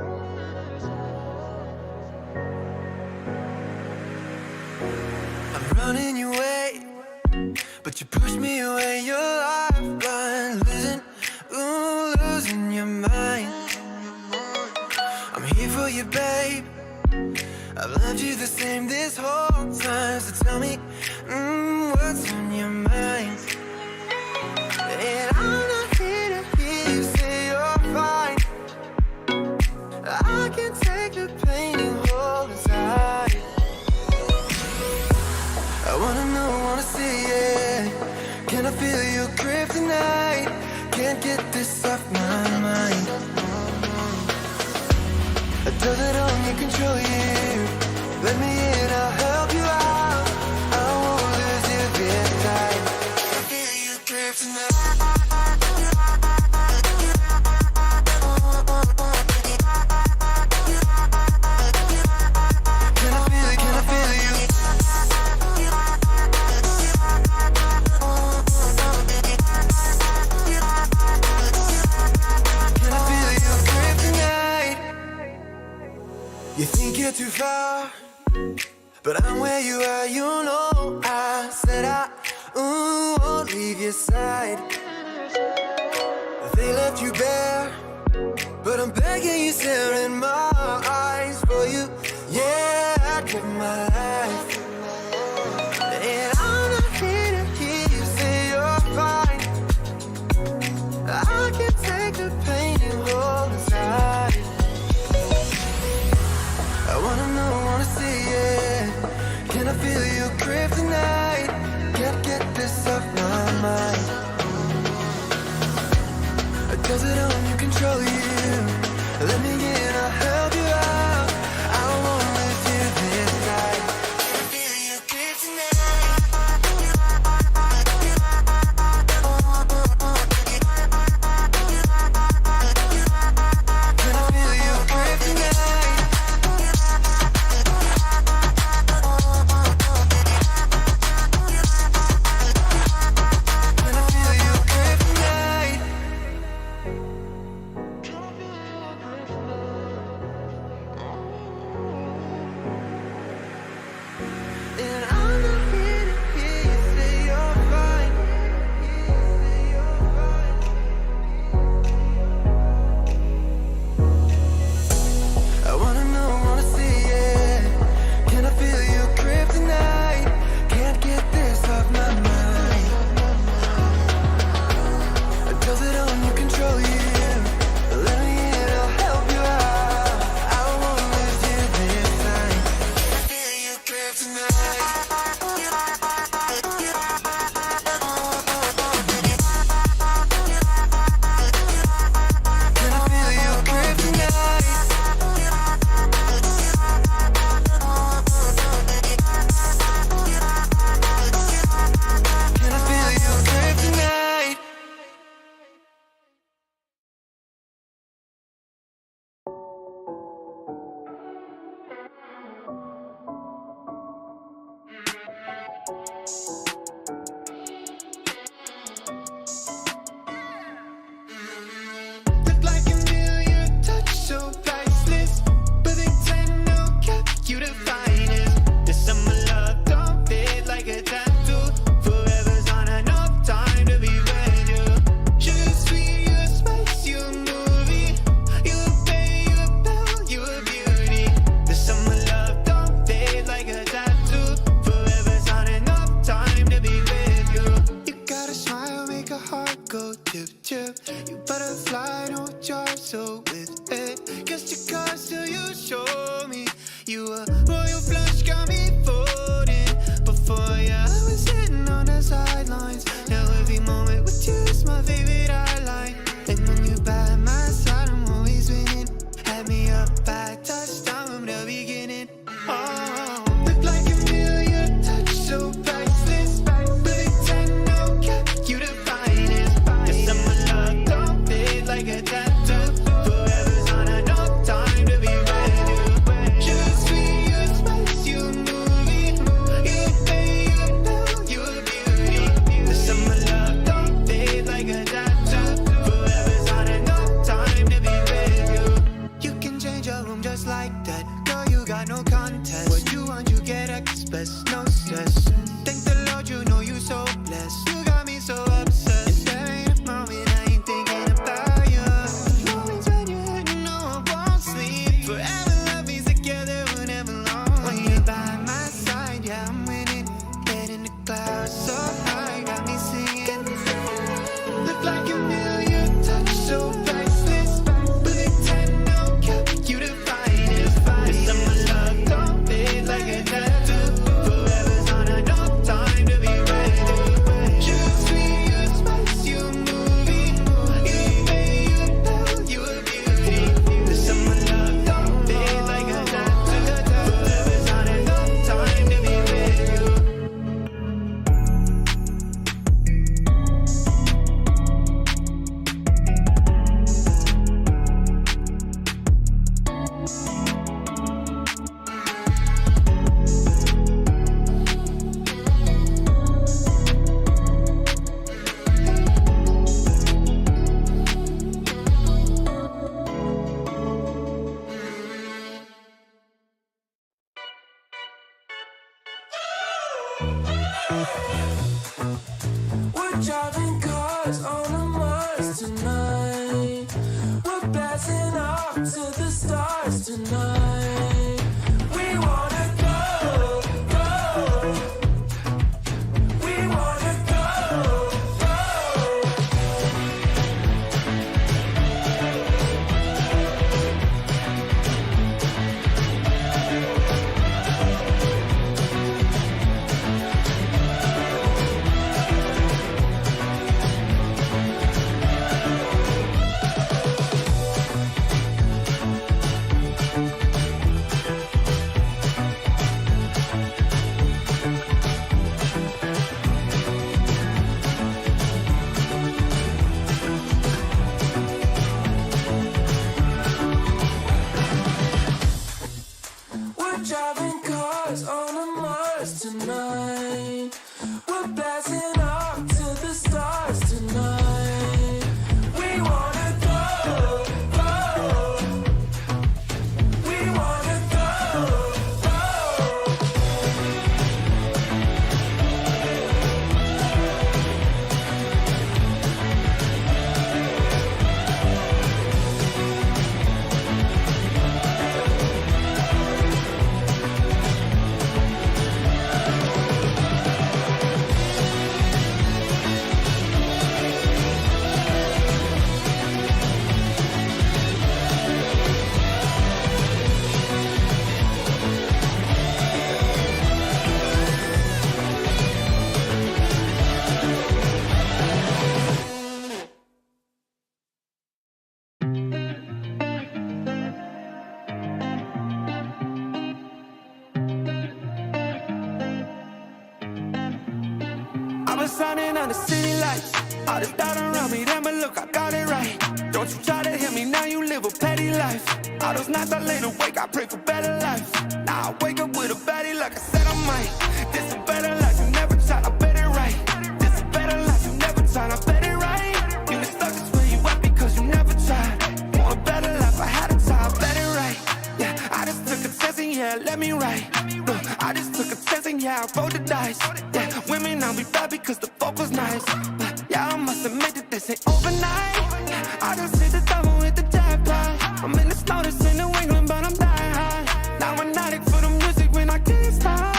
running your way, but you push me away. Your lifeline, losing your mind. I'm here for you, babe. I've loved you the same this whole time. So tell me, what's on your mind? And I'm not here to hear you say you're fine. I can take the pain and hold inside. I wanna know, wanna see it. Can I feel your grip tonight? Can't get this off my mind. Does it only control you? Let me in, I'll help you out. I won't lose you this time. I feel your grip tonight. Can I feel it? Can I feel you? Can I feel your grip tonight? You think you're too far, but I'm where you are, you know. I said I won't leave your side. They left you bare, but I'm begging you, stare in my eyes for you. Yeah, I give my life. And I'm not here to hear you say you're fine. I can take the pain and hold inside. I wanna know, wanna see it. Can I feel your grip tonight? Can't get this off my mind. Does it only control you? Let me in, I'll help you out. I won't lose you this time. Can I feel your grip tonight? Can I feel your grip tonight? Can I feel your grip tonight? And I'm not here to hear you say you're fine. I wanna know, wanna see it. Can I feel your grip tonight? Can't get this off my mind. Does it only control you? Let me in, I'll help you out. I won't lose you this time. Can I feel your grip tonight? Can I feel your grip tonight? Can I feel your grip tonight? Look like a million touch, so priceless. But they tend to cap you the finest. This summer love don't fit like a tattoo. Forever's not enough time to be with you. Sugar sweet, you a spice, you a movie. You a bay, you a belle, you a beauty. This summer love don't fade like a tattoo. Forever's not enough time to be with you. You got a smile, make a heart go tip tip. You butterfly, no jar, so with it. Guess your cards till you show me. You a royal flush, got me folding. Before you, I was sitting on the sidelines. Now every moment with you is my favorite highlight. And when you by my side, I'm always winning. Had me up by touchdown from the beginning. Oh, look like a million touch, so priceless. But they tend to cap you the finest. This summer love don't fade like a tattoo. Forever's not enough time to be with you. Sugar sweet, you a got no contest. What you want, you get express, no stress. Thank the Lord, you know you so blessed. You got me so obsessed. If there ain't a moment I ain't thinking about you. The moments when you're hurt, you know I won't sleep. Forever love me together, whenever long. When you're by my side, yeah, I'm winning. Head in the clouds, so high, got me singing. Look like a million, touch so priceless. Bullet time, no cap, you the finest. This summer love don't fade like a tattoo. Forever's on a no time to be ready. You sweet, you spice, you a movie. You pay, you tell, you a beauty. This summer love don't fade like a tattoo. Forever's on a no time to be ready. We're driving cars on a Mars tonight. We're blasting off to the stars tonight. We wanna go, go. We wanna go, go. We're driving cars on a Mars tonight. We're blasting off to the stars tonight. We wanna go, go. We wanna go, go. I've been shining on the city lights. All this doubt around me, damn it, look, I got it right. Don't you try to hit me, now you live a petty life. All those nights I lay awake, I pray for better life. Now I wake up with a baddie like I said I might. This a better life, you never tried, I bet it right. This a better life, you never tried, I bet it right. You been stuck is where you at because you never tried. Want a better life, I had a try, I bet it right. Yeah, I just took a chance and yeah, let me write. Look, I just took a chance and yeah, I rolled the dice. Yeah, women I'll be bad because the fuck was nice. Yeah, I must admit that this ain't overnight. I just hit the double with the jackpot. I'm in the snow, this in New England, but I'm dying high. Now I'm an addict for the music when I can't stop.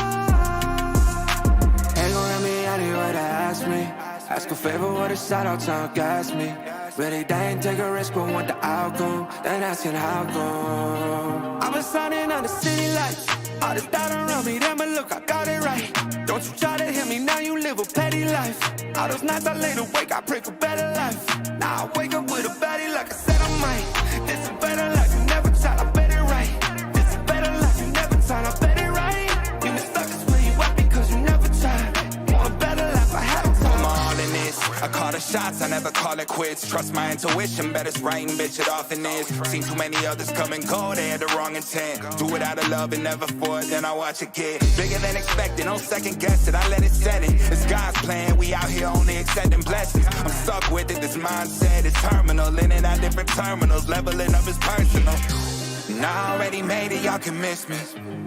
Ain't gon' let me out here what they ask me. Ask a favor, what a shout out, tryna gas me. Really, they ain't take a risk, but want the outcome. Then asking how come. I've been shining on the city lights. All this doubt around me, damn it, look, I got it right. Don't you try to hit me, now you live a petty life. All those nights I lay awake, I pray for better life. Now I wake up with a baddie like I said I might. This a better life, you never tried, I bet it right. This a better life, you never tried, I bet it right. You been stuck is where you at because you never tried. Want a better life, I had to I'm all in this. I call the shots, I never call it quits. Trust my intuition, bet it's right and bitch, it often is. Seen too many others come and go, they had the wrong intent. Do it out of love and never for it, then I watch it get bigger than expected. Don't second guess it, I let it set it. It's God's plan, we out here only accepting blessings. I'm stuck with it, this mindset is terminal. In and out different terminals, leveling up is personal. And I already made it, y'all can miss me.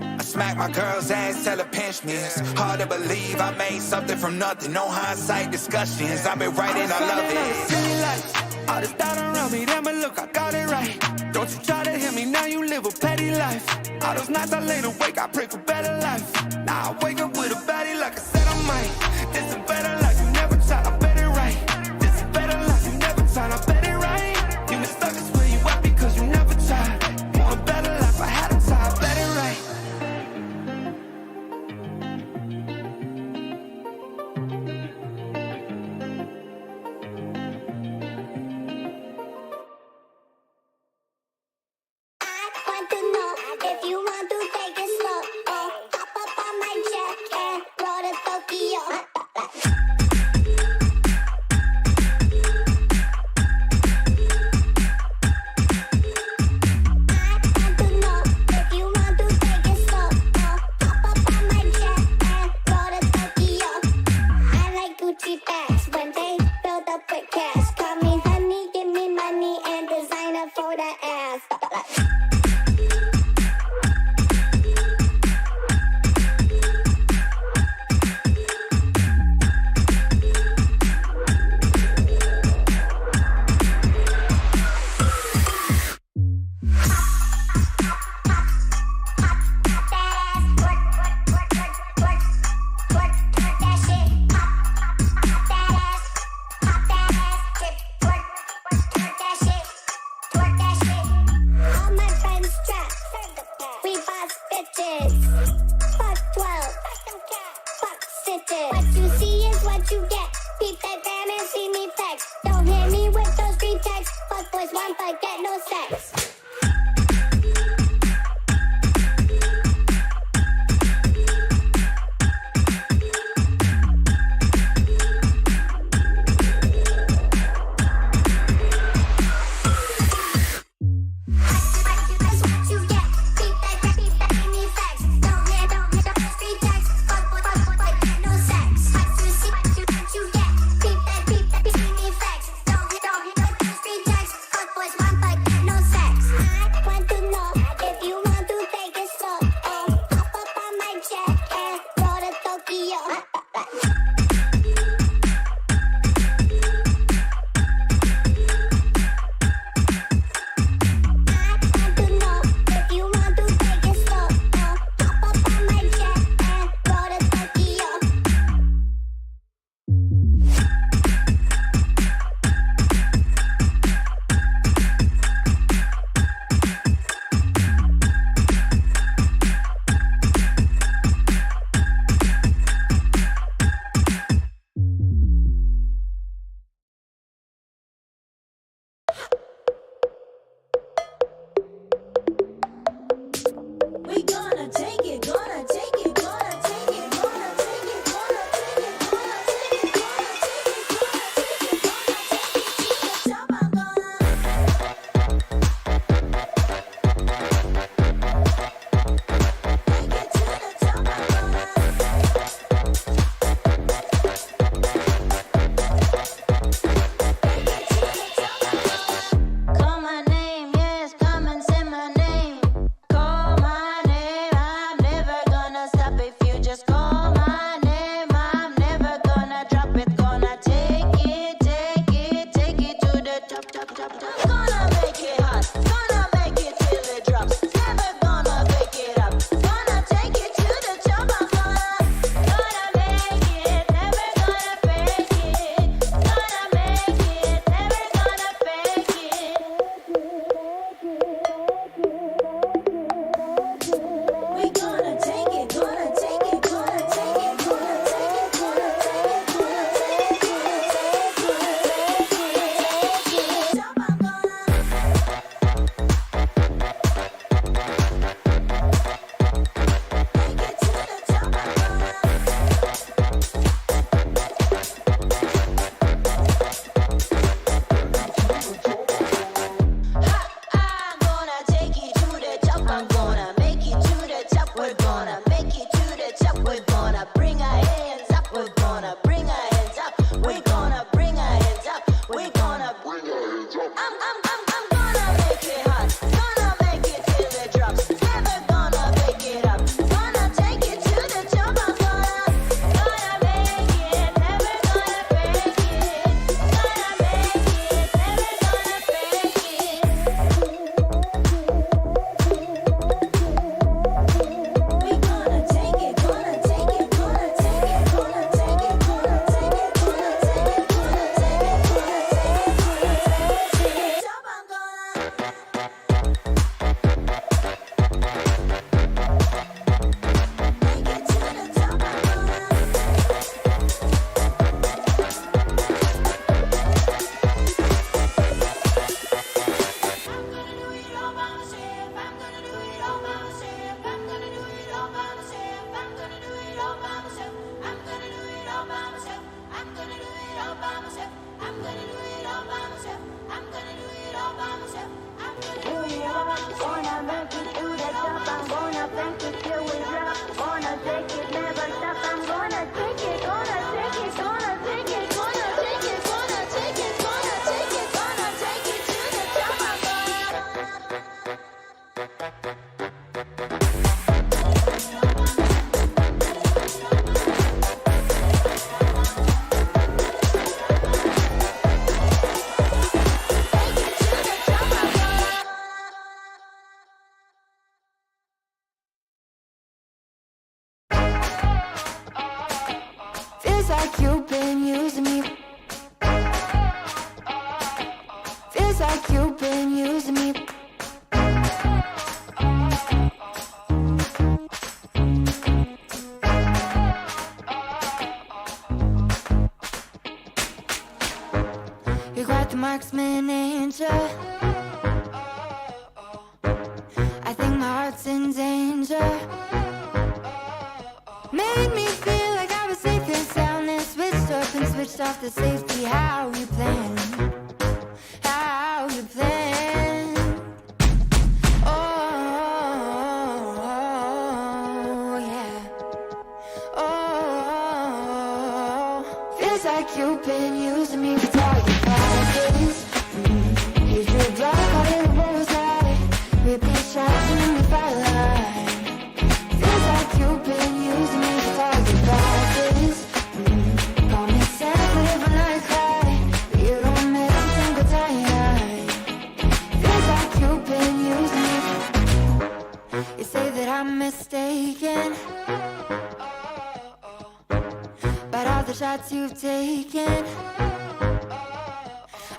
I smack my girl's ass, tell her pinch me. It's hard to believe I made something from nothing. No hindsight discussions, I've been writing, I love it. City lights, all this doubt around me, damn it, look, I got it right. Don't you try to hit me, now you live a petty life. All those nights I laid awake, I pray for better life. Now I wake up with a baddie like I said I might. This is better life, you never tried, I bet it right. This is better life, you never tried, I bet it right. You been stuck, it's where you at because you never tried. Want a better life, I had to try, I bet it right. Want to know if you want to take it slow. Oh, hop up on my jet and roll to Tokyo. I want to know if you want to take it slow. Oh, hop up on my jet and roll to Tokyo. I like Gucci bags when they build up with cash. Call me honey, give me money and designer for the ass. All my friends marksman angel. I think my heart's in danger. Made me feel like I was safe and sound, and switched up and switched off the safety. How you plan? How you plan? Oh, yeah. Oh, feels like you've been using me for target practice. You should block all the bullseye, repeat shots and me firelight. Feels like you've been using me for target practice. Call me sensitive when I cry, but you don't miss a single time. Feels like you've been using me. You say that I'm mistaken about all the shots you've taken.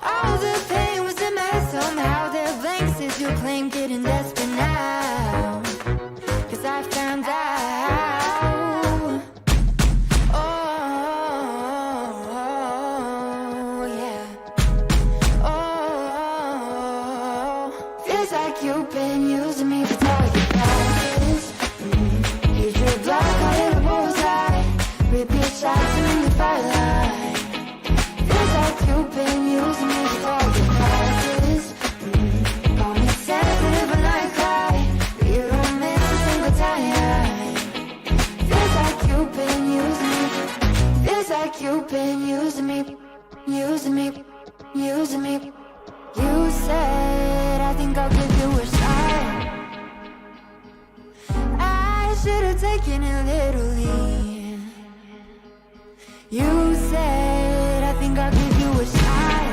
All the pain was in my head somehow. They're blanks as you claim, getting desperate now, 'cause I found out. Oh, yeah. Oh, feels like you've been using me for target practice. You should block all the bullseye, repeat shots and me firelight. Feels like you've been using me for target practice. Call me sensitive when I cry, but you don't miss a single time. Feels like you've been using me. Feels like you've been using me, using me, using me. You said, I think I'll give you a shot. I should have taken it literally. You said, I think I'll give you a shot,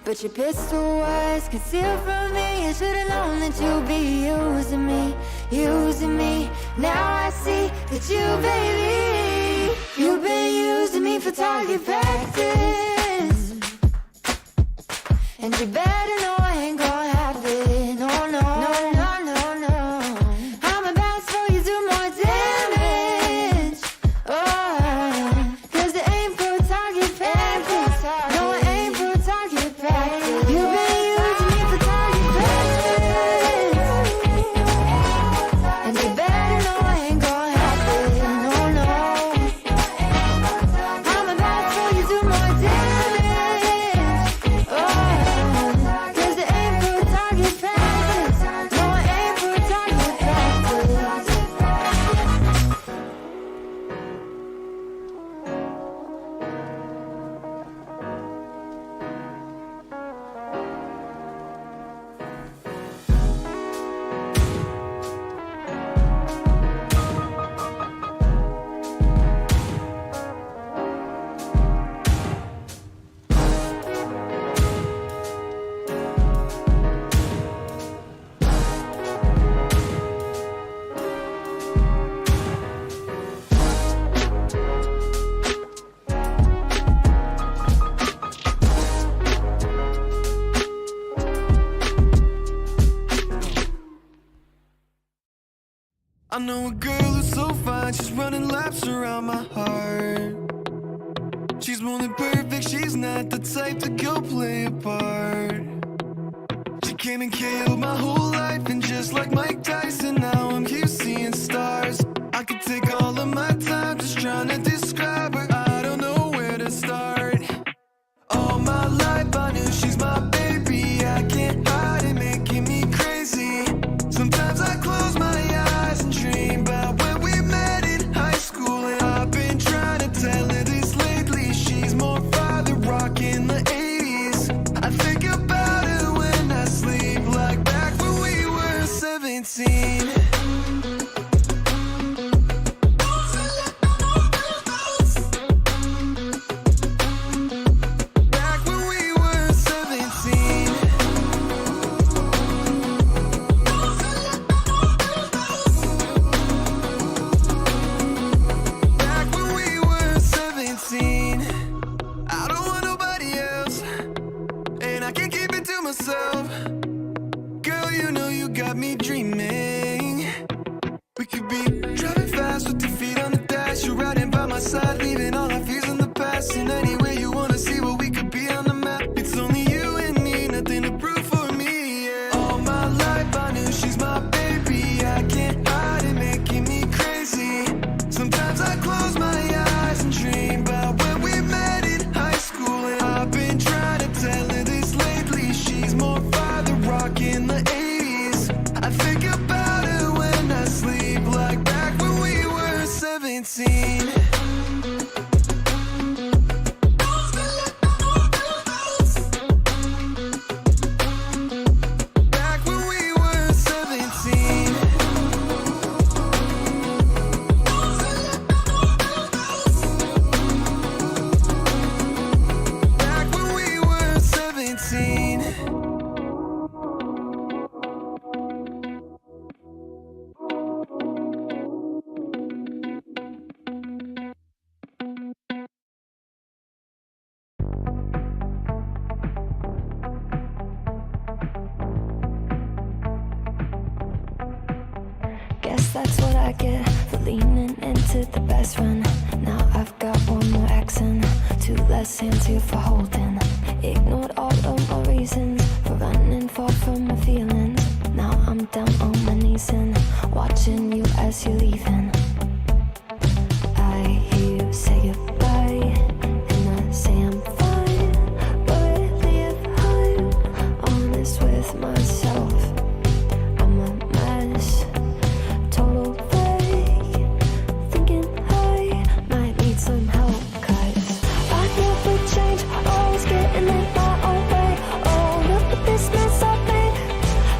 but your pistol was concealed from me. I should have known that you'd be using me, using me. Now I see that you, baby, you've been using me for target practice. And you better know I ain't gonna have it. No, no, no, no, no, no. I'm about to throw you do more damage. Oh, 'cause it ain't for target practice. No, it ain't for target practice. You've been using me for target practice. And you better know I ain't gonna have it. No, no. I'm about to throw you do more damage. Oh, 'cause it ain't for target practice. No, it ain't for target practice. I know a girl who's so fine, she's running laps around my heart. She's more than perfect, she's not the type to go play a part. She came and killed my whole life, and just like Mike Tyson, now I'm here seeing stars. I could take all of my time just trying to describe her, I don't know where to start. All my life I knew she's my baby, I can't hide it, making me crazy. Sometimes I close my eyes and dream about when we met in high school, and I've been trying to tell her this lately. She's more father rock in the 80s. I think about her when I sleep, like back when we were 17. Back when we were 17. Back when we were 17. I don't want nobody else, and I can't keep it to myself. Girl, you know you got me dreaming. We could be driving fast with your feet on the dash. You're riding by my side, leaving all our fears in the past. And anywhere you wanna see what we could be on the map. It's Guess that's what I get for leaning into the best friend. Now I've got one more accent, 2 less hands here for holding. Ignored all of my reasons for running far from my feelings. Now I'm down on my knees and watching you as you're leaving. I hear you say goodbye, and I say I'm fine. But if I'm honest with myself, I'm a mess, total fake. Thinking I might need some help, 'cause I never change, always getting in my own way. Oh, look at this mess I've made.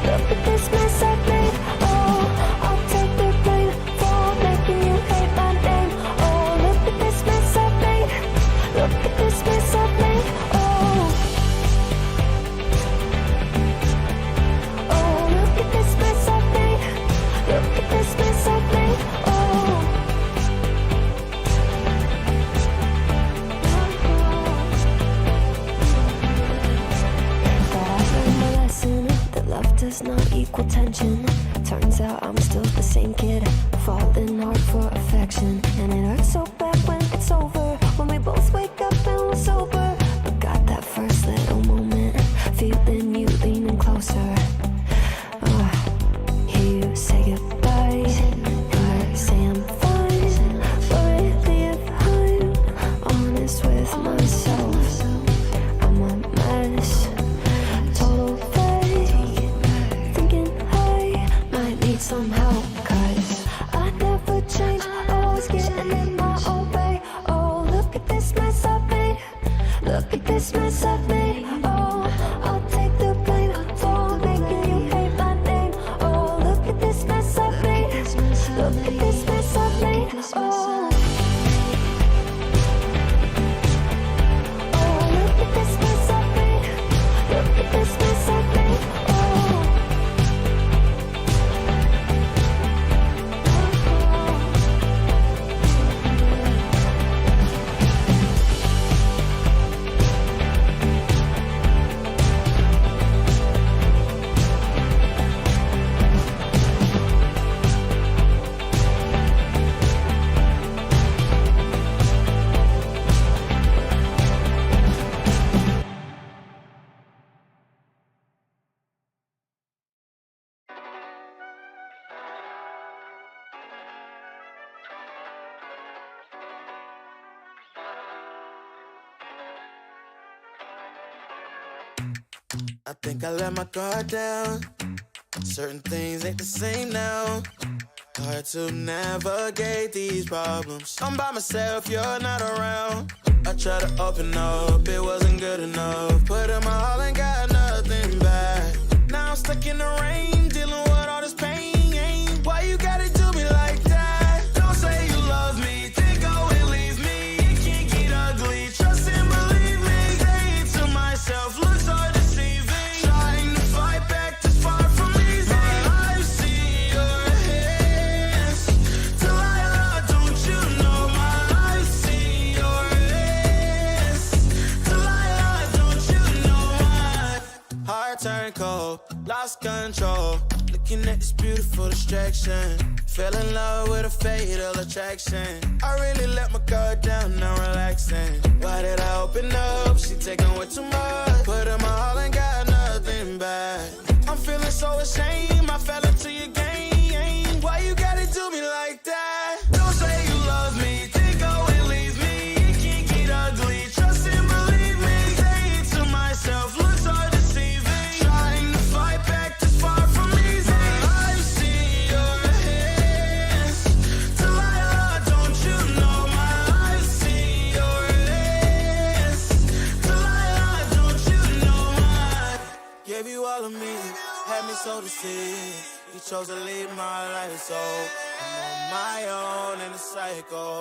Look at this mess I've made. Oh, I'll take the blame for making you hate my name. Oh, look at this mess I've made. Look at this mess I've made. Oh, oh, look at this mess I've made. Look at this mess I've made. Oh. But I learned my lesson that love does not equal tension. Turns out I'm still the same kid, falling hard for affection. And it hurts so bad when it's over, when we both wake up and we're sober. But got that first little moment, feeling you leaning closer. Hear you say goodbye, and I say I'm fine. But really if I'm honest with myself, I'm a mess, total fake. Thinking I might need some help, 'cause I never change, always getting in my own way. Oh, look at this mess I've made. Look at this mess I've made. Oh, I'll take the blame for making you hate my name. Oh, look at this mess I've made. Look at this mess I've made. Oh. Oh, look at this mess I've made. Look at this mess I've made. Oh. I think I let my guard down. Certain things ain't the same now. Hard to navigate these problems. I'm by myself, you're not around. I tried to open up, it wasn't good enough. Put in my all and got nothing back. Now I'm stuck in the rain, dealing with all this pain. Why you gotta do me like that? Don't say you love me, then go and leave me. It can't get ugly, trust and believe me. Say it to myself, looks so deceiving. Trying to fight back, this far from easy. I've seen your hands. Delilah, don't you know my I've seen your hands. Delilah, don't you know my heart turned cold, lost control. Looking at this beautiful distraction. Fell in love with a fatal attraction. I really let my guard down, now relaxing. Why did I open up? She taking way too much. Put in my all and got nothing back. I'm feeling so ashamed, I fell into your game. Why you gotta do me like that? Don't say you love me, then go and leave me. It can't get ugly, trust and believe me. Say it to myself, looks so deceiving. Trying to fight back, this far from easy. I've seen your hands. Delilah, don't you know my I've seen your hands. Delilah, don't you know my gave you all of me, had me so deceived. You chose to leave my life, so I'm on my own in the cycle.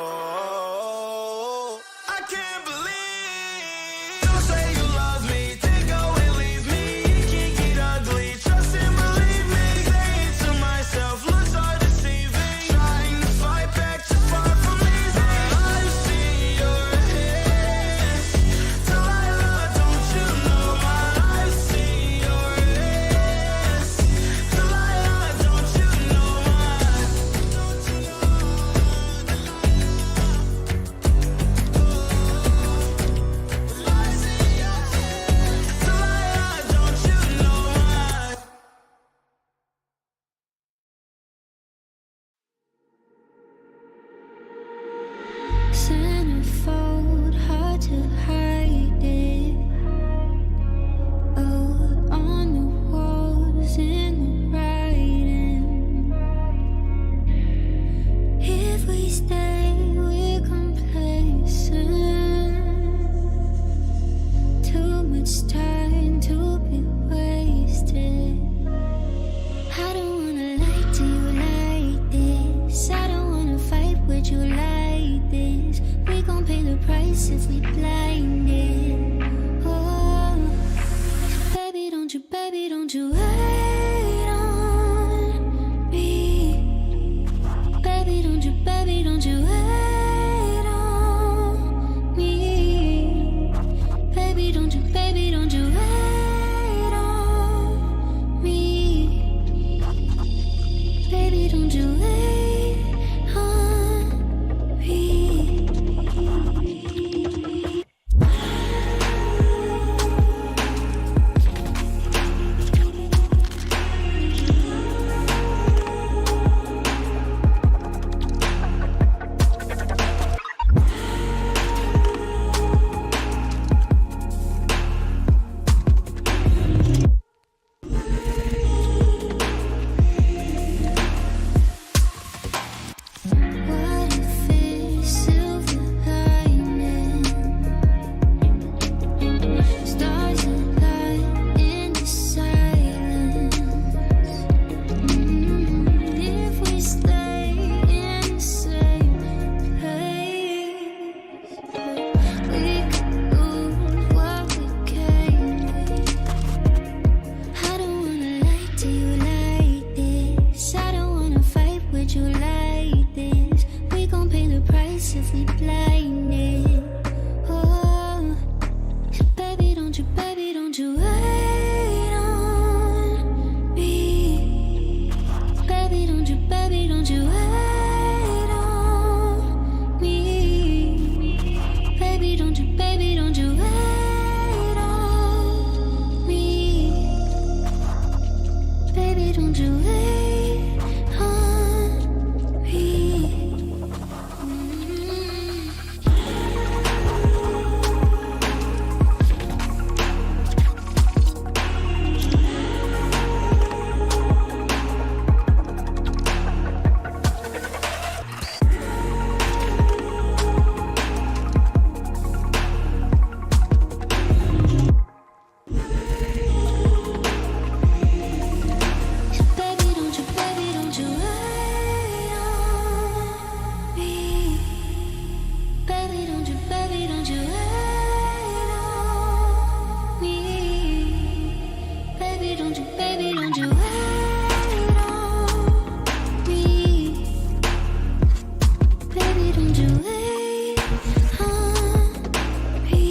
I can't believe. Don't say you love me, then go and leave me. It can't get ugly, trust and believe me. Say it to myself, looks so deceiving. Trying to fight back, too far from easy. I've seen your hands. Delilah, don't you know my I've seen your hands. Delilah, don't you know my price if we blinded. Oh, baby, don't you wait on me. Baby, don't you wait on me. Baby, don't you wait on me. Baby, don't you wait on me. What if it's silver lining? Stars align in the silence. If we stay in the same place, we could lose what we came with. I don't wanna lie to you like this. I don't wanna fight with you like this. We gon' pay the price if we blinded. Oh, so baby, don't you wait on me. Baby, don't you wait on me. Baby, don't you wait on me. Baby, don't you wait on me. Baby, don't you wait on me. Baby, don't you wait on me. Baby, don't you wait on me. Baby, don't you wait on me.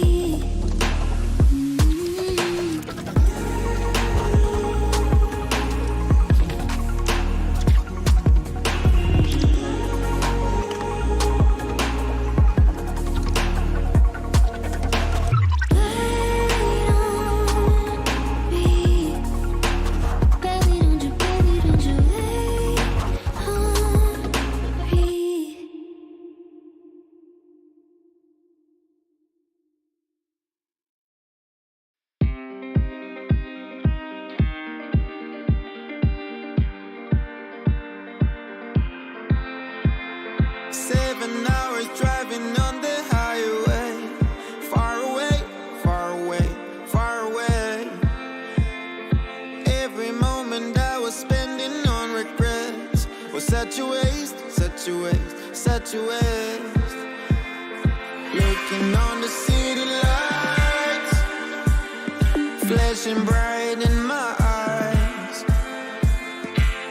Seven hours driving on the highway. Far away, far away, far away. Every moment I was spending on regrets was such a waste, such a waste, such a waste. Looking on the city lights, flashing bright in my eyes.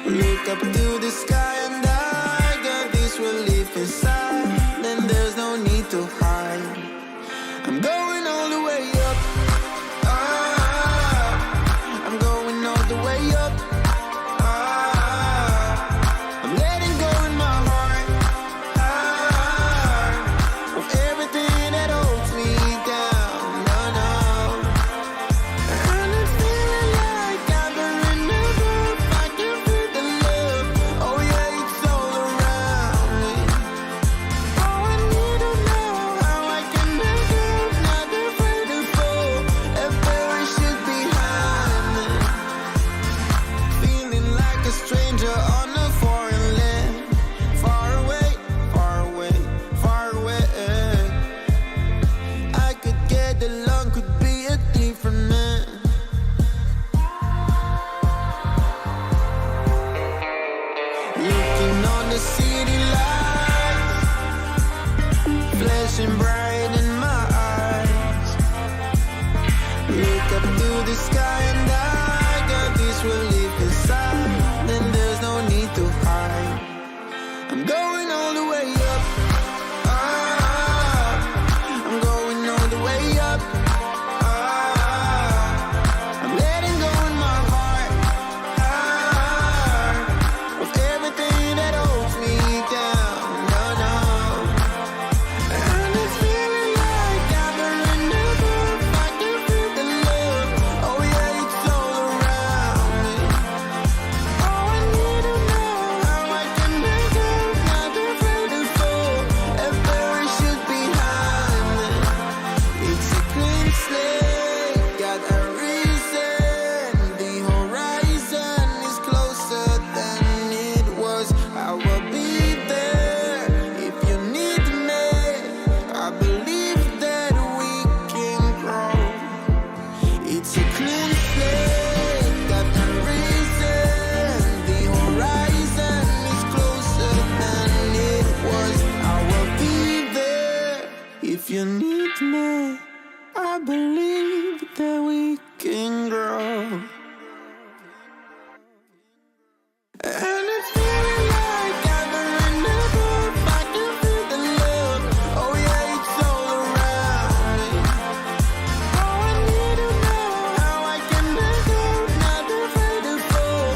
Look up to the sky and I got this relief inside. Then there's no need to hide. I'm going all the way up. Ah, I'm going all the way up. Ah, I'm letting go in my heart. Ah, of everything that holds me down. No, no. And I'm feeling like I've been in the groove. I can feel the love. Oh yeah, it's all around me. Oh, I need to know how I can make it. Not afraid to fall. A parachute behind me. Feeling like a stranger on a foreign land. Far away, far away, far away. I could get along, could be a different man. Looking on the city lights, flashing bright in my the sky, and I got this relief, 'cause then there's no need to hide. I'm going all the way up. I'm going all the way up. I'm letting go in my heart of everything that holds me down. No, no. And it's feeling like I've been renewed. I can feel the love. Oh yeah, it's all around me. Oh, I need to know how I can make it. Not afraid to fall. A parachute behind me. It's a clean slate. Got a reason. The horizon is closer than it was. I will be there if you need me. I believe that we can grow. It's a clean slate. Got a reason. The horizon is closer than it was. I will be there if you need me. I believe that we can grow. And it's feeling like I've been renewed. I can feel the love. Oh yeah, it's all around me. Oh, I need to know how I can make it. Not afraid to fall.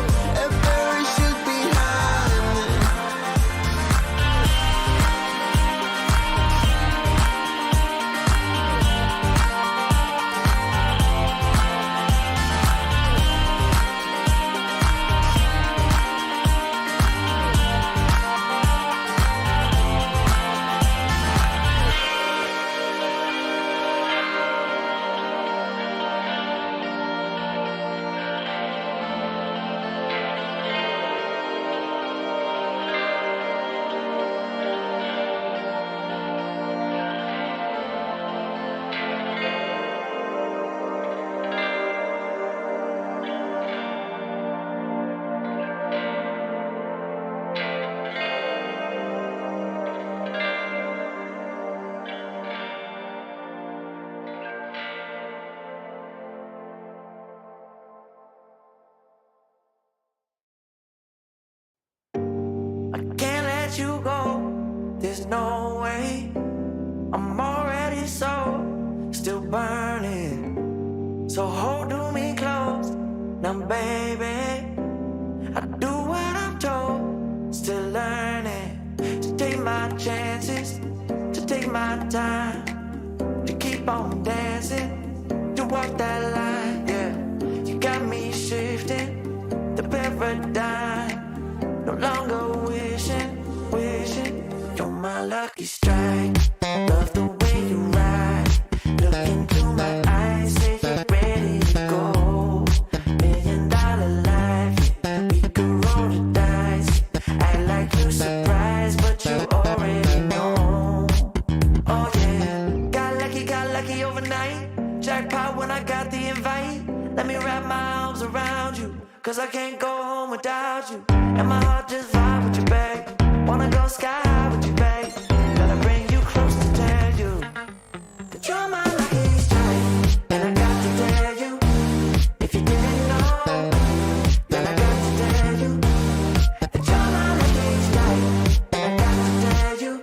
A parachute behind me. I can't let you go. There's no way. I'm already still burning. So hold to me close. Now, baby, I do what I'm told. Still learning to take my chances, to take my time, to keep on dancing, to walk that line. Yeah, you got me shifting the paradigm. No longer wishing, you're my lucky strike. Love the way you ride. Look into my eyes, say you're ready to go. $1 million life, yeah, we could roll the dice. Act like you're surprised, but you already know. Oh yeah, got lucky overnight. Jackpot when I got the invite. Let me wrap my arms around you, 'cause I can't go home without you. And my heart just vibe with you, babe. Wanna go sky high with you, babe. Gotta bring you close to tell you that you're my lucky strike. And I got to tell you, if you didn't know, then I got to tell you that you're my lucky strike. And I got to tell you,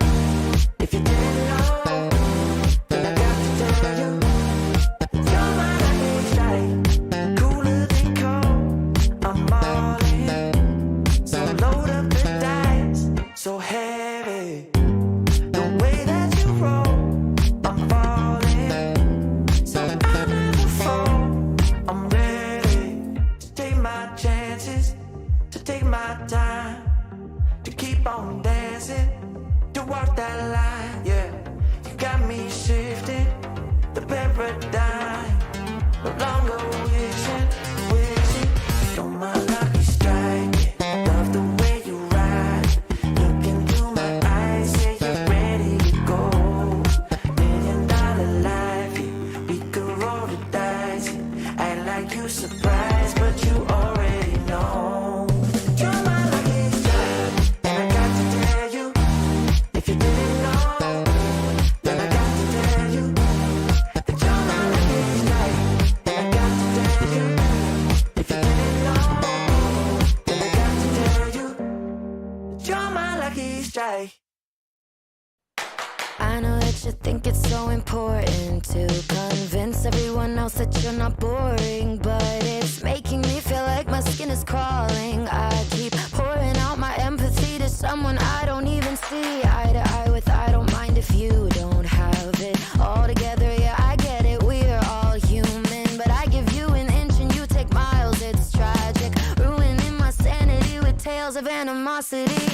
if you didn't know, then I got to tell you that you're my lucky strike. Cooler than cold, I'm all in. So load up the dice, so heavy. The way that you roll, I'm falling. So I never fall. I'm ready to take my chances, to take my time, to keep on dancing, to walk that line. Yeah, you got me shifting the paradigm. No longer wishing, you're my lucky strike. Love the way you ride. Look into my eyes, say you're ready to go. $1 million life, yeah, we could roll the dice. Act like you surprised, but you already know. You're my lucky strike, and I got to tell you, if you didn't know, then I got to tell you that you're my lucky he's Jay. I know that you think it's so important to convince everyone else that you're not boring, but it's making me feel like my skin is crawling. I keep pouring out my empathy to someone I don't even see eye to eye with. I don't mind if you don't have it all together. Yeah, I get it, we're all human, but I give you an inch and you take miles. It's tragic, ruining my sanity with tales of animosity.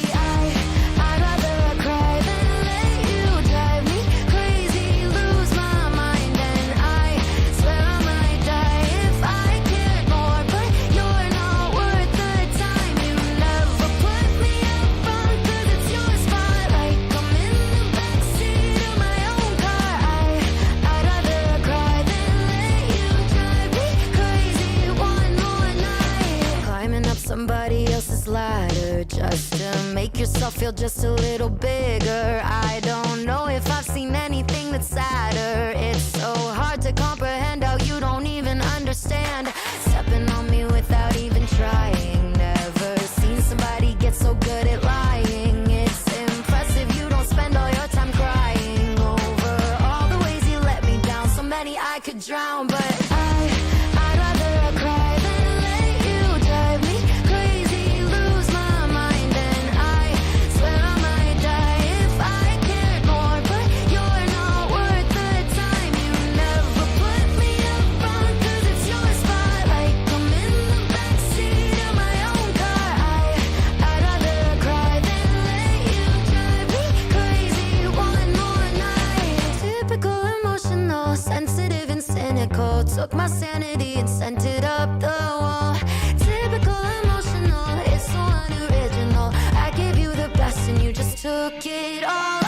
I'd rather cry than let you drive me crazy, lose my mind, and I swear I might die if I cared more. But you're not worth the time. You never put me up front, 'cause it's your spotlight. I'm in the backseat of my own car. I'd rather cry than let you drive me crazy one more night. Climbing up somebody else's ladder just to make yourself feel just a little bigger. I don't know if I've seen anything that's sadder. It's so hard to comprehend how you don't even understand. Stepping on me without even trying. Never seen somebody get so good at lying. It's impressive you don't spend all your time crying over all the ways you let me down. So many I could drown, but I'd rather cry than let you drive me crazy, lose my mind, and I swear I might die if I cared more. But you're not worth the time. You never put me up front, 'cause it's your spotlight. I'm in the backseat of my own car. I'd rather cry than let you drive me crazy one more night. Typical emotional, sensitive and cynical. Took my sanity and sent it up the wall. Typical emotional, it's so unoriginal. I gave you the best and you just took it all.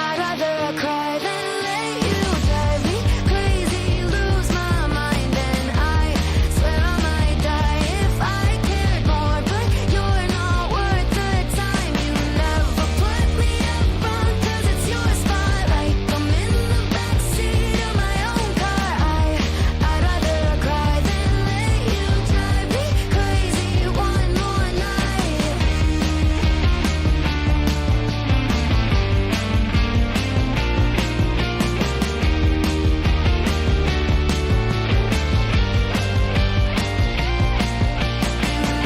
I'd rather cry than let you drive me crazy, lose my mind, and I swear I might die if I cared more. But you're not worth the time. You never put me up front, 'cause it's your spotlight. I'm in the backseat of my own car. I'd rather cry than let you drive me crazy one more night.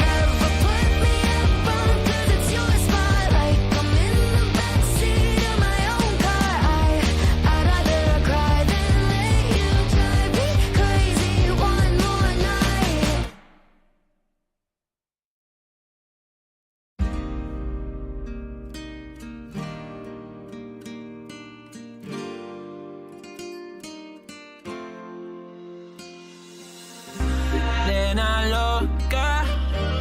Never put me up front, 'cause it's your spotlight. I'm in the backseat of my own car. I'd rather cry than let you drive me crazy one more night. Nena loca,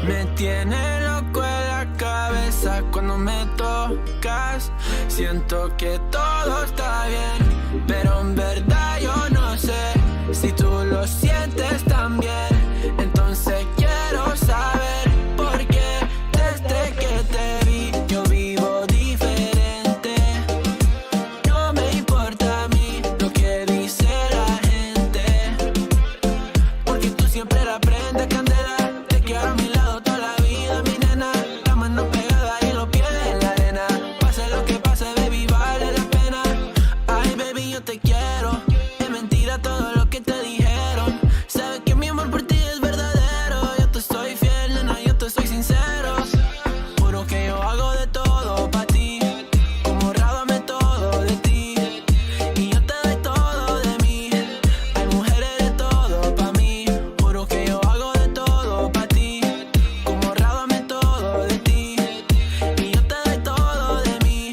me tiene loco en la cabeza cuando me tocas. Siento que todo está bien, pero en verdad yo no sé si tú lo sientes también. Entonces quiero saber por qué desde que te vi yo vivo diferente. No me importa a mí lo que dice la gente, porque tú siempre la prendes candela. Te quiero a mi lado toda la vida, mi nena. La mano pegada y los pies en la arena. Pase lo que pase, baby, vale la pena. Ay, baby, yo te quiero. Es mentira todo lo que te dijeron. Sabes que mi amor por ti es verdadero. Yo te soy fiel, nena, yo te soy sincero. Juro que yo hago de todo pa' ti. Como rábame todo de ti. Y yo te doy todo de mí. Hay mujeres de todo pa' mí. Juro que yo hago de todo pa' ti. Como rábame todo de ti. Y yo te doy todo de mí.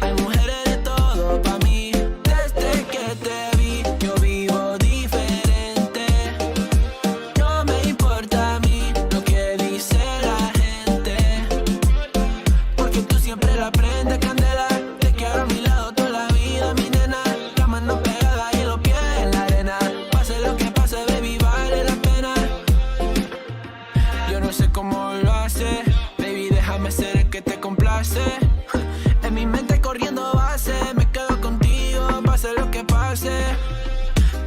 Hay mujeres de todo pa' mí. Desde que te vi yo vivo diferente. No me importa a mí lo que dice la gente, porque tú siempre la prendes candela. Te quiero a mi lado toda la vida, mi nena. La mano pegada y los pies en la arena. Pase lo que pase, baby, vale la pena. Yo no sé cómo lo hace, baby, déjame ser el que te complace. En mi mente corriendo base, me quedo contigo, pase lo que pase.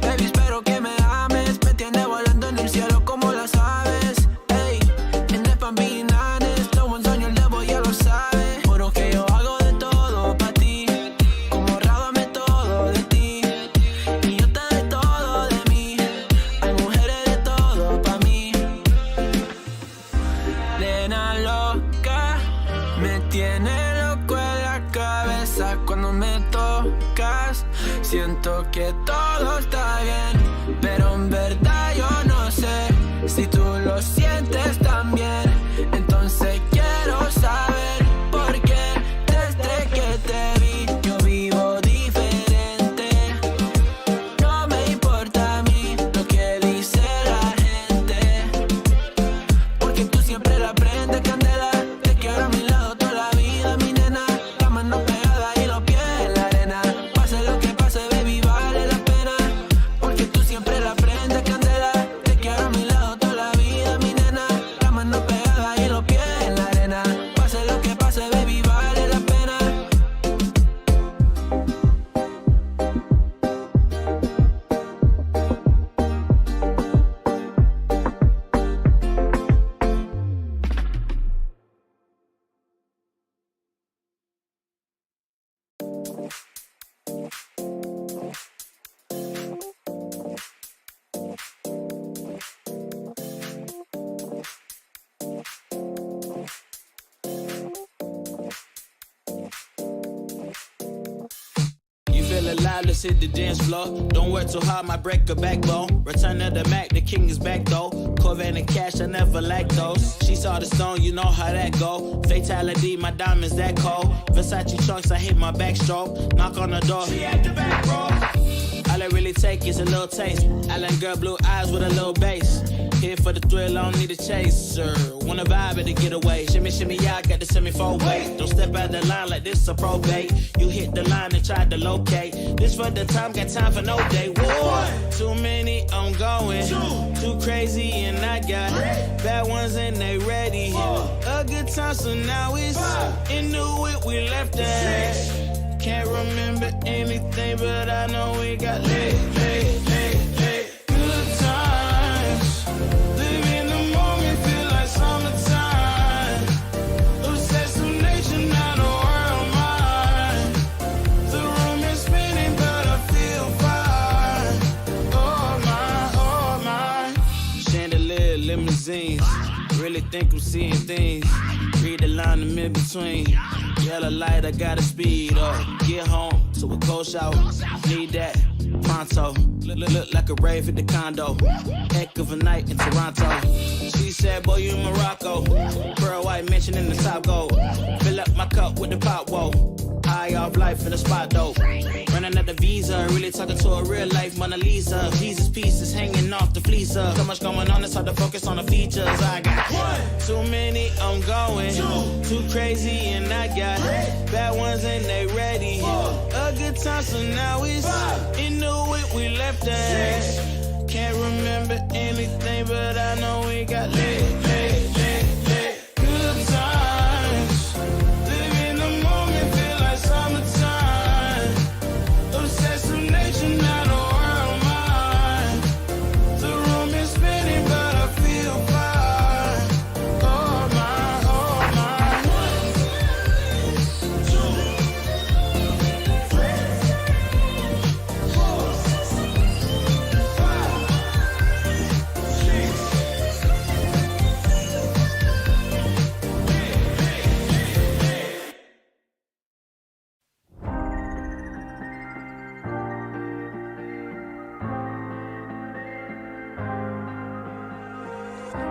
Baby, espero que me ames, me tiene volando en el cielo como las aves. Ey, en el Bambinanes, todo un sueño el debo ya lo sabe. nena loca. Me tiene loco en la cabeza cuando me tocas. Siento que todo está bien, pero en verdad yo no sé si tú lo sientes también. Entonces quiero saber por qué desde que te vi yo vivo diferente. No me importa a mí lo que dice la gente, porque tú siempre la prendes candela. Te quiero a mi lado toda la vida, mi nena. La mano pegada y los pies en la arena. Pase lo que pase, baby, vale la pena, porque tú siempre la prendes candela. Te quiero a mi lado toda la vida, mi nena. La mano pegada y los pies en la arena. Pase lo que pase, baby, vale la pena. You feel alive, let's hit the dance floor. Don't work too hard, might break a backbone. Return of the Mac, the king is back though. Corvette and cash, I never lack those. She saw the stone, you know how that go. Fatality, my diamonds that cold. Versace trunks, I hit my backstroke. Knock on the door, she at the back, bro. All I really take is a little taste. Island girl, blue eyes with a little bass. Here for the thrill, I don't need a chaser. Wanna vibe at the getaway. Shimmy, shimmy, yeah, I got the semi-four weight. Don't step out the line like this a probate. You hit the line and try to locate. This for the time, got time for no day. One, too many, I'm going. Too crazy and I got bad ones and they ready. A good time, so now it's into it, we left that. Can't remember anything, but I know we got lit. Good times, live in the moment, feel like summertime. Obsessed with nature, not a world mind. The room is spinning, but I feel fine. Oh my. Chandelier, limousines. Really think I'm seeing things. Read the line in mid-between. Yellow light, I gotta speed up. Get home to a cold shower. Need that pronto. Look like a rave at the condo. Heck of a night in Toronto. She said, boy, you in Morocco. Pearl white mention in the top gold. Fill up my cup with the pop, whoa. High off life in the spot, though. Running at the visa, really talking to a real life Mona Lisa. Jesus pieces hanging off the fleecer. So much going on, it's hard to focus on the features. I got too many, I'm going. Too crazy, and I got bad ones and they ready. A good time, so now it's into it, we left that. Can't remember anything, but I know we got lit. Good times, live in the moment, feel like summertime. Obsessed with nature, not a world mind. The room is spinning, but I feel fine. Oh my, oh my. 1, 2, 3, 4,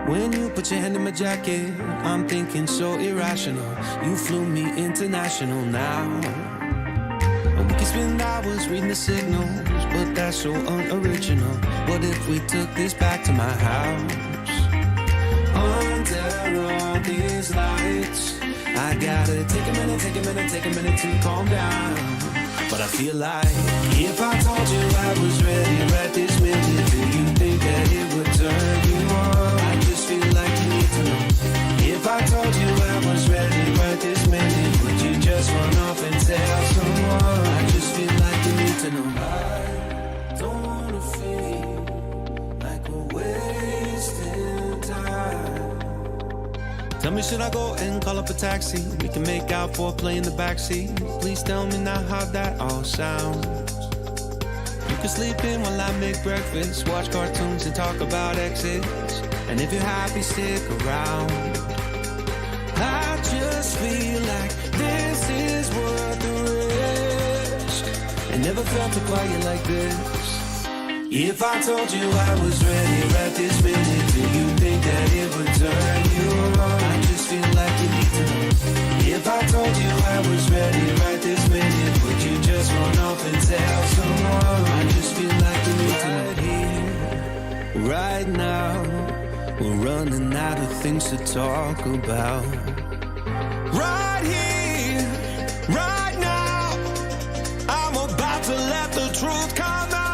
When you put your hand in my jacket, I'm thinking so irrational. You flew me international now. We can spend hours reading the signals, but that's so unoriginal. What if we took this back to my house? Under all these lights, I gotta take a minute to calm down. But I feel like if I told you I was ready right this minute, do you think that it would turn you on? I just feel like you need to know. If I told you I was ready right this minute, would you just run off and tell someone? I just feel like you need to know. I don't wanna feel like we're wasting time. Tell me, should I go and call up a taxi? We can make out for a play in the backseat. Please tell me now how that all sounds. You can sleep in while I make breakfast, watch cartoons and talk about exits. And if you're happy, stick around. got to quiet like this. If I told you I was ready right this minute, do you think that it would turn you on? I just feel like you need to know. If I told you I was ready right this minute, would you just run off and tell someone? I just feel like you need to know. Right here, right now, we're running out of things to talk about. Right here, right now, I'm about to let the truth come out.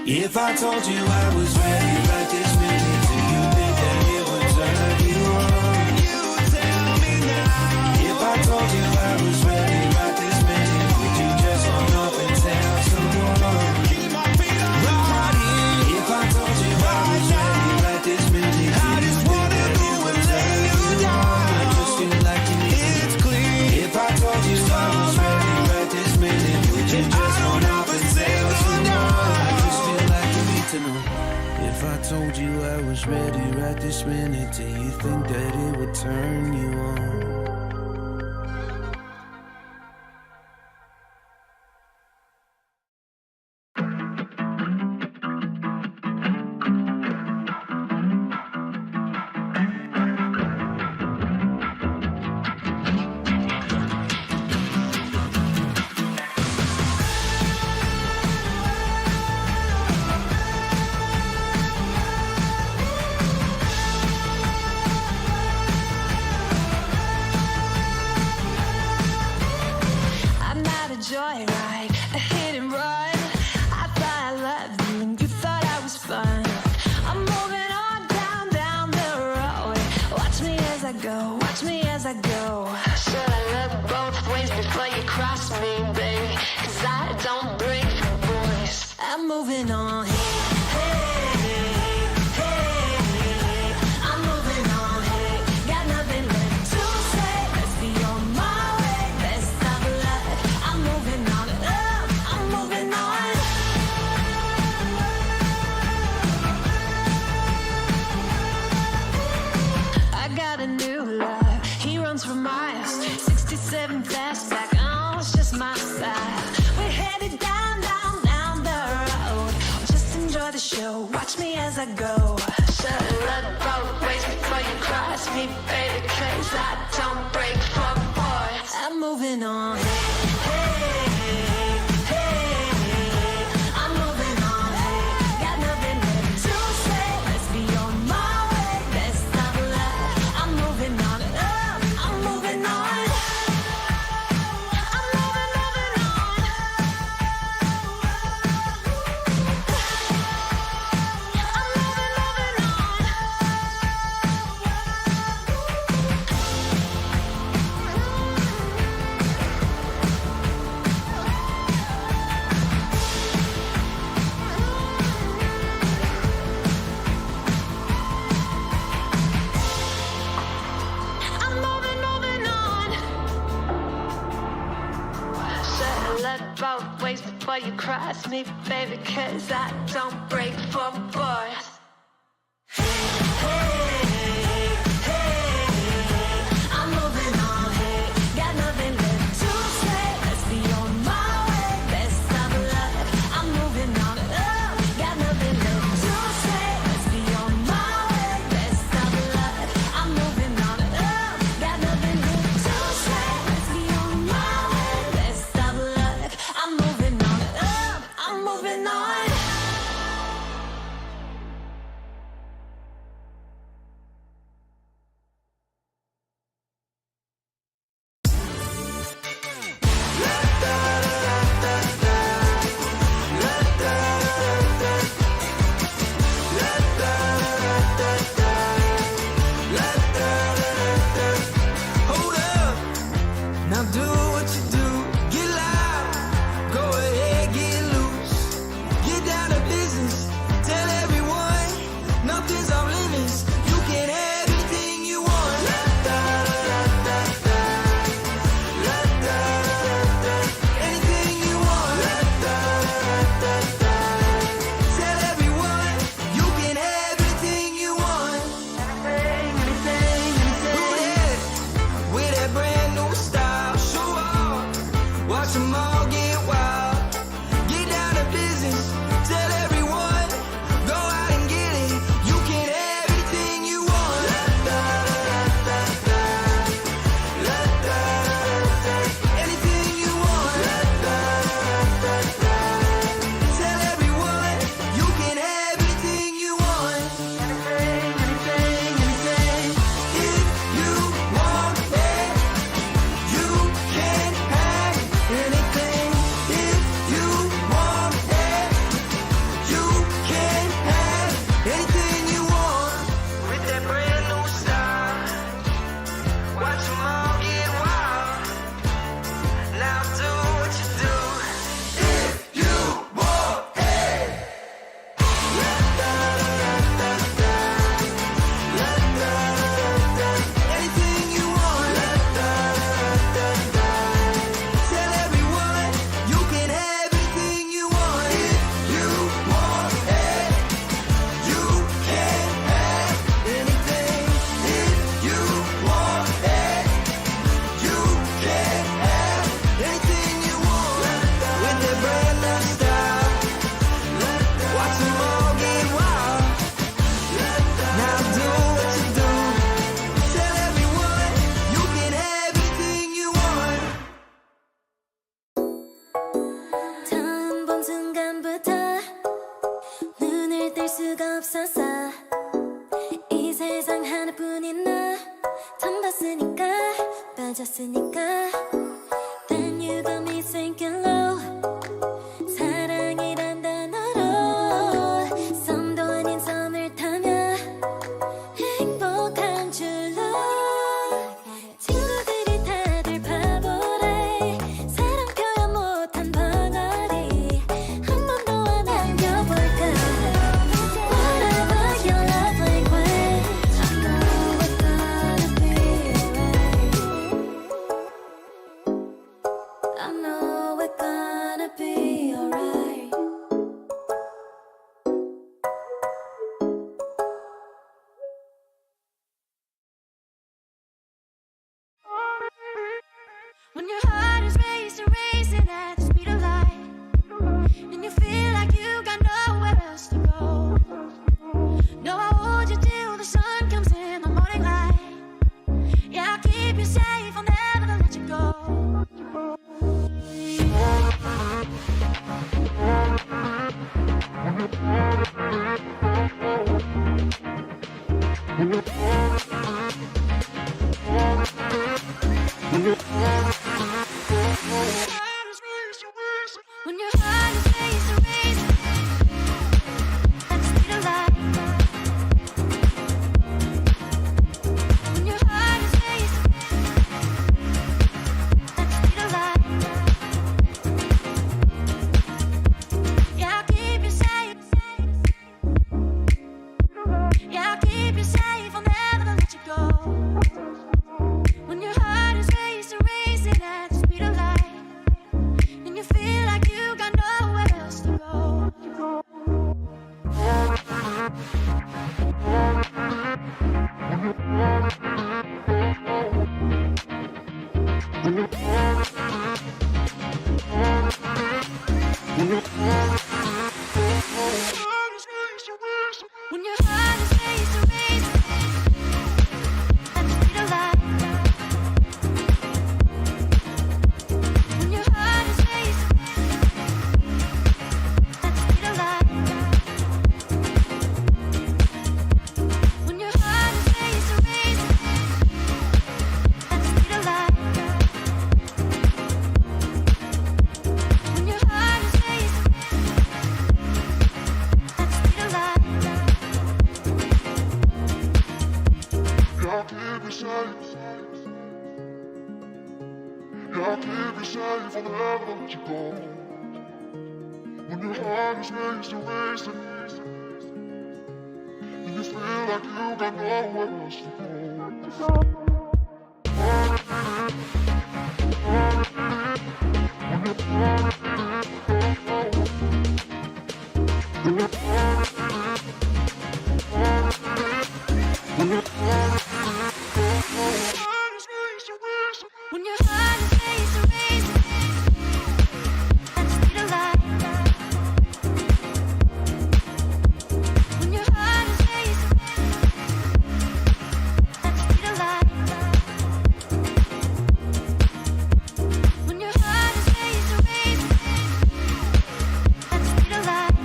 If I told you I was ready right this minute, do you think that it would turn you on? You tell me now. If I told you I was ready right this minute, would you just run off and tell someone? Keep my feet on the ground. If I told you I was ready right this minute, I just wanna go and lay you down. I just feel like you need it's clear. If I told you I was ready right this minute, would you just run off and tell someone? To know. If I told you I was ready right this minute, do you think that it would turn you on? Joyride, a hit and run. I thought I loved you and you thought I was fun. I'm moving on down the road. Watch me as I go, watch me as I go. Should I look both ways before you cross me, baby? 'Cause I don't break for boys. I'm moving on. For miles, 67 fastback, oh, it's just my style. We're headed down the road. Just enjoy the show, watch me as I go. Should look both ways before you cross me, baby, 'cause I don't break for boys. I'm moving on. Both ways before you cross me, baby, 'cause I don't break for boys. I'm moving on, got nothing left to say. Let's be on my way, best of luck. I'm moving on, got nothing left to say. Let's be on my way, best of luck. I'm moving on, got nothing left to say. Let's be on my way, best of luck. I'm moving on, I'm moving on. 탐봤으니까 빠졌으니까 Then you got me sinking low 사랑이란 단어로 섬도 아닌 섬을 타며 행복한 줄로 친구들이 다들 바보래 사랑 표현 못한 벙어리 한 번 더 남겨볼까 Whatever your love language I know it's gonna be alright I know it's gonna be alright When your heart is racing, racing at the speed of light, and you feel like you got nowhere else to go. No, I'll hold you till the sun comes in the morning light. Yeah, I'll keep you safe, I'll never let you go. When your heart is racing, racing at the speed of light. When your heart is racing at the speed of light. Yeah, I'll keep you safe. Yeah, I'll keep you safe, I'll never let you go. When your heart is racing, racing at the speed of light, and you feel like you got nowhere else to go. When your heart is racing, racing at the speed of light. When your heart is racing at the speed of light. When your heart is racing, racing at the speed of light. When your heart is racing at the speed of light. Y'all keep me safe. Y'all keep me safe, I'll never let you go. When your heart is racing, racing, and you feel like you got nowhere else to go. When your heart is racing, racing at the speed of light. When your heart is racing at the speed of light. When your heart is racing, racing at the speed of light.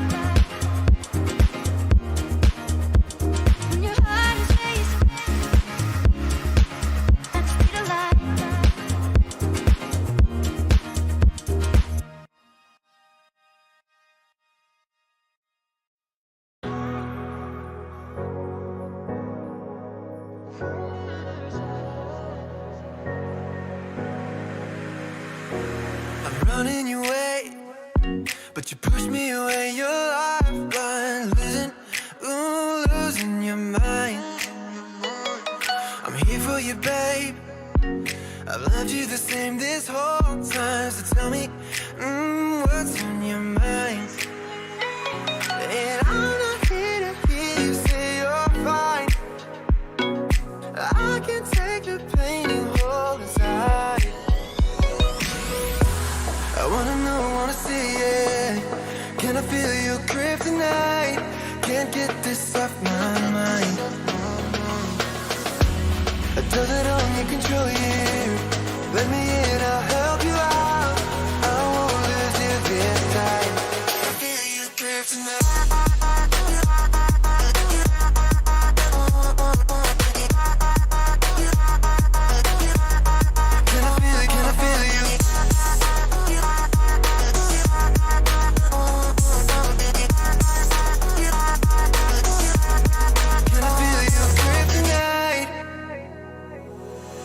When your heart is racing at the speed of light. I'm running your way, but you push me away. Your lifeline, losing your mind. I'm here for you, babe. I've loved you the same this whole time. So tell me, what's on your mind? And I'm not here to hear you say you're fine. I can take the pain you hold inside. I wanna know, wanna see it. Can I feel your kryptonite? Can't get this off my mind. Does it only control you? Let me in, I'll help you out. I won't lose you this time. I feel your kryptonite.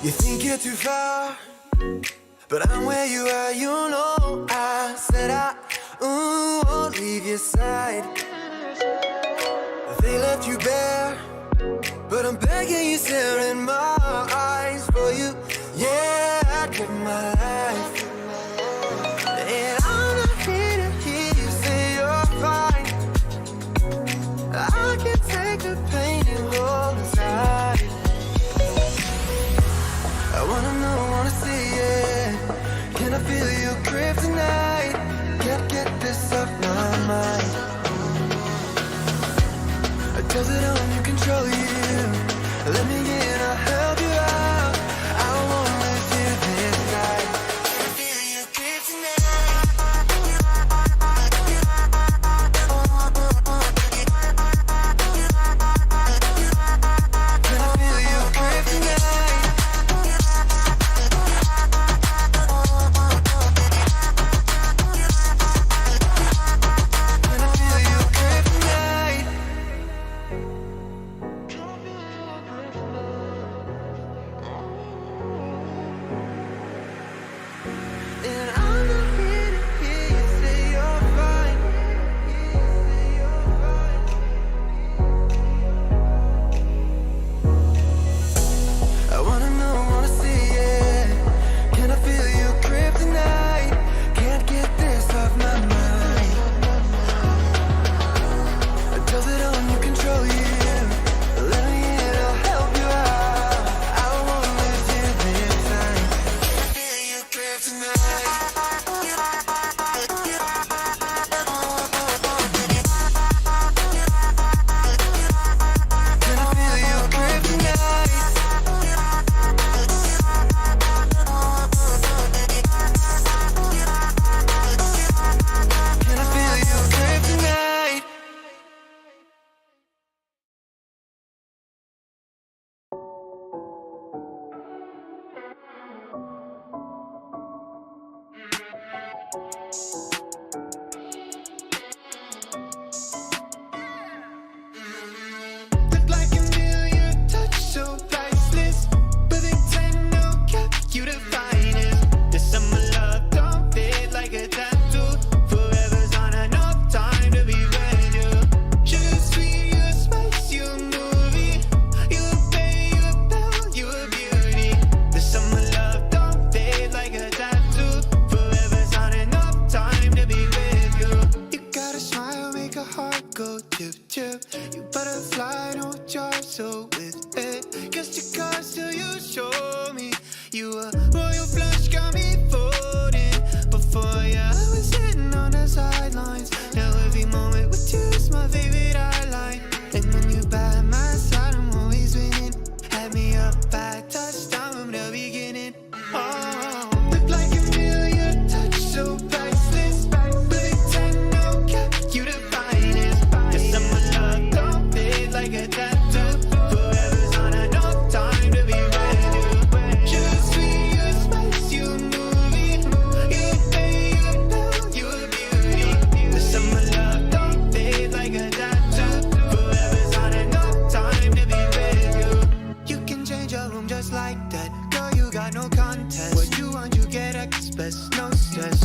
You think you're too far, but I'm where you are, you know. I said I won't leave your side. They left you bare, but I'm begging you, stare in my eyes for you. Yeah, I'd give my life. And I'm not here to hear you say you're fine. I can take the pain you hold inside. I wanna know, wanna see it. Can I feel your grip tonight? Can't get this off my mind. Does it only control you? Let me in, I'll help you out. I won't lose you this night. Can I feel your grip tonight? Can I feel your grip tonight? Can I feel your grip tonight? And I'm not here to hear you say you're fine. I wanna know, wanna see it. Can I feel your grip tonight? Can't get this off my mind. Does it only control you? Let me in, I'll help you out. I won't lose you this time. Can I feel your grip tonight? Can I feel your grip tonight? Can I feel your grip tonight? Look like a million touch, so priceless. But they tend to cap you the finest. The summer love don't fade like a tattoo. Forever's not enough time to be with you. Sugar sweet, you a spice, you a movie. You a bay, you a belle, you a beauty. The summer love don't fade like a tattoo. Forever's not enough time to be with you. You got a smile, make a heart go tip tip. You butterfly, no jar, so with it. Guess your cards till you show me. You a royal flush, got me folding. Before you, I was sitting on the sidelines. Now every moment with you is my favorite highlight. And when you by my side, I'm always winning. Had me up by touchdown from the beginning. Oh, look like a million touch, so priceless. But they tend to cap you the finest. The summer love don't fade like a tattoo. Forever's not enough time to be with you. Sugar sweet, you a spice, you a movie. You a bay, you a belle, you a beauty. The summer love don't fade like a tattoo. Forever's not enough time to be with you. You can change your room just like that. Girl, you got no contest. What you want, you get express, no stress.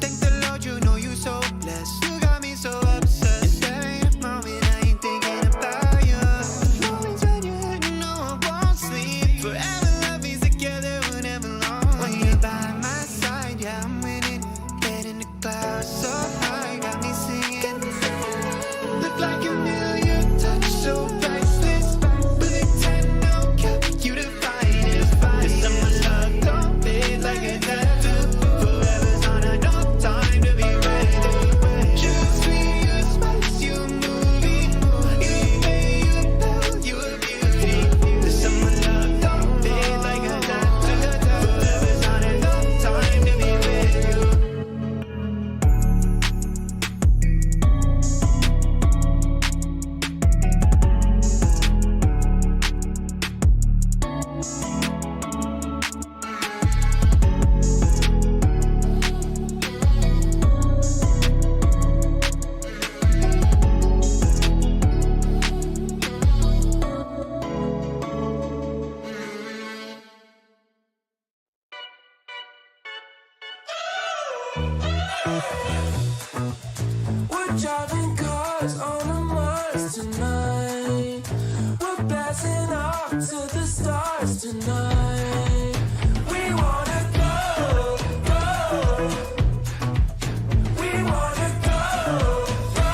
Thank the Lord, you know you so blessed. You got me so obsessed. There ain't a moment I ain't thinking about you. Moments when you're hitting, no, I won't sleep. Forever love is together, whenever long. When you're by my side, yeah, I'm winning. Head in the clouds, so high, got me singing. Look like a million touch, so priceless. But they tend to cap you the finest. The summer love don't fade like a tattoo. Forever's not enough time to be with you. Sugar sweet, you a spice, We're driving cars on a Mars tonight. We're blasting off to the stars tonight. We wanna go, go. We wanna go, go.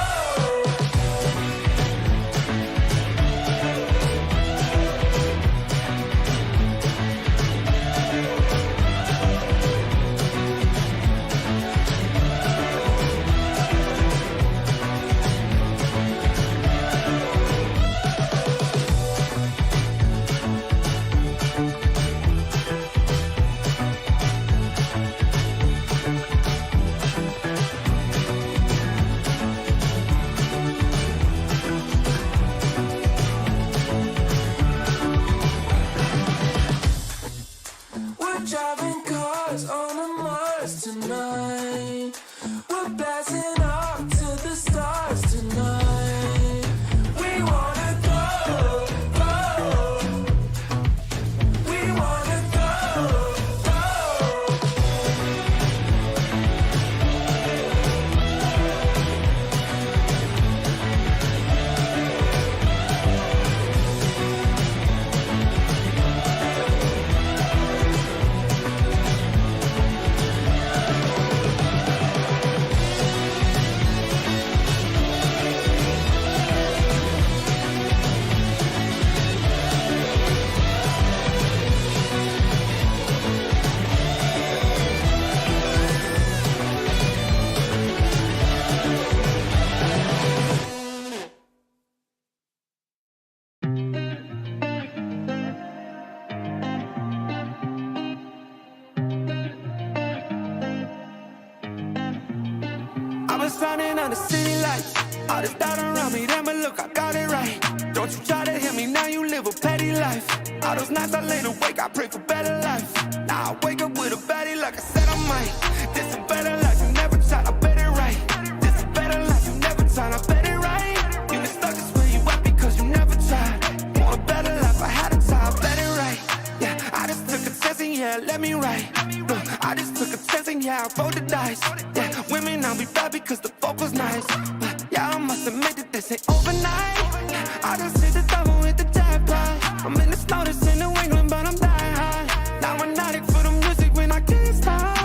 We're driving cars on a Mars tonight. We're blasting off to the stars tonight. We wanna go, go. We wanna go, go. I was running on the city lights. All this doubt around me, then but look, I got it right. Don't you try to hit me, now you live a petty life. All those nights I laid awake, I pray for better life. Now I wake up with a baddie like I said I might. This a better life, you never tried, I bet it right. This a better life, you never tried, I bet it right. You been stuck just where you at because you never tried. Want a better life, I had to try, I bet it right. Yeah, I just took a test and yeah, let me write. Look, I just took a test and yeah, I rolled the dice. Yeah, women, I'll be bad because the fuck was nice. But yeah, I must admit that this ain't overnight. I just hit the double with the jackpot. I'm in the snow, this in New England, but I'm dying high. Now I'm addict for the music when I can't stop.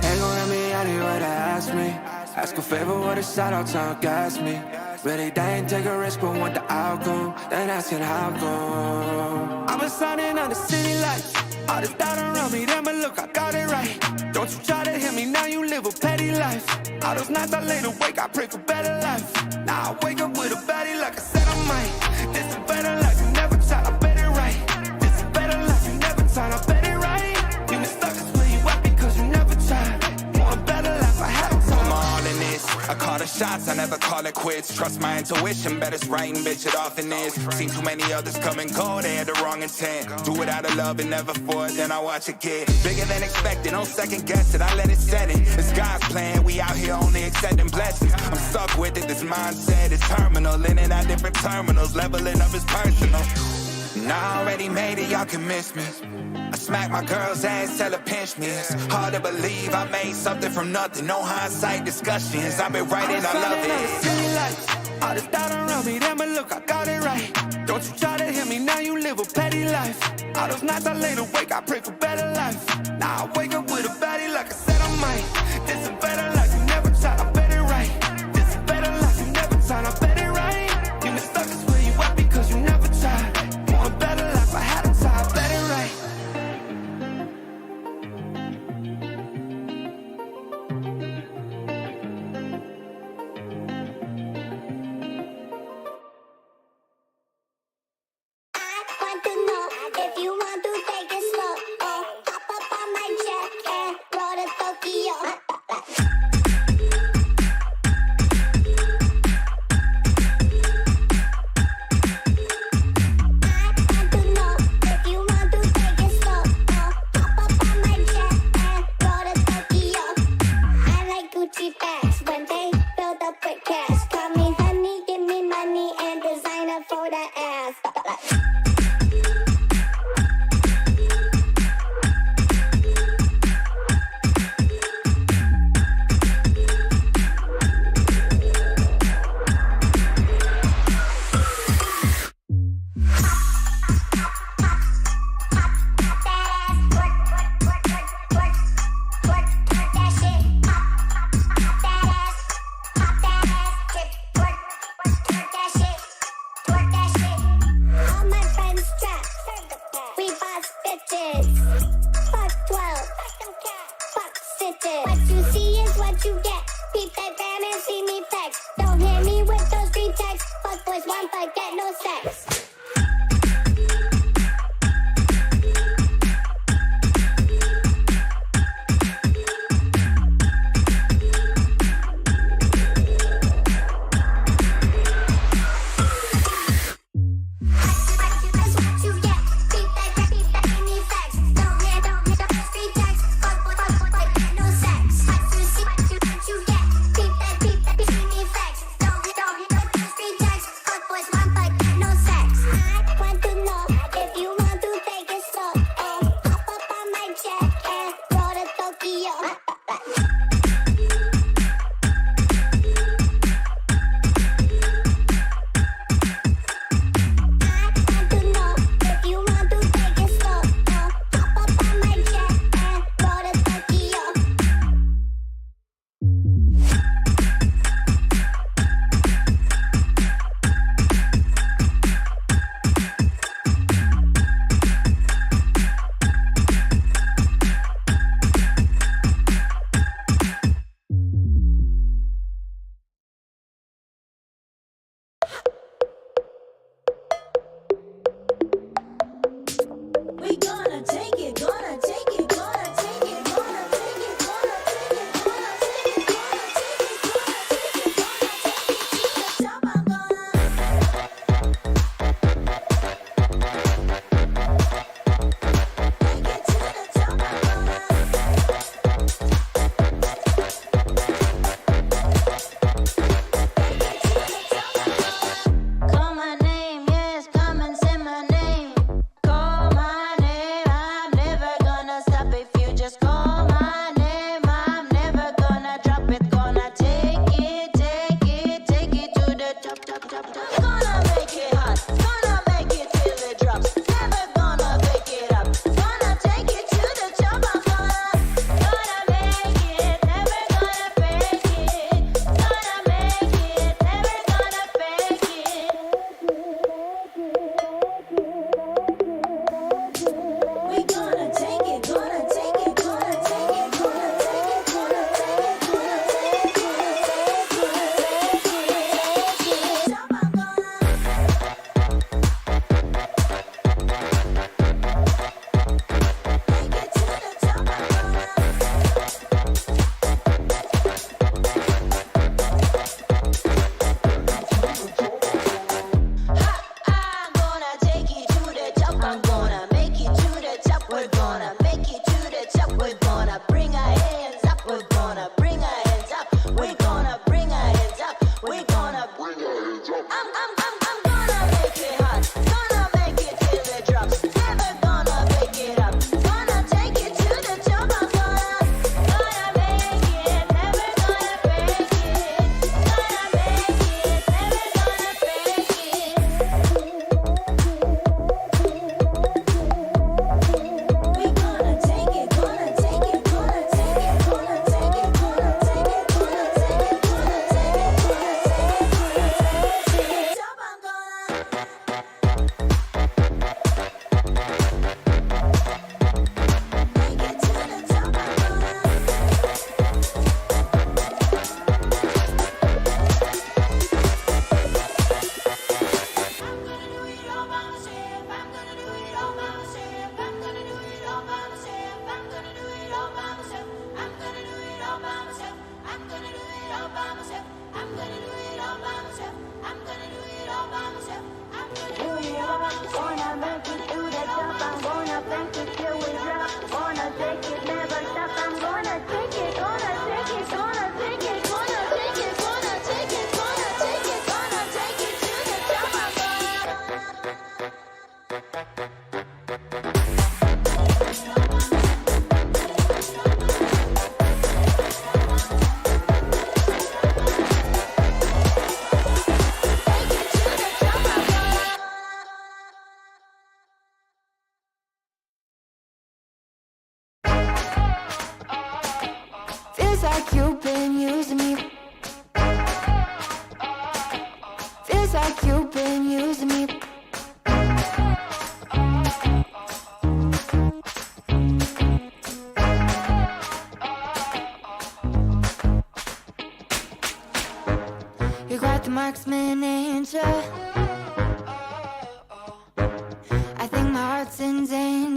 Ain't gon' let me out here what they ask me. Ask a favor, what a shout out, to gas me. Really, they ain't take a risk, but want the outcome. Then asking how come. I was running on the city lights. All this doubt around me, then but look, I got it right. Don't you try to hit me, now you live a petty life. All those nights I laid awake, I pray for better life. Now I wake up with a baddie like I said I might. This a better life, you never tried, I bet it right. This a better life, you never tried, I bet it right. You been stuck just where you at because you never tried. Want a better life, I had to try. I'm all in this. I call the shots, I never call it quits. Trust my intuition, bet it's right and bitch, it often is. Seen too many others come and go, they had the wrong intent. Do it out of love and never for it, then I watch it get bigger than expected. Don't second guess it, I let it set in. It's God's plan, we out here only accepting blessings. I'm stuck with it, this mindset is terminal. In and out different terminals, leveling up is personal. And I already made it, y'all can miss me. I smack my girl's ass, tell her pinch me. It's hard to believe I made something from nothing. No hindsight discussions, I've been writing, I love it. All this doubt around me, then but look, I got it right. Don't you try to hit me, now you live a petty life. All those nights I laid awake, I pray for better life. Now I wake up with a baddie like I said I might. This a better life, you never tried, I bet it right. This a better life, you never tried, I bet it right. You been stuck just where you at because you never tried. Want a better life, I had to try, I bet it right. Want to know if you want to take it slow. Oh, hop up on my jet and roll to Tokyo.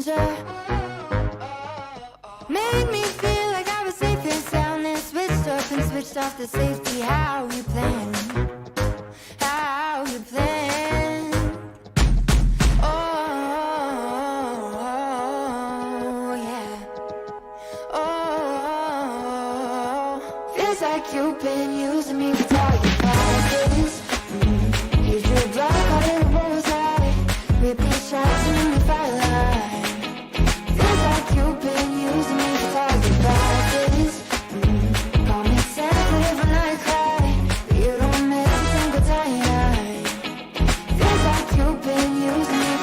danger. Made me feel like I was safe and sound, and switched up and switched off the safety. How you plan? How you plan? Oh, yeah. Oh, feels like you've been using me for target practice. You drew black out in a bullseye, repeat shots and me firelight. Feels like you've been using me for target practice. Call me sensitive when I cry, but you don't miss a single time. Feels like you've been using me.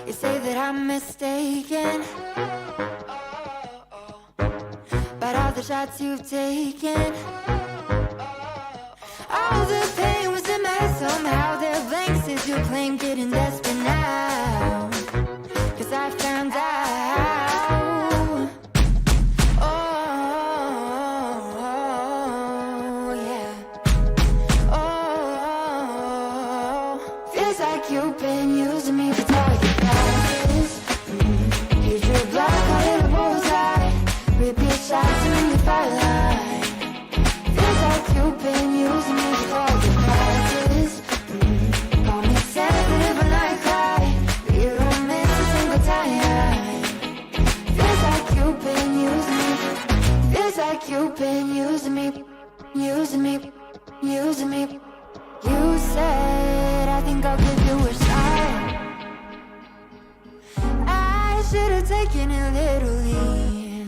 You say that I'm mistaken about all the shots you've taken. All the pain was in my head somehow. There are blanks as you claim, getting desperate now, 'cause I found out. Oh, yeah. Oh, feels like you've been using me for target practice. You drew black out in a bullseye, repeat shots and me firelight. Feels like you've been using me for target practice. Call me sensitive when I cry, but you don't miss a single time. Feels like you've been using me. Feels like you've been using me, using me, using me. You said, I think I'll give you a shot. I should have taken it literally.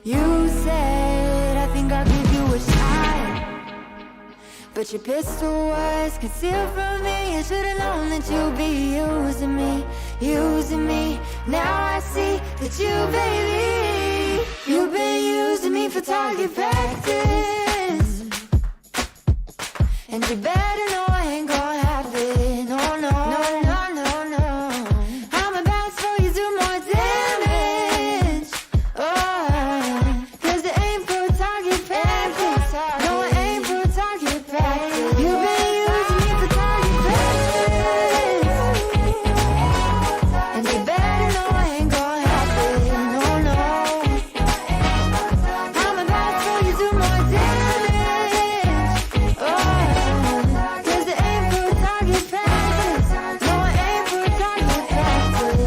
You said, I think I'll give you a shot, but your pistol was concealed from me. I should've known that you'd be using me, using me. Now I see that you, baby, you've been using me for target practice. And you better know I ain't gonna have it. No, no, no, no, no, no. I'm about to show you do more damage. Oh, 'cause it ain't for target practice. No, it ain't for target practice. You've been using me for target practice. And you better know I ain't gonna have it. No, no. I'm about to show you do more damage. Oh, 'cause it ain't for target practice. No, it ain't for target practice.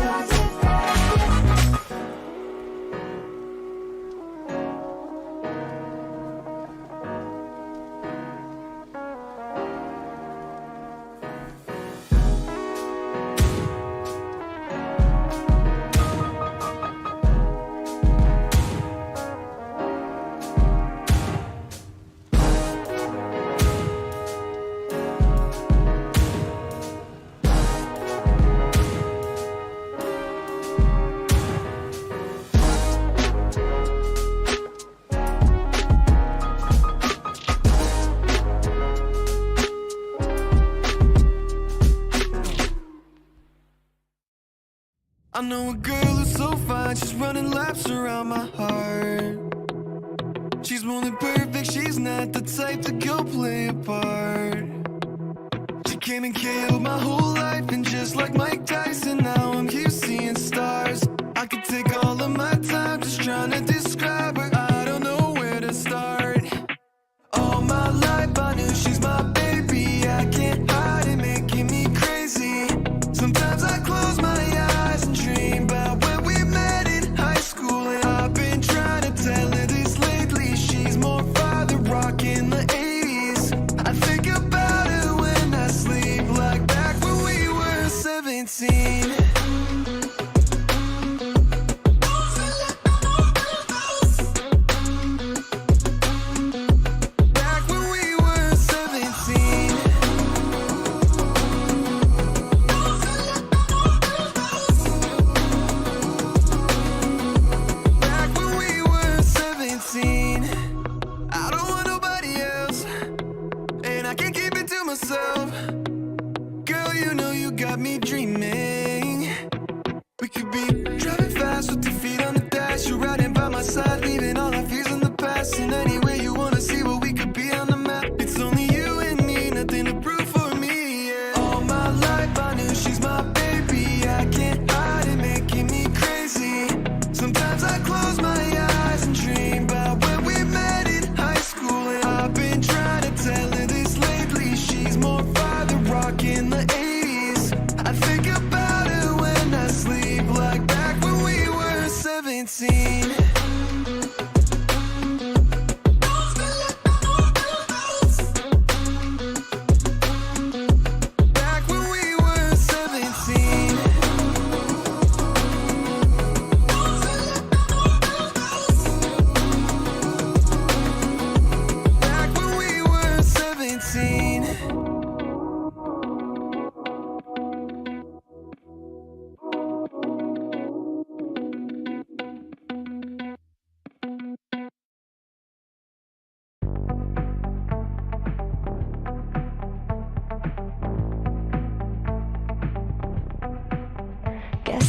I know a girl who's so fine, she's running laps around my heart. She's more than perfect, she's not the type to go play a part. She came and killed my whole life, and just like Mike Tyson, now I'm here seeing stars. I could take all of my time just trying to describe her, I don't know where to start. All my life I knew she's my baby, I can't hide it, making me crazy. Sometimes I close my eyes and dream about when we met in high school, and I've been trying to tell her this lately. She's more father rock in the 80s. I think about her when I sleep, like back when we were 17. Back when we were 17. Back when we were 17. I don't want nobody else, and I can't keep it to myself. Girl, you know you got me dreaming. We could be driving fast with your feet on the dash. You're riding by my side, leaving all our fears in the past. And anyway you wanna see what we could be on the map. It's only you and me, nothing to prove for me, yeah. All my life I knew she's my baby, I can't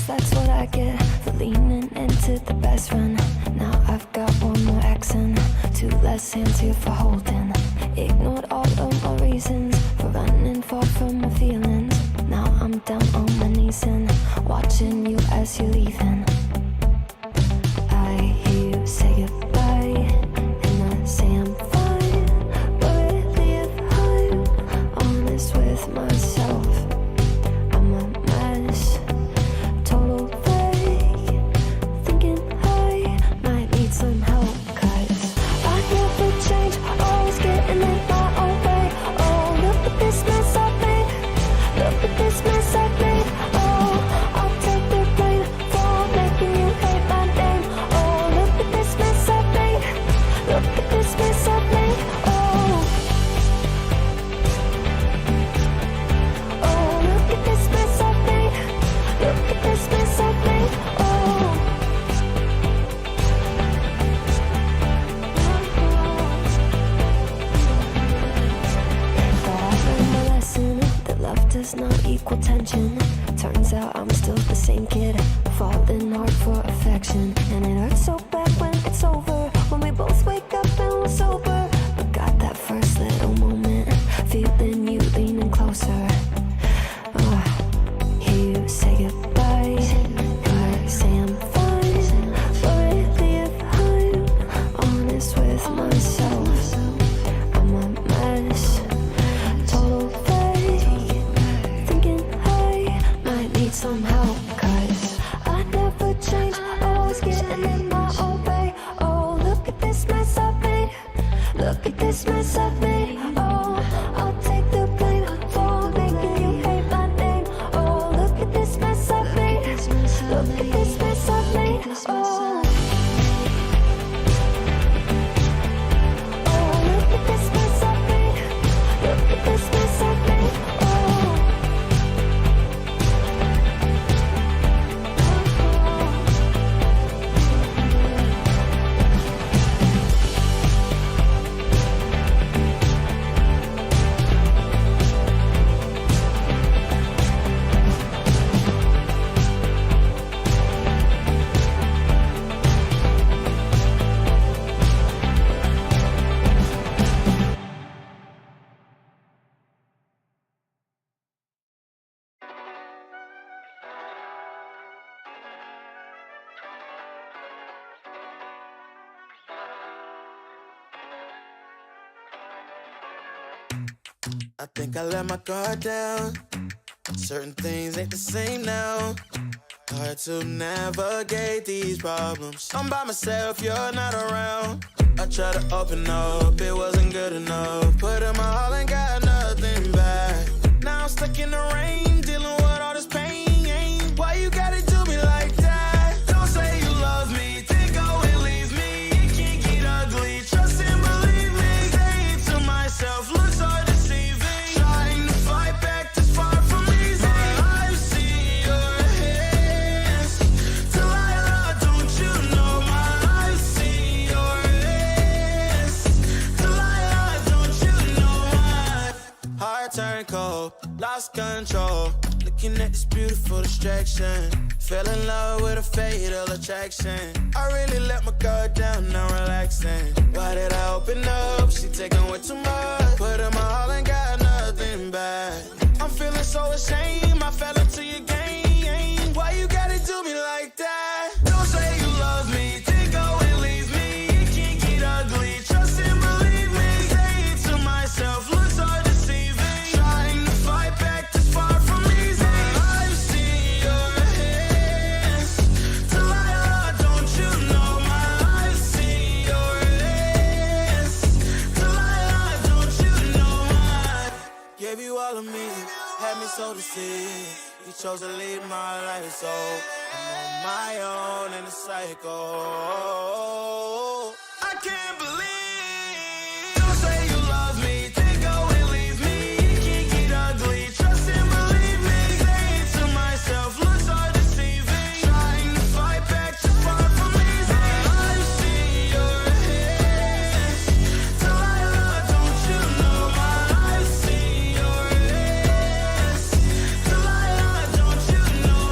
guess that's what I get for leaning into the best friend. Now I've got one more accent, two less hands here for holding. Ignored all of my reasons for running far from my feelings. Now I'm down on my knees and watching you as you're leaving. I hear you say goodbye, and I say I'm fine. But really if I'm honest with myself, I'm a mess, total fake, thinking I might need some help. Cause I never change, always getting in my own way. Oh, look at this mess I've made, look at this mess I've made. Oh, I'll take the blame for making you hate my name. Oh, look at this mess I've made, look at this mess I've made. Oh, look at this mess I've made, look at this mess I've made. Oh. Thought I learned my lesson, that love does not equal tension. Turns out I'm still the same kid, falling hard for affection. And it hurts so bad when it's over, when we both wake up and we're sober. But got that first little moment, feeling you leaning closer. Hear you say goodbye, I say I'm fine. But really if I'm honest with myself, I'm a mess, total fake, thinking I might need some help. Cause I never change, always getting in my own way. Oh, look at this mess I've made, look at this mess I've made. Oh, I'll take the blame for making you hate my name. Oh, look at this mess I've made, look at this mess I've made. Oh, look at this mess I've made, look at this mess I've made. Oh. I think I let my guard down. Certain things ain't the same now. Hard to navigate these problems. I'm by myself, you're not around. I tried to open up, it wasn't good enough. Put in my all and got nothing back. Now I'm stuck in the rain, dealing with all this pain. Why you gotta do me like that? Don't say you love me, then go and leave me. It can't get ugly, trust and believe me. Saying to myself, looks so deceiving. Trying to fight back, this far from easy. I've seen your hands. Delilah, don't you know I've seen your hands. Delilah, don't you know heart turned cold, lost control. Looking at this beautiful distraction. Fell in love with a fatal attraction. I really let my guard down, now relaxing. Why did I open up? She taking way too much. Put in my all and got nothing back. I'm feeling so ashamed, I fell into your game. Why you gotta do me like that? Don't say you love me, then go and leave me. It can't get ugly, trust and believe me. Saying to myself, looks so deceiving. Trying to fight back, this far from easy. I've seen your hands. Delilah, don't you know I've seen your hands. Delilah, don't you know gave you all of me, had me so deceived. You chose to lead my life, so I'm on my own in the cycle. I can't believe. Don't say you love me, then go and leave me. It can't get ugly, trust and believe me. Saying to myself, looks so deceiving. Trying to fight back, too far from easy. I've seen your hands. Delilah, don't you know I've seen your hands. Delilah, don't you know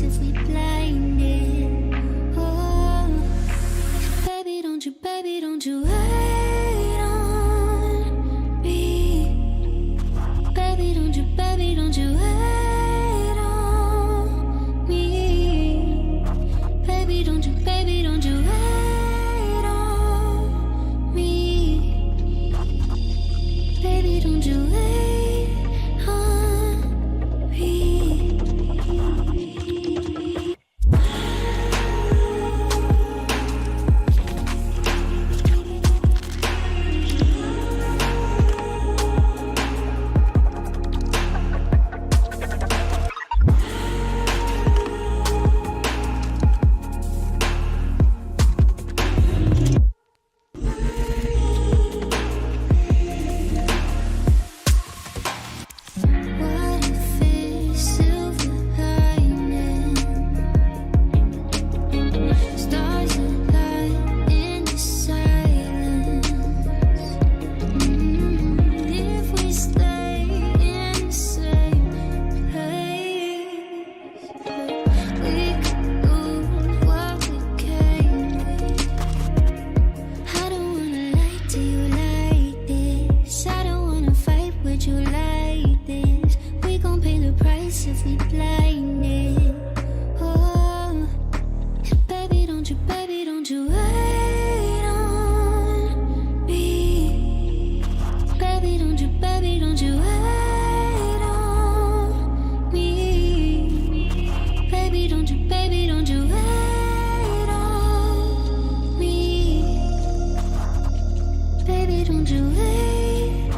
if we blinded. Oh, baby, don't you wait on me. Baby, don't you wait on me. Baby, don't you wait on me. Baby, don't you wait on me. What if it's silver lining? Stars align in the silence. If we stay in the same place, we could lose what we came with. I don't wanna lie to you like this. I don't wanna fight with you like this. We gon' pay the price if we blinded. Oh, baby, don't you wait on me. Baby, don't you wait on me. Baby, don't you wait on me. Baby, don't you wait on me. Baby, don't you wait on me.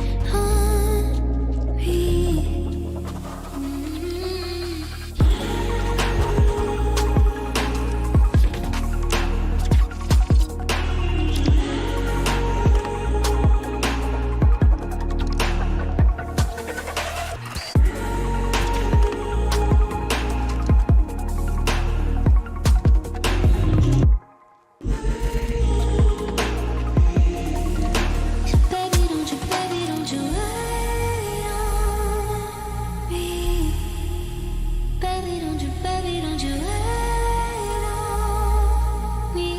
Baby, don't you wait on me.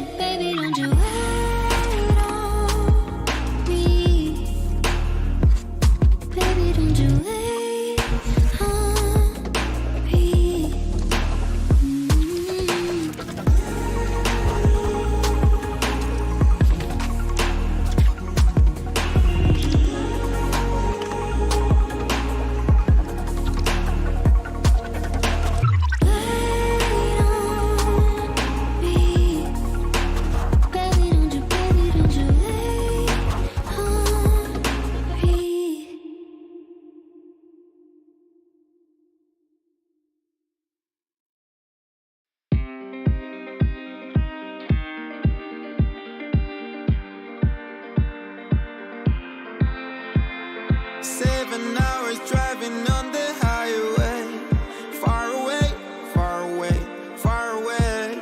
Baby, don't you wait on me. Baby, don't you wait on me. Seven hours driving on the highway. Far away, far away, far away.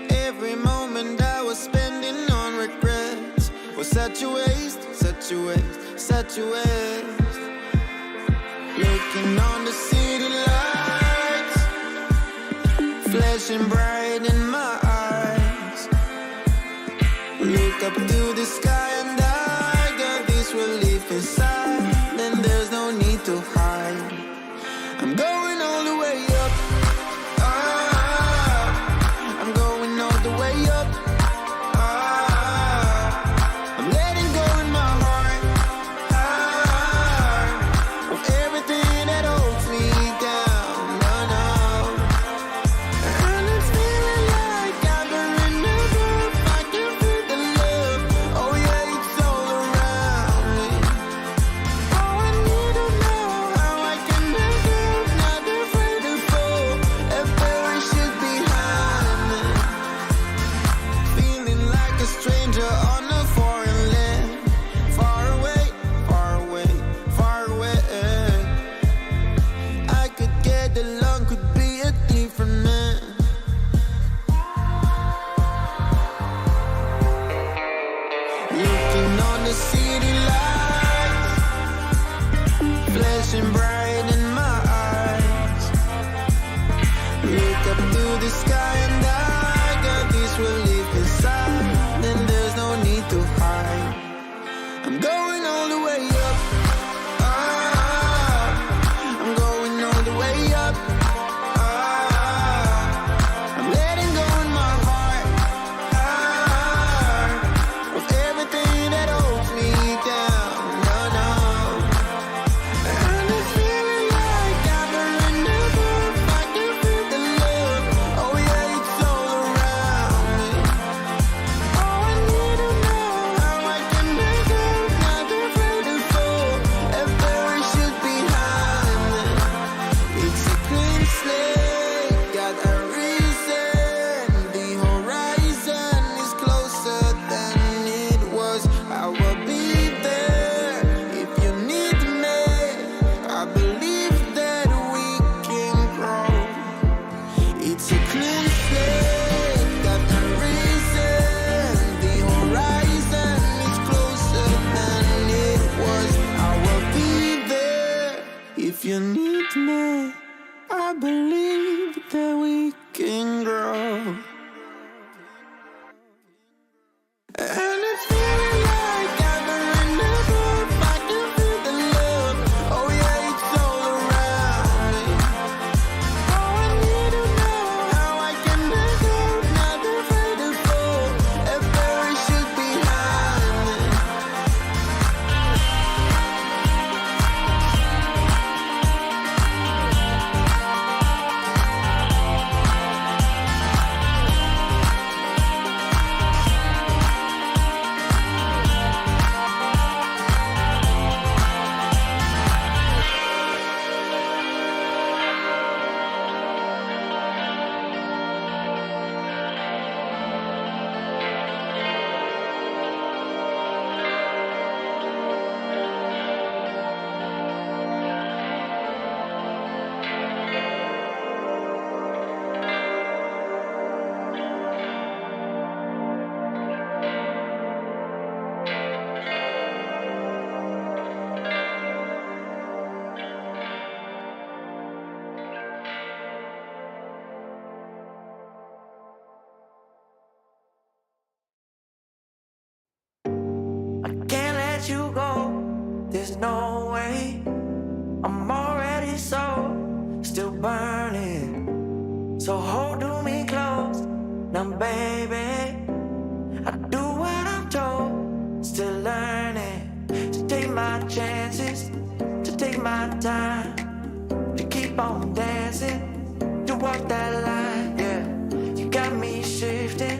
Every moment I was spending on regrets was such a waste, such a waste, such a waste. Looking on the city lights, flashing bright in my eyes. Look up to the sky and I got this relief inside. Then there's no need to hide. I'm going all the way up. Ah, I'm going all the way up. Ah, I'm letting go in my heart. Ah, of everything that holds me down. No, no. And it's feeling like I'm in the roof. I can feel the love. Oh yeah, it's all around me. Oh, I need to know how I can make it. Not afraid to fall. A very shit behind me. Feeling like a stranger on a foreign land. Far away, far away, far away. I could get along, could be a different man. Looking on the city lights, flashing bright in my I'm going all the way up. Ah, I'm going all the way up. Ah, I'm letting go in my heart. Ah, of everything that holds me down. No, no. And it's feeling like I've been enough. I can feel the love. Oh yeah, it's all around me. Oh, I need to know how I can make it. Not afraid to fall. If there is shit behind me, it's a clean slate. Got a reason. The horizon is closer than it was. I will be there if you need me. I believe that we can grow. It's a clean slate, got a reason. The horizon is closer than it was. I will be there if you need me. I believe that we can grow. And it's feeling like I've been enough. I can feel the love. Oh yeah, it's all around me. Oh, I need to know how I can make it. Not afraid to fall. If there is shit behind me. I can't let you go, there's no way. I'm already so, still burning. So hold to me close, now baby. I do what I'm told, still learning. To take my chances, to take my time. To keep on dancing, to walk that line, yeah. You got me shifting,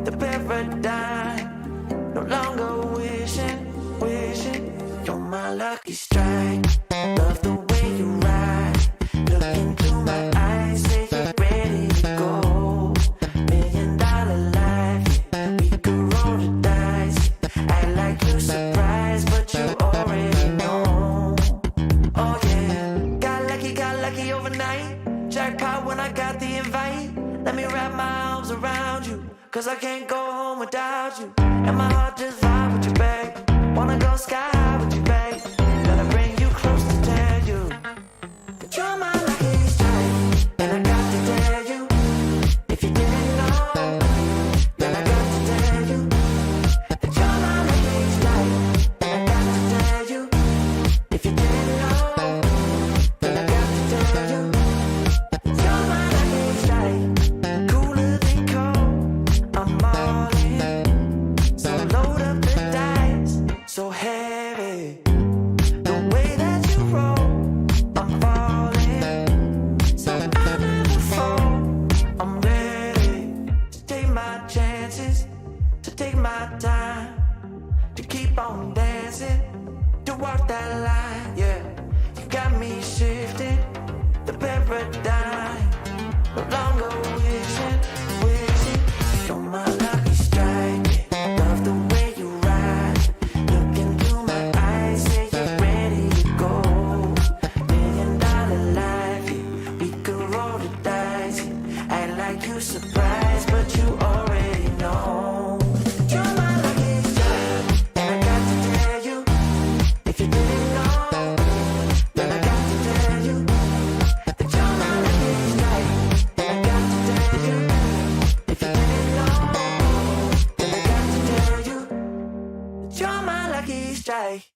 the paradigm. No longer wishing, you're my lucky strike. Love the way you ride. Look into my eyes, say you're ready to go. $1 million life, yeah. We could roll the dice. Act like you're surprised, but you already know. Oh yeah, got lucky overnight. Jackpot when I got the invite. Let me wrap my arms around you, 'cause I can't go home without you. And my heart just vibe with you, babe. Wanna go sky high with you, babe. Gotta bring you close to tell you that you're my lucky strike. And I got to tell you, if you didn't know, then I got to tell you that you're my lucky strike. And I got to tell you, if you didn't know, then I got to tell you that you're my lucky strike. Cooler than cold, I'm all in. lucky strike.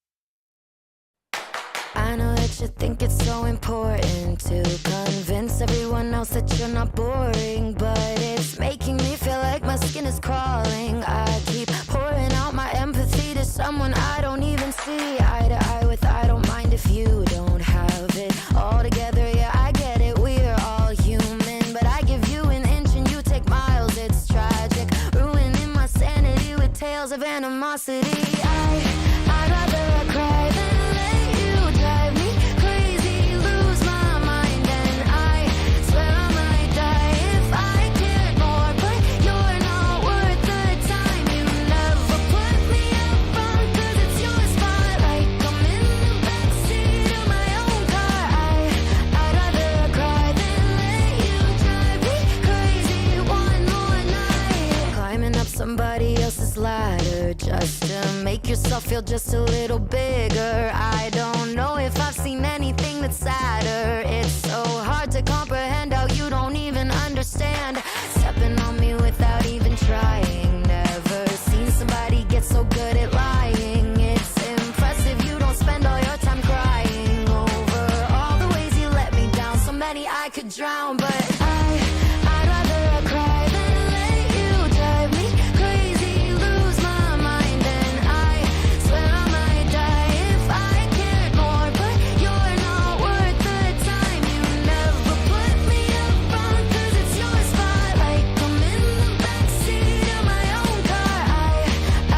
I know that you think it's so important to convince everyone else that you're not boring, but it's making me feel like my skin is crawling. I keep pouring out my empathy to someone I don't even see eye to eye with. I don't mind if you don't have it all together. Yeah, I get it, we're all human, but I give you an inch and you take miles. It's tragic, ruining my sanity with tales of animosity. I'd rather cry than let you drive me crazy, lose my mind, and I swear I might die if I cared more. But you're not worth the time. You never put me up front, 'cause it's your spotlight. I'm in the backseat of my own car. I'd rather cry than let you drive me crazy one more night. Climbing up somebody else's ladder just to make yourself feel just a little bigger. I don't know if I've seen anything that's sadder. It's so hard to comprehend how you don't even understand. Stepping on me without even trying. Never seen somebody get so good at lying. It's impressive you don't spend all your time crying over all the ways you let me down. So many I could drown, but I'd rather cry than let you drive me crazy, lose my mind, and I swear I might die if I cared more. But you're not worth the time. You never put me up front, 'cause it's your spotlight. I'm in the backseat of my own car.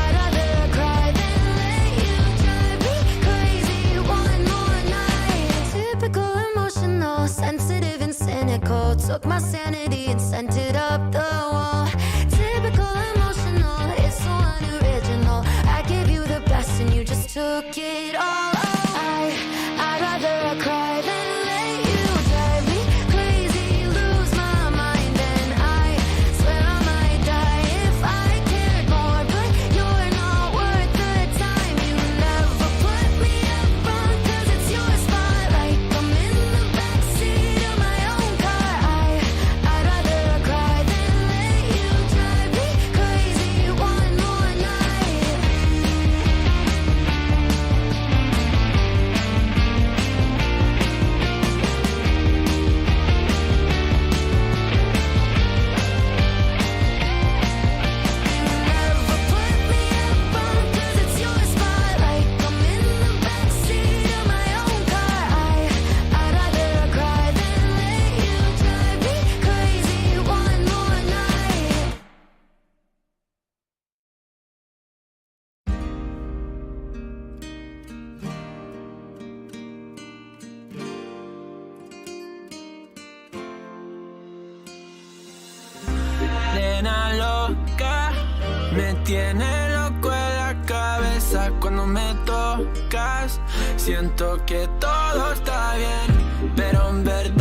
I'd rather cry than let you drive me crazy one more night. Typical emotional, sensitive and cynical. Took my sanity and sent it up the wall. Typical emotional, it's so unoriginal. I gave you the best and you just took it all. I'd rather cry than let you drive me crazy, lose my mind, and I swear I might die if I cared more. But you're not worth the time. You never put me up front, 'cause it's your spotlight. I'm in the backseat of my own car. I'd rather cry than let you drive me crazy one more night. Never put me up front, 'cause it's your spotlight. I'm in the backseat of my own car. I'd rather cry than let you drive me crazy one more night. Nena loca, me tiene loco en la cabeza cuando me tocas. Siento que todo está bien, pero en verdad